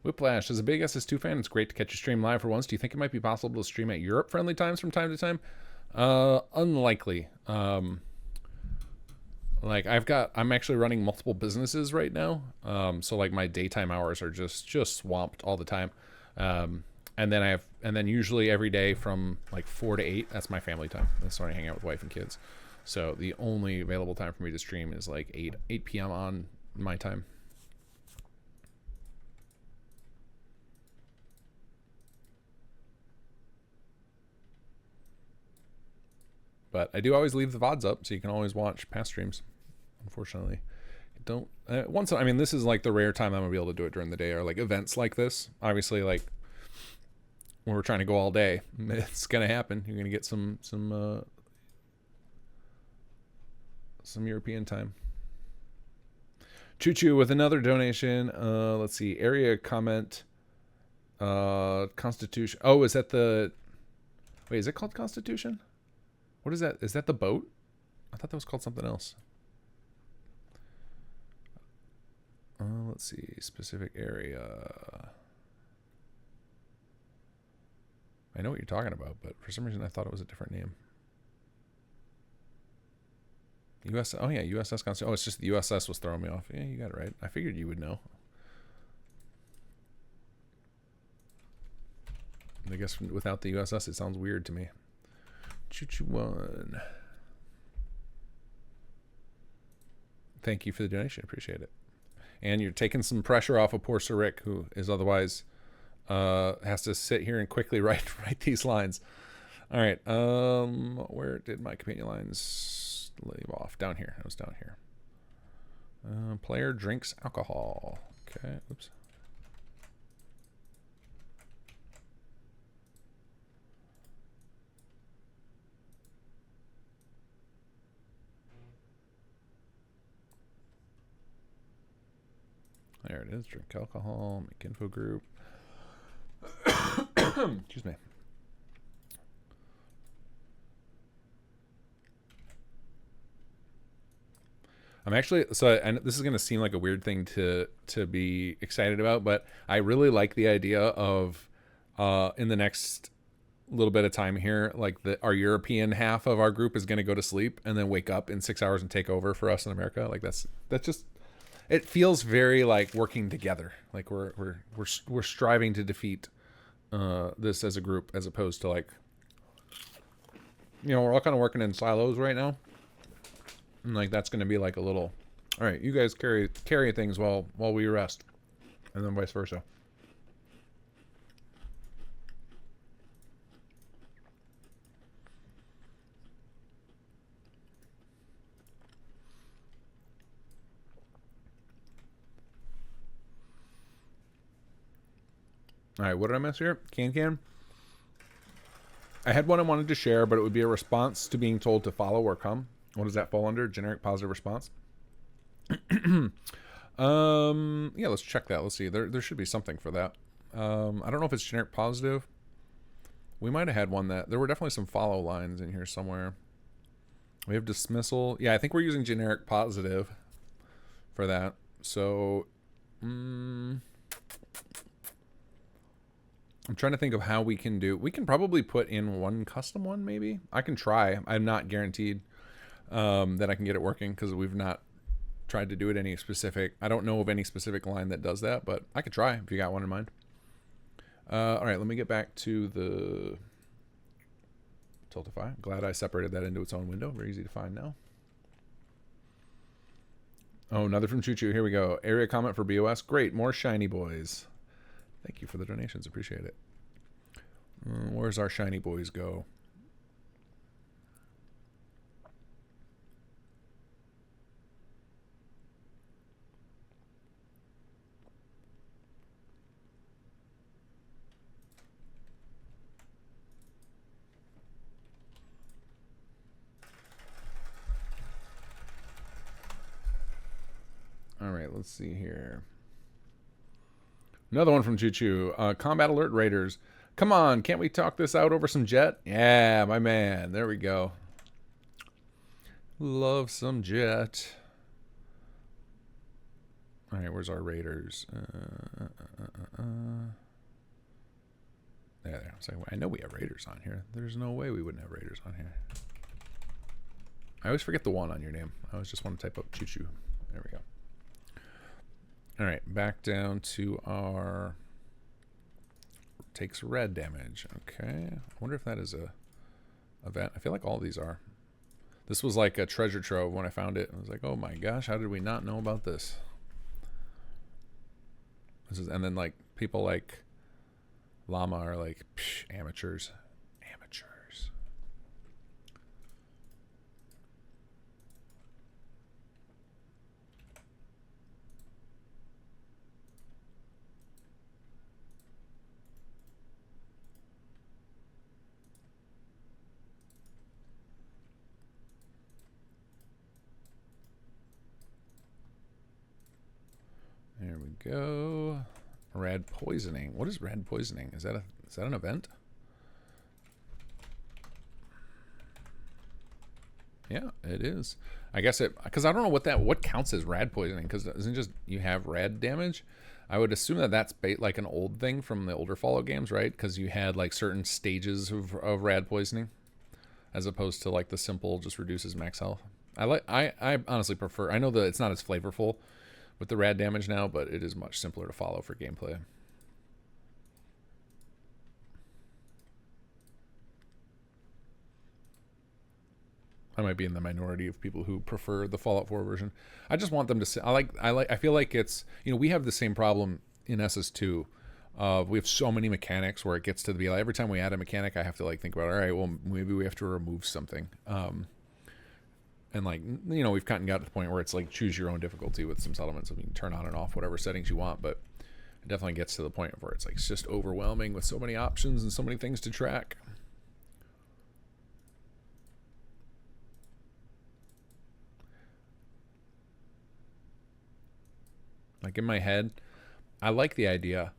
Whiplash, as a big SS2 fan, it's great to catch your stream live for once. Do you think it might be possible to stream at Europe-friendly times from time to time? Unlikely. Like I'm actually running multiple businesses right now. So like my daytime hours are just swamped all the time. And then usually every day from like 4 to 8, that's my family time. That's when I hang out with wife and kids. So the only available time for me to stream is like 8 p.m. on my time. But I do always leave the VODs up, so you can always watch past streams. Unfortunately, don't once. I mean, this is like the rare time I'm gonna be able to do it during the day, or like events like this. Obviously, like when we're trying to go all day, it's gonna happen. You're gonna get some European time. Choo Choo with another donation. Let's see, area comment. Constitution. Oh, is that the? Wait, is it called Constitution? What is that? Is that the boat? I thought that was called something else. Let's see, specific area. I know what you're talking about, but for some reason I thought it was a different name. US. Oh yeah, USS Constitution. Oh, it's just the USS was throwing me off. Yeah, you got it right. I figured you would know. I guess without the USS, it sounds weird to me. Choo-choo one. Thank you for the donation. Appreciate it. And you're taking some pressure off of poor Sir Rick, who is otherwise has to sit here and quickly write these lines. All right. Where did my companion lines leave off? Down here. It was down here. Player drinks alcohol. Okay. Oops. There it is. Drink alcohol. Make info group. Excuse me. I'm actually, so and this is going to seem like a weird thing to be excited about, but I really like the idea of in the next little bit of time here, like our European half of our group is going to go to sleep and then wake up in 6 hours and take over for us in America. Like that's just, it feels very like working together. Like we're striving to defeat this as a group, as opposed to like, we're all kind of working in silos right now. And like that's going to be like a little, all right, you guys carry things while we rest, and then vice versa. All right, what did I miss here? Can. I had one I wanted to share, but it would be a response to being told to follow or come. What does that fall under? Generic positive response? Yeah, let's check that. Let's see. There should be something for that. I don't know if it's generic positive. We might have had one that... There were definitely some follow lines in here somewhere. We have dismissal. Yeah, I think we're using generic positive for that. So... I'm trying to think of how we can do... We can probably put in one custom one, maybe? I can try. I'm not guaranteed that I can get it working, because we've not tried to do it any specific... I don't know of any specific line that does that, but I could try if you got one in mind. All right, let me get back to the Tiltify. Glad I separated that into its own window. Very easy to find now. Oh, another from Choo Choo. Here we go. Area comment for BOS. Great. More shiny boys. Thank you for the donations. Appreciate it. Where's our shiny boys go? All right, let's see here. Another one from Choo Choo. Combat Alert Raiders. Come on, can't we talk this out over some Jet? Yeah, my man. There we go. Love some Jet. All right, where's our Raiders? There. I know we have Raiders on here. There's no way we wouldn't have Raiders on here. I always forget the one on your name. I always just want to type up Choo Choo. There we go. All right, back down to our takes red damage. Okay, I wonder if that is a event. I feel like all of these are. This was like a treasure trove when I found it. I was like, oh my gosh, how did we not know about this? And then like people like Llama are like, psh, amateurs. go. Rad poisoning. What is rad poisoning? Is that an event? Yeah, it is. I guess because I don't know what counts as rad poisoning, because isn't it just you have rad damage? I would assume that that's like an old thing from the older Fallout games, right? Because you had like certain stages of rad poisoning, as opposed to like the simple just reduces max health. I honestly prefer. I know that it's not as flavorful with the rad damage now, but it is much simpler to follow for gameplay. I might be in the minority of people who prefer the Fallout 4 version. I just want them to say, I feel like it's, we have the same problem in SS2. We have so many mechanics where it gets to be like, every time we add a mechanic, I have to like think about, all right, well, maybe we have to remove something. And like, we've kind of got to the point where it's like choose your own difficulty with some settlements. I mean, turn on and off whatever settings you want, but it definitely gets to the point where it's like, it's just overwhelming with so many options and so many things to track. Like in my head, I like the idea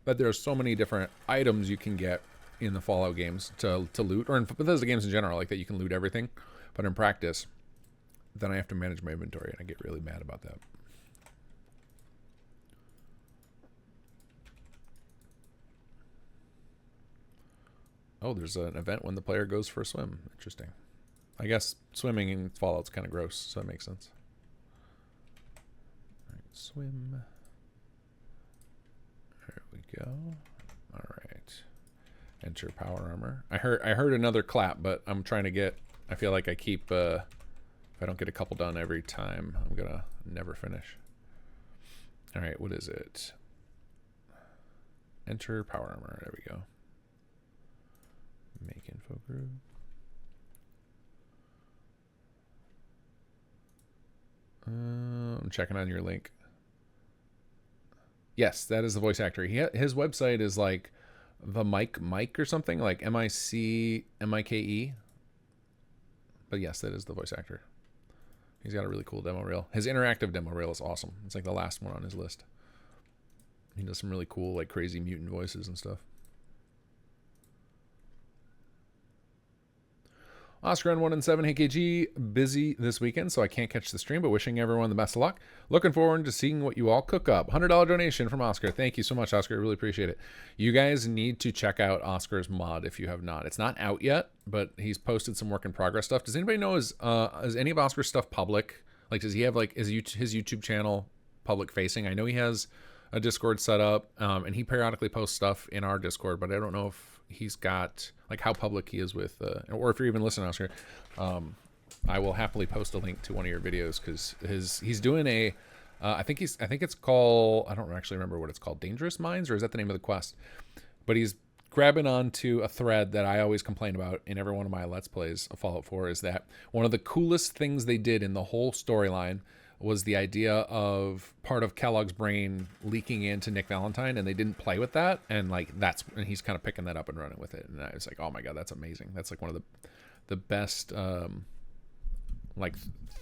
that there are so many different items you can get in the Fallout games to loot, or in Bethesda games in general, like that you can loot everything. But in practice, then I have to manage my inventory, and I get really mad about that. Oh, there's an event when the player goes for a swim. Interesting. I guess swimming in Fallout's kind of gross, so that makes sense. Swim. There we go. All right. Enter power armor. I heard another clap, but I'm trying to get. I feel like I keep. If I don't get a couple done every time, I'm gonna never finish. All right. What is it? Enter power armor. There we go. Make info group. I'm checking on your link. Yes, that is the voice actor. His website is like the Mike or something, like MIKE. But yes, that is the voice actor. He's got a really cool demo reel. His interactive demo reel is awesome. It's like the last one on his list. He does some really cool, like crazy mutant voices and stuff. Oscar on 1 and 7, hey KG, busy this weekend, so I can't catch the stream, but wishing everyone the best of luck. Looking forward to seeing what you all cook up. $100 donation from Oscar. Thank you so much, Oscar. I really appreciate it. You guys need to check out Oscar's mod if you have not. It's not out yet, but he's posted some work in progress stuff. Does anybody know, is any of Oscar's stuff public? Like, does he have like his YouTube channel public facing? I know he has a Discord set up, and he periodically posts stuff in our Discord, but I don't know if he's got like how public he is with or if you're even listening, Oscar. I will happily post a link to one of your videos, because he's doing a I think it's called, I don't actually remember what it's called, Dangerous Minds, or is that the name of the quest? But he's grabbing onto a thread that I always complain about in every one of my Let's Plays of Fallout 4, is that one of the coolest things they did in the whole storyline was the idea of part of Kellogg's brain leaking into Nick Valentine, and they didn't play with that, and like and he's kind of picking that up and running with it, and I was like, oh my god, that's amazing. That's like one of the best like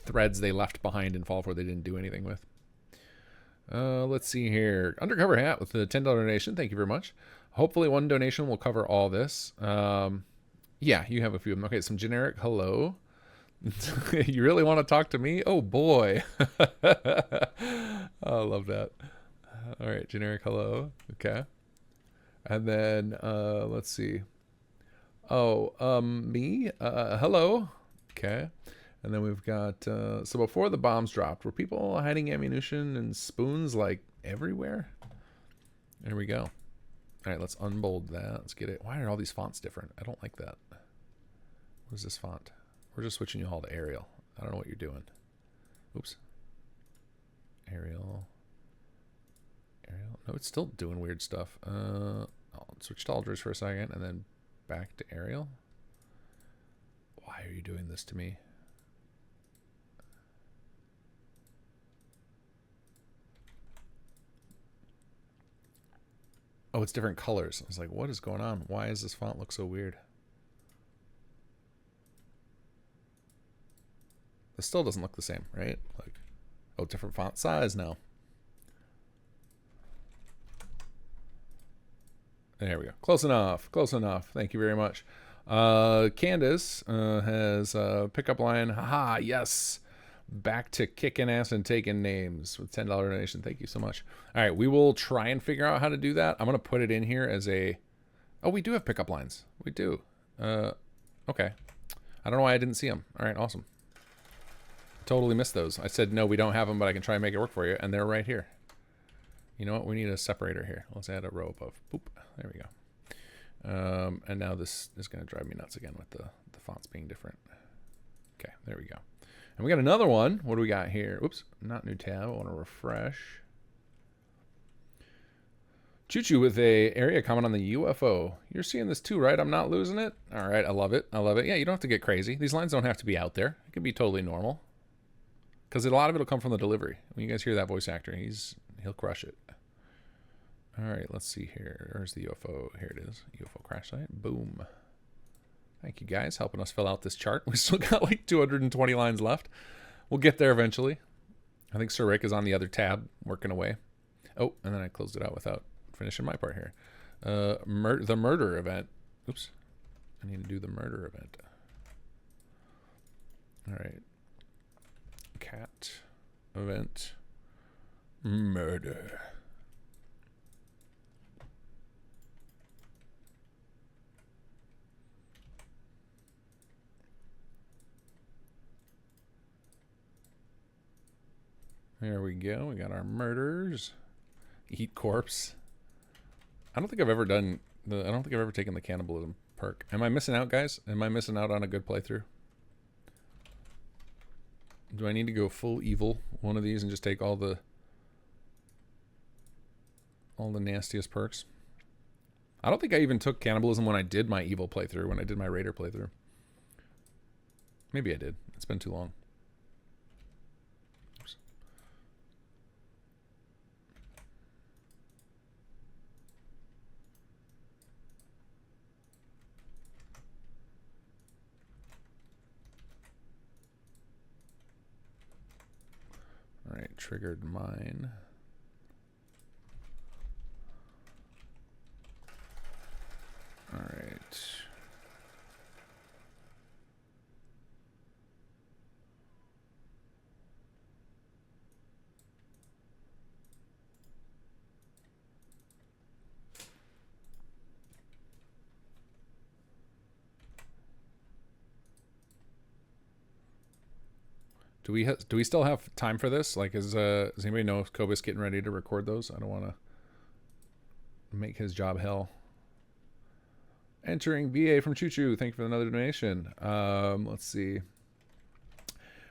threads they left behind in Fallout 4 they didn't do anything with. Let's see here. Undercover Hat with the $10 donation. Thank you very much. Hopefully one donation will cover all this. Yeah, you have a few of them. Okay, some generic hello. You really want to talk to me? Oh boy. I love that. All right, generic hello. Okay. And then let's see. Oh, me? Hello. Okay. And then we've got so before the bombs dropped, were people hiding ammunition and spoons like everywhere? There we go. All right, let's unbold that. Let's get it. Why are all these fonts different? I don't like that. What is this font? We're just switching you all to Arial. I don't know what you're doing. Oops. Arial. No, it's still doing weird stuff. I'll switch to Alders for a second and then back to Arial. Why are you doing this to me? Oh, it's different colors. I was like, what is going on? Why does this font look so weird? This still doesn't look the same, right? Like, oh, different font size now. There we go. Close enough. Close enough. Thank you very much. Candace has pickup line. Haha, yes. Back to kicking ass and taking names with $10 donation. Thank you so much. All right, we will try and figure out how to do that. I'm going to put it in here as a... Oh, we do have pickup lines. We do. Okay. I don't know why I didn't see them. All right, awesome. Totally missed those. I said, no, we don't have them, but I can try and make it work for you. And they're right here. You know what? We need a separator here. Let's add a row above. Boop. There we go. And now this is going to drive me nuts again with the fonts being different. Okay, there we go. And we got another one. What do we got here? Oops, not new tab. I want to refresh. Choo-choo with a area comment on the UFO. You're seeing this too, right? I'm not losing it? All right, I love it. I love it. Yeah, you don't have to get crazy. These lines don't have to be out there. It can be totally normal. Because a lot of it will come from the delivery. When you guys hear that voice actor, he'll crush it. All right, let's see here. Where's the UFO? Here it is. UFO crash site. Boom. Thank you guys helping us fill out this chart. We still got like 220 lines left. We'll get there eventually. I think Sir Rick is on the other tab working away. Oh, and then I closed it out without finishing my part here. The murder event. Oops. I need to do the murder event. All right. Cat event. Murder. There we go. We got our murders. Eat corpse. I don't think I've ever done I don't think I've ever taken the cannibalism perk. Am I missing out, guys? Am I missing out on a good playthrough? Do I need to go full evil one of these and just take all the nastiest perks? I don't think I even took cannibalism when I did my evil playthrough, when I did my raider playthrough. Maybe I did. It's been too long. All right, triggered mine. All right. Do we still have time for this? Like, does anybody know if Kobe's getting ready to record those? I don't want to make his job hell. Entering BA from Choo Choo. Thank you for another donation. Let's see.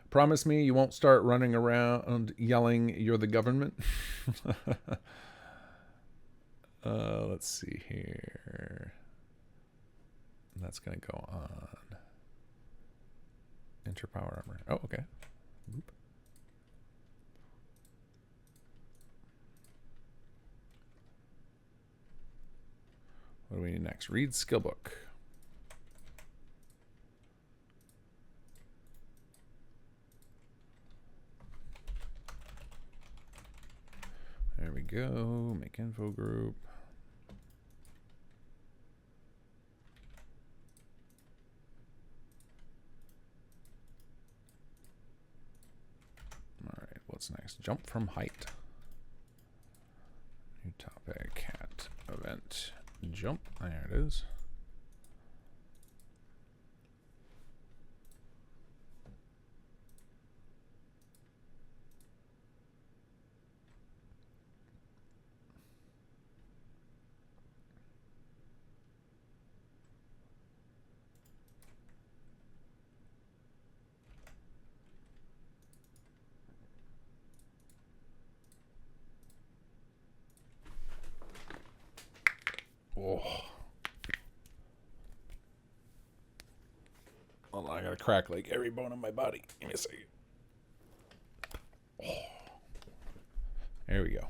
Promise me you won't start running around yelling you're the government. Let's see here. That's going to go on. Enter power armor. Oh, okay. Boop. What do we need next? Read skill book. There we go. Make info group. What's next? Jump from height. New topic. Cat event. Jump. There it is. Oh. Hold on, I gotta crack like every bone in my body. Give me a second. Oh. There we go.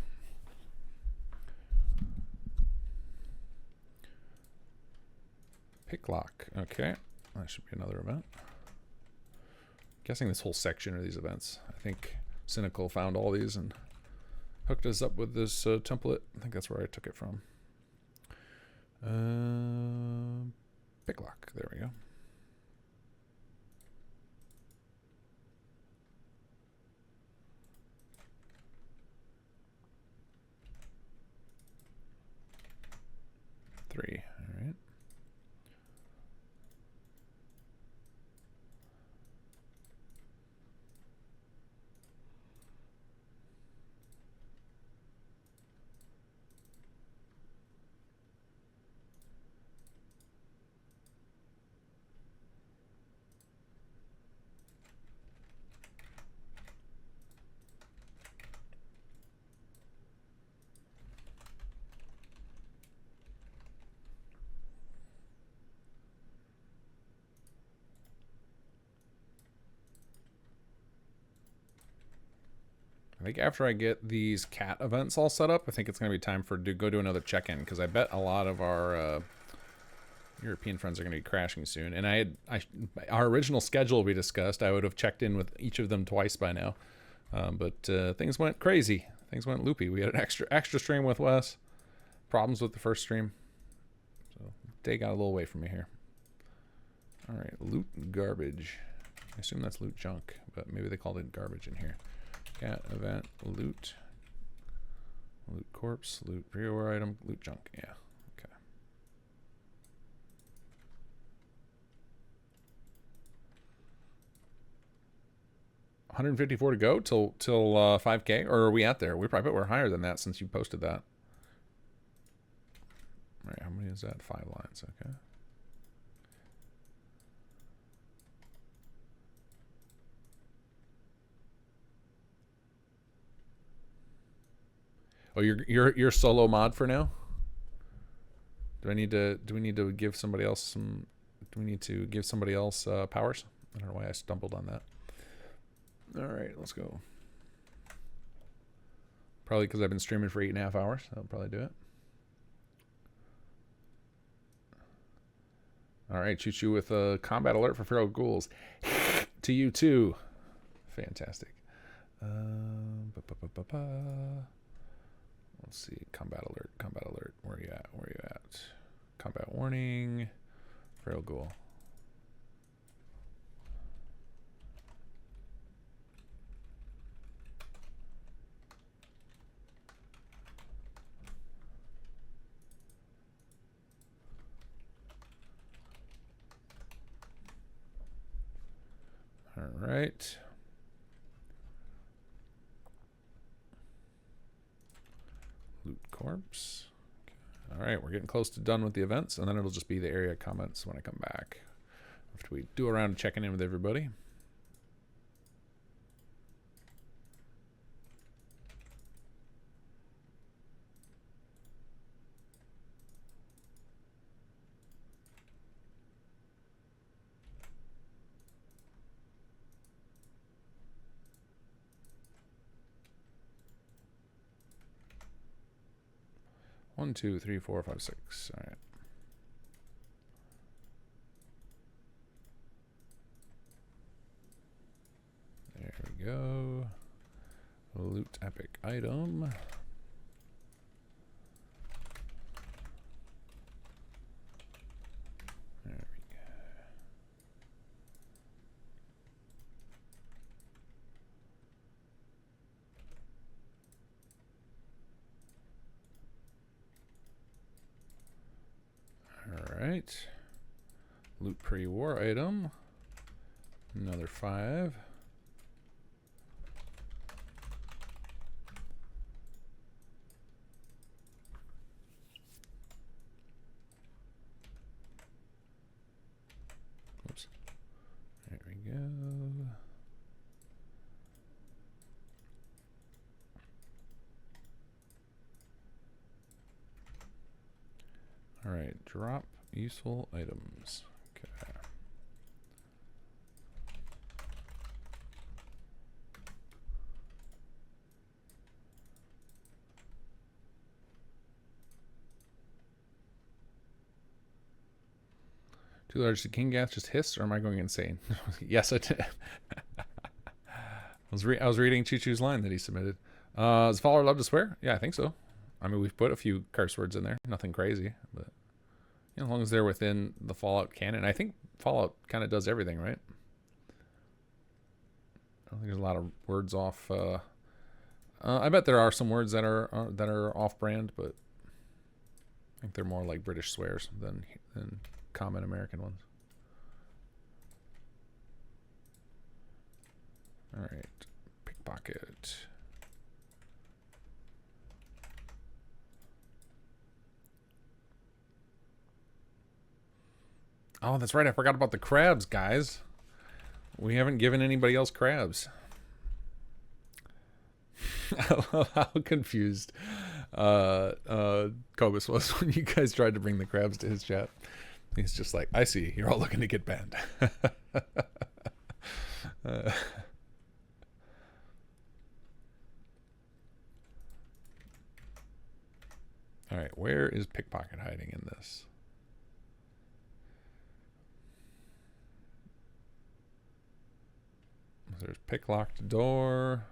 Pick lock. Okay. That should be another event. Guessing this whole section are these events. I think Cynical found all these and hooked us up with this template. I think that's where I took it from. Pick lock. There we go. Three. All right. I think after I get these cat events all set up, I think it's going to be time for to go do another check-in, because I bet a lot of our European friends are going to be crashing soon. And our original schedule we discussed, I would have checked in with each of them twice by now. But things went crazy. Things went loopy. We had an extra stream with Wes. Problems with the first stream. So day got a little away from me here. All right, loot garbage. I assume that's loot junk, but maybe they called it garbage in here. Cat event loot. Loot corpse, loot pre-war item, loot junk. Yeah. Okay. $154 to go till 5K, or are we at there? We probably bet we're higher than that since you posted that. All right, how many is that? 5 lines. Okay. Oh, you're solo mod for now? Do we need to give somebody else some? Do we need to give somebody else powers? I don't know why I stumbled on that. All right, let's go. Probably because I've been streaming for 8.5 hours. That'll probably do it. All right, Choo Choo with a combat alert for feral ghouls. To you too. Fantastic. Let's see. Combat alert. Combat alert. Where are you at? Where are you at? Combat warning. Feral ghoul. All right. Loot corpse. Okay. All right, we're getting close to done with the events, and then it'll just be the area comments when I come back. After we do a round of checking in with everybody. One, two, three, four, five, six. All right. There we go. Loot epic item. There we go. All right. Loot pre-war item. Another 5. Oops. There we go. All right, drop useful items. Okay. Too large to kinggath just hiss, or am I going insane? Yes, I did. I was reading Choo Choo's line that he submitted. Is follower allowed to swear? Yeah, I think so. I mean, we've put a few curse words in there. Nothing crazy, but As long as they're within the Fallout canon. I think Fallout kind of does everything, right? I don't think there's a lot of words off. I bet there are some words that are off-brand, but I think they're more like British swears than common American ones. All right, pickpocket. Oh, that's right. I forgot about the crabs, guys. We haven't given anybody else crabs. I love how confused Cobus was when you guys tried to bring the crabs to his chat. He's just like, I see. You're all looking to get banned. All right, where is pickpocket hiding in this? There's pick locked door.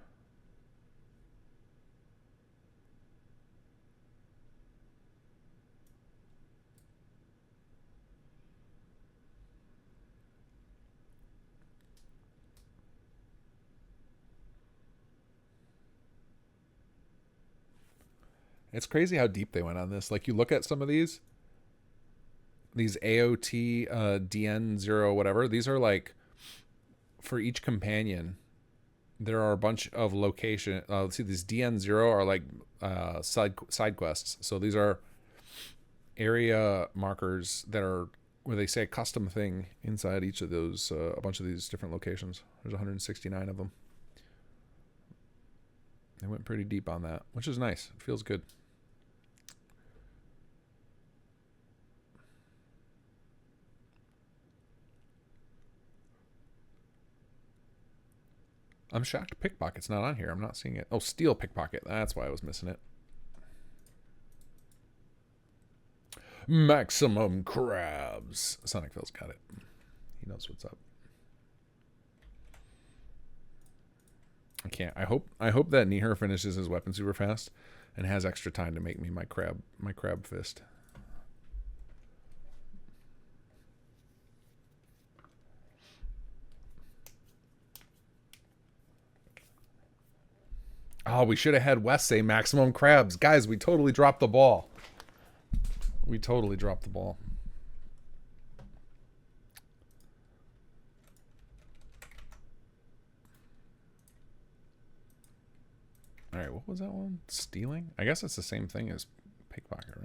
It's crazy how deep they went on this. Like, you look at some of these AOT DN0 whatever, these are like, for each companion, there are a bunch of location. Let's see, these DN0 are like side quests. So these are area markers that are where they say a custom thing inside each of those, a bunch of these different locations. There's 169 of them. They went pretty deep on that, which is nice. It feels good. I'm shocked pickpocket's not on here. I'm not seeing it. Oh, steal pickpocket. That's why I was missing it. Maximum crabs. Sonic Phil's got it. He knows what's up. I can't. I hope that Nihar finishes his weapon super fast and has extra time to make me my crab fist. Oh, we should have had Wes say maximum crabs. Guys, we totally dropped the ball. We totally dropped the ball. All right, what was that one? Stealing? I guess it's the same thing as pickpocket,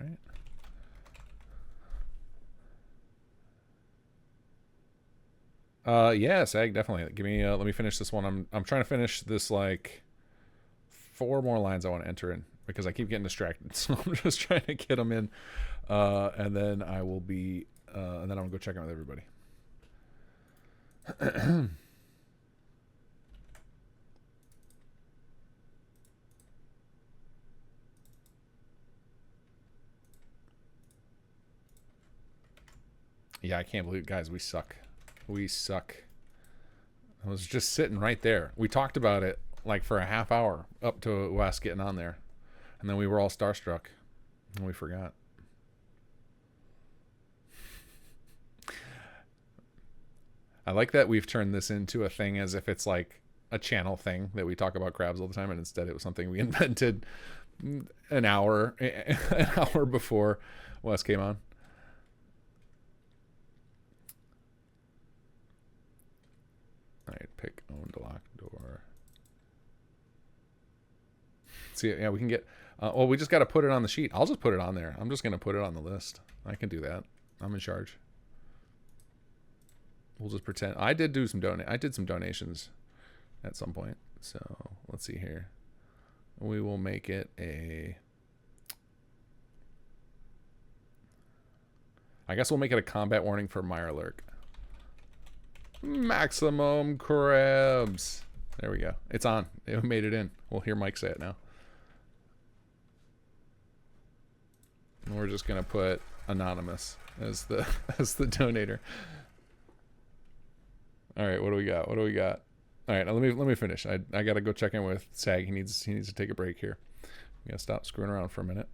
right? Yeah, Sag, definitely. Give me let me finish this one. I'm trying to finish this, like 4 more lines I want to enter in because I keep getting distracted. So I'm just trying to get them in. And then I will be and then I'm gonna go check in with everybody. Yeah, I can't believe, guys, we suck. We suck. I was just sitting right there. We talked about it like for a half hour up to Wes getting on there. And then we were all starstruck. And we forgot. I like that we've turned this into a thing as if it's like a channel thing that we talk about crabs all the time, and instead it was something we invented an hour before Wes came on. All right, pick owned locked door. See, yeah, we can get. Well, we just got to put it on the sheet. I'll just put it on there. I'm just gonna put it on the list. I can do that. I'm in charge. We'll just pretend. I did some donations at some point. So let's see here. We will make it a. I guess we'll make it a combat warning for Mirelurk. Maximum crabs. There we go. It's on. It made it in. We'll hear Mike say it now. And we're just gonna put anonymous as the donator. All right, what do we got? What do we got? All right, now let me finish. I gotta go check in with Sag. He needs to take a break here. We gotta stop screwing around for a minute.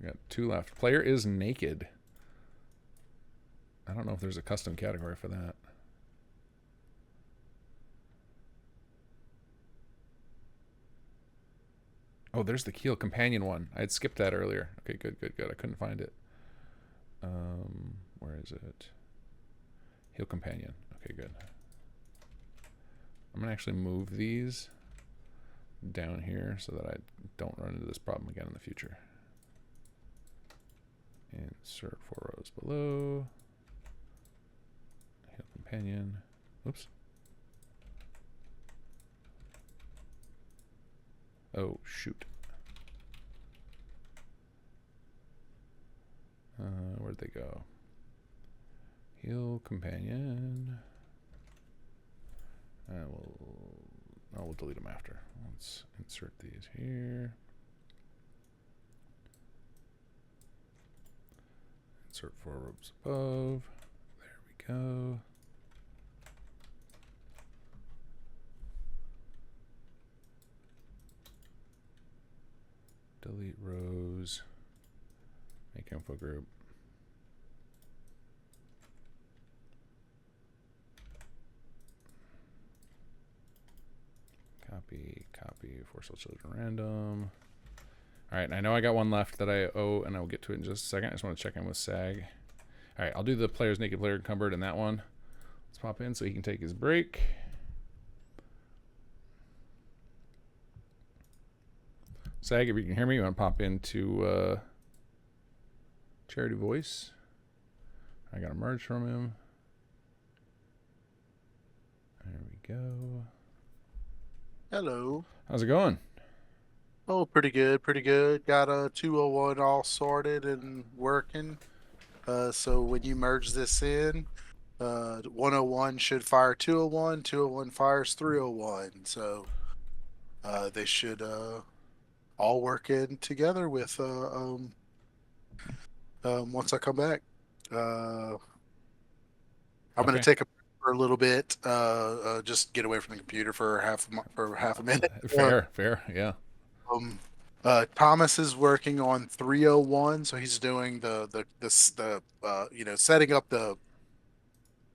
We got 2 left. Player is naked. I don't know if there's a custom category for that. Oh, there's the Keel companion one. I had skipped that earlier. Okay, good. I couldn't find it. Where is it? Heel companion. Okay, good. I'm gonna actually move these down here so that I don't run into this problem again in the future. Insert 4 rows below. Heel companion. Oops. Oh, shoot. Where'd they go? Heel companion. We'll delete them after. Let's insert these here. Insert 4 rows above. There we go. Delete rows. Make info group. Copy, force all children random. All right, I know I got one left that I owe, and I'll get to it in just a second. I just want to check in with SAG. All right, I'll do the player's naked player encumbered in that one. Let's pop in so he can take his break. SAG, if you can hear me, you want to pop into Charity Voice. I got a merge from him. There we go. Hello. How's it going? Oh, pretty good. Got a 201 all sorted and working. So when you merge this in, 101 should fire 201, 201 fires 301. So they should all work in together with once I come back. I'm going to take a for a little bit, just get away from the computer for half a minute. Fair, yeah. Thomas is working on 301, so he's doing the setting up the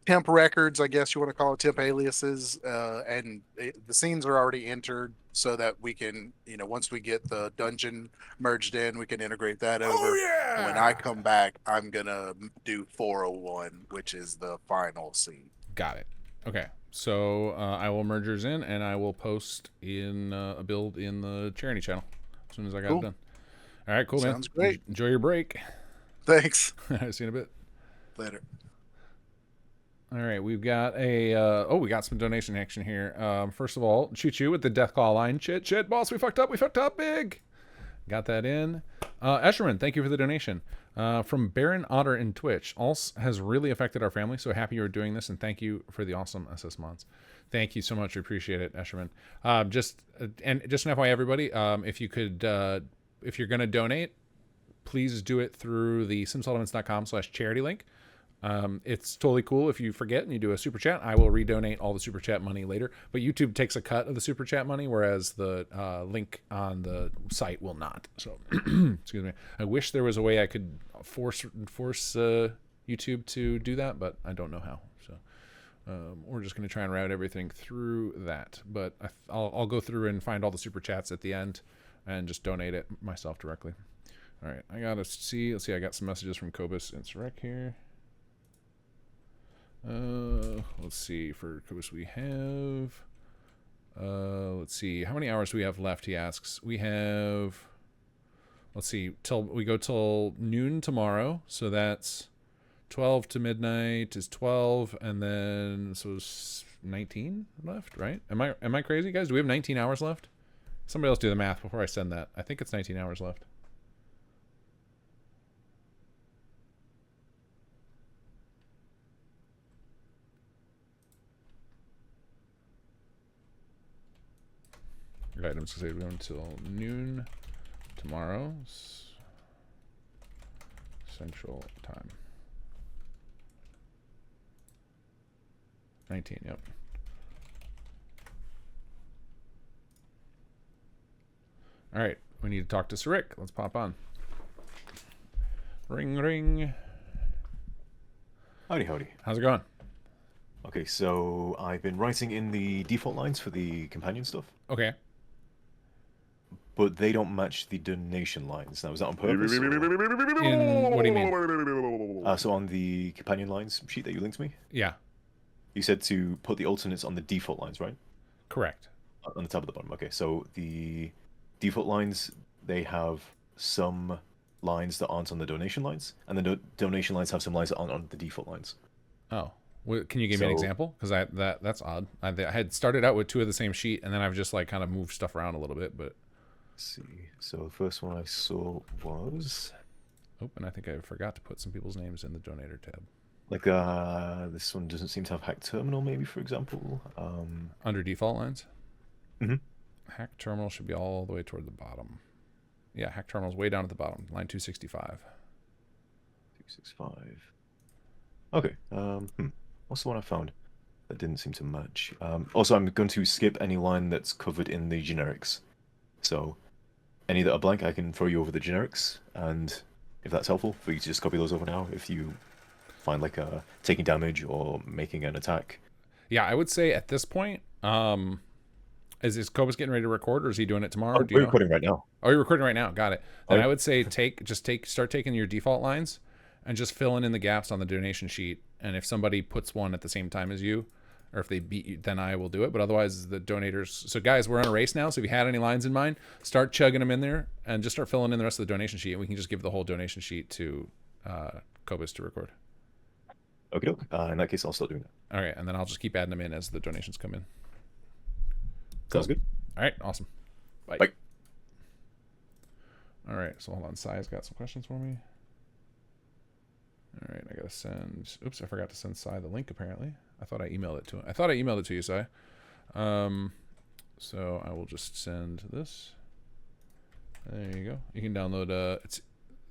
temp records, I guess you want to call it, temp aliases, and the scenes are already entered so that we can, once we get the dungeon merged in, we can integrate that over. Oh, yeah! And when I come back, I'm gonna do 401, which is the final scene. Got it. Okay, so I will merge yours in, and I will post in a build in the charity channel as soon as I got it done. All right, cool, man. Sounds great. Enjoy your break. Thanks. See you in a bit. Later. All right, we've got a we got some donation action here. First of all, Choo with the death call line. Shit, boss, we fucked up big. Got that in. Escherman, thank you for the donation. From Baron Otter in Twitch. Alts has really affected our family, so happy you're doing this, and thank you for the awesome SS mods. Thank you so much. We appreciate it, Escherman. Just an FYI, everybody, if you could, if you're going to donate, please do it through the simsettlements.com/charity link. It's totally cool if you forget and you do a super chat. I will redonate all the super chat money later, but YouTube takes a cut of the super chat money, whereas the link on the site will not. So excuse me. I wish there was a way I could force YouTube to do that, but I don't know how. So we're just going to try and route everything through that, but I'll go through and find all the super chats at the end and just donate it myself directly. All right, I gotta see. Let's see. I got some messages from Cobus and Sarek here. Let's see, for Cobus we have, let's see, how many hours do we have left, he asks. We have, let's see, we go till noon tomorrow, so that's 12 to midnight is 12, and then, so it's 19 left, right? Am I crazy, guys? Do we have 19 hours left? Somebody else do the math before I send that. I think it's 19 hours left. Items to say we go until noon tomorrow, Central Time. 19, yep. All right, we need to talk to Sarek. Let's pop on. Ring, ring. Howdy, howdy. How's it going? Okay, so I've been writing in the default lines for the companion stuff. Okay. But they don't match the donation lines. Now, is that on purpose? What do you mean? So on the companion lines sheet that you linked me? Yeah. You said to put the alternates on the default lines, right? Correct. On the top of the bottom. Okay, so the default lines, they have some lines that aren't on the donation lines, and the donation lines have some lines that aren't on the default lines. Oh. Well, can you give me an example? Because that's odd. I had started out with two of the same sheet, and then I've just like kind of moved stuff around a little bit, but... Let's see. So the first one I saw was... Oh, and I think I forgot to put some people's names in the donator tab. Like, this one doesn't seem to have hack terminal, maybe, for example. Under default lines? Mm-hmm. Hack terminal should be all the way toward the bottom. Yeah, hack terminal's way down at the bottom. Line 265. 265. Okay. What's the one I found that didn't seem to match? Also, I'm going to skip any line that's covered in the generics. So, any that are blank, I can throw you over the generics, and if that's helpful, for you to just copy those over now, if you find like taking damage or making an attack. Yeah, I would say at this point, is Cobus getting ready to record, or is he doing it tomorrow? We're recording right now. Oh, you're recording right now. Got it. Then I would say start taking your default lines and just filling in the gaps on the donation sheet. And if somebody puts one at the same time as you, or if they beat you, then I will do it. But otherwise, the donators. So guys, we're on a race now. So if you had any lines in mind, start chugging them in there and just start filling in the rest of the donation sheet. And we can just give the whole donation sheet to Cobus to record. Okay, in that case, I'll start doing that. All right, and then I'll just keep adding them in as the donations come in. Sounds good. All right, awesome. Bye. Bye. All right, so hold on. Sai's got some questions for me. All right, I gotta send. Oops, I forgot to send Sai the link. Apparently, I thought I emailed it to him. I thought I emailed it to you, Sai. So I will just send this. There you go. You can download it's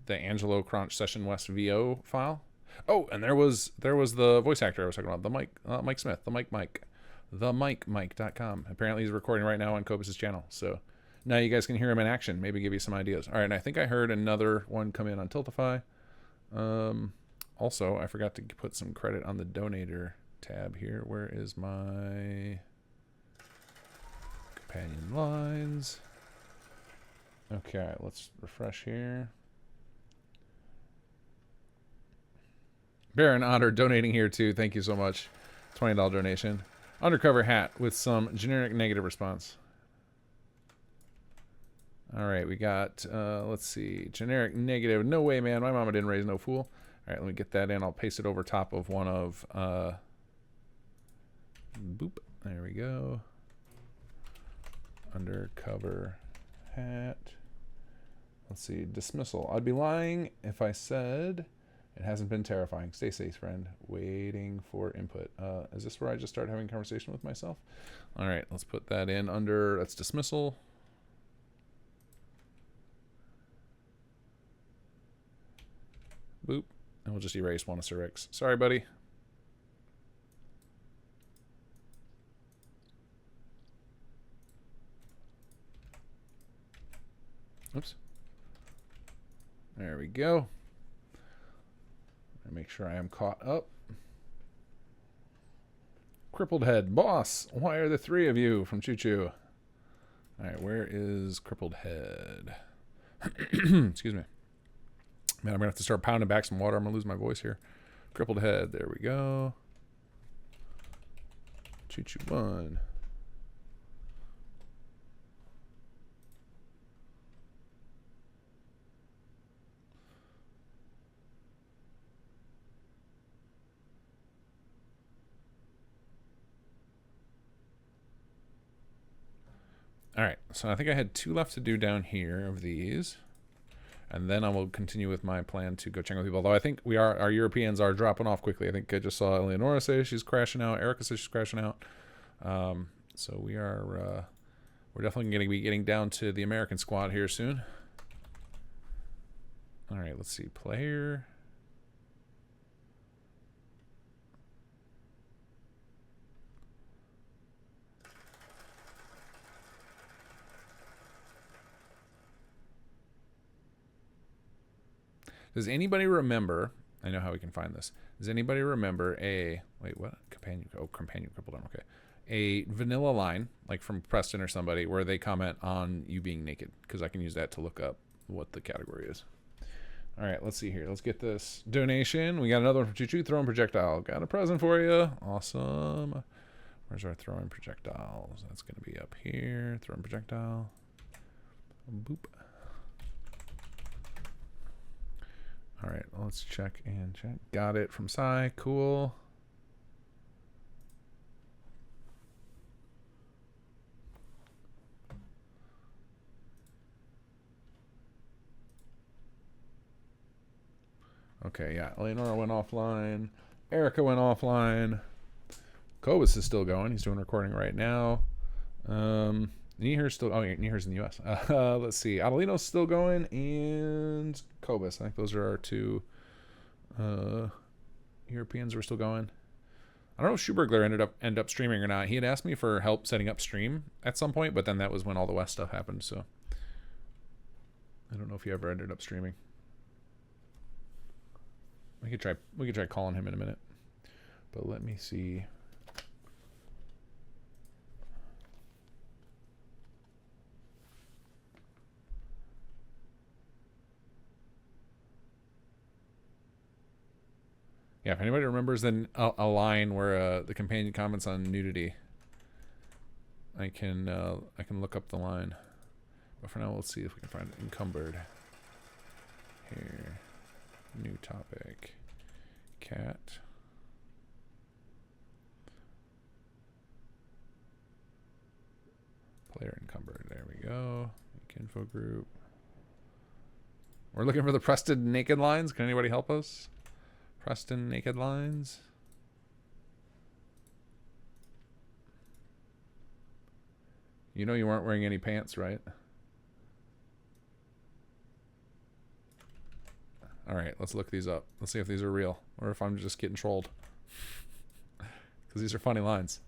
the Angelo Crunch Session West VO file. Oh, and there was the voice actor I was talking about, the Mike Smith, the Mike.com. Apparently he's recording right now on Cobus's channel. So now you guys can hear him in action. Maybe give you some ideas. All right, and I think I heard another one come in on Tiltify. Also, I forgot to put some credit on the donator tab here. Where is my companion lines? Okay, let's refresh here. Baron Otter donating here too. Thank you so much. $20 donation. Undercover hat with some generic negative response. All right, we got, let's see, generic negative. No way, man. My mama didn't raise no fool. All right, let me get that in. I'll paste it over top of one of, boop. There we go. Undercover hat. Let's see, dismissal. I'd be lying if I said it hasn't been terrifying. Stay safe, friend. Waiting for input. Is this where I just start having a conversation with myself? All right, let's put that in under, that's dismissal. Boop. And we'll just erase one of Sir Rick's. Sorry, buddy. Oops. There we go. Make sure I am caught up. Crippled Head. Boss, why are the three of you from Choo Choo? All right, where is Crippled Head? Excuse me. Man, I'm going to have to start pounding back some water. I'm going to lose my voice here. Crippled Head. There we go. Choo Choo 1. All right, so I think I had 2 left to do down here of these. And then I will continue with my plan to go check with people. Although I think our Europeans are dropping off quickly. I think I just saw Eleonora say she's crashing out. Erica says she's crashing out. So we're definitely going to be getting down to the American squad here soon. All right, let's see. Player. Does anybody remember? I know how we can find this. Does anybody remember a wait? What companion? Oh, companion crippled arm. Okay, a vanilla line like from Preston or somebody where they comment on you being naked, because I can use that to look up what the category is. All right, let's see here. Let's get this donation. We got another one from Choo Choo. Throwing projectile. Got a present for you. Awesome. Where's our throwing projectiles? That's going to be up here. Throwing projectile. Boop. All right, let's check and check. Got it from Sai. Cool. Okay, yeah. Eleonora went offline. Erica went offline. Cobus is still going. He's doing recording right now. Niher's still... Oh, Niher's in the U.S. Let's see. Adelino's still going. And Cobus. I think those are our two Europeans who are still going. I don't know if Schubergler ended up streaming or not. He had asked me for help setting up stream at some point, but then that was when all the West stuff happened, so... I don't know if he ever ended up streaming. We could try calling him in a minute. But let me see. Yeah, if anybody remembers then a line where the companion comments on nudity, I can look up the line. But for now, let's see if we can find it encumbered. Here. New topic. Cat. Player encumbered. There we go. Info group. We're looking for the Preston naked lines. Can anybody help us? Preston naked lines. You know you weren't wearing any pants, right? All right, let's look these up. Let's see if these are real or if I'm just getting trolled. Because these are funny lines.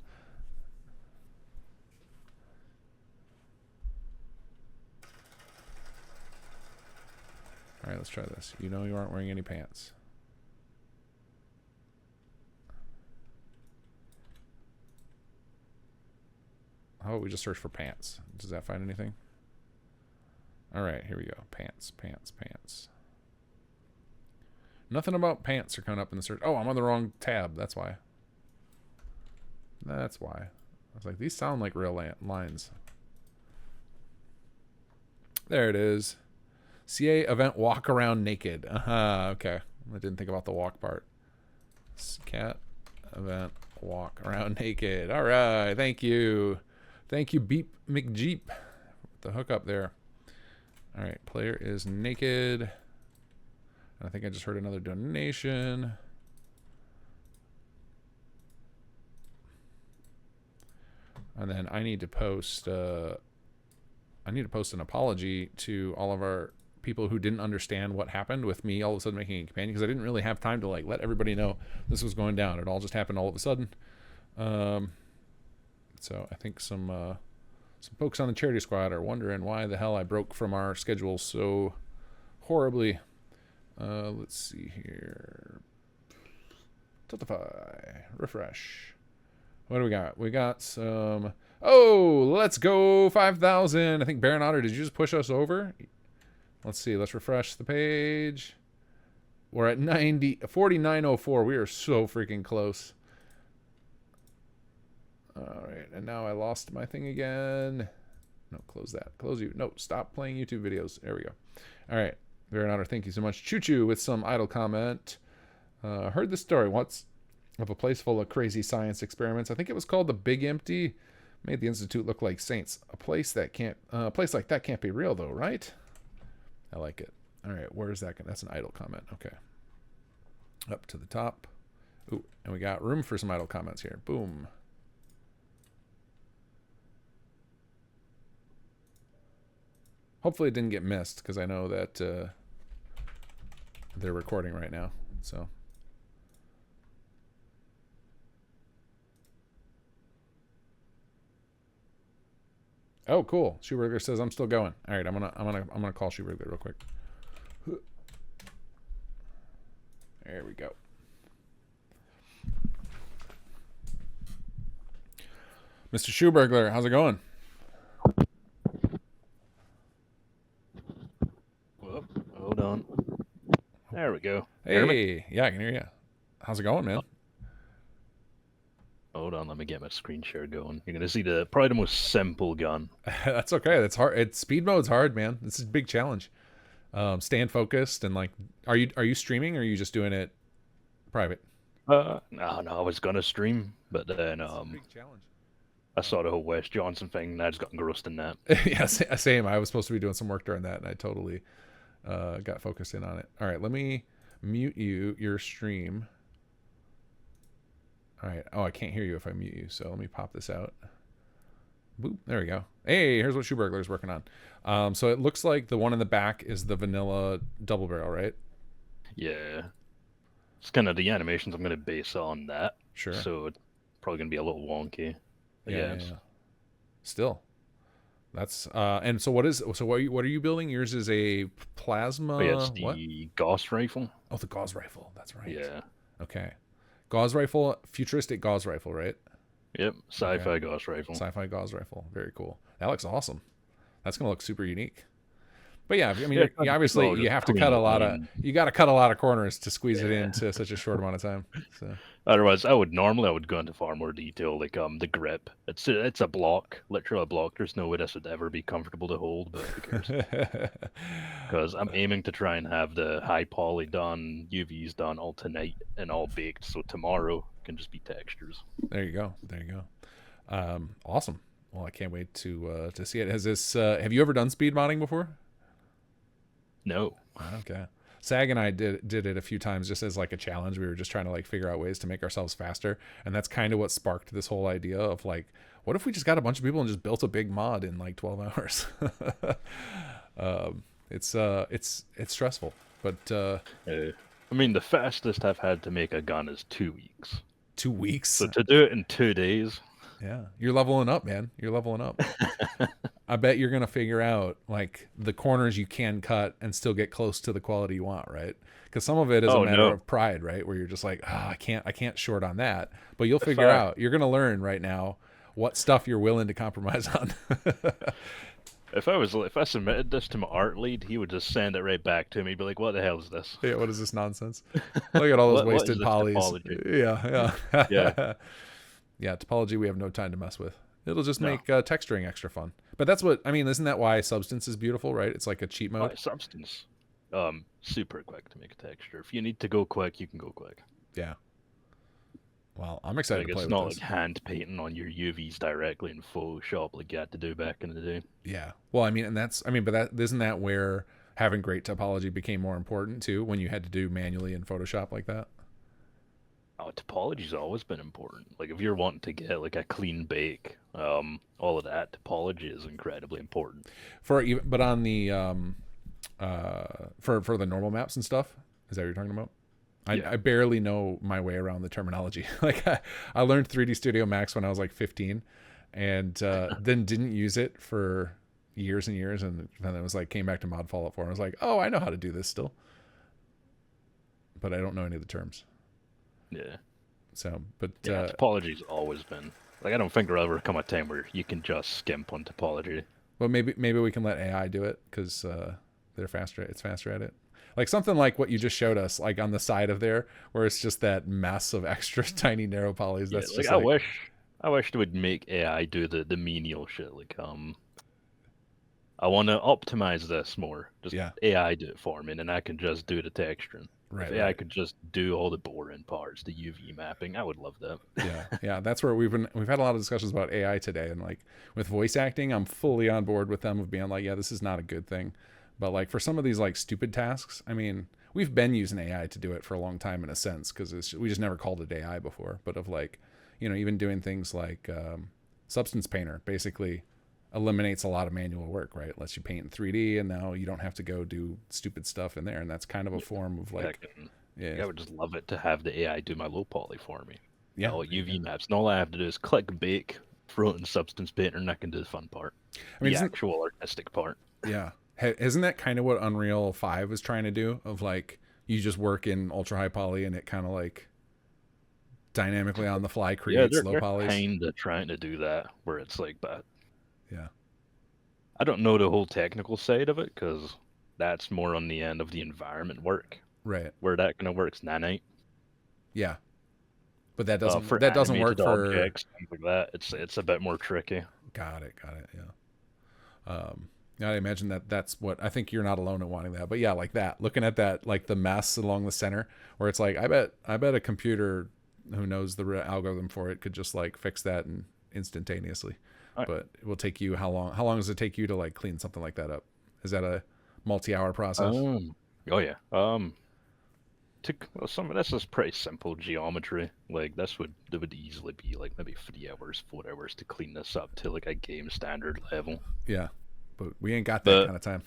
All right, let's try this. You know you aren't wearing any pants. How about we just search for pants? Does that find anything? All right, here we go. Pants, pants, pants. Nothing about pants are coming up in the search. Oh, I'm on the wrong tab. That's why. That's why. I was like, these sound like real lines. There it is. CA event walk around naked. Okay. I didn't think about the walk part. Cat event walk around naked. All right. Thank you. Thank you, Beep McJeep. The hookup there. All right. Player is naked. I think I just heard another donation. And then I need to post an apology to all of our people who didn't understand what happened with me all of a sudden making a companion, because I didn't really have time to like let everybody know this was going down. It all just happened all of a sudden. So I think some folks on the charity squad are wondering why the hell I broke from our schedule so horribly. Let's see here. Tiltify. Refresh. What do we got? We got some... Oh, let's go 5,000. I think Baron Otter, did you just push us over? Let's see. Let's refresh the page. We're at 4904. We are so freaking close. All right. And now I lost my thing again. No, close that. Close you. No, stop playing YouTube videos. There we go. All right. Baron Otter, thank you so much. Choo Choo with some idle comment. Heard the story once of a place full of crazy science experiments. I think it was called the Big Empty. Made the institute look like saints. A place like that can't be real though, right? I like it. All right, where's that? That's an idle comment. Okay. Up to the top. Ooh, and we got room for some idle comments here. Boom. Hopefully it didn't get missed, because I know that they're recording right now. So. Oh, cool. Shoeburger says I'm still going. All right, I'm gonna call Shoeburger real quick. There we go. Mr. Shoeburglar, how's it going? Whoop, hold on. There we go. Hear me? Hey, yeah, I can hear you. How's it going, man? Hold on, let me get my screen share going. You're gonna see probably the most simple gun. That's okay. That's hard. Speed mode's hard, man. This is a big challenge. Staying focused and like, are you streaming or are you just doing it private? No, I was gonna stream, but then Big challenge. I saw the whole Wes Johnson thing, and I just got engrossed in that. Yeah, same. I was supposed to be doing some work during that, and I totally got focused in on it. All right, let me mute your stream. All right. Oh, I can't hear you if I mute you, so let me pop this out. Boop. There we go. Hey, here's what Shoeburglar's working on. So it looks like the one in the back is the vanilla double barrel, right? Yeah. It's kind of the animations I'm going to base on that. Sure. So it's probably going to be a little wonky. Yeah. Still. That's and so what are you building? Yours is a plasma. Oh, yeah, it's the Gauss rifle. Oh, the Gauss rifle. That's right. Yeah. Okay. Gauss rifle, futuristic Gauss rifle, right? Yep, sci-fi Gauss rifle. Sci-fi Gauss rifle. Very cool. That looks awesome. That's gonna look super unique. But yeah, I mean, you obviously you have to cut a lot of. You got to cut a lot of corners to squeeze it into such a short amount of time. So. Otherwise, I would go into far more detail, like the grip. It's a block, literally a block. There's no way this would ever be comfortable to hold, but who cares? Because I'm aiming to try and have the high poly done, UVs done all tonight and all baked, so tomorrow can just be textures. There you go. There you go. Awesome. Well, I can't wait to see it. Has this? Have you ever done speed modding before? No. Okay. Sag and I did it a few times just as like a challenge. We were just trying to like figure out ways to make ourselves faster, and that's kind of what sparked this whole idea of like, what if we just got a bunch of people and just built a big mod in like 12 hours? It's stressful, but I mean, the fastest I've had to make a gun is 2 weeks. 2 weeks. So to do it in 2 days. Yeah, you're leveling up, man. You're leveling up. I bet you're gonna figure out like the corners you can cut and still get close to the quality you want, right? Because some of it is a matter of pride, right? Where you're just like, I can't short on that. But you'll figure out. You're gonna learn right now what stuff you're willing to compromise on. If I submitted this to my art lead, he would just send it right back to me. He'd be like, "What the hell is this? Yeah, what is this nonsense? Look at all those wasted polys." Yeah. Yeah, topology we have no time to mess with. It'll just make texturing extra fun. But that's what I mean. Isn't that why Substance is beautiful, right? It's like a cheat mode. Substance, super quick to make a texture. If you need to go quick, you can go quick. Yeah. Well, I'm excited to play with this. It's not this. like hand painting on your UVs directly in Photoshop like you had to do back in the day. Yeah. Well, but isn't that where having great topology became more important too, when you had to do manually in Photoshop like that? Oh, topology's always been important. Like if you're wanting to get like a clean bake, all of that, topology is incredibly important. But on the for the normal maps and stuff, is that what you're talking about? I barely know my way around the terminology. Like I learned 3D Studio Max when I was like 15, and then didn't use it for years and years, and then it was like came back to Mod Fallout 4 and I was like, oh, I know how to do this still, but I don't know any of the terms. Yeah. So, but topology's always been like, I don't think there'll ever come a time where you can just skimp on topology. Well, maybe we can let AI do it because they're faster. It's faster at it. Like something like what you just showed us, like on the side of there, where it's just that mess of extra tiny narrow polys. That's just I wish they would make AI do the menial shit. Like I want to optimize this more. Just AI do it for me, and then I can just do the texturing. If AI could just do all the boring parts, the UV mapping, I would love that. Yeah. That's where we've had a lot of discussions about AI today, and like with voice acting, I'm fully on board with them of being like, yeah, this is not a good thing. But like for some of these like stupid tasks, I mean, we've been using AI to do it for a long time in a sense, because we just never called it AI before. But of like, even doing things like Substance Painter basically eliminates a lot of manual work, right? It lets you paint in 3D, and now you don't have to go do stupid stuff in there, and that's kind of a form of like, I would just love it to have the AI do my low poly for me. Yeah, all UV maps, and all I have to do is click bake, throw it in Substance Painter, and I can do the fun part. I mean, the actual artistic part. Yeah. Isn't that kind of what Unreal 5 is trying to do? Of like, you just work in ultra high poly and it kind of like dynamically on the fly Yeah, creates they're, low they're polys. kind of trying to do that where it's like that. Yeah. I don't know the whole technical side of it because that's more on the end of the environment work. Right. Where that kind of works nanite. Yeah. But that doesn't for that doesn't work animated for objects, things like that. It's a bit more tricky. Got it. Yeah. I imagine that's what I think you're not alone in wanting that. But yeah, like that. Looking at that, like the mess along the center, where it's like I bet a computer who knows the algorithm for it could just like fix that and instantaneously. Right. But it will take you how long? How long does it take you to like clean something like that up? Is that a multi-hour process? Oh yeah. Some of this is pretty simple geometry. Like that would easily be like maybe 3 hours, 4 hours to clean this up to like a game standard level. Yeah, but we ain't got that kind of time.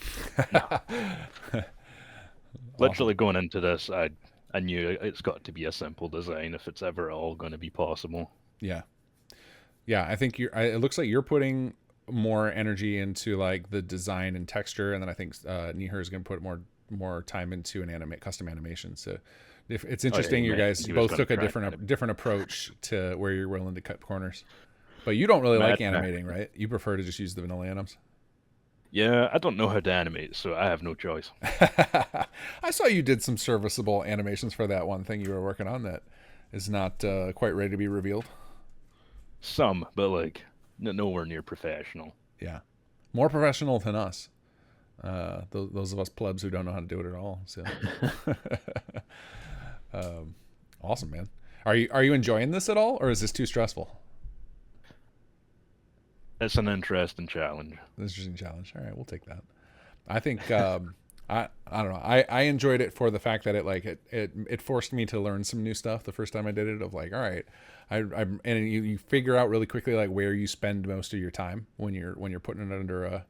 No. Literally going into this, I knew it's got to be a simple design if it's ever all going to be possible. Yeah, I think it looks like you're putting more energy into like the design and texture, and then I think Nihar is going to put more time into custom animation. So it's interesting. You guys both took a different approach to where you're willing to cut corners. But you don't really like animating, right? You prefer to just use the vanilla anims. Yeah, I don't know how to animate, so I have no choice. I saw you did some serviceable animations for that one thing you were working on that is not quite ready to be revealed. Some, but like nowhere near professional. Yeah, more professional than us. Those of us plebs who don't know how to do it at all. So, awesome, man. Are you enjoying this at all, or is this too stressful? It's an interesting challenge. Interesting challenge. All right, we'll take that. I think I don't know. I enjoyed it for the fact that it forced me to learn some new stuff the first time I did it. Of like, all right, and you figure out really quickly like where you spend most of your time when you're putting it under a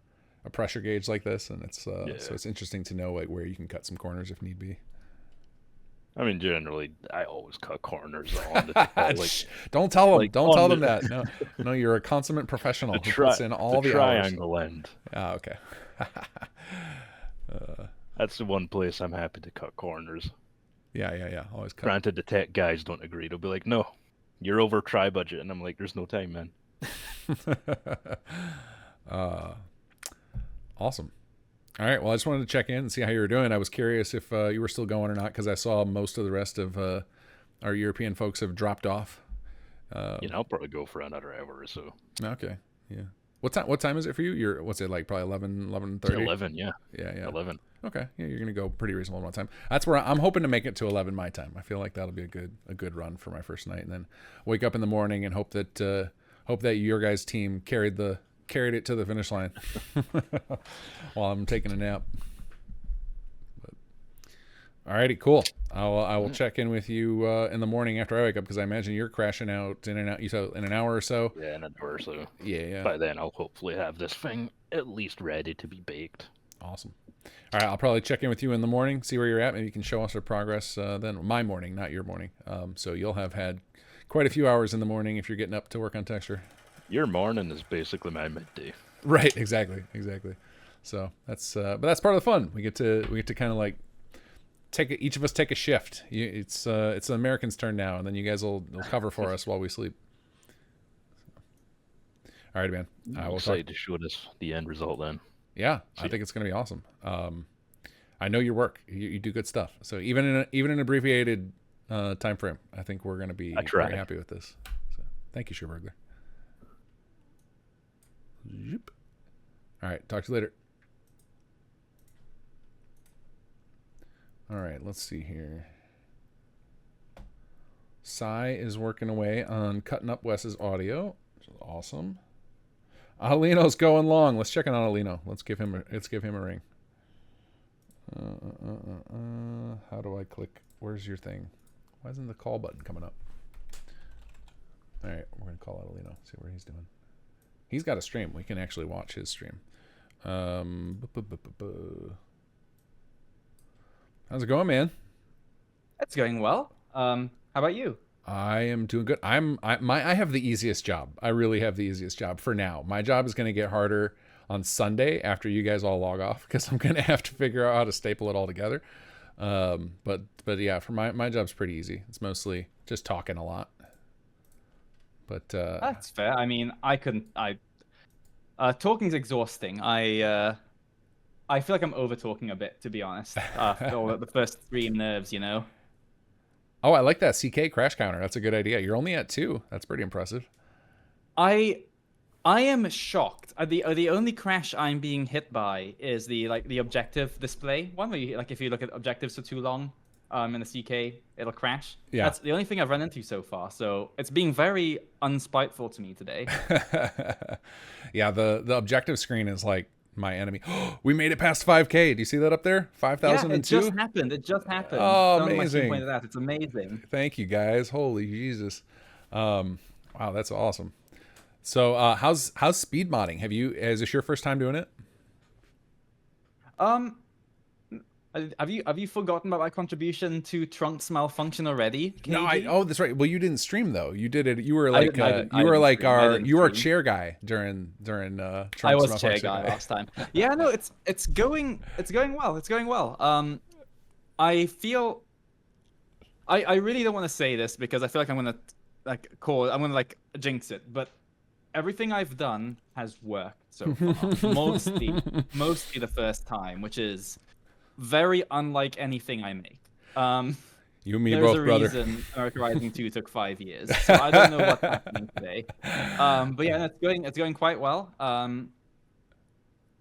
pressure gauge like this, and it's so it's interesting to know like where you can cut some corners if need be. I mean, generally, I always cut corners on the like, don't tell them. Don't tell them that. No, you're a consummate professional who puts in all the triangle hours. End. Ah, okay. That's the one place I'm happy to cut corners. Yeah. Always cut. Granted, the tech guys don't agree. They'll be like, "No, you're over try budget," and I'm like, "There's no time, man." Awesome. All right. Well, I just wanted to check in and see how you were doing. I was curious if you were still going or not, because I saw most of the rest of our European folks have dropped off. I'll probably go for another hour or so. Okay. Yeah. What time is it for you? What's it like? Probably 11:30? 11, yeah. Yeah. 11. Okay. Yeah, you're gonna go pretty reasonable amount of time. That's where I'm hoping to make it to 11 my time. I feel like that'll be a good run for my first night, and then wake up in the morning and hope that your guys' team carried it to the finish line while I'm taking a nap. Alrighty, cool. I will check in with you in the morning after I wake up, because I imagine you're crashing out in an hour or so. Yeah, in an hour or so. Yeah. By then, I'll hopefully have this thing at least ready to be baked. Awesome. All right, I'll probably check in with you in the morning, see where you're at. Maybe you can show us our progress then. My morning, not your morning. So you'll have had quite a few hours in the morning if you're getting up to work on texture. Your morning is basically my midday. Right, exactly. So that's but that's part of the fun. We get to kind of like each of us take a shift. It's the Americans' turn now, and then you guys will cover for us while we sleep. All right, man. I'm excited to show us the end result then. Yeah, I think it's going to be awesome. I know your work. You do good stuff. So even in an abbreviated time frame, I think we're going to be very happy with this. So thank you, Sherburglar. Yep. All right, talk to you later. All right, let's see here. Sai is working away on cutting up Wes's audio, which is awesome. Adelino's going long. Let's check on Adelino. Let's give him a ring. How do I click? Where's your thing? Why isn't the call button coming up? All right, we're gonna call Adelino. See what he's doing. He's got a stream. We can actually watch his stream. How's it going, man? It's going well. How about you? I am doing good. I have the easiest job. I really have the easiest job for now. My job is going to get harder on Sunday after you guys all log off, because I'm going to have to figure out how to staple it all together. But yeah, for my job's pretty easy. It's mostly just talking a lot. But that's fair. I mean, talking's exhausting. I feel like I'm over talking a bit, to be honest. The first 3 nerves, you know. Oh, I like that CK crash counter. That's a good idea. You're only at 2. That's pretty impressive. I am shocked. The only crash I'm being hit by is the objective display one, where you, like, if you look at objectives for too long, in the CK, it'll crash. Yeah. That's the only thing I've run into so far. So it's being very unspiteful to me today. Yeah, the objective screen is like my enemy. We made it past 5K. Do you see that up there? 5,002? Yeah, it just happened. It just happened. Oh, Someone amazing. pointed out. It's amazing. Thank you, guys. Holy Jesus. Wow, that's awesome. So how's speed modding? Is this your first time doing it? Have you forgotten about my contribution to Trunk's malfunction already? KG? Oh, that's right. Well, you didn't stream though. You did it. You were like you were chair guy during Trunk's I was malfunction. chair guy last time. Yeah, no, it's going well. It's going well. I feel I really don't want to say this because I feel like I'm gonna jinx it, but everything I've done has worked so far. mostly the first time, which is very unlike anything I make. You and me both, brother. There's a reason American Rising 2 took 5 years, so I don't know what's happening today. But yeah, it's going quite well.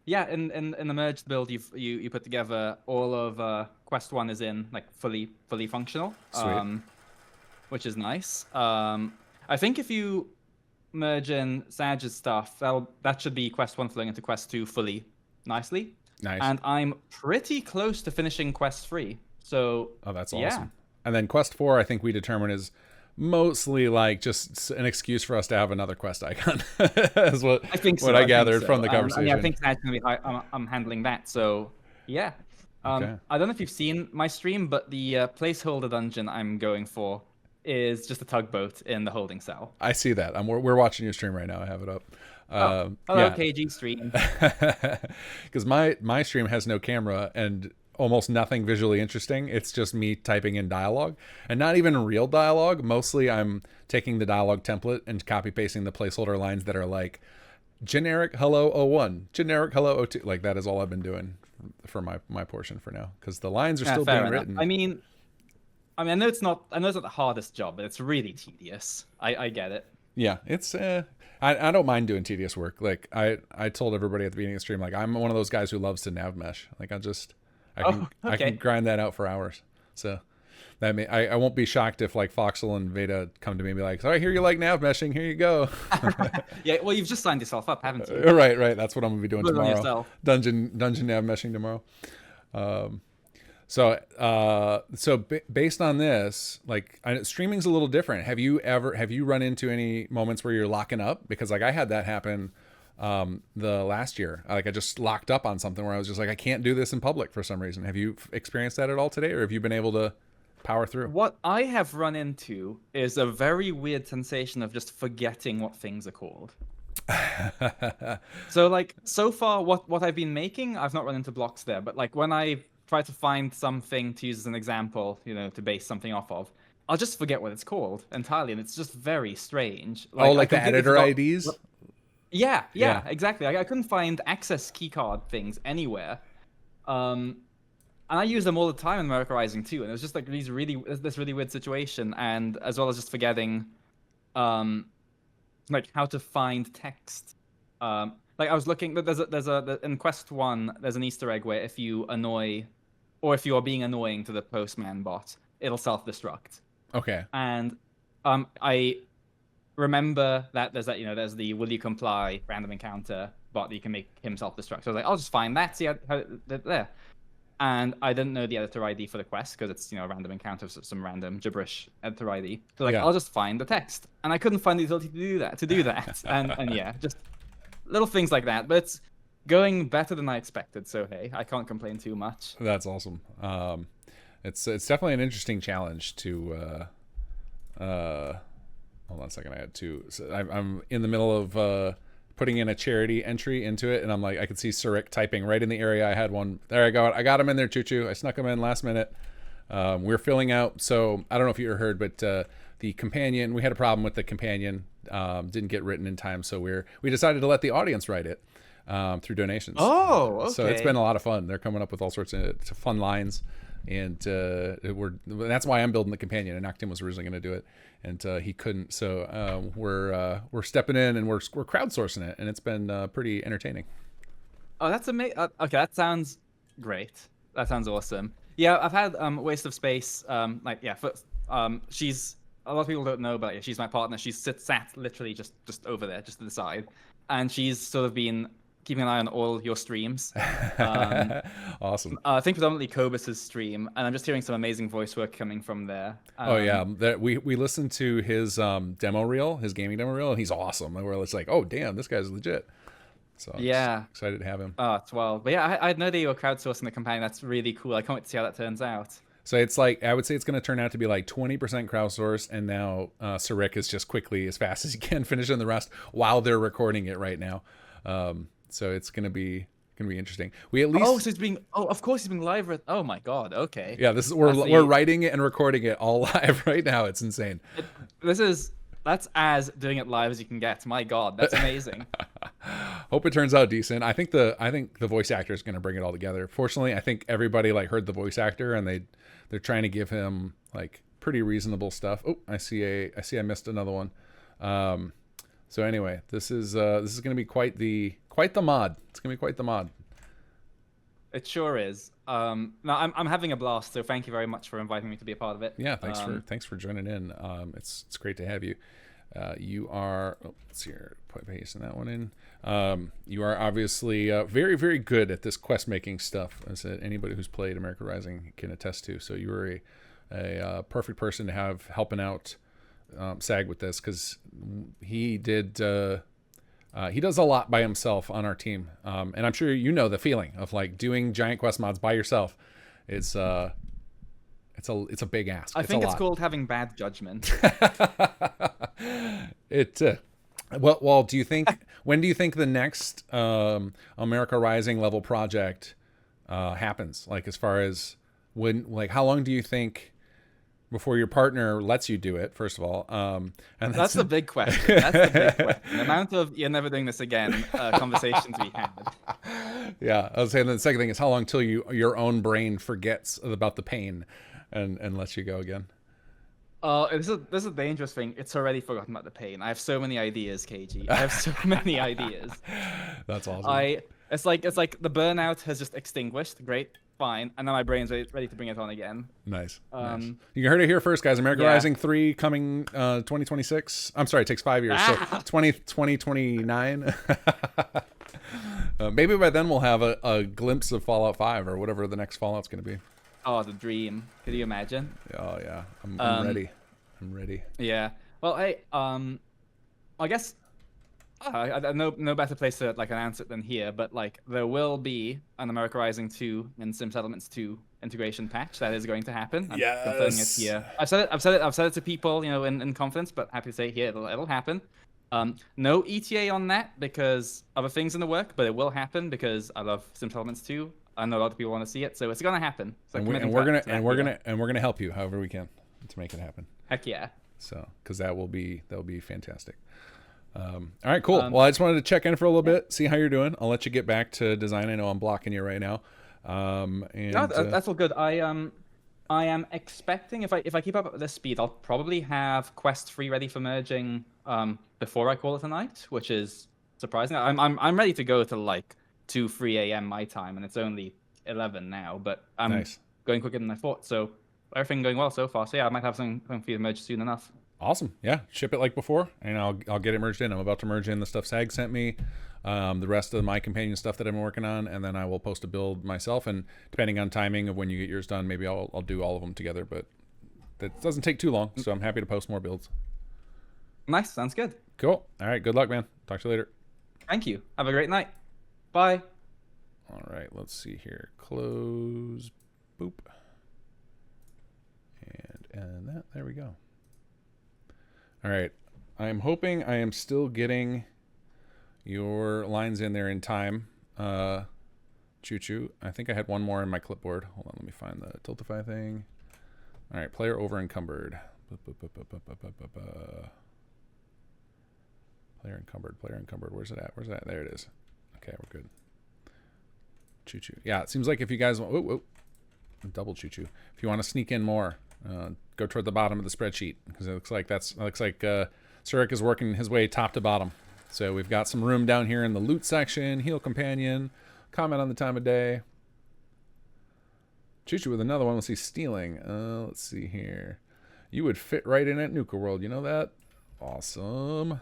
Yeah, in the merged build, you put together all of Quest 1 is in like fully functional, Sweet. which is nice. I think if you merge in Sage's stuff, that should be Quest 1 flowing into Quest 2 fully nicely. Nice. And I'm pretty close to finishing Quest 3. So that's yeah. awesome. And then Quest 4, I think we determine is mostly like just an excuse for us to have another quest icon. Is what I think. What I gathered from the conversation. I think Sage's gonna be. I'm handling that. So yeah. Okay. I don't know if you've seen my stream, but the placeholder dungeon I'm going for is just a tugboat in the holding cell. I see that. We're watching your stream right now. I have it up. Hello, yeah. KG stream. Because my stream has no camera and almost nothing visually interesting. It's just me typing in dialogue, and not even real dialogue. Mostly I'm taking the dialogue template and copy pasting the placeholder lines that are like generic hello 01, generic hello 02. Like that is all I've been doing for my portion for now, because the lines are still being written. I mean, I know it's not the hardest job, but it's really tedious. I get it. Yeah, it's I don't mind doing tedious work. Like I told everybody at the beginning of the stream, like I'm one of those guys who loves to nav mesh. Like I can grind that out for hours. So that I won't be shocked if like Foxel and Veda come to me and be like, "Oh, I hear you like nav meshing. Here you go." Yeah, well, you've just signed yourself up, haven't you? Right. That's what I'm gonna be doing tomorrow. Dungeon nav meshing tomorrow. So based on this, like streaming's a little different. Have you run into any moments where you're locking up? Because like I had that happen the last year. Like I just locked up on something where I was just like, I can't do this in public for some reason. Have you experienced that at all today, or have you been able to power through? What I have run into is a very weird sensation of just forgetting what things are called. So like so far what I've been making, I've not run into blocks there, but like when I try to find something to use as an example, to base something off of, I'll just forget what it's called entirely, and it's just very strange. Like the editor IDs? Yeah, exactly. I couldn't find access keycard things anywhere. And I use them all the time in American Rising 2, and it was just like this really weird situation, and as well as just forgetting like how to find text. Like I was looking, in Quest 1, there's an Easter egg where if you annoy, or if you are being annoying to the postman bot, it'll self-destruct. Okay. And I remember that there's the will you comply random encounter bot that you can make him self-destruct. So I was like, I'll just find that, see how there. And I didn't know the editor ID for the quest because it's a random encounter of some random gibberish editor ID. So I'll just find the text, and I couldn't find the ability to do that. and yeah, just little things like that, but it's going better than I expected, so hey, I can't complain too much. That's awesome. It's definitely an interesting challenge to hold on a second. I had two. So I'm in the middle of putting in a charity entry into it, and I'm like, I could see Surik typing right in the area. I had one. There I go. I got him in there, Choo-Choo. I snuck him in last minute. We're filling out. So I don't know if you heard, but the companion, we had a problem with the companion. Didn't get written in time, so we decided to let the audience write it through donations. Oh, okay. So it's been a lot of fun. They're coming up with all sorts of fun lines, and that's why I'm building the companion. And Noctim was originally going to do it, and he couldn't. So we're stepping in, and we're crowdsourcing it, and it's been pretty entertaining. Oh, that's amazing. Okay, that sounds great. That sounds awesome. Yeah, I've had Waste of Space. She's, a lot of people don't know, but yeah, she's my partner. She's sat literally just over there, just to the side, and she's sort of been keeping an eye on all your streams. Awesome. I think predominantly Cobus's stream, and I'm just hearing some amazing voice work coming from there. Oh yeah, we listened to his demo reel, his gaming demo reel, and he's awesome. And we're just like, oh damn, this guy's legit. So I'm excited to have him. Oh, it's wild. But yeah, I had no idea you were crowdsourcing the companion. That's really cool. I can't wait to see how that turns out. So it's like, I would say it's going to turn out to be like 20% crowdsourced, and now Surik is just quickly, as fast as he can, finishing the rest while they're recording it right now. So it's going to be interesting. We at least so it's being of course he's being live. Oh my god. Okay. Yeah, we're writing it and recording it all live right now. It's insane. That's as doing it live as you can get. My god, that's amazing. Hope it turns out decent. I think the voice actor is going to bring it all together. Fortunately, I think everybody like heard the voice actor, and they're trying to give him like pretty reasonable stuff. Oh, I see I missed another one. So anyway, this is going to be quite the mod. It's going to be quite the mod. It sure is. No, I'm having a blast. So thank you very much for inviting me to be a part of it. Yeah, thanks for joining in. It's great to have you. You are, let's see here, put pasting that one in. You are obviously very, very good at this quest making stuff, as anybody who's played America Rising can attest to. So you are a perfect person to have helping out SAG with this, because he does a lot by himself on our team, and I'm sure you know the feeling of like doing giant quest mods by yourself. It's a big ask. I think it's called having bad judgment. Well, do you think when do you think the next America Rising level project happens? Like, as far as when, like, how long do you think before your partner lets you do it, first of all? And that's the big question. That's the big question. The amount of "you're never doing this again" conversations we had. Yeah, I was saying the second thing is how long till your own brain forgets about the pain and lets you go again. This is a dangerous thing. It's already forgotten about the pain. I have so many ideas, KG. I have so many ideas. That's awesome. It's like the burnout has just extinguished. Great, fine, and now my brain's ready to bring it on again. Nice. Nice. You heard it here first, guys. America Rising 3 coming 2026. I'm sorry, it takes 5 years. So 2029. Maybe by then we'll have a glimpse of Fallout 5 or whatever the next Fallout's going to be. Oh, the dream. Could you imagine? Oh, yeah. I'm ready. I'm ready. Yeah. Well, hey, I guess I no better place to like announce it than here, but like there will be an America Rising 2 and Sim Settlements 2 integration patch that is going to happen. I'm confirming it here. I've said it to people, in confidence, but happy to say here it'll happen. No ETA on that because other things in the work, but it will happen because I love Sim Settlements 2. I know a lot of people want to see it, so it's gonna happen. So and we're gonna help you however we can to make it happen. Heck yeah! So, because that will be fantastic. All right, cool. Well, I just wanted to check in for a little bit, see how you're doing. I'll let you get back to design. I know I'm blocking you right now. No, that's all good. I am expecting if I keep up at this speed, I'll probably have Quest 3 ready for merging before I call it a night, which is surprising. I'm ready to go to like 2-3 a.m. my time, and it's only 11 now, but I'm going quicker than I thought, so everything going well so far. So yeah, I might have something for you to merge soon enough. Awesome. Yeah, ship it like before, and I'll get it merged in. I'm about to merge in the stuff SAG sent me, the rest of my companion stuff that I've been working on, and then I will post a build myself, and depending on timing of when you get yours done, maybe I'll do all of them together, but that doesn't take too long, so I'm happy to post more builds. Nice. Sounds good. Cool. All right. Good luck, man. Talk to you later. Thank you. Have a great night. Bye. All right, let's see here. Close. Boop. And that. There we go. All right. I'm hoping I am still getting your lines in there in time. Choo Choo. I think I had one more in my clipboard. Hold on, let me find the Tiltify thing. All right, player over encumbered. Player encumbered, player encumbered. Where's it at? Where's it at? There it is. Okay, we're good. Choo Choo. Yeah, it seems like if you guys want... Whoa, whoa. Double Choo Choo. If you want to sneak in more, go toward the bottom of the spreadsheet, because it looks like Surik is working his way top to bottom. So we've got some room down here in the loot section, heal companion, comment on the time of day. Choo Choo with another one. Let's see, stealing. Let's see here. You would fit right in at Nuka World. You know that? Awesome.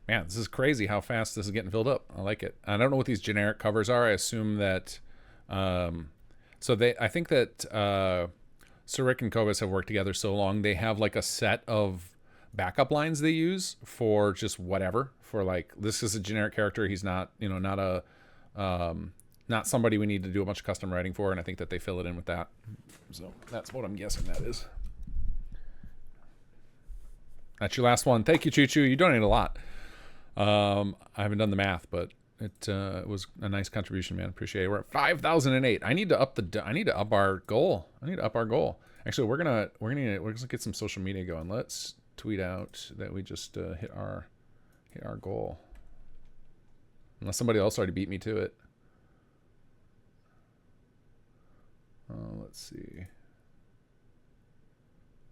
Man, this is crazy how fast this is getting filled up. I like it. I don't know what these generic covers are. I assume that... I think that Surik and Kobus have worked together so long, they have like a set of backup lines they use for just whatever. For like, this is a generic character. He's not, not somebody we need to do a bunch of custom writing for, and I think that they fill it in with that. So that's what I'm guessing that is. That's your last one. Thank you, Choo Choo. You donated a lot. I haven't done the math, but it was a nice contribution, man. Appreciate it. We're at 5,008. I need to up our goal. Actually, we're gonna get some social media going. Let's tweet out that we just hit our goal. Unless somebody else already beat me to it. Let's see.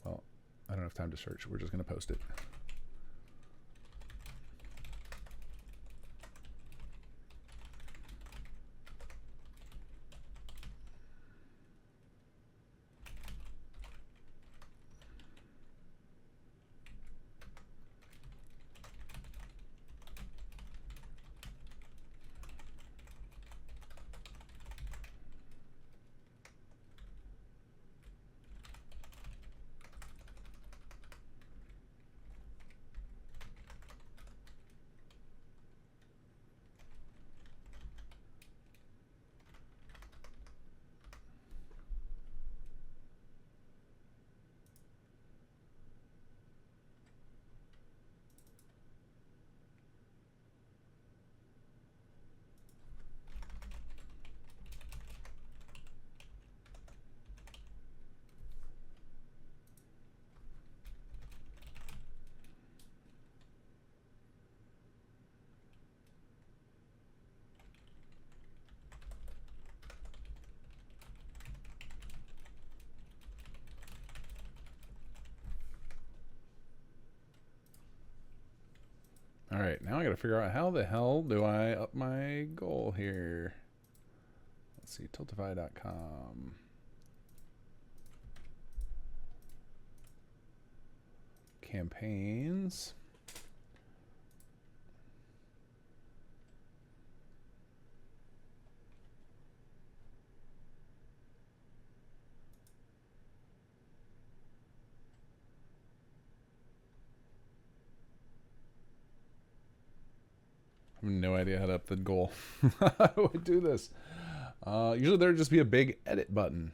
Well, I don't have time to search. We're just gonna post it. All right, now I got to figure out how the hell do I up my goal here. Let's see, tiltify.com. Campaigns. I have no idea how to up the goal. How do I do this? Usually there'd just be a big edit button.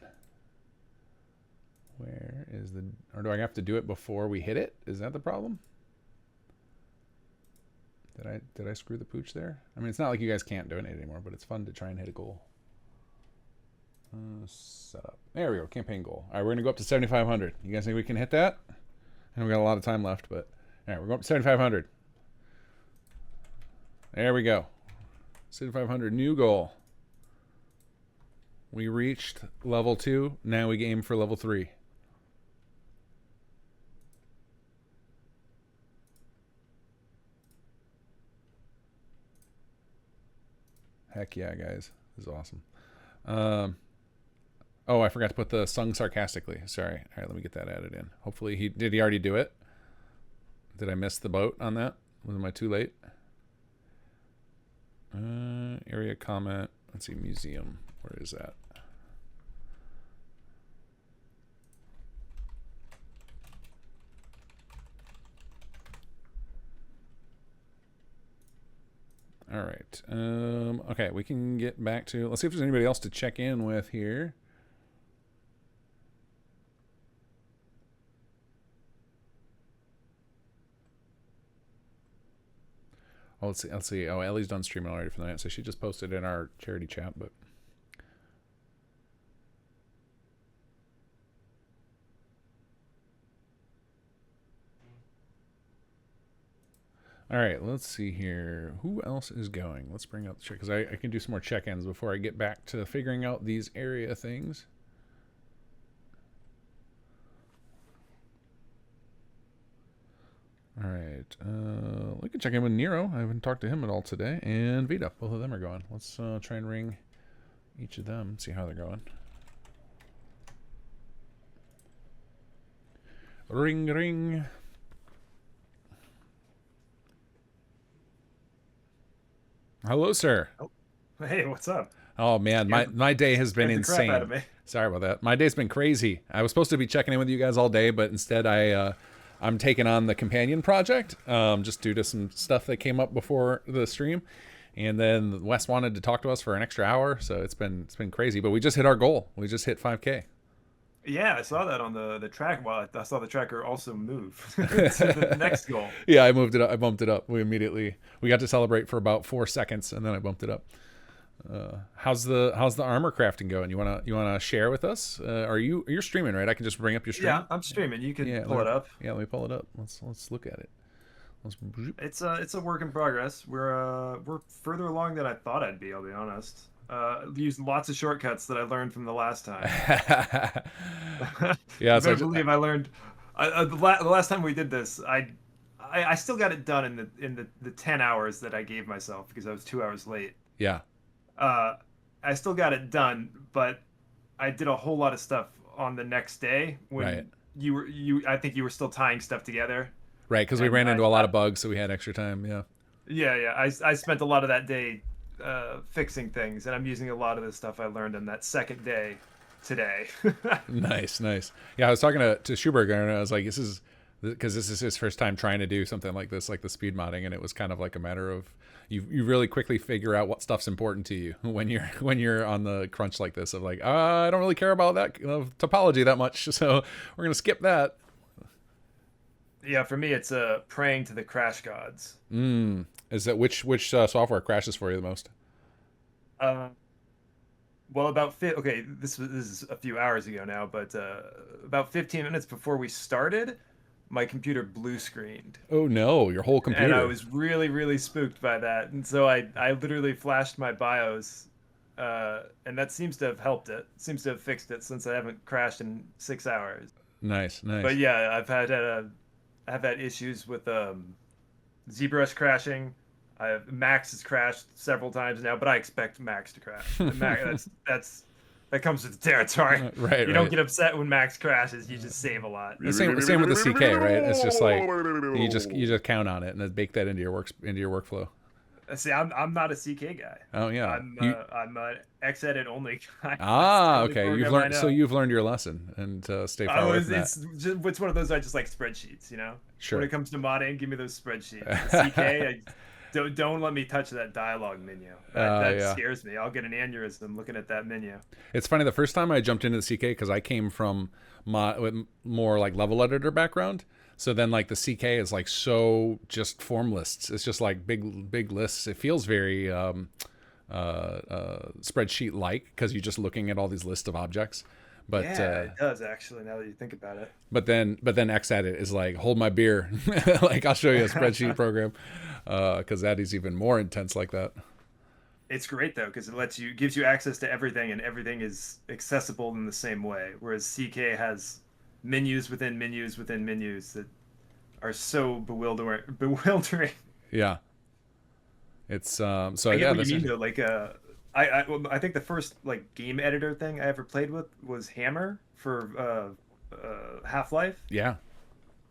Where is the... Or do I have to do it before we hit it? Is that the problem? Did I screw the pooch there? I mean, it's not like you guys can't donate anymore, but it's fun to try and hit a goal. Set up. There we go. Campaign goal. All right, we're going to go up to 7,500. You guys think we can hit that? And we got a lot of time left, but... All right, we're going up to 7,500. There we go. 7,500, new goal. We reached level 2. Now we aim for level 3. Heck yeah, guys. This is awesome. Oh, I forgot to put the sung sarcastically. Sorry. All right, let me get that added in. Hopefully did he already do it? Did I miss the boat on that? Was I too late? Area comment. Let's see, museum. Where is that? All right. Okay, we can get back to... Let's see if there's anybody else to check in with here. Oh, let's see. Let's see. Oh, Ellie's done streaming already for the night, so she just posted in our charity chat. But all right, let's see here. Who else is going? Let's bring up the check because I can do some more check-ins before I get back to figuring out these area things. All right, we can check in with Nero. I haven't talked to him at all today, and Vita. Both of them are going. Let's try and ring each of them, see how they're going. Ring, ring. Hello, sir. Oh, hey, what's up? Oh man, my day has been Scared the crap out of insane. me. Sorry about that. My day's been crazy. I was supposed to be checking in with you guys all day, but instead I'm taking on the companion project, just due to some stuff that came up before the stream, and then Wes wanted to talk to us for an extra hour, so it's been crazy. But we just hit our goal. We just hit 5K. Yeah, I saw that on the track. Well, I saw the tracker also move to the next goal. Yeah, I moved it up. I bumped it up. We got to celebrate for about 4 seconds, and then I bumped it up. How's the armor crafting going? You wanna share with us? You're streaming, right? I can just bring up your stream. Yeah, I'm streaming. You can pull it up. Yeah, let me pull it up. Let's look at it. It's a work in progress. We're further along than I thought I'd be. I'll be honest. Used lots of shortcuts that I learned from the last time. Yeah, I believe I learned. The last time we did this, I still got it done in the 10 hours that I gave myself because I was 2 hours late. Yeah. I still got it done, but I did a whole lot of stuff on the next day when I think you were still tying stuff together. Right, because we ran into a lot of bugs, so we had extra time. Yeah. Yeah. I spent a lot of that day fixing things, and I'm using a lot of the stuff I learned on that second day today. Nice. Yeah, I was talking to Schuberger, and I was like, this is his first time trying to do something like this, like the speed modding, and it was kind of like a matter of you really quickly figure out what stuff's important to you when you're on the crunch like this of like, I don't really care about that topology that much, so we're gonna skip that. Yeah, for me, it's praying to the crash gods. Is that which software crashes for you the most? Well, this is a few hours ago now, but about 15 minutes before we started, my computer blue screened. Oh no, your whole computer. And I was really, really spooked by that. And so I literally flashed my BIOS, and that seems to have helped it. Seems to have fixed it since I haven't crashed in 6 hours. Nice. But yeah, I've had issues with ZBrush crashing. Max has crashed several times now, but I expect Max to crash. That comes with the territory. Right. You don't get upset when Max crashes. You just save a lot. Same with the CK, right? It's just like you just count on it and then bake that into your workflow. See, I'm not a CK guy. Oh yeah. I'm an Xedit only guy. Okay. You've learned your lesson and stay far away from that. It's one of those I just like spreadsheets, you know. Sure. When it comes to modding, give me those spreadsheets. The CK, don't let me touch that dialogue menu. That scares me. I'll get an aneurysm looking at that menu. It's funny. The first time I jumped into the CK, because I came from with more like level editor background. So then like the CK is like so just form lists. It's just like big lists. It feels very spreadsheet like because you're just looking at all these lists of objects. But yeah, it does actually. Now that you think about it. But then Xedit is like, hold my beer. Like I'll show you a spreadsheet program, because that is even more intense like that. It's great though because it gives you access to everything, and everything is accessible in the same way. Whereas CK has menus within menus within menus that are so bewildering. Yeah. It's so I get yeah. What you mean though, like I think the first like game editor thing I ever played with was Hammer for Half-Life. Yeah.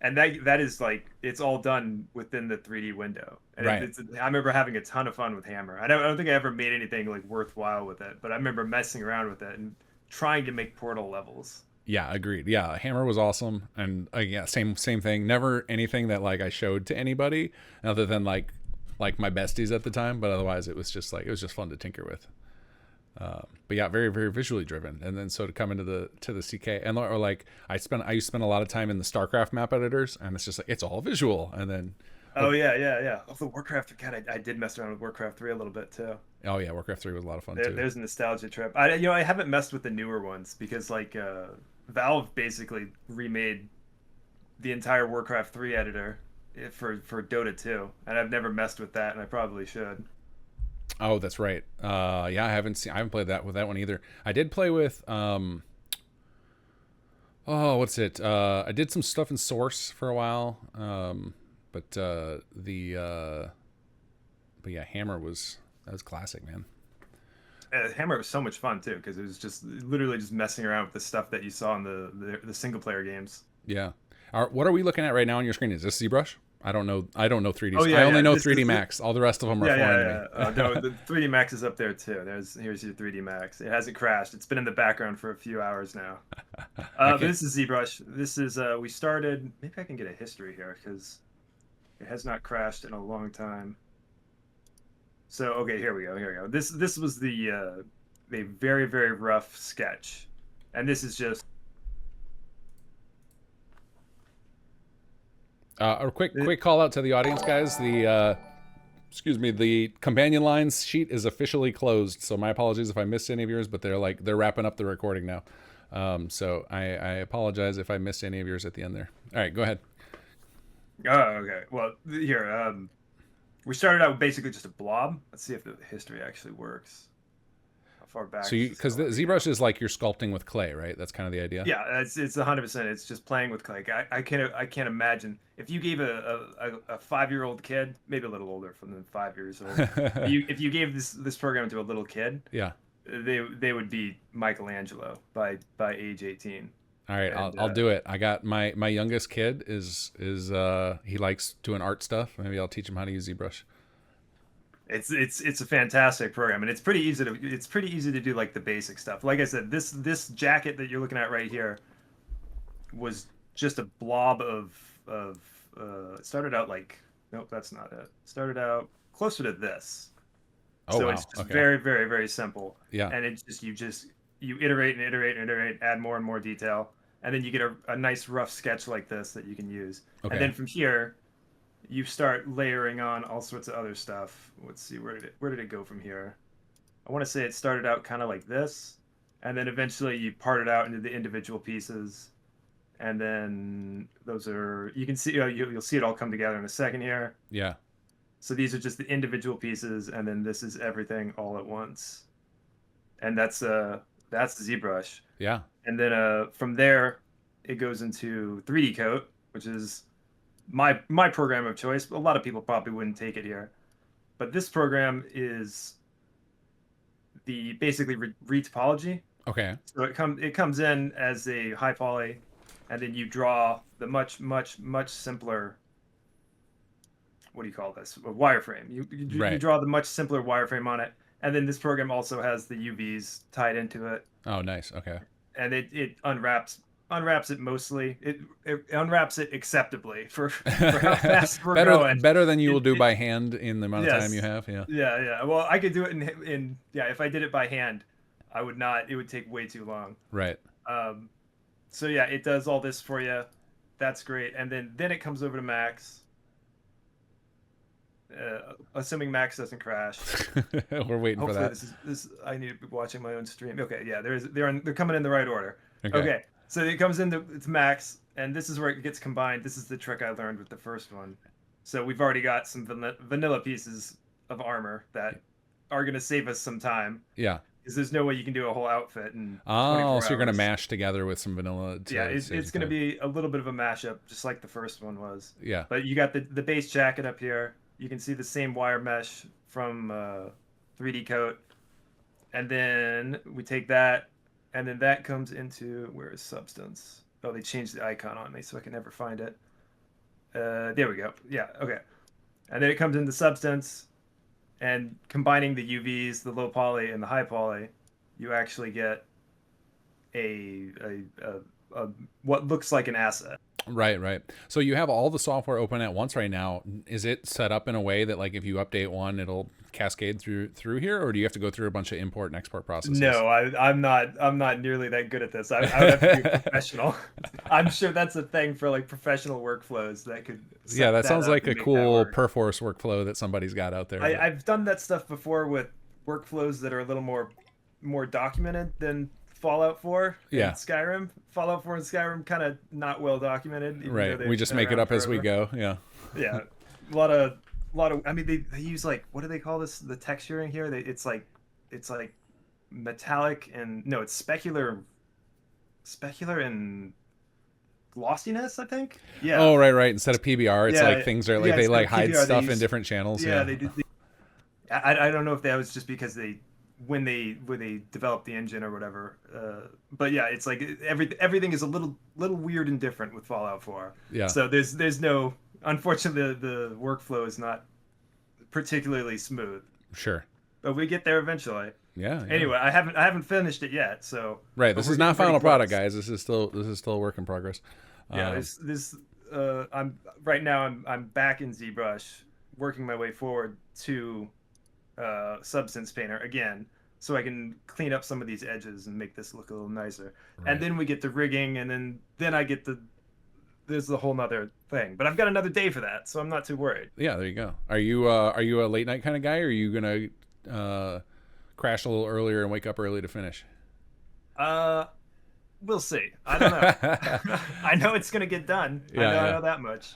And that is like it's all done within the 3D window. And right. I remember having a ton of fun with Hammer. I don't think I ever made anything like worthwhile with it, but I remember messing around with it and trying to make Portal levels. Yeah, agreed. Yeah, Hammer was awesome, and yeah, same thing. Never anything that like I showed to anybody other than like my besties at the time, but otherwise it was just fun to tinker with. But yeah, very, very visually driven. And then so to come into the CK or like I used to spend a lot of time in the StarCraft map editors, and it's just like it's all visual. And then Oh yeah. Oh, the Warcraft. God, I did mess around with Warcraft 3 a little bit too. Oh yeah, Warcraft 3 was a lot of fun too. There's a nostalgia trip. I haven't messed with the newer ones because like Valve basically remade the entire Warcraft 3 editor for Dota 2, and I've never messed with that, and I probably should. Oh, that's right. Yeah, I haven't played that with that one either. I did play with what's it? I did some stuff in Source for a while. But yeah, Hammer was classic, man. Hammer was so much fun too because it was just literally just messing around with the stuff that you saw in the single player games. Yeah. What are we looking at right now on your screen? Is this ZBrush? I don't know 3D. Oh, yeah, I only know this 3D is Max. All the rest of them are foreign to me. No, the 3D Max is up there too. Here's your 3D Max. It hasn't crashed. It's been in the background for a few hours now. But this is ZBrush. This is we started. Maybe I can get a history here because it has not crashed in a long time. So okay, here we go. This was the very very rough sketch, and this is just. A quick call out to the audience, guys. The companion lines sheet is officially closed. So my apologies if I missed any of yours, but they're wrapping up the recording now. So I apologize if I missed any of yours at the end there. All right, go ahead. Oh, okay. Well, here we started out with basically just a blob. Let's see if the history actually works. How far back? So because the ZBrush is like you're sculpting with clay, right? That's kind of the idea. Yeah, it's 100%. It's just playing with clay. I can't imagine if you gave a 5-year-old kid, maybe a little older than 5 years old, if you gave this program to a little kid, yeah, they would be Michelangelo by age 18. All right, I'll do it. I got my youngest kid is he likes doing art stuff. Maybe I'll teach him how to use ZBrush. It's a fantastic program, and it's pretty easy to do like the basic stuff. Like I said, this jacket that you're looking at right here was just a blob of it started out like, nope, that's not it. Started out closer to this. Oh, so wow. it's just Okay. very very very simple. Yeah. And it's just you iterate and iterate and iterate, add more and more detail, and then you get a nice rough sketch like this that you can use. Okay. And then from here, you start layering on all sorts of other stuff. Let's see, where did it go from here? I want to say it started out kind of like this, and then eventually you part it out into the individual pieces, and then those are, you can see, you'll see it all come together in a second here. Yeah. So these are just the individual pieces, and then this is everything all at once, and that's ZBrush. Yeah. And then from there, it goes into 3D Coat, which is my program of choice. A lot of people probably wouldn't take it here, but this program is the basically retopology. Okay. So it comes in as a high poly, and then you draw the much simpler. What do you call this? A wireframe. You draw the much simpler wireframe on it, and then this program also has the UVs tied into it. Oh, nice. Okay. And it unwraps it mostly. It unwraps it acceptably for how fast we're going. Better than you will do by hand in the amount of time you have. Yeah. Yeah. Well, I could do it in if I did it by hand, I would not. It would take way too long. Right. So yeah, it does all this for you. That's great. And then it comes over to Max. Assuming Max doesn't crash. We're waiting for that. This I need to be watching my own stream. Okay, yeah, they're coming in the right order. Okay. Okay. So it comes into it's Max, and this is where it gets combined. This is the trick I learned with the first one. So we've already got some vanilla pieces of armor that are going to save us some time. Yeah. Because there's no way you can do a whole outfit in 24 so you're going to hours. mash together with some vanilla. Yeah, it's going to be a little bit of a mashup, just like the first one was. Yeah. But you got the base jacket up here. You can see the same wire mesh from 3D Coat. And then we take that, and then that comes into, where is Substance? Oh, they changed the icon on me, so I can never find it. There we go. Yeah, okay. And then it comes into Substance, and combining the UVs, the low poly, and the high poly, you actually get a what looks like an asset. Right, right. So you have all the software open at once right now. Is it set up in a way that like if you update one, it'll cascade through here, or do you have to go through a bunch of import and export processes? No, I'm not nearly that good at this. I would have to be a professional. I'm sure that's a thing for like professional workflows that could. Yeah, that sounds like a cool that Perforce workflow that somebody's got out there. I've done that stuff before with workflows that are a little more documented than Fallout 4 Yeah. and Skyrim. Fallout 4 and Skyrim kind of not well documented. even though Right. they've We just been make it around up as we forever. go. Yeah. Yeah, a lot of. I mean, they use like, what do they call this? The texturing here. It's like metallic and no, it's specular and glossiness, I think. Yeah. Oh, right. Instead of PBR, it's Yeah, like things are like they instead like of hide PBR, they stuff in use- different channels. Yeah, Yeah. they do. I don't know if that was just because when they developed the engine or whatever. But yeah, it's like everything is a little weird and different with Fallout 4. Yeah. So there's no, unfortunately the workflow is not particularly smooth. Sure. But we get there eventually. Yeah. Anyway, I haven't finished it yet. So Right. but This we're is not getting pretty final product, close. guys. This is still a work in progress. Yeah, I'm right now. I'm back in ZBrush, working my way forward to Substance Painter again, so I can clean up some of these edges and make this look a little nicer. Right. And then we get to rigging, and then I get there's a whole nother thing. But I've got another day for that, so I'm not too worried. Yeah, there you go. Are you a late night kind of guy, or are you gonna crash a little earlier and wake up early to finish? We'll see. I don't know. I know it's gonna get done. Yeah, I yeah. know that much.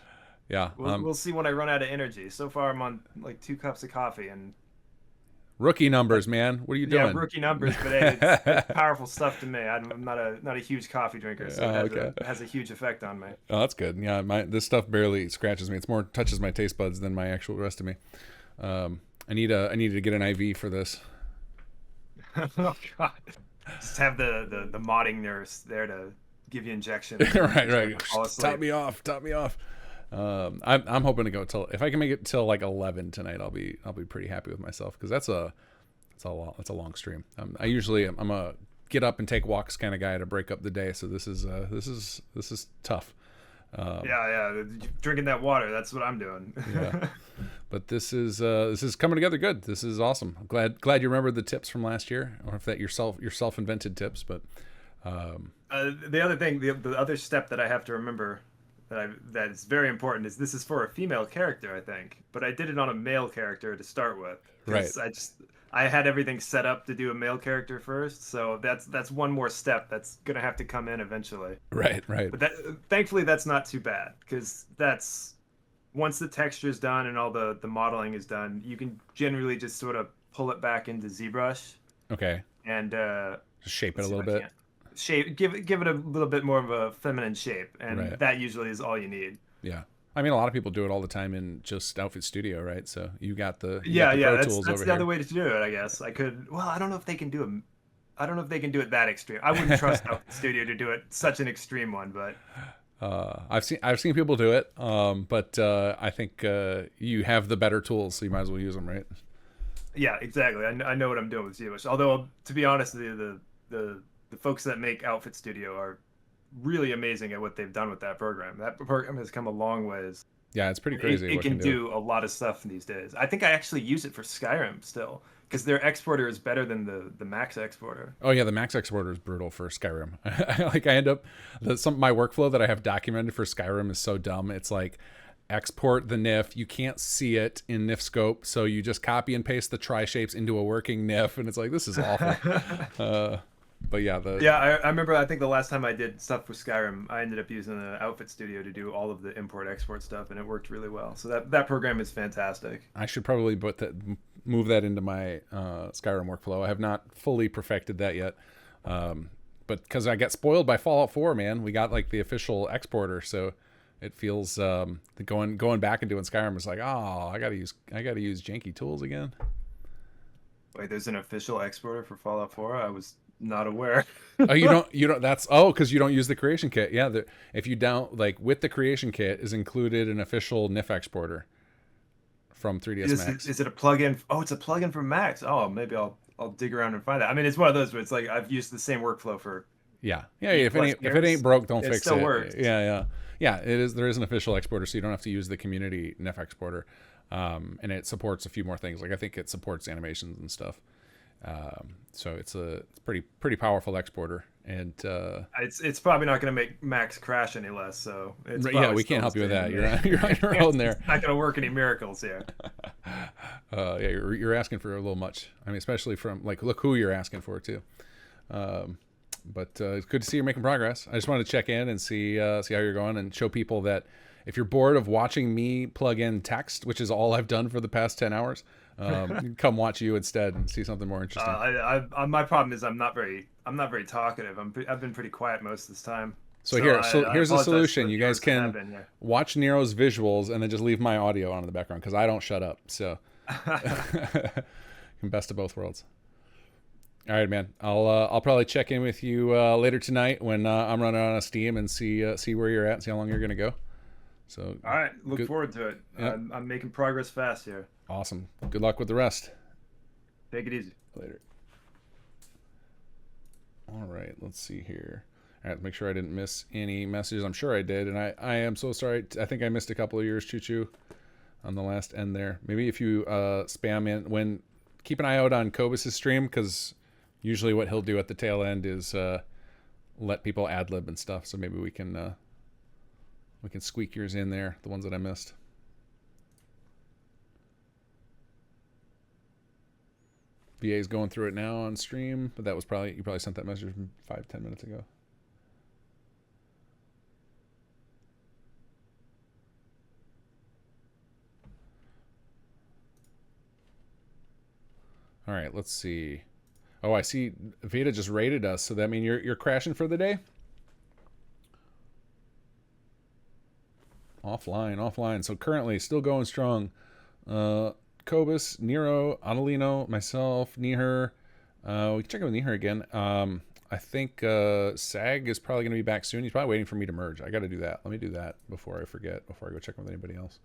Yeah. We'll see when I run out of energy. So far, I'm on like 2 cups of coffee and. Rookie numbers, man. What are you doing? Yeah, rookie numbers, but hey, it's powerful stuff to me. I'm not a huge coffee drinker, so it has a huge effect on me. Oh, that's good. Yeah, this stuff barely scratches me. It's more touches my taste buds than my actual rest of me. I need to get an IV for this. Oh God! Just have the modding nurse there to give you injections. right. Fall asleep. Top me off. I'm hoping to go till, if I can make it till like 11 tonight, I'll be pretty happy with myself, because that's a long stream. I'm a get up and take walks kind of guy to break up the day, so this is tough. Yeah, drinking that water, that's what I'm doing. Yeah, but this is coming together good. This is awesome. I'm glad you remembered the tips from last year, or if that your self invented tips. But the other thing, the other step that I have to remember that is very important is this is for a female character, I think, but I did it on a male character to start with. Right. I had everything set up to do a male character first, so that's one more step that's gonna have to come in eventually. Right. But thankfully that's not too bad, because that's once the texture is done and all the modeling is done, you can generally just sort of pull it back into ZBrush. Okay. And just shape it a little bit. Give it a little bit more of a feminine shape, and Right. that usually is all you need. Yeah. I mean, a lot of people do it all the time in just Outfit Studio, right? So you got the Pro That's Tools over the other here. way to do it, I guess. I don't know if they can do it. I don't know if they can do it that extreme. I wouldn't trust Outfit Studio to do it such an extreme one, but I've seen people do it, but I think you have the better tools, so you might as well use them, right? yeah, exactly. I know what I'm doing with ZBrush. Although, to be honest, the folks that make Outfit Studio are really amazing at what they've done with that program. That program has come a long ways. Yeah, it's pretty crazy. It what can do a lot of stuff these days. I think I actually use it for Skyrim still, because their exporter is better than the Max exporter. Oh yeah, the Max exporter is brutal for Skyrim. Like I end up, my workflow that I have documented for Skyrim is so dumb. It's like export the NIF. You can't see it in NIF scope, so you just copy and paste the tri shapes into a working NIF, and it's like, this is awful. But yeah, I remember. I think the last time I did stuff with Skyrim, I ended up using the Outfit Studio to do all of the import-export stuff, and it worked really well. So that program is fantastic. I should probably move that into my Skyrim workflow. I have not fully perfected that yet, but because I got spoiled by Fallout 4, man, we got like the official exporter, so it feels going back and doing Skyrim is like, oh, I gotta use janky tools again. Wait, there's an official exporter for Fallout 4? I was not aware. Oh, you don't. That's because you don't use the creation kit. Yeah, if you don't, like, with the creation kit is included an official NIF exporter from 3ds Max. Is it a plugin? Oh, it's a plugin from Max. Oh, maybe I'll dig around and find that. I mean, it's one of those where it's like I've used the same workflow for yeah. If it ain't broke, don't fix it. Still works. Yeah. Yeah, it is. There is an official exporter, so you don't have to use the community NEF exporter, and it supports a few more things. Like I think it supports animations and stuff. So it's pretty powerful exporter, and it's probably not going to make Max crash any less. So it's yeah, we can't help you with that. You're on your own there. It's not going to work any miracles here. Yeah, you're asking for a little much. I mean, especially from like look who you're asking for too. But it's good to see you're making progress. I just wanted to check in and see how you're going and show people that if you're bored of watching me plug in text, which is all I've done for the past 10 hours, come watch you instead and see something more interesting. My problem is I'm not very talkative. I've been pretty quiet most of this time. So here's a solution. You guys can watch Nero's visuals and then just leave my audio on in the background because I don't shut up. So best of both worlds. All right, man. I'll probably check in with you later tonight when I'm running on a Steam and see where you're at, see how long you're gonna go. So all right, look forward to it. Yep. I'm making progress fast here. Awesome. Good luck with the rest. Take it easy. Later. All right, let's see here. All right, make sure I didn't miss any messages. I'm sure I did, and I am so sorry. I think I missed a couple of yours, Choo Choo, on the last end there. Maybe if you spam in keep an eye out on Cobus's stream because usually what he'll do at the tail end is let people ad-lib and stuff. So maybe we can squeak yours in there, the ones that I missed. VA's going through it now on stream, but that was you probably sent that message 5-10 minutes ago. All right, let's see. Oh, I see Veda just rated us, so that means you're crashing for the day? Offline. So currently still going strong. Cobus, Nero, Adelino, myself, Nihar. We can check in with Nihar again. I think Sag is probably going to be back soon. He's probably waiting for me to merge. I got to do that. Let me do that before I forget, before I go check in with anybody else.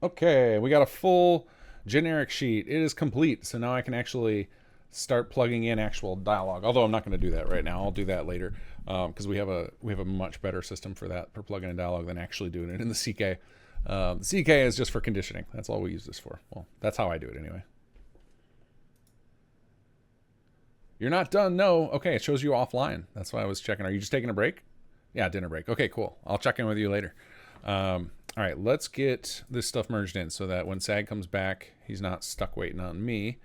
Okay, we got a full generic sheet. It is complete. So now I can actually start plugging in actual dialogue. Although I'm not going to do that right now. I'll do that later because we have a much better system for that, for plugging in dialogue, than actually doing it in the CK. The CK is just for conditioning. That's all we use this for. Well, that's how I do it anyway. You're not done? No. Okay, it shows you offline. That's why I was checking. Are you just taking a break? Yeah, dinner break. Okay, cool. I'll check in with you later. All right, let's get this stuff merged in so that when Sag comes back, he's not stuck waiting on me.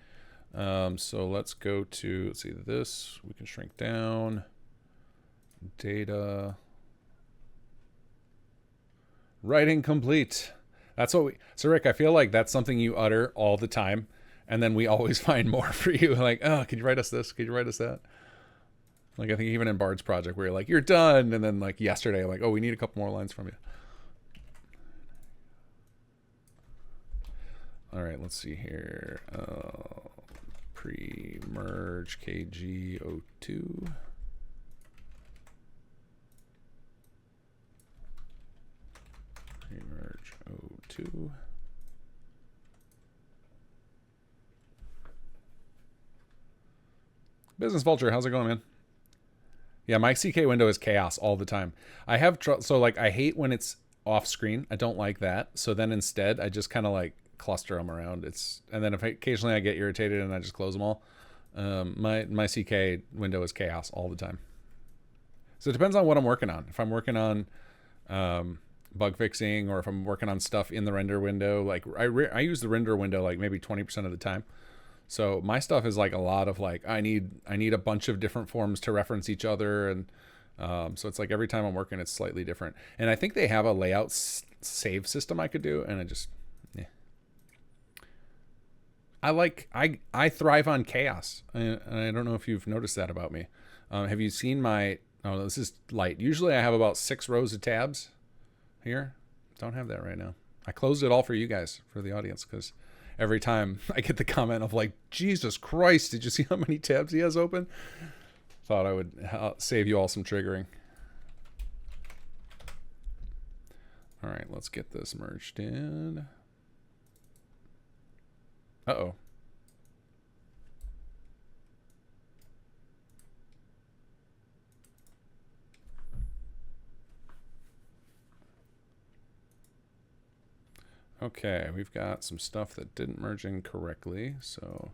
So let's go to, let's see, this. We can shrink down. Data. Writing complete. That's what so Rick, I feel like that's something you utter all the time. And then we always find more for you. Like, oh, could you write us this? Could you write us that? Like, I think even in Bard's project where you're like, you're done. And then like yesterday, I'm like, oh, we need a couple more lines from you. All right, let's see here. Pre-merge KG02. Pre-merge 02. Business Vulture, how's it going, man? Yeah, my CK window is chaos all the time. I have so like I hate when it's off screen. I don't like that. So then instead, I just kind of like cluster them around. And then if occasionally I get irritated and I just close them all. My CK window is chaos all the time. So it depends on what I'm working on. If I'm working on bug fixing, or if I'm working on stuff in the render window, like I use the render window like maybe 20% of the time. So my stuff is like a lot of like I need a bunch of different forms to reference each other, and so it's like every time I'm working it's slightly different. And I think they have a layout save system I could do, and I thrive on chaos. And I don't know if you've noticed that about me. Have you seen my? Oh, this is light. Usually I have about 6 rows of tabs here. Don't have that right now. I closed it all for you guys, for the audience, because every time I get the comment of like, Jesus Christ, did you see how many tabs he has open? Thought I would save you all some triggering. All right, let's get this merged in. Uh-oh. Okay, we've got some stuff that didn't merge in correctly, so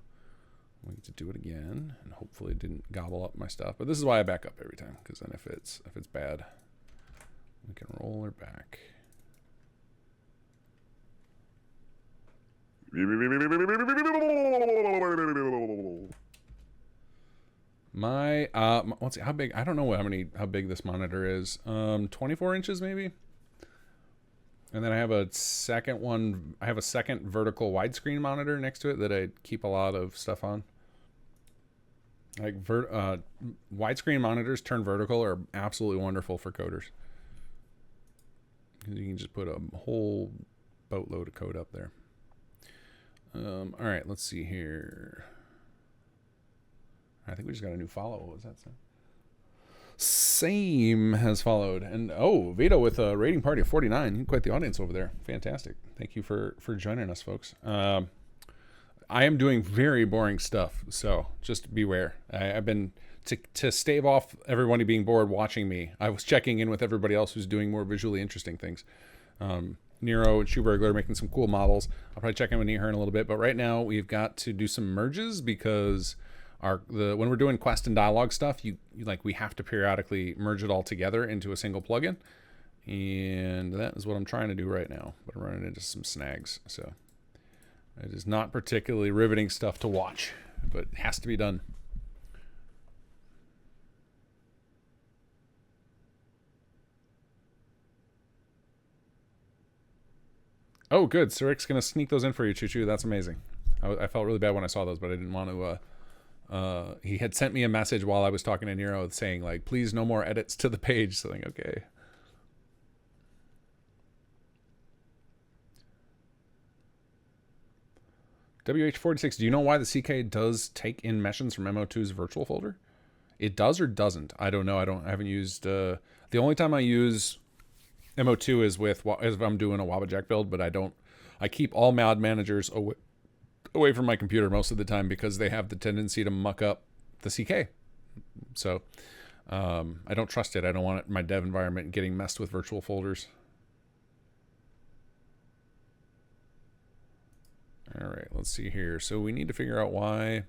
we need to do it again, and hopefully it didn't gobble up my stuff. But this is why I back up every time, because then if it's bad, we can roll her back. Let's see, how big? I don't know how big this monitor is. 24 inches maybe. And then I have a second one. I have a second vertical widescreen monitor next to it that I keep a lot of stuff on. Like widescreen monitors turned vertical are absolutely wonderful for coders. You can just put a whole boatload of code up there. All right, let's see here. I think we just got a new follow. What was that say? Same has followed. And oh, Vito with a rating party of 49. Quite the audience over there. Fantastic. Thank you for joining us, folks. I am doing very boring stuff, so just beware. I've been to stave off everybody being bored watching me. I was checking in with everybody else who's doing more visually interesting things. Nero and Schubergler are making some cool models. I'll probably check in with Neher in a little bit, but right now we've got to do some merges because when we're doing quest and dialogue stuff, we have to periodically merge it all together into a single plugin, and that is what I'm trying to do right now. But I'm running into some snags, so it is not particularly riveting stuff to watch, but it has to be done. Oh, good. Sirik's going to sneak those in for you, Choo Choo. That's amazing. I felt really bad when I saw those, but I didn't want to... he had sent me a message while I was talking to Nero saying, like, please no more edits to the page. So I'm like, okay. WH46, do you know why the CK does take in meshes from MO2's virtual folder? It does or doesn't? I don't know. I haven't used... the only time I use MO2 is if I'm doing a Wabajack build, but I keep all mod managers away from my computer most of the time because they have the tendency to muck up the CK. So I don't trust it. I don't want my dev environment getting messed with virtual folders. All right, let's see here. So we need to figure out why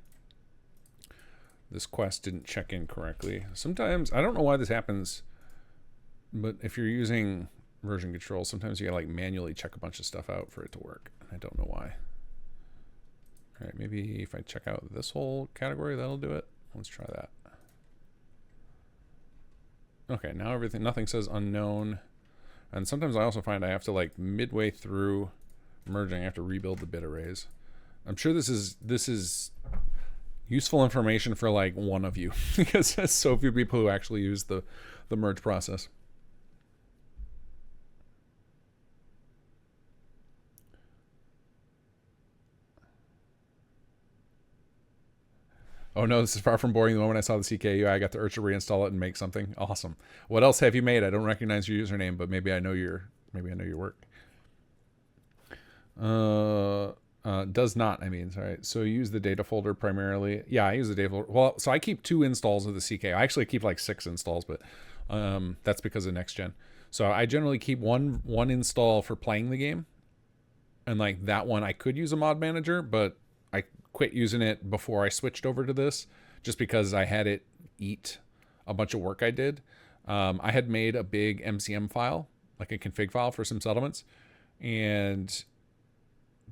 this quest didn't check in correctly. Sometimes, I don't know why this happens, but if you're using version control, sometimes you gotta like manually check a bunch of stuff out for it to work. I don't know why. All right, maybe if I check out this whole category, that'll do it. Let's try that. Okay, now nothing says unknown. And sometimes I also find I have to like midway through merging, I have to rebuild the bit arrays. I'm sure this is useful information for like one of you because there's so few people who actually use the merge process. Oh no, this is far from boring. The moment I saw the CKU, I got to Urcha reinstall it and make something awesome. What else have you made? I don't recognize your username, but maybe I know your work. Does not, I mean, sorry. So you use the data folder primarily. Yeah, I use the data folder. Well, so I keep 2 installs of the CK. I actually keep like 6 installs, but that's because of next gen. So I generally keep one install for playing the game. And like that one, I could use a mod manager, but I quit using it before I switched over to this just because I had it eat a bunch of work I did. I had made a big MCM file, like a config file for some settlements, and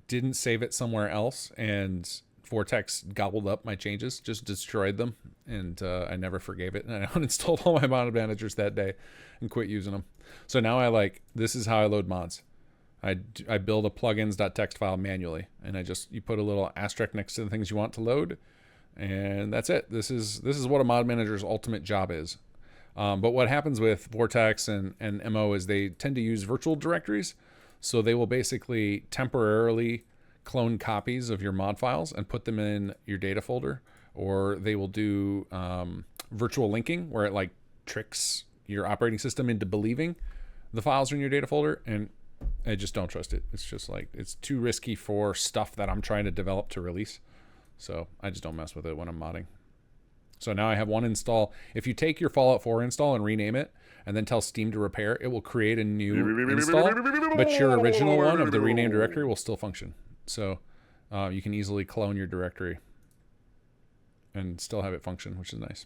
didn't save it somewhere else, and Vortex gobbled up my changes, just destroyed them, and I never forgave it, and I uninstalled all my mod managers that day and quit using them. So now this is how I load mods. I build a plugins.txt file manually, and you put a little asterisk next to the things you want to load, and that's it. This is what a mod manager's ultimate job is. But what happens with Vortex and MO is they tend to use virtual directories, so they will basically temporarily clone copies of your mod files and put them in your data folder, or they will do virtual linking where it like tricks your operating system into believing the files are in your data folder, and I just don't trust it. It's just like, it's too risky for stuff that I'm trying to develop to release. So I just don't mess with it when I'm modding. So now I have one install. If you take your Fallout 4 install and rename it, and then tell Steam to repair, it will create a new install, but your original one of the renamed directory will still function. So you can easily clone your directory and still have it function, which is nice.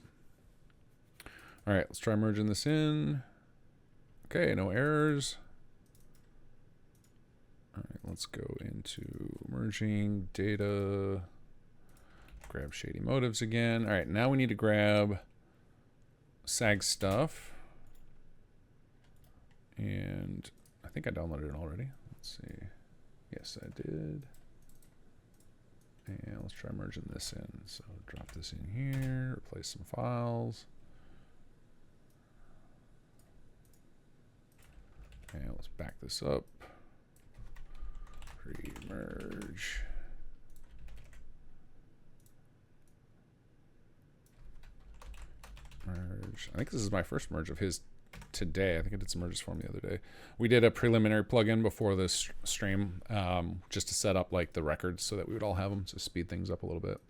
All right, let's try merging this in. Okay, no errors. All right, let's go into merging data. Grab shady motives again. All right, now we need to grab SAG stuff. And I think I downloaded it already. Let's see. Yes, I did. And let's try merging this in. So drop this in here, replace some files. And let's back this up. Pre-merge. Merge. I think this is my first merge of his today. I think I did some merges for him the other day. We did a preliminary plugin before this stream, just to set up like the records so that we would all have them to speed things up a little bit.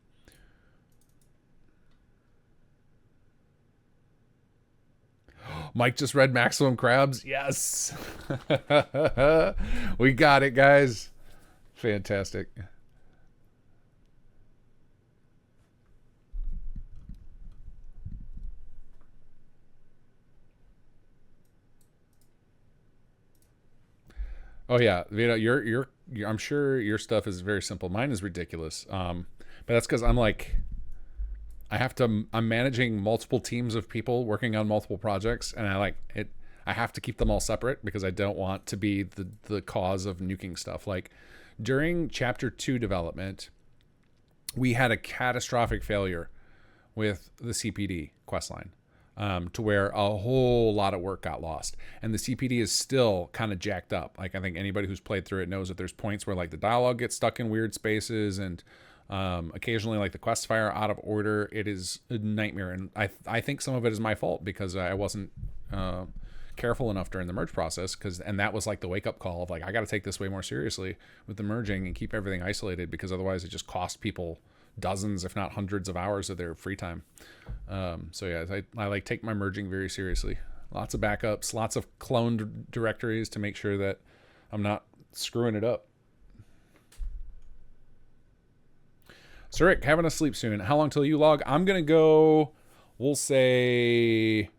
Mike just read Maximum Crabs. Yes. We got it, guys. Fantastic. Oh yeah, Vito, you're I'm sure your stuff is very simple. Mine is ridiculous. But that's because I'm managing multiple teams of people working on multiple projects, and I have to keep them all separate because I don't want to be the cause of nuking stuff. Like during chapter 2 development, we had a catastrophic failure with the CPD questline. To where a whole lot of work got lost, and the CPD is still kind of jacked up. Like I think anybody who's played through it knows that there's points where like the dialogue gets stuck in weird spaces, and occasionally like the quests fire out of order. It is a nightmare, and I think some of it is my fault because I wasn't careful enough during the merge process. And that was like the wake up call of like I got to take this way more seriously with the merging and keep everything isolated, because otherwise it just costs people dozens, if not hundreds of hours of their free time. So yeah, I like take my merging very seriously. Lots of backups, lots of cloned directories to make sure that I'm not screwing it up. So Rick, having a sleep soon. How long till you log? I'm gonna go, we'll say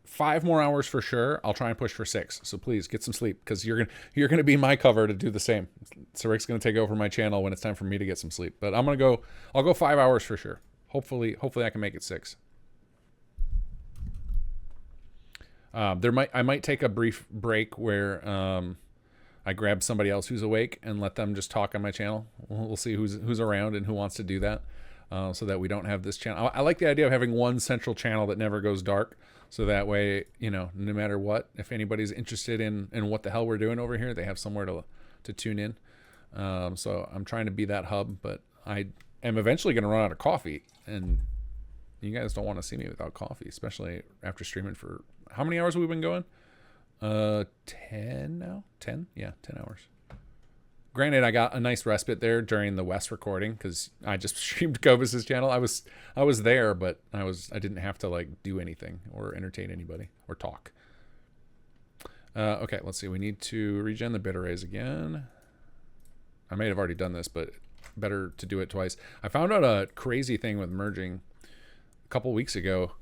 5 more hours for sure. I'll try and push for 6. So please get some sleep, because you're gonna be my cover to do the same. So Rick's gonna take over my channel when it's time for me to get some sleep. But I'll go 5 hours for sure. Hopefully I can make it 6. I might take a brief break where I grab somebody else who's awake and let them just talk on my channel. We'll see who's around and who wants to do that, so that we don't have this channel. I like the idea of having one central channel that never goes dark. So that way, no matter what, if anybody's interested in what the hell we're doing over here, they have somewhere to tune in. So I'm trying to be that hub, but I am eventually going to run out of coffee, and you guys don't want to see me without coffee, especially after streaming for how many hours have we been going? 10 now? 10? Yeah, 10 hours. Granted, I got a nice respite there during the West recording because I just streamed Cobus's channel. I was there, but I didn't have to like do anything or entertain anybody or talk. Okay, let's see. We need to regen the bit arrays again. I may have already done this, but better to do it twice. I found out a crazy thing with merging a couple weeks ago.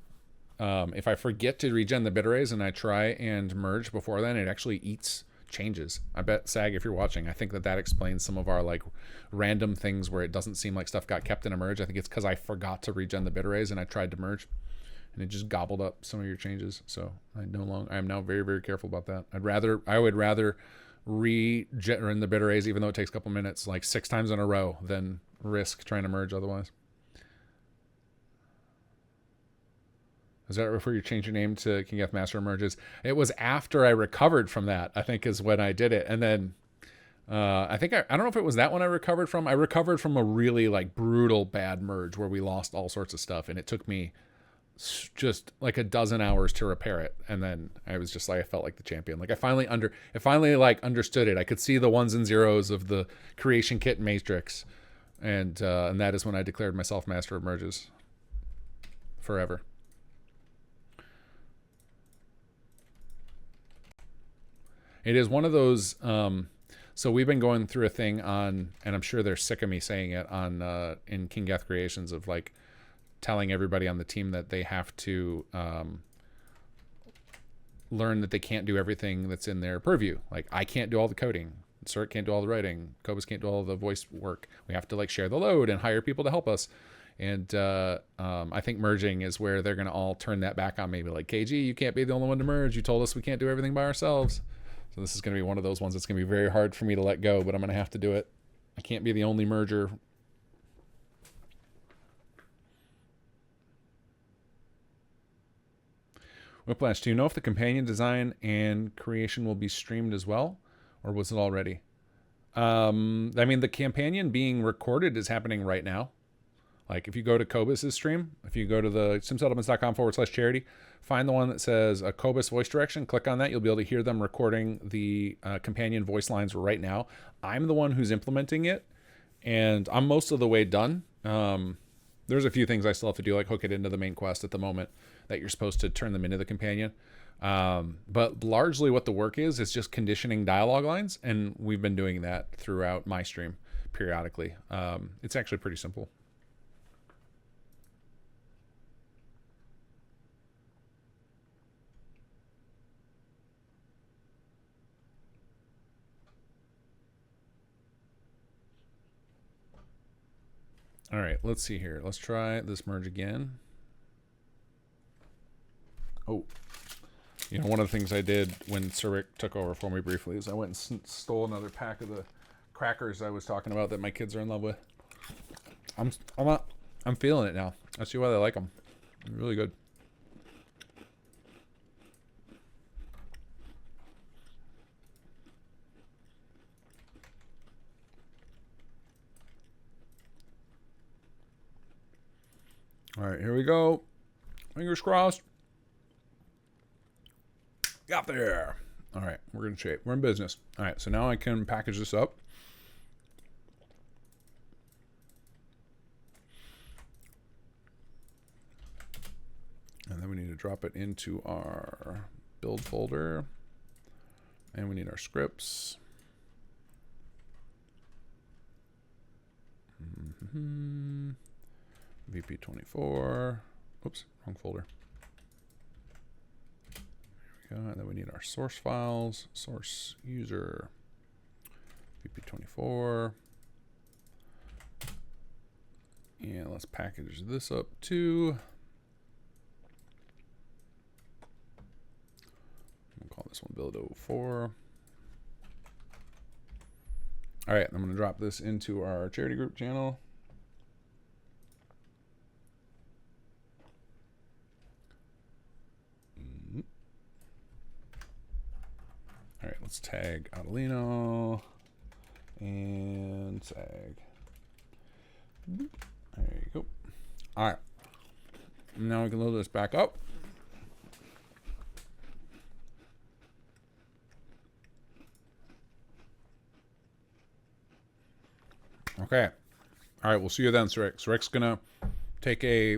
If I forget to regen the bit arrays and I try and merge before then, it actually eats changes. I bet, Sag, if you're watching, I think that explains some of our like random things where it doesn't seem like stuff got kept in a merge. I think it's because I forgot to regen the bit arrays and I tried to merge, and it just gobbled up some of your changes. So I am now very, very careful about that. I would rather regen the bit arrays, even though it takes a couple minutes, like 6 times in a row, than risk trying to merge otherwise. Is that before you change your name to Kinggath Master Emerges? It was after I recovered from that, I think, is when I did it. And then I don't know if it was that one I recovered from. I recovered from a really like brutal bad merge where we lost all sorts of stuff, and it took me just like a dozen hours to repair it. And then I was just like, I felt like the champion. Like I finally understood it. I could see the 1s and 0s of the creation kit matrix, and that is when I declared myself Master of Merges. forever. It is one of those. So we've been going through a thing on, and I'm sure they're sick of me saying it on in Kinggath Creations, of like telling everybody on the team that they have to learn that they can't do everything that's in their purview. Like, I can't do all the coding. Cert can't do all the writing. Cobus can't do all the voice work. We have to like share the load and hire people to help us. And I think merging is where they're going to all turn that back on me. Like, KG, you can't be the only one to merge. You told us we can't do everything by ourselves. So this is going to be one of those ones that's going to be very hard for me to let go, but I'm going to have to do it. I can't be the only merger. Whiplash, do you know if the companion design and creation will be streamed as well? Or was it already? I mean, the companion being recorded is happening right now. Like, if you go to Cobus's stream, if you go to the simsettlements.com/charity, find the one that says a Cobus voice direction, click on that. You'll be able to hear them recording the companion voice lines right now. I'm the one who's implementing it, and I'm most of the way done. There's a few things I still have to do, like hook it into the main quest at the moment that you're supposed to turn them into the companion. But largely what the work is just conditioning dialogue lines, and we've been doing that throughout my stream periodically. It's actually pretty simple. All right, let's see here. Let's try this merge again. Oh, you know, one of the things I did when Sir Rick took over for me briefly is I went and stole another pack of the crackers I was talking about that my kids are in love with. I'm feeling it now. I see why they like them. They're really good. All right, here we go. Fingers crossed. Got there. All right, we're in shape. We're in business. All right, so now I can package this up. And then we need to drop it into our build folder. And we need our scripts. VP24. Oops, wrong folder. There we go. And then we need our source files. Source user. VP24. And let's package this up too. We'll call this one build 04. All right, I'm going to drop this into our charity group channel. All right, let's tag Adelino and tag. There you go. All right. Now we can load this back up. Okay. All right, we'll see you then, Sir Rick. Sir Rick's going to take a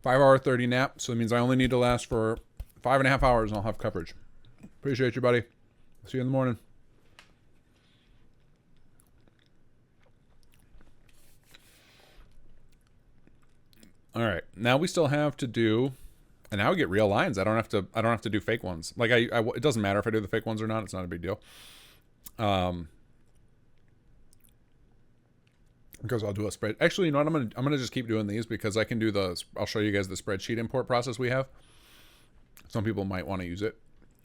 5-hour 30 nap, so that means I only need to last for 5.5 hours and I'll have coverage. Appreciate you, buddy. See you in the morning. All right, now we still have to do, and now we get real lines. I don't have to do fake ones. Like it doesn't matter if I do the fake ones or not. It's not a big deal. Because I'll do a spread. Actually, you know what? I'm gonna just keep doing these because I can do the. I'll show you guys the spreadsheet import process we have. Some people might want to use it.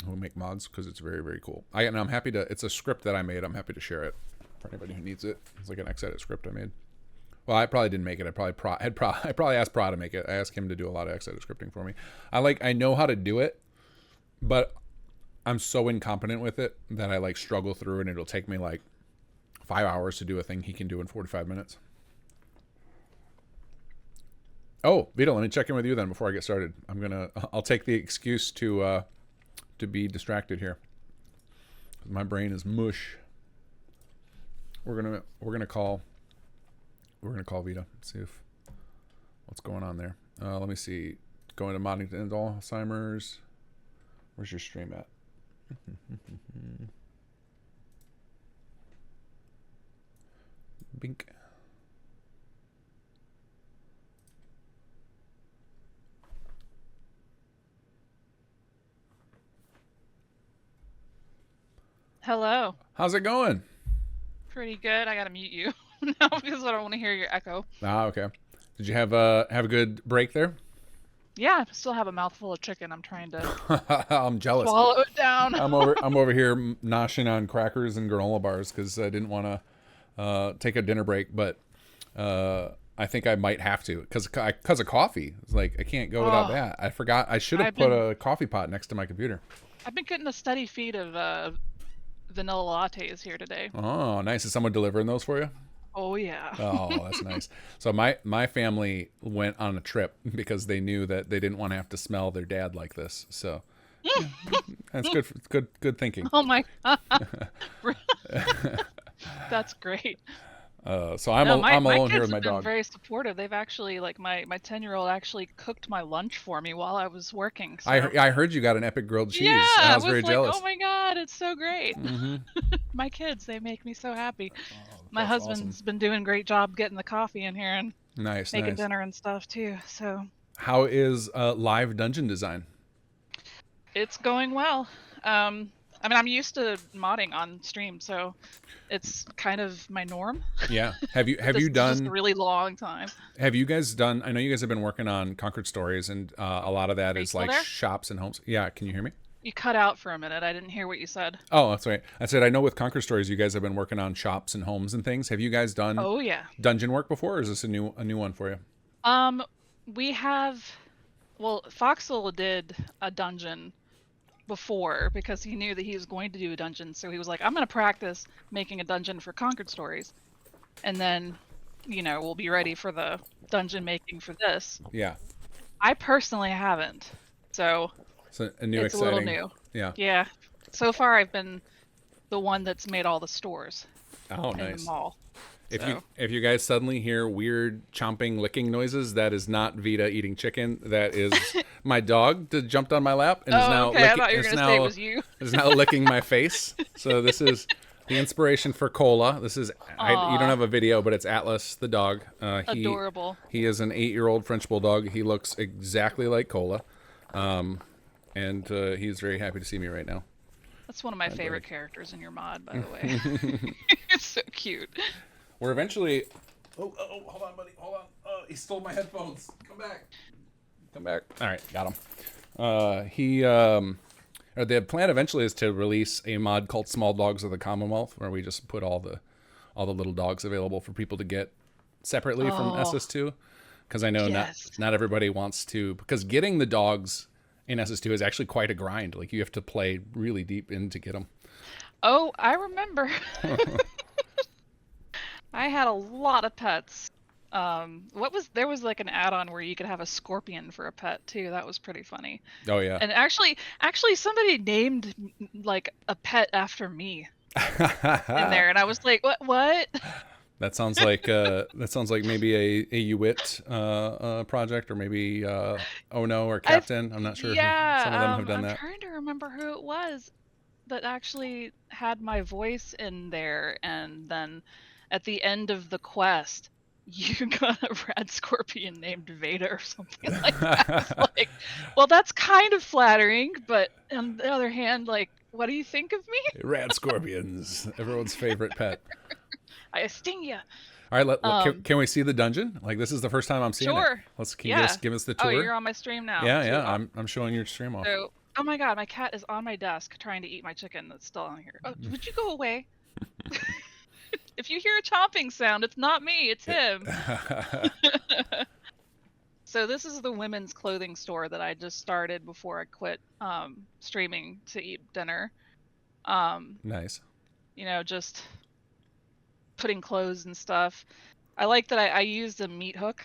We'll make mods because it's very, very cool. And I'm happy to. It's a script that I made. I'm happy to share it for anybody who needs it. It's like an Xedit script I made. Well, I probably didn't make it. I probably asked Pra to make it. I asked him to do a lot of Xedit scripting for me. I know how to do it, but I'm so incompetent with it that I like struggle through, and it'll take me like 5 hours to do a thing he can do in 45 minutes. Oh, Vito, let me check in with you then before I get started. I'll take the excuse to be distracted here. My brain is mush. We're gonna call Vito. See if what's going on there. Let me see. Going to modding and Alzheimer's. Where's your stream at? Bink. Hello. How's it going? Pretty good. I gotta mute you now because I don't want to hear your echo. Ah, okay. Did you have a good break there? Yeah, I still have a mouthful of chicken. I'm trying to I'm jealous. swallow it down. I'm over here noshing on crackers and granola bars because I didn't want to take a dinner break, but I think I might have to because of coffee. It's like I can't go without that. I forgot. I should have put a coffee pot next to my computer. I've been getting a steady feed of vanilla lattes here today. Oh, nice. Is someone delivering those for you? Oh yeah. Oh, that's nice. So my family went on a trip because they knew that they didn't want to have to smell their dad like this. So yeah, that's good thinking. Oh my god. That's great. So I'm alone here with my My kids have been dog. very supportive. They've actually, like, my 10-year-old actually cooked my lunch for me while I was working. So. I heard you got an epic grilled cheese. Yeah, I was like, very jealous. oh my god, it's so great. Mm-hmm. My kids, they make me so happy. My that's husband's awesome. been doing a great job getting the coffee in here and Nice, making nice. dinner and stuff too. So How is live dungeon design? it's going well. I mean, I'm used to modding on stream, so it's kind of my norm. Yeah. Have you This is done just a really long time. Have you guys done? I know you guys have been working on Conquered Stories, and a lot of that Are you is still like there? shops and homes. Yeah. Can you hear me? You cut out for a minute. I didn't hear what you said. Oh, that's right. I said I know with Conquer Stories, you guys have been working on shops and homes and things. Have you guys done Oh yeah. dungeon work before, or is this a new one for you? We have, well, Foxel did a dungeon before because he knew that he was going to do a dungeon, so he was like, I'm going to practice making a dungeon for Conquered Stories, and then, we'll be ready for the dungeon making for this. Yeah. I personally haven't, so So a new it's exciting. a little new. Yeah. Yeah. So far, I've been the one that's made all the stores. Oh, in the nice. mall. If you guys suddenly hear weird chomping, licking noises, that is not Vita eating chicken. That is my dog that jumped on my lap and is now okay. I thought you were gonna say it was you. is now licking my face. So this is the inspiration for Cola. This is you don't have a video, but it's Atlas the dog. Adorable. He is an 8-year-old French bulldog. He looks exactly like Cola, and he's very happy to see me right now. That's one of my favorite characters in your mod, by the way. It's so cute. We're eventually. Oh, hold on, buddy. Hold on. He stole my headphones. Come back. Come back. All right, got him. The plan eventually is to release a mod called Small Dogs of the Commonwealth, where we just put all the little dogs available for people to get separately from SS2, because I know not everybody wants to. Because getting the dogs in SS2 is actually quite a grind. Like you have to play really deep in to get them. Oh, I remember. I had a lot of pets. There was like an add-on where you could have a scorpion for a pet too. That was pretty funny. Oh yeah. And actually somebody named like a pet after me in there, and I was like, what? That sounds like maybe a UWIT project, or maybe Oh No or Captain. I'm not sure. Yeah, some of them have done I'm that. trying to remember who it was that actually had my voice in there, and then at the end of the quest, you got a red scorpion named Veda or something like that. I was like, well, that's kind of flattering, but on the other hand, like, what do you think of me? Rad scorpions, everyone's favorite pet. I sting you. All right, can we see the dungeon? Like, this is the first time I'm seeing Sure. it. Can you guys give us the tour? Oh, you're on my stream now. Yeah. I'm showing your stream off. So, oh my god, my cat is on my desk trying to eat my chicken that's still on here. Oh, would you go away? If you hear a chomping sound, it's not me, it's him. So this is the women's clothing store that I just started before I quit streaming to eat dinner. Nice. Just putting clothes and stuff. I like that I used a meat hook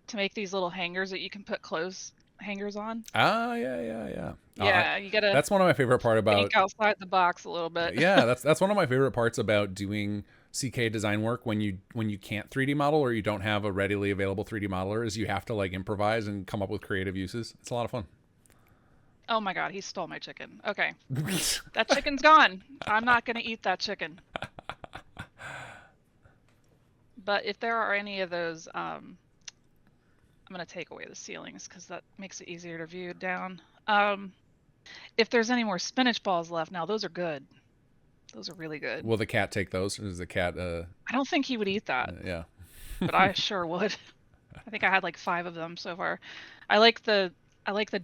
to make these little hangers that you can put clothes hangers on. Ah, yeah. Yeah, you gotta. That's one of my favorite part about. Think outside the box a little bit. Yeah, that's one of my favorite parts about doing CK design work when you can't 3D model or you don't have a readily available 3D modeler is you have to like improvise and come up with creative uses. It's a lot of fun. Oh my god, he stole my chicken. Okay. That chicken's gone. I'm not going to eat that chicken. But if there are any of those, I'm going to take away the ceilings because that makes it easier to view down. If there's any more spinach balls left, now those are good. Those are really good. Will the cat take those? Is the cat... I don't think he would eat that. Yeah. But I sure would. I think I had like 5 of them so far. I like the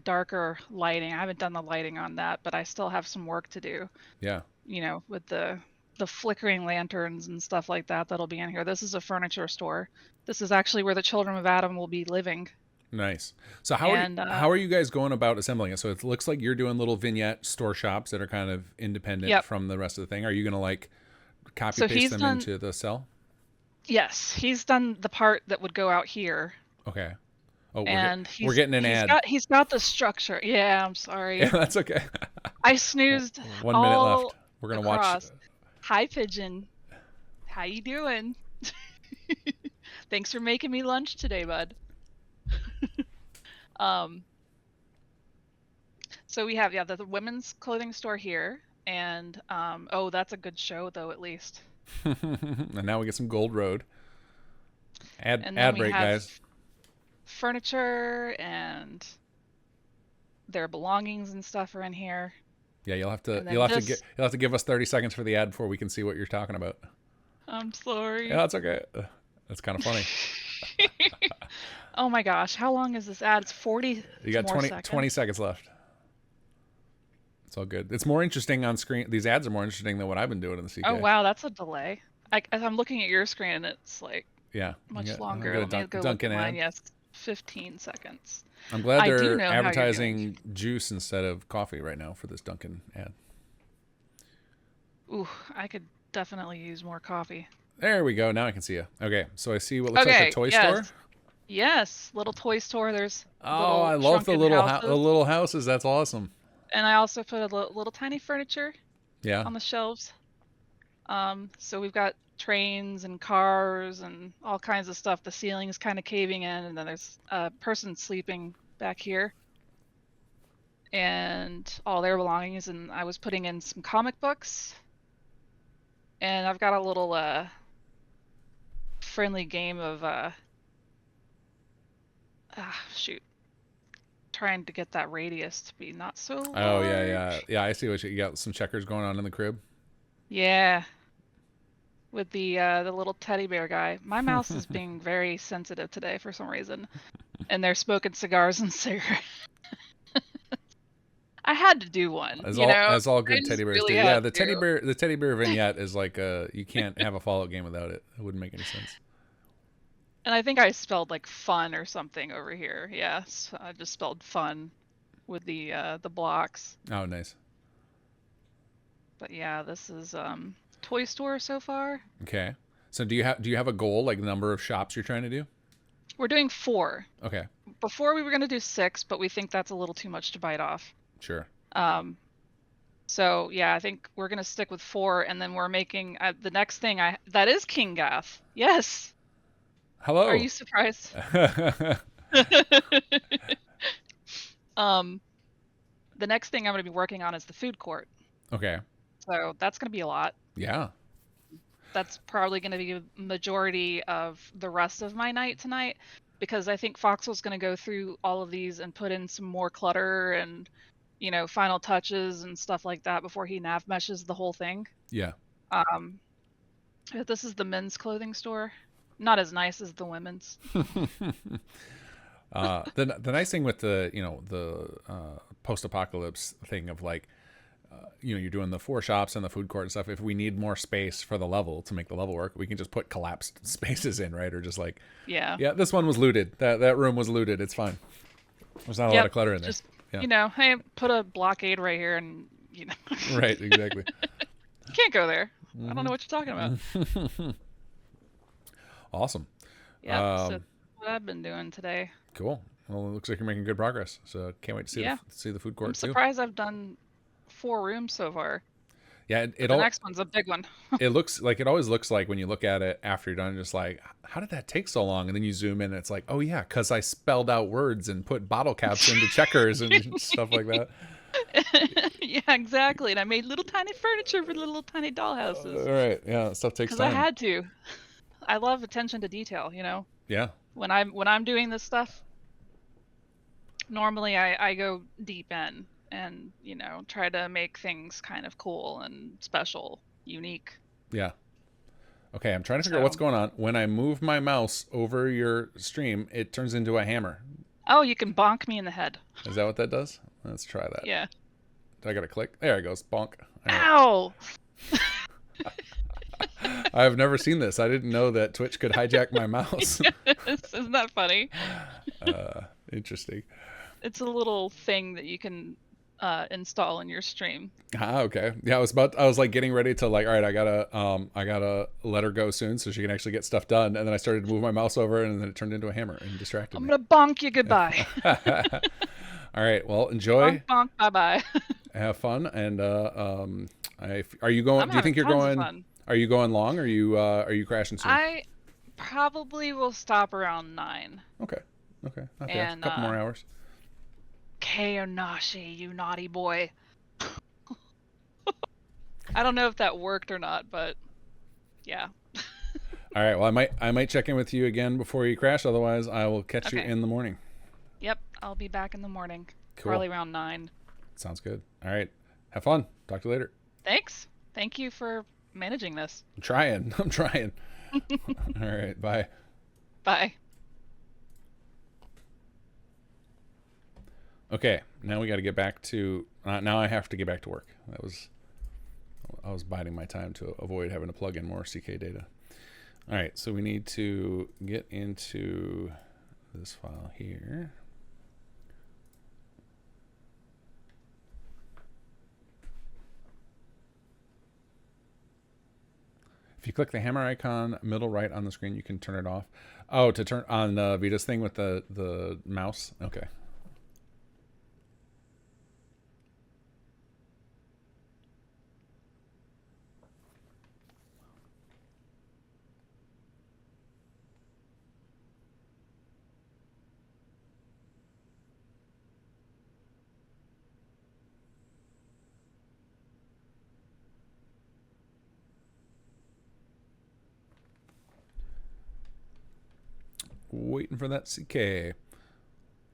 darker lighting. I haven't done the lighting on that, but I still have some work to do. Yeah. You know, with the flickering lanterns and stuff like that that'll be in here. This is a furniture store. This is actually where the children of Adam will be living. Nice. So how are you guys going about assembling it? So it looks like you're doing little vignette store shops that are kind of independent from the rest of the thing. Are you going to like copy paste them into the cell? Yes, he's done the part that would go out here. Okay. Oh, we're getting an ad. He's got the structure. Yeah, I'm sorry. Yeah, that's okay. I snoozed. 1 minute left. We're gonna watch. Hi, Pigeon. How you doing? Thanks for making me lunch today, bud. So we have the women's clothing store here, and oh, that's a good show though, at least. And now we get some Gold Road. Ad break, guys. Furniture and their belongings and stuff are in here. Yeah, you'll have to give us 30 seconds for the ad before we can see what you're talking about. I'm sorry. Yeah, that's okay. That's kind of funny. Oh my gosh, how long is this ad? It's 40. You got 20 seconds left. It's all good. It's more interesting on screen. These ads are more interesting than what I've been doing in the CK. Oh wow, that's a delay. I'm looking at your screen and it's like much longer. Let me go look at mine. Yes, 15 seconds. I'm glad they're advertising juice instead of coffee right now for this Dunkin' ad. Ooh, I could definitely use more coffee. There we go. Now I can see you. Okay, so I see what looks like a toy store. Yes, little toy store. There's I love the little houses. That's awesome. And I also put a little tiny furniture on the shelves. So we've got trains and cars and all kinds of stuff. The ceiling is kind of caving in, and then there's a person sleeping back here. And all their belongings, and I was putting in some comic books. And I've got a little friendly game of trying to get that radius to be not so large. Oh yeah. I see what you got. Some checkers going on in the crib. Yeah, with the little teddy bear guy. My mouse is being very sensitive today for some reason, and they're smoking cigars and cigarettes. I had to do one. As all good teddy bears do. Yeah, the teddy bear vignette is like you can't have a Fallout game without it. It wouldn't make any sense. And I think I spelled like fun or something over here. Yes, I just spelled fun with the blocks. Oh, nice. But yeah, this is toy store so far. Okay. So do you have a goal, like the number of shops you're trying to do? We're doing 4. Okay. Before we were going to do 6, but we think that's a little too much to bite off. Sure. So yeah, I think we're going to stick with 4, and then we're making the next thing that is kinggath. Yes. Hello. Are you surprised? The next thing I'm going to be working on is the food court. Okay. So that's going to be a lot. Yeah. That's probably going to be a majority of the rest of my night tonight, because I think Foxel's going to go through all of these and put in some more clutter and, final touches and stuff like that before he nav meshes the whole thing. Yeah. This is the men's clothing store. Not as nice as the women's. The nice thing with the post-apocalypse thing of like, you're doing the 4 shops and the food court and stuff. If we need more space for the level to make the level work, we can just put collapsed spaces in, right? Or just like, this one was looted. That room was looted. It's fine. There's not a lot of clutter in there. Just, hey, put a blockade right here, and Right, exactly. You can't go there. I don't know what you're talking about. Awesome. Yeah, so that's what I've been doing today. Cool. Well, it looks like you're making good progress. So can't wait to see the food court. I'm surprised I've done 4 rooms so far. Yeah, The next one's a big one. it looks like, it always looks like when you look at it after you're done, just like, how did that take so long? And then you zoom in and it's like, oh yeah, because I spelled out words and put bottle caps into checkers and stuff like that. Yeah, exactly. And I made little tiny furniture for little tiny dollhouses. All right, yeah, stuff takes Because time. I had to. I love attention to detail, you know. Yeah. When I'm doing this stuff, normally I go deep in and, you know, try to make things kind of cool and special, unique. Yeah. Okay, I'm trying to figure out what's going on. When I move my mouse over your stream, it turns into a hammer. Oh, you can bonk me in the head. Is that what that does? Let's try that. Yeah. Do I gotta click? There it goes. Bonk. Ow! I've never seen this. I didn't know that Twitch could hijack my mouse. Isn't that funny? Interesting. It's a little thing that you can install in your stream. Ah, okay. Yeah, I was like getting ready to like, all right, I gotta let her go soon so she can actually get stuff done. And then I started to move my mouse over and then it turned into a hammer and distracted me. I'm gonna bonk you goodbye. All right. Well, enjoy. Bonk, bonk, bye bye. Have fun. And are you going? Do you think you're tons of going? fun. Are you going long? Or are you crashing soon? I probably will stop around 9. Okay. Okay. Not bad. And, a couple more hours. Kayonashi, you naughty boy. I don't know if that worked or not, but yeah. All right. Well, I might check in with you again before you crash. Otherwise, I will catch you in the morning. Yep, I'll be back in the morning. Cool. Probably around 9. Sounds good. All right. Have fun. Talk to you later. Thanks. Thank you for managing this. I'm trying. All right. Bye. Bye. Okay. Now we got to get back to. Now I have to get back to work. I was biding my time to avoid having to plug in more CK data. All right. So we need to get into this file here. If you click the hammer icon middle right on the screen, you can turn it off. Oh, to turn on Vita's thing with the mouse? Okay. Waiting for that CK.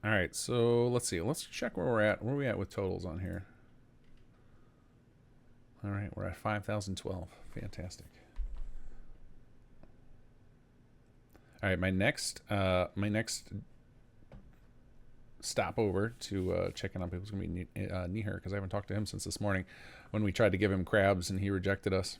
All right, so let's see. Let's check where we're at. Where are we at with totals on here? All right, we're at 5,012. Fantastic. All right, my next stopover to check in on people is gonna be Nihar, because I haven't talked to him since this morning when we tried to give him crabs and he rejected us.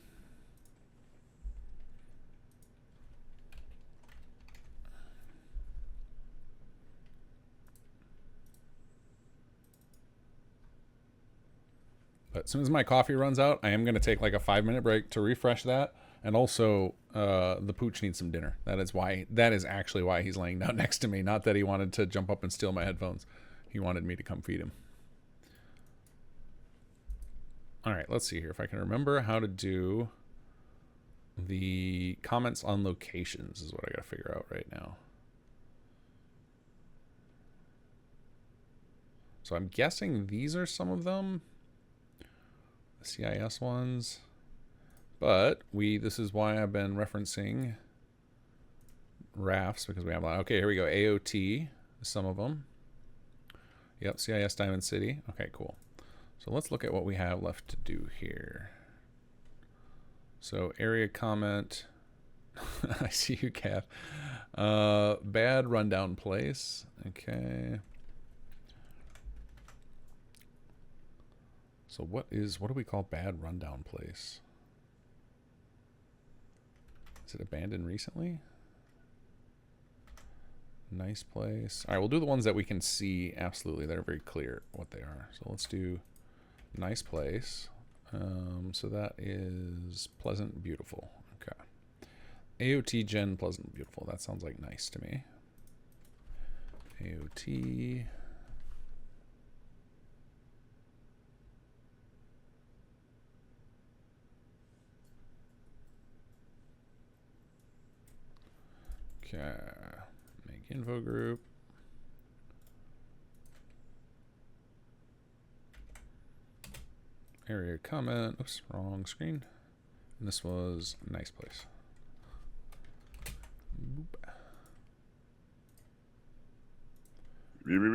But as soon as my coffee runs out, I am going to take like a 5-minute break to refresh that. And also, the pooch needs some dinner. That is actually why he's laying down next to me. Not that he wanted to jump up and steal my headphones. He wanted me to come feed him. All right, let's see here if I can remember how to do the comments on locations is what I got to figure out right now. So I'm guessing these are some of them. CIS ones, but this is why I've been referencing rafts, because we have a lot. Okay, here we go. AOT, some of them. Yep, CIS Diamond City. Okay, cool. So let's look at what we have left to do here. So area comment. I see you, Kath. Bad rundown place. Okay. So what do we call bad rundown place? Is it abandoned recently? Nice place. All right, we'll do the ones that we can see absolutely, that are very clear what they are. So let's do nice place. So that is pleasant, beautiful. Okay. AOT gen pleasant, beautiful. That sounds like nice to me. AOT. Okay. Make info group. Area comment. Oops, wrong screen. And this was nice place. Boop. And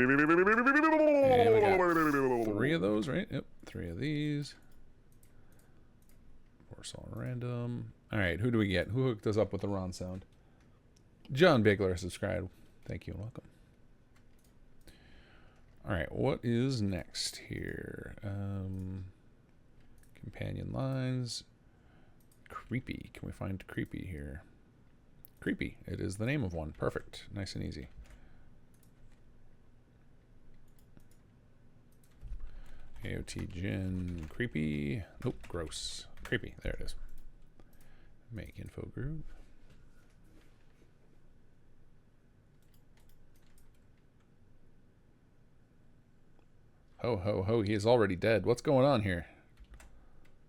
we got 3 of those, right? Yep, 3 of these. Force all random. All right, who do we get? Who hooked us up with the Ron sound? John Bigler subscribed. Thank you and welcome. All right, what is next here? Companion lines. Creepy. Can we find creepy here? Creepy. It is the name of one. Perfect. Nice and easy. AOT Gen creepy. Nope, gross. Creepy. There it is. Make info group. Ho ho ho, he is already dead. What's going on here?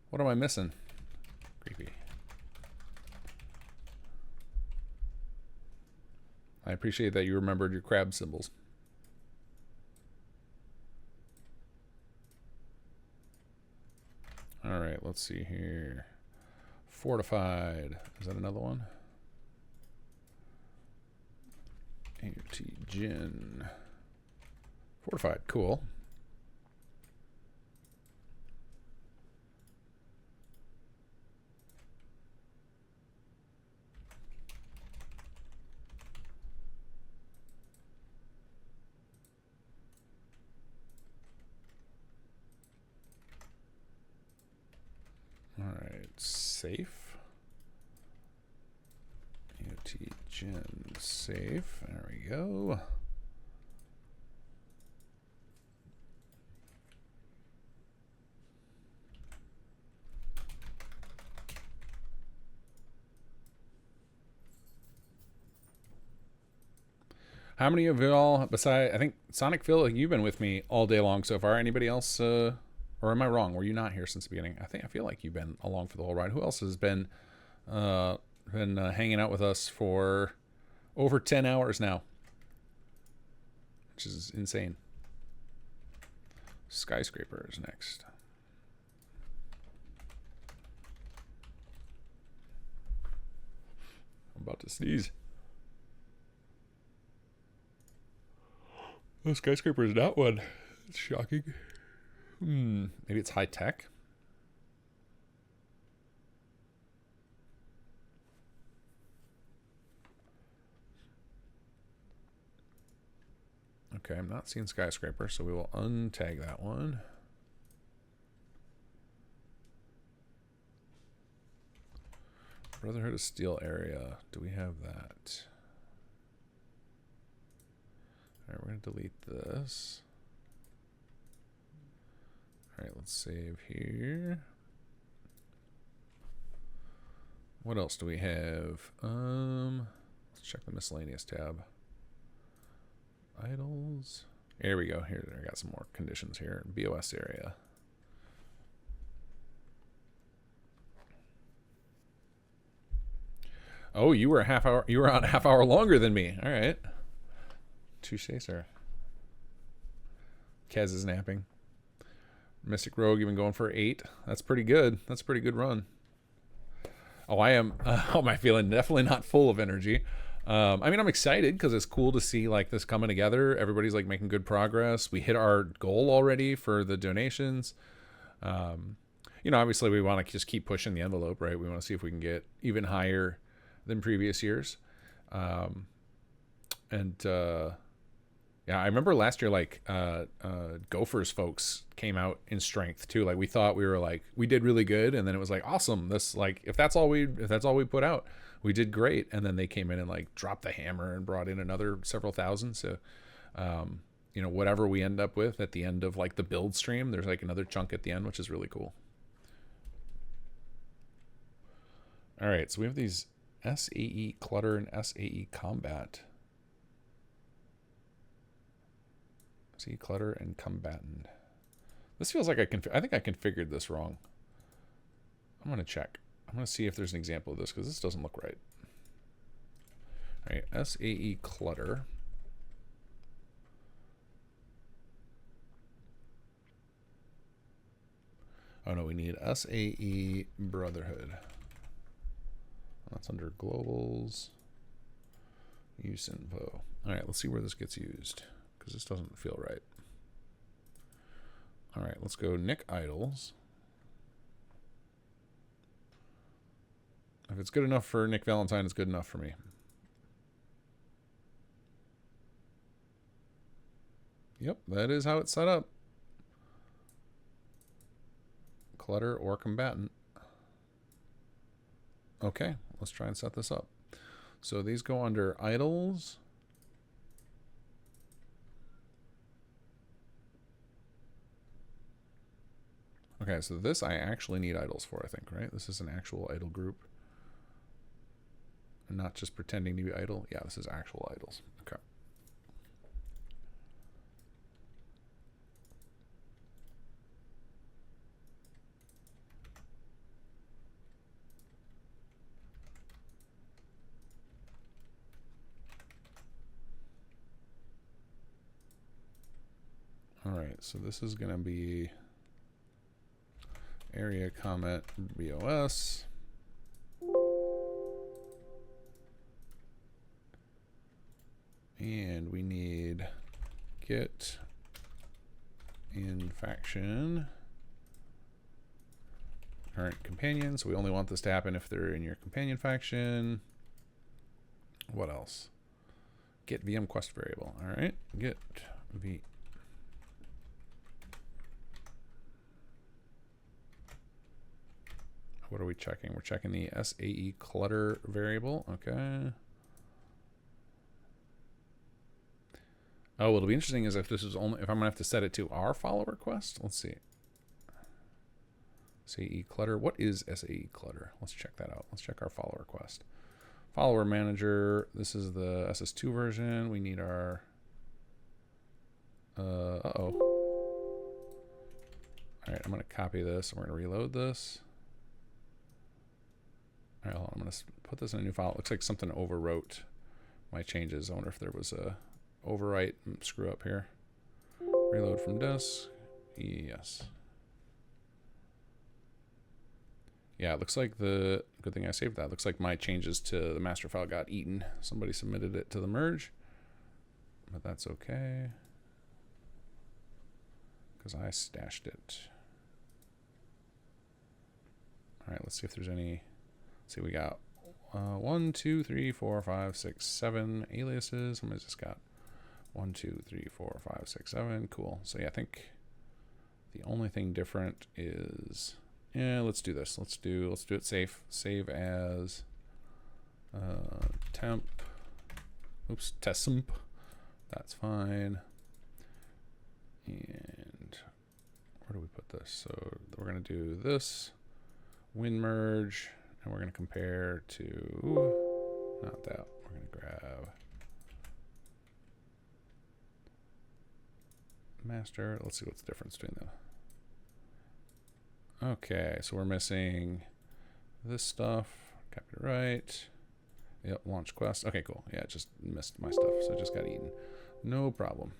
What am I missing? Creepy. I appreciate that you remembered your crab symbols. All right, let's see here. Fortified. Is that another one? AOT Gin. Fortified. Cool. Alright, safe. AOT Gen safe. There we go. How many of y'all, besides, I think, Sonic Phil, you've been with me all day long so far. Anybody else, or am I wrong? Were you not here since the beginning? I feel like you've been along for the whole ride. Who else has been hanging out with us for over 10 hours now? Which is insane. Skyscraper is next. I'm about to sneeze. Oh, skyscraper is not one. It's shocking. Maybe it's high tech. Okay, I'm not seeing skyscraper, so we will untag that one. Brotherhood of Steel area. Do we have that? Alright, we're going to delete this. Alright, let's save here. What else do we have? Let's check the miscellaneous tab. Idols. Here we go. Here, I got some more conditions here. BOS area. Oh, you were a half hour. You were on a half hour longer than me. All right. Touche, sir. Kez is napping. Mystic Rogue even going for 8. That's pretty good. That's a pretty good run. Oh, I am. How am I feeling? Definitely not full of energy. I mean, I'm excited because it's cool to see like this coming together. Everybody's like making good progress. We hit our goal already for the donations. You know, obviously we want to just keep pushing the envelope, right? We want to see if we can get even higher than previous years. Yeah, I remember last year, like, Gophers folks came out in strength too. Like, we thought we were like, we did really good. And then it was like, awesome. This, like, if that's all we put out, we did great. And then they came in and like dropped the hammer and brought in another several thousand. So, you know, whatever we end up with at the end of like the build stream, there's like another chunk at the end, which is really cool. All right. So we have these SAE clutter and SAE combat. See, clutter and combatant. This feels like I think I configured this wrong. I'm going to check. I'm going to see if there's an example of this because this doesn't look right. All right, SAE clutter. Oh no, we need SAE Brotherhood. That's under globals. Use info. All right, let's see where this gets used because this doesn't feel right. All right, let's go Nick Idols. If it's good enough for Nick Valentine, it's good enough for me. Yep, that is how it's set up. Clutter or combatant. Okay, let's try and set this up. So these go under idols. Okay, so this I actually need idols for, I think, right? This is an actual idol group. Not just pretending to be idle. Yeah, this is actual idols. Okay. All right, so this is going to be area comment BOS. And we need get in faction current companion. So we only want this to happen if they're in your companion faction. What else? Get VM quest variable. All right, get V. What are we checking? We're checking the SAE clutter variable. Okay. Oh, what'll be interesting is if this is only, if I'm gonna have to set it to our follower quest. Let's see. SAE clutter. What is SAE clutter? Let's check that out. Let's check our follower quest. Follower manager. This is the SS2 version. We need our. Uh-oh. All right, I'm gonna copy this. And we're gonna reload this. All right, hold on. I'm gonna put this in a new file. It looks like something overwrote my changes. I wonder if there was a overwrite screw up here. Reload from disk. Yes. Yeah, it looks like the good thing I saved that. Looks like my changes to the master file got eaten. Somebody submitted it to the merge, but that's okay because I stashed it. All right, let's see if there's any. Let's see, we got 1, 2, 3, 4, 5, 6, 7 aliases. How many's this got? 1, 2, 3, 4, 5, 6, 7. Cool. So yeah, I think the only thing different is, yeah, let's do this. Let's do it safe. Save as temp. Oops, tesmp. That's fine. And where do we put this? So we're gonna do this win merge, and we're gonna compare to not that. We're gonna grab master. Let's see what's the difference between them. Okay, so we're missing this stuff. Copy right. Yep, launch quest. Okay, cool. Yeah, it just missed my stuff, so it just got eaten. No problem.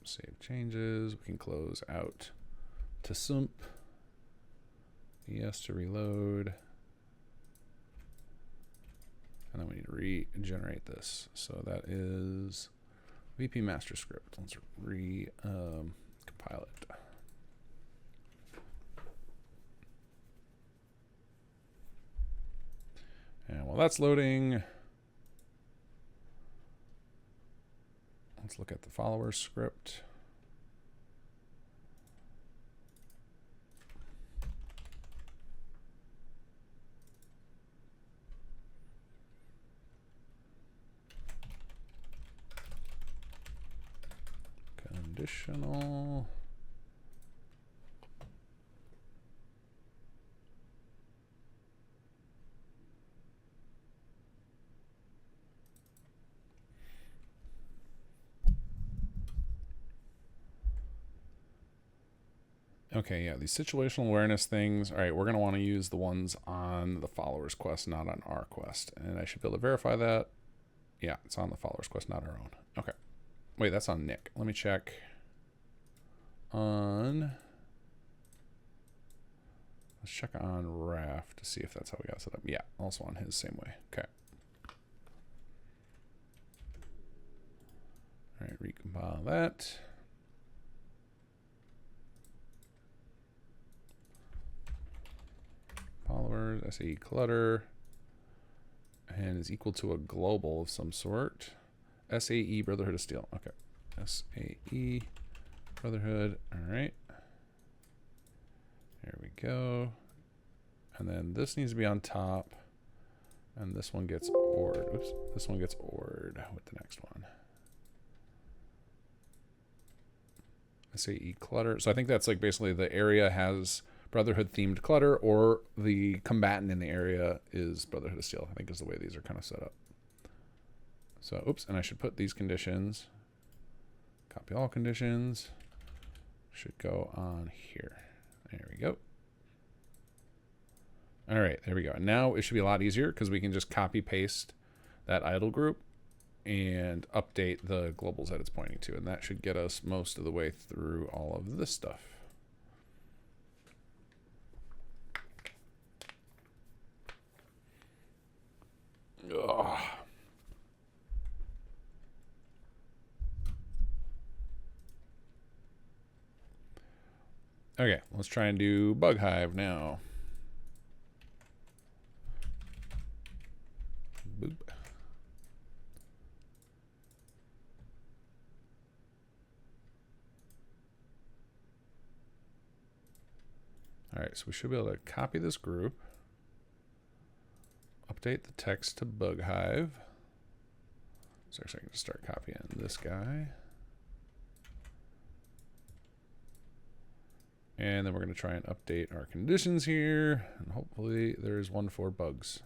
Save changes. We can close out to sump. Yes to reload. And then we need to regenerate this. So that is VP master script. Let's compile it. And while that's loading, let's look at the follower script. Conditional. Okay, yeah, these situational awareness things. All right, we're going to want to use the ones on the followers quest, not on our quest. And I should be able to verify that. Yeah, it's on the followers quest, not our own. Okay. Wait, that's on Nick. Let me check on... Let's check on Raph to see if that's how we got set up. Yeah, also on his same way. Okay. All right, recompile that. Followers, SAE clutter, and is equal to a global of some sort. SAE Brotherhood of Steel. Okay. SAE Brotherhood. All right. There we go. And then this needs to be on top. And this one gets ORed. Oops. This one gets ORed with the next one. SAE clutter. So I think that's like basically the area has Brotherhood themed clutter, or the combatant in the area is Brotherhood of Steel, I think is the way these are kind of set up. So, oops, and I should put these conditions. Copy all conditions. Should go on here. There we go. All right, there we go. And now it should be a lot easier because we can just copy paste that idle group and update the globals that it's pointing to. And that should get us most of the way through all of this stuff. Ugh. Okay, let's try and do Bug Hive now. Boop. All right, so we should be able to copy this group, update the text to Bug Hive. So actually I can just start copying this guy. And then we're going to try and update our conditions here. And hopefully there's one for bugs.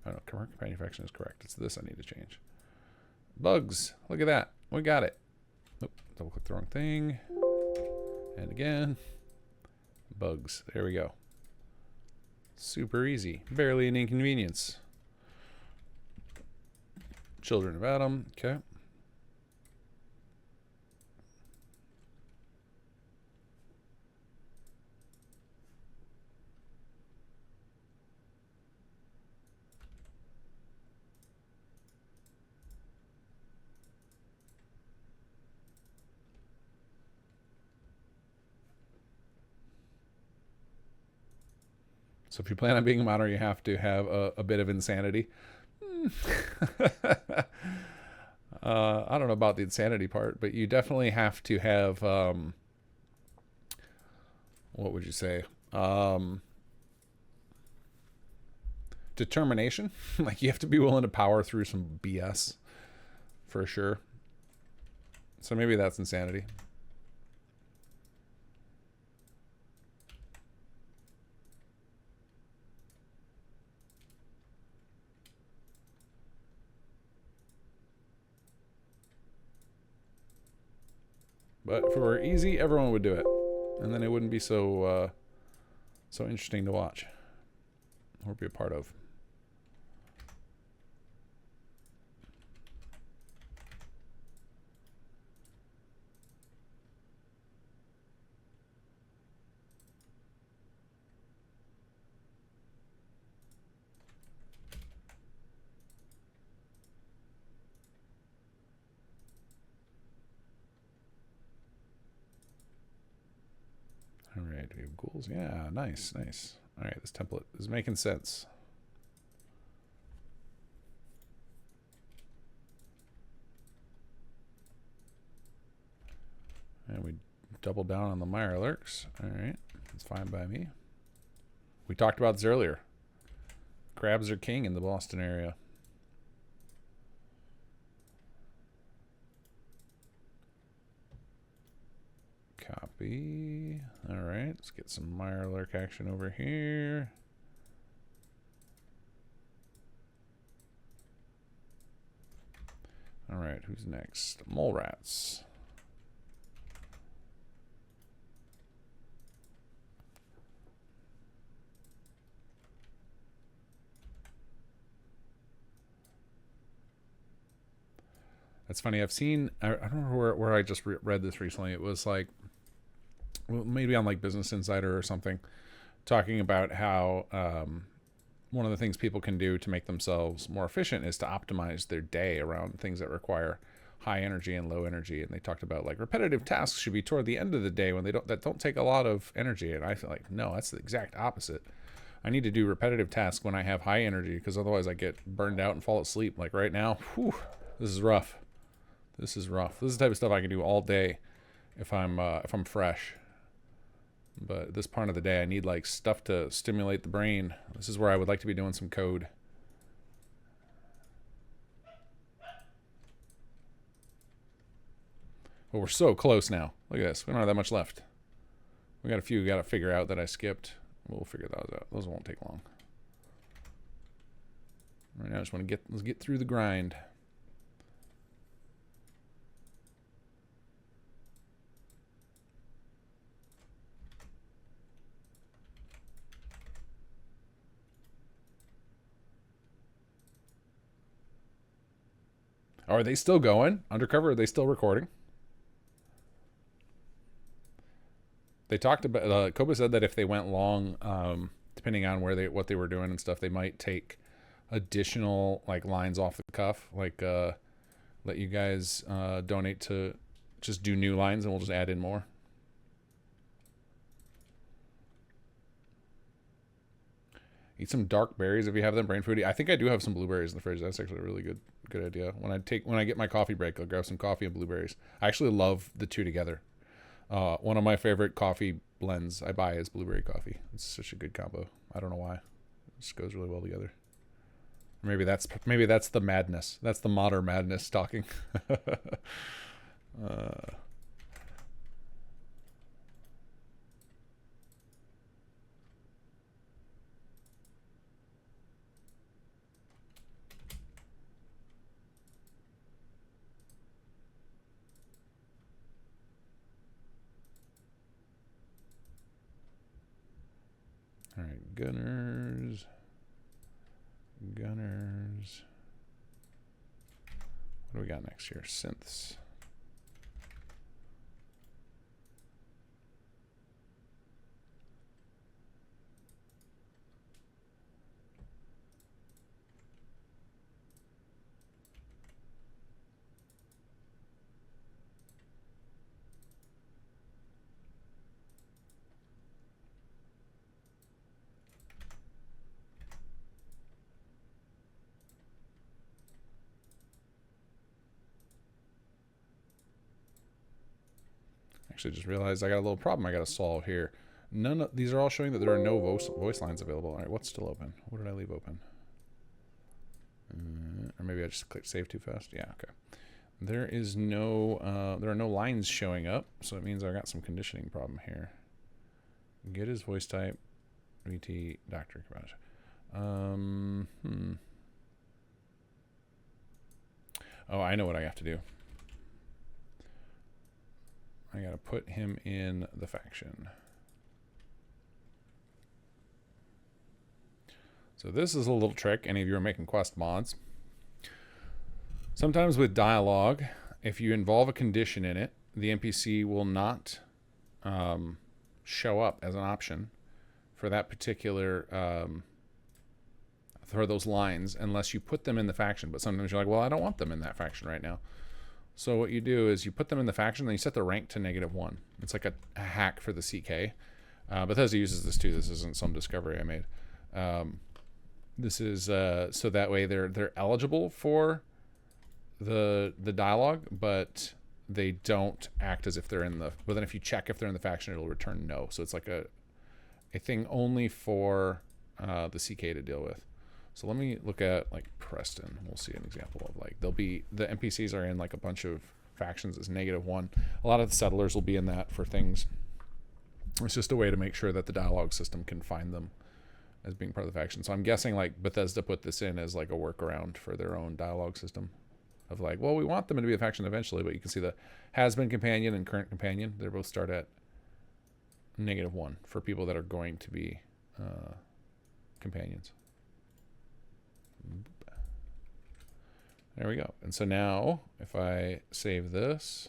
Oh no, current manufacturing is correct. It's this I need to change. Bugs. Look at that. We got it. Oop, double click the wrong thing. And again. Bugs. There we go. Super easy. Barely an inconvenience. Children of Adam. Okay. So if you plan on being a modder, you have to have a bit of insanity. I don't know about the insanity part, but you definitely have to have, what would you say? Determination. Like you have to be willing to power through some BS for sure. So maybe that's insanity. But if it were easy, everyone would do it, and then it wouldn't be so so interesting to watch or be a part of. All right, we have ghouls. Yeah, nice, nice. All right, this template is making sense. And we double down on the Mirelurks. All right, that's fine by me. We talked about this earlier. Crabs are king in the Boston area. Copy. All right, let's get some Mirelurk action over here. All right, who's next? Mole rats. It's funny. I've seen. I don't remember where I just read this recently. It was like, well, maybe on like Business Insider or something, talking about how one of the things people can do to make themselves more efficient is to optimize their day around things that require high energy and low energy. And they talked about like repetitive tasks should be toward the end of the day when that don't take a lot of energy. And I feel like, no, that's the exact opposite. I need to do repetitive tasks when I have high energy, because otherwise I get burned out and fall asleep. Like right now, whew, this is rough. This is rough. This is the type of stuff I can do all day if I'm fresh. But this part of the day, I need like stuff to stimulate the brain. This is where I would like to be doing some code. But we're so close now. Look at this. We don't have that much left. We got a few we got to figure out that I skipped. We'll figure those out. Those won't take long. Right now, I just want to let's get through the grind. Oh, are they still going? Undercover, are they still recording? They talked about, Koba said that if they went long, depending on what they were doing and stuff, they might take additional like lines off the cuff, like let you guys donate to just do new lines and we'll just add in more. Eat some dark berries if you have them, brain foody. I think I do have some blueberries in the fridge. That's actually a really good idea. When I get my coffee break, I'll grab some coffee and blueberries. I actually love the two together. One of my favorite coffee blends I buy is blueberry coffee. It's such a good combo. I don't know why. It just goes really well together. Maybe that's the madness. That's the modern madness talking. All right, gunners. What do we got next here? Synths. Actually, just realized I got a little problem I got to solve here. None of these are all showing that there are no voice lines available. All right, what's still open? What did I leave open? Or maybe I just clicked save too fast. Yeah, okay. There is no, there are no lines showing up, so it means I got some conditioning problem here. Get his voice type, VT, doctor, Oh, I know what I have to do. I gotta put him in the faction. So this is a little trick. Any of you are making quest mods. Sometimes with dialogue, if you involve a condition in it, the NPC will not show up as an option for that particular, for those lines unless you put them in the faction. But sometimes you're like, well, I don't want them in that faction right now. So what you do is you put them in the faction, then you set the rank to -1. It's like a hack for the CK. Bethesda uses this too. This isn't some discovery I made. This is so that way they're eligible for the dialogue, but they don't act as if they're in the. But then if you check if they're in the faction, it'll return no. So it's like a thing only for the CK to deal with. So let me look at like Preston. We'll see an example of like the NPCs are in like a bunch of factions as -1. A lot of the settlers will be in that for things. It's just a way to make sure that the dialogue system can find them as being part of the faction. So I'm guessing like Bethesda put this in as like a workaround for their own dialogue system of like, well, we want them to be a faction eventually, but you can see the has-been companion and current companion. They both start at -1 for people that are going to be companions. There we go. And so now if I save this,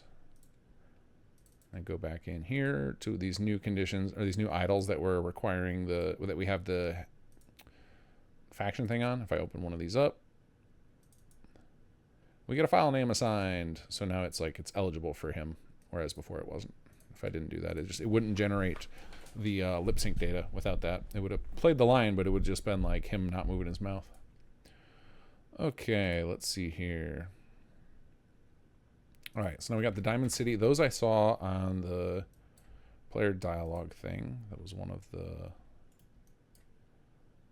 I go back in here to these new conditions or these new idols that we're requiring that we have the faction thing on. If I open one of these up, we get a file name assigned. So now it's like it's eligible for him, whereas before it wasn't. If I didn't do that, it wouldn't generate the lip sync data without that. It would have played the line, but it would just been like him not moving his mouth. Okay, let's see here. All right, so now we got the Diamond City. Those I saw on the player dialogue thing. That was one of the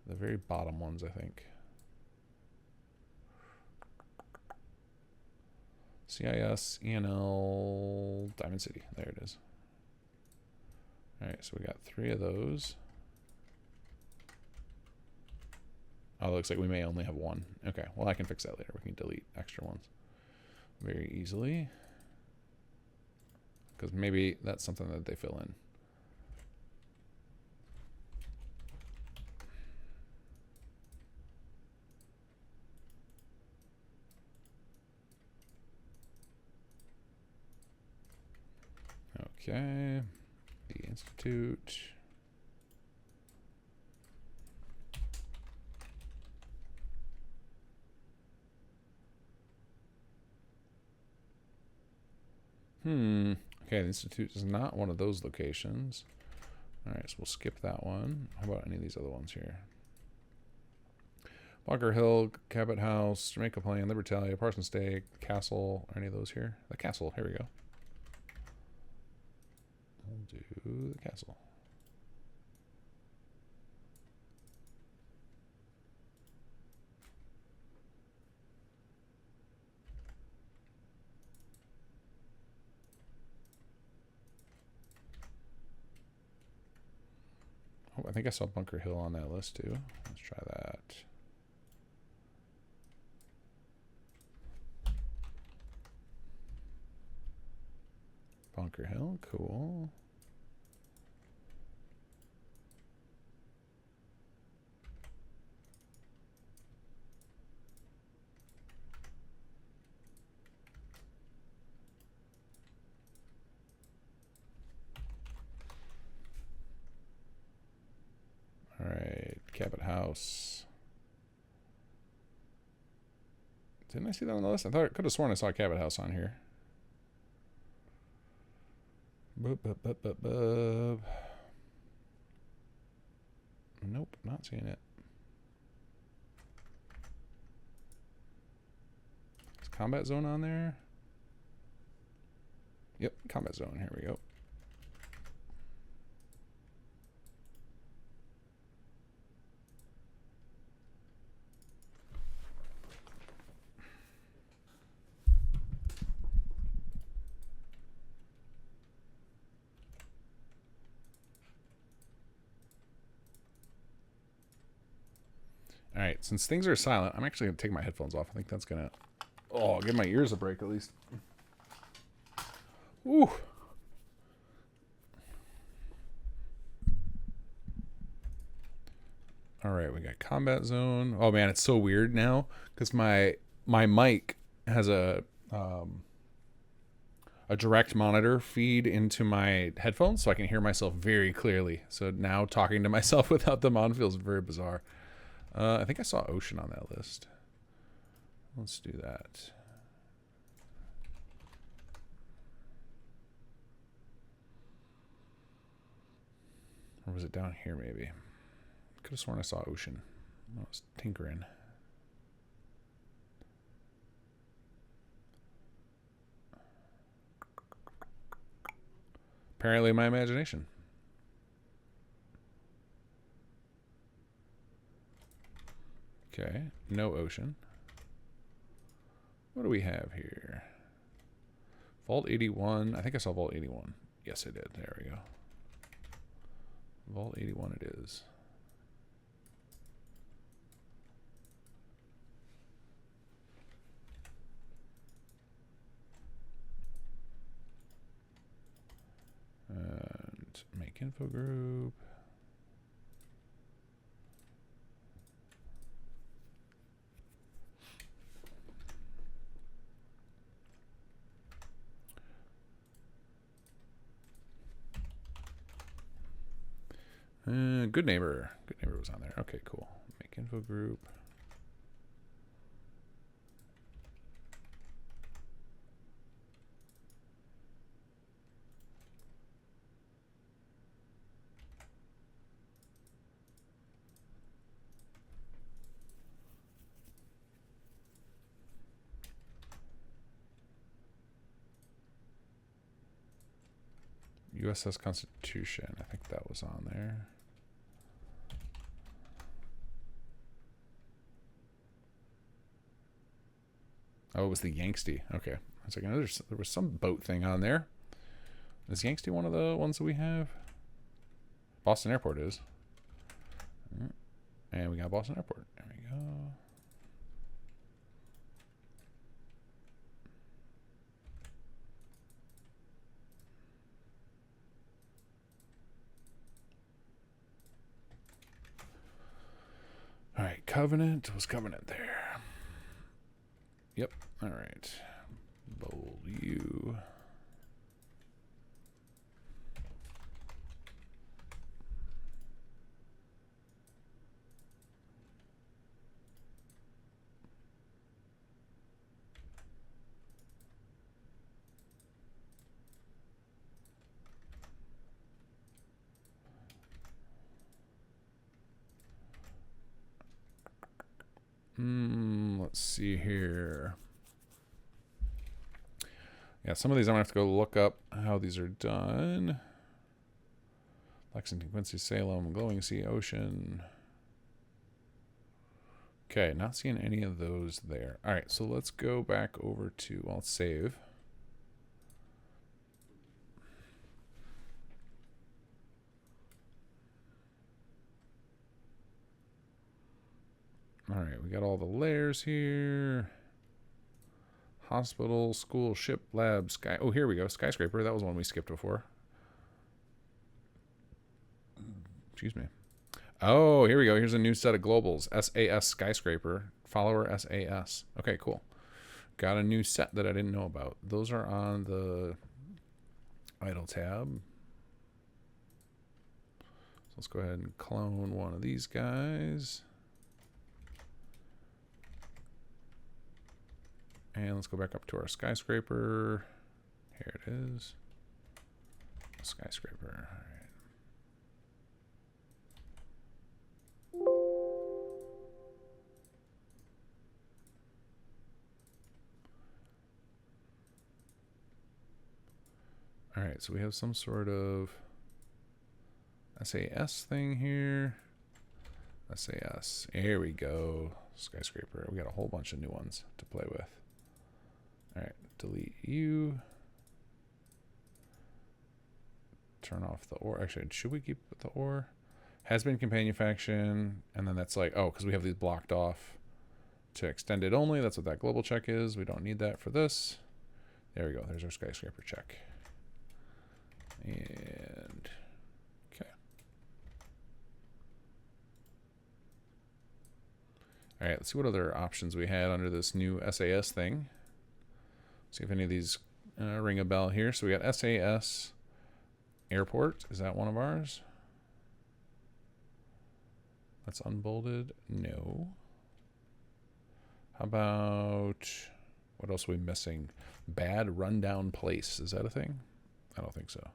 very bottom ones, I think. CIS, ENL, Diamond City. There it is. All right, so we got 3 of those. Oh, it looks like we may only have 1. Okay, well, I can fix that later. We can delete extra ones very easily. Because maybe that's something that they fill in. Okay, the Institute. Okay, the Institute is not one of those locations. All right, so we'll skip that one. How about any of these other ones here? Bunker Hill, Cabot House, Jamaica Plain, Libertalia, Parsons Stake, Castle. Are any of those here? The Castle, here we go. We'll do the Castle. Oh, I think I saw Bunker Hill on that list too. Let's try that. Bunker Hill, cool. All right, Cabot House. Didn't I see that on the list? I thought I could have sworn I saw Cabot House on here. Nope, not seeing it. Is Combat Zone on there? Yep, Combat Zone. Here we go. All right, since things are silent, I'm actually going to take my headphones off. I think that's going to, give my ears a break at least. Ooh. All right, we got Combat Zone. Oh man, it's so weird now because my mic has a direct monitor feed into my headphones, so I can hear myself very clearly. So now talking to myself without them on feels very bizarre. I think I saw Ocean on that list. Let's do that. Or was it down here maybe? Could have sworn I saw Ocean. I was tinkering. Apparently my imagination. Okay, no Ocean. What do we have here? Vault 81. I think I saw Vault 81. Yes, I did. There we go. Vault 81 it is. And make info group. Good neighbor. Good neighbor was on there. Okay, cool. Make info group. USS Constitution. I think that was on there. Oh, it was the Yanksty. Okay. I was like, I know there was some boat thing on there. Is Yanksty one of the ones that we have? Boston Airport is. And we got Boston Airport. There we go. All right, Covenant. Was Covenant there? Yep. All right. Bold U. Let's see here. Yeah, some of these I'm gonna have to go look up how these are done. Lexington, Quincy, Salem, Glowing Sea, Ocean. Okay, not seeing any of those there. All right, so let's go back over to, well, let's save. All right, we got all the layers here. Hospital, school, ship, lab, sky. Oh, here we go. Skyscraper. That was one we skipped before. Excuse me. Oh, here we go. Here's a new set of globals. SAS Skyscraper. Follower SAS. Okay, cool. Got a new set that I didn't know about. Those are on the idle tab. So let's go ahead and clone one of these guys. And let's go back up to our skyscraper. Here it is. Skyscraper. All right. All right, so we have some sort of SAS thing here. SAS. Here we go. Skyscraper. We got a whole bunch of new ones to play with. All right, delete you. Turn off the ore. Actually, should we keep the ore? Has been companion faction, and then that's like, oh, because we have these blocked off to extended only. That's what that global check is. We don't need that for this. There we go. There's our skyscraper check. And okay. All right, let's see what other options we had under this new SAS thing. See if any of these ring a bell here. So we got SAS Airport. Is that one of ours? That's unbolded. No. How about, what else are we missing? Bad rundown place. Is that a thing? I don't think so.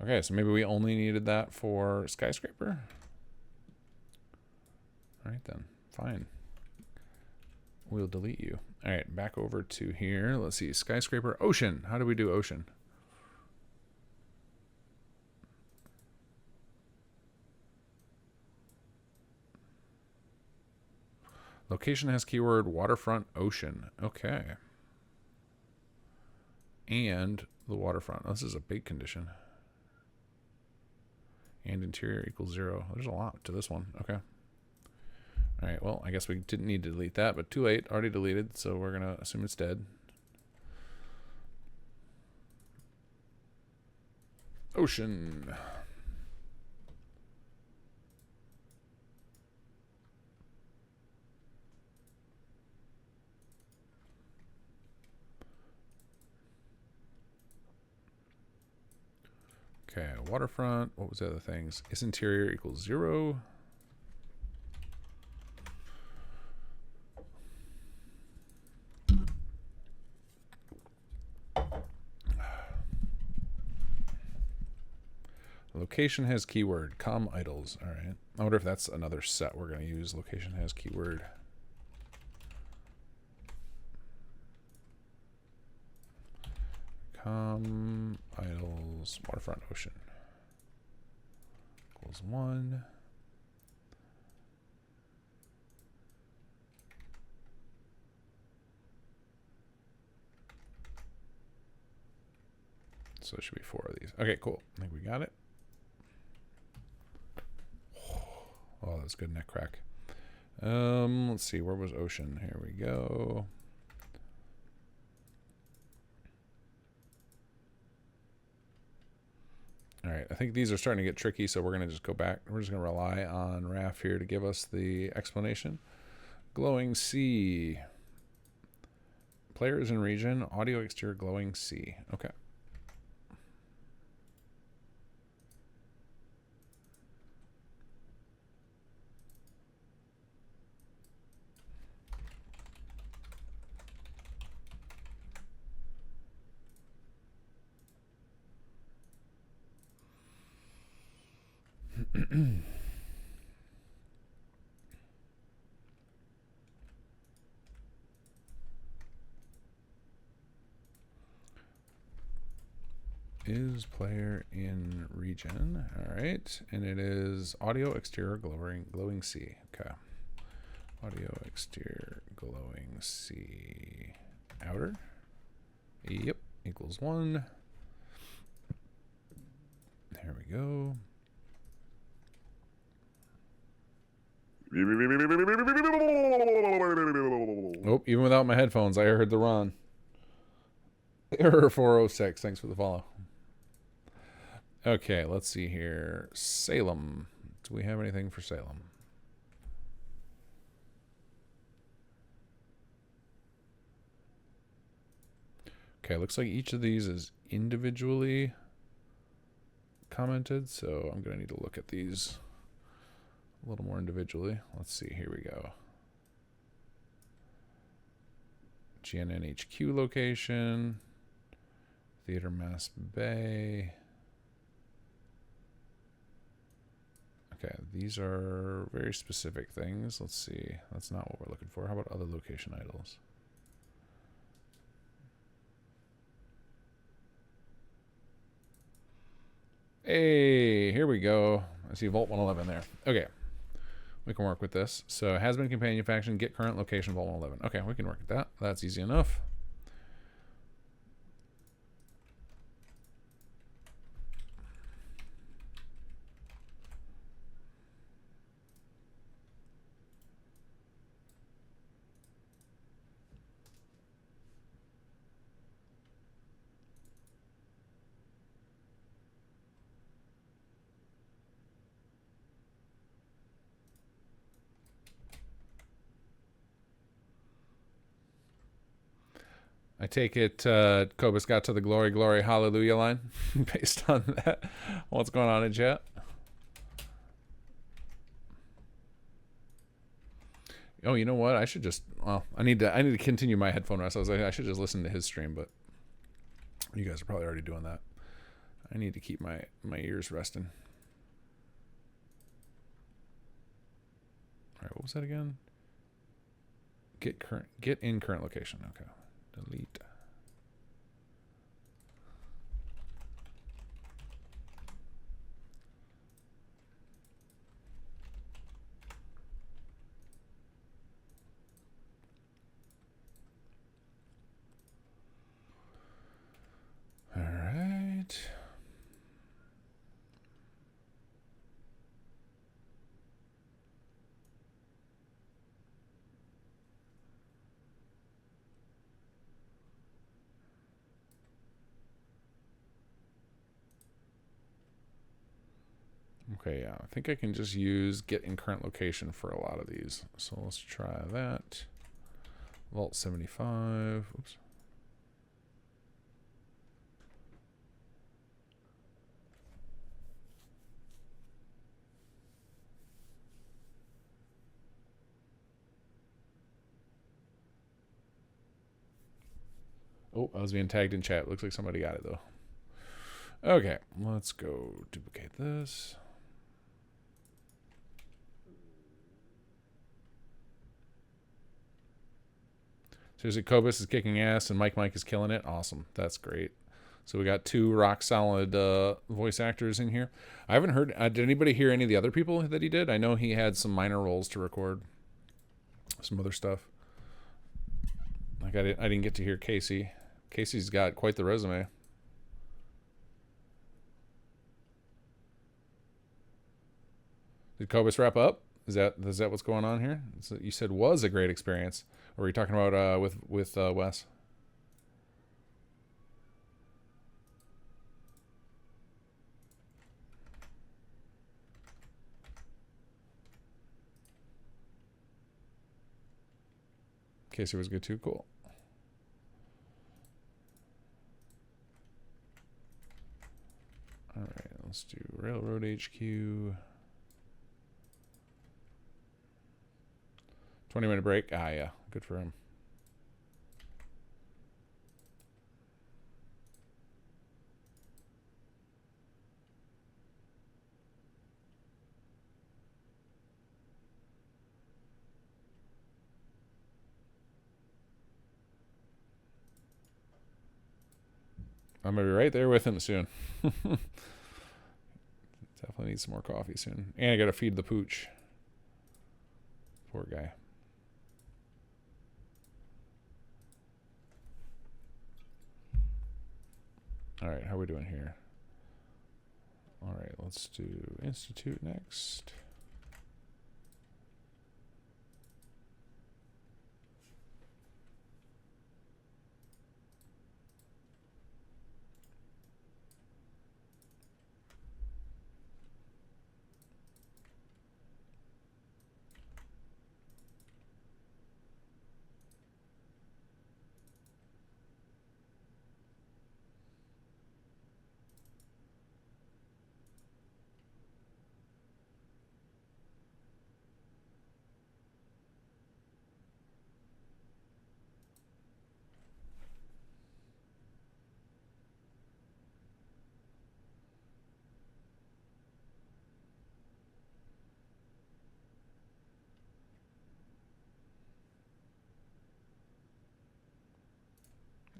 Okay, so maybe we only needed that for skyscraper. All right then, fine. We'll delete you. All right, back over to here. Let's see, skyscraper, ocean. How do we do ocean? Location has keyword waterfront ocean. Okay. And the waterfront. Oh, this is a big condition. And interior equals 0. There's a lot to this one. Okay. All right. Well, I guess we didn't need to delete that, but too late. Already deleted, so we're going to assume it's dead. Ocean. Okay, waterfront. What was the other things? Is interior equals 0? Location has keyword. Com idols. All right. I wonder if that's another set we're going to use. Location has keyword. Com idols waterfront ocean equals 1. So it should be 4 of these. Okay, cool. I think we got it. Oh, that's good neck crack. Let's see. Where was ocean? Here we go. All right, I think these are starting to get tricky, so we're going to just go back. We're just going to rely on Raf here to give us the explanation. Glowing sea. Players in region. Audio exterior glowing sea. Okay. Is player in region. All right, and it is audio exterior glowing sea. Okay, audio exterior glowing sea outer. Yep, equals 1. There we go. Oh, even without my headphones, I heard the run. Error 406. Thanks for the follow. Okay, let's see here. Salem. Do we have anything for Salem? Okay, looks like each of these is individually commented, so I'm going to need to look at these a little more individually. Let's see, here we go. GNNHQ location, Theater Mass Bay. Okay, these are very specific things. Let's see. That's not what we're looking for. How about other location idols? Hey, here we go. I see Vault 111 there. Okay, we can work with this. So has been companion faction, get current location Vault 111. Okay, we can work with that. That's easy enough. I take it Cobus got to the glory, glory, hallelujah line based on that. What's going on in chat? Oh, you know what? I should just, well, I need to continue my headphone rest. I was like, I should just listen to his stream, but you guys are probably already doing that. I need to keep my ears resting. All right, what was that again? Get in current location. Okay. Delete. All right. Okay, yeah, I think I can just use get in current location for a lot of these. So let's try that. Vault 75. Oops. Oh, I was being tagged in chat. Looks like somebody got it though. Okay, let's go duplicate this. Seriously, Cobus is kicking ass and Mike is killing it. Awesome. That's great. So we got 2 rock solid voice actors in here. I haven't heard, did anybody hear any of the other people that he did? I know he had some minor roles to record. Some other stuff. Like I didn't get to hear Casey. Casey's got quite the resume. Did Cobus wrap up? Is that what's going on here? So you said was a great experience. Or were you talking about with Wes? Casey was good too. Cool. All right, let's do Railroad HQ. 20-minute break. Ah, yeah, good for him. I'm gonna be right there with him soon. Definitely need some more coffee soon. And I gotta feed the pooch. Poor guy. Alright, how are we doing here? Alright, let's do Institute next.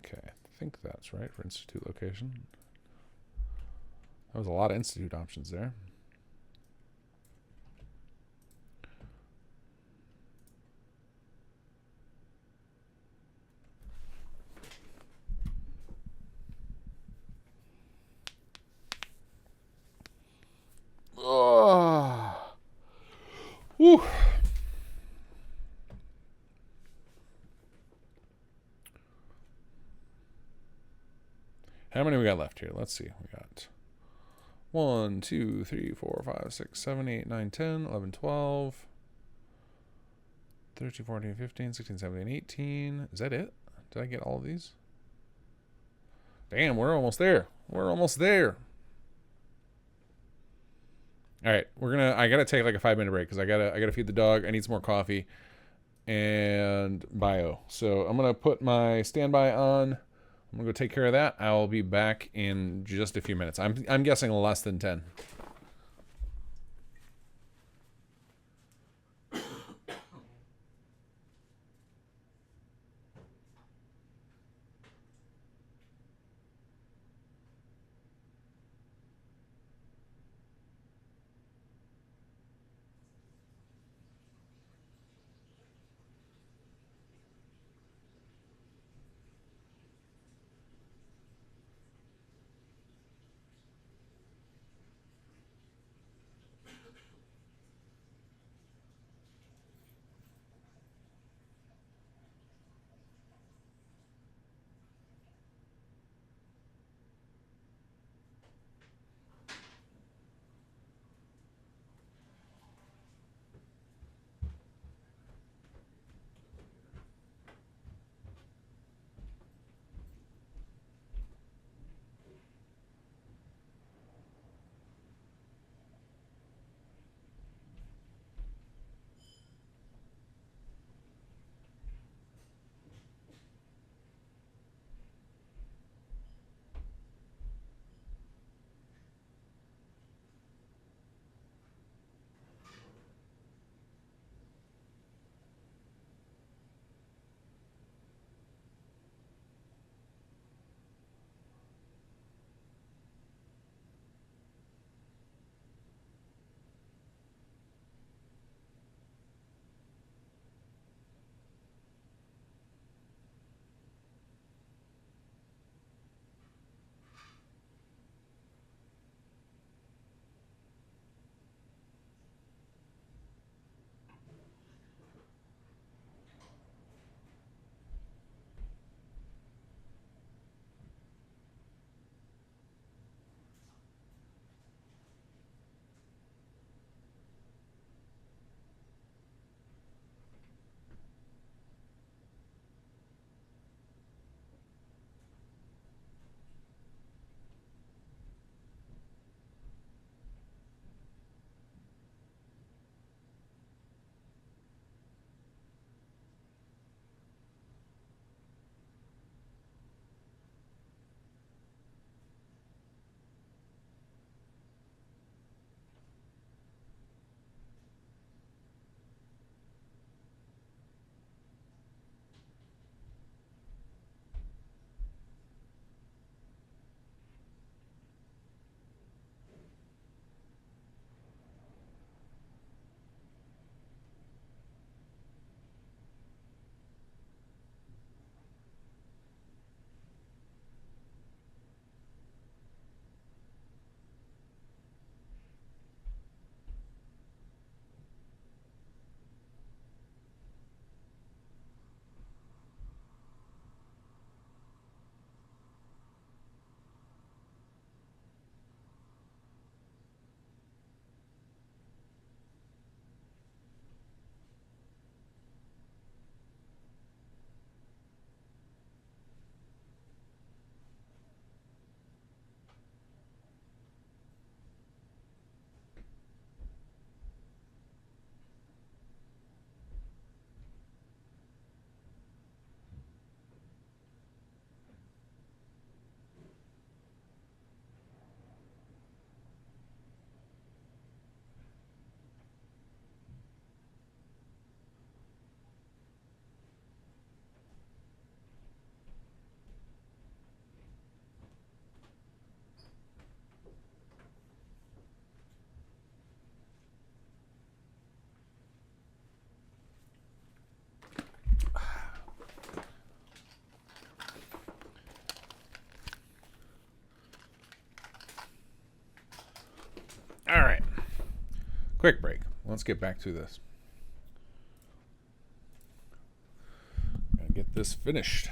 Okay, I think that's right for Institute location. That was a lot of Institute options there. Oh. Whew. How many we got left here? Let's see. We got 1, 2, 3, 4, 5, 6, 7, 8, 9, 10, 11, 12, 13, 14, 15, 16, 17, 18. Is that it? Did I get all of these? Damn, we're almost there. We're almost there. All right, I gotta take like a 5-minute break because I gotta feed the dog. I need some more coffee and bio. So I'm gonna put my standby on. I'm gonna go take care of that. I'll be back in just a few minutes. I'm guessing less than 10. Quick break. Let's get back to this. Gotta get this finished.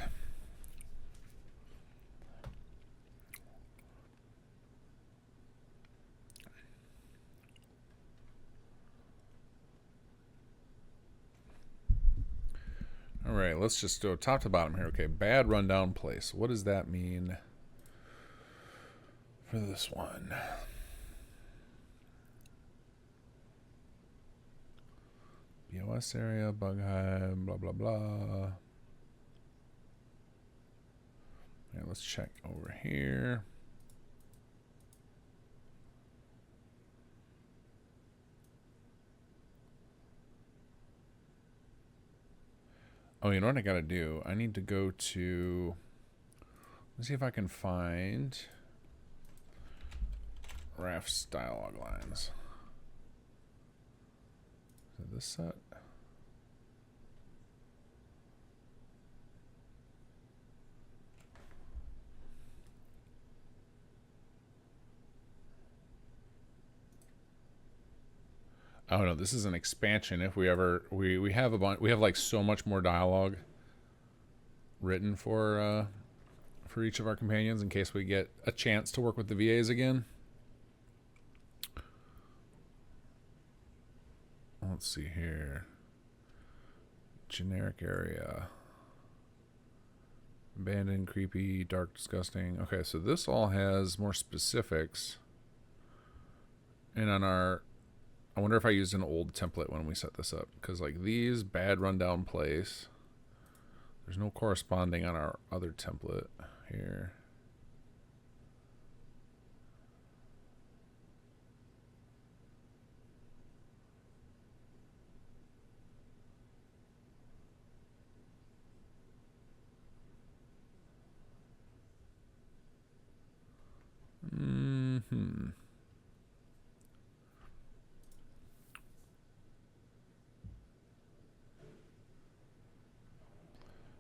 All right, let's just go top to bottom here. Okay, bad rundown place. What does that mean for this one? BOS area, bug hive, blah, blah, blah. All right, let's check over here. Oh, you know what I gotta do? I need to go to... Let's see if I can find... Raft's dialogue lines. Is it this set? Oh no, this is an expansion. If we ever we have a bunch, we have like so much more dialogue written for each of our companions in case we get a chance to work with the VAs again. Let's see here. Generic area. Abandoned, creepy, dark, disgusting. Okay, so this all has more specifics. And on our... I wonder if I used an old template when we set this up. Because like these, bad rundown place. There's no corresponding on our other template here.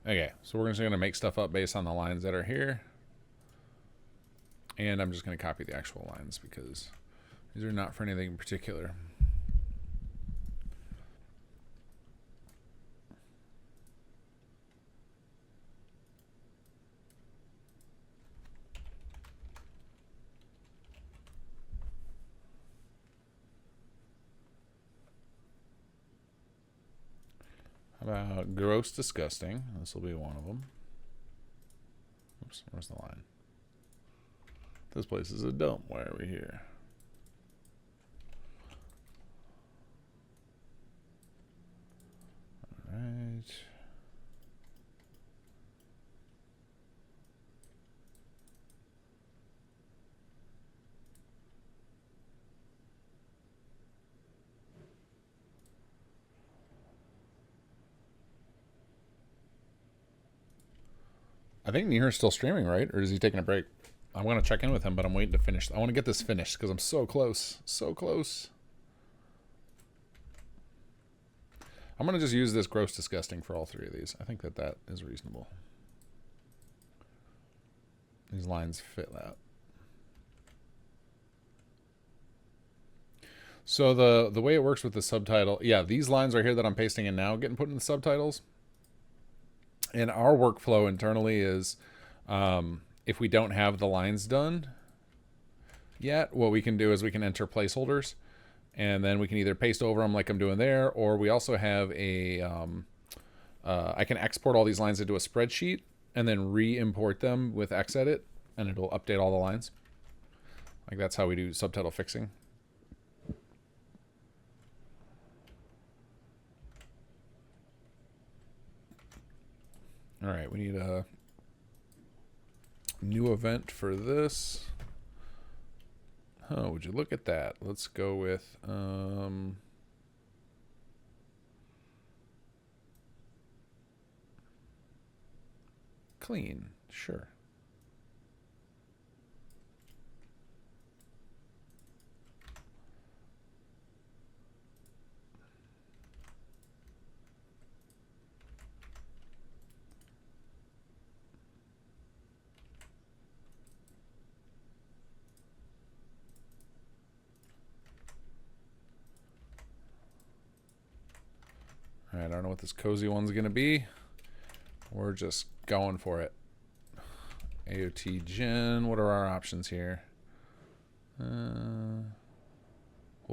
Okay, so we're just going to make stuff up based on the lines that are here. And I'm just going to copy the actual lines because these are not for anything in particular. How about gross disgusting? This will be one of them. Oops, where's the line? This place is a dump. Why are we here? All right. I think Nihir's still streaming, right? Or is he taking a break? I want to check in with him, but I'm waiting to finish. I want to get this finished because I'm so close. So close. I'm going to just use this gross disgusting for all three of these. I think that that is reasonable. These lines fit that. So the way it works with the subtitle, yeah, these lines right here that I'm pasting in now getting put in the subtitles. And our workflow internally is if we don't have the lines done yet, what we can do is we can enter placeholders and then we can either paste over them like I'm doing there, or we also have a, I can export all these lines into a spreadsheet and then re-import them with Xedit and it'll update all the lines. Like that's how we do subtitle fixing. All right, we need a new event for this. Oh, would you look at that? Let's go with clean. Sure. All right, I don't know what this cozy one's gonna be. We're just going for it. AOT Gen. What are our options here? We'll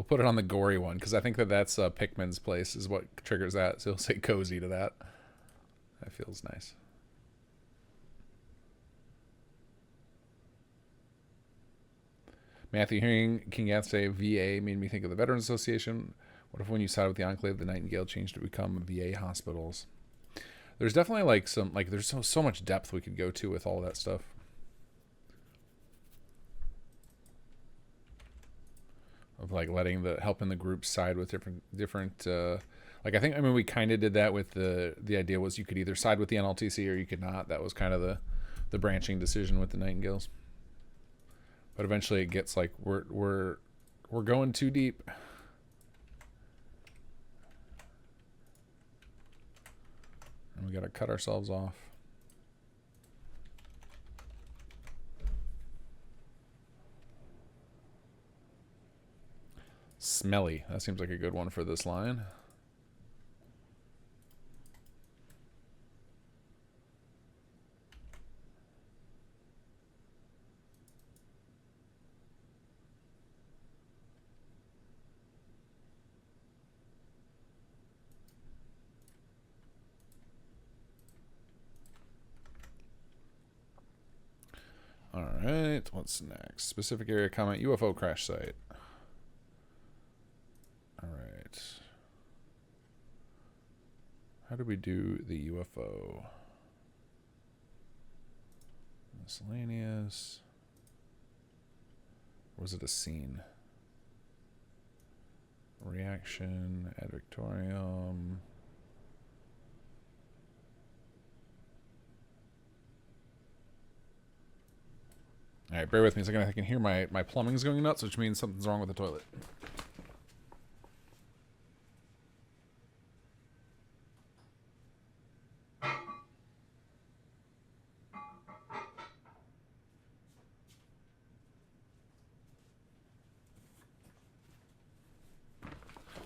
put it on the gory one because I think that's Pikmin's place is what triggers that. So he'll say cozy to that. That feels nice. Matthew, hearing kinggath say VA made me think of the Veterans Association. What if when you side with the Enclave, the Nightingale changed to become VA hospitals? There's definitely like some, like there's so much depth we could go to with all of that stuff. Of like letting helping the group side with different like I mean we kind of did that with the idea was you could either side with the NLTC or you could not. That was kind of the branching decision with the Nightingales. But eventually it gets like we're going too deep. And we got to cut ourselves off. Smelly. That seems like a good one for this line. All right, what's next? Specific area comment, UFO crash site. All right. How do we do the UFO? Miscellaneous. Or was it a scene? Reaction, ad victorium. All right, bear with me a second. I can hear my plumbing's going nuts, which means something's wrong with the toilet.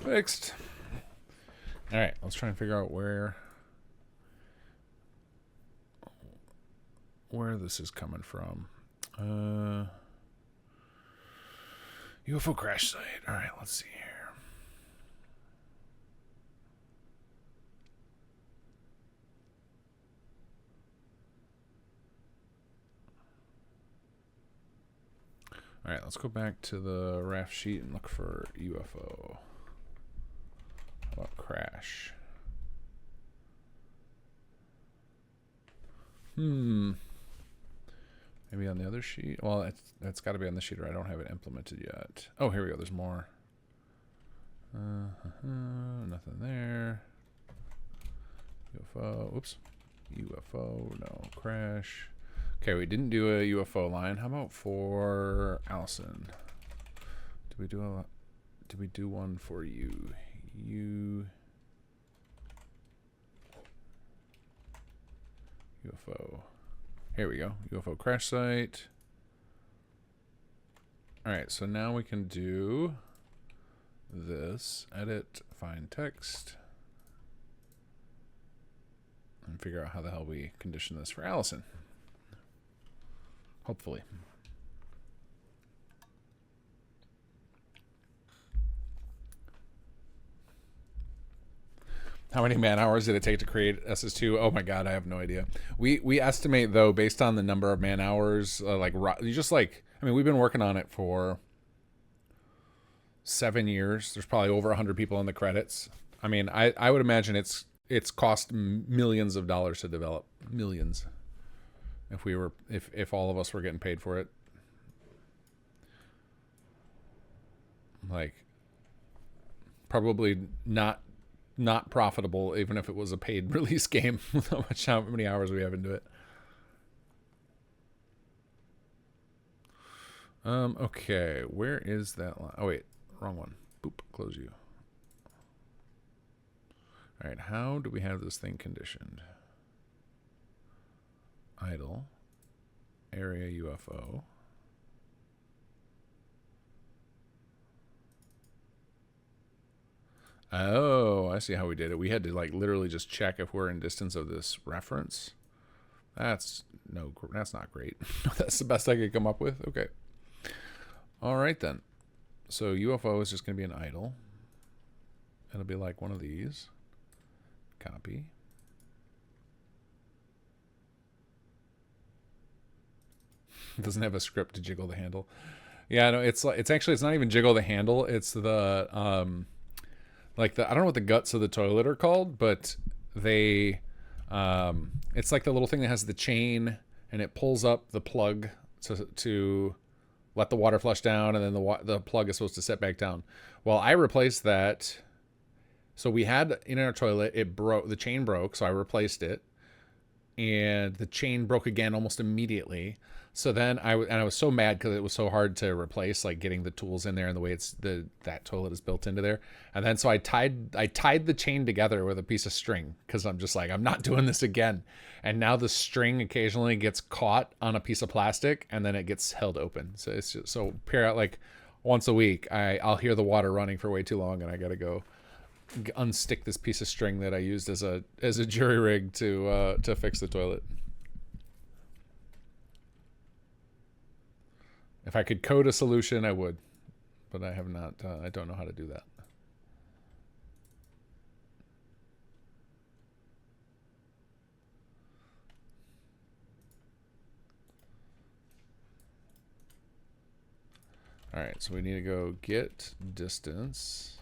Fixed. All right, let's try and figure out where this is coming from. UFO crash site. All right, let's see here. All right, let's go back to the raft sheet and look for UFO. How about crash? Maybe on the other sheet? Well, that's got to be on the sheet, or I don't have it implemented yet. Oh, here we go. There's more. Nothing there. UFO. Oops. UFO. No. Crash. Okay, we didn't do a UFO line. How about for Allison? Did we do one for you? UFO. Here we go. UFO crash site. All right, so now we can do this. Edit, find text. And figure out how the hell we condition this for Allison. Hopefully. How many man hours did it take to create SS2? Oh my god, I have no idea. We estimate though based on the number of man hours, I mean, we've been working on it for 7 years. There's probably over 100 people in the credits. I mean, I would imagine it's cost millions of dollars to develop, millions. If all of us were getting paid for it, like probably not profitable, even if it was a paid release game. How many hours we have into it. Okay, where is that line? Oh wait, wrong one. Boop, close you. All right, how do we have this thing conditioned? Idle, area UFO. Oh, I see how we did it. We had to like literally just check if we're in distance of this reference. That's not great. That's the best I could come up with. Okay. All right then. So UFO is just going to be an idle. It'll be like one of these. Copy. It doesn't have a script to jiggle the handle. Yeah, no, it's not even jiggle the handle. It's the I don't know what the guts of the toilet are called, but they it's like the little thing that has the chain and it pulls up the plug to let the water flush down, and then the plug is supposed to set back down. Well, I replaced that. So we had in our toilet, the chain broke, so I replaced it, and the chain broke again almost immediately. So then I was so mad because it was so hard to replace, like getting the tools in there and the way that toilet is built into there. And then so I tied the chain together with a piece of string because I'm just like, I'm not doing this again. And now the string occasionally gets caught on a piece of plastic and then it gets held open. So it's just like once a week I'll hear the water running for way too long and I gotta go unstick this piece of string that I used as a jury rig to fix the toilet. If I could code a solution, I would, but I have not. I don't know how to do that. All right, so we need to go get distance.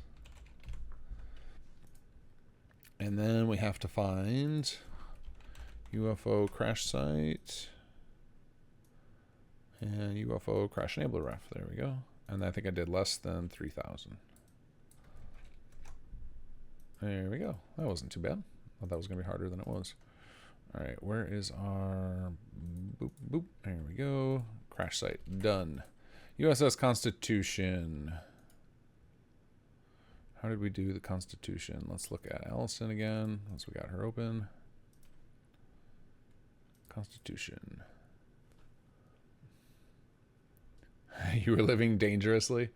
And then we have to find UFO crash site. And UFO crash enabler ref. There we go. And I think I did less than 3,000. There we go. That wasn't too bad. I thought that was going to be harder than it was. All right, where is our boop, boop. There we go. Crash site. Done. USS Constitution. How did we do the Constitution? Let's look at Allison again. Once we got her open. Constitution. You were living dangerously?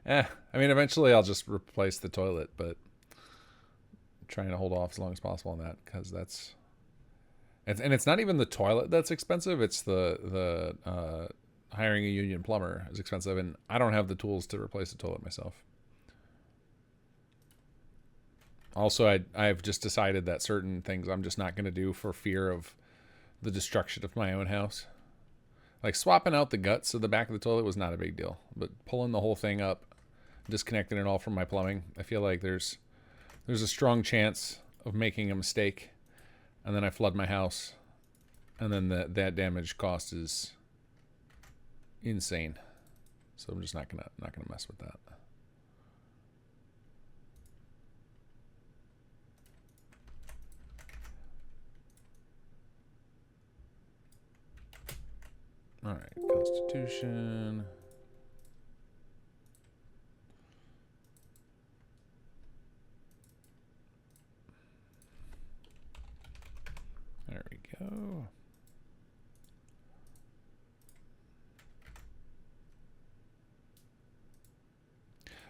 I mean, eventually I'll just replace the toilet, but I'm trying to hold off as long as possible on that because and it's not even the toilet that's expensive. It's the hiring a union plumber is expensive, and I don't have the tools to replace the toilet myself. Also, I've just decided that certain things I'm just not going to do for fear of the destruction of my own house. Like swapping out the guts of the back of the toilet was not a big deal, but pulling the whole thing up, disconnecting it all from my plumbing, I feel like there's a strong chance of making a mistake, and then I flood my house, and then that damage cost is insane. So I'm just not gonna mess with that. All right, Constitution. There we go.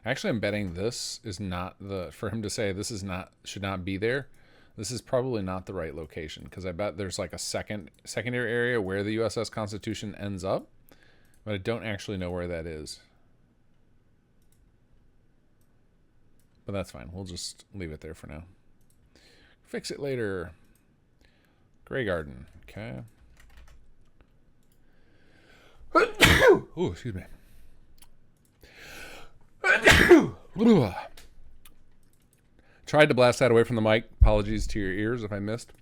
Actually, I'm betting this is not for him to say this should not be there. This is probably not the right location because I bet there's like a secondary area where the USS Constitution ends up, but I don't actually know where that is. But that's fine. We'll just leave it there for now. Fix it later. Grey Garden. Okay. Oh, excuse me. Tried to blast that away from the mic. Apologies to your ears if I missed.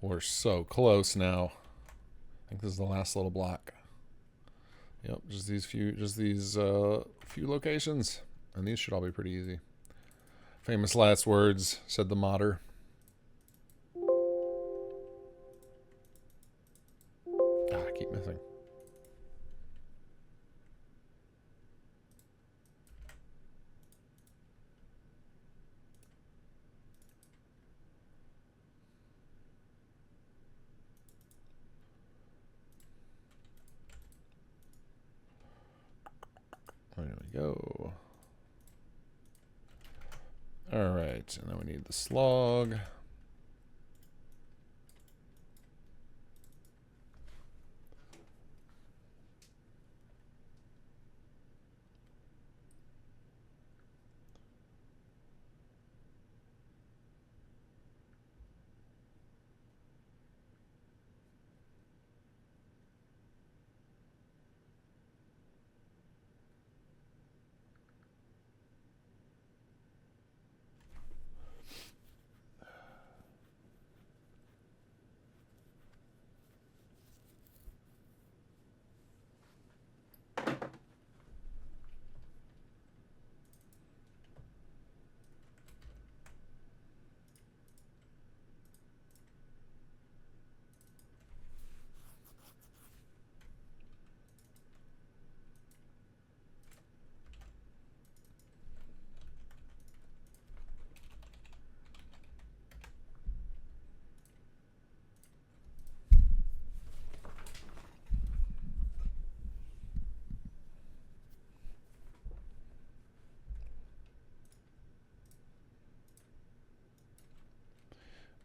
We're so close now. I think this is the last little block. Yep, just these few locations, and these should all be pretty easy. Famous last words, said the modder. I keep missing. There we go. All right, and then we need the slog.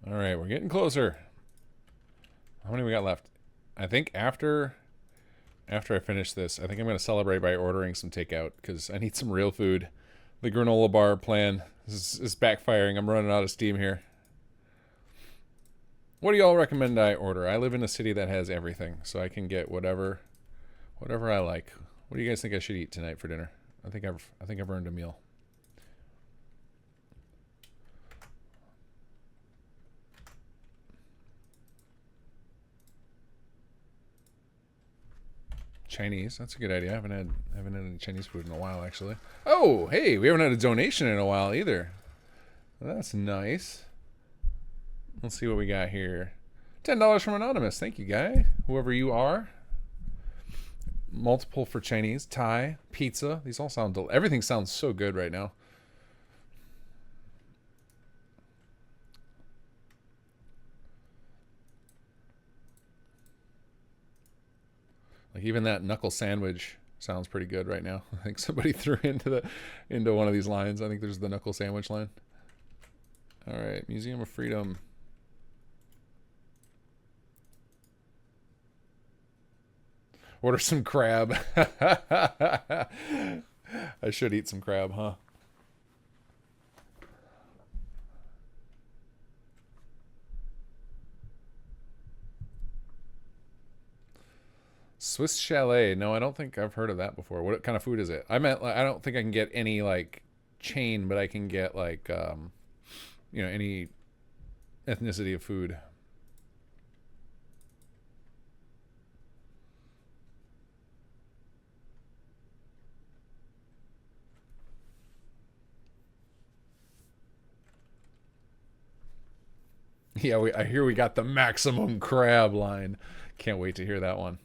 All right, we're getting closer. How many we got left? I think after I finish this, I think I'm going to celebrate by ordering some takeout because I need some real food. The granola bar plan is backfiring. I'm running out of steam here. What do y'all recommend I order? I live in a city that has everything, so I can get whatever I like. What do you guys think I should eat tonight for dinner? I think I've earned a meal. Chinese, that's a good idea. I haven't had any Chinese food in a while, actually. Oh, hey, we haven't had a donation in a while either. Well, that's nice. Let's see what we got here. $10 from Anonymous. Thank you, guy. Whoever you are. Multiple for Chinese, Thai, pizza. These all sound everything sounds so good right now. Like even that knuckle sandwich sounds pretty good right now. I think somebody threw into one of these lines. I think there's the knuckle sandwich line. All right, Museum of Freedom. Order some crab. I should eat some crab, huh? Swiss Chalet. No, I don't think I've heard of that before. What kind of food is it? I don't think I can get any like chain, but I can get like any ethnicity of food. Yeah, I hear we got the maximum crab line. Can't wait to hear that one.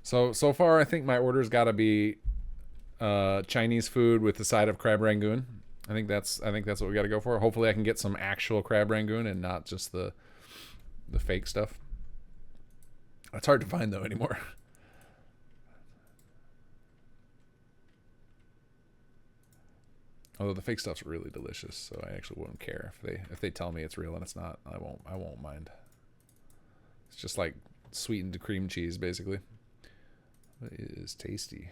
So far, I think my order's got to be Chinese food with the side of crab rangoon. I think that's what we got to go for. Hopefully, I can get some actual crab rangoon and not just the fake stuff. It's hard to find though anymore. Although the fake stuff's really delicious, so I actually wouldn't care if they tell me it's real and it's not. I won't mind. It's just like sweetened cream cheese, basically. But it is tasty.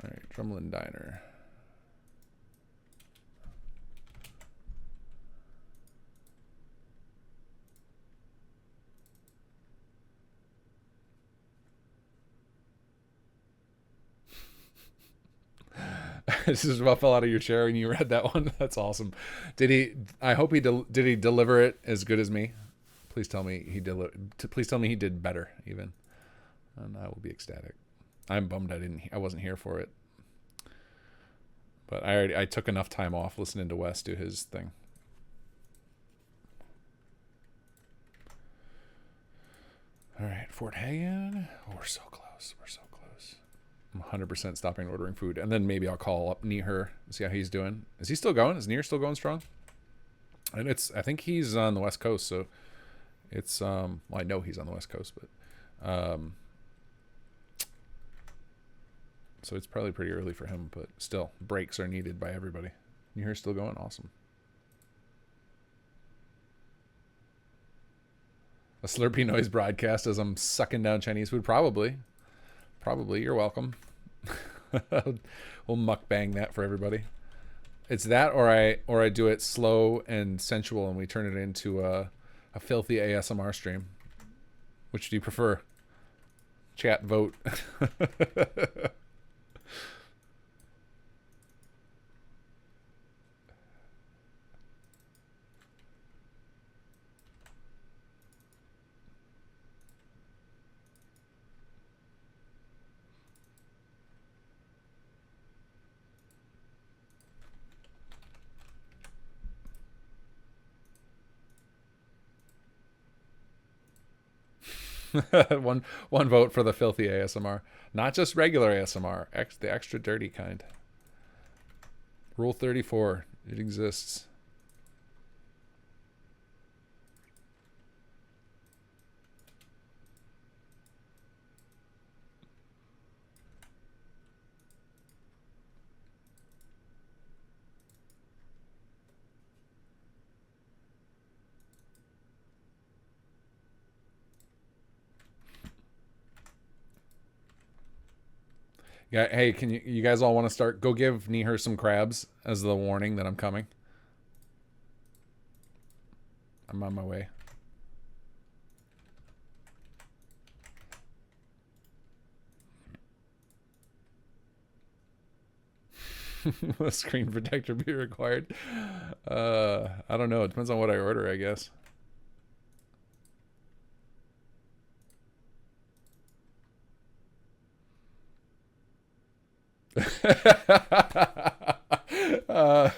All right, Drumlin Diner. This just about fell out of your chair when you read that one. That's awesome. Did he? I hope he did. He deliver it as good as me? Please tell me he Please tell me he did better even, and I will be ecstatic. I'm bummed I wasn't here for it, but I took enough time off listening to Wes do his thing. All right, Fort Hagen. Oh, we're so close. We're so close. I'm 100% stopping ordering food, and then maybe I'll call up Neher and see how he's doing. Is he still going? Is Neher still going strong? And I think he's on the West Coast, so it's well, I know he's on the West Coast, but so it's probably pretty early for him, but still, breaks are needed by everybody. Neher's still going? Awesome. A Slurpee noise broadcast as I'm sucking down Chinese food? Probably. You're welcome. We'll mukbang that for everybody. It's that, or I do it slow and sensual, and we turn it into a filthy ASMR stream. Which do you prefer? Chat vote. one vote for the filthy ASMR, not just regular ASMR, the extra dirty kind. Rule 34, it exists. Yeah, hey, can you guys all want to start? Go give Neher some crabs as the warning that I'm coming. I'm on my way. A screen protector be required? I don't know. It depends on what I order, I guess.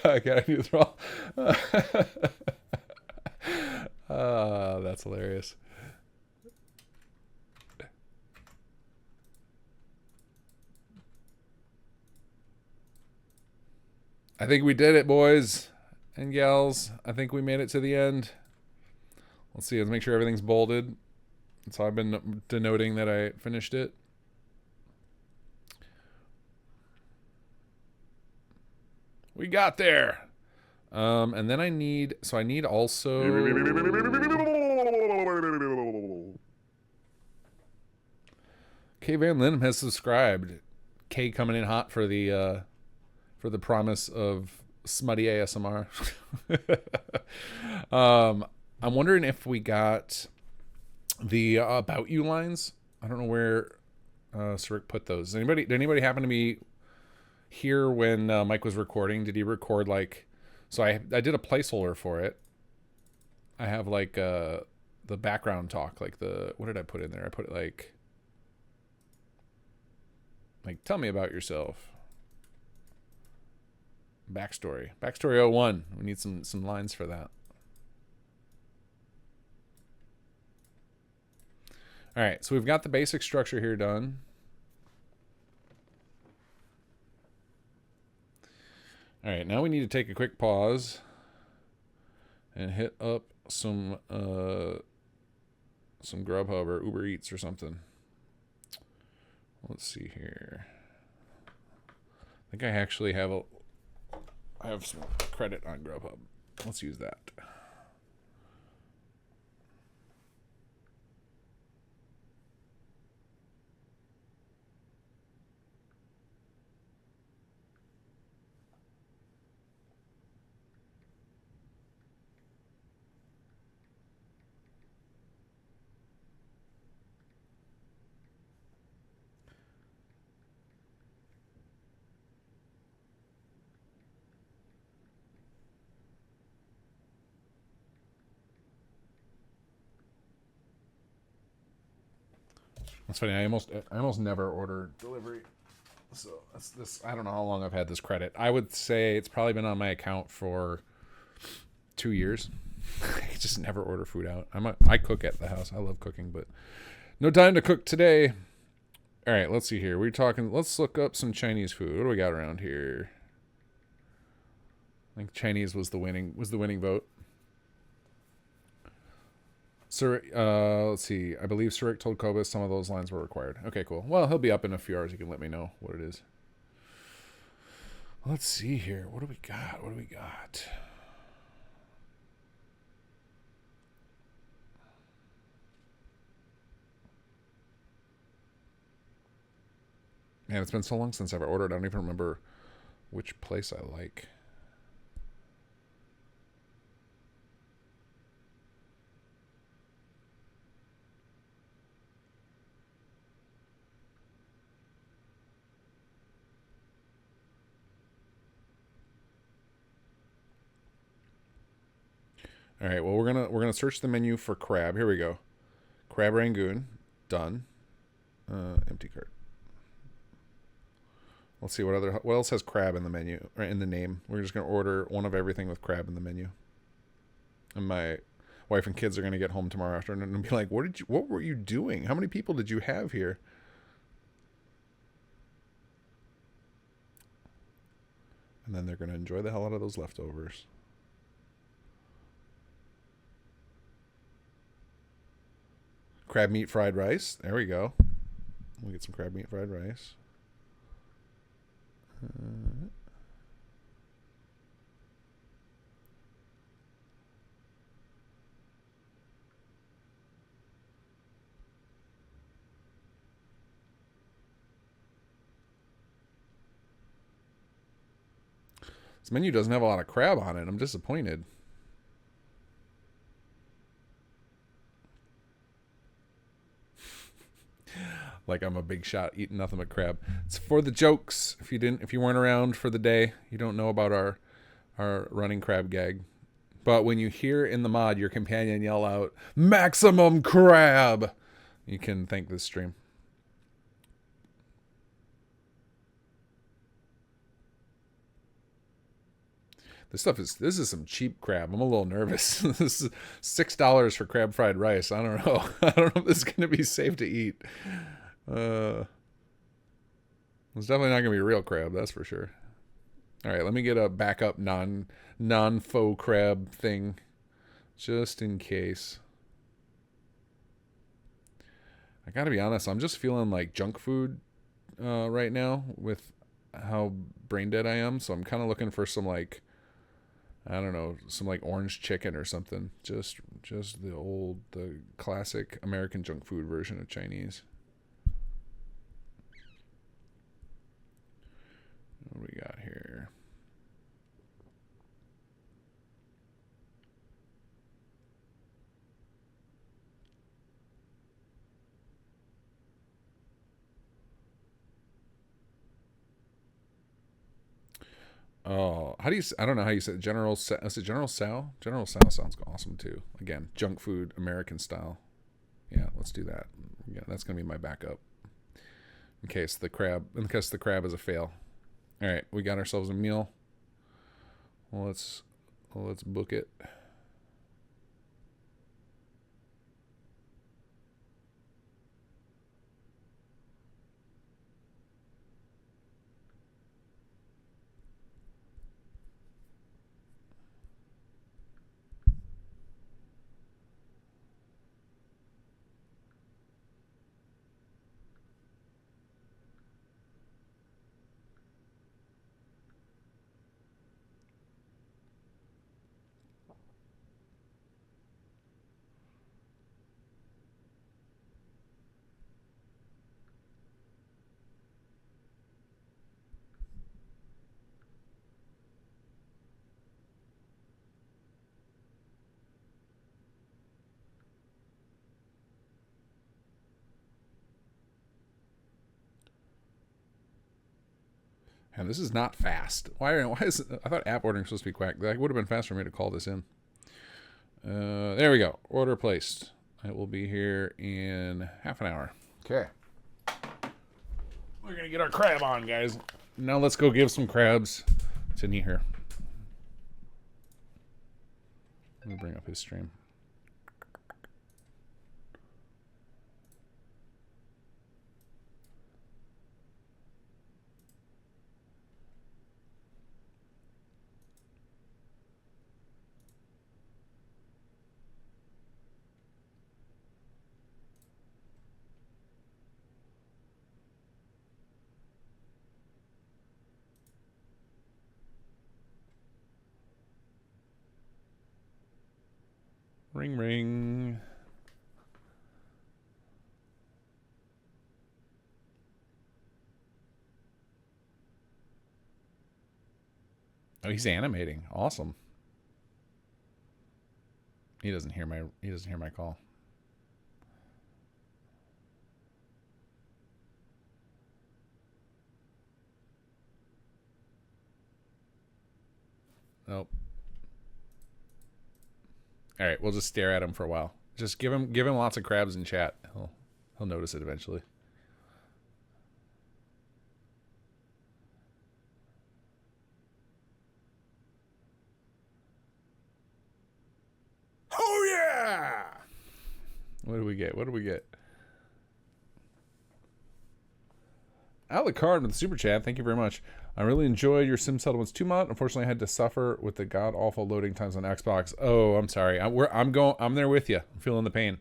Okay, I need to throw. That's hilarious. I think we did it, boys and gals. I think we made it to the end. Let's see. Let's make sure everything's bolded. So I've been denoting that I finished it. We got there. And then I need also Kay Van Linem has subscribed. Kay coming in hot for the promise of smutty ASMR. I'm wondering if we got the about you lines. I don't know where Sarik put those. Did anybody happen to be here when Mike was recording? Did he record like? So I did a placeholder for it. I have like the background talk, like what did I put in there? I put it like tell me about yourself. Backstory 01. We need some lines for that. All right, so we've got the basic structure here done. All right, now we need to take a quick pause and hit up some Grubhub or Uber Eats or something. Let's see here. I think I actually have some credit on Grubhub. Let's use that. That's funny. I almost never order delivery. So that's this. I don't know how long I've had this credit. I would say it's probably been on my account for 2 years. I just never order food out. I cook at the house. I love cooking, but no time to cook today. All right, let's see here. Let's look up some Chinese food. What do we got around here? I think Chinese was the winning vote. Sir, let's see. I believe Surik told Kobus some of those lines were required. Okay, cool. Well, he'll be up in a few hours. He can let me know what it is. Let's see here. What do we got? What do we got? Man, it's been so long since I've ordered. I don't even remember which place I like. All right, well, we're gonna search the menu for crab. Here we go. Crab Rangoon, done. Empty cart. Let's see what else has crab in the menu or in the name. We're just gonna order one of everything with crab in the menu. And my wife and kids are gonna get home tomorrow afternoon and be like, "What were you doing? How many people did you have here?" And then they're gonna enjoy the hell out of those leftovers. Crab meat fried rice. There we go. We'll get some crab meat fried rice. This menu doesn't have a lot of crab on it. I'm disappointed. Like I'm a big shot eating nothing but crab. It's for the jokes. If you weren't around for the day, you don't know about our running crab gag. But when you hear in the mod your companion yell out "Maximum crab," you can thank this stream. This is some cheap crab. I'm a little nervous. This is $6 for crab fried rice. I don't know. I don't know if this is gonna be safe to eat. It's definitely not gonna be real crab, that's for sure. All right, let me get a backup non-faux crab thing, just in case. I gotta be honest, I'm just feeling like junk food right now with how brain dead I am. So I'm kind of looking for some like, I don't know, some like orange chicken or something. Just the classic American junk food version of Chinese. What do we got here? Oh, how do you? I don't know how you say it. General. Is it General Sal? General Sal sounds awesome too. Again, junk food, American style. Yeah, let's do that. Yeah, that's gonna be my backup in case the crab is a fail. All right, we got ourselves a meal. Well, let's book it. And this is not fast. Why is it? I thought app ordering was supposed to be quick. That would have been faster for me to call this in. There we go. Order placed. It will be here in half an hour. Okay. We're gonna get our crab on, guys. Now let's go give some crabs to Nihir. Let me bring up his stream. Ring, ring. Oh, he's animating. Awesome. He doesn't hear my call. Nope. All right, we'll just stare at him for a while. Just give him lots of crabs in chat. He'll notice it eventually. Oh yeah! What do we get? What do we get? Alucard with the super chat. Thank you very much. I really enjoyed your Sim Settlements 2 mod. Unfortunately, I had to suffer with the god awful loading times on Xbox. Oh, I'm sorry. I'm there with you. I'm feeling the pain.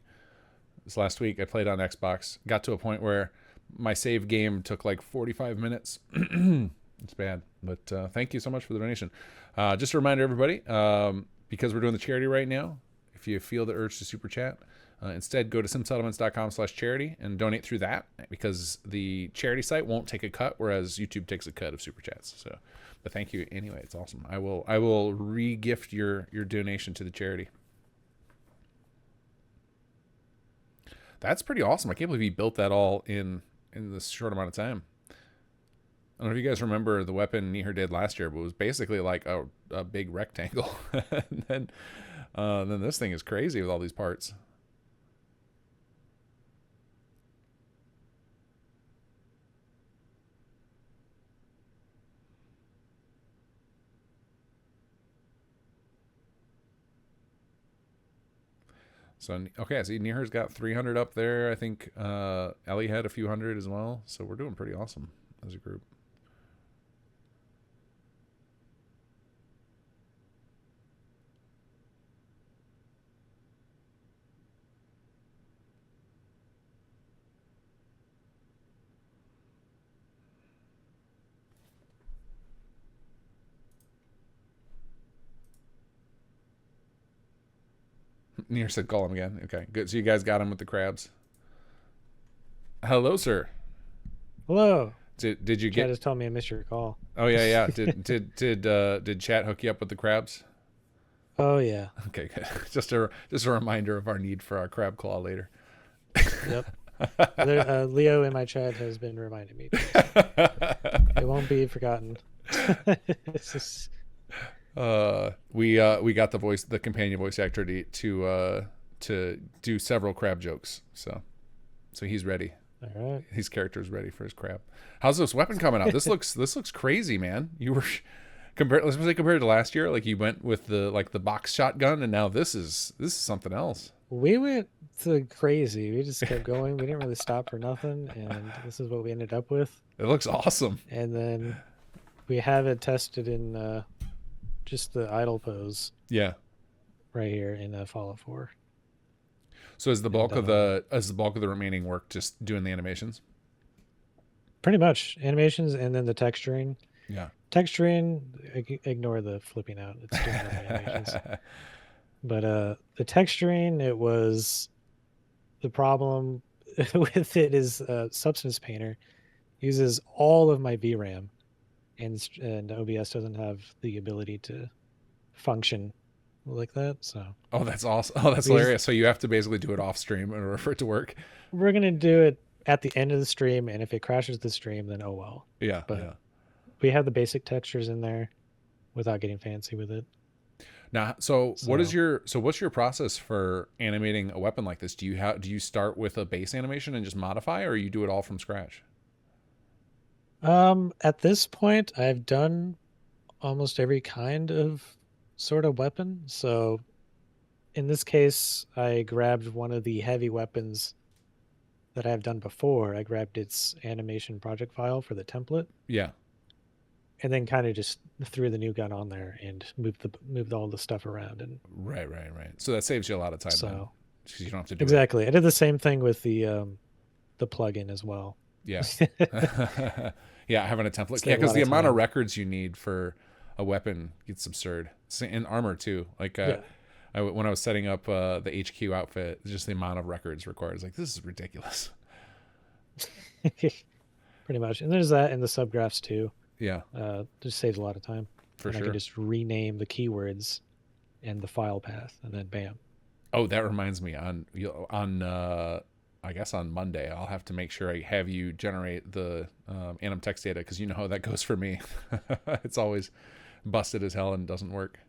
This last week I played on Xbox. Got to a point where my save game took like 45 minutes. It's bad. But thank you so much for the donation. Just a reminder, everybody, because we're doing the charity right now, if you feel the urge to super chat, instead go to simsettlements.com/charity and donate through that, because the charity site won't take a cut, whereas YouTube takes a cut of super chats. So, but thank you anyway. It's awesome. I will re-gift your donation to the charity. That's pretty awesome. I can't believe he built that all in this short amount of time. I don't know if you guys remember the weapon Nihir did last year, but it was basically like a big rectangle. And then this thing is crazy with all these parts. So, okay, I see Nihir's got 300 up there. I think Ellie had a few hundred as well. So we're doing pretty awesome as a group. Nihir said call him again. Okay, good. So you guys got him with the crabs. Hello, sir. Hello. Did you Chat get? just told me I missed your call. Oh yeah. Did chat hook you up with the crabs? Oh yeah. Okay, good. Just a reminder of our need for our crab claw later. Yep. Leo in my chat has been reminding me. It won't be forgotten. It's just... we got the companion voice actor to do several crab jokes. So he's ready. All right. His character's ready for his crab. How's this weapon coming out? This looks crazy, man. You were compared to last year, like you went with the box shotgun, and now this is something else. We went to crazy. We just kept going. We didn't really stop for nothing, and this is what we ended up with. It looks awesome. And then we have it tested in just the idle pose. Yeah. Right here in Fallout 4. So is the bulk of the remaining work just doing the animations? Pretty much animations, and then the texturing. Yeah. Texturing, ignore the flipping out. It's doing the animations. But the texturing, it was the problem with it is Substance Painter uses all of my VRAM, and OBS doesn't have the ability to function like that. So that's awesome. Oh, that's hilarious. So you have to basically do it off stream in order for it to work. We're gonna do it at the end of the stream, and if it crashes the stream, then oh well. Yeah. But we have the basic textures in there without getting fancy with it. Now, what's your process for animating a weapon like this? Do you start with a base animation and just modify, or you do it all from scratch? At this point, I've done almost every kind of sort of weapon. So in this case, I grabbed one of the heavy weapons that I've done before. I grabbed its animation project file for the template. Yeah. And then kind of just threw the new gun on there and moved all the stuff around. And right. So that saves you a lot of time. So because you don't have to do exactly. I did the same thing with the plugin as well. Yeah. Yeah, having a template. Yeah, Save a because lot the of amount of time. records you need for a weapon gets absurd. In armor too. Like when I was setting up the HQ outfit, just the amount of records required. It's like, this is ridiculous. Pretty much. And there's that in the subgraphs too. Yeah. Just saves a lot of time. For and sure. I can just rename the keywords and the file path, and then bam. Oh, that reminds me. I guess on Monday, I'll have to make sure I have you generate the anim text data, because you know how that goes for me. It's always busted as hell and doesn't work.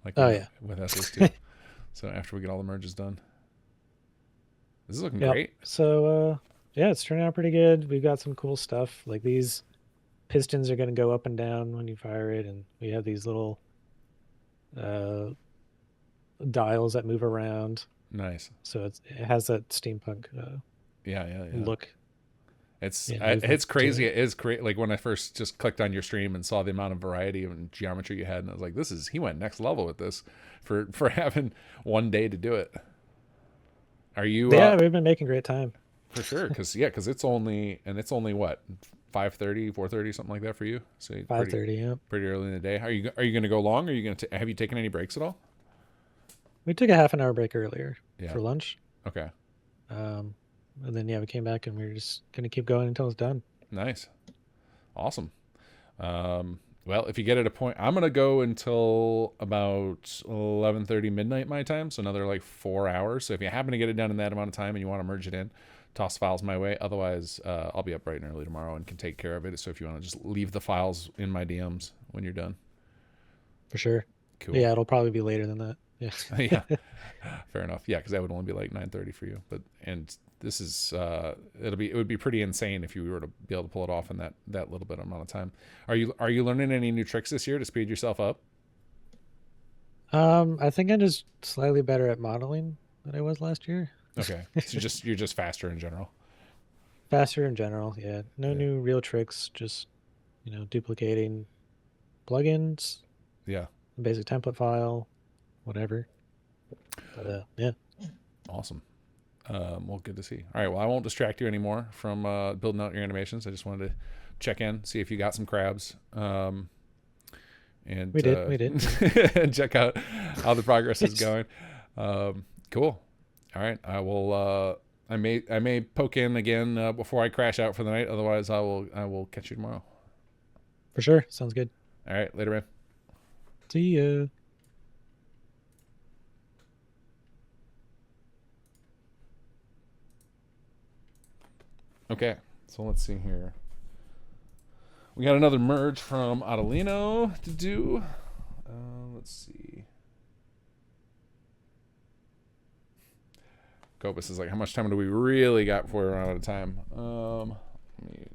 Like with SS2. So after we get all the merges done. This is looking great. So yeah, it's turning out pretty good. We've got some cool stuff. Like these pistons are going to go up and down when you fire it, and we have these little dials that move around. Nice. So it has that steampunk look. It's crazy. It is crazy. Like when I first just clicked on your stream and saw the amount of variety and geometry you had, and I was like, he went next level with this for having one day to do it. Are you? Yeah, we've been making great time. For sure, because it's only what, 5:30, 4:30, something like that for you. So 5:30, yeah. Pretty early in the day. Are you going to go long? Are you going to have you taken any breaks at all? We took a half an hour break earlier Yeah. for lunch. Okay. And then we came back and we were just going to keep going until it's done. Nice. Awesome. Well, if you get at a point, I'm going to go until about 11:30 midnight my time, so another like 4 hours. So if you happen to get it done in that amount of time and you want to merge it in, toss files my way. Otherwise, I'll be up bright and early tomorrow and can take care of it. So if you want to just leave the files in my DMs when you're done. For sure. Cool. Yeah, it'll probably be later than that. Yeah. Yeah. Fair enough. Yeah, because that would only be like 9:30 for you. And this is it would be pretty insane if you were to be able to pull it off in that little bit amount of time. Are you learning any new tricks this year to speed yourself up? I think I'm just slightly better at modeling than I was last year. Okay. So you're just faster in general. Faster in general, yeah. No new real tricks, just duplicating plugins. Yeah. Basic template file, whatever. But yeah. Awesome. Well, good to see. All right. Well, I won't distract you anymore from building out your animations. I just wanted to check in, see if you got some crabs. And we did. and check out how the progress is going. Cool. All right. I will. I may poke in again before I crash out for the night. Otherwise, I will catch you tomorrow. For sure. Sounds good. All right. Later, man. See ya. Okay, so let's see here. We got another merge from Adelino to do. Let's see. Copus is like, how much time do we really got before we run out of time? Let me...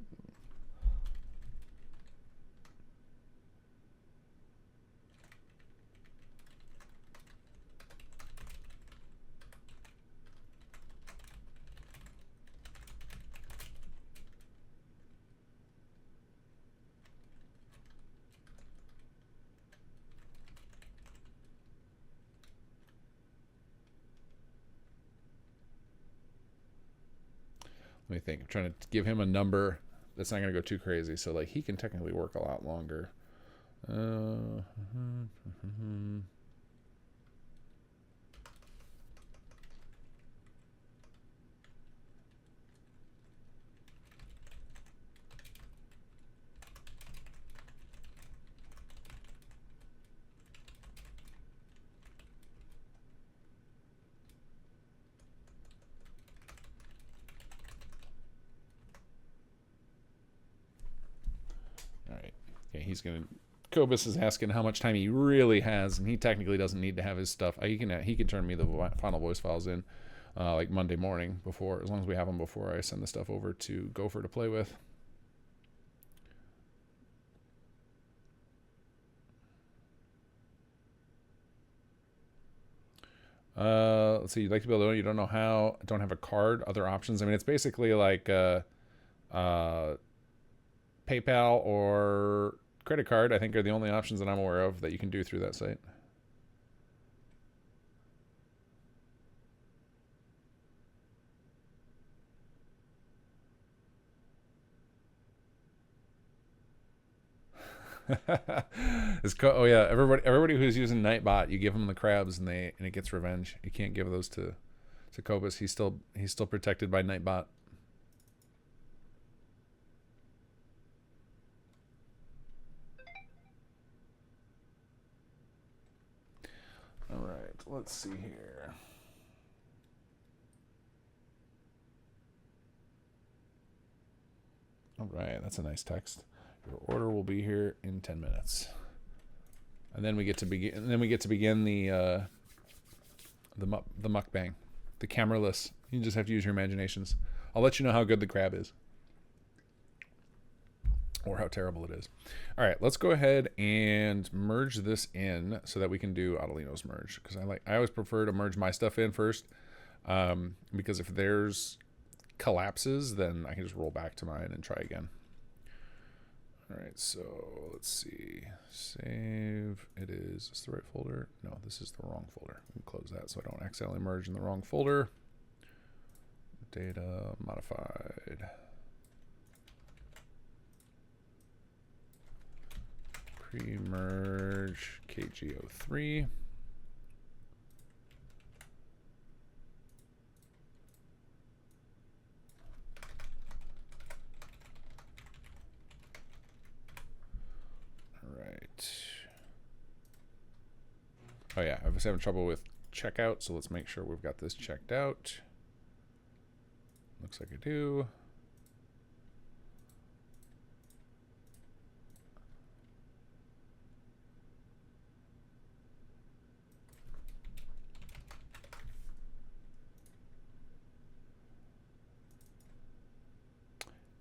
Let me think. I'm trying to give him a number that's not going to go too crazy. So, like, he can technically work a lot longer. All right. Okay, he's going to Kobus is asking how much time he really has, and he technically doesn't need to have his stuff. He can turn me the final voice files in like Monday morning before, as long as we have them before I send the stuff over to Gopher to play with. Let's see. You'd like to be able to, you don't know how, don't have a card, other options. I mean, it's basically like PayPal or credit card, I think, are the only options that I'm aware of that you can do through that site. Oh yeah, everybody who's using Nightbot, you give them the crabs and it gets revenge. You can't give those to Kobus. He's still protected by Nightbot. All right, let's see here. All right, that's a nice text. Your order will be here in 10 minutes. And then we get to begin. And then we get to begin the mukbang, the cameraless. You just have to use your imaginations. I'll let you know how good the crab is, or how terrible it is. All right, let's go ahead and merge this in so that we can do Adelino's merge, because I always prefer to merge my stuff in first, because if theirs collapses, then I can just roll back to mine and try again. All right, so let's see. Save. It is this the right folder? No, this is the wrong folder. We can close that so I don't accidentally merge in the wrong folder. Data modified. Pre-merge KGO3. Oh yeah, I was having trouble with checkout, so let's make sure we've got this checked out. Looks like I do.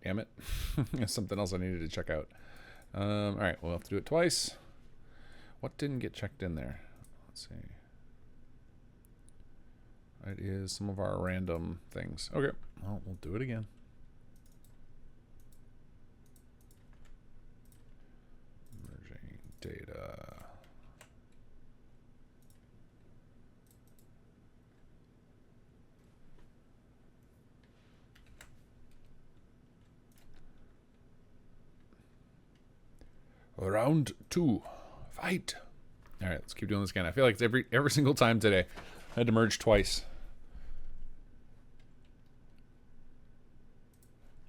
Damn it. There's something else I needed to check out. All right, we'll have to do it twice. What didn't get checked in there? Let's see. It is some of our random things. Okay, well, we'll do it again. Merging data. Round 2. Fight. All right, let's keep doing this again. I feel like it's every single time today. I had to merge twice.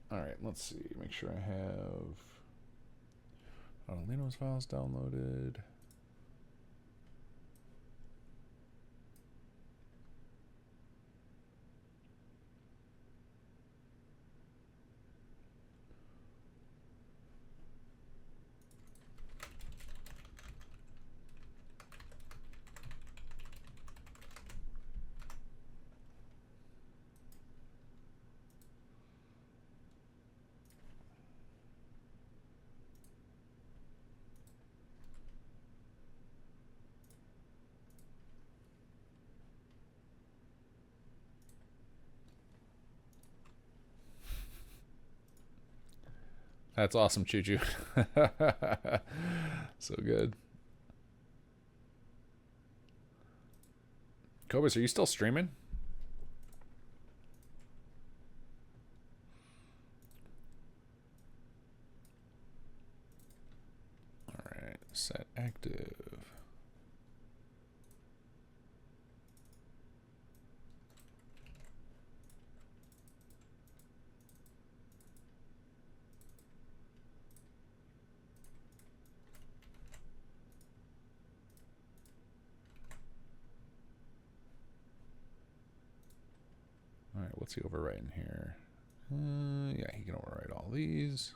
All right, let's see. Make sure I have Adelino's files downloaded. That's awesome, Choo Choo. So good. Kobus, are you still streaming? All right, set active. All right, what's he overwriting here? Yeah, he can overwrite all these.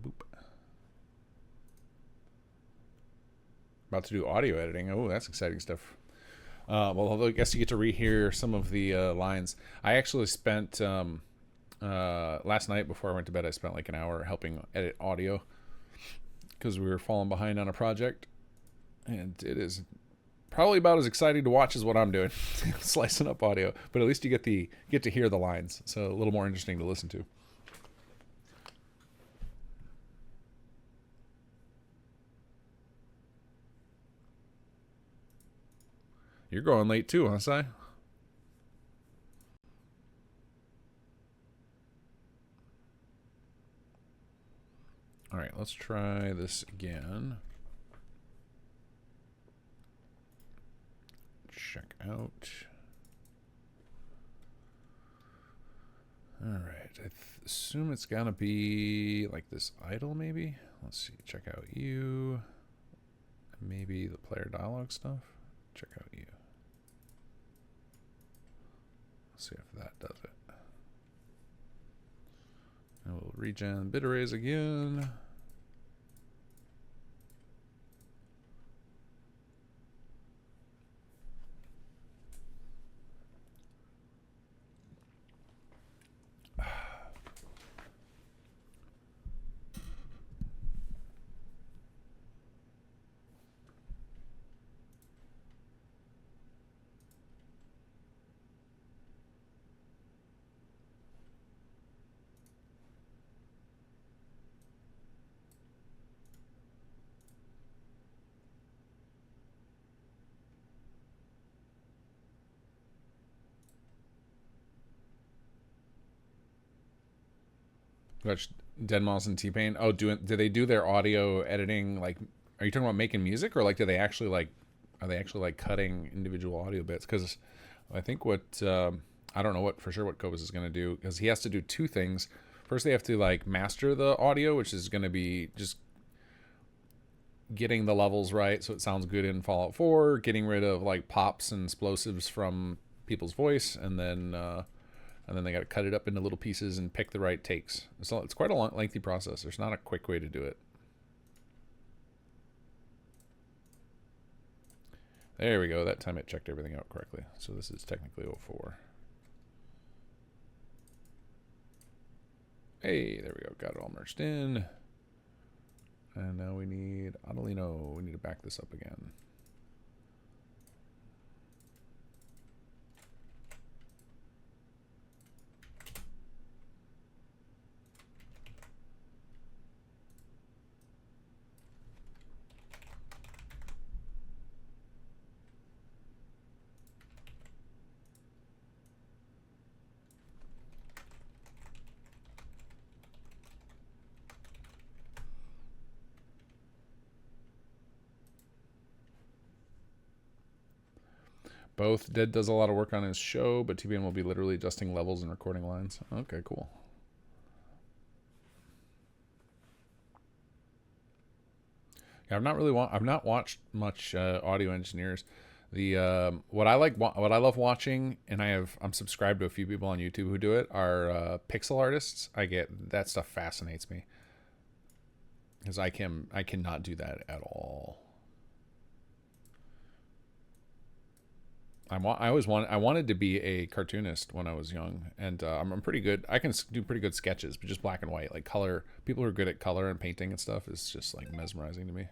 Boop. about to do audio editing. Oh, that's exciting stuff. Well, I guess you get to rehear some of the lines. I actually spent last night before I went to bed, I spent like an hour helping edit audio because we were falling behind on a project, and it is probably about as exciting to watch as what I'm doing, slicing up audio. But at least you get to hear the lines, so a little more interesting to listen to. You're going late too, huh, Si? All right, let's try this again. Check out. All right, I assume it's gonna be like this idle, maybe. Let's see. Check out you. Maybe the player dialogue stuff. Check out you. Let's see if that does it. And we'll regen bit arrays again. Watch Deadmau5 and T-Pain. Oh, do they do their audio editing? Like, are you talking about making music, or like, are they actually like cutting individual audio bits? Because I think what I don't know what for sure what Cobus is going to do, because he has to do two things. First, they have to like master the audio, which is going to be just getting the levels right so it sounds good in Fallout 4, getting rid of like pops and explosives from people's voice, and then they got to cut it up into little pieces and pick the right takes. So it's quite a lengthy process. There's not a quick way to do it. There we go. That time it checked everything out correctly. So this is technically 04. Hey, there we go. Got it all merged in. And now we need Adelino. We need to back this up again. Both. Dead does a lot of work on his show, but TBN will be literally adjusting levels and recording lines. Okay, cool. Yeah, I've not watched much audio engineers. The what I love watching, and I'm subscribed to a few people on YouTube who do it, are pixel artists. That stuff fascinates me because I cannot do that at all. I wanted to be a cartoonist when I was young, and I'm pretty good. I can do pretty good sketches, but just black and white, like color. People who are good at color and painting and stuff is just like mesmerizing to me.